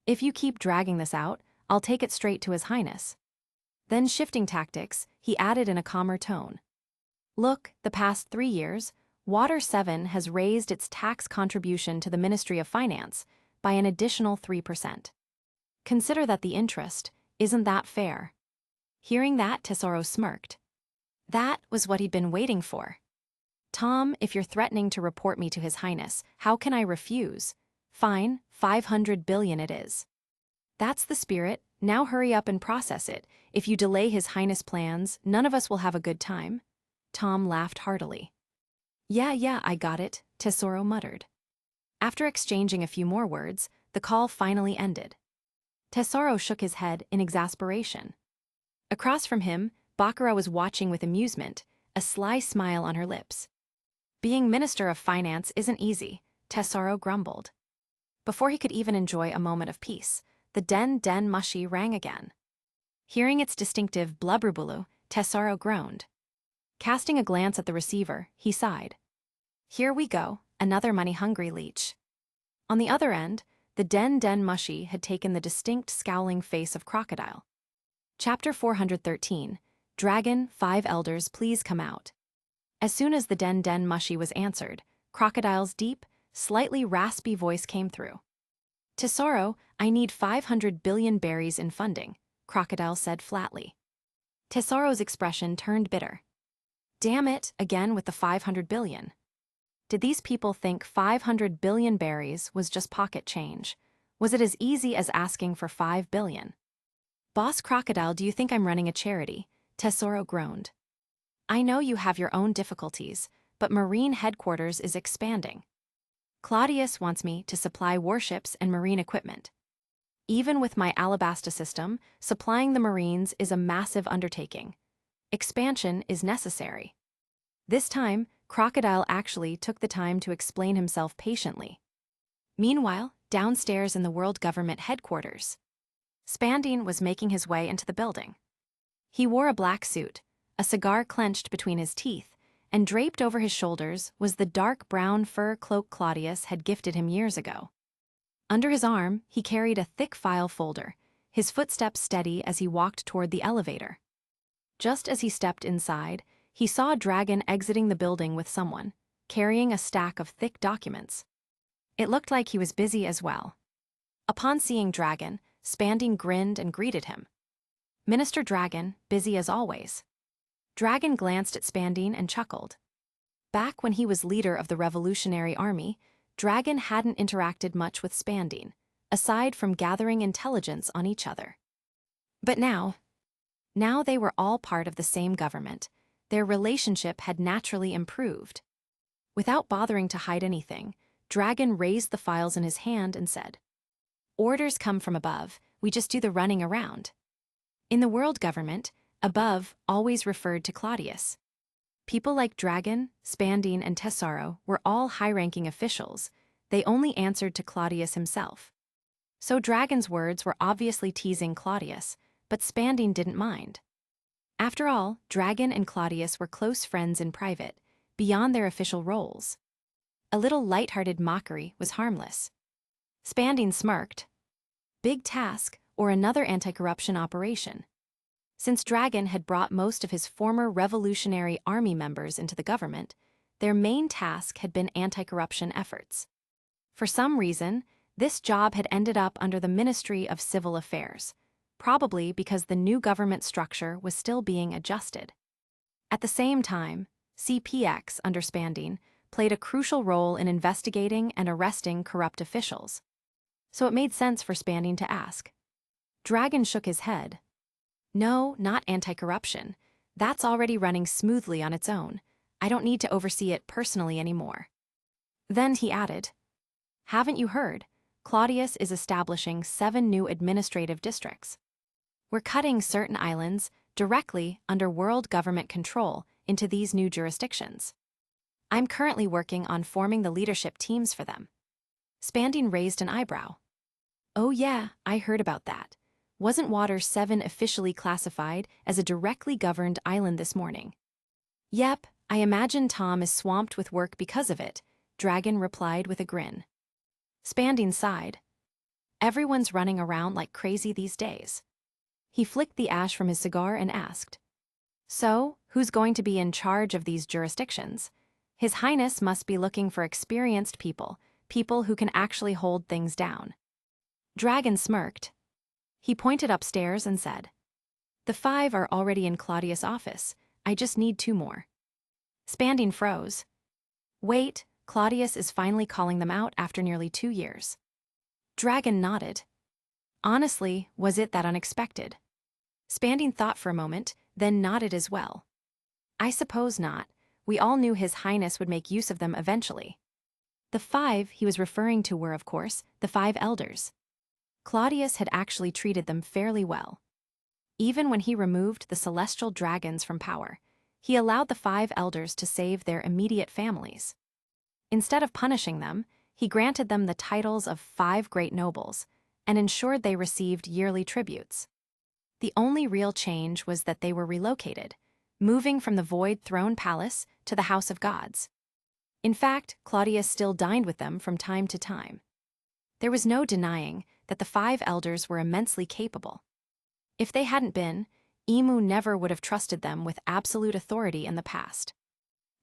"If you keep dragging this out, I'll take it straight to His Highness." Then, shifting tactics, he added in a calmer tone. "Look, the past 3 years, Water 7 has raised its tax contribution to the Ministry of Finance by an additional 3%. Consider that the interest, isn't that fair?" Hearing that, Tesoro smirked. That was what he'd been waiting for. "Tom, if you're threatening to report me to His Highness, how can I refuse? Fine, 500 billion it is." That's the spirit. Now hurry up and process it. If you delay His Highness' plans, none of us will have a good time. Tom laughed heartily. Yeah, I got it, Tesoro muttered. After exchanging a few more words, the call finally ended. Tesoro shook his head in exasperation. Across from him, Baccarat was watching with amusement, a sly smile on her lips. Being Minister of Finance isn't easy, Tesoro grumbled. Before he could even enjoy a moment of peace, the den mushy rang again. Hearing its distinctive blubberbulu, Tesoro groaned. Casting a glance at the receiver, he sighed. Here we go, another money-hungry leech. On the other end, the den mushy had taken the distinct scowling face of Crocodile. Chapter 413, Dragon, 5 Elders, please come out. As soon as the den mushy was answered, Crocodile's deep, slightly raspy voice came through. Tesoro, I need 500 billion berries in funding, Crocodile said flatly. Tesoro's expression turned bitter. Damn it, again with the 500 billion. Did these people think 500 billion berries was just pocket change? Was it as easy as asking for 5 billion? Boss Crocodile, do you think I'm running a charity? Tesoro groaned. I know you have your own difficulties, but Marine headquarters is expanding. Cladius wants me to supply warships and marine equipment. Even with my Alabasta system, supplying the Marines is a massive undertaking. Expansion is necessary. This time, Crocodile actually took the time to explain himself patiently. Meanwhile, downstairs in the World Government headquarters, Spandine was making his way into the building. He wore a black suit, a cigar clenched between his teeth, and draped over his shoulders was the dark brown fur cloak Cladius had gifted him years ago. Under his arm, he carried a thick file folder, his footsteps steady as he walked toward the elevator. Just as he stepped inside, he saw Dragon exiting the building with someone, carrying a stack of thick documents. It looked like he was busy as well. Upon seeing Dragon, Spandine grinned and greeted him. Minister Dragon, busy as always. Dragon glanced at Spandine and chuckled. Back when he was leader of the Revolutionary Army, Dragon hadn't interacted much with Spandine, aside from gathering intelligence on each other. But now they were all part of the same government. Their relationship had naturally improved. Without bothering to hide anything, Dragon raised the files in his hand and said, Orders come from above, we just do the running around. In the world government, above always referred to Cladius. People like Dragon, Spandine, and Tesoro were all high-ranking officials. They only answered to Cladius himself. So Dragon's words were obviously teasing Cladius, but Spandine didn't mind. After all, Dragon and Cladius were close friends in private, beyond their official roles. A little light-hearted mockery was harmless. Spandine smirked. Big task, or another anti-corruption operation. Since Dragon had brought most of his former Revolutionary Army members into the government, their main task had been anti-corruption efforts. For some reason, this job had ended up under the Ministry of Civil Affairs, probably because the new government structure was still being adjusted. At the same time, CPX under Spandine played a crucial role in investigating and arresting corrupt officials. So it made sense for Spandine to ask. Dragon shook his head. No, not anti-corruption. That's already running smoothly on its own. I don't need to oversee it personally anymore. Then he added, Haven't you heard? Cladius is establishing 7 new administrative districts. We're cutting certain islands directly under world government control into these new jurisdictions. I'm currently working on forming the leadership teams for them. Spandine raised an eyebrow. Oh yeah, I heard about that. Wasn't Water 7 officially classified as a directly governed island this morning? Yep, I imagine Tom is swamped with work because of it, Dragon replied with a grin. Spandine sighed. Everyone's running around like crazy these days. He flicked the ash from his cigar and asked, So, who's going to be in charge of these jurisdictions? His Highness must be looking for experienced people who can actually hold things down. Dragon smirked. He pointed upstairs and said, The 5 are already in Cladius' office. I just need 2 more. Spandine froze. Wait, Cladius is finally calling them out after nearly 2 years. Dragon nodded. Honestly, was it that unexpected? Spanding thought for a moment, then nodded as well. I suppose not. We all knew His Highness would make use of them eventually. The 5 he was referring to were, of course, the 5 elders. Claudius had actually treated them fairly well. Even when he removed the celestial dragons from power, he allowed the 5 elders to save their immediate families. Instead of punishing them, he granted them the titles of 5 great nobles and ensured they received yearly tributes. The only real change was that they were relocated, moving from the Void Throne Palace to the House of Gods. In fact, Claudius still dined with them from time to time. There was no denying that the 5 elders were immensely capable. If they hadn't been, Emu never would have trusted them with absolute authority in the past.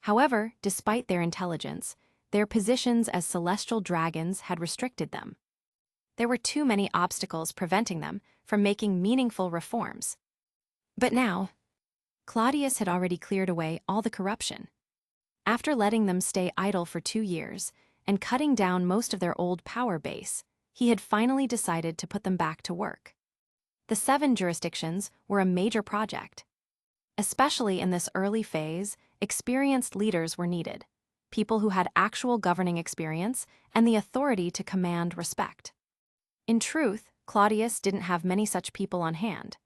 However, despite their intelligence, their positions as celestial dragons had restricted them. There were too many obstacles preventing them from making meaningful reforms. But now, Claudius had already cleared away all the corruption. After letting them stay idle for 2 years and cutting down most of their old power base, he had finally decided to put them back to work. The 7 jurisdictions were a major project. Especially in this early phase, experienced leaders were needed, people who had actual governing experience and the authority to command respect. In truth, Claudius didn't have many such people on hand.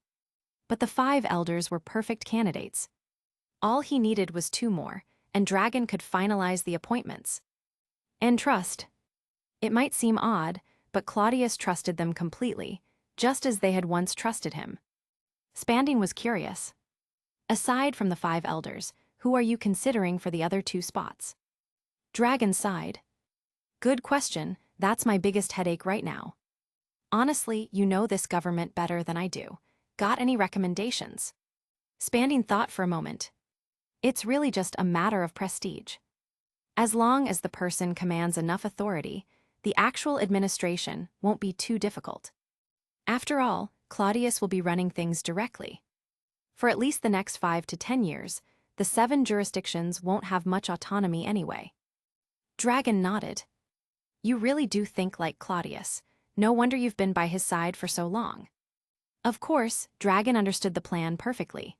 But the 5 elders were perfect candidates. All he needed was 2 more, and Dragon could finalize the appointments. And trust. It might seem odd, but Claudius trusted them completely, just as they had once trusted him. Spanding was curious. Aside from the 5 elders, who are you considering for the other 2 spots? Dragon sighed. Good question, that's my biggest headache right now. Honestly, you know this government better than I do. Got any recommendations? Spanding thought for a moment. It's really just a matter of prestige. As long as the person commands enough authority, the actual administration won't be too difficult. After all, Claudius will be running things directly. For at least the next 5 to 10 years, the 7 jurisdictions won't have much autonomy anyway. Dragon nodded. You really do think like Claudius. No wonder you've been by his side for so long. Of course, Dragon understood the plan perfectly.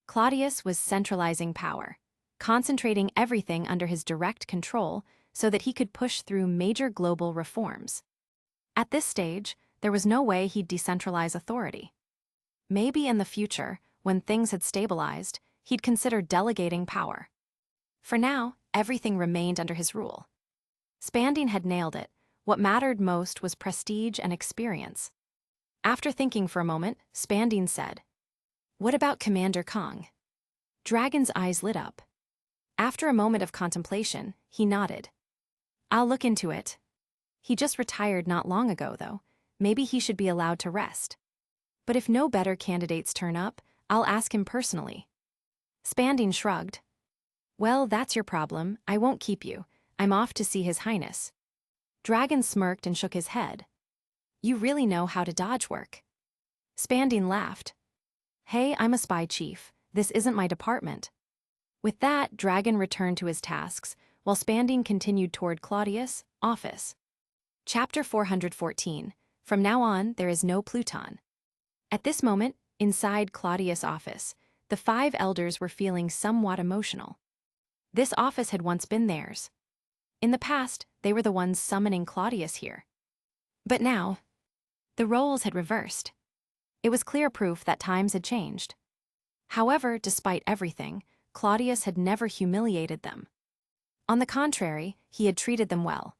Claudius was centralizing power, concentrating everything under his direct control so that he could push through major global reforms. At this stage, there was no way he'd decentralize authority. Maybe in the future, when things had stabilized, he'd consider delegating power. For now, everything remained under his rule. Spanding had nailed it. What mattered most was prestige and experience. After thinking for a moment, Spanding said, "What about Commander Kong?" Dragon's eyes lit up. After a moment of contemplation, he nodded. I'll look into it. He just retired not long ago, though. Maybe he should be allowed to rest. But if no better candidates turn up, I'll ask him personally. Spanding shrugged. Well, that's your problem. I won't keep you. I'm off to see His Highness. Dragon smirked and shook his head. You really know how to dodge work. Spanding laughed. Hey, I'm a spy chief. This isn't my department. With that, Dragon returned to his tasks, while Spanding continued toward Claudius' office. Chapter 414. From now on, there is no Pluton. At this moment, inside Claudius' office, the 5 elders were feeling somewhat emotional. This office had once been theirs. In the past, they were the ones summoning Claudius here. But now, the roles had reversed. It was clear proof that times had changed. However, despite everything, Claudius had never humiliated them. On the contrary, he had treated them well.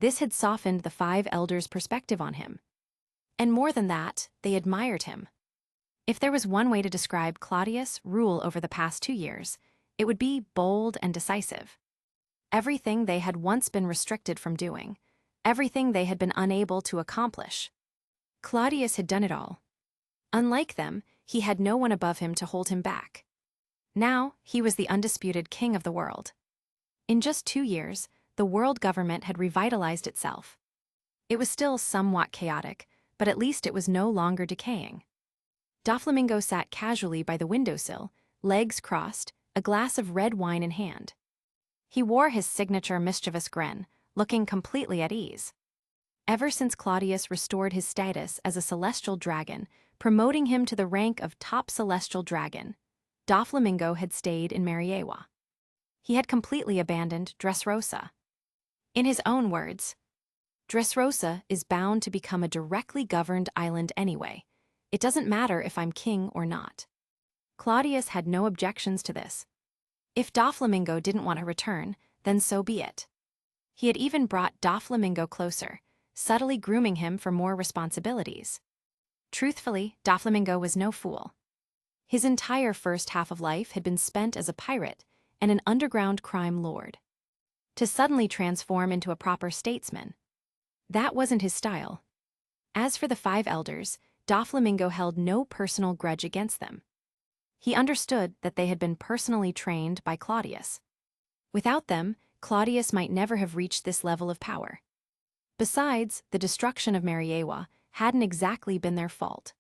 This had softened the 5 elders' perspective on him. And more than that, they admired him. If there was one way to describe Claudius' rule over the past 2 years, it would be bold and decisive. Everything they had once been restricted from doing, everything they had been unable to accomplish. Claudius had done it all. Unlike them, he had no one above him to hold him back. Now, he was the undisputed king of the world. In just 2 years, the world government had revitalized itself. It was still somewhat chaotic, but at least it was no longer decaying. Doflamingo sat casually by the windowsill, legs crossed, a glass of red wine in hand. He wore his signature mischievous grin, looking completely at ease. Ever since Claudius restored his status as a celestial dragon, promoting him to the rank of top celestial dragon, Doflamingo had stayed in Mariewa. He had completely abandoned Dressrosa. In his own words, Dressrosa is bound to become a directly governed island anyway. It doesn't matter if I'm king or not. Claudius had no objections to this. If Doflamingo didn't want to return, then so be it. He had even brought Doflamingo closer, subtly grooming him for more responsibilities. Truthfully, Doflamingo was no fool. His entire first half of life had been spent as a pirate and an underground crime lord. To suddenly transform into a proper statesman, that wasn't his style. As for the 5 elders, Doflamingo held no personal grudge against them. He understood that they had been personally trained by Claudius. Without them, Claudius might never have reached this level of power. Besides, the destruction of Mariewa hadn't exactly been their fault.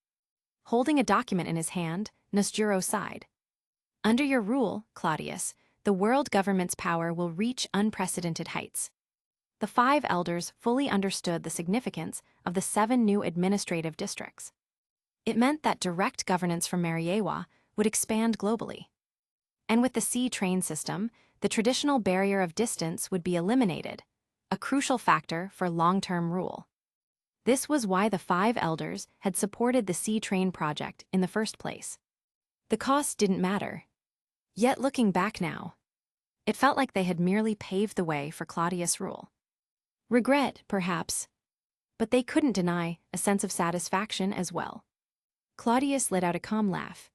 Holding a document in his hand, Nasjuro sighed. Under your rule, Claudius, the world government's power will reach unprecedented heights. The 5 elders fully understood the significance of the 7 new administrative districts. It meant that direct governance from Mariewa would expand globally. And with the sea train system, the traditional barrier of distance would be eliminated, a crucial factor for long-term rule. This was why the 5 elders had supported the sea train project in the first place. The cost didn't matter. Yet looking back now, it felt like they had merely paved the way for Claudius' rule. Regret, perhaps, but they couldn't deny a sense of satisfaction as well. Claudius let out a calm laugh.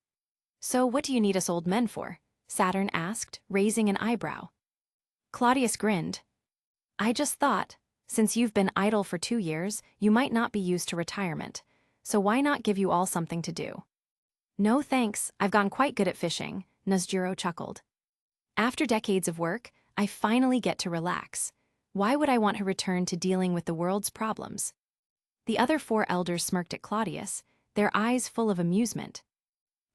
So what do you need us old men for? Saturn asked, raising an eyebrow. Claudius grinned. I just thought, since you've been idle for 2 years, you might not be used to retirement, so why not give you all something to do? No thanks, I've gotten quite good at fishing, Nasjuro chuckled. After decades of work, I finally get to relax. Why would I want to return to dealing with the world's problems? The other 4 elders smirked at Claudius, their eyes full of amusement.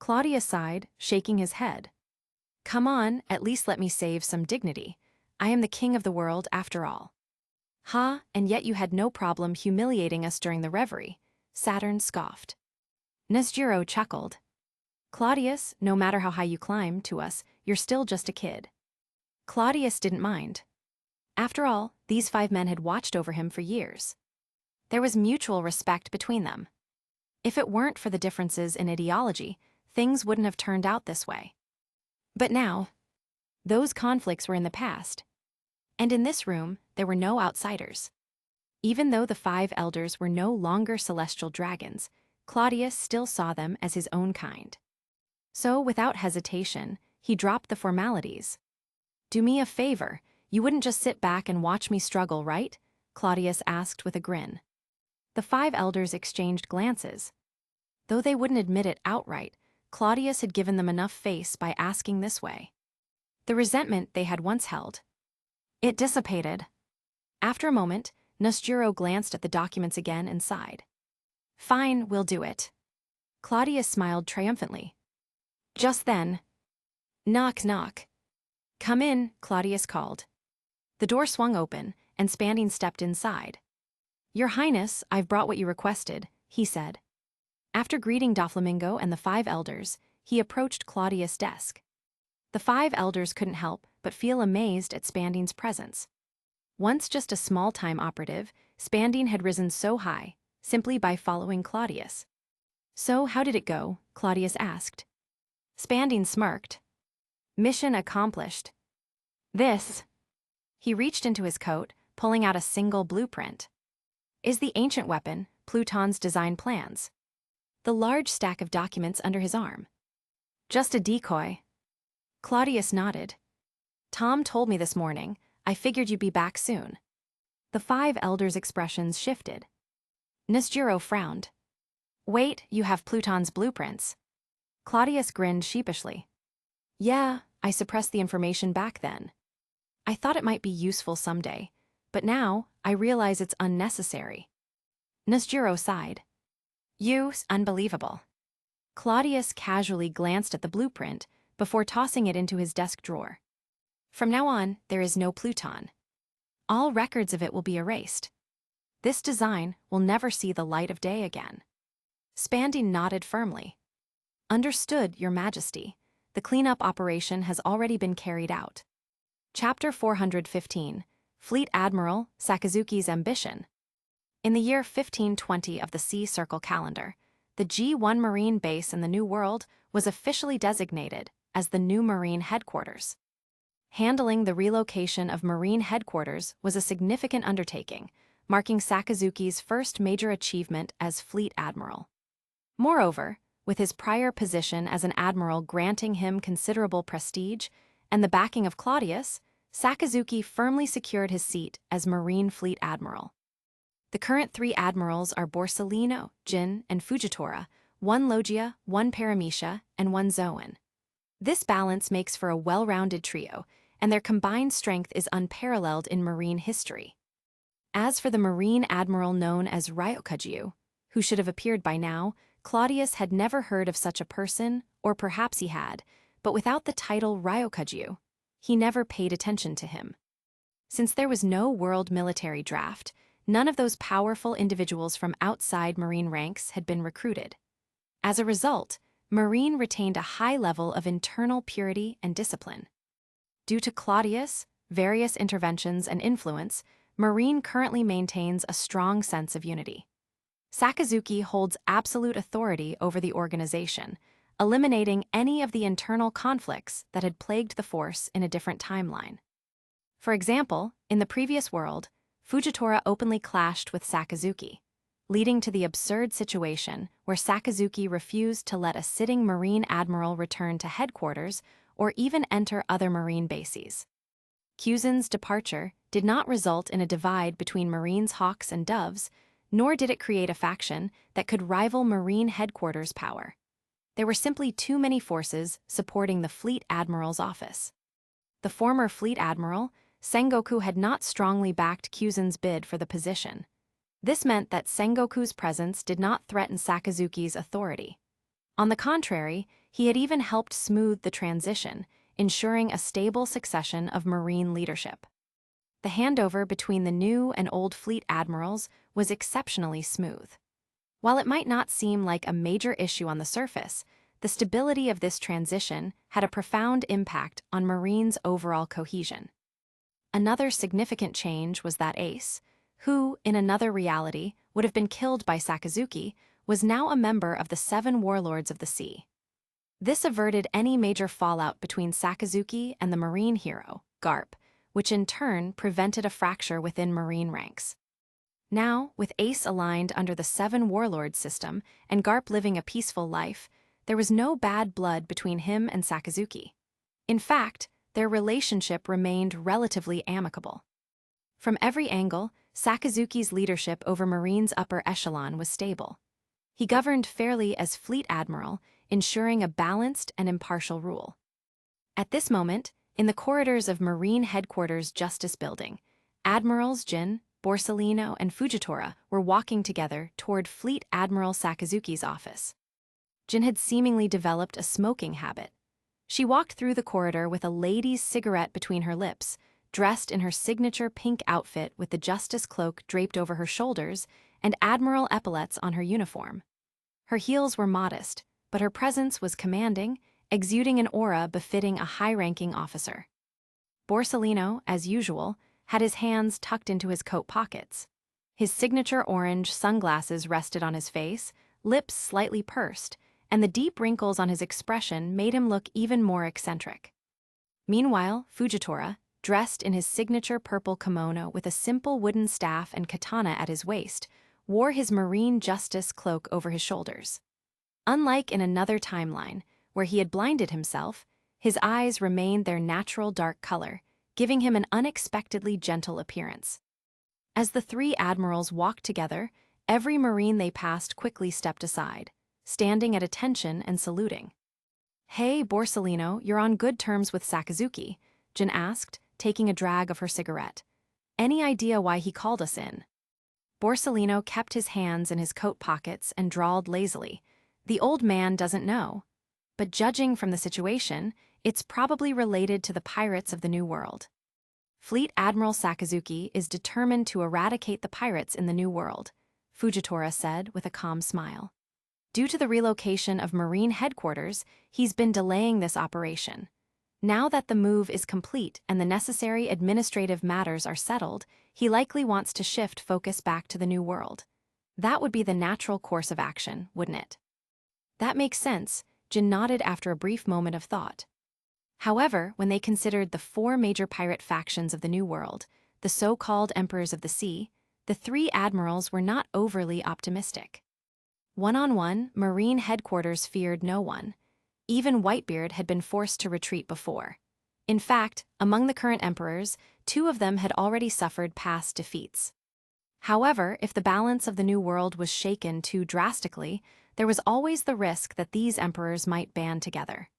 Claudius sighed, shaking his head. Come on, at least let me save some dignity. I am the king of the world after all. Ha, and yet you had no problem humiliating us during the reverie, Saturn scoffed. Nasjuro chuckled. Claudius, no matter how high you climb to us, you're still just a kid. Claudius didn't mind. After all, these 5 men had watched over him for years. There was mutual respect between them. If it weren't for the differences in ideology, things wouldn't have turned out this way. But now, those conflicts were in the past. And in this room, there were no outsiders. Even though the 5 elders were no longer celestial dragons, Claudius still saw them as his own kind. So, without hesitation, he dropped the formalities. Do me a favor, you wouldn't just sit back and watch me struggle, right? Claudius asked with a grin. The 5 elders exchanged glances. Though they wouldn't admit it outright, Claudius had given them enough face by asking this way. The resentment they had once held. It dissipated. After a moment, Nasjuro glanced at the documents again and sighed. Fine, we'll do it. Claudius smiled triumphantly. Just then, knock, knock. Come in, Claudius called. The door swung open, and Spandine stepped inside. Your Highness, I've brought what you requested, he said. After greeting Doflamingo and the 5 elders, he approached Claudius' desk. The 5 elders couldn't help but feel amazed at Spandine's presence. Once just a small-time operative, Spandine had risen so high, simply by following Claudius. So how did it go? Claudius asked. Spandine smirked. Mission accomplished. This. He reached into his coat, pulling out a single blueprint. Is the ancient weapon, Pluton's design plans. The large stack of documents under his arm. Just a decoy. Claudius nodded. Tom told me this morning, I figured you'd be back soon. The 5 elders' expressions shifted. Nasjuro frowned. Wait, you have Pluton's blueprints. Claudius grinned sheepishly. Yeah, I suppressed the information back then. I thought it might be useful someday, but now I realize it's unnecessary. Nasjuro sighed. You's unbelievable. Claudius casually glanced at the blueprint before tossing it into his desk drawer. From now on, there is no Pluton. All records of it will be erased. This design will never see the light of day again. Spandy nodded firmly. Understood, Your Majesty. The cleanup operation has already been carried out. Chapter 415, Fleet Admiral Sakazuki's Ambition. In the year 1520 of the Sea Circle calendar, the G1 Marine base in the New World was officially designated as the new Marine headquarters. Handling the relocation of Marine headquarters was a significant undertaking, marking Sakazuki's first major achievement as Fleet Admiral. Moreover, with his prior position as an admiral granting him considerable prestige and the backing of Cladius, Sakazuki firmly secured his seat as Marine Fleet Admiral. The current 3 admirals are Borsellino, Jin, and Fujitora, 1 Logia, 1 Paramecia, and 1 Zoan. This balance makes for a well-rounded trio, and their combined strength is unparalleled in marine history. As for the Marine Admiral known as Ryokaju, who should have appeared by now, Claudius had never heard of such a person, or perhaps he had, but without the title Ryokaju, he never paid attention to him. Since there was no world military draft, none of those powerful individuals from outside Marine ranks had been recruited. As a result, Marine retained a high level of internal purity and discipline. Due to Claudius, various interventions, and influence, Marine currently maintains a strong sense of unity. Sakazuki holds absolute authority over the organization, eliminating any of the internal conflicts that had plagued the force in a different timeline. For example, in the previous world, Fujitora openly clashed with Sakazuki, leading to the absurd situation where Sakazuki refused to let a sitting Marine admiral return to headquarters or even enter other Marine bases. Kyuzen's departure did not result in a divide between Marine's hawks and doves, nor did it create a faction that could rival Marine headquarters power. There were simply too many forces supporting the Fleet Admiral's office. The former Fleet Admiral, Sengoku, had not strongly backed Kyuzen's bid for the position. This meant that Sengoku's presence did not threaten Sakazuki's authority. On the contrary, he had even helped smooth the transition, ensuring a stable succession of Marine leadership. The handover between the new and old Fleet Admirals was exceptionally smooth. While it might not seem like a major issue on the surface, the stability of this transition had a profound impact on Marine's overall cohesion. Another significant change was that Ace, who, in another reality, would have been killed by Sakazuki, was now a member of the 7 Warlords of the Sea. This averted any major fallout between Sakazuki and the Marine hero, Garp, which in turn prevented a fracture within Marine ranks. Now, with Ace aligned under the 7 Warlords system and Garp living a peaceful life, there was no bad blood between him and Sakazuki. In fact, their relationship remained relatively amicable. From every angle, Sakazuki's leadership over Marine's upper echelon was stable. He governed fairly as Fleet Admiral, ensuring a balanced and impartial rule. At this moment, in the corridors of Marine Headquarters Justice Building, Admirals Jin, Borsellino, and Fujitora were walking together toward Fleet Admiral Sakazuki's office. Jin had seemingly developed a smoking habit. She walked through the corridor with a lady's cigarette between her lips, dressed in her signature pink outfit with the Justice cloak draped over her shoulders and Admiral epaulets on her uniform. Her heels were modest, but her presence was commanding, exuding an aura befitting a high-ranking officer. Borsellino, as usual, had his hands tucked into his coat pockets. His signature orange sunglasses rested on his face, lips slightly pursed, and the deep wrinkles on his expression made him look even more eccentric. Meanwhile, Fujitora, dressed in his signature purple kimono with a simple wooden staff and katana at his waist, wore his Marine Justice cloak over his shoulders. Unlike in another timeline, where he had blinded himself, his eyes remained their natural dark color, giving him an unexpectedly gentle appearance. As the 3 admirals walked together, every Marine they passed quickly stepped aside, standing at attention and saluting. "Hey, Borsellino, you're on good terms with Sakazuki," Jin asked, taking a drag of her cigarette. "Any idea why he called us in?" Borsellino kept his hands in his coat pockets and drawled lazily. "The old man doesn't know. But judging from the situation, it's probably related to the pirates of the New World." Fleet Admiral Sakazuki is determined to eradicate the pirates in the New World, Fujitora said with a calm smile. Due to the relocation of Marine headquarters, he's been delaying this operation. Now that the move is complete and the necessary administrative matters are settled, he likely wants to shift focus back to the New World. That would be the natural course of action, wouldn't it? That makes sense, Jin nodded after a brief moment of thought. However, when they considered the 4 major pirate factions of the New World, the so-called Emperors of the Sea, the 3 admirals were not overly optimistic. One-on-one, Marine headquarters feared no one. Even Whitebeard had been forced to retreat before. In fact, among the current emperors, 2 of them had already suffered past defeats. However, if the balance of the New World was shaken too drastically, there was always the risk that these emperors might band together.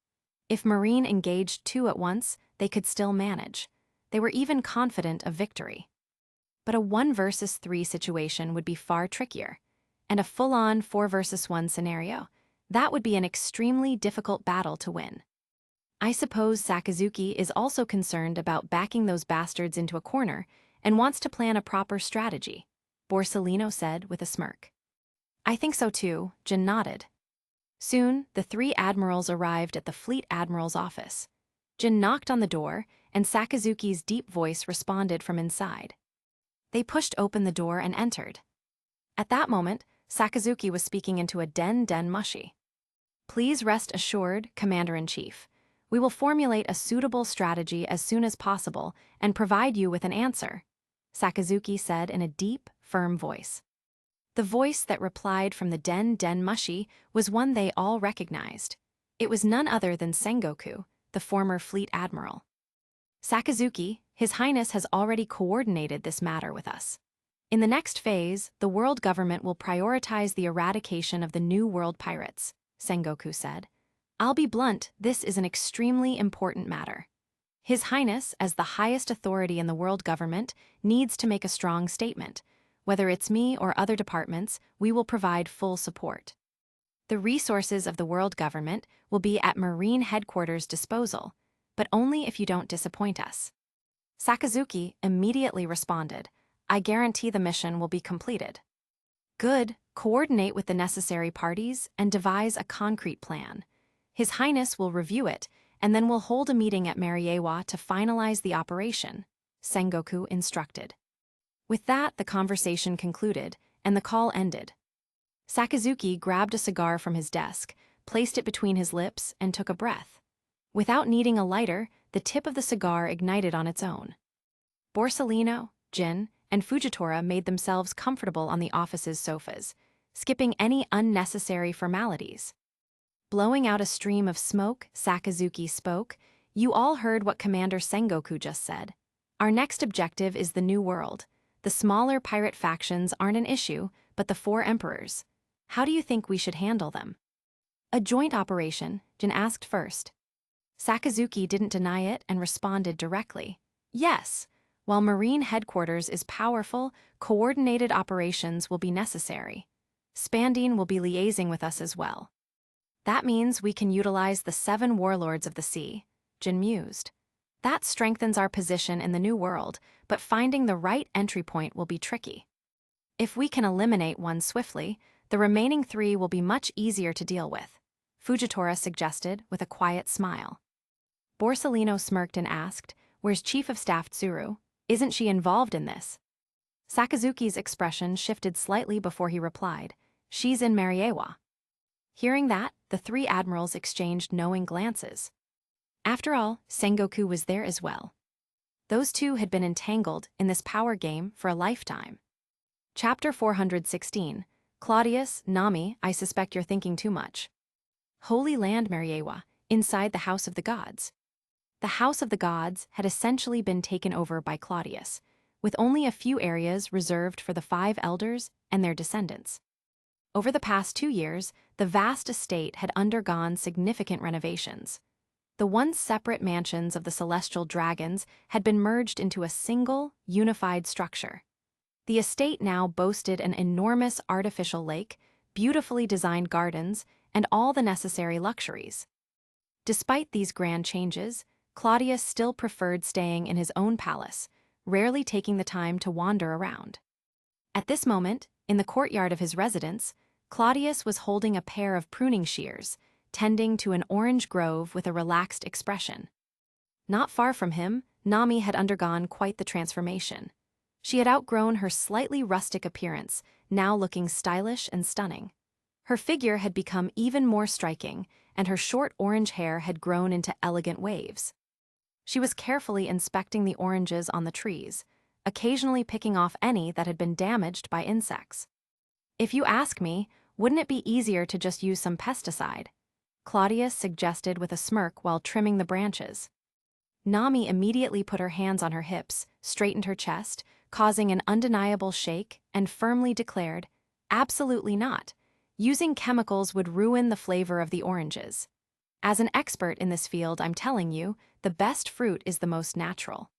If Marine engaged 2 at once, they could still manage. They were even confident of victory. But a 1 versus 3 situation would be far trickier. And a full-on 4 versus 1 scenario, that would be an extremely difficult battle to win. I suppose Sakazuki is also concerned about backing those bastards into a corner and wants to plan a proper strategy, Borsellino said with a smirk. I think so too, Jin nodded. Soon, the 3 admirals arrived at the Fleet Admiral's office. Jin knocked on the door, and Sakazuki's deep voice responded from inside. They pushed open the door and entered. At that moment, Sakazuki was speaking into a den mushi. Please rest assured, Commander-in-Chief. We will formulate a suitable strategy as soon as possible and provide you with an answer, Sakazuki said in a deep, firm voice. The voice that replied from the den mushi was one they all recognized. It was none other than Sengoku, the former Fleet Admiral. Sakazuki, His Highness has already coordinated this matter with us. In the next phase, the world government will prioritize the eradication of the New World pirates, Sengoku said. I'll be blunt, this is an extremely important matter. His Highness, as the highest authority in the world government, needs to make a strong statement. Whether it's me or other departments, we will provide full support. The resources of the world government will be at Marine headquarters' disposal, but only if you don't disappoint us. Sakazuki immediately responded, I guarantee the mission will be completed. Good, coordinate with the necessary parties and devise a concrete plan. His Highness will review it, and then we'll hold a meeting at Mariewa to finalize the operation, Sengoku instructed. With that, the conversation concluded, and the call ended. Sakazuki grabbed a cigar from his desk, placed it between his lips, and took a breath. Without needing a lighter, the tip of the cigar ignited on its own. Borsellino, Jin, and Fujitora made themselves comfortable on the office's sofas, skipping any unnecessary formalities. Blowing out a stream of smoke, Sakazuki spoke, You all heard what Commander Sengoku just said. Our next objective is the New World. The smaller pirate factions aren't an issue, but the 4 emperors. How do you think we should handle them? A joint operation, Jin asked first. Sakazuki didn't deny it and responded directly. Yes. While Marine headquarters is powerful, coordinated operations will be necessary. Spandine will be liaising with us as well. That means we can utilize the 7 warlords of the sea, Jin mused. That strengthens our position in the New World, but finding the right entry point will be tricky. If we can eliminate one swiftly, the remaining 3 will be much easier to deal with, Fujitora suggested with a quiet smile. Borsellino smirked and asked, Where's Chief of Staff Tsuru? Isn't she involved in this? Sakazuki's expression shifted slightly before he replied, She's in Mariewa. Hearing that, the 3 admirals exchanged knowing glances. After all, Sengoku was there as well. Those 2 had been entangled in this power game for a lifetime. Chapter 416, Cladius, Nami, I suspect you're thinking too much. Holy Land Mariewa, inside the House of the Gods. The House of the Gods had essentially been taken over by Cladius, with only a few areas reserved for the 5 elders and their descendants. Over the past 2 years, the vast estate had undergone significant renovations. The once separate mansions of the celestial dragons had been merged into a single, unified structure. The estate now boasted an enormous artificial lake, beautifully designed gardens, and all the necessary luxuries. Despite these grand changes, Claudius still preferred staying in his own palace, rarely taking the time to wander around. At this moment, in the courtyard of his residence, Claudius was holding a pair of pruning shears, tending to an orange grove with a relaxed expression. Not far from him, Nami had undergone quite the transformation. She had outgrown her slightly rustic appearance, now looking stylish and stunning. Her figure had become even more striking, and her short orange hair had grown into elegant waves. She was carefully inspecting the oranges on the trees, occasionally picking off any that had been damaged by insects. "If you ask me, wouldn't it be easier to just use some pesticide?" Claudius suggested with a smirk while trimming the branches. Nami immediately put her hands on her hips, straightened her chest, causing an undeniable shake, and firmly declared, "Absolutely not. Using chemicals would ruin the flavor of the oranges. As an expert in this field, I'm telling you, the best fruit is the most natural."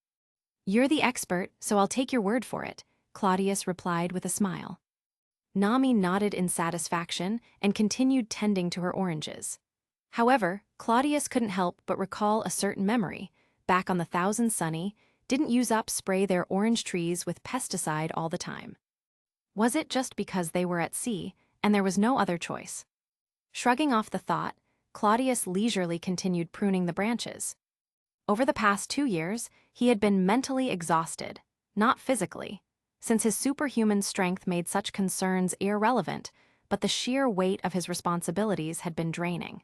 "You're the expert, so I'll take your word for it," Claudius replied with a smile. Nami nodded in satisfaction and continued tending to her oranges. However, Claudius couldn't help but recall a certain memory. Back on the Thousand Sunny, didn't use up spray their orange trees with pesticide all the time. Was it just because they were at sea, and there was no other choice? Shrugging off the thought, Claudius leisurely continued pruning the branches. Over the past 2 years, he had been mentally exhausted, not physically, since his superhuman strength made such concerns irrelevant, but the sheer weight of his responsibilities had been draining.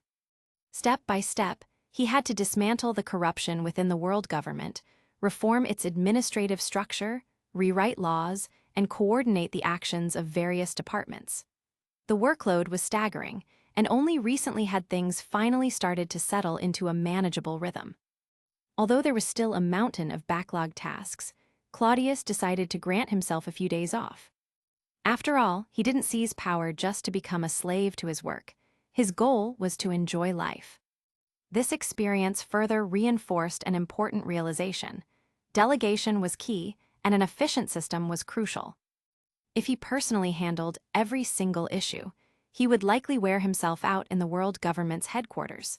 Step by step, he had to dismantle the corruption within the world government, reform its administrative structure, rewrite laws, and coordinate the actions of various departments. The workload was staggering, and only recently had things finally started to settle into a manageable rhythm. Although there was still a mountain of backlogged tasks, Claudius decided to grant himself a few days off. After all, he didn't seize power just to become a slave to his work. His goal was to enjoy life. This experience further reinforced an important realization. Delegation was key, and an efficient system was crucial. If he personally handled every single issue, he would likely wear himself out in the world government's headquarters.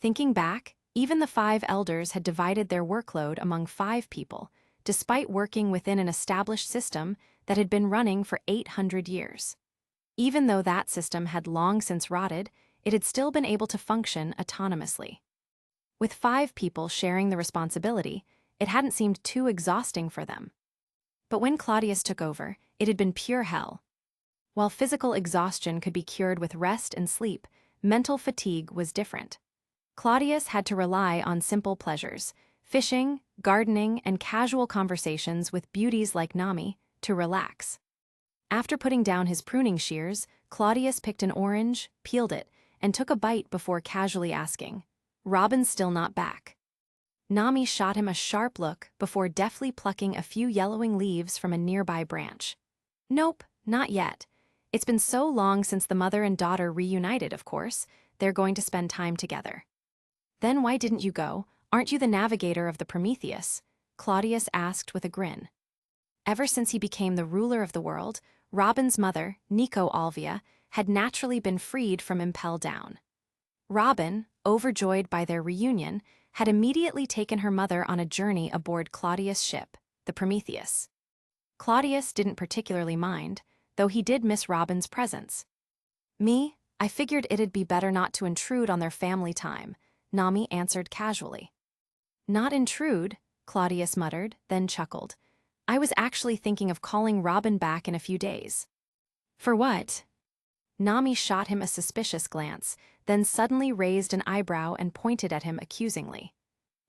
Thinking back, even the 5 elders had divided their workload among 5 people, despite working within an established system that had been running for 800 years. Even though that system had long since rotted, it had still been able to function autonomously. With 5 people sharing the responsibility, it hadn't seemed too exhausting for them. But when Claudius took over, it had been pure hell. While physical exhaustion could be cured with rest and sleep, mental fatigue was different. Claudius had to rely on simple pleasures, fishing, gardening, and casual conversations with beauties like Nami, to relax. After putting down his pruning shears, Claudius picked an orange, peeled it, and took a bite before casually asking, "Robin's still not back?" Nami shot him a sharp look before deftly plucking a few yellowing leaves from a nearby branch. "Nope, not yet. It's been so long since the mother and daughter reunited, of course. They're going to spend time together." "Then why didn't you go? Aren't you the navigator of the Prometheus?" Claudius asked with a grin. Ever since he became the ruler of the world, Robin's mother, Nico Alvia, had naturally been freed from Impel Down. Robin, overjoyed by their reunion, had immediately taken her mother on a journey aboard Claudius' ship, the Prometheus. Claudius didn't particularly mind, though he did miss Robin's presence. I figured it'd be better not to intrude on their family time," Nami answered casually. "Not intrude," Claudius muttered, then chuckled. "I was actually thinking of calling Robin back in a few days." "For what?" Nami shot him a suspicious glance, then suddenly raised an eyebrow and pointed at him accusingly.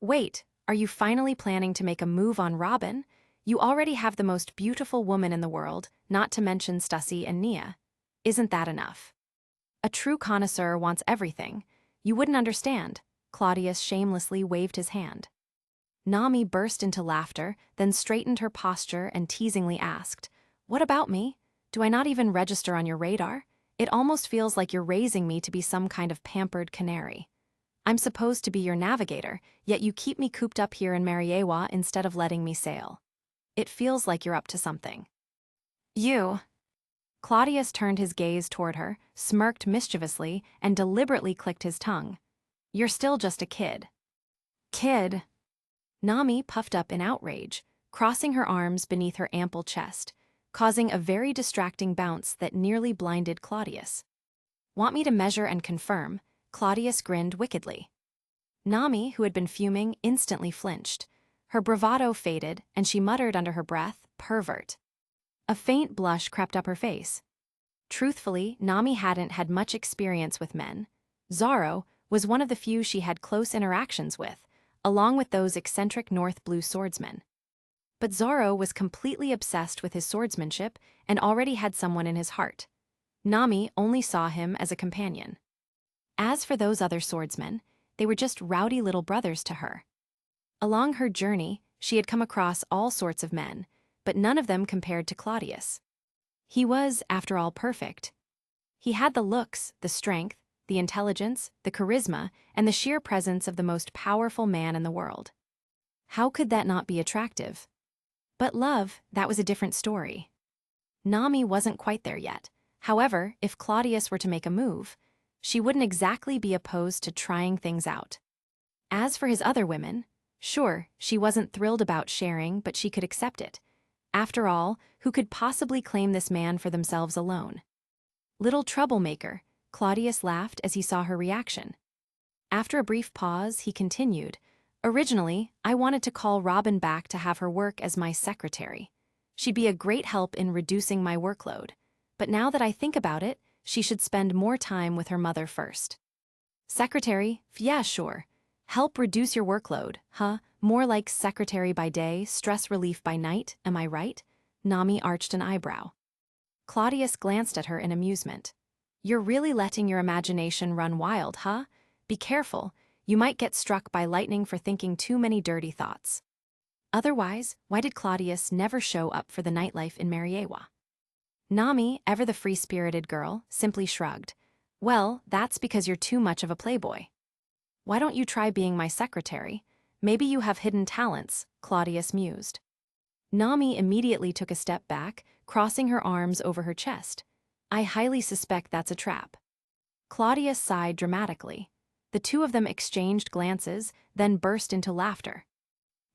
"Wait, are you finally planning to make a move on Robin? You already have the most beautiful woman in the world, not to mention Stussy and Nia. Isn't that enough?" "A true connoisseur wants everything. You wouldn't understand." Claudius shamelessly waved his hand. Nami burst into laughter, then straightened her posture and teasingly asked, "What about me? Do I not even register on your radar? It almost feels like you're raising me to be some kind of pampered canary. I'm supposed to be your navigator, yet you keep me cooped up here in Mariewa instead of letting me sail. It feels like you're up to something." "You." Claudius turned his gaze toward her, smirked mischievously, and deliberately clicked his tongue. "You're still just a kid." kid." Nami puffed up in outrage, crossing her arms beneath her ample chest, causing a very distracting bounce that nearly blinded Claudius. "Want me to measure and confirm?" Claudius grinned wickedly. Nami, who had been fuming, instantly flinched. Her bravado faded, and she muttered under her breath, "Pervert." A faint blush crept up her face. Truthfully, Nami hadn't had much experience with men. Zoro was one of the few she had close interactions with, along with those eccentric North Blue swordsmen. But Zoro was completely obsessed with his swordsmanship and already had someone in his heart. Nami only saw him as a companion. As for those other swordsmen, they were just rowdy little brothers to her. Along her journey, she had come across all sorts of men, but none of them compared to Claudius. He was, after all, perfect. He had the looks, the strength, the intelligence, the charisma, and the sheer presence of the most powerful man in the world. How could that not be attractive? But love, that was a different story. Nami wasn't quite there yet. However, if Claudius were to make a move, she wouldn't exactly be opposed to trying things out. As for his other women, sure, she wasn't thrilled about sharing, but she could accept it. After all, who could possibly claim this man for themselves alone? "Little troublemaker," Claudius laughed as he saw her reaction. After a brief pause, he continued, "Originally, I wanted to call Robin back to have her work as my secretary. She'd be a great help in reducing my workload. But now that I think about it, she should spend more time with her mother first." "Secretary? Yeah, sure. Help reduce your workload, huh? More like secretary by day, stress relief by night, am I right?" Nami arched an eyebrow. Claudius glanced at her in amusement. "You're really letting your imagination run wild, huh? Be careful, you might get struck by lightning for thinking too many dirty thoughts." Otherwise, why did Claudius never show up for the nightlife in Mariewa? Nami, ever the free-spirited girl, simply shrugged. "Well, that's because you're too much of a playboy." "Why don't you try being my secretary? Maybe you have hidden talents," Claudius mused. Nami immediately took a step back, crossing her arms over her chest. "I highly suspect that's a trap." Claudius sighed dramatically. The two of them exchanged glances, then burst into laughter.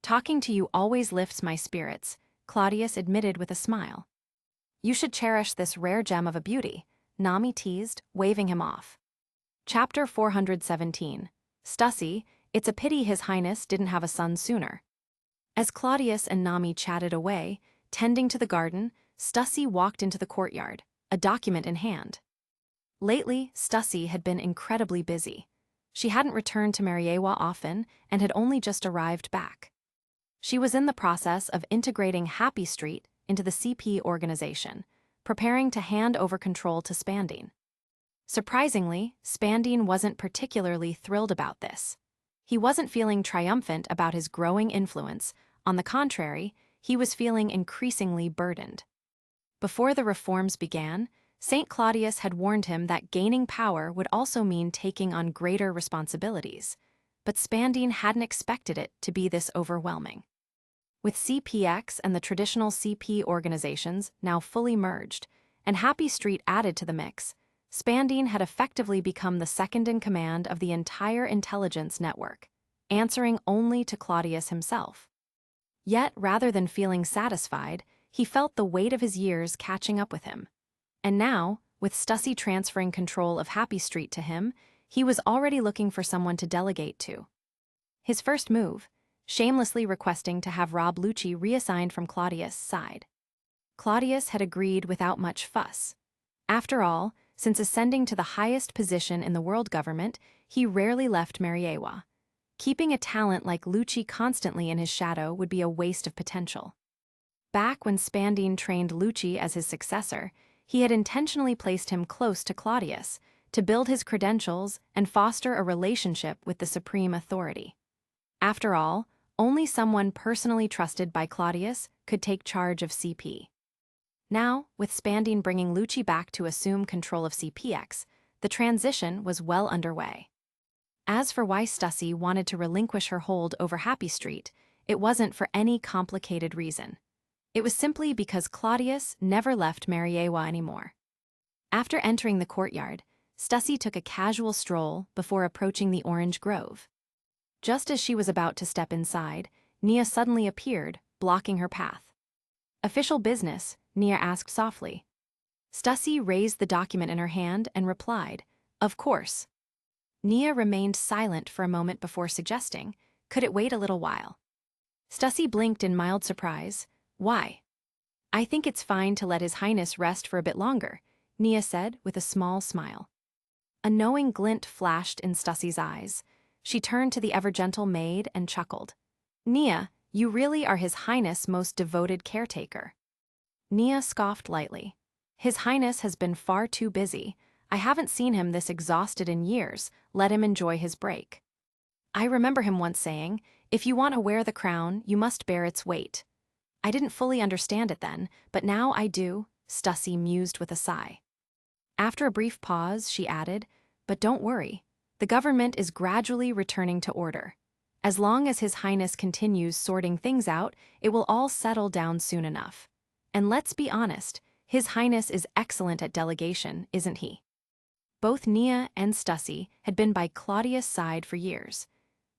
"Talking to you always lifts my spirits," Claudius admitted with a smile. "You should cherish this rare gem of a beauty," Nami teased, waving him off. Chapter 417. Stussy, it's a pity His Highness didn't have a son sooner. As Claudius and Nami chatted away, tending to the garden, Stussy walked into the courtyard, a document in hand. Lately, Stussy had been incredibly busy. She hadn't returned to Mariewa often and had only just arrived back. She was in the process of integrating Happy Street into the CP organization, preparing to hand over control to Spandine. Surprisingly, Spandine wasn't particularly thrilled about this. He wasn't feeling triumphant about his growing influence. On the contrary, he was feeling increasingly burdened. Before the reforms began, St. Claudius had warned him that gaining power would also mean taking on greater responsibilities, but Spandine hadn't expected it to be this overwhelming. With CPX and the traditional CP organizations now fully merged, and Happy Street added to the mix, Spandine had effectively become the second-in-command of the entire intelligence network, answering only to Claudius himself. Yet, rather than feeling satisfied, he felt the weight of his years catching up with him. And now, with Stussy transferring control of Happy Street to him, he was already looking for someone to delegate to. His first move, shamelessly requesting to have Rob Lucci reassigned from Claudius' side. Claudius had agreed without much fuss. After all, since ascending to the highest position in the world government, he rarely left Mariewa. Keeping a talent like Lucci constantly in his shadow would be a waste of potential. Back when Spandine trained Lucci as his successor, he had intentionally placed him close to Claudius to build his credentials and foster a relationship with the supreme authority. After all, only someone personally trusted by Claudius could take charge of CP. Now, with Spandine bringing Lucci back to assume control of CPX, the transition was well underway. As for why Stussy wanted to relinquish her hold over Happy Street, it wasn't for any complicated reason. It was simply because Claudius never left Mariewa anymore. After entering the courtyard, Stussy took a casual stroll before approaching the Orange Grove. Just as she was about to step inside, Nia suddenly appeared, blocking her path. "Official business?" Nia asked softly. Stussy raised the document in her hand and replied, "Of course." Nia remained silent for a moment before suggesting, "Could it wait a little while?" Stussy blinked in mild surprise. "Why?" "I think it's fine to let His Highness rest for a bit longer," Nia said with a small smile. A knowing glint flashed in Stussy's eyes. She turned to the ever-gentle maid and chuckled. "Nia, you really are His Highness' most devoted caretaker." Nia scoffed lightly. "His Highness has been far too busy. I haven't seen him this exhausted in years. Let him enjoy his break." "I remember him once saying, 'If you want to wear the crown, you must bear its weight.' I didn't fully understand it then, but now I do," Stussy mused with a sigh. After a brief pause, she added, "But don't worry. The government is gradually returning to order. As long as His Highness continues sorting things out, it will all settle down soon enough. And let's be honest, His Highness is excellent at delegation, isn't he?" Both Nia and Stussy had been by Claudius' side for years.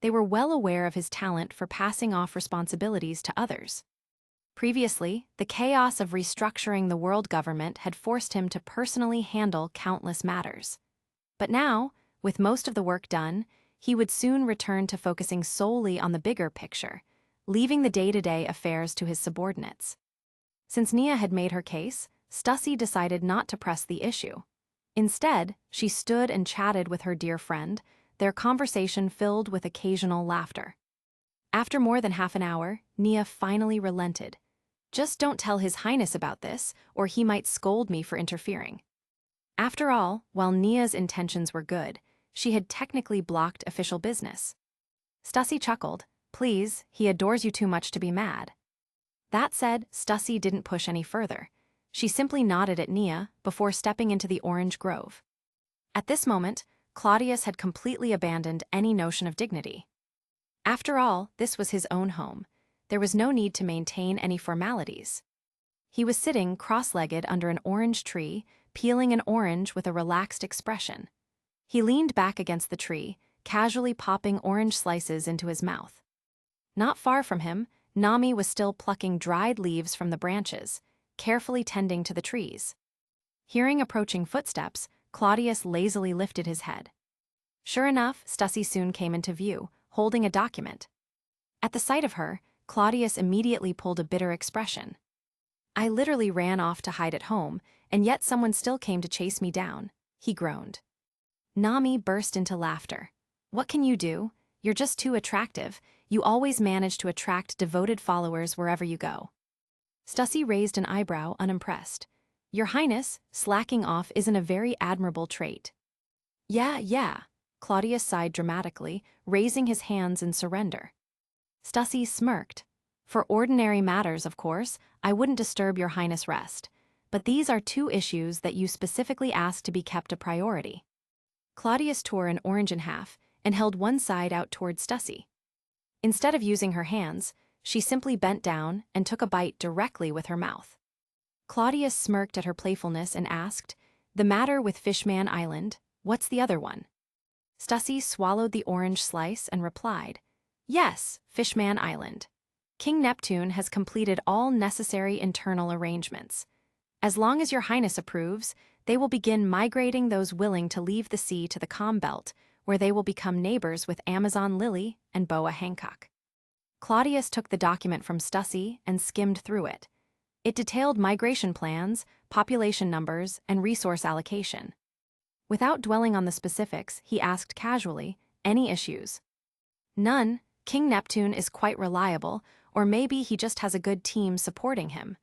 They were well aware of his talent for passing off responsibilities to others. Previously, the chaos of restructuring the world government had forced him to personally handle countless matters. But now, with most of the work done, he would soon return to focusing solely on the bigger picture, leaving the day-to-day affairs to his subordinates. Since Nia had made her case, Stussy decided not to press the issue. Instead, she stood and chatted with her dear friend, their conversation filled with occasional laughter. After more than half an hour, Nia finally relented. "Just don't tell His Highness about this, or he might scold me for interfering." After all, while Nia's intentions were good, she had technically blocked official business. Stussy chuckled. "Please, he adores you too much to be mad." That said, Stussy didn't push any further. She simply nodded at Nia before stepping into the orange grove. At this moment, Claudius had completely abandoned any notion of dignity. After all, this was his own home. There was no need to maintain any formalities. He was sitting cross-legged under an orange tree, peeling an orange with a relaxed expression. He leaned back against the tree, casually popping orange slices into his mouth. Not far from him, Nami was still plucking dried leaves from the branches, carefully tending to the trees. Hearing approaching footsteps, Claudius lazily lifted his head. Sure enough, Stussy soon came into view, holding a document. At the sight of her, Claudius immediately pulled a bitter expression. "I literally ran off to hide at home, and yet someone still came to chase me down," he groaned. Nami burst into laughter. "What can you do? You're just too attractive. You always manage to attract devoted followers wherever you go." Stussy raised an eyebrow, unimpressed. "Your Highness, slacking off isn't a very admirable trait." Yeah, Claudius sighed dramatically, raising his hands in surrender. Stussy smirked. "For ordinary matters, of course, I wouldn't disturb your Highness' rest. But these are two issues that you specifically asked to be kept a priority." Claudius tore an orange in half and held one side out toward Stussy. Instead of using her hands, she simply bent down and took a bite directly with her mouth. Claudius smirked at her playfulness and asked, "The matter with Fishman Island, what's the other one?" Stussy swallowed the orange slice and replied, "Yes, Fishman Island. King Neptune has completed all necessary internal arrangements. As long as your Highness approves, they will begin migrating those willing to leave the sea to the calm belt, where they will become neighbors with Amazon Lily and Boa Hancock." Claudius took the document from Stussy and skimmed through it. It detailed migration plans, population numbers, and resource allocation. Without dwelling on the specifics, he asked casually, "Any issues?" "None. King Neptune is quite reliable, or maybe he just has a good team supporting him.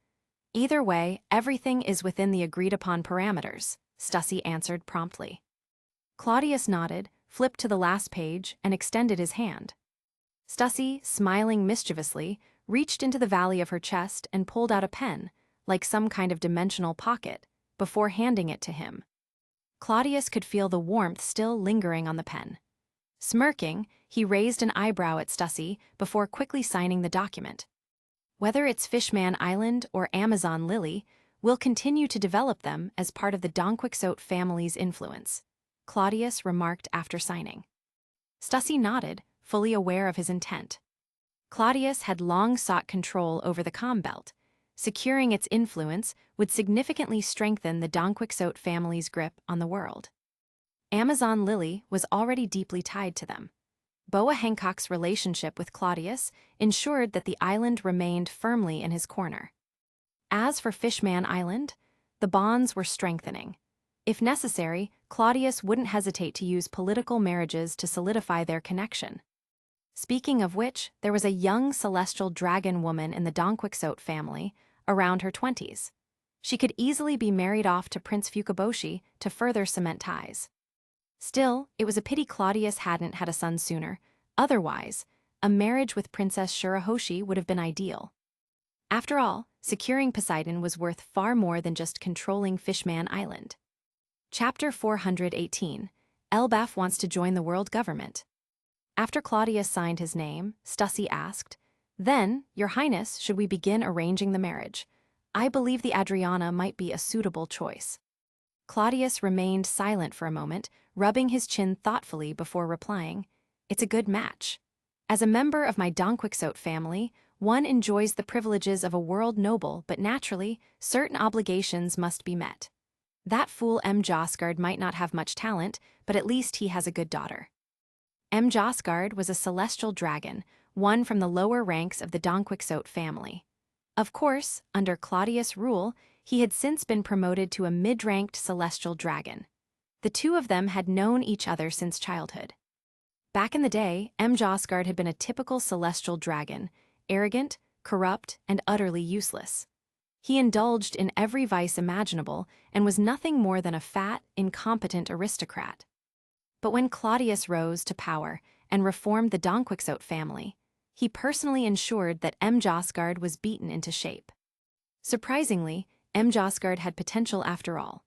Either way, everything is within the agreed-upon parameters," Stussy answered promptly. Claudius nodded, flipped to the last page, and extended his hand. Stussy, smiling mischievously, reached into the valley of her chest and pulled out a pen, like some kind of dimensional pocket, before handing it to him. Claudius could feel the warmth still lingering on the pen. Smirking, he raised an eyebrow at Stussy before quickly signing the document. "Whether it's Fishman Island or Amazon Lily, we'll continue to develop them as part of the Donquixote family's influence," Claudius remarked after signing. Stussy nodded, fully aware of his intent. Claudius had long sought control over the Calm Belt. Securing its influence would significantly strengthen the Donquixote family's grip on the world. Amazon Lily was already deeply tied to them. Boa Hancock's relationship with Claudius ensured that the island remained firmly in his corner. As for Fishman Island, the bonds were strengthening. If necessary, Claudius wouldn't hesitate to use political marriages to solidify their connection. Speaking of which, there was a young celestial dragon woman in the Donquixote family, around her 20s. She could easily be married off to Prince Fukaboshi to further cement ties. Still, it was a pity Claudius hadn't had a son sooner. Otherwise, a marriage with Princess Shirahoshi would have been ideal. After all, securing Poseidon was worth far more than just controlling Fishman Island. Chapter 418. Elbaf wants to join the world government. After Claudius signed his name, Stussy asked, "Then, Your Highness, should we begin arranging the marriage? I believe the Adriana might be a suitable choice." Claudius remained silent for a moment, rubbing his chin thoughtfully before replying, "It's a good match. As a member of my Donquixote family, one enjoys the privileges of a world noble, but naturally, certain obligations must be met. That fool M. Josgard might not have much talent, but at least he has a good daughter." M. Josgard was a celestial dragon, one from the lower ranks of the Donquixote family. Of course, under Claudius' rule, he had since been promoted to a mid-ranked celestial dragon. The two of them had known each other since childhood. Back in the day, M. Josgard had been a typical celestial dragon, arrogant, corrupt, and utterly useless. He indulged in every vice imaginable and was nothing more than a fat, incompetent aristocrat. But when Claudius rose to power and reformed the Donquixote family, he personally ensured that M. Josgard was beaten into shape. Surprisingly, M. Josgard had potential after all.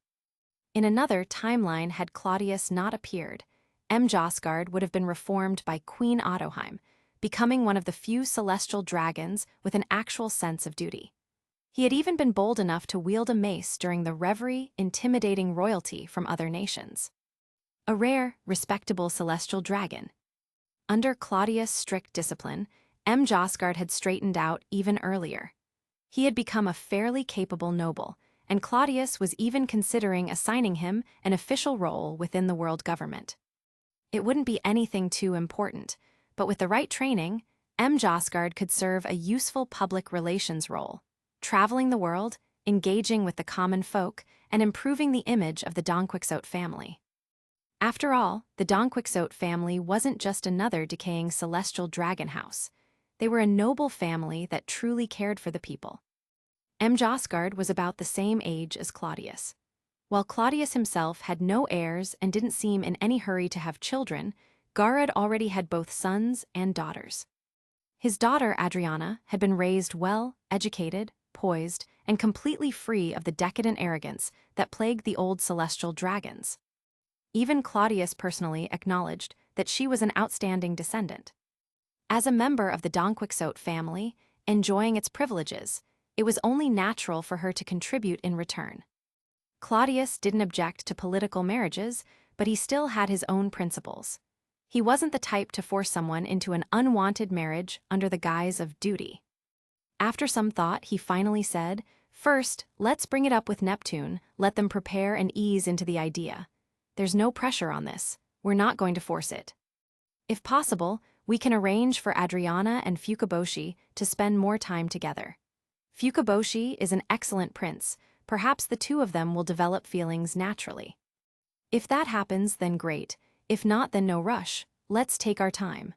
In another timeline, had Claudius not appeared, M. Josgard would have been reformed by Queen Ottoheim, becoming one of the few celestial dragons with an actual sense of duty. He had even been bold enough to wield a mace during the reverie, intimidating royalty from other nations. A rare, respectable celestial dragon. Under Claudius' strict discipline, M. Josgard had straightened out even earlier. He had become a fairly capable noble, and Claudius was even considering assigning him an official role within the world government. It wouldn't be anything too important, but with the right training, M. Josgard could serve a useful public relations role, traveling the world, engaging with the common folk, and improving the image of the Donquixote family. After all, the Donquixote family wasn't just another decaying celestial dragon house. They were a noble family that truly cared for the people. M. Josgard was about the same age as Claudius. While Claudius himself had no heirs and didn't seem in any hurry to have children, Garud already had both sons and daughters. His daughter, Adriana, had been raised well, educated, poised, and completely free of the decadent arrogance that plagued the old celestial dragons. Even Claudius personally acknowledged that she was an outstanding descendant. As a member of the Donquixote family, enjoying its privileges, it was only natural for her to contribute in return. Claudius didn't object to political marriages, but he still had his own principles. He wasn't the type to force someone into an unwanted marriage under the guise of duty. After some thought, he finally said, "First, let's bring it up with Neptune, let them prepare and ease into the idea. There's no pressure on this. We're not going to force it. If possible, we can arrange for Adriana and Fukaboshi to spend more time together. Fukaboshi is an excellent prince. Perhaps the two of them will develop feelings naturally. If that happens, then great. If not, then no rush. Let's take our time."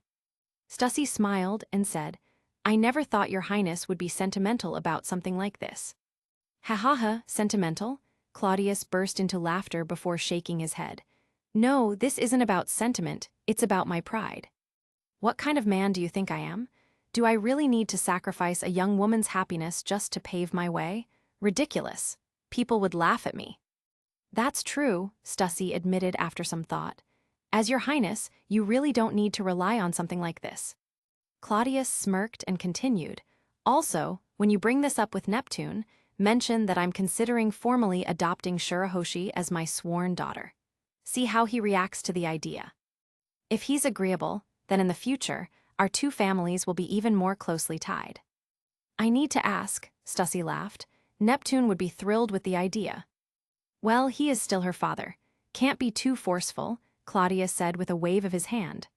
Stussy smiled and said, "I never thought Your Highness would be sentimental about something like this." "Ha ha ha, sentimental?" Claudius burst into laughter before shaking his head. "No, this isn't about sentiment, it's about my pride. What kind of man do you think I am? Do I really need to sacrifice a young woman's happiness just to pave my way? Ridiculous. People would laugh at me." "That's true," Stussy admitted after some thought. "As Your Highness, you really don't need to rely on something like this." Claudius smirked and continued, "Also, when you bring this up with Neptune, mention that I'm considering formally adopting Shirahoshi as my sworn daughter. See how he reacts to the idea. If he's agreeable, then in the future, our two families will be even more closely tied. I need to ask, Stussy laughed. Neptune would be thrilled with the idea. Well, he is still her father. Can't be too forceful, Claudius said with a wave of his hand.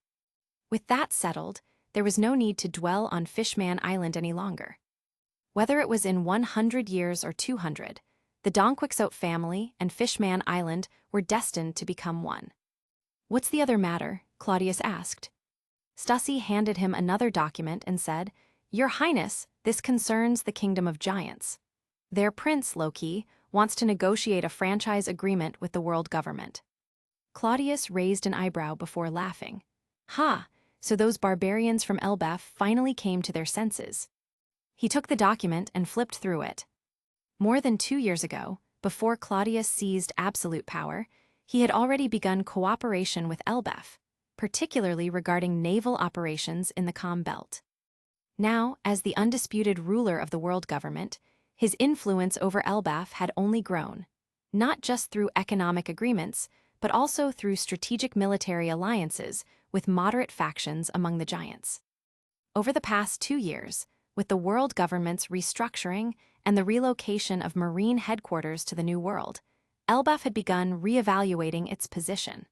With that settled, there was no need to dwell on Fishman Island any longer. Whether it was in 100 years or 200, the Donquixote family and Fishman Island were destined to become one. What's the other matter? Claudius asked. Stussy handed him another document and said, Your Highness, this concerns the Kingdom of Giants. Their prince, Loki, wants to negotiate a franchise agreement with the world government. Claudius raised an eyebrow before laughing. Ha, so those barbarians from Elbaf finally came to their senses. He took the document and flipped through it. More than 2 years ago, before Claudius seized absolute power, he had already begun cooperation with Elbaf, particularly regarding naval operations in the Calm Belt. Now, as the undisputed ruler of the world government, his influence over Elbaf had only grown, not just through economic agreements, but also through strategic military alliances with moderate factions among the giants. Over the past 2 years, with the world government's restructuring and the relocation of marine headquarters to the New World, Elbaf had begun reevaluating its position.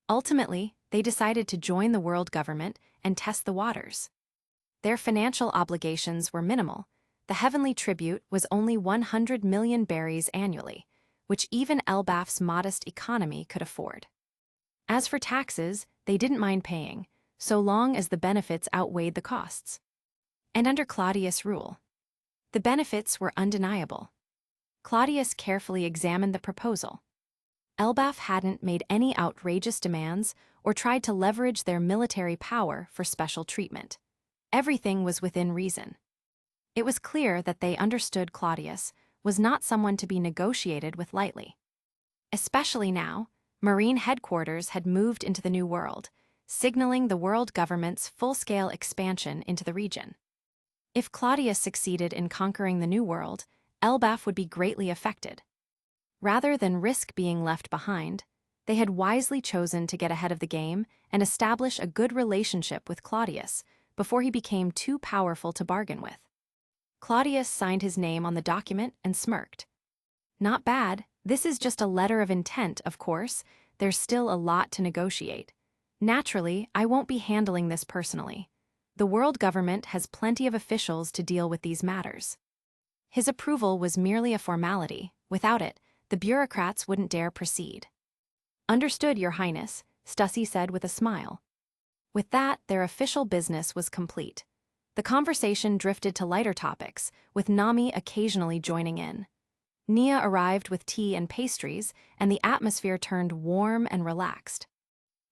Ultimately, they decided to join the world government and test the waters. Their financial obligations were minimal. The heavenly tribute was only 100 million berries annually, which even Elbaf's modest economy could afford. As for taxes, they didn't mind paying, so long as the benefits outweighed the costs. And under Claudius' rule, the benefits were undeniable. Claudius carefully examined the proposal. Elbaf hadn't made any outrageous demands or tried to leverage their military power for special treatment. Everything was within reason. It was clear that they understood Claudius was not someone to be negotiated with lightly. Especially now, marine headquarters had moved into the New World, signaling the world government's full-scale expansion into the region. If Claudius succeeded in conquering the New World, Elbaf would be greatly affected. Rather than risk being left behind, they had wisely chosen to get ahead of the game and establish a good relationship with Claudius before he became too powerful to bargain with. Claudius signed his name on the document and smirked. Not bad, this is just a letter of intent, of course. There's still a lot to negotiate. Naturally, I won't be handling this personally. The world government has plenty of officials to deal with these matters. His approval was merely a formality. Without it, the bureaucrats wouldn't dare proceed. Understood, Your Highness, Stussy said with a smile. With that, their official business was complete. The conversation drifted to lighter topics, with Nami occasionally joining in. Nia arrived with tea and pastries, and the atmosphere turned warm and relaxed.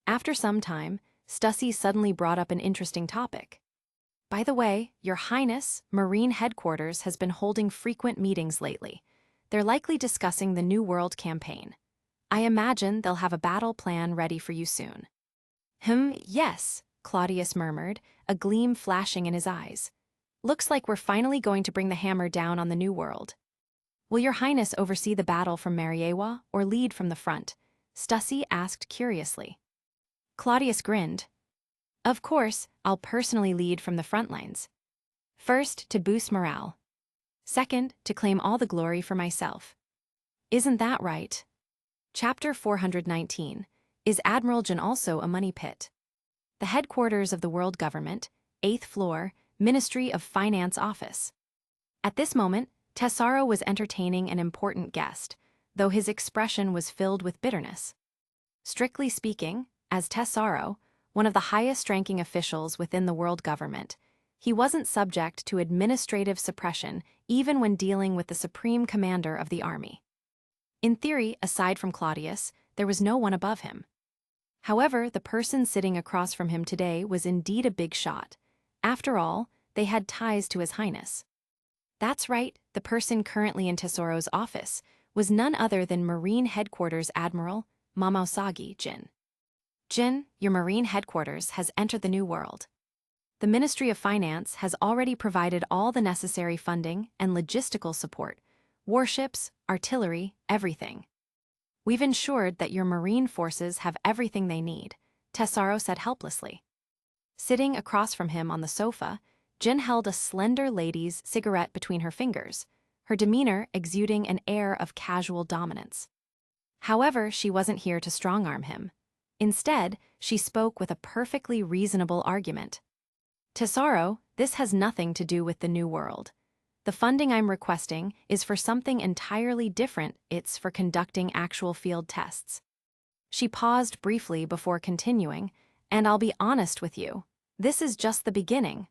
After some time, Stussy suddenly brought up an interesting topic. By the way, Your Highness, Marine Headquarters has been holding frequent meetings lately. They're likely discussing the New World campaign. I imagine they'll have a battle plan ready for you soon. Yes, Claudius murmured, a gleam flashing in his eyes. Looks like we're finally going to bring the hammer down on the New World. Will Your Highness oversee the battle from Mariewa or lead from the front? Stussy asked curiously. Claudius grinned. Of course, I'll personally lead from the front lines. First, to boost morale. Second, to claim all the glory for myself. Isn't that right? Chapter 419. Is Admiral Jin also a money pit? The headquarters of the world government, 8th floor, Ministry of Finance office. At this moment, Tesaro was entertaining an important guest, though his expression was filled with bitterness. Strictly speaking, as Tesaro, one of the highest-ranking officials within the world government, he wasn't subject to administrative suppression even when dealing with the supreme commander of the army. In theory, aside from Claudius, there was no one above him. However, the person sitting across from him today was indeed a big shot. After all, they had ties to His Highness. That's right, the person currently in Tesaro's office was none other than Marine Headquarters Admiral Momousagi Jin. Jin, your Marine Headquarters has entered the New World. The Ministry of Finance has already provided all the necessary funding and logistical support, warships, artillery, everything. We've ensured that your marine forces have everything they need, Tesaro said helplessly. Sitting across from him on the sofa, Jin held a slender lady's cigarette between her fingers, her demeanor exuding an air of casual dominance. However, she wasn't here to strong-arm him. Instead, she spoke with a perfectly reasonable argument. "Tesoro, this has nothing to do with the New World. The funding I'm requesting is for something entirely different. It's for conducting actual field tests." She paused briefly before continuing, "And I'll be honest with you, this is just the beginning.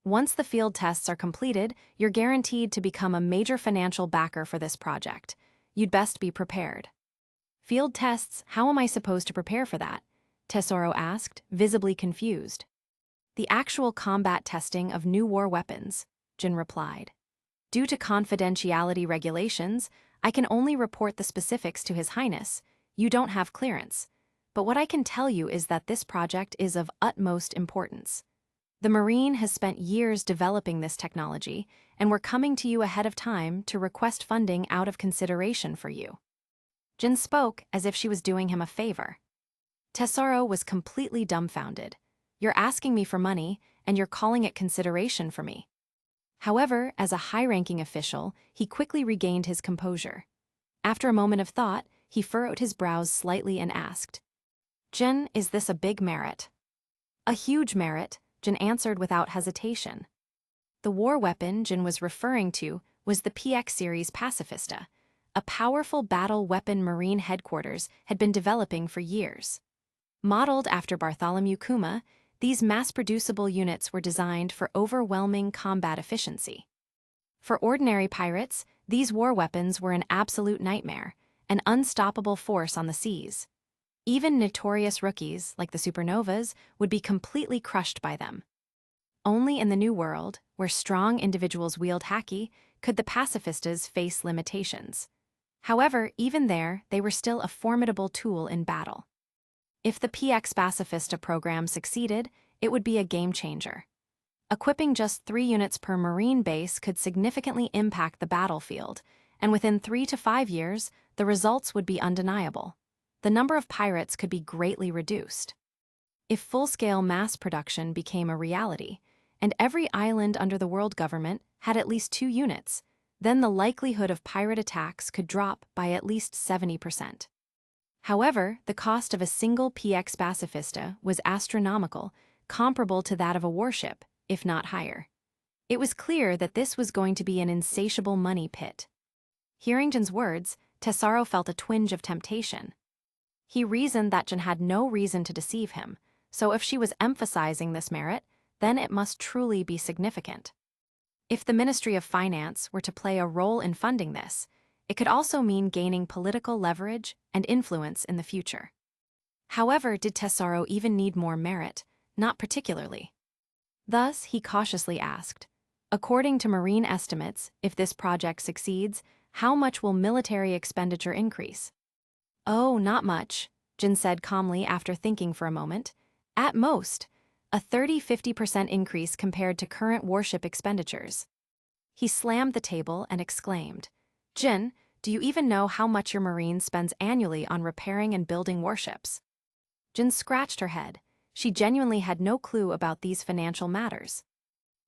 Once the field tests are completed, you're guaranteed to become a major financial backer for this project. You'd best be prepared." "Field tests? How am I supposed to prepare for that?" Tesoro asked, visibly confused. "The actual combat testing of new war weapons," Jin replied. "Due to confidentiality regulations, I can only report the specifics to His Highness. You don't have clearance. But what I can tell you is that this project is of utmost importance. The Marine has spent years developing this technology, and we're coming to you ahead of time to request funding out of consideration for you." Jin spoke as if she was doing him a favor. Tesoro was completely dumbfounded. "You're asking me for money, and you're calling it consideration for me." However, as a high-ranking official, he quickly regained his composure. After a moment of thought, he furrowed his brows slightly and asked, "Jin, is this a big merit?" "A huge merit," Jin answered without hesitation. The war weapon Jin was referring to was the PX series Pacifista, a powerful battle weapon Marine headquarters had been developing for years. Modeled after Bartholomew Kuma, these mass-producible units were designed for overwhelming combat efficiency. For ordinary pirates, these war weapons were an absolute nightmare, an unstoppable force on the seas. Even notorious rookies, like the supernovas, would be completely crushed by them. Only in the New World, where strong individuals wield haki, could the pacifistas face limitations. However, even there, they were still a formidable tool in battle. If the PX Pacifista program succeeded, it would be a game-changer. Equipping just 3 units per Marine base could significantly impact the battlefield, and within 3 to 5 years, the results would be undeniable. The number of pirates could be greatly reduced. If full-scale mass production became a reality, and every island under the world government had at least 2 units, then the likelihood of pirate attacks could drop by at least 70%. However, the cost of a single PX Pacifista was astronomical, comparable to that of a warship, if not higher. It was clear that this was going to be an insatiable money pit. Hearing Jin's words, Tesoro felt a twinge of temptation. He reasoned that Jin had no reason to deceive him, so if she was emphasizing this merit, then it must truly be significant. If the Ministry of Finance were to play a role in funding this, it could also mean gaining political leverage and influence in the future. However, did Tesoro even need more merit? Not particularly. Thus, he cautiously asked, "According to Marine estimates, if this project succeeds, how much will military expenditure increase?" "Oh, not much," Jin said calmly after thinking for a moment. "At most, a 30–50% increase compared to current warship expenditures." He slammed the table and exclaimed, "Jin, do you even know how much your Marine spends annually on repairing and building warships?" Jin scratched her head. She genuinely had no clue about these financial matters.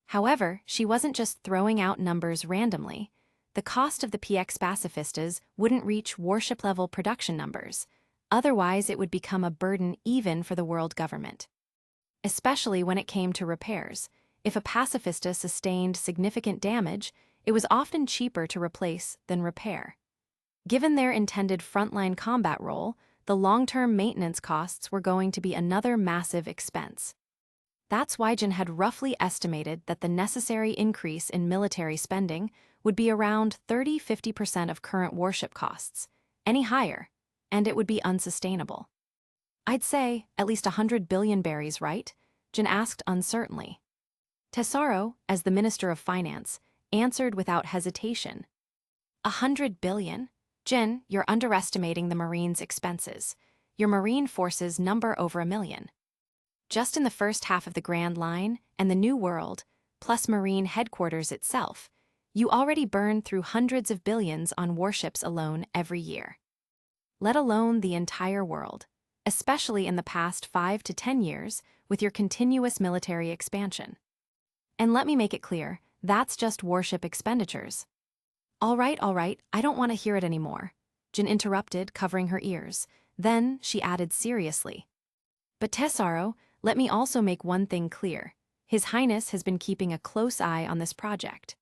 However, she wasn't just throwing out numbers randomly. The cost of the PX Pacifistas wouldn't reach warship-level production numbers. Otherwise, it would become a burden even for the world government. Especially when it came to repairs. If a pacifista sustained significant damage, it was often cheaper to replace than repair. Given their intended frontline combat role, the long-term maintenance costs were going to be another massive expense. That's why Jin had roughly estimated that the necessary increase in military spending would be around 30–50% of current warship costs. Any higher, and it would be unsustainable. "I'd say at least 100 billion berries, right?" Jin asked uncertainly. Tesoro, as the Minister of Finance, answered without hesitation. 100 billion? Jin, you're underestimating the Marine's expenses. Your Marine forces number over 1 million. Just in the first half of the Grand Line and the New World, plus Marine headquarters itself, you already burn through hundreds of billions on warships alone every year. Let alone the entire world. especially in the past 5 to 10 years with your continuous military expansion. And let me make it clear, that's just warship expenditures. All right, I don't want to hear it anymore, Jin interrupted, covering her ears. Then she added seriously. But Tesoro, let me also make one thing clear. His Highness has been keeping a close eye on this project.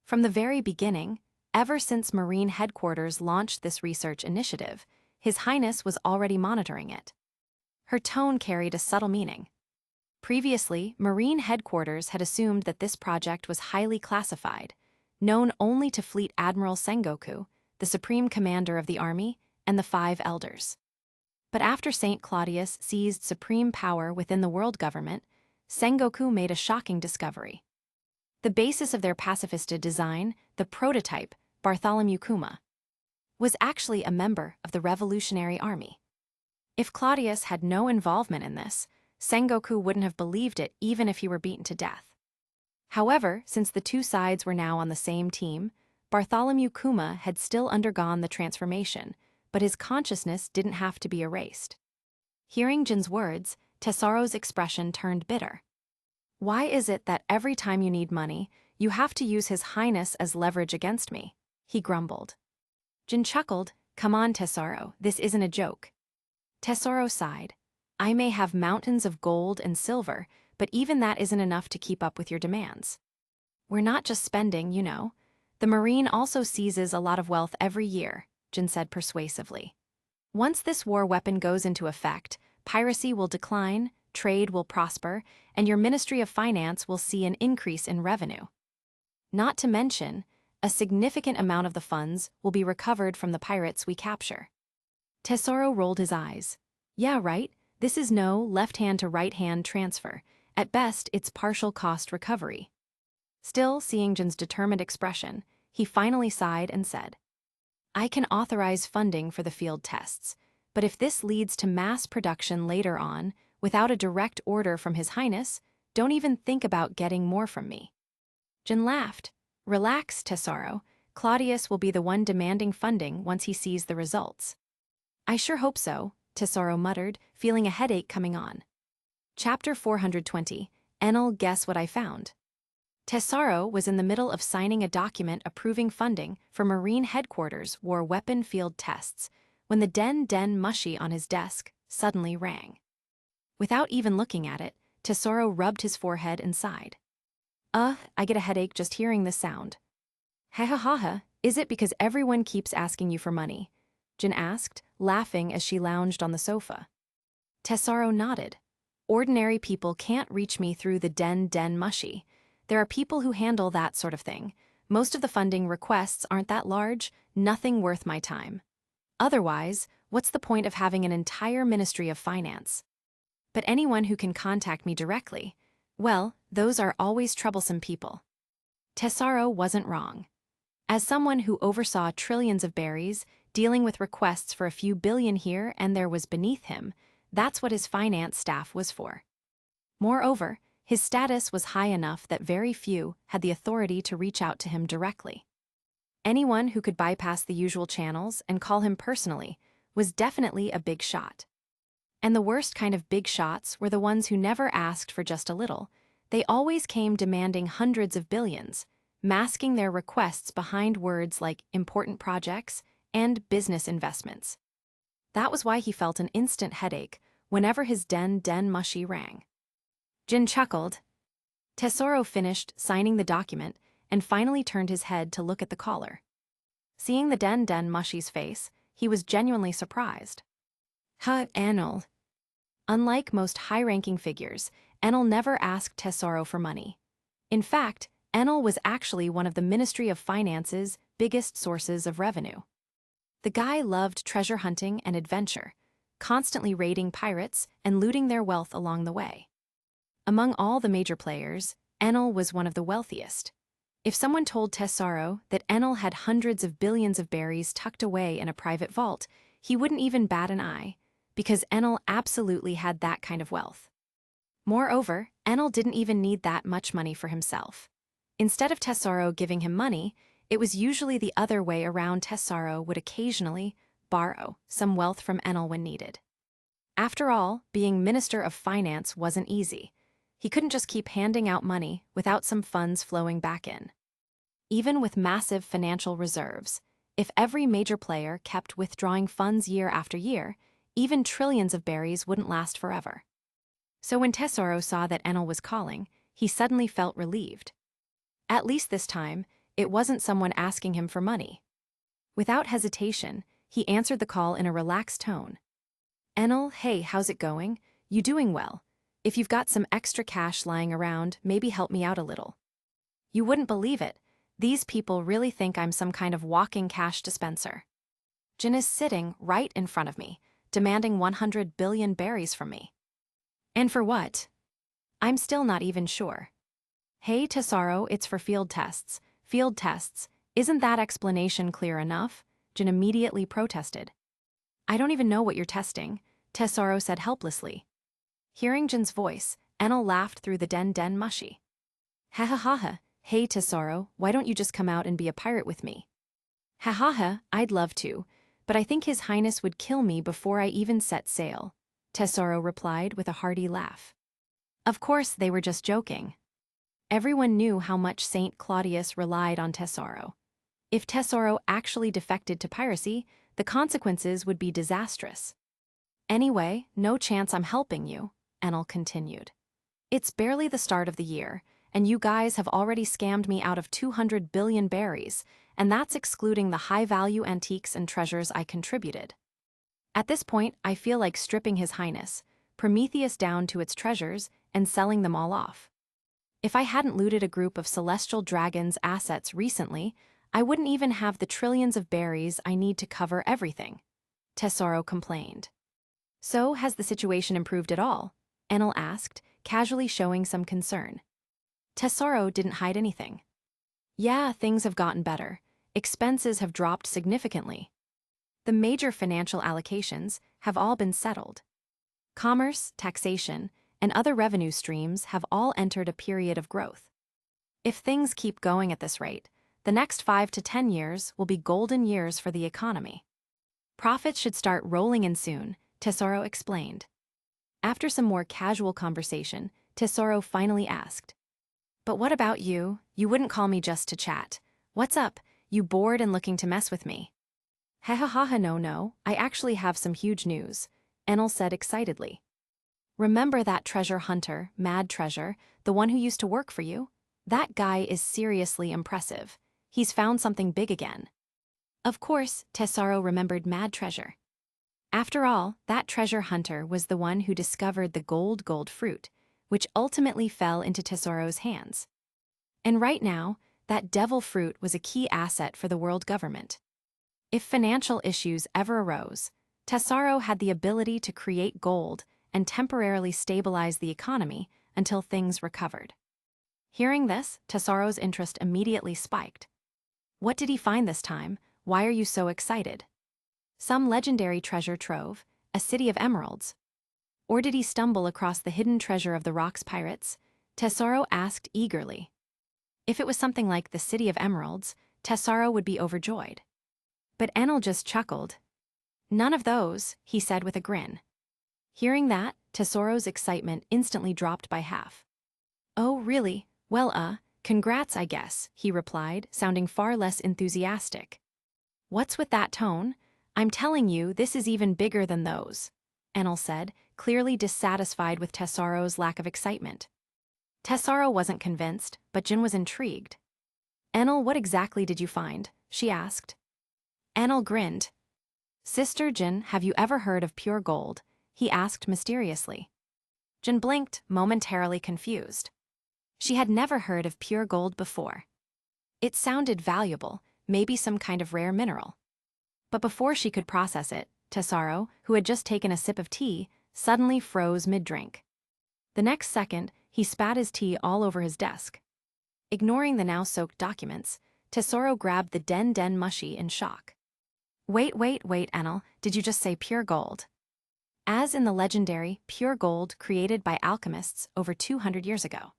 From the very beginning, ever since Marine Headquarters launched this research initiative, His Highness was already monitoring it. Her tone carried a subtle meaning. Previously, Marine Headquarters had assumed that this project was highly classified, known only to Fleet Admiral Sengoku, the Supreme Commander of the Army, and the 5 Elders. But after Saint Cladius seized supreme power within the world government, Sengoku made a shocking discovery. The basis of their pacifista design, the prototype, Bartholomew Kuma, was actually a member of the Revolutionary Army. If Claudius had no involvement in this, Sengoku wouldn't have believed it even if he were beaten to death. However, since the two sides were now on the same team, Bartholomew Kuma had still undergone the transformation, but his consciousness didn't have to be erased. Hearing Jin's words, Tesoro's expression turned bitter. Why is it that every time you need money, you have to use His Highness as leverage against me? He grumbled. Jin chuckled. Come on, Tesoro, this isn't a joke. Tesoro sighed. I may have mountains of gold and silver, but even that isn't enough to keep up with your demands. We're not just spending, you know. The Marine also seizes a lot of wealth every year, Jin said persuasively. Once this war weapon goes into effect, piracy will decline, trade will prosper, and your Ministry of Finance will see an increase in revenue. Not to mention, a significant amount of the funds will be recovered from the pirates we capture. Tesoro rolled his eyes. Yeah, right, this is no left-hand to right-hand transfer. At best, it's partial cost recovery. Still seeing Jin's determined expression, he finally sighed and said, I can authorize funding for the field tests, but if this leads to mass production later on, without a direct order from His Highness, don't even think about getting more from me. Jin laughed. Relax, Tesoro. Claudius will be the one demanding funding once he sees the results. I sure hope so, Tesoro muttered, feeling a headache coming on. Chapter 420, Enel, guess what I found? Tesoro was in the middle of signing a document approving funding for Marine Headquarters war weapon field tests when the den mushy on his desk suddenly rang. Without even looking at it, Tesoro rubbed his forehead and sighed. I get a headache just hearing this sound. Ha, is it because everyone keeps asking you for money? Jin asked, laughing as she lounged on the sofa. Tesoro nodded. Ordinary people can't reach me through the den mushy. There are people who handle that sort of thing. Most of the funding requests aren't that large, nothing worth my time. Otherwise, what's the point of having an entire Ministry of Finance? But anyone who can contact me directly, well, those are always troublesome people. Tesoro wasn't wrong. As someone who oversaw trillions of berries, dealing with requests for a few billion here and there was beneath him, that's what his finance staff was for. Moreover, his status was high enough that very few had the authority to reach out to him directly. Anyone who could bypass the usual channels and call him personally was definitely a big shot. And the worst kind of big shots were the ones who never asked for just a little. They always came demanding hundreds of billions, masking their requests behind words like important projects and business investments. That was why he felt an instant headache whenever his den mushy rang. Jin chuckled. Tesoro finished signing the document and finally turned his head to look at the caller. Seeing the den mushy's face, he was genuinely surprised. Enel. Unlike most high-ranking figures, Enel never asked Tesoro for money. In fact, Enel was actually one of the Ministry of Finance's biggest sources of revenue. The guy loved treasure hunting and adventure, constantly raiding pirates and looting their wealth along the way. Among all the major players, Enel was one of the wealthiest. If someone told Tesoro that Enel had hundreds of billions of berries tucked away in a private vault, he wouldn't even bat an eye, because Enel absolutely had that kind of wealth. Moreover, Enel didn't even need that much money for himself. Instead of Tesoro giving him money, it was usually the other way around. Tesoro would occasionally borrow some wealth from Enel when needed. After all, being Minister of Finance wasn't easy. He couldn't just keep handing out money without some funds flowing back in. Even with massive financial reserves, if every major player kept withdrawing funds year after year, even trillions of berries wouldn't last forever. So when Tesoro saw that Enel was calling, he suddenly felt relieved. At least this time, it wasn't someone asking him for money. Without hesitation, he answered the call in a relaxed tone. Enel, hey, how's it going? You doing well? If you've got some extra cash lying around, maybe help me out a little. You wouldn't believe it. These people really think I'm some kind of walking cash dispenser. Jin is sitting right in front of me, demanding 100 billion berries from me. And for what? I'm still not even sure. Hey, Tesoro, it's for field tests. Field tests. Isn't that explanation clear enough? Jin immediately protested. I don't even know what you're testing, Tesoro said helplessly. Hearing Jin's voice, Enel laughed through the den mushy. Ha ha ha ha, hey Tesoro, why don't you just come out and be a pirate with me? Ha ha ha, I'd love to, but I think His Highness would kill me before I even set sail, Tesoro replied with a hearty laugh. Of course, they were just joking. Everyone knew how much Saint Cladius relied on Tesoro. If Tesoro actually defected to piracy, the consequences would be disastrous. Anyway, no chance I'm helping you, Enel continued. It's barely the start of the year, and you guys have already scammed me out of 200 billion berries, and that's excluding the high-value antiques and treasures I contributed. At this point, I feel like stripping His Highness, Prometheus down to its treasures, and selling them all off. If I hadn't looted a group of celestial dragons' assets recently, I wouldn't even have the trillions of berries I need to cover everything, Tesoro complained. So, has the situation improved at all? Enel asked, casually showing some concern. Tesoro didn't hide anything. Yeah, things have gotten better. Expenses have dropped significantly. The major financial allocations have all been settled. Commerce, taxation, and other revenue streams have all entered a period of growth. If things keep going at this rate, the next 5 to 10 years will be golden years for the economy. Profits should start rolling in soon, Tesoro explained. After some more casual conversation, Tesoro finally asked, But what about you? You wouldn't call me just to chat. What's up? You bored and looking to mess with me? Ha ha ha ha, no, I actually have some huge news, Enel said excitedly. Remember that treasure hunter, Mad Treasure, the one who used to work for you? That guy is seriously impressive. He's found something big again. Of course, Tesoro remembered Mad Treasure. After all, that treasure hunter was the one who discovered the gold fruit, which ultimately fell into Tesoro's hands. And right now, that devil fruit was a key asset for the world government. If financial issues ever arose, Tesoro had the ability to create gold and temporarily stabilize the economy until things recovered. Hearing this, Tesoro's interest immediately spiked. What did he find this time? Why are you so excited? Some legendary treasure trove, a city of emeralds. Or did he stumble across the hidden treasure of the Rocks pirates? Tesoro asked eagerly. If it was something like the City of Emeralds, Tesoro would be overjoyed. But Enel just chuckled. None of those, he said with a grin. Hearing that, Tesoro's excitement instantly dropped by half. Oh, really? Well, congrats, I guess, he replied, sounding far less enthusiastic. What's with that tone? I'm telling you, this is even bigger than those, Enel said, clearly dissatisfied with Tesoro's lack of excitement. Tesoro wasn't convinced, but Jin was intrigued. Enel, what exactly did you find? She asked. Enel grinned. Sister Jin, have you ever heard of pure gold? He asked mysteriously. Jin blinked, momentarily confused. She had never heard of pure gold before. It sounded valuable, maybe some kind of rare mineral. But before she could process it, Tesoro, who had just taken a sip of tea, suddenly froze mid-drink. The next second, he spat his tea all over his desk. Ignoring the now-soaked documents, Tesoro grabbed the den mushy in shock. Wait, Enel, did you just say pure gold? As in the legendary pure gold created by alchemists over 200 years ago.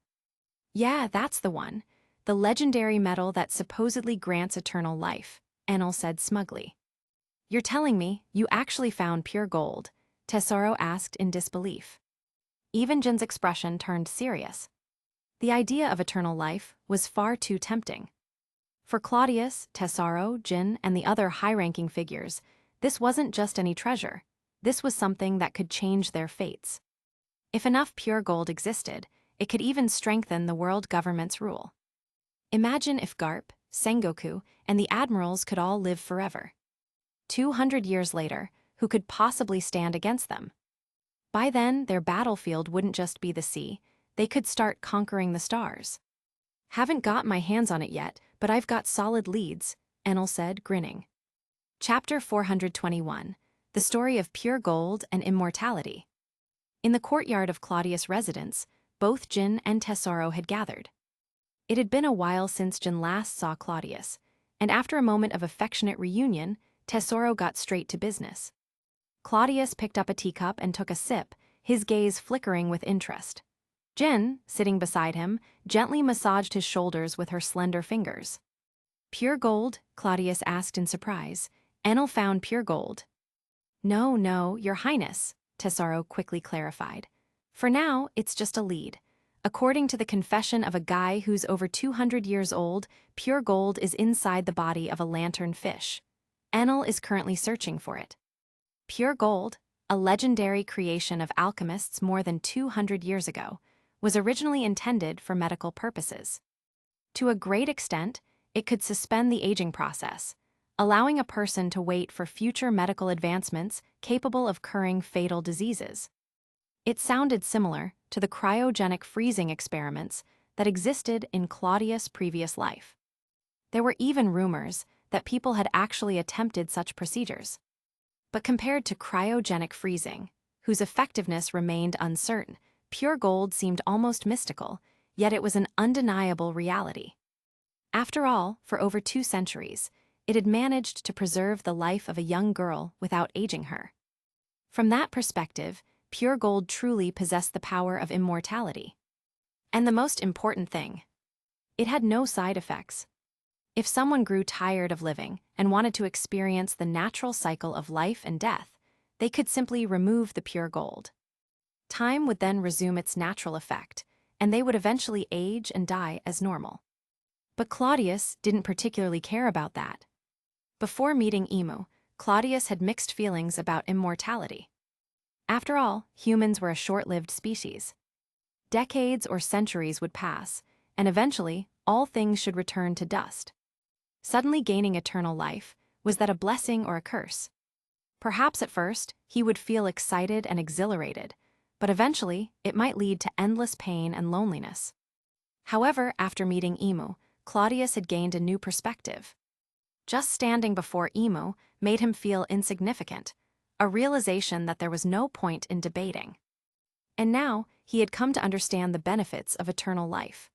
Yeah, that's the one. The legendary metal that supposedly grants eternal life, Enel said smugly. You're telling me you actually found pure gold? Tesoro asked in disbelief. Even Jin's expression turned serious. The idea of eternal life was far too tempting. For Claudius, Tesoro, Jin, and the other high-ranking figures, this wasn't just any treasure. This was something that could change their fates. If enough pure gold existed, it could even strengthen the world government's rule. Imagine if Garp, Sengoku, and the admirals could all live forever. 200 years later, who could possibly stand against them? By then, their battlefield wouldn't just be the sea, they could start conquering the stars. Haven't got my hands on it yet, but I've got solid leads, Enel said, grinning. Chapter 421, The Story of Pure Gold and Immortality. In the courtyard of Claudius' residence, both Jin and Tesoro had gathered. It had been a while since Jin last saw Claudius, and after a moment of affectionate reunion, Tesoro got straight to business. Claudius picked up a teacup and took a sip, his gaze flickering with interest. Jin, sitting beside him, gently massaged his shoulders with her slender fingers. Pure gold? Claudius asked in surprise. Enel found pure gold. No, Your Highness, Tesoro quickly clarified. For now, it's just a lead. According to the confession of a guy who's over 200 years old, pure gold is inside the body of a lantern fish. Enel is currently searching for it. Pure gold, a legendary creation of alchemists more than 200 years ago, was originally intended for medical purposes. To a great extent, it could suspend the aging process, allowing a person to wait for future medical advancements capable of curing fatal diseases. It sounded similar to the cryogenic freezing experiments that existed in Claudius' previous life. There were even rumors that people had actually attempted such procedures. But compared to cryogenic freezing, whose effectiveness remained uncertain, pure gold seemed almost mystical, yet it was an undeniable reality. After all, for over 2 centuries, it had managed to preserve the life of a young girl without aging her. From that perspective, pure gold truly possessed the power of immortality. And the most important thing, it had no side effects. If someone grew tired of living and wanted to experience the natural cycle of life and death, they could simply remove the pure gold. Time would then resume its natural effect, and they would eventually age and die as normal. But Claudius didn't particularly care about that. Before meeting Imu, Claudius had mixed feelings about immortality. After all, humans were a short-lived species. Decades or centuries would pass, and eventually, all things should return to dust. Suddenly gaining eternal life, was that a blessing or a curse? Perhaps at first, he would feel excited and exhilarated, but eventually, it might lead to endless pain and loneliness. However, after meeting Imu, Claudius had gained a new perspective. Just standing before Imu made him feel insignificant, a realization that there was no point in debating. And now, he had come to understand the benefits of eternal life.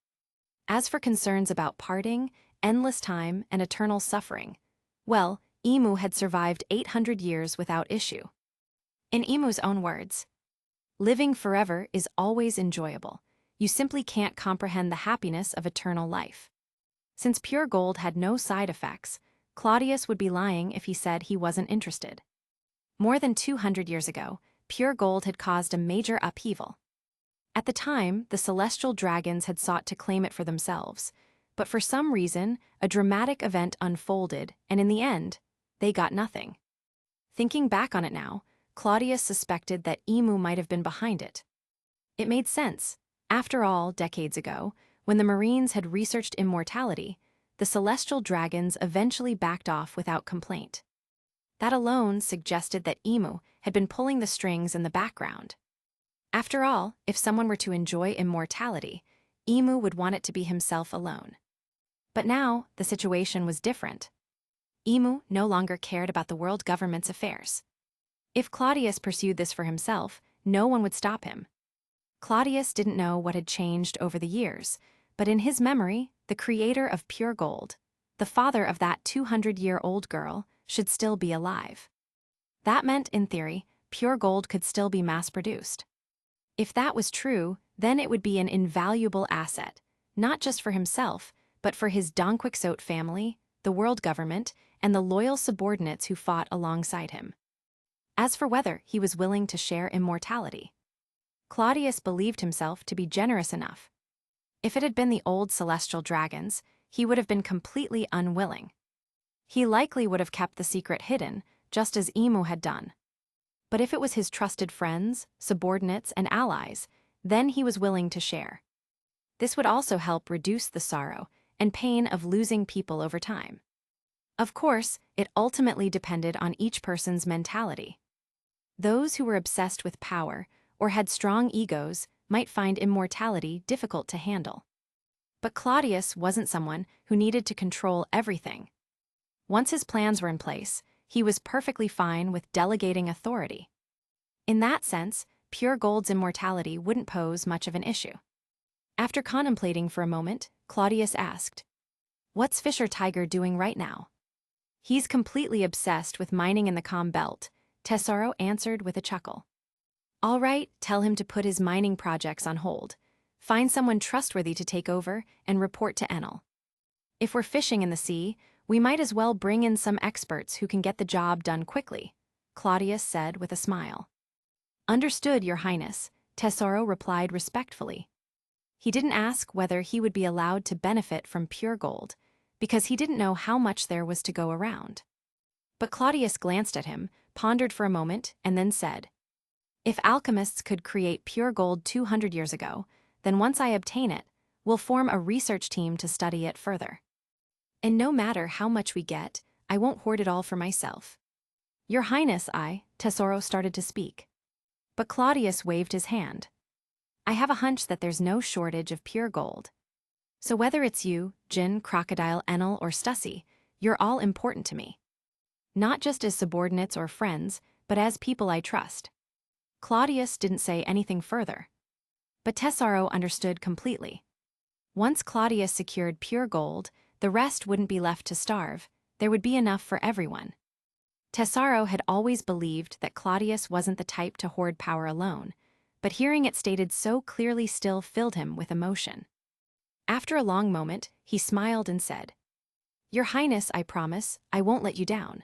As for concerns about parting, endless time, and eternal suffering, well, Imu had survived 800 years without issue. In Imu's own words, living forever is always enjoyable. You simply can't comprehend the happiness of eternal life. Since pure gold had no side effects, Claudius would be lying if he said he wasn't interested. More than 200 years ago, pure gold had caused a major upheaval. At the time, the celestial dragons had sought to claim it for themselves, but for some reason, a dramatic event unfolded, and in the end, they got nothing. Thinking back on it now, Claudius suspected that Imu might have been behind it. It made sense. After all, decades ago, when the Marines had researched immortality, the celestial dragons eventually backed off without complaint. That alone suggested that Imu had been pulling the strings in the background. After all, if someone were to enjoy immortality, Imu would want it to be himself alone. But now, the situation was different. Imu no longer cared about the world government's affairs. If Claudius pursued this for himself, no one would stop him. Claudius didn't know what had changed over the years, but in his memory, the creator of pure gold, the father of that 200-year-old girl, should still be alive. That meant, in theory, pure gold could still be mass-produced. If that was true, then it would be an invaluable asset, not just for himself, but for his Donquixote family, the world government, and the loyal subordinates who fought alongside him. As for whether he was willing to share immortality, Claudius believed himself to be generous enough. If it had been the old celestial dragons, he would have been completely unwilling. He likely would have kept the secret hidden, just as Emu had done. But if it was his trusted friends, subordinates, and allies, then he was willing to share. This would also help reduce the sorrow and pain of losing people over time. Of course, it ultimately depended on each person's mentality. Those who were obsessed with power or had strong egos might find immortality difficult to handle. But Claudius wasn't someone who needed to control everything. Once his plans were in place, he was perfectly fine with delegating authority. In that sense, pure gold's immortality wouldn't pose much of an issue. After contemplating for a moment, Claudius asked, "What's Fisher Tiger doing right now?" "He's completely obsessed with mining in the Calm Belt," Tesoro answered with a chuckle. "All right, tell him to put his mining projects on hold. Find someone trustworthy to take over and report to Enel. If we're fishing in the sea, we might as well bring in some experts who can get the job done quickly," Claudius said with a smile. "Understood, Your Highness," Tesoro replied respectfully. He didn't ask whether he would be allowed to benefit from pure gold, because he didn't know how much there was to go around. But Claudius glanced at him, pondered for a moment, and then said, "If alchemists could create pure gold 200 years ago, then once I obtain it, we'll form a research team to study it further. And no matter how much we get, I won't hoard it all for myself." "Your Highness," Tesoro started to speak. But Claudius waved his hand. "I have a hunch that there's no shortage of pure gold. So whether it's you, Jin, Crocodile, Enel, or Stussy, you're all important to me. Not just as subordinates or friends, but as people I trust." Claudius didn't say anything further. But Tesoro understood completely. Once Claudius secured pure gold, the rest wouldn't be left to starve. There would be enough for everyone. Tesoro had always believed that Claudius wasn't the type to hoard power alone, but hearing it stated so clearly still filled him with emotion. After a long moment, he smiled and said, "Your Highness, I promise, I won't let you down."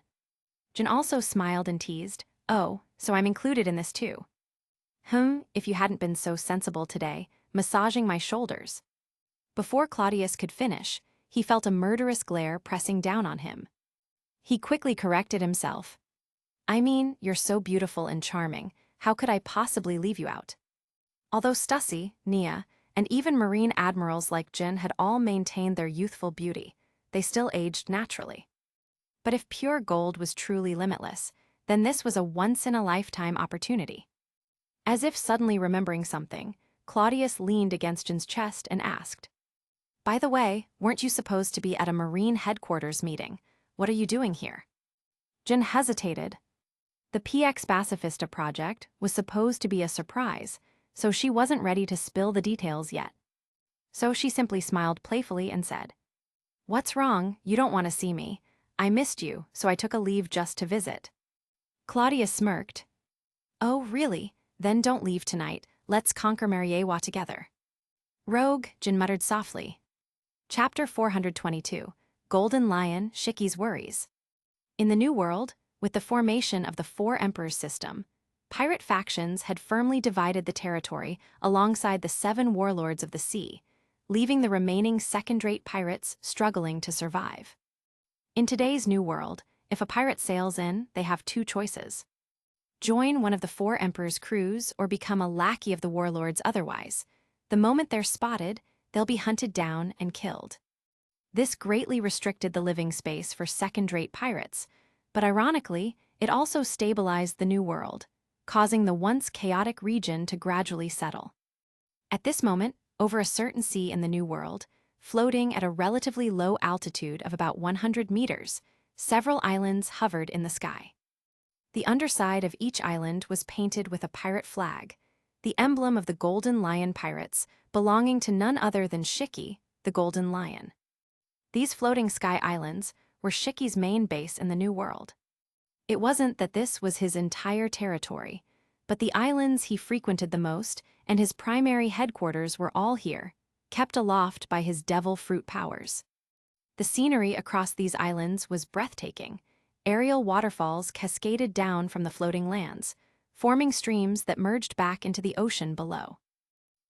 Jin also smiled and teased, "Oh, so I'm included in this too. If you hadn't been so sensible today, massaging my shoulders." Before Claudius could finish, he felt a murderous glare pressing down on him. He quickly corrected himself. "I mean, you're so beautiful and charming, how could I possibly leave you out?" Although Stussy, Nia, and even marine admirals like Jin had all maintained their youthful beauty, they still aged naturally. But if pure gold was truly limitless, then this was a once-in-a-lifetime opportunity. As if suddenly remembering something, Claudius leaned against Jin's chest and asked, "By the way, weren't you supposed to be at a marine headquarters meeting? What are you doing here?" Jin hesitated. The PX Pacifista project was supposed to be a surprise, so she wasn't ready to spill the details yet. So she simply smiled playfully and said, "What's wrong? You don't want to see me. I missed you, so I took a leave just to visit." Claudius smirked. "Oh, really? Then don't leave tonight. Let's conquer Mariewa together." "Rogue," Jin muttered softly. Chapter 422, Golden Lion, Shiki's Worries. In the New World, with the formation of the Four Emperors system, pirate factions had firmly divided the territory alongside the 7 warlords of the sea, leaving the remaining second-rate pirates struggling to survive. In today's New World, if a pirate sails in, they have 2 choices. Join one of the Four Emperors' crews or become a lackey of the warlords otherwise. The moment they're spotted, they'll be hunted down and killed. This greatly restricted the living space for second-rate pirates, but ironically, it also stabilized the New World, causing the once chaotic region to gradually settle. At this moment, over a certain sea in the New World, floating at a relatively low altitude of about 100 meters, several islands hovered in the sky. The underside of each island was painted with a pirate flag, the emblem of the Golden Lion Pirates, belonging to none other than Shiki, the Golden Lion. These floating sky islands were Shiki's main base in the New World. It wasn't that this was his entire territory, but the islands he frequented the most and his primary headquarters were all here, kept aloft by his devil fruit powers. The scenery across these islands was breathtaking, Aerial waterfalls cascaded down from the floating lands, forming streams that merged back into the ocean below.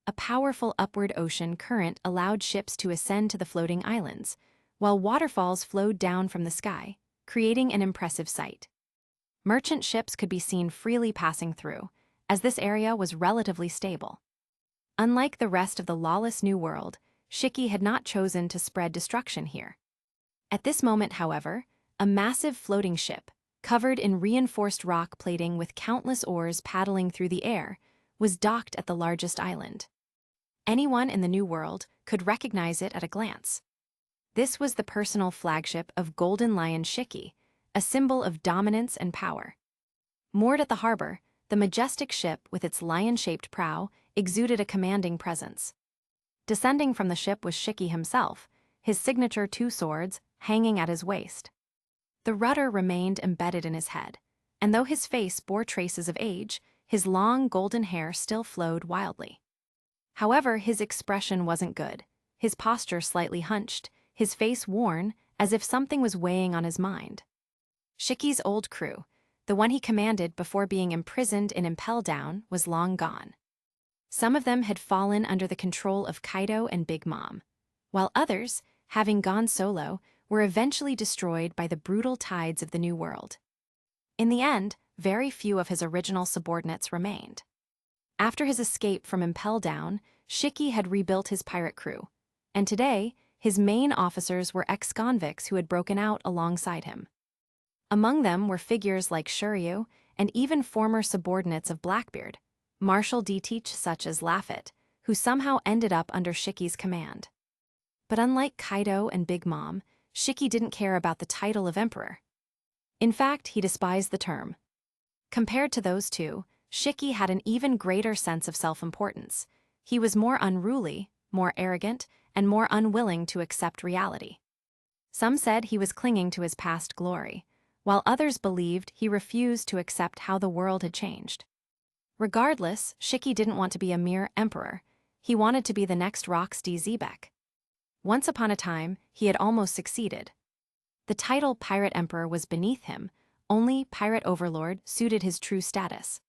A powerful upward ocean current allowed ships to ascend to the floating islands, while waterfalls flowed down from the sky, creating an impressive sight. Merchant ships could be seen freely passing through, as this area was relatively stable. Unlike the rest of the lawless New World, Shiki had not chosen to spread destruction here. At this moment, however, a massive floating ship, covered in reinforced rock plating with countless oars paddling through the air, was docked at the largest island. Anyone in the New World could recognize it at a glance. This was the personal flagship of Golden Lion Shiki, a symbol of dominance and power. Moored at the harbor, the majestic ship with its lion-shaped prow exuded a commanding presence. Descending from the ship was Shiki himself, his signature 2 swords hanging at his waist. The rudder remained embedded in his head, and though his face bore traces of age, his long golden hair still flowed wildly. However, his expression wasn't good, his posture slightly hunched, his face worn, as if something was weighing on his mind. Shiki's old crew, the one he commanded before being imprisoned in Impel Down, was long gone. Some of them had fallen under the control of Kaido and Big Mom, while others, having gone solo, were eventually destroyed by the brutal tides of the New World. In the end, very few of his original subordinates remained. After his escape from Impel Down, Shiki had rebuilt his pirate crew, and today, his main officers were ex-convicts who had broken out alongside him. Among them were figures like Shiryu and even former subordinates of Blackbeard, martial details such as Laffit, who somehow ended up under Shiki's command. But unlike Kaido and Big Mom, Shiki didn't care about the title of emperor. In fact, he despised the term. Compared to those two, Shiki had an even greater sense of self-importance. He was more unruly, more arrogant, and more unwilling to accept reality. Some said he was clinging to his past glory, while others believed he refused to accept how the world had changed. Regardless, Shiki didn't want to be a mere emperor. He wanted to be the next Roxy Zebek. Once upon a time, he had almost succeeded. The title Pirate Emperor was beneath him, only Pirate Overlord suited his true status.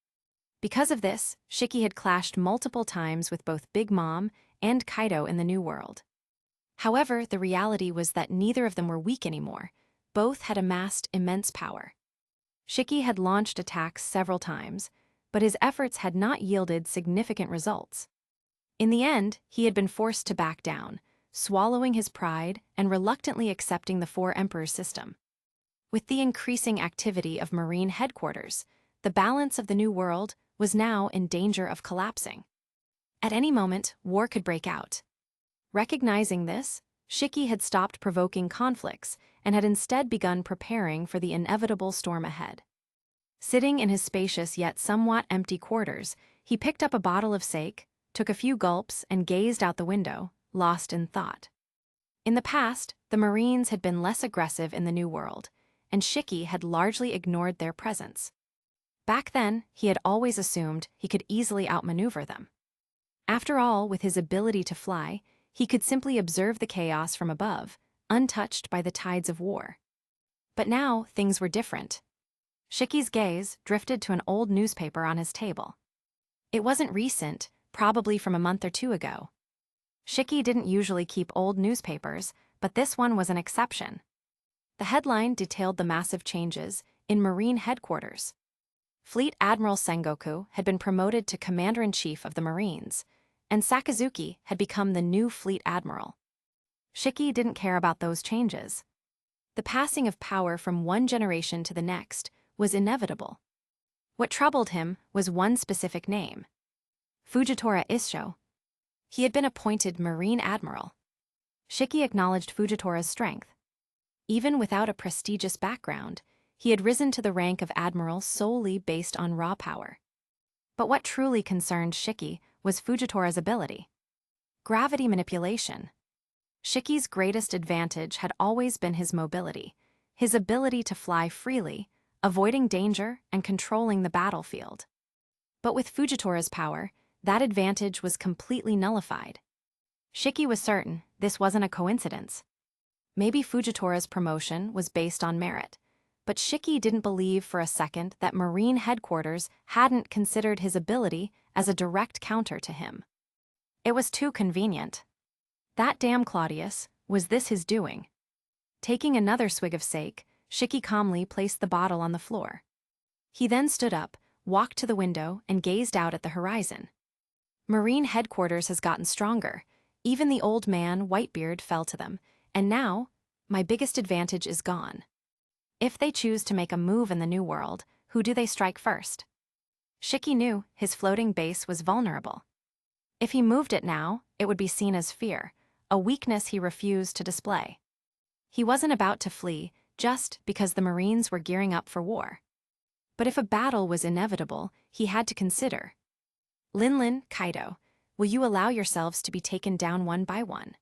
Because of this, Shiki had clashed multiple times with both Big Mom and Kaido in the New World. However, the reality was that neither of them were weak anymore. Both had amassed immense power. Shiki had launched attacks several times, but his efforts had not yielded significant results. In the end, he had been forced to back down, swallowing his pride and reluctantly accepting the Four Emperors system. With the increasing activity of Marine headquarters, the balance of the New World was now in danger of collapsing. At any moment, war could break out. Recognizing this, Shiki had stopped provoking conflicts and had instead begun preparing for the inevitable storm ahead. Sitting in his spacious yet somewhat empty quarters, he picked up a bottle of sake, took a few gulps, and gazed out the window, lost in thought. In the past, the Marines had been less aggressive in the New World, and Shiki had largely ignored their presence. Back then, he had always assumed he could easily outmaneuver them. After all, with his ability to fly, he could simply observe the chaos from above, untouched by the tides of war. But now, things were different. Shiki's gaze drifted to an old newspaper on his table. It wasn't recent, probably from a month or two ago. Shiki didn't usually keep old newspapers, but this one was an exception. The headline detailed the massive changes in Marine headquarters. Fleet Admiral Sengoku had been promoted to Commander-in-Chief of the Marines, and Sakazuki had become the new Fleet Admiral. Shiki didn't care about those changes. The passing of power from one generation to the next was inevitable. What troubled him was one specific name: Fujitora Issho. He had been appointed Marine Admiral. Shiki acknowledged Fujitora's strength. Even without a prestigious background, he had risen to the rank of admiral solely based on raw power. But what truly concerned Shiki was Fujitora's ability. Gravity manipulation. Shiki's greatest advantage had always been his mobility, his ability to fly freely, avoiding danger and controlling the battlefield. But with Fujitora's power, that advantage was completely nullified. Shiki was certain this wasn't a coincidence. Maybe Fujitora's promotion was based on merit, But Shiki didn't believe for a second that Marine headquarters hadn't considered his ability as a direct counter to him. It was too convenient. That damn Cladius, was this his doing? Taking another swig of sake, Shiki calmly placed the bottle on the floor. He then stood up, walked to the window, and gazed out at the horizon. Marine headquarters has gotten stronger. Even the old man, Whitebeard, fell to them, and now, my biggest advantage is gone. If they choose to make a move in the New World, who do they strike first? Shiki knew his floating base was vulnerable. If he moved it now, it would be seen as fear, a weakness he refused to display. He wasn't about to flee just because the Marines were gearing up for war. But if a battle was inevitable, he had to consider. Linlin, Kaido, will you allow yourselves to be taken down one by one?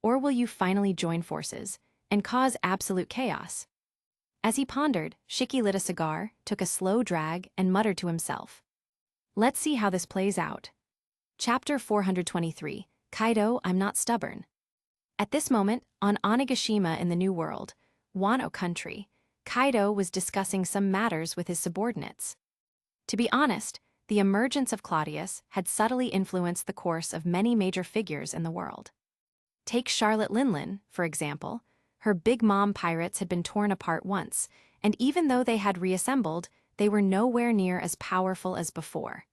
Or will you finally join forces and cause absolute chaos? As he pondered, Shiki lit a cigar, took a slow drag, and muttered to himself. Let's see how this plays out. Chapter 423, Kaido, I'm Not Stubborn. At this moment, on Onigashima in the New World, Wano country, Kaido was discussing some matters with his subordinates. To be honest, the emergence of Cladius had subtly influenced the course of many major figures in the world. Take Charlotte Linlin, for example. Her Big Mom pirates had been torn apart once, and even though they had reassembled, they were nowhere near as powerful as before.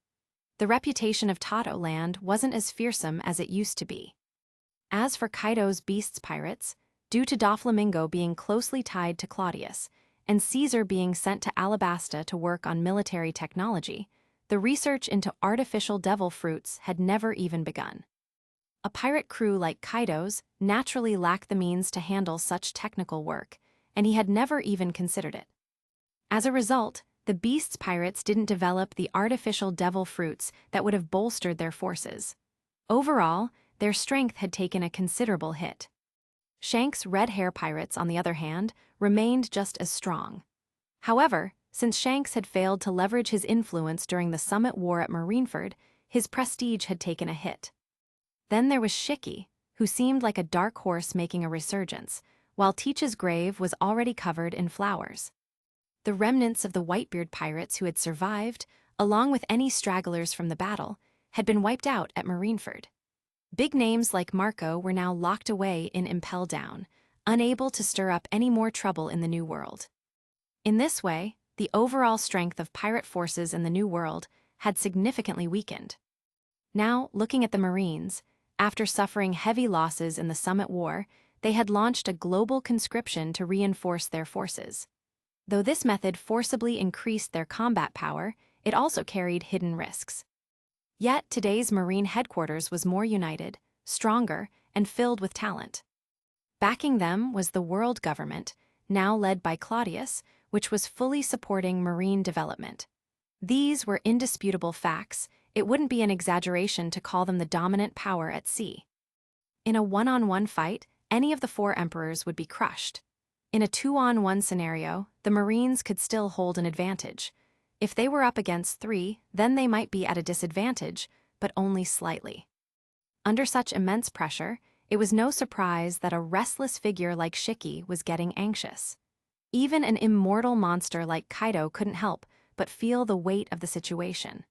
The reputation of Tato Land wasn't as fearsome as it used to be. As for Kaido's Beasts pirates, due to Doflamingo being closely tied to Claudius, and Caesar being sent to Alabasta to work on military technology, the research into artificial devil fruits had never even begun. A pirate crew like Kaido's naturally lacked the means to handle such technical work, and he had never even considered it. As a result, the Beasts pirates didn't develop the artificial devil fruits that would have bolstered their forces. Overall, their strength had taken a considerable hit. Shanks' red hair pirates, on the other hand, remained just as strong. However, since Shanks had failed to leverage his influence during the Summit War at Marineford, his prestige had taken a hit. Then there was Shiki, who seemed like a dark horse making a resurgence, while Teach's grave was already covered in flowers. The remnants of the Whitebeard pirates who had survived, along with any stragglers from the battle, had been wiped out at Marineford. Big names like Marco were now locked away in Impel Down, unable to stir up any more trouble in the New World. In this way, the overall strength of pirate forces in the New World had significantly weakened. Now, looking at the Marines, after suffering heavy losses in the Summit War, they had launched a global conscription to reinforce their forces. Though this method forcibly increased their combat power, it also carried hidden risks. Yet today's Marine headquarters was more united, stronger, and filled with talent. Backing them was the world government, now led by Claudius, which was fully supporting Marine development. These were indisputable facts. It wouldn't be an exaggeration to call them the dominant power at sea. In a one-on-one fight, any of the four emperors would be crushed. In a two-on-one scenario, the Marines could still hold an advantage. If they were up against three, then they might be at a disadvantage, but only slightly. Under such immense pressure, it was no surprise that a restless figure like Shiki was getting anxious. Even an immortal monster like Kaido couldn't help but feel the weight of the situation.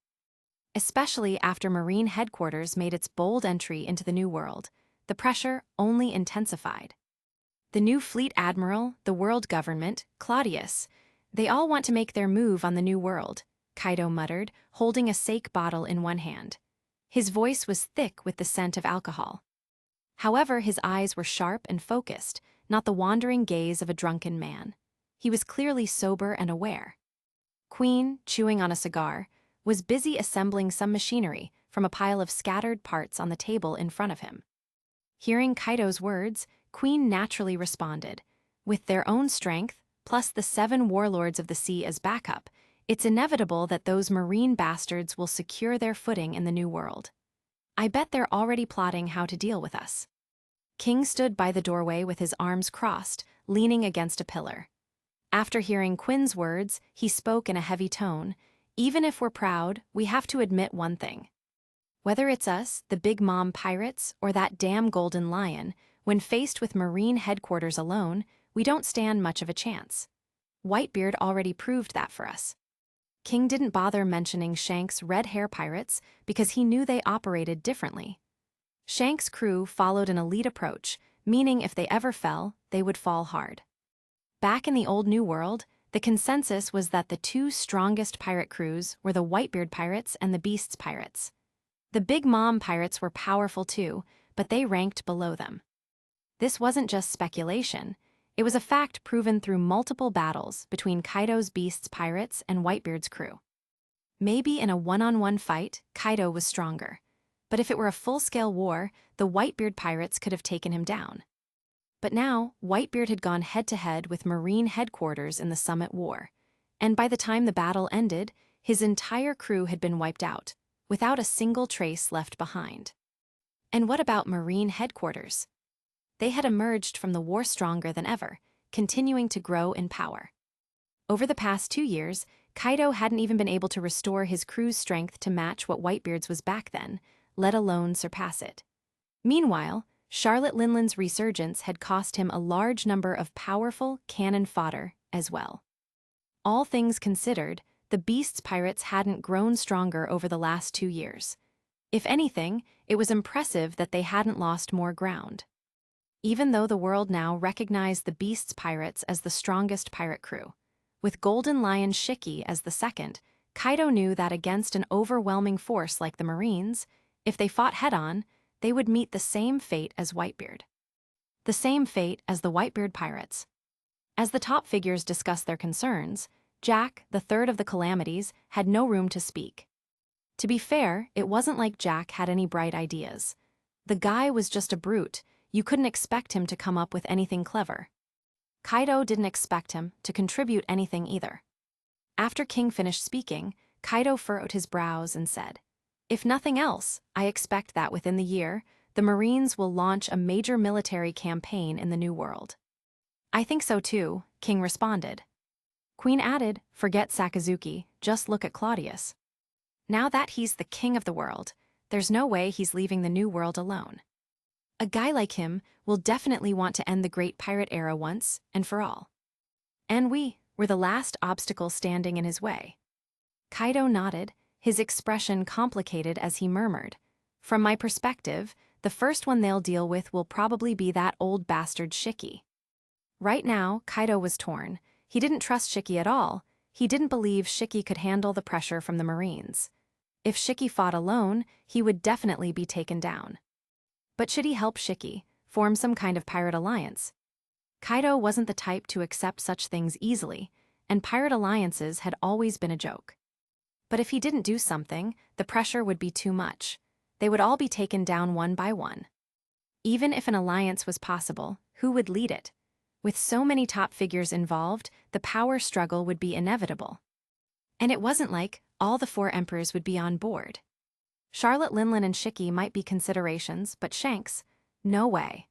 Especially after Marine headquarters made its bold entry into the New World, the pressure only intensified. The new fleet admiral, the world government, Claudius, they all want to make their move on the New World, Kaido muttered, holding a sake bottle in one hand. His voice was thick with the scent of alcohol. However, his eyes were sharp and focused, not the wandering gaze of a drunken man. He was clearly sober and aware. Queen, chewing on a cigar, was busy assembling some machinery from a pile of scattered parts on the table in front of him. Hearing Kaido's words, Queen naturally responded. With their own strength, plus the 7 warlords of the sea as backup, it's inevitable that those Marine bastards will secure their footing in the New World. I bet they're already plotting how to deal with us. King stood by the doorway with his arms crossed, leaning against a pillar. After hearing Quinn's words, he spoke in a heavy tone. Even if we're proud, we have to admit one thing. Whether it's us, the Big Mom pirates, or that damn Golden Lion, when faced with Marine headquarters alone, we don't stand much of a chance. Whitebeard already proved that for us. King didn't bother mentioning Shank's red hair pirates because he knew they operated differently. Shank's crew followed an elite approach, meaning if they ever fell, they would fall hard. Back in the old New World, the consensus was that the two strongest pirate crews were the Whitebeard pirates and the Beasts pirates. The Big Mom pirates were powerful too, but they ranked below them. This wasn't just speculation. It was a fact proven through multiple battles between Kaido's Beasts pirates and Whitebeard's crew. Maybe in a one-on-one fight, Kaido was stronger. But if it were a full-scale war, the Whitebeard pirates could have taken him down. But now, Whitebeard had gone head-to-head with Marine headquarters in the Summit War. And by the time the battle ended, his entire crew had been wiped out, without a single trace left behind. And what about Marine headquarters? They had emerged from the war stronger than ever, continuing to grow in power. Over the past 2 years, Kaido hadn't even been able to restore his crew's strength to match what Whitebeard's was back then, let alone surpass it. Meanwhile, Charlotte Linland's resurgence had cost him a large number of powerful cannon fodder as well. All things considered, the Beasts pirates hadn't grown stronger over the last 2 years. If anything, it was impressive that they hadn't lost more ground. Even though the world now recognized the Beasts pirates as the strongest pirate crew, with Golden Lion Shiki as the second, Kaido knew that against an overwhelming force like the Marines, if they fought head-on, they would meet the same fate as Whitebeard. The same fate as the Whitebeard pirates. As the top figures discussed their concerns, Jack, the third of the Calamities, had no room to speak. To be fair, it wasn't like Jack had any bright ideas. The guy was just a brute. You couldn't expect him to come up with anything clever. Kaido didn't expect him to contribute anything either. After King finished speaking, Kaido furrowed his brows and said, "If nothing else, I expect that within the year, the Marines will launch a major military campaign in the New World." "I think so too," King responded. Queen added, "Forget Sakazuki, just look at Claudius. Now that he's the king of the world, there's no way he's leaving the New World alone. A guy like him will definitely want to end the Great Pirate Era once and for all. And we were the last obstacle standing in his way." Kaido nodded, his expression complicated as he murmured, "From my perspective, the first one they'll deal with will probably be that old bastard Shiki." Right now, Kaido was torn. He didn't trust Shiki at all. He didn't believe Shiki could handle the pressure from the Marines. If Shiki fought alone, he would definitely be taken down. But should he help Shiki, form some kind of pirate alliance? Kaido wasn't the type to accept such things easily, and pirate alliances had always been a joke. But if he didn't do something, the pressure would be too much. They would all be taken down one by one. Even if an alliance was possible, who would lead it? With so many top figures involved, the power struggle would be inevitable. And it wasn't like all the 4 emperors would be on board. Charlotte Linland and Shiki might be considerations, but Shanks, no way.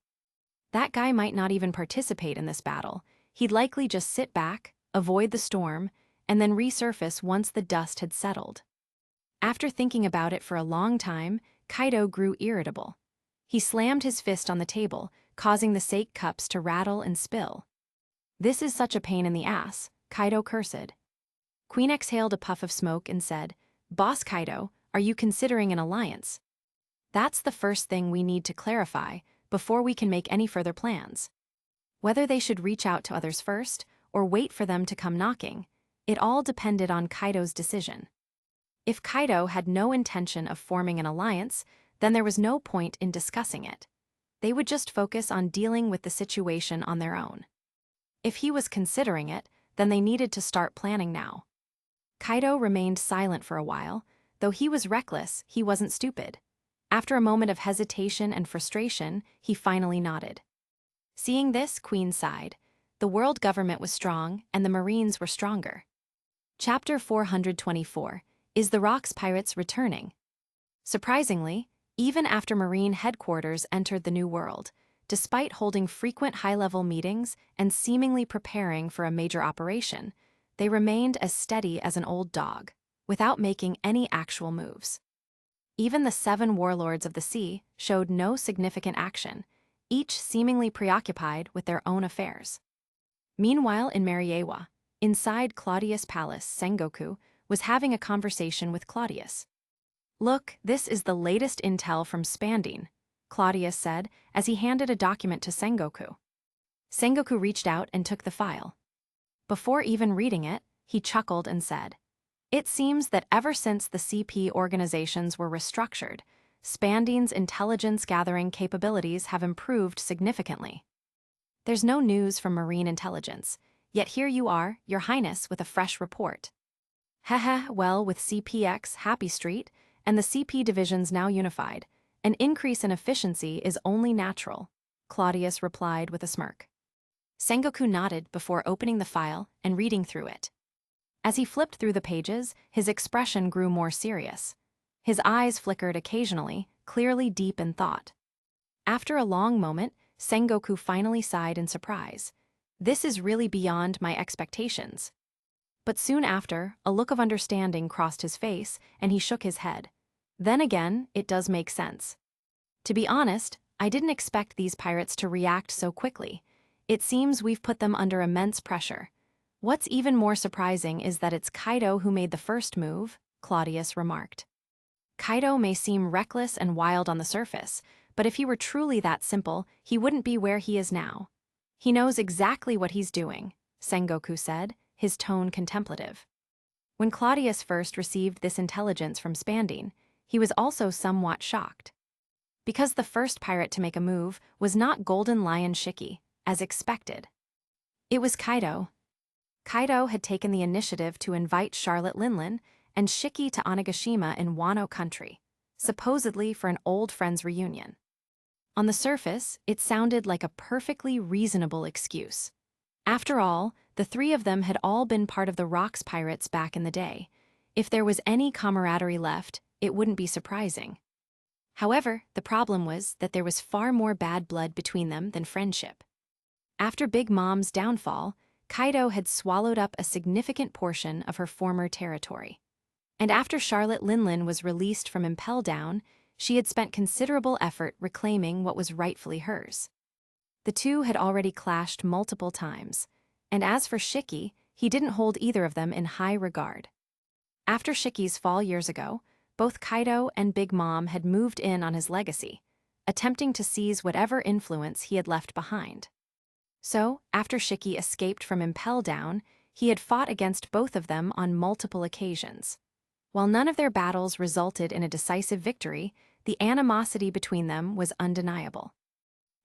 That guy might not even participate in this battle. He'd likely just sit back, avoid the storm, and then resurface once the dust had settled. After thinking about it for a long time, Kaido grew irritable. He slammed his fist on the table, causing the sake cups to rattle and spill. "This is such a pain in the ass," Kaido cursed. Queen exhaled a puff of smoke and said, "Boss Kaido, are you considering an alliance? That's the first thing we need to clarify before we can make any further plans. Whether they should reach out to others first or wait for them to come knocking, it all depended on Kaido's decision. If Kaido had no intention of forming an alliance, then there was no point in discussing it. They would just focus on dealing with the situation on their own. If he was considering it, then they needed to start planning now. Kaido remained silent for a while. Though he was reckless, he wasn't stupid. After a moment of hesitation and frustration, he finally nodded. Seeing this, Queen sighed. The world government was strong, and the Marines were stronger. Chapter 424, Is the Rocks Pirates Returning? Surprisingly, even after Marine headquarters entered the New World, despite holding frequent high-level meetings and seemingly preparing for a major operation, they remained as steady as an old dog, without making any actual moves. Even the 7 warlords of the sea showed no significant action, each seemingly preoccupied with their own affairs. Meanwhile, in Mariewa, Inside Claudius' palace, Sengoku was having a conversation with Claudius. "Look, this is the latest intel from Spandine," Claudius said as he handed a document to Sengoku. Sengoku reached out and took the file. Before even reading it, he chuckled and said, "It seems that ever since the CP organizations were restructured, Spandine's intelligence-gathering capabilities have improved significantly. There's no news from Marine Intelligence, yet here you are, Your Highness, with a fresh report." "Haha, well, with CPX Happy Street and the CP divisions now unified, an increase in efficiency is only natural," Claudius replied with a smirk. Sengoku nodded before opening the file and reading through it. As he flipped through the pages, his expression grew more serious. His eyes flickered occasionally, clearly deep in thought. After a long moment, Sengoku finally sighed in surprise. "This is really beyond my expectations." But soon after, a look of understanding crossed his face, and he shook his head. "Then again, it does make sense. To be honest, I didn't expect these pirates to react so quickly. It seems we've put them under immense pressure. What's even more surprising is that it's Kaido who made the first move," Claudius remarked. "Kaido may seem reckless and wild on the surface, but if he were truly that simple, he wouldn't be where he is now. He knows exactly what he's doing," Sengoku said, his tone contemplative. When Claudius first received this intelligence from Spandine, he was also somewhat shocked. Because the first pirate to make a move was not Golden Lion Shiki, as expected. It was Kaido. Kaido had taken the initiative to invite Charlotte Linlin and Shiki to Onigashima in Wano country, supposedly for an old friends reunion. On the surface, it sounded like a perfectly reasonable excuse. After all, the three of them had all been part of the Rocks Pirates back in the day. If there was any camaraderie left, it wouldn't be surprising. However, the problem was that there was far more bad blood between them than friendship. After Big Mom's downfall, Kaido had swallowed up a significant portion of her former territory. And after Charlotte Linlin was released from Impel Down, she had spent considerable effort reclaiming what was rightfully hers. The two had already clashed multiple times, and as for Shiki, he didn't hold either of them in high regard. After Shiki's fall years ago, both Kaido and Big Mom had moved in on his legacy, attempting to seize whatever influence he had left behind. So, after Shiki escaped from Impel Down, he had fought against both of them on multiple occasions. While none of their battles resulted in a decisive victory, the animosity between them was undeniable.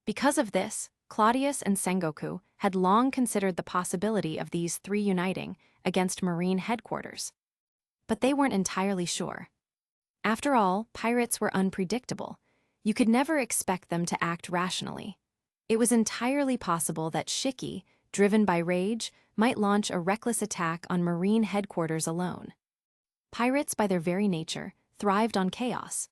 Because of this, Claudius and Sengoku had long considered the possibility of these three uniting against Marine headquarters. But they weren't entirely sure. After all, pirates were unpredictable. You could never expect them to act rationally. It was entirely possible that Shiki, driven by rage, might launch a reckless attack on Marine headquarters alone. Pirates, by their very nature, thrived on chaos.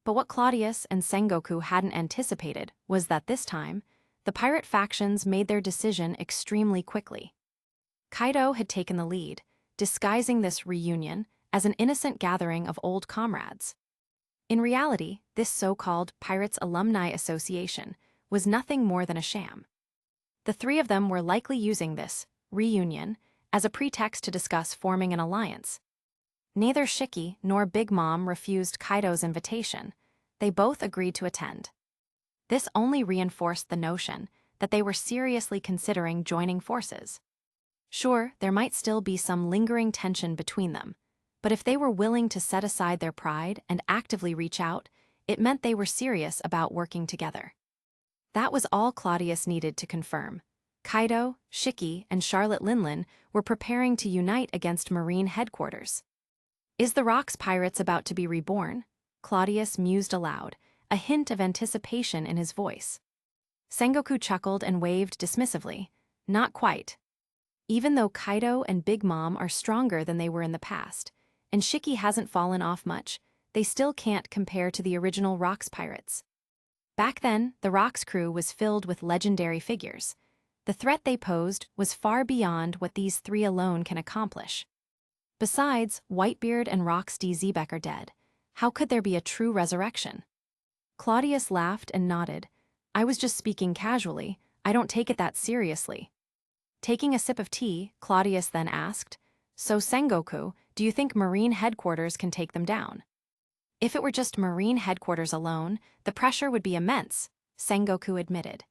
But what Claudius and Sengoku hadn't anticipated was that this time, the pirate factions made their decision extremely quickly. Kaido had taken the lead, disguising this reunion as an innocent gathering of old comrades. In reality, this so-called Pirates Alumni Association was nothing more than a sham. The three of them were likely using this reunion as a pretext to discuss forming an alliance. Neither Shiki nor Big Mom refused Kaido's invitation. They both agreed to attend. This only reinforced the notion that they were seriously considering joining forces. Sure, there might still be some lingering tension between them, but if they were willing to set aside their pride and actively reach out, it meant they were serious about working together. That was all Claudius needed to confirm. Kaido, Shiki, and Charlotte Linlin were preparing to unite against Marine headquarters. Is the Rocks Pirates about to be reborn? Claudius mused aloud, a hint of anticipation in his voice. Sengoku chuckled and waved dismissively. Not quite. Even though Kaido and Big Mom are stronger than they were in the past, and Shiki hasn't fallen off much, they still can't compare to the original Rocks Pirates. Back then, the Rocks crew was filled with legendary figures. The threat they posed was far beyond what these three alone can accomplish. Besides, Whitebeard and Rox D. Zebek are dead. How could there be a true resurrection? Claudius laughed and nodded. I was just speaking casually. I don't take it that seriously. Taking a sip of tea, Claudius then asked, "So Sengoku, do you think Marine headquarters can take them down?" "If it were just Marine headquarters alone, the pressure would be immense," Sengoku admitted.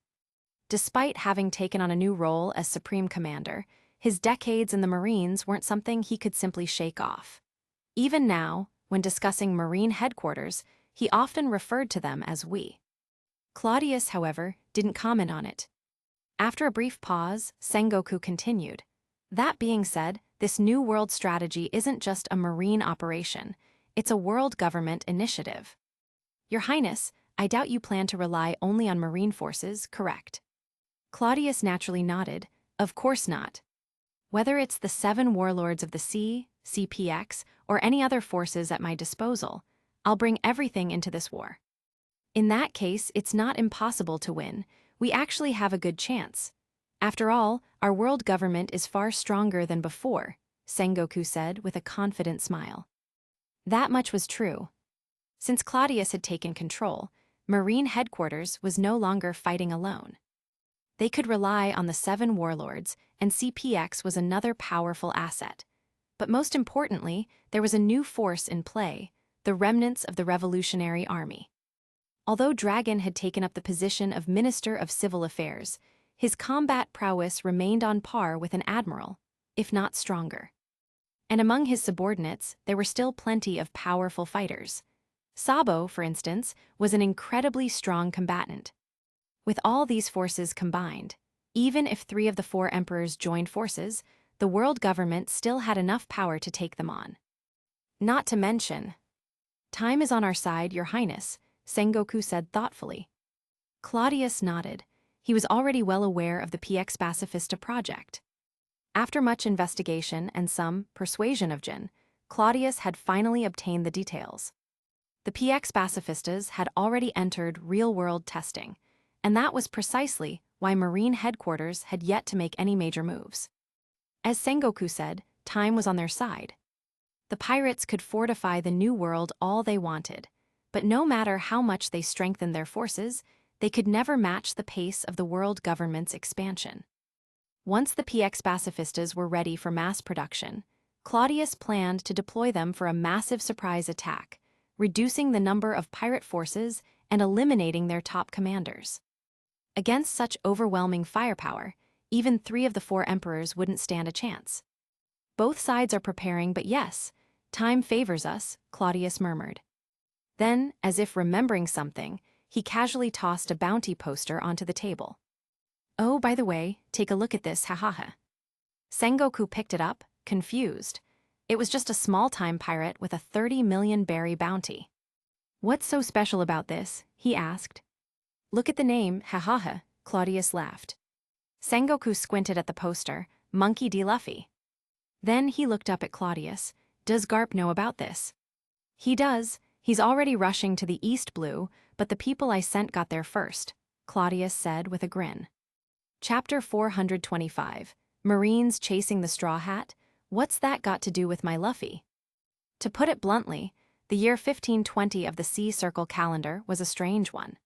Despite having taken on a new role as Supreme Commander, his decades in the Marines weren't something he could simply shake off. Even now, when discussing Marine headquarters, he often referred to them as we. Claudius, however, didn't comment on it. After a brief pause, Sengoku continued, "That being said, this new world strategy isn't just a Marine operation, it's a world government initiative. Your Highness, I doubt you plan to rely only on Marine forces, correct?" Claudius naturally nodded, "Of course not. Whether it's the 7 warlords of the sea, CPX, or any other forces at my disposal, I'll bring everything into this war. In that case, it's not impossible to win. We actually have a good chance. After all, our world government is far stronger than before," Sengoku said with a confident smile. That much was true. Since Claudius had taken control, Marine headquarters was no longer fighting alone. They could rely on the 7 warlords, and CPX was another powerful asset. But most importantly, there was a new force in play, the remnants of the Revolutionary Army. Although Dragon had taken up the position of Minister of Civil Affairs, his combat prowess remained on par with an admiral, if not stronger. And among his subordinates, there were still plenty of powerful fighters. Sabo, for instance, was an incredibly strong combatant. With all these forces combined, even if 3 of the 4 emperors joined forces, the world government still had enough power to take them on. Not to mention, "Time is on our side, Your Highness," Sengoku said thoughtfully. Claudius nodded. He was already well aware of the PX Pacifista project. After much investigation and some persuasion of Jin, Claudius had finally obtained the details. The PX Pacifistas had already entered real-world testing, and that was precisely why Marine headquarters had yet to make any major moves. As Sengoku said, time was on their side. The pirates could fortify the New World all they wanted, but no matter how much they strengthened their forces, they could never match the pace of the world government's expansion. Once the PX Pacifistas were ready for mass production, Claudius planned to deploy them for a massive surprise attack, reducing the number of pirate forces and eliminating their top commanders. Against such overwhelming firepower, even 3 of the 4 emperors wouldn't stand a chance. "Both sides are preparing, but yes, time favors us," Claudius murmured. Then, as if remembering something, he casually tossed a bounty poster onto the table. "Oh, by the way, take a look at this, hahaha." Sengoku picked it up, confused. It was just a small-time pirate with a 30 million berry bounty. "What's so special about this?" he asked. "Look at the name, hahaha," Claudius laughed. Sengoku squinted at the poster, Monkey D. Luffy. Then he looked up at Claudius. "Does Garp know about this?" "He does. He's already rushing to the East Blue, but the people I sent got there first," Claudius said with a grin. Chapter 425, Marines Chasing the Straw Hat? What's that got to do with my Luffy? To put it bluntly, the year 1520 of the Sea Circle calendar was a strange one.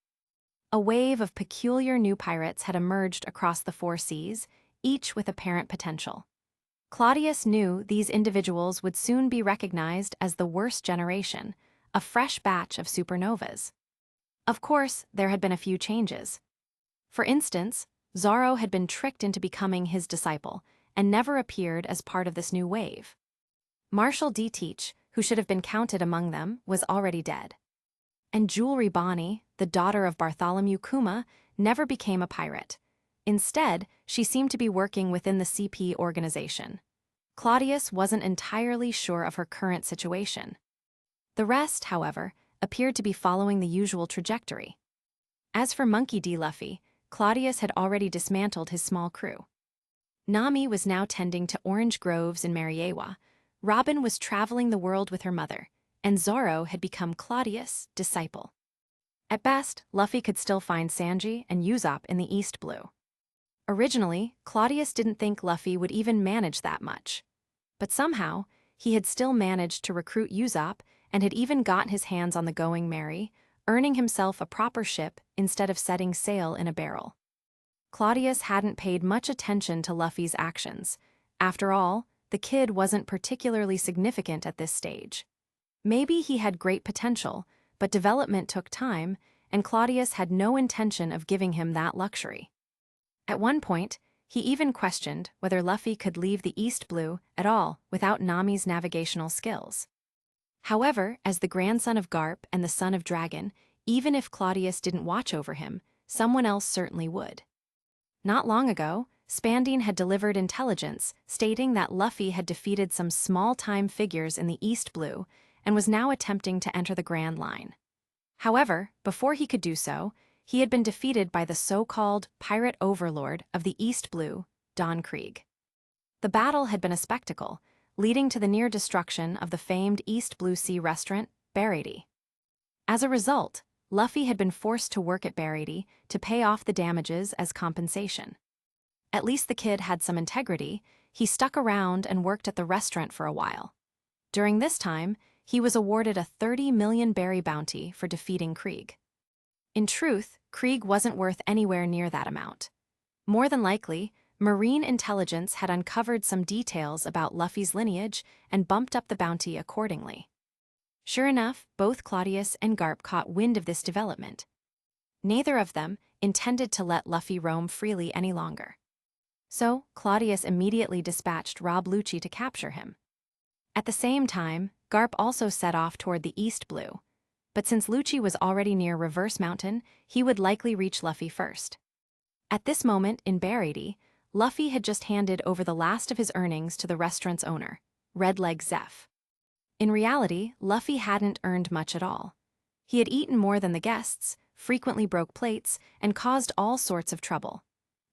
A wave of peculiar new pirates had emerged across the 4 seas, each with apparent potential. Claudius knew these individuals would soon be recognized as the worst generation, a fresh batch of supernovas. Of course, there had been a few changes. For instance, Zoro had been tricked into becoming his disciple and never appeared as part of this new wave. Marshal D. Teach, who should have been counted among them, was already dead. And Jewelry Bonnie, the daughter of Bartholomew Kuma, never became a pirate. Instead, she seemed to be working within the CP organization. Claudius wasn't entirely sure of her current situation. The rest, however, appeared to be following the usual trajectory. As for Monkey D. Luffy, Claudius had already dismantled his small crew. Nami was now tending to orange groves in Mariewa, Robin was traveling the world with her mother, and Zoro had become Claudius' disciple. At best, Luffy could still find Sanji and Usopp in the East Blue. Originally, Claudius didn't think Luffy would even manage that much. But somehow, he had still managed to recruit Usopp and had even got his hands on the Going Merry, earning himself a proper ship instead of setting sail in a barrel. Claudius hadn't paid much attention to Luffy's actions. After all, the kid wasn't particularly significant at this stage. Maybe he had great potential, but development took time, and Claudius had no intention of giving him that luxury. At one point, he even questioned whether Luffy could leave the East Blue at all without Nami's navigational skills. However, as the grandson of Garp and the son of Dragon, even if Claudius didn't watch over him, someone else certainly would. Not long ago, Spandine had delivered intelligence stating that Luffy had defeated some small-time figures in the East Blue and was now attempting to enter the Grand Line. However, before he could do so, he had been defeated by the so-called pirate overlord of the East Blue, Don Krieg. The battle had been a spectacle, leading to the near destruction of the famed East Blue Sea restaurant, Barady. As a result, Luffy had been forced to work at Barady to pay off the damages as compensation. At least the kid had some integrity. He stuck around and worked at the restaurant for a while. During this time, he was awarded a 30 million berry bounty for defeating Krieg. In truth, Krieg wasn't worth anywhere near that amount. More than likely, Marine intelligence had uncovered some details about Luffy's lineage and bumped up the bounty accordingly. Sure enough, both Claudius and Garp caught wind of this development. Neither of them intended to let Luffy roam freely any longer. So, Claudius immediately dispatched Rob Lucci to capture him. At the same time, Garp also set off toward the East Blue. But since Lucci was already near Reverse Mountain, he would likely reach Luffy first. At this moment in Barady, Luffy had just handed over the last of his earnings to the restaurant's owner, Redleg Zeph. In reality, Luffy hadn't earned much at all. He had eaten more than the guests, frequently broke plates, and caused all sorts of trouble.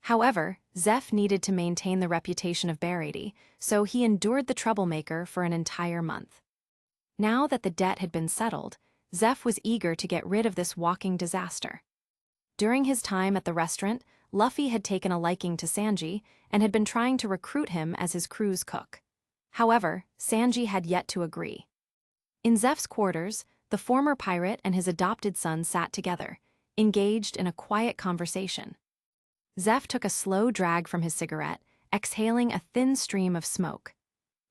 However, Zeph needed to maintain the reputation of Barady, so he endured the troublemaker for an entire month. Now that the debt had been settled, Zeph was eager to get rid of this walking disaster. During his time at the restaurant, Luffy had taken a liking to Sanji and had been trying to recruit him as his crew's cook. However, Sanji had yet to agree. In Zeph's quarters, the former pirate and his adopted son sat together, engaged in a quiet conversation. Zeph took a slow drag from his cigarette, exhaling a thin stream of smoke.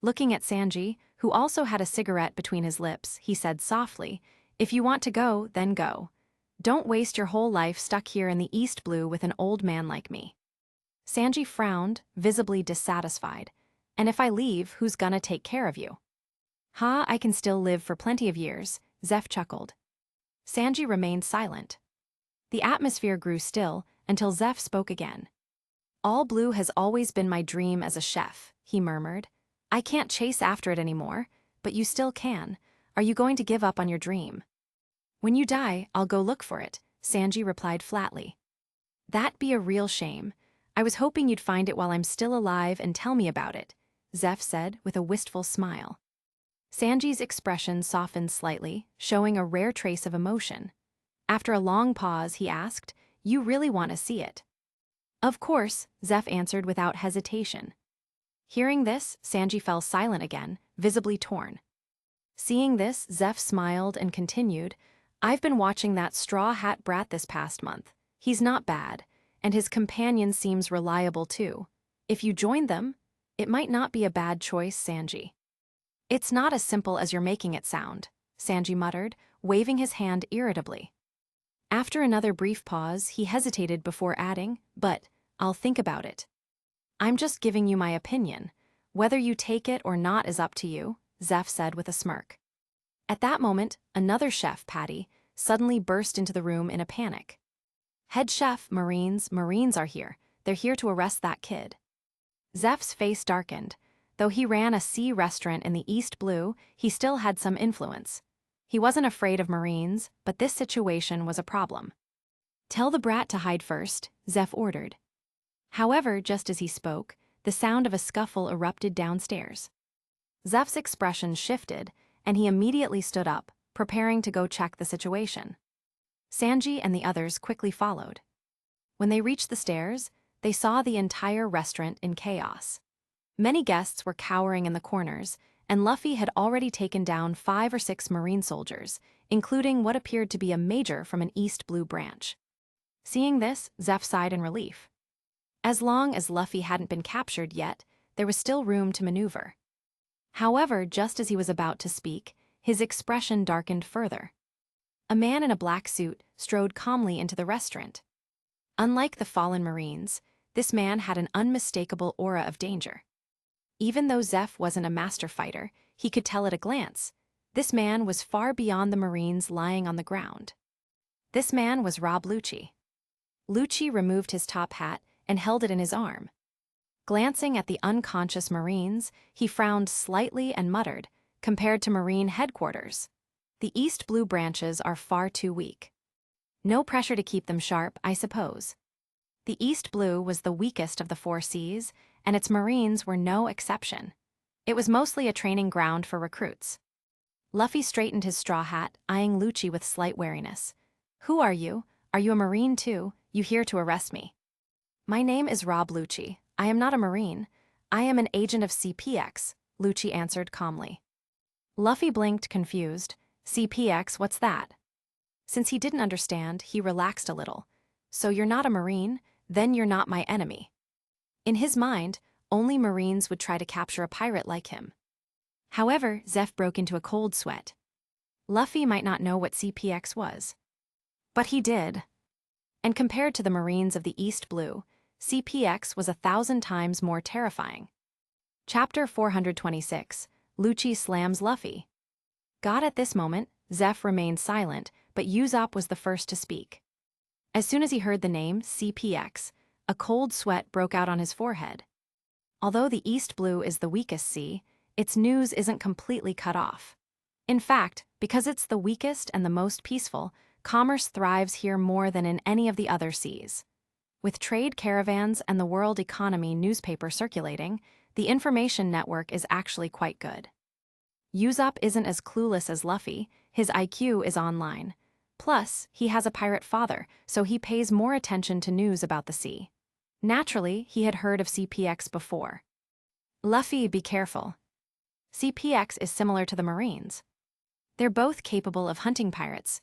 Looking at Sanji, who also had a cigarette between his lips, he said softly, "If you want to go, then go. Don't waste your whole life stuck here in the East Blue with an old man like me." Sanji frowned, visibly dissatisfied. "And if I leave, who's gonna take care of you?" "Ha, I can still live for plenty of years," Zeph chuckled. Sanji remained silent. The atmosphere grew still until Zeph spoke again. "All blue has always been my dream as a chef," he murmured. "I can't chase after it anymore, but you still can. Are you going to give up on your dream?" "When you die, I'll go look for it," Sanji replied flatly. "That'd be a real shame. I was hoping you'd find it while I'm still alive and tell me about it," Zeph said with a wistful smile. Sanji's expression softened slightly, showing a rare trace of emotion. After a long pause, he asked, "You really want to see it?" "Of course," Zeph answered without hesitation. Hearing this, Sanji fell silent again, visibly torn. Seeing this, Zeph smiled and continued, "I've been watching that Straw Hat brat this past month. He's not bad, and his companion seems reliable too. If you join them, it might not be a bad choice, Sanji." "It's not as simple as you're making it sound," Sanji muttered, waving his hand irritably. After another brief pause, he hesitated before adding, "But I'll think about it. I'm just giving you my opinion. Whether you take it or not is up to you," Zeph said with a smirk. At that moment, another chef, Patty, suddenly burst into the room in a panic. "Head chef, Marines are here. They're here to arrest that kid." Zeph's face darkened. Though he ran a sea restaurant in the East Blue, he still had some influence. He wasn't afraid of Marines, but this situation was a problem. "Tell the brat to hide first," Zeph ordered. However, just as he spoke, the sound of a scuffle erupted downstairs. Zeph's expression shifted, and he immediately stood up, preparing to go check the situation. Sanji and the others quickly followed. When they reached the stairs, they saw the entire restaurant in chaos. Many guests were cowering in the corners, and Luffy had already taken down 5 or 6 Marine soldiers, including what appeared to be a major from an East Blue branch. Seeing this, Zeph sighed in relief. As long as Luffy hadn't been captured yet, there was still room to maneuver. However, just as he was about to speak, his expression darkened further. A man in a black suit strode calmly into the restaurant. Unlike the fallen Marines, this man had an unmistakable aura of danger. Even though Zeph wasn't a master fighter, he could tell at a glance. This man was far beyond the Marines lying on the ground. This man was Rob Lucci. Lucci removed his top hat and held it in his arm. Glancing at the unconscious Marines, he frowned slightly and muttered, "Compared to Marine headquarters, the East Blue branches are far too weak. No pressure to keep them sharp, I suppose." The East Blue was the weakest of the 4 Seas, and its Marines were no exception. It was mostly a training ground for recruits. Luffy straightened his straw hat, eyeing Lucci with slight wariness. "Who are you? Are you a Marine too? You here to arrest me?" "My name is Rob Lucci. I am not a Marine. I am an agent of CPX," Lucci answered calmly. Luffy blinked, confused. "CPX, what's that?" Since he didn't understand, he relaxed a little. "So you're not a Marine? Then you're not my enemy." In his mind, only Marines would try to capture a pirate like him. However, Zeph broke into a cold sweat. Luffy might not know what CPX was. But he did. And compared to the Marines of the East Blue, CPX was 1,000 times more terrifying. Chapter 426, Lucci slams Luffy. God, at this moment, Zeph remained silent, but Usopp was the first to speak. As soon as he heard the name CPX, a cold sweat broke out on his forehead. Although the East Blue is the weakest sea, its news isn't completely cut off. In fact, because it's the weakest and the most peaceful, commerce thrives here more than in any of the other seas. With trade caravans and the world economy newspaper circulating, the information network is actually quite good. Usopp isn't as clueless as Luffy, his IQ is online. Plus, he has a pirate father, so he pays more attention to news about the sea. Naturally, he had heard of CPX before. "Luffy, be careful. CPX is similar to the Marines. They're both capable of hunting pirates.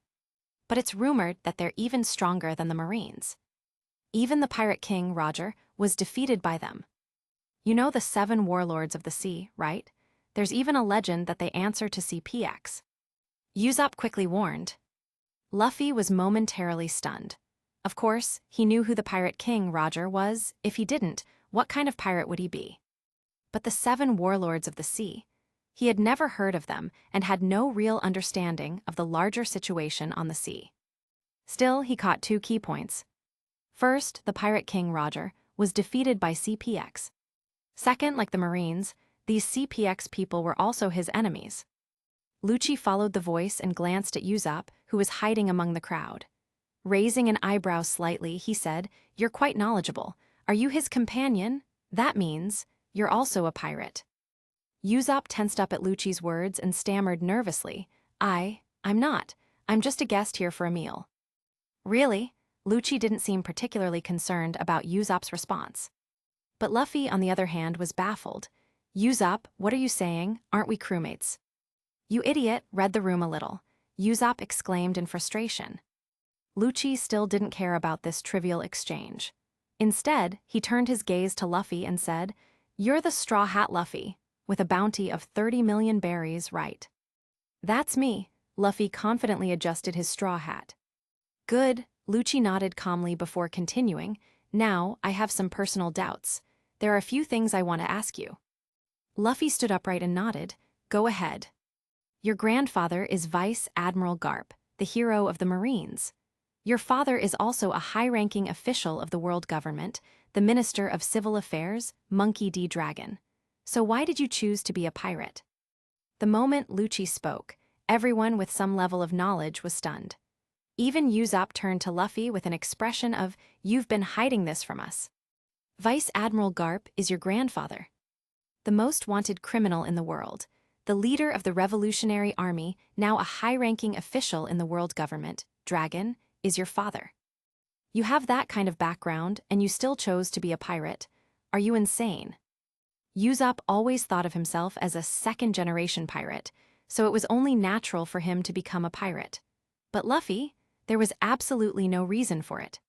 But it's rumored that they're even stronger than the Marines. Even the Pirate King, Roger, was defeated by them. You know the 7 warlords of the sea, right? There's even a legend that they answer to CPX." Usopp quickly warned. Luffy was momentarily stunned. Of course, he knew who the Pirate King, Roger, was. If he didn't, what kind of pirate would he be? But the 7 warlords of the sea, he had never heard of them and had no real understanding of the larger situation on the sea. Still, he caught 2 key points. First, the Pirate King, Roger, was defeated by CPX. Second, like the Marines, these CPX people were also his enemies. Lucci followed the voice and glanced at Usopp, who was hiding among the crowd. Raising an eyebrow slightly, he said, "You're quite knowledgeable. Are you his companion? That means you're also a pirate." Usopp tensed up at Lucci's words and stammered nervously, I'm not. I'm just a guest here for a meal." "Really?" Lucci didn't seem particularly concerned about Usopp's response. But Luffy, on the other hand, was baffled. "Usopp, what are you saying? Aren't we crewmates?" "You idiot," read the room a little. Usopp exclaimed in frustration. Lucci still didn't care about this trivial exchange. Instead, he turned his gaze to Luffy and said, "You're the Straw Hat Luffy, with a bounty of 30 million berries, right?" "That's me," Luffy confidently adjusted his straw hat. "Good," Lucci nodded calmly before continuing. "Now, I have some personal doubts. There are a few things I want to ask you." Luffy stood upright and nodded. "Go ahead." "Your grandfather is Vice Admiral Garp, the hero of the Marines. Your father is also a high-ranking official of the world government, the Minister of Civil Affairs, Monkey D. Dragon. So why did you choose to be a pirate?" The moment Lucci spoke, everyone with some level of knowledge was stunned. Even Usopp turned to Luffy with an expression of, "You've been hiding this from us." "Vice Admiral Garp is your grandfather. The most wanted criminal in the world, the leader of the Revolutionary Army, now a high-ranking official in the world government, Dragon, is your father. You have that kind of background, and you still chose to be a pirate. Are you insane?" Usopp always thought of himself as a second-generation pirate, so it was only natural for him to become a pirate. But Luffy, there was absolutely no reason for it.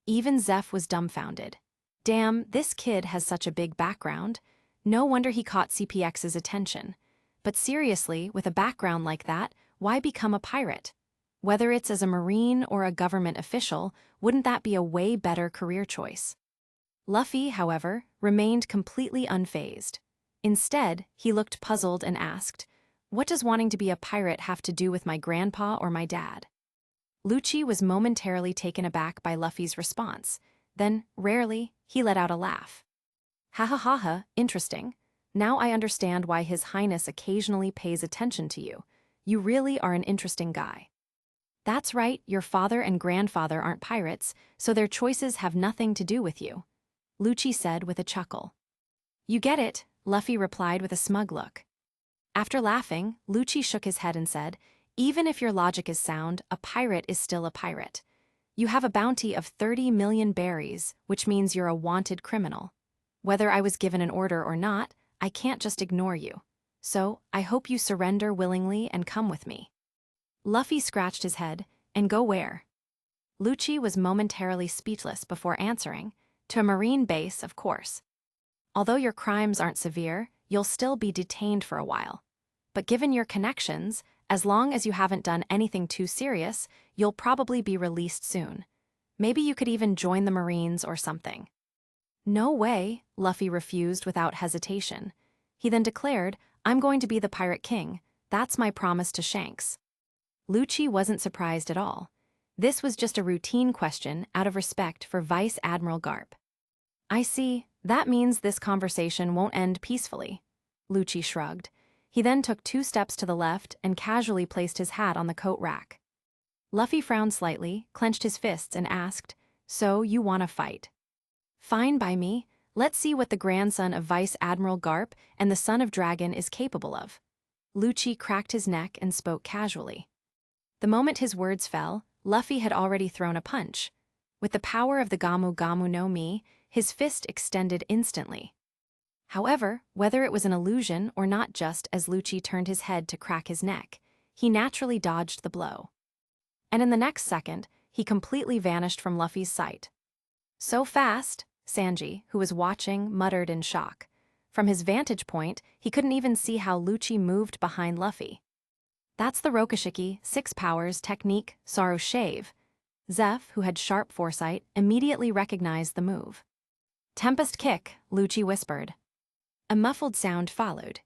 Even Zeph was dumbfounded. Damn, this kid has such a big background. No wonder he caught CPX's attention. But seriously, with a background like that, why become a pirate? Whether it's as a marine or a government official, wouldn't that be a way better career choice? Luffy, however, remained completely unfazed. Instead, he looked puzzled and asked, "What does wanting to be a pirate have to do with my grandpa or my dad?" Lucci was momentarily taken aback by Luffy's response. Then, rarely, he let out a laugh. "Ha ha ha ha, interesting. Now I understand why His Highness occasionally pays attention to you. You really are an interesting guy." "That's right, your father and grandfather aren't pirates, so their choices have nothing to do with you," Lucci said with a chuckle. "You get it," Luffy replied with a smug look. After laughing, Lucci shook his head and said, "Even if your logic is sound, a pirate is still a pirate. You have a bounty of 30 million berries, which means you're a wanted criminal. Whether I was given an order or not, I can't just ignore you. So, I hope you surrender willingly and come with me." Luffy scratched his head. "And go where?" Lucci was momentarily speechless before answering, "To a marine base, of course. Although your crimes aren't severe, you'll still be detained for a while. But given your connections, as long as you haven't done anything too serious, you'll probably be released soon. Maybe you could even join the Marines or something." "No way," Luffy refused without hesitation. He then declared, "I'm going to be the Pirate King. That's my promise to Shanks." Lucci wasn't surprised at all. This was just a routine question out of respect for Vice Admiral Garp. "I see. That means this conversation won't end peacefully." Lucci shrugged. He then took 2 steps to the left and casually placed his hat on the coat rack. Luffy frowned slightly, clenched his fists, and asked, "So you want to fight?" "Fine by me. Let's see what the grandson of Vice Admiral Garp and the son of Dragon is capable of." Lucci cracked his neck and spoke casually. The moment his words fell, Luffy had already thrown a punch. With the power of the Gamu Gamu no Mi, his fist extended instantly. However, whether it was an illusion or not, just as Lucci turned his head to crack his neck, he naturally dodged the blow. And in the next second, he completely vanished from Luffy's sight. "So fast," Sanji, who was watching, muttered in shock. From his vantage point, he couldn't even see how Lucci moved behind Luffy. "That's the Rokushiki, 6 powers, technique, Sorrow Shave." Zeph, who had sharp foresight, immediately recognized the move. "Tempest Kick," Lucci whispered. A muffled sound followed.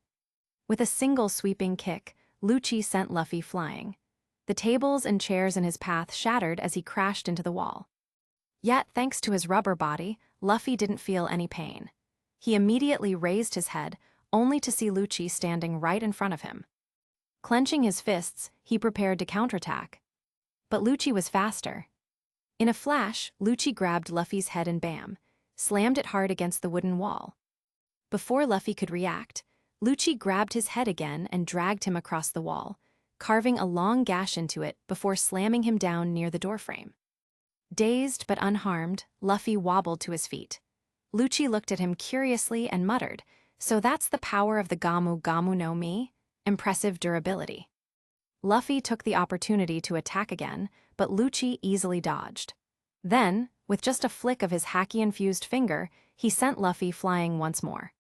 With a single sweeping kick, Lucci sent Luffy flying. The tables and chairs in his path shattered as he crashed into the wall. Yet, thanks to his rubber body, Luffy didn't feel any pain. He immediately raised his head, only to see Lucci standing right in front of him. Clenching his fists, he prepared to counterattack. But Lucci was faster. In a flash, Lucci grabbed Luffy's head and bam, slammed it hard against the wooden wall. Before Luffy could react, Lucci grabbed his head again and dragged him across the wall, carving a long gash into it before slamming him down near the doorframe. Dazed but unharmed, Luffy wobbled to his feet. Lucci looked at him curiously and muttered, "So that's the power of the Gamu Gamu no Mi? Impressive durability." Luffy took the opportunity to attack again, but Lucci easily dodged. Then, with just a flick of his haki-infused finger, he sent Luffy flying once more.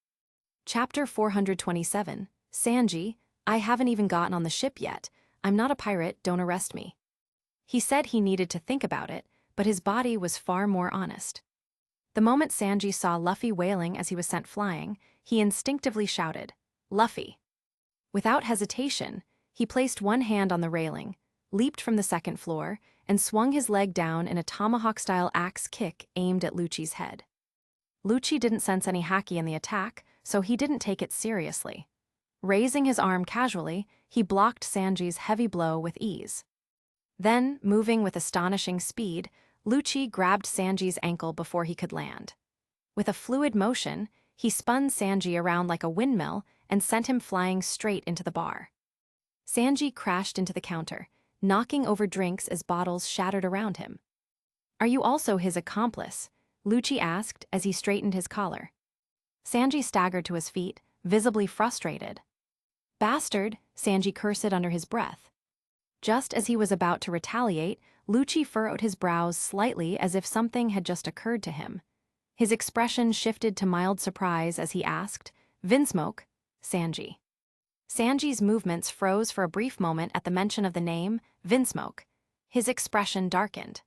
Chapter 427, Sanji, "I haven't even gotten on the ship yet. I'm not a pirate, don't arrest me." He said he needed to think about it, but his body was far more honest. The moment Sanji saw Luffy wailing as he was sent flying, he instinctively shouted, "Luffy!" Without hesitation, he placed one hand on the railing, leaped from the 2nd floor, and swung his leg down in a tomahawk-style axe kick aimed at Lucci's head. Lucci didn't sense any haki in the attack, so he didn't take it seriously. Raising his arm casually, he blocked Sanji's heavy blow with ease. Then, moving with astonishing speed, Lucci grabbed Sanji's ankle before he could land. With a fluid motion, he spun Sanji around like a windmill and sent him flying straight into the bar. Sanji crashed into the counter, knocking over drinks as bottles shattered around him. "Are you also his accomplice?" Lucci asked as he straightened his collar. Sanji staggered to his feet, visibly frustrated. "Bastard," Sanji cursed under his breath. Just as he was about to retaliate, Lucci furrowed his brows slightly as if something had just occurred to him. His expression shifted to mild surprise as he asked, "Vinsmoke, Sanji." Sanji's movements froze for a brief moment at the mention of the name, Vinsmoke. His expression darkened.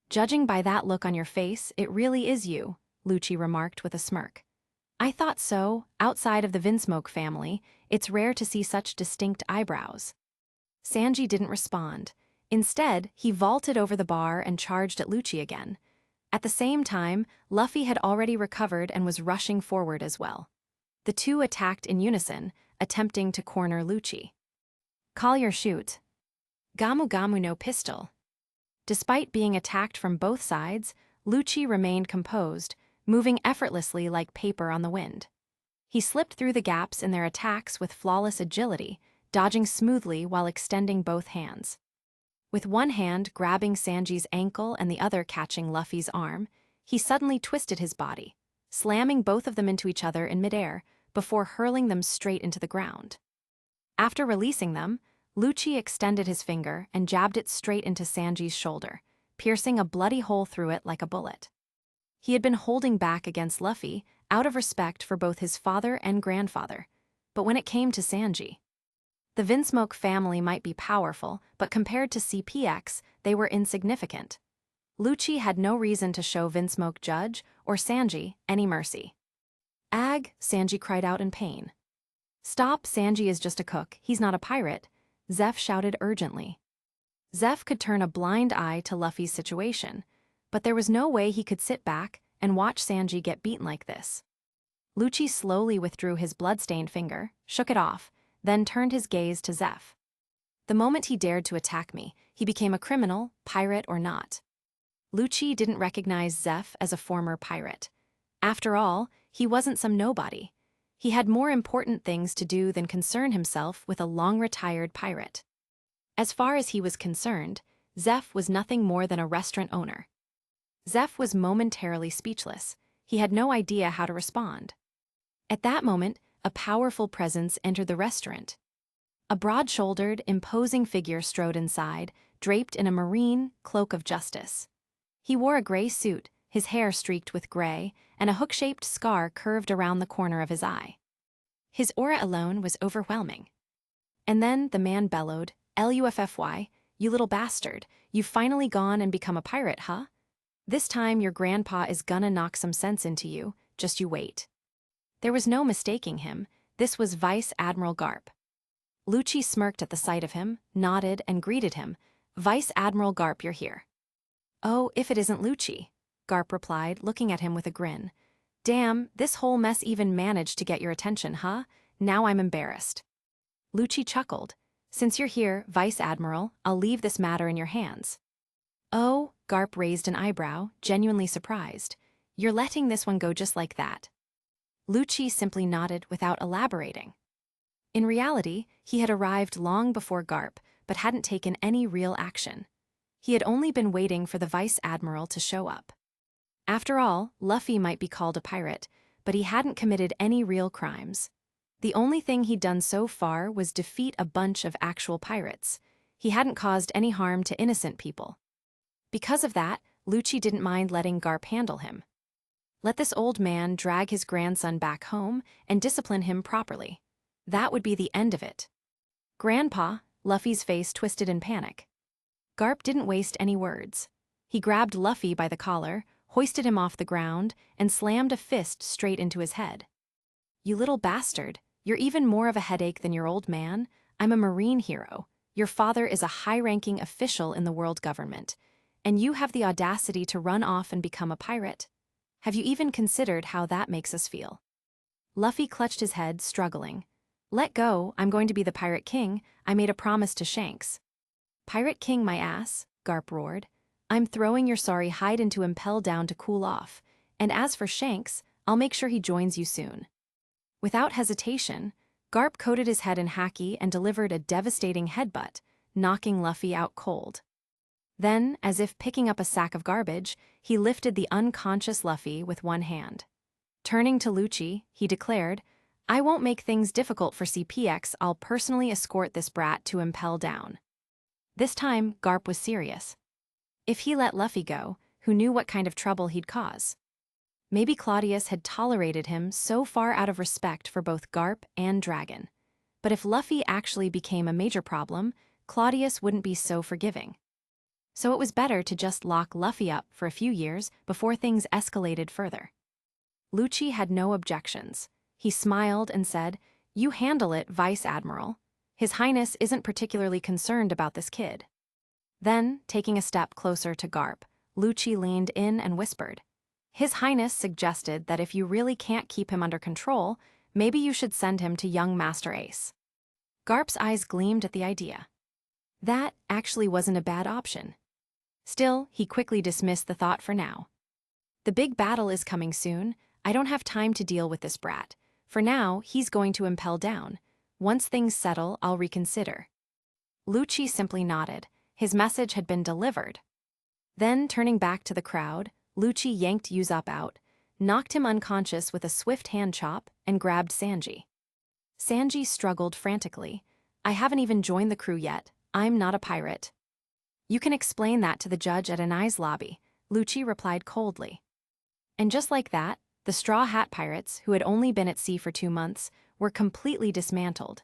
"Judging by that look on your face, it really is you," Lucci remarked with a smirk. "I thought so. Outside of the Vinsmoke family, it's rare to see such distinct eyebrows." Sanji didn't respond. Instead, he vaulted over the bar and charged at Lucci again. At the same time, Luffy had already recovered and was rushing forward as well. The two attacked in unison, attempting to corner Lucci. "Collier shoot. Gamu Gamu no pistol." Despite being attacked from both sides, Lucci remained composed, moving effortlessly like paper on the wind. He slipped through the gaps in their attacks with flawless agility, dodging smoothly while extending both hands. With one hand grabbing Sanji's ankle and the other catching Luffy's arm, he suddenly twisted his body, slamming both of them into each other in midair before hurling them straight into the ground. After releasing them, Lucci extended his finger and jabbed it straight into Sanji's shoulder, piercing a bloody hole through it like a bullet. He had been holding back against Luffy out of respect for both his father and grandfather, but when it came to Sanji, the Vinsmoke family might be powerful, but compared to CPX, they were insignificant. Lucci had no reason to show Vinsmoke Judge or Sanji any mercy. "Ag," Sanji cried out in pain. "Stop, Sanji is just a cook, he's not a pirate," Zeph shouted urgently. Zeph could turn a blind eye to Luffy's situation, but there was no way he could sit back and watch Sanji get beaten like this. Lucci slowly withdrew his blood-stained finger, shook it off, then turned his gaze to Zeph. "The moment he dared to attack me, he became a criminal, pirate or not." Lucci didn't recognize Zeph as a former pirate. After all, he wasn't some nobody. He had more important things to do than concern himself with a long-retired pirate. As far as he was concerned, Zeph was nothing more than a restaurant owner. Zeph was momentarily speechless. He had no idea how to respond. At that moment, a powerful presence entered the restaurant. A broad-shouldered, imposing figure strode inside, draped in a marine cloak of justice. He wore a gray suit, his hair streaked with gray, and a hook-shaped scar curved around the corner of his eye. His aura alone was overwhelming. And then the man bellowed, "Luffy, you little bastard, you've finally gone and become a pirate, huh? This time your grandpa is gonna knock some sense into you, just you wait." There was no mistaking him. This was Vice Admiral Garp. Lucci smirked at the sight of him, nodded, and greeted him. "Vice Admiral Garp, you're here." "Oh, if it isn't Lucci," Garp replied, looking at him with a grin. "Damn, this whole mess even managed to get your attention, huh? Now I'm embarrassed." Lucci chuckled. "Since you're here, Vice Admiral, I'll leave this matter in your hands." "Oh," Garp raised an eyebrow, genuinely surprised. "You're letting this one go just like that?" Lucci simply nodded without elaborating. In reality, he had arrived long before Garp, but hadn't taken any real action. He had only been waiting for the Vice Admiral to show up. After all, Luffy might be called a pirate, but he hadn't committed any real crimes. The only thing he'd done so far was defeat a bunch of actual pirates. He hadn't caused any harm to innocent people. Because of that, Lucci didn't mind letting Garp handle him. Let this old man drag his grandson back home and discipline him properly. That would be the end of it. "Grandpa," Luffy's face twisted in panic. Garp didn't waste any words. He grabbed Luffy by the collar, hoisted him off the ground, and slammed a fist straight into his head. "You little bastard, you're even more of a headache than your old man. I'm a marine hero. Your father is a high-ranking official in the world government, and you have the audacity to run off and become a pirate. Have you even considered how that makes us feel?" Luffy clutched his head, struggling. "Let go, I'm going to be the Pirate King. I made a promise to Shanks." "Pirate King my ass," Garp roared. "I'm throwing your sorry hide into Impel Down to cool off, and as for Shanks, I'll make sure he joins you soon." Without hesitation, Garp coated his head in haki and delivered a devastating headbutt, knocking Luffy out cold. Then, as if picking up a sack of garbage, he lifted the unconscious Luffy with one hand. Turning to Lucci, he declared, "I won't make things difficult for CPX, I'll personally escort this brat to Impel Down." This time, Garp was serious. If he let Luffy go, who knew what kind of trouble he'd cause? Maybe Claudius had tolerated him so far out of respect for both Garp and Dragon. But if Luffy actually became a major problem, Claudius wouldn't be so forgiving. So it was better to just lock Luffy up for a few years before things escalated further. Lucci had no objections. He smiled and said, "You handle it, Vice Admiral. His Highness isn't particularly concerned about this kid." Then, taking a step closer to Garp, Lucci leaned in and whispered, "His Highness suggested that if you really can't keep him under control, maybe you should send him to young Master Ace." Garp's eyes gleamed at the idea. That actually wasn't a bad option. Still, he quickly dismissed the thought for now. "The big battle is coming soon. I don't have time to deal with this brat. For now, he's going to impel down. Once things settle, I'll reconsider." Lucci simply nodded. His message had been delivered. Then, turning back to the crowd, Lucci yanked Usopp out, knocked him unconscious with a swift hand chop, and grabbed Sanji. Sanji struggled frantically. "I haven't even joined the crew yet. I'm not a pirate." "You can explain that to the judge at Anai's lobby," Lucci replied coldly. And just like that, the Straw Hat Pirates, who had only been at sea for 2 months, were completely dismantled.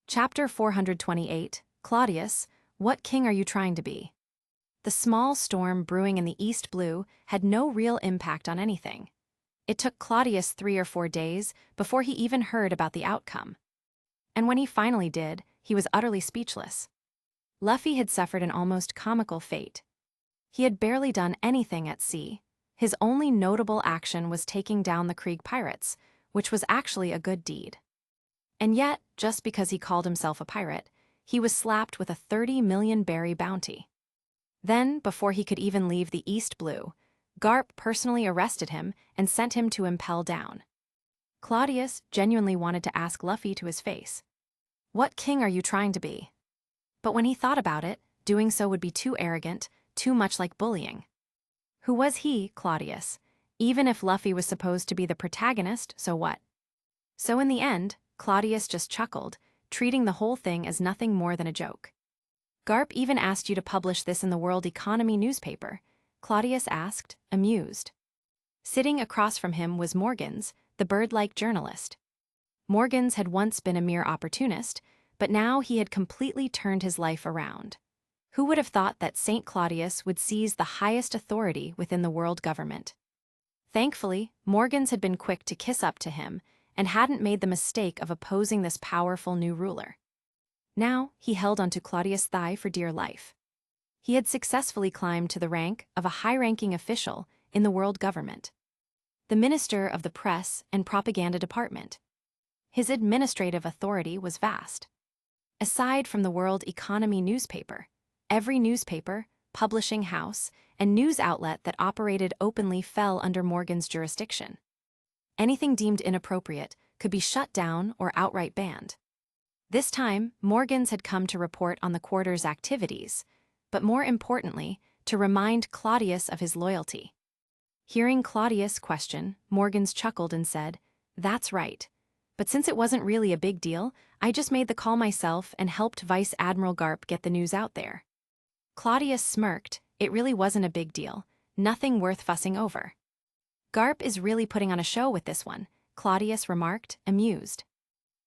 Chapter 428, Claudius, What King Are You Trying to Be? The small storm brewing in the East Blue had no real impact on anything. It took Claudius 3 or 4 days before he even heard about the outcome. And when he finally did, he was utterly speechless. Luffy had suffered an almost comical fate. He had barely done anything at sea. His only notable action was taking down the Krieg pirates, which was actually a good deed. And yet, just because he called himself a pirate, he was slapped with a 30 million berry bounty. Then, before he could even leave the East Blue, Garp personally arrested him and sent him to impel down. Claudius genuinely wanted to ask Luffy to his face, "What king are you trying to be?" But when he thought about it, doing so would be too arrogant, too much like bullying. Who was he, Claudius? Even if Luffy was supposed to be the protagonist, so what? So in the end, Claudius just chuckled, treating the whole thing as nothing more than a joke. "Garp even asked you to publish this in the World Economy newspaper," Claudius asked, amused. Sitting across from him was Morgans, the bird-like journalist. Morgans had once been a mere opportunist, but now he had completely turned his life around. Who would have thought that St. Claudius would seize the highest authority within the world government? Thankfully, Morgans had been quick to kiss up to him and hadn't made the mistake of opposing this powerful new ruler. Now, he held onto Claudius' thigh for dear life. He had successfully climbed to the rank of a high-ranking official in the world government, the Minister of the Press and Propaganda Department. His administrative authority was vast. Aside from the World Economy newspaper, every newspaper, publishing house, and news outlet that operated openly fell under Morgan's jurisdiction. Anything deemed inappropriate could be shut down or outright banned. This time, Morgans had come to report on the quarter's activities, but more importantly, to remind Claudius of his loyalty. Hearing Claudius question, Morgans chuckled and said, "That's right. But since it wasn't really a big deal, I just made the call myself and helped Vice Admiral Garp get the news out there." Claudius smirked. It really wasn't a big deal. Nothing worth fussing over. "Garp is really putting on a show with this one," Claudius remarked, amused.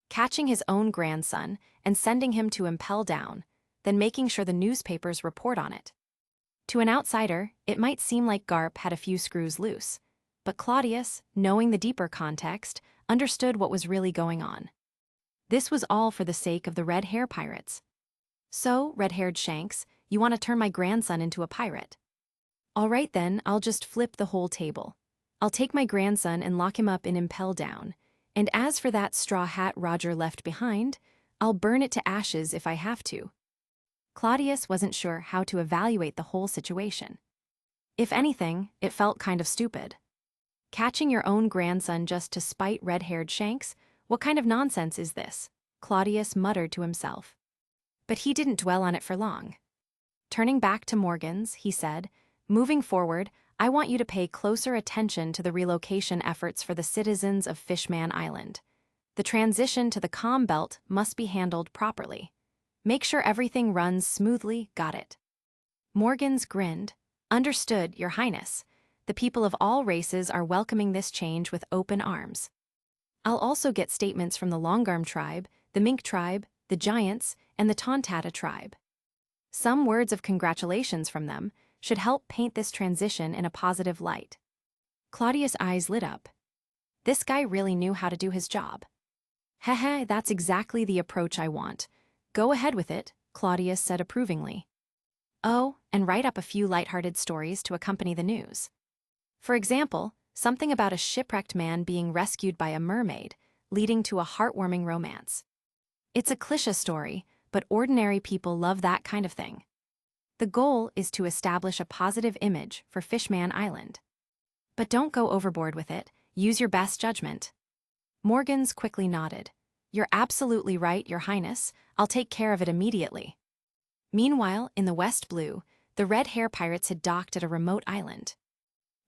Catching his own grandson and sending him to impel down, then making sure the newspapers report on it. To an outsider, it might seem like Garp had a few screws loose, but Claudius, knowing the deeper context, understood what was really going on. This was all for the sake of the red hair pirates. "So, red-haired Shanks, you want to turn my grandson into a pirate? All right then, I'll just flip the whole table. I'll take my grandson and lock him up in Impel Down, and as for that straw hat Roger left behind, I'll burn it to ashes if I have to." Claudius wasn't sure how to evaluate the whole situation. If anything, it felt kind of stupid. Catching your own grandson just to spite red-haired Shanks? What kind of nonsense is this? Claudius muttered to himself. But he didn't dwell on it for long. Turning back to Morgans, he said, "Moving forward, I want you to pay closer attention to the relocation efforts for the citizens of Fishman Island. The transition to the Calm Belt must be handled properly. Make sure everything runs smoothly, got it?" Morgans grinned. "Understood, Your Highness. The people of all races are welcoming this change with open arms. I'll also get statements from the Longarm tribe, the Mink tribe, the Giants, and the Tontata tribe. Some words of congratulations from them should help paint this transition in a positive light. Claudius' eyes lit up. This guy really knew how to do his job. Heh, that's exactly the approach I want. Go ahead with it, Claudius said approvingly. Oh, and write up a few lighthearted stories to accompany the news. For example, something about a shipwrecked man being rescued by a mermaid, leading to a heartwarming romance. It's a cliché story, but ordinary people love that kind of thing. The goal is to establish a positive image for Fishman Island. But don't go overboard with it, use your best judgment. Morgans quickly nodded. You're absolutely right, Your Highness, I'll take care of it immediately. Meanwhile, in the West Blue, the Red Hair Pirates had docked at a remote island.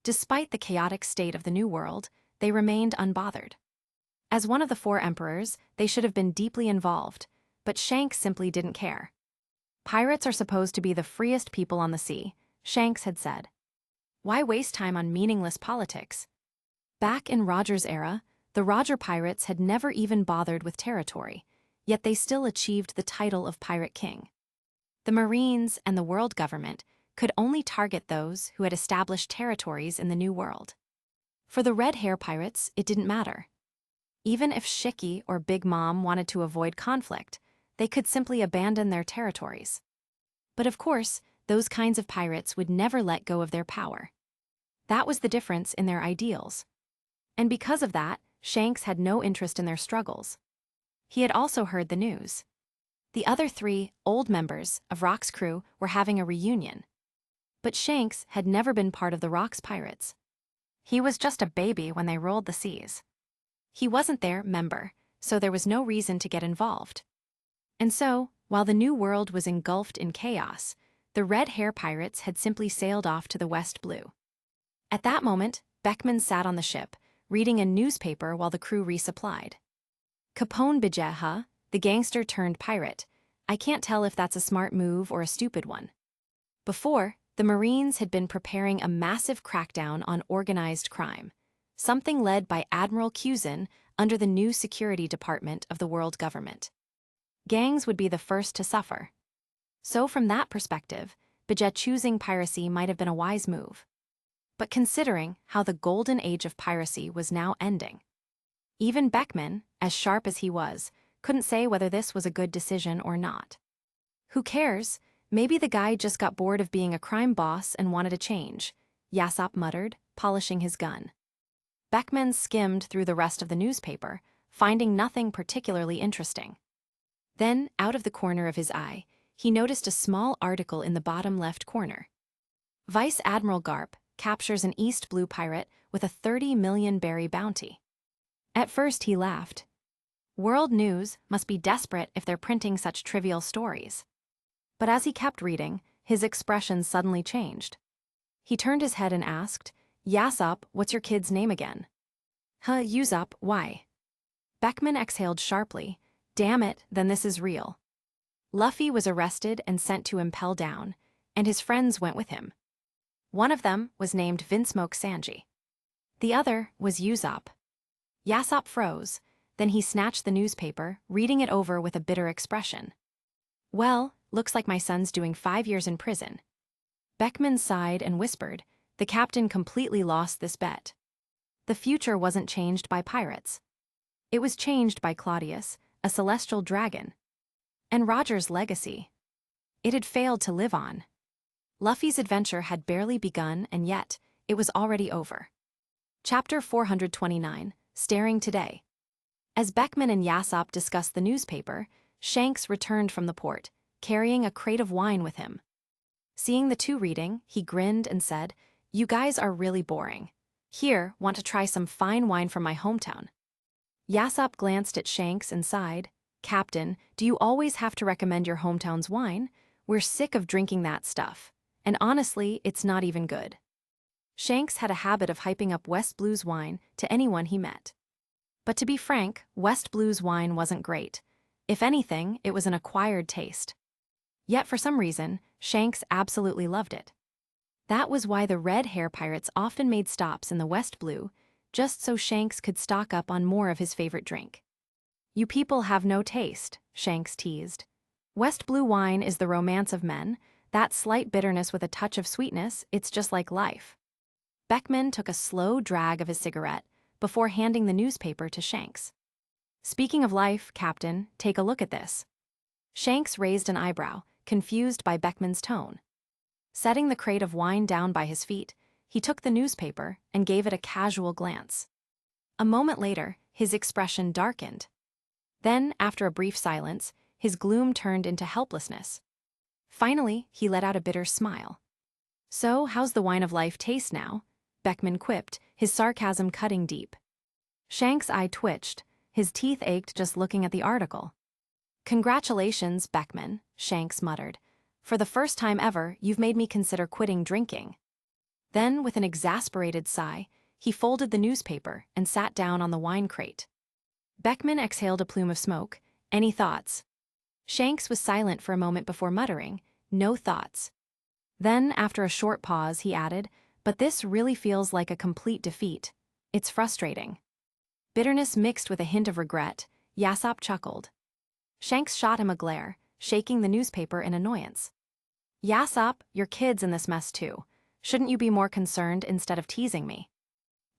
Despite the chaotic state of the New World, they remained unbothered. As one of the 4 emperors, they should have been deeply involved, but Shanks simply didn't care. Pirates are supposed to be the freest people on the sea, Shanks had said. Why waste time on meaningless politics? Back in Roger's era, the Roger Pirates had never even bothered with territory, yet they still achieved the title of Pirate King. The Marines and the world government could only target those who had established territories in the New World. For the Red Hair Pirates, it didn't matter. Even if Shiki or Big Mom wanted to avoid conflict, they could simply abandon their territories. But of course, those kinds of pirates would never let go of their power. That was the difference in their ideals. And because of that, Shanks had no interest in their struggles. He had also heard the news. The other 3 old members of Rock's crew were having a reunion. But Shanks had never been part of the Rock's pirates. He was just a baby when they rolled the seas. He wasn't their member, so there was no reason to get involved. And so, while the New World was engulfed in chaos, the Red Hair Pirates had simply sailed off to the West Blue. At that moment, Beckman sat on the ship, reading a newspaper while the crew resupplied. Capone Bijeha, the gangster turned pirate. I can't tell if that's a smart move or a stupid one. Before, the Marines had been preparing a massive crackdown on organized crime, something led by Admiral Cusin under the new security department of the world government. Gangs would be the first to suffer. So from that perspective, Bijet choosing piracy might have been a wise move. But considering how the golden age of piracy was now ending, even Beckman, as sharp as he was, couldn't say whether this was a good decision or not. Who cares? Maybe the guy just got bored of being a crime boss and wanted a change, Yassop muttered, polishing his gun. Beckman skimmed through the rest of the newspaper, finding nothing particularly interesting. Then, out of the corner of his eye, he noticed a small article in the bottom left corner. Vice Admiral Garp captures an East Blue pirate with a 30 million berry bounty. At first he laughed. World News must be desperate if they're printing such trivial stories. But as he kept reading, his expression suddenly changed. He turned his head and asked, Yassop, what's your kid's name again? Usopp, why? Beckman exhaled sharply. Damn it, then this is real. Luffy was arrested and sent to Impel Down, and his friends went with him. One of them was named Vinsmoke Sanji. The other was Usopp. Yassop froze, then he snatched the newspaper, reading it over with a bitter expression. Well, looks like my son's doing 5 years in prison. Beckman sighed and whispered, the captain completely lost this bet. The future wasn't changed by pirates. It was changed by Claudius, a celestial dragon. And Roger's legacy. It had failed to live on. Luffy's adventure had barely begun, and yet, it was already over. Chapter 429, Staring Today. As Beckman and Yassop discussed the newspaper, Shanks returned from the port, carrying a crate of wine with him. Seeing the two reading, he grinned and said, You guys are really boring. Here, want to try some fine wine from my hometown? Yassop glanced at Shanks and sighed, Captain, do you always have to recommend your hometown's wine? We're sick of drinking that stuff. And honestly, it's not even good. Shanks had a habit of hyping up West Blue's wine to anyone he met. But to be frank, West Blue's wine wasn't great. If anything, it was an acquired taste. Yet for some reason, Shanks absolutely loved it. That was why the red hair pirates often made stops in the West Blue, just so Shanks could stock up on more of his favorite drink. You people have no taste, Shanks teased. West Blue wine is the romance of men, that slight bitterness with a touch of sweetness, it's just like life. Beckman took a slow drag of his cigarette before handing the newspaper to Shanks. Speaking of life, Captain, take a look at this. Shanks raised an eyebrow, confused by Beckman's tone. Setting the crate of wine down by his feet, he took the newspaper and gave it a casual glance. A moment later, his expression darkened. Then, after a brief silence, his gloom turned into helplessness. Finally, he let out a bitter smile. So, how's the wine of life taste now? Beckman quipped, his sarcasm cutting deep. Shanks' eye twitched, his teeth ached just looking at the article. Congratulations, Beckman, Shanks muttered. For the first time ever, you've made me consider quitting drinking. Then, with an exasperated sigh, he folded the newspaper and sat down on the wine crate. Beckman exhaled a plume of smoke. Any thoughts? Shanks was silent for a moment before muttering, no thoughts. Then, after a short pause, he added, but this really feels like a complete defeat. It's frustrating. Bitterness mixed with a hint of regret, Yassop chuckled. Shanks shot him a glare, shaking the newspaper in annoyance. Yassop, your kid's in this mess too. Shouldn't you be more concerned instead of teasing me?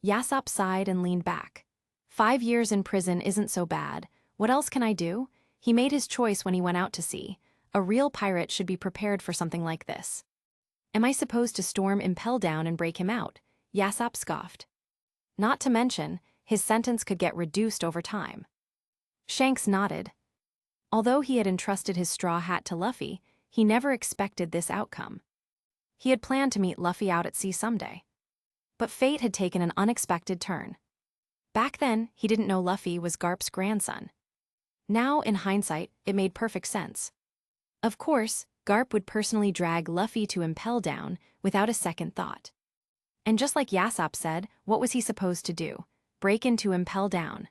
Yassop sighed and leaned back. 5 years in prison isn't so bad. What else can I do? He made his choice when he went out to sea. A real pirate should be prepared for something like this. Am I supposed to storm Impel Down and break him out? Yassop scoffed. Not to mention, his sentence could get reduced over time. Shanks nodded. Although he had entrusted his straw hat to Luffy, he never expected this outcome. He had planned to meet Luffy out at sea someday. But fate had taken an unexpected turn. Back then, he didn't know Luffy was Garp's grandson. Now, in hindsight, it made perfect sense. Of course, Garp would personally drag Luffy to Impel Down without a second thought. And just like Yassop said, what was he supposed to do? Break into Impel Down.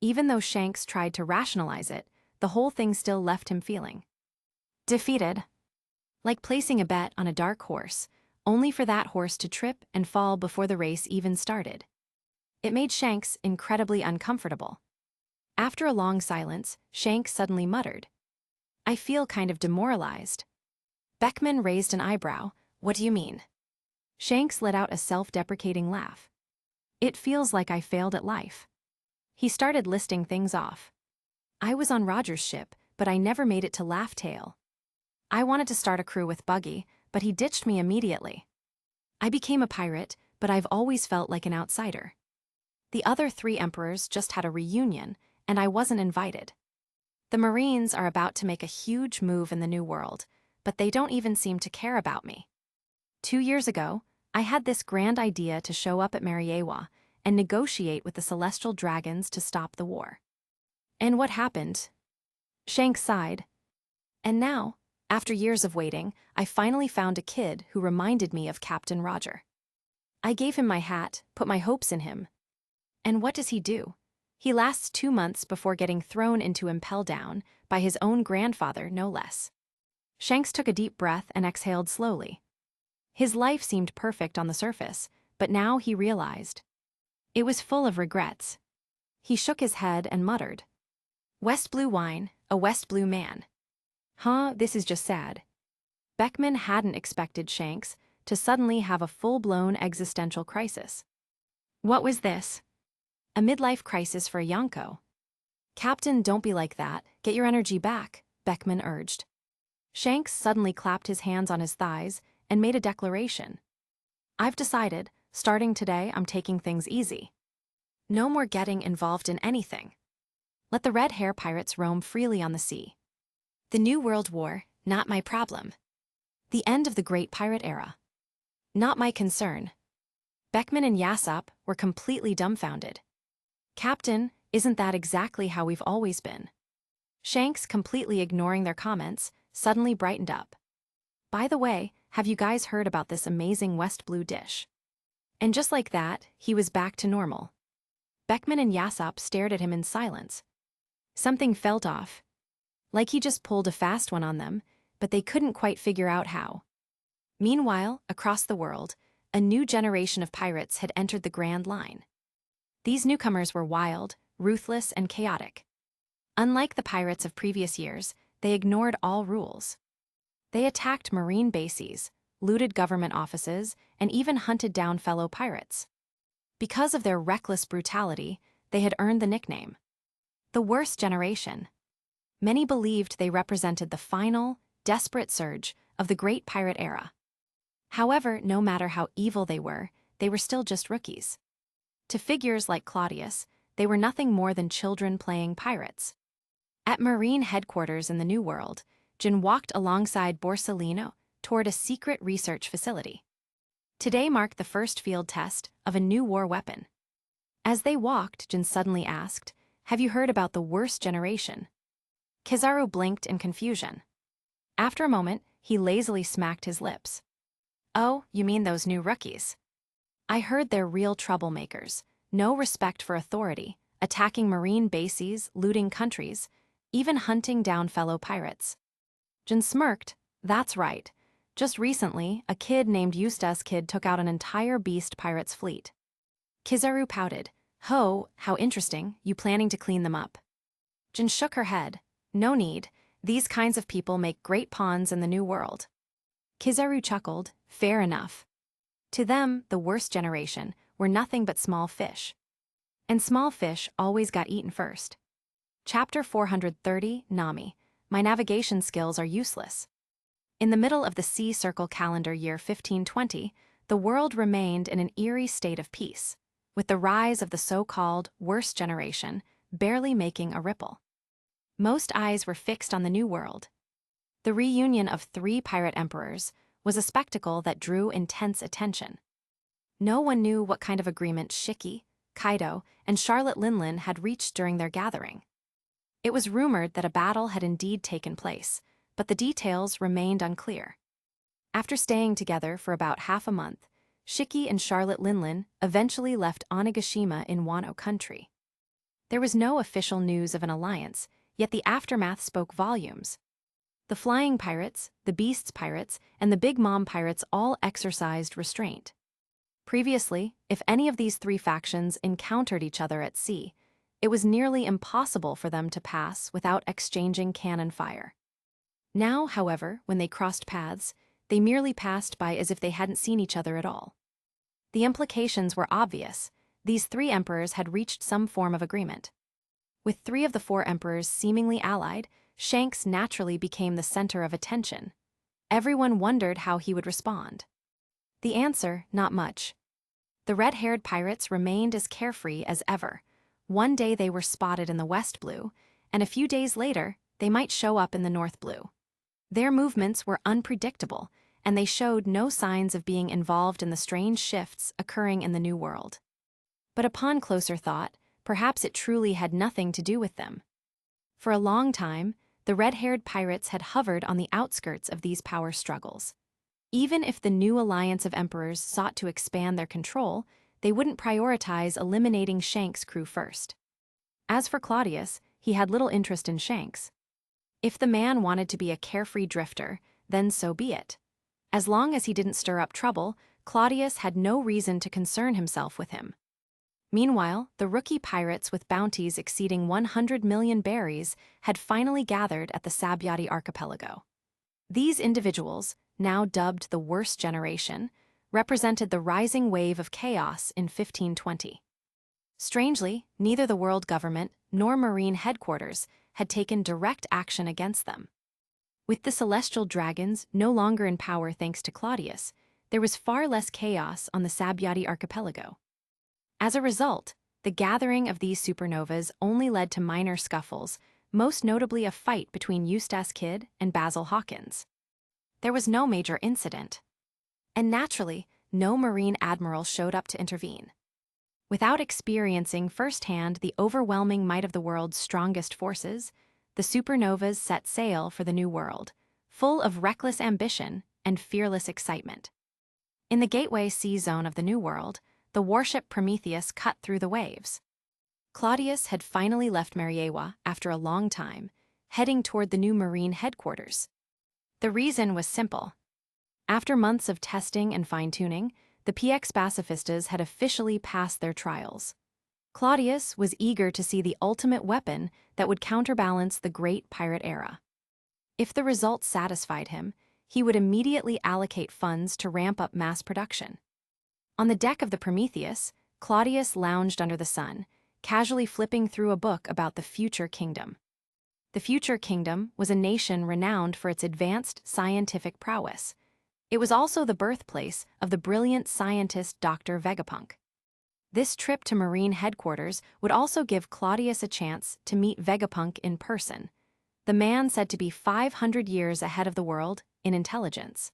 Even though Shanks tried to rationalize it, the whole thing still left him feeling defeated. Like placing a bet on a dark horse, only for that horse to trip and fall before the race even started. It made Shanks incredibly uncomfortable. After a long silence, Shanks suddenly muttered, I feel kind of demoralized. Beckman raised an eyebrow. What do you mean? Shanks let out a self-deprecating laugh. It feels like I failed at life. He started listing things off. I was on Roger's ship, but I never made it to Laugh Tale. I wanted to start a crew with Buggy, but he ditched me immediately. I became a pirate, but I've always felt like an outsider. The other 3 emperors just had a reunion, and I wasn't invited. The Marines are about to make a huge move in the New World, but they don't even seem to care about me. 2 years ago, I had this grand idea to show up at Mariewa and negotiate with the Celestial Dragons to stop the war. And what happened? Shanks sighed. And now, after years of waiting, I finally found a kid who reminded me of Captain Roger. I gave him my hat, put my hopes in him. And what does he do? He lasts 2 months before getting thrown into Impel Down by his own grandfather, no less. Shanks took a deep breath and exhaled slowly. His life seemed perfect on the surface, but now he realized. It was full of regrets. He shook his head and muttered, West Blue wine, a West Blue man. Huh, this is just sad. Beckman hadn't expected Shanks to suddenly have a full-blown existential crisis. What was this? A midlife crisis for a Yonko. Captain, don't be like that. Get your energy back, Beckman urged. Shanks suddenly clapped his hands on his thighs and made a declaration. I've decided, starting today, I'm taking things easy. No more getting involved in anything. Let the red hair pirates roam freely on the sea. The New World War, not my problem. The end of the Great Pirate Era. Not my concern. Beckman and Yassop were completely dumbfounded. Captain, isn't that exactly how we've always been? Shanks, completely ignoring their comments, suddenly brightened up. By the way, have you guys heard about this amazing West Blue dish? And just like that, he was back to normal. Beckman and Yassop stared at him in silence. Something felt off. Like he just pulled a fast one on them, but they couldn't quite figure out how. Meanwhile, across the world, a new generation of pirates had entered the Grand Line. These newcomers were wild, ruthless, and chaotic. Unlike the pirates of previous years, they ignored all rules. They attacked marine bases, looted government offices, and even hunted down fellow pirates. Because of their reckless brutality, they had earned the nickname, the Worst Generation. Many believed they represented the final, desperate surge of the Great Pirate Era. However, no matter how evil they were still just rookies. To figures like Cladius, they were nothing more than children playing pirates. At Marine headquarters in the New World, Jin walked alongside Borsellino toward a secret research facility. Today marked the first field test of a new war weapon. As they walked, Jin suddenly asked, "Have you heard about the Worst Generation?" Kizaru blinked in confusion. After a moment, he lazily smacked his lips. "Oh, you mean those new rookies? I heard they're real troublemakers, no respect for authority, attacking marine bases, looting countries, even hunting down fellow pirates." Jin smirked. "That's right. Just recently, a kid named Eustace Kid took out an entire beast pirate's fleet." Kizaru pouted. "Ho, how interesting. You planning to clean them up?" Jin shook her head. "No need. These kinds of people make great pawns in the New World." Kizaru chuckled. "Fair enough." To them, the Worst Generation were nothing but small fish. And small fish always got eaten first. Chapter 430, Nami. My navigation skills are useless. In the middle of the Sea Circle calendar year 1520, the world remained in an eerie state of peace, with the rise of the so-called Worst Generation barely making a ripple. Most eyes were fixed on the New World. The reunion of 3 pirate emperors was a spectacle that drew intense attention. No one knew what kind of agreement Shiki, Kaido, and Charlotte Linlin had reached during their gathering. It was rumored that a battle had indeed taken place, but the details remained unclear. After staying together for about half a month, Shiki and Charlotte Linlin eventually left Onigashima in Wano country. There was no official news of an alliance, yet the aftermath spoke volumes. The Flying Pirates, the Beasts Pirates, and the Big Mom Pirates all exercised restraint. Previously, if any of these 3 factions encountered each other at sea, it was nearly impossible for them to pass without exchanging cannon fire. Now, however, when they crossed paths, they merely passed by as if they hadn't seen each other at all. The implications were obvious. These 3 emperors had reached some form of agreement. With 3 of the 4 emperors seemingly allied, Shanks naturally became the center of attention. Everyone wondered how he would respond. The answer, not much. The red-haired pirates remained as carefree as ever. One day they were spotted in the West Blue, and a few days later, they might show up in the North Blue. Their movements were unpredictable, and they showed no signs of being involved in the strange shifts occurring in the New World. But upon closer thought, perhaps it truly had nothing to do with them. For a long time, the red-haired pirates had hovered on the outskirts of these power struggles. Even if the new alliance of emperors sought to expand their control, they wouldn't prioritize eliminating Shanks' crew first. As for Claudius, he had little interest in Shanks. If the man wanted to be a carefree drifter, then so be it. As long as he didn't stir up trouble, Claudius had no reason to concern himself with him. Meanwhile, the rookie pirates with bounties exceeding 100 million berries had finally gathered at the Sabyati archipelago. These individuals, now dubbed the Worst Generation, represented the rising wave of chaos in 1520. Strangely, neither the world government nor marine headquarters had taken direct action against them. With the celestial dragons no longer in power thanks to Claudius, there was far less chaos on the Sabyati archipelago. As a result, the gathering of these supernovas only led to minor scuffles, most notably a fight between Eustace Kid and Basil Hawkins. There was no major incident. And naturally, no marine admiral showed up to intervene. Without experiencing firsthand the overwhelming might of the world's strongest forces, the supernovas set sail for the New World, full of reckless ambition and fearless excitement. In the gateway sea zone of the New World, the warship Prometheus cut through the waves. Claudius had finally left Mariewa after a long time, heading toward the new marine headquarters. The reason was simple. After months of testing and fine-tuning, the PX pacifistas had officially passed their trials. Claudius was eager to see the ultimate weapon that would counterbalance the great pirate era. If the results satisfied him, he would immediately allocate funds to ramp up mass production. On the deck of the Prometheus, Claudius lounged under the sun, casually flipping through a book about the future kingdom. The future kingdom was a nation renowned for its advanced scientific prowess. It was also the birthplace of the brilliant scientist Dr. Vegapunk. This trip to Marine headquarters would also give Claudius a chance to meet Vegapunk in person, the man said to be 500 years ahead of the world in intelligence.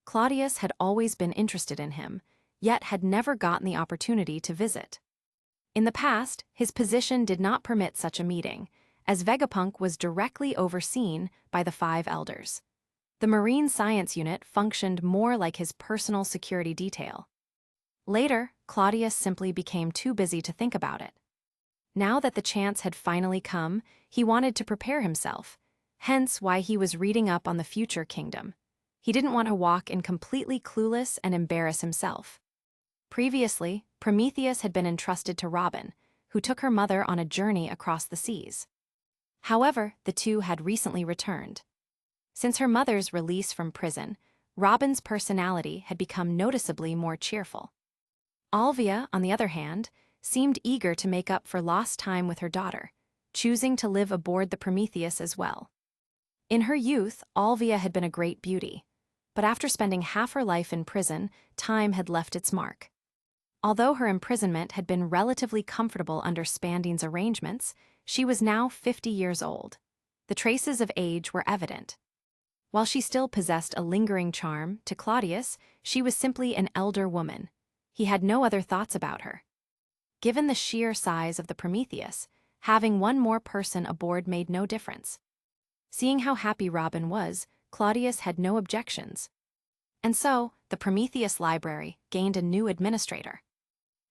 Claudius had always been interested in him, yet had never gotten the opportunity to visit. In the past, his position did not permit such a meeting, as Vegapunk was directly overseen by the 5 elders. The Marine Science Unit functioned more like his personal security detail. Later, Claudius simply became too busy to think about it. Now that the chance had finally come, he wanted to prepare himself, hence why he was reading up on the future kingdom. He didn't want to walk in completely clueless and embarrass himself. Previously, Prometheus had been entrusted to Robin, who took her mother on a journey across the seas. However, the two had recently returned. Since her mother's release from prison, Robin's personality had become noticeably more cheerful. Alvia, on the other hand, seemed eager to make up for lost time with her daughter, choosing to live aboard the Prometheus as well. In her youth, Alvia had been a great beauty, but after spending half her life in prison, time had left its mark. Although her imprisonment had been relatively comfortable under Spandine's arrangements, she was now 50 years old. The traces of age were evident. While she still possessed a lingering charm, to Claudius, she was simply an elder woman. He had no other thoughts about her. Given the sheer size of the Prometheus, having one more person aboard made no difference. Seeing how happy Robin was, Claudius had no objections. And so, the Prometheus library gained a new administrator.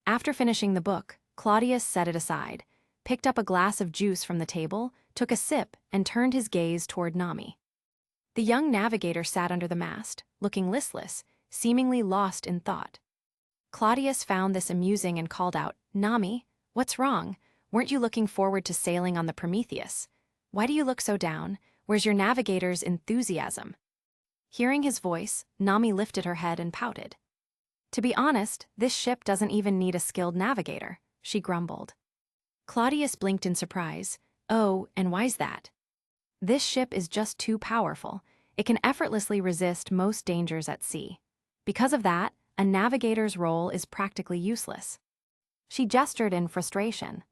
After finishing the book, Claudius set it aside, picked up a glass of juice from the table, took a sip, and turned his gaze toward Nami. The young navigator sat under the mast, looking listless, seemingly lost in thought. Claudius found this amusing and called out, "Nami, what's wrong? Weren't you looking forward to sailing on the Prometheus? Why do you look so down? Where's your navigator's enthusiasm?" Hearing his voice, Nami lifted her head and pouted. "To be honest, this ship doesn't even need a skilled navigator," she grumbled. Claudius blinked in surprise. "Oh, and why's that?" "This ship is just too powerful. It can effortlessly resist most dangers at sea. Because of that, a navigator's role is practically useless." She gestured in frustration.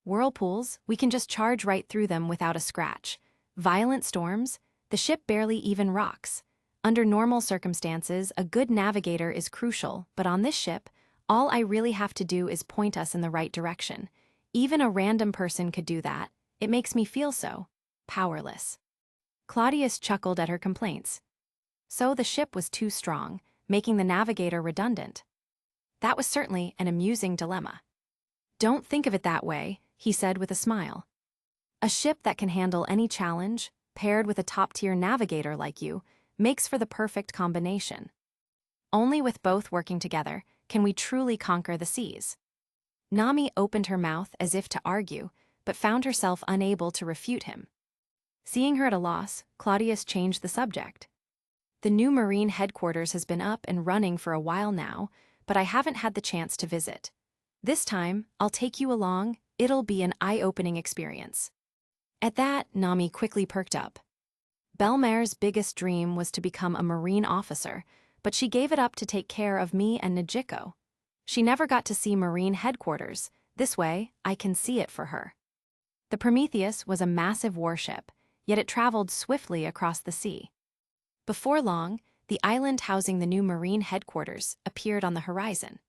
"Whirlpools, we can just charge right through them without a scratch. Violent storms, the ship barely even rocks. Under normal circumstances, a good navigator is crucial, but on this ship, all I really have to do is point us in the right direction. Even a random person could do that. It makes me feel so powerless." Claudius chuckled at her complaints. So the ship was too strong, making the navigator redundant. That was certainly an amusing dilemma. "Don't think of it that way," he said with a smile. "A ship that can handle any challenge, paired with a top-tier navigator like you, makes for the perfect combination. Only with both working together can we truly conquer the seas." Nami opened her mouth as if to argue, but found herself unable to refute him. Seeing her at a loss, Claudius changed the subject. "The new Marine headquarters has been up and running for a while now, but I haven't had the chance to visit. This time, I'll take you along. It'll be an eye-opening experience." At that, Nami quickly perked up. Belmer's biggest dream was to become a Marine officer, but she gave it up to take care of me and Najiko. She never got to see Marine headquarters. This way, I can see it for her. The Prometheus was a massive warship, yet it traveled swiftly across the sea. Before long, the island housing the new Marine headquarters appeared on the horizon.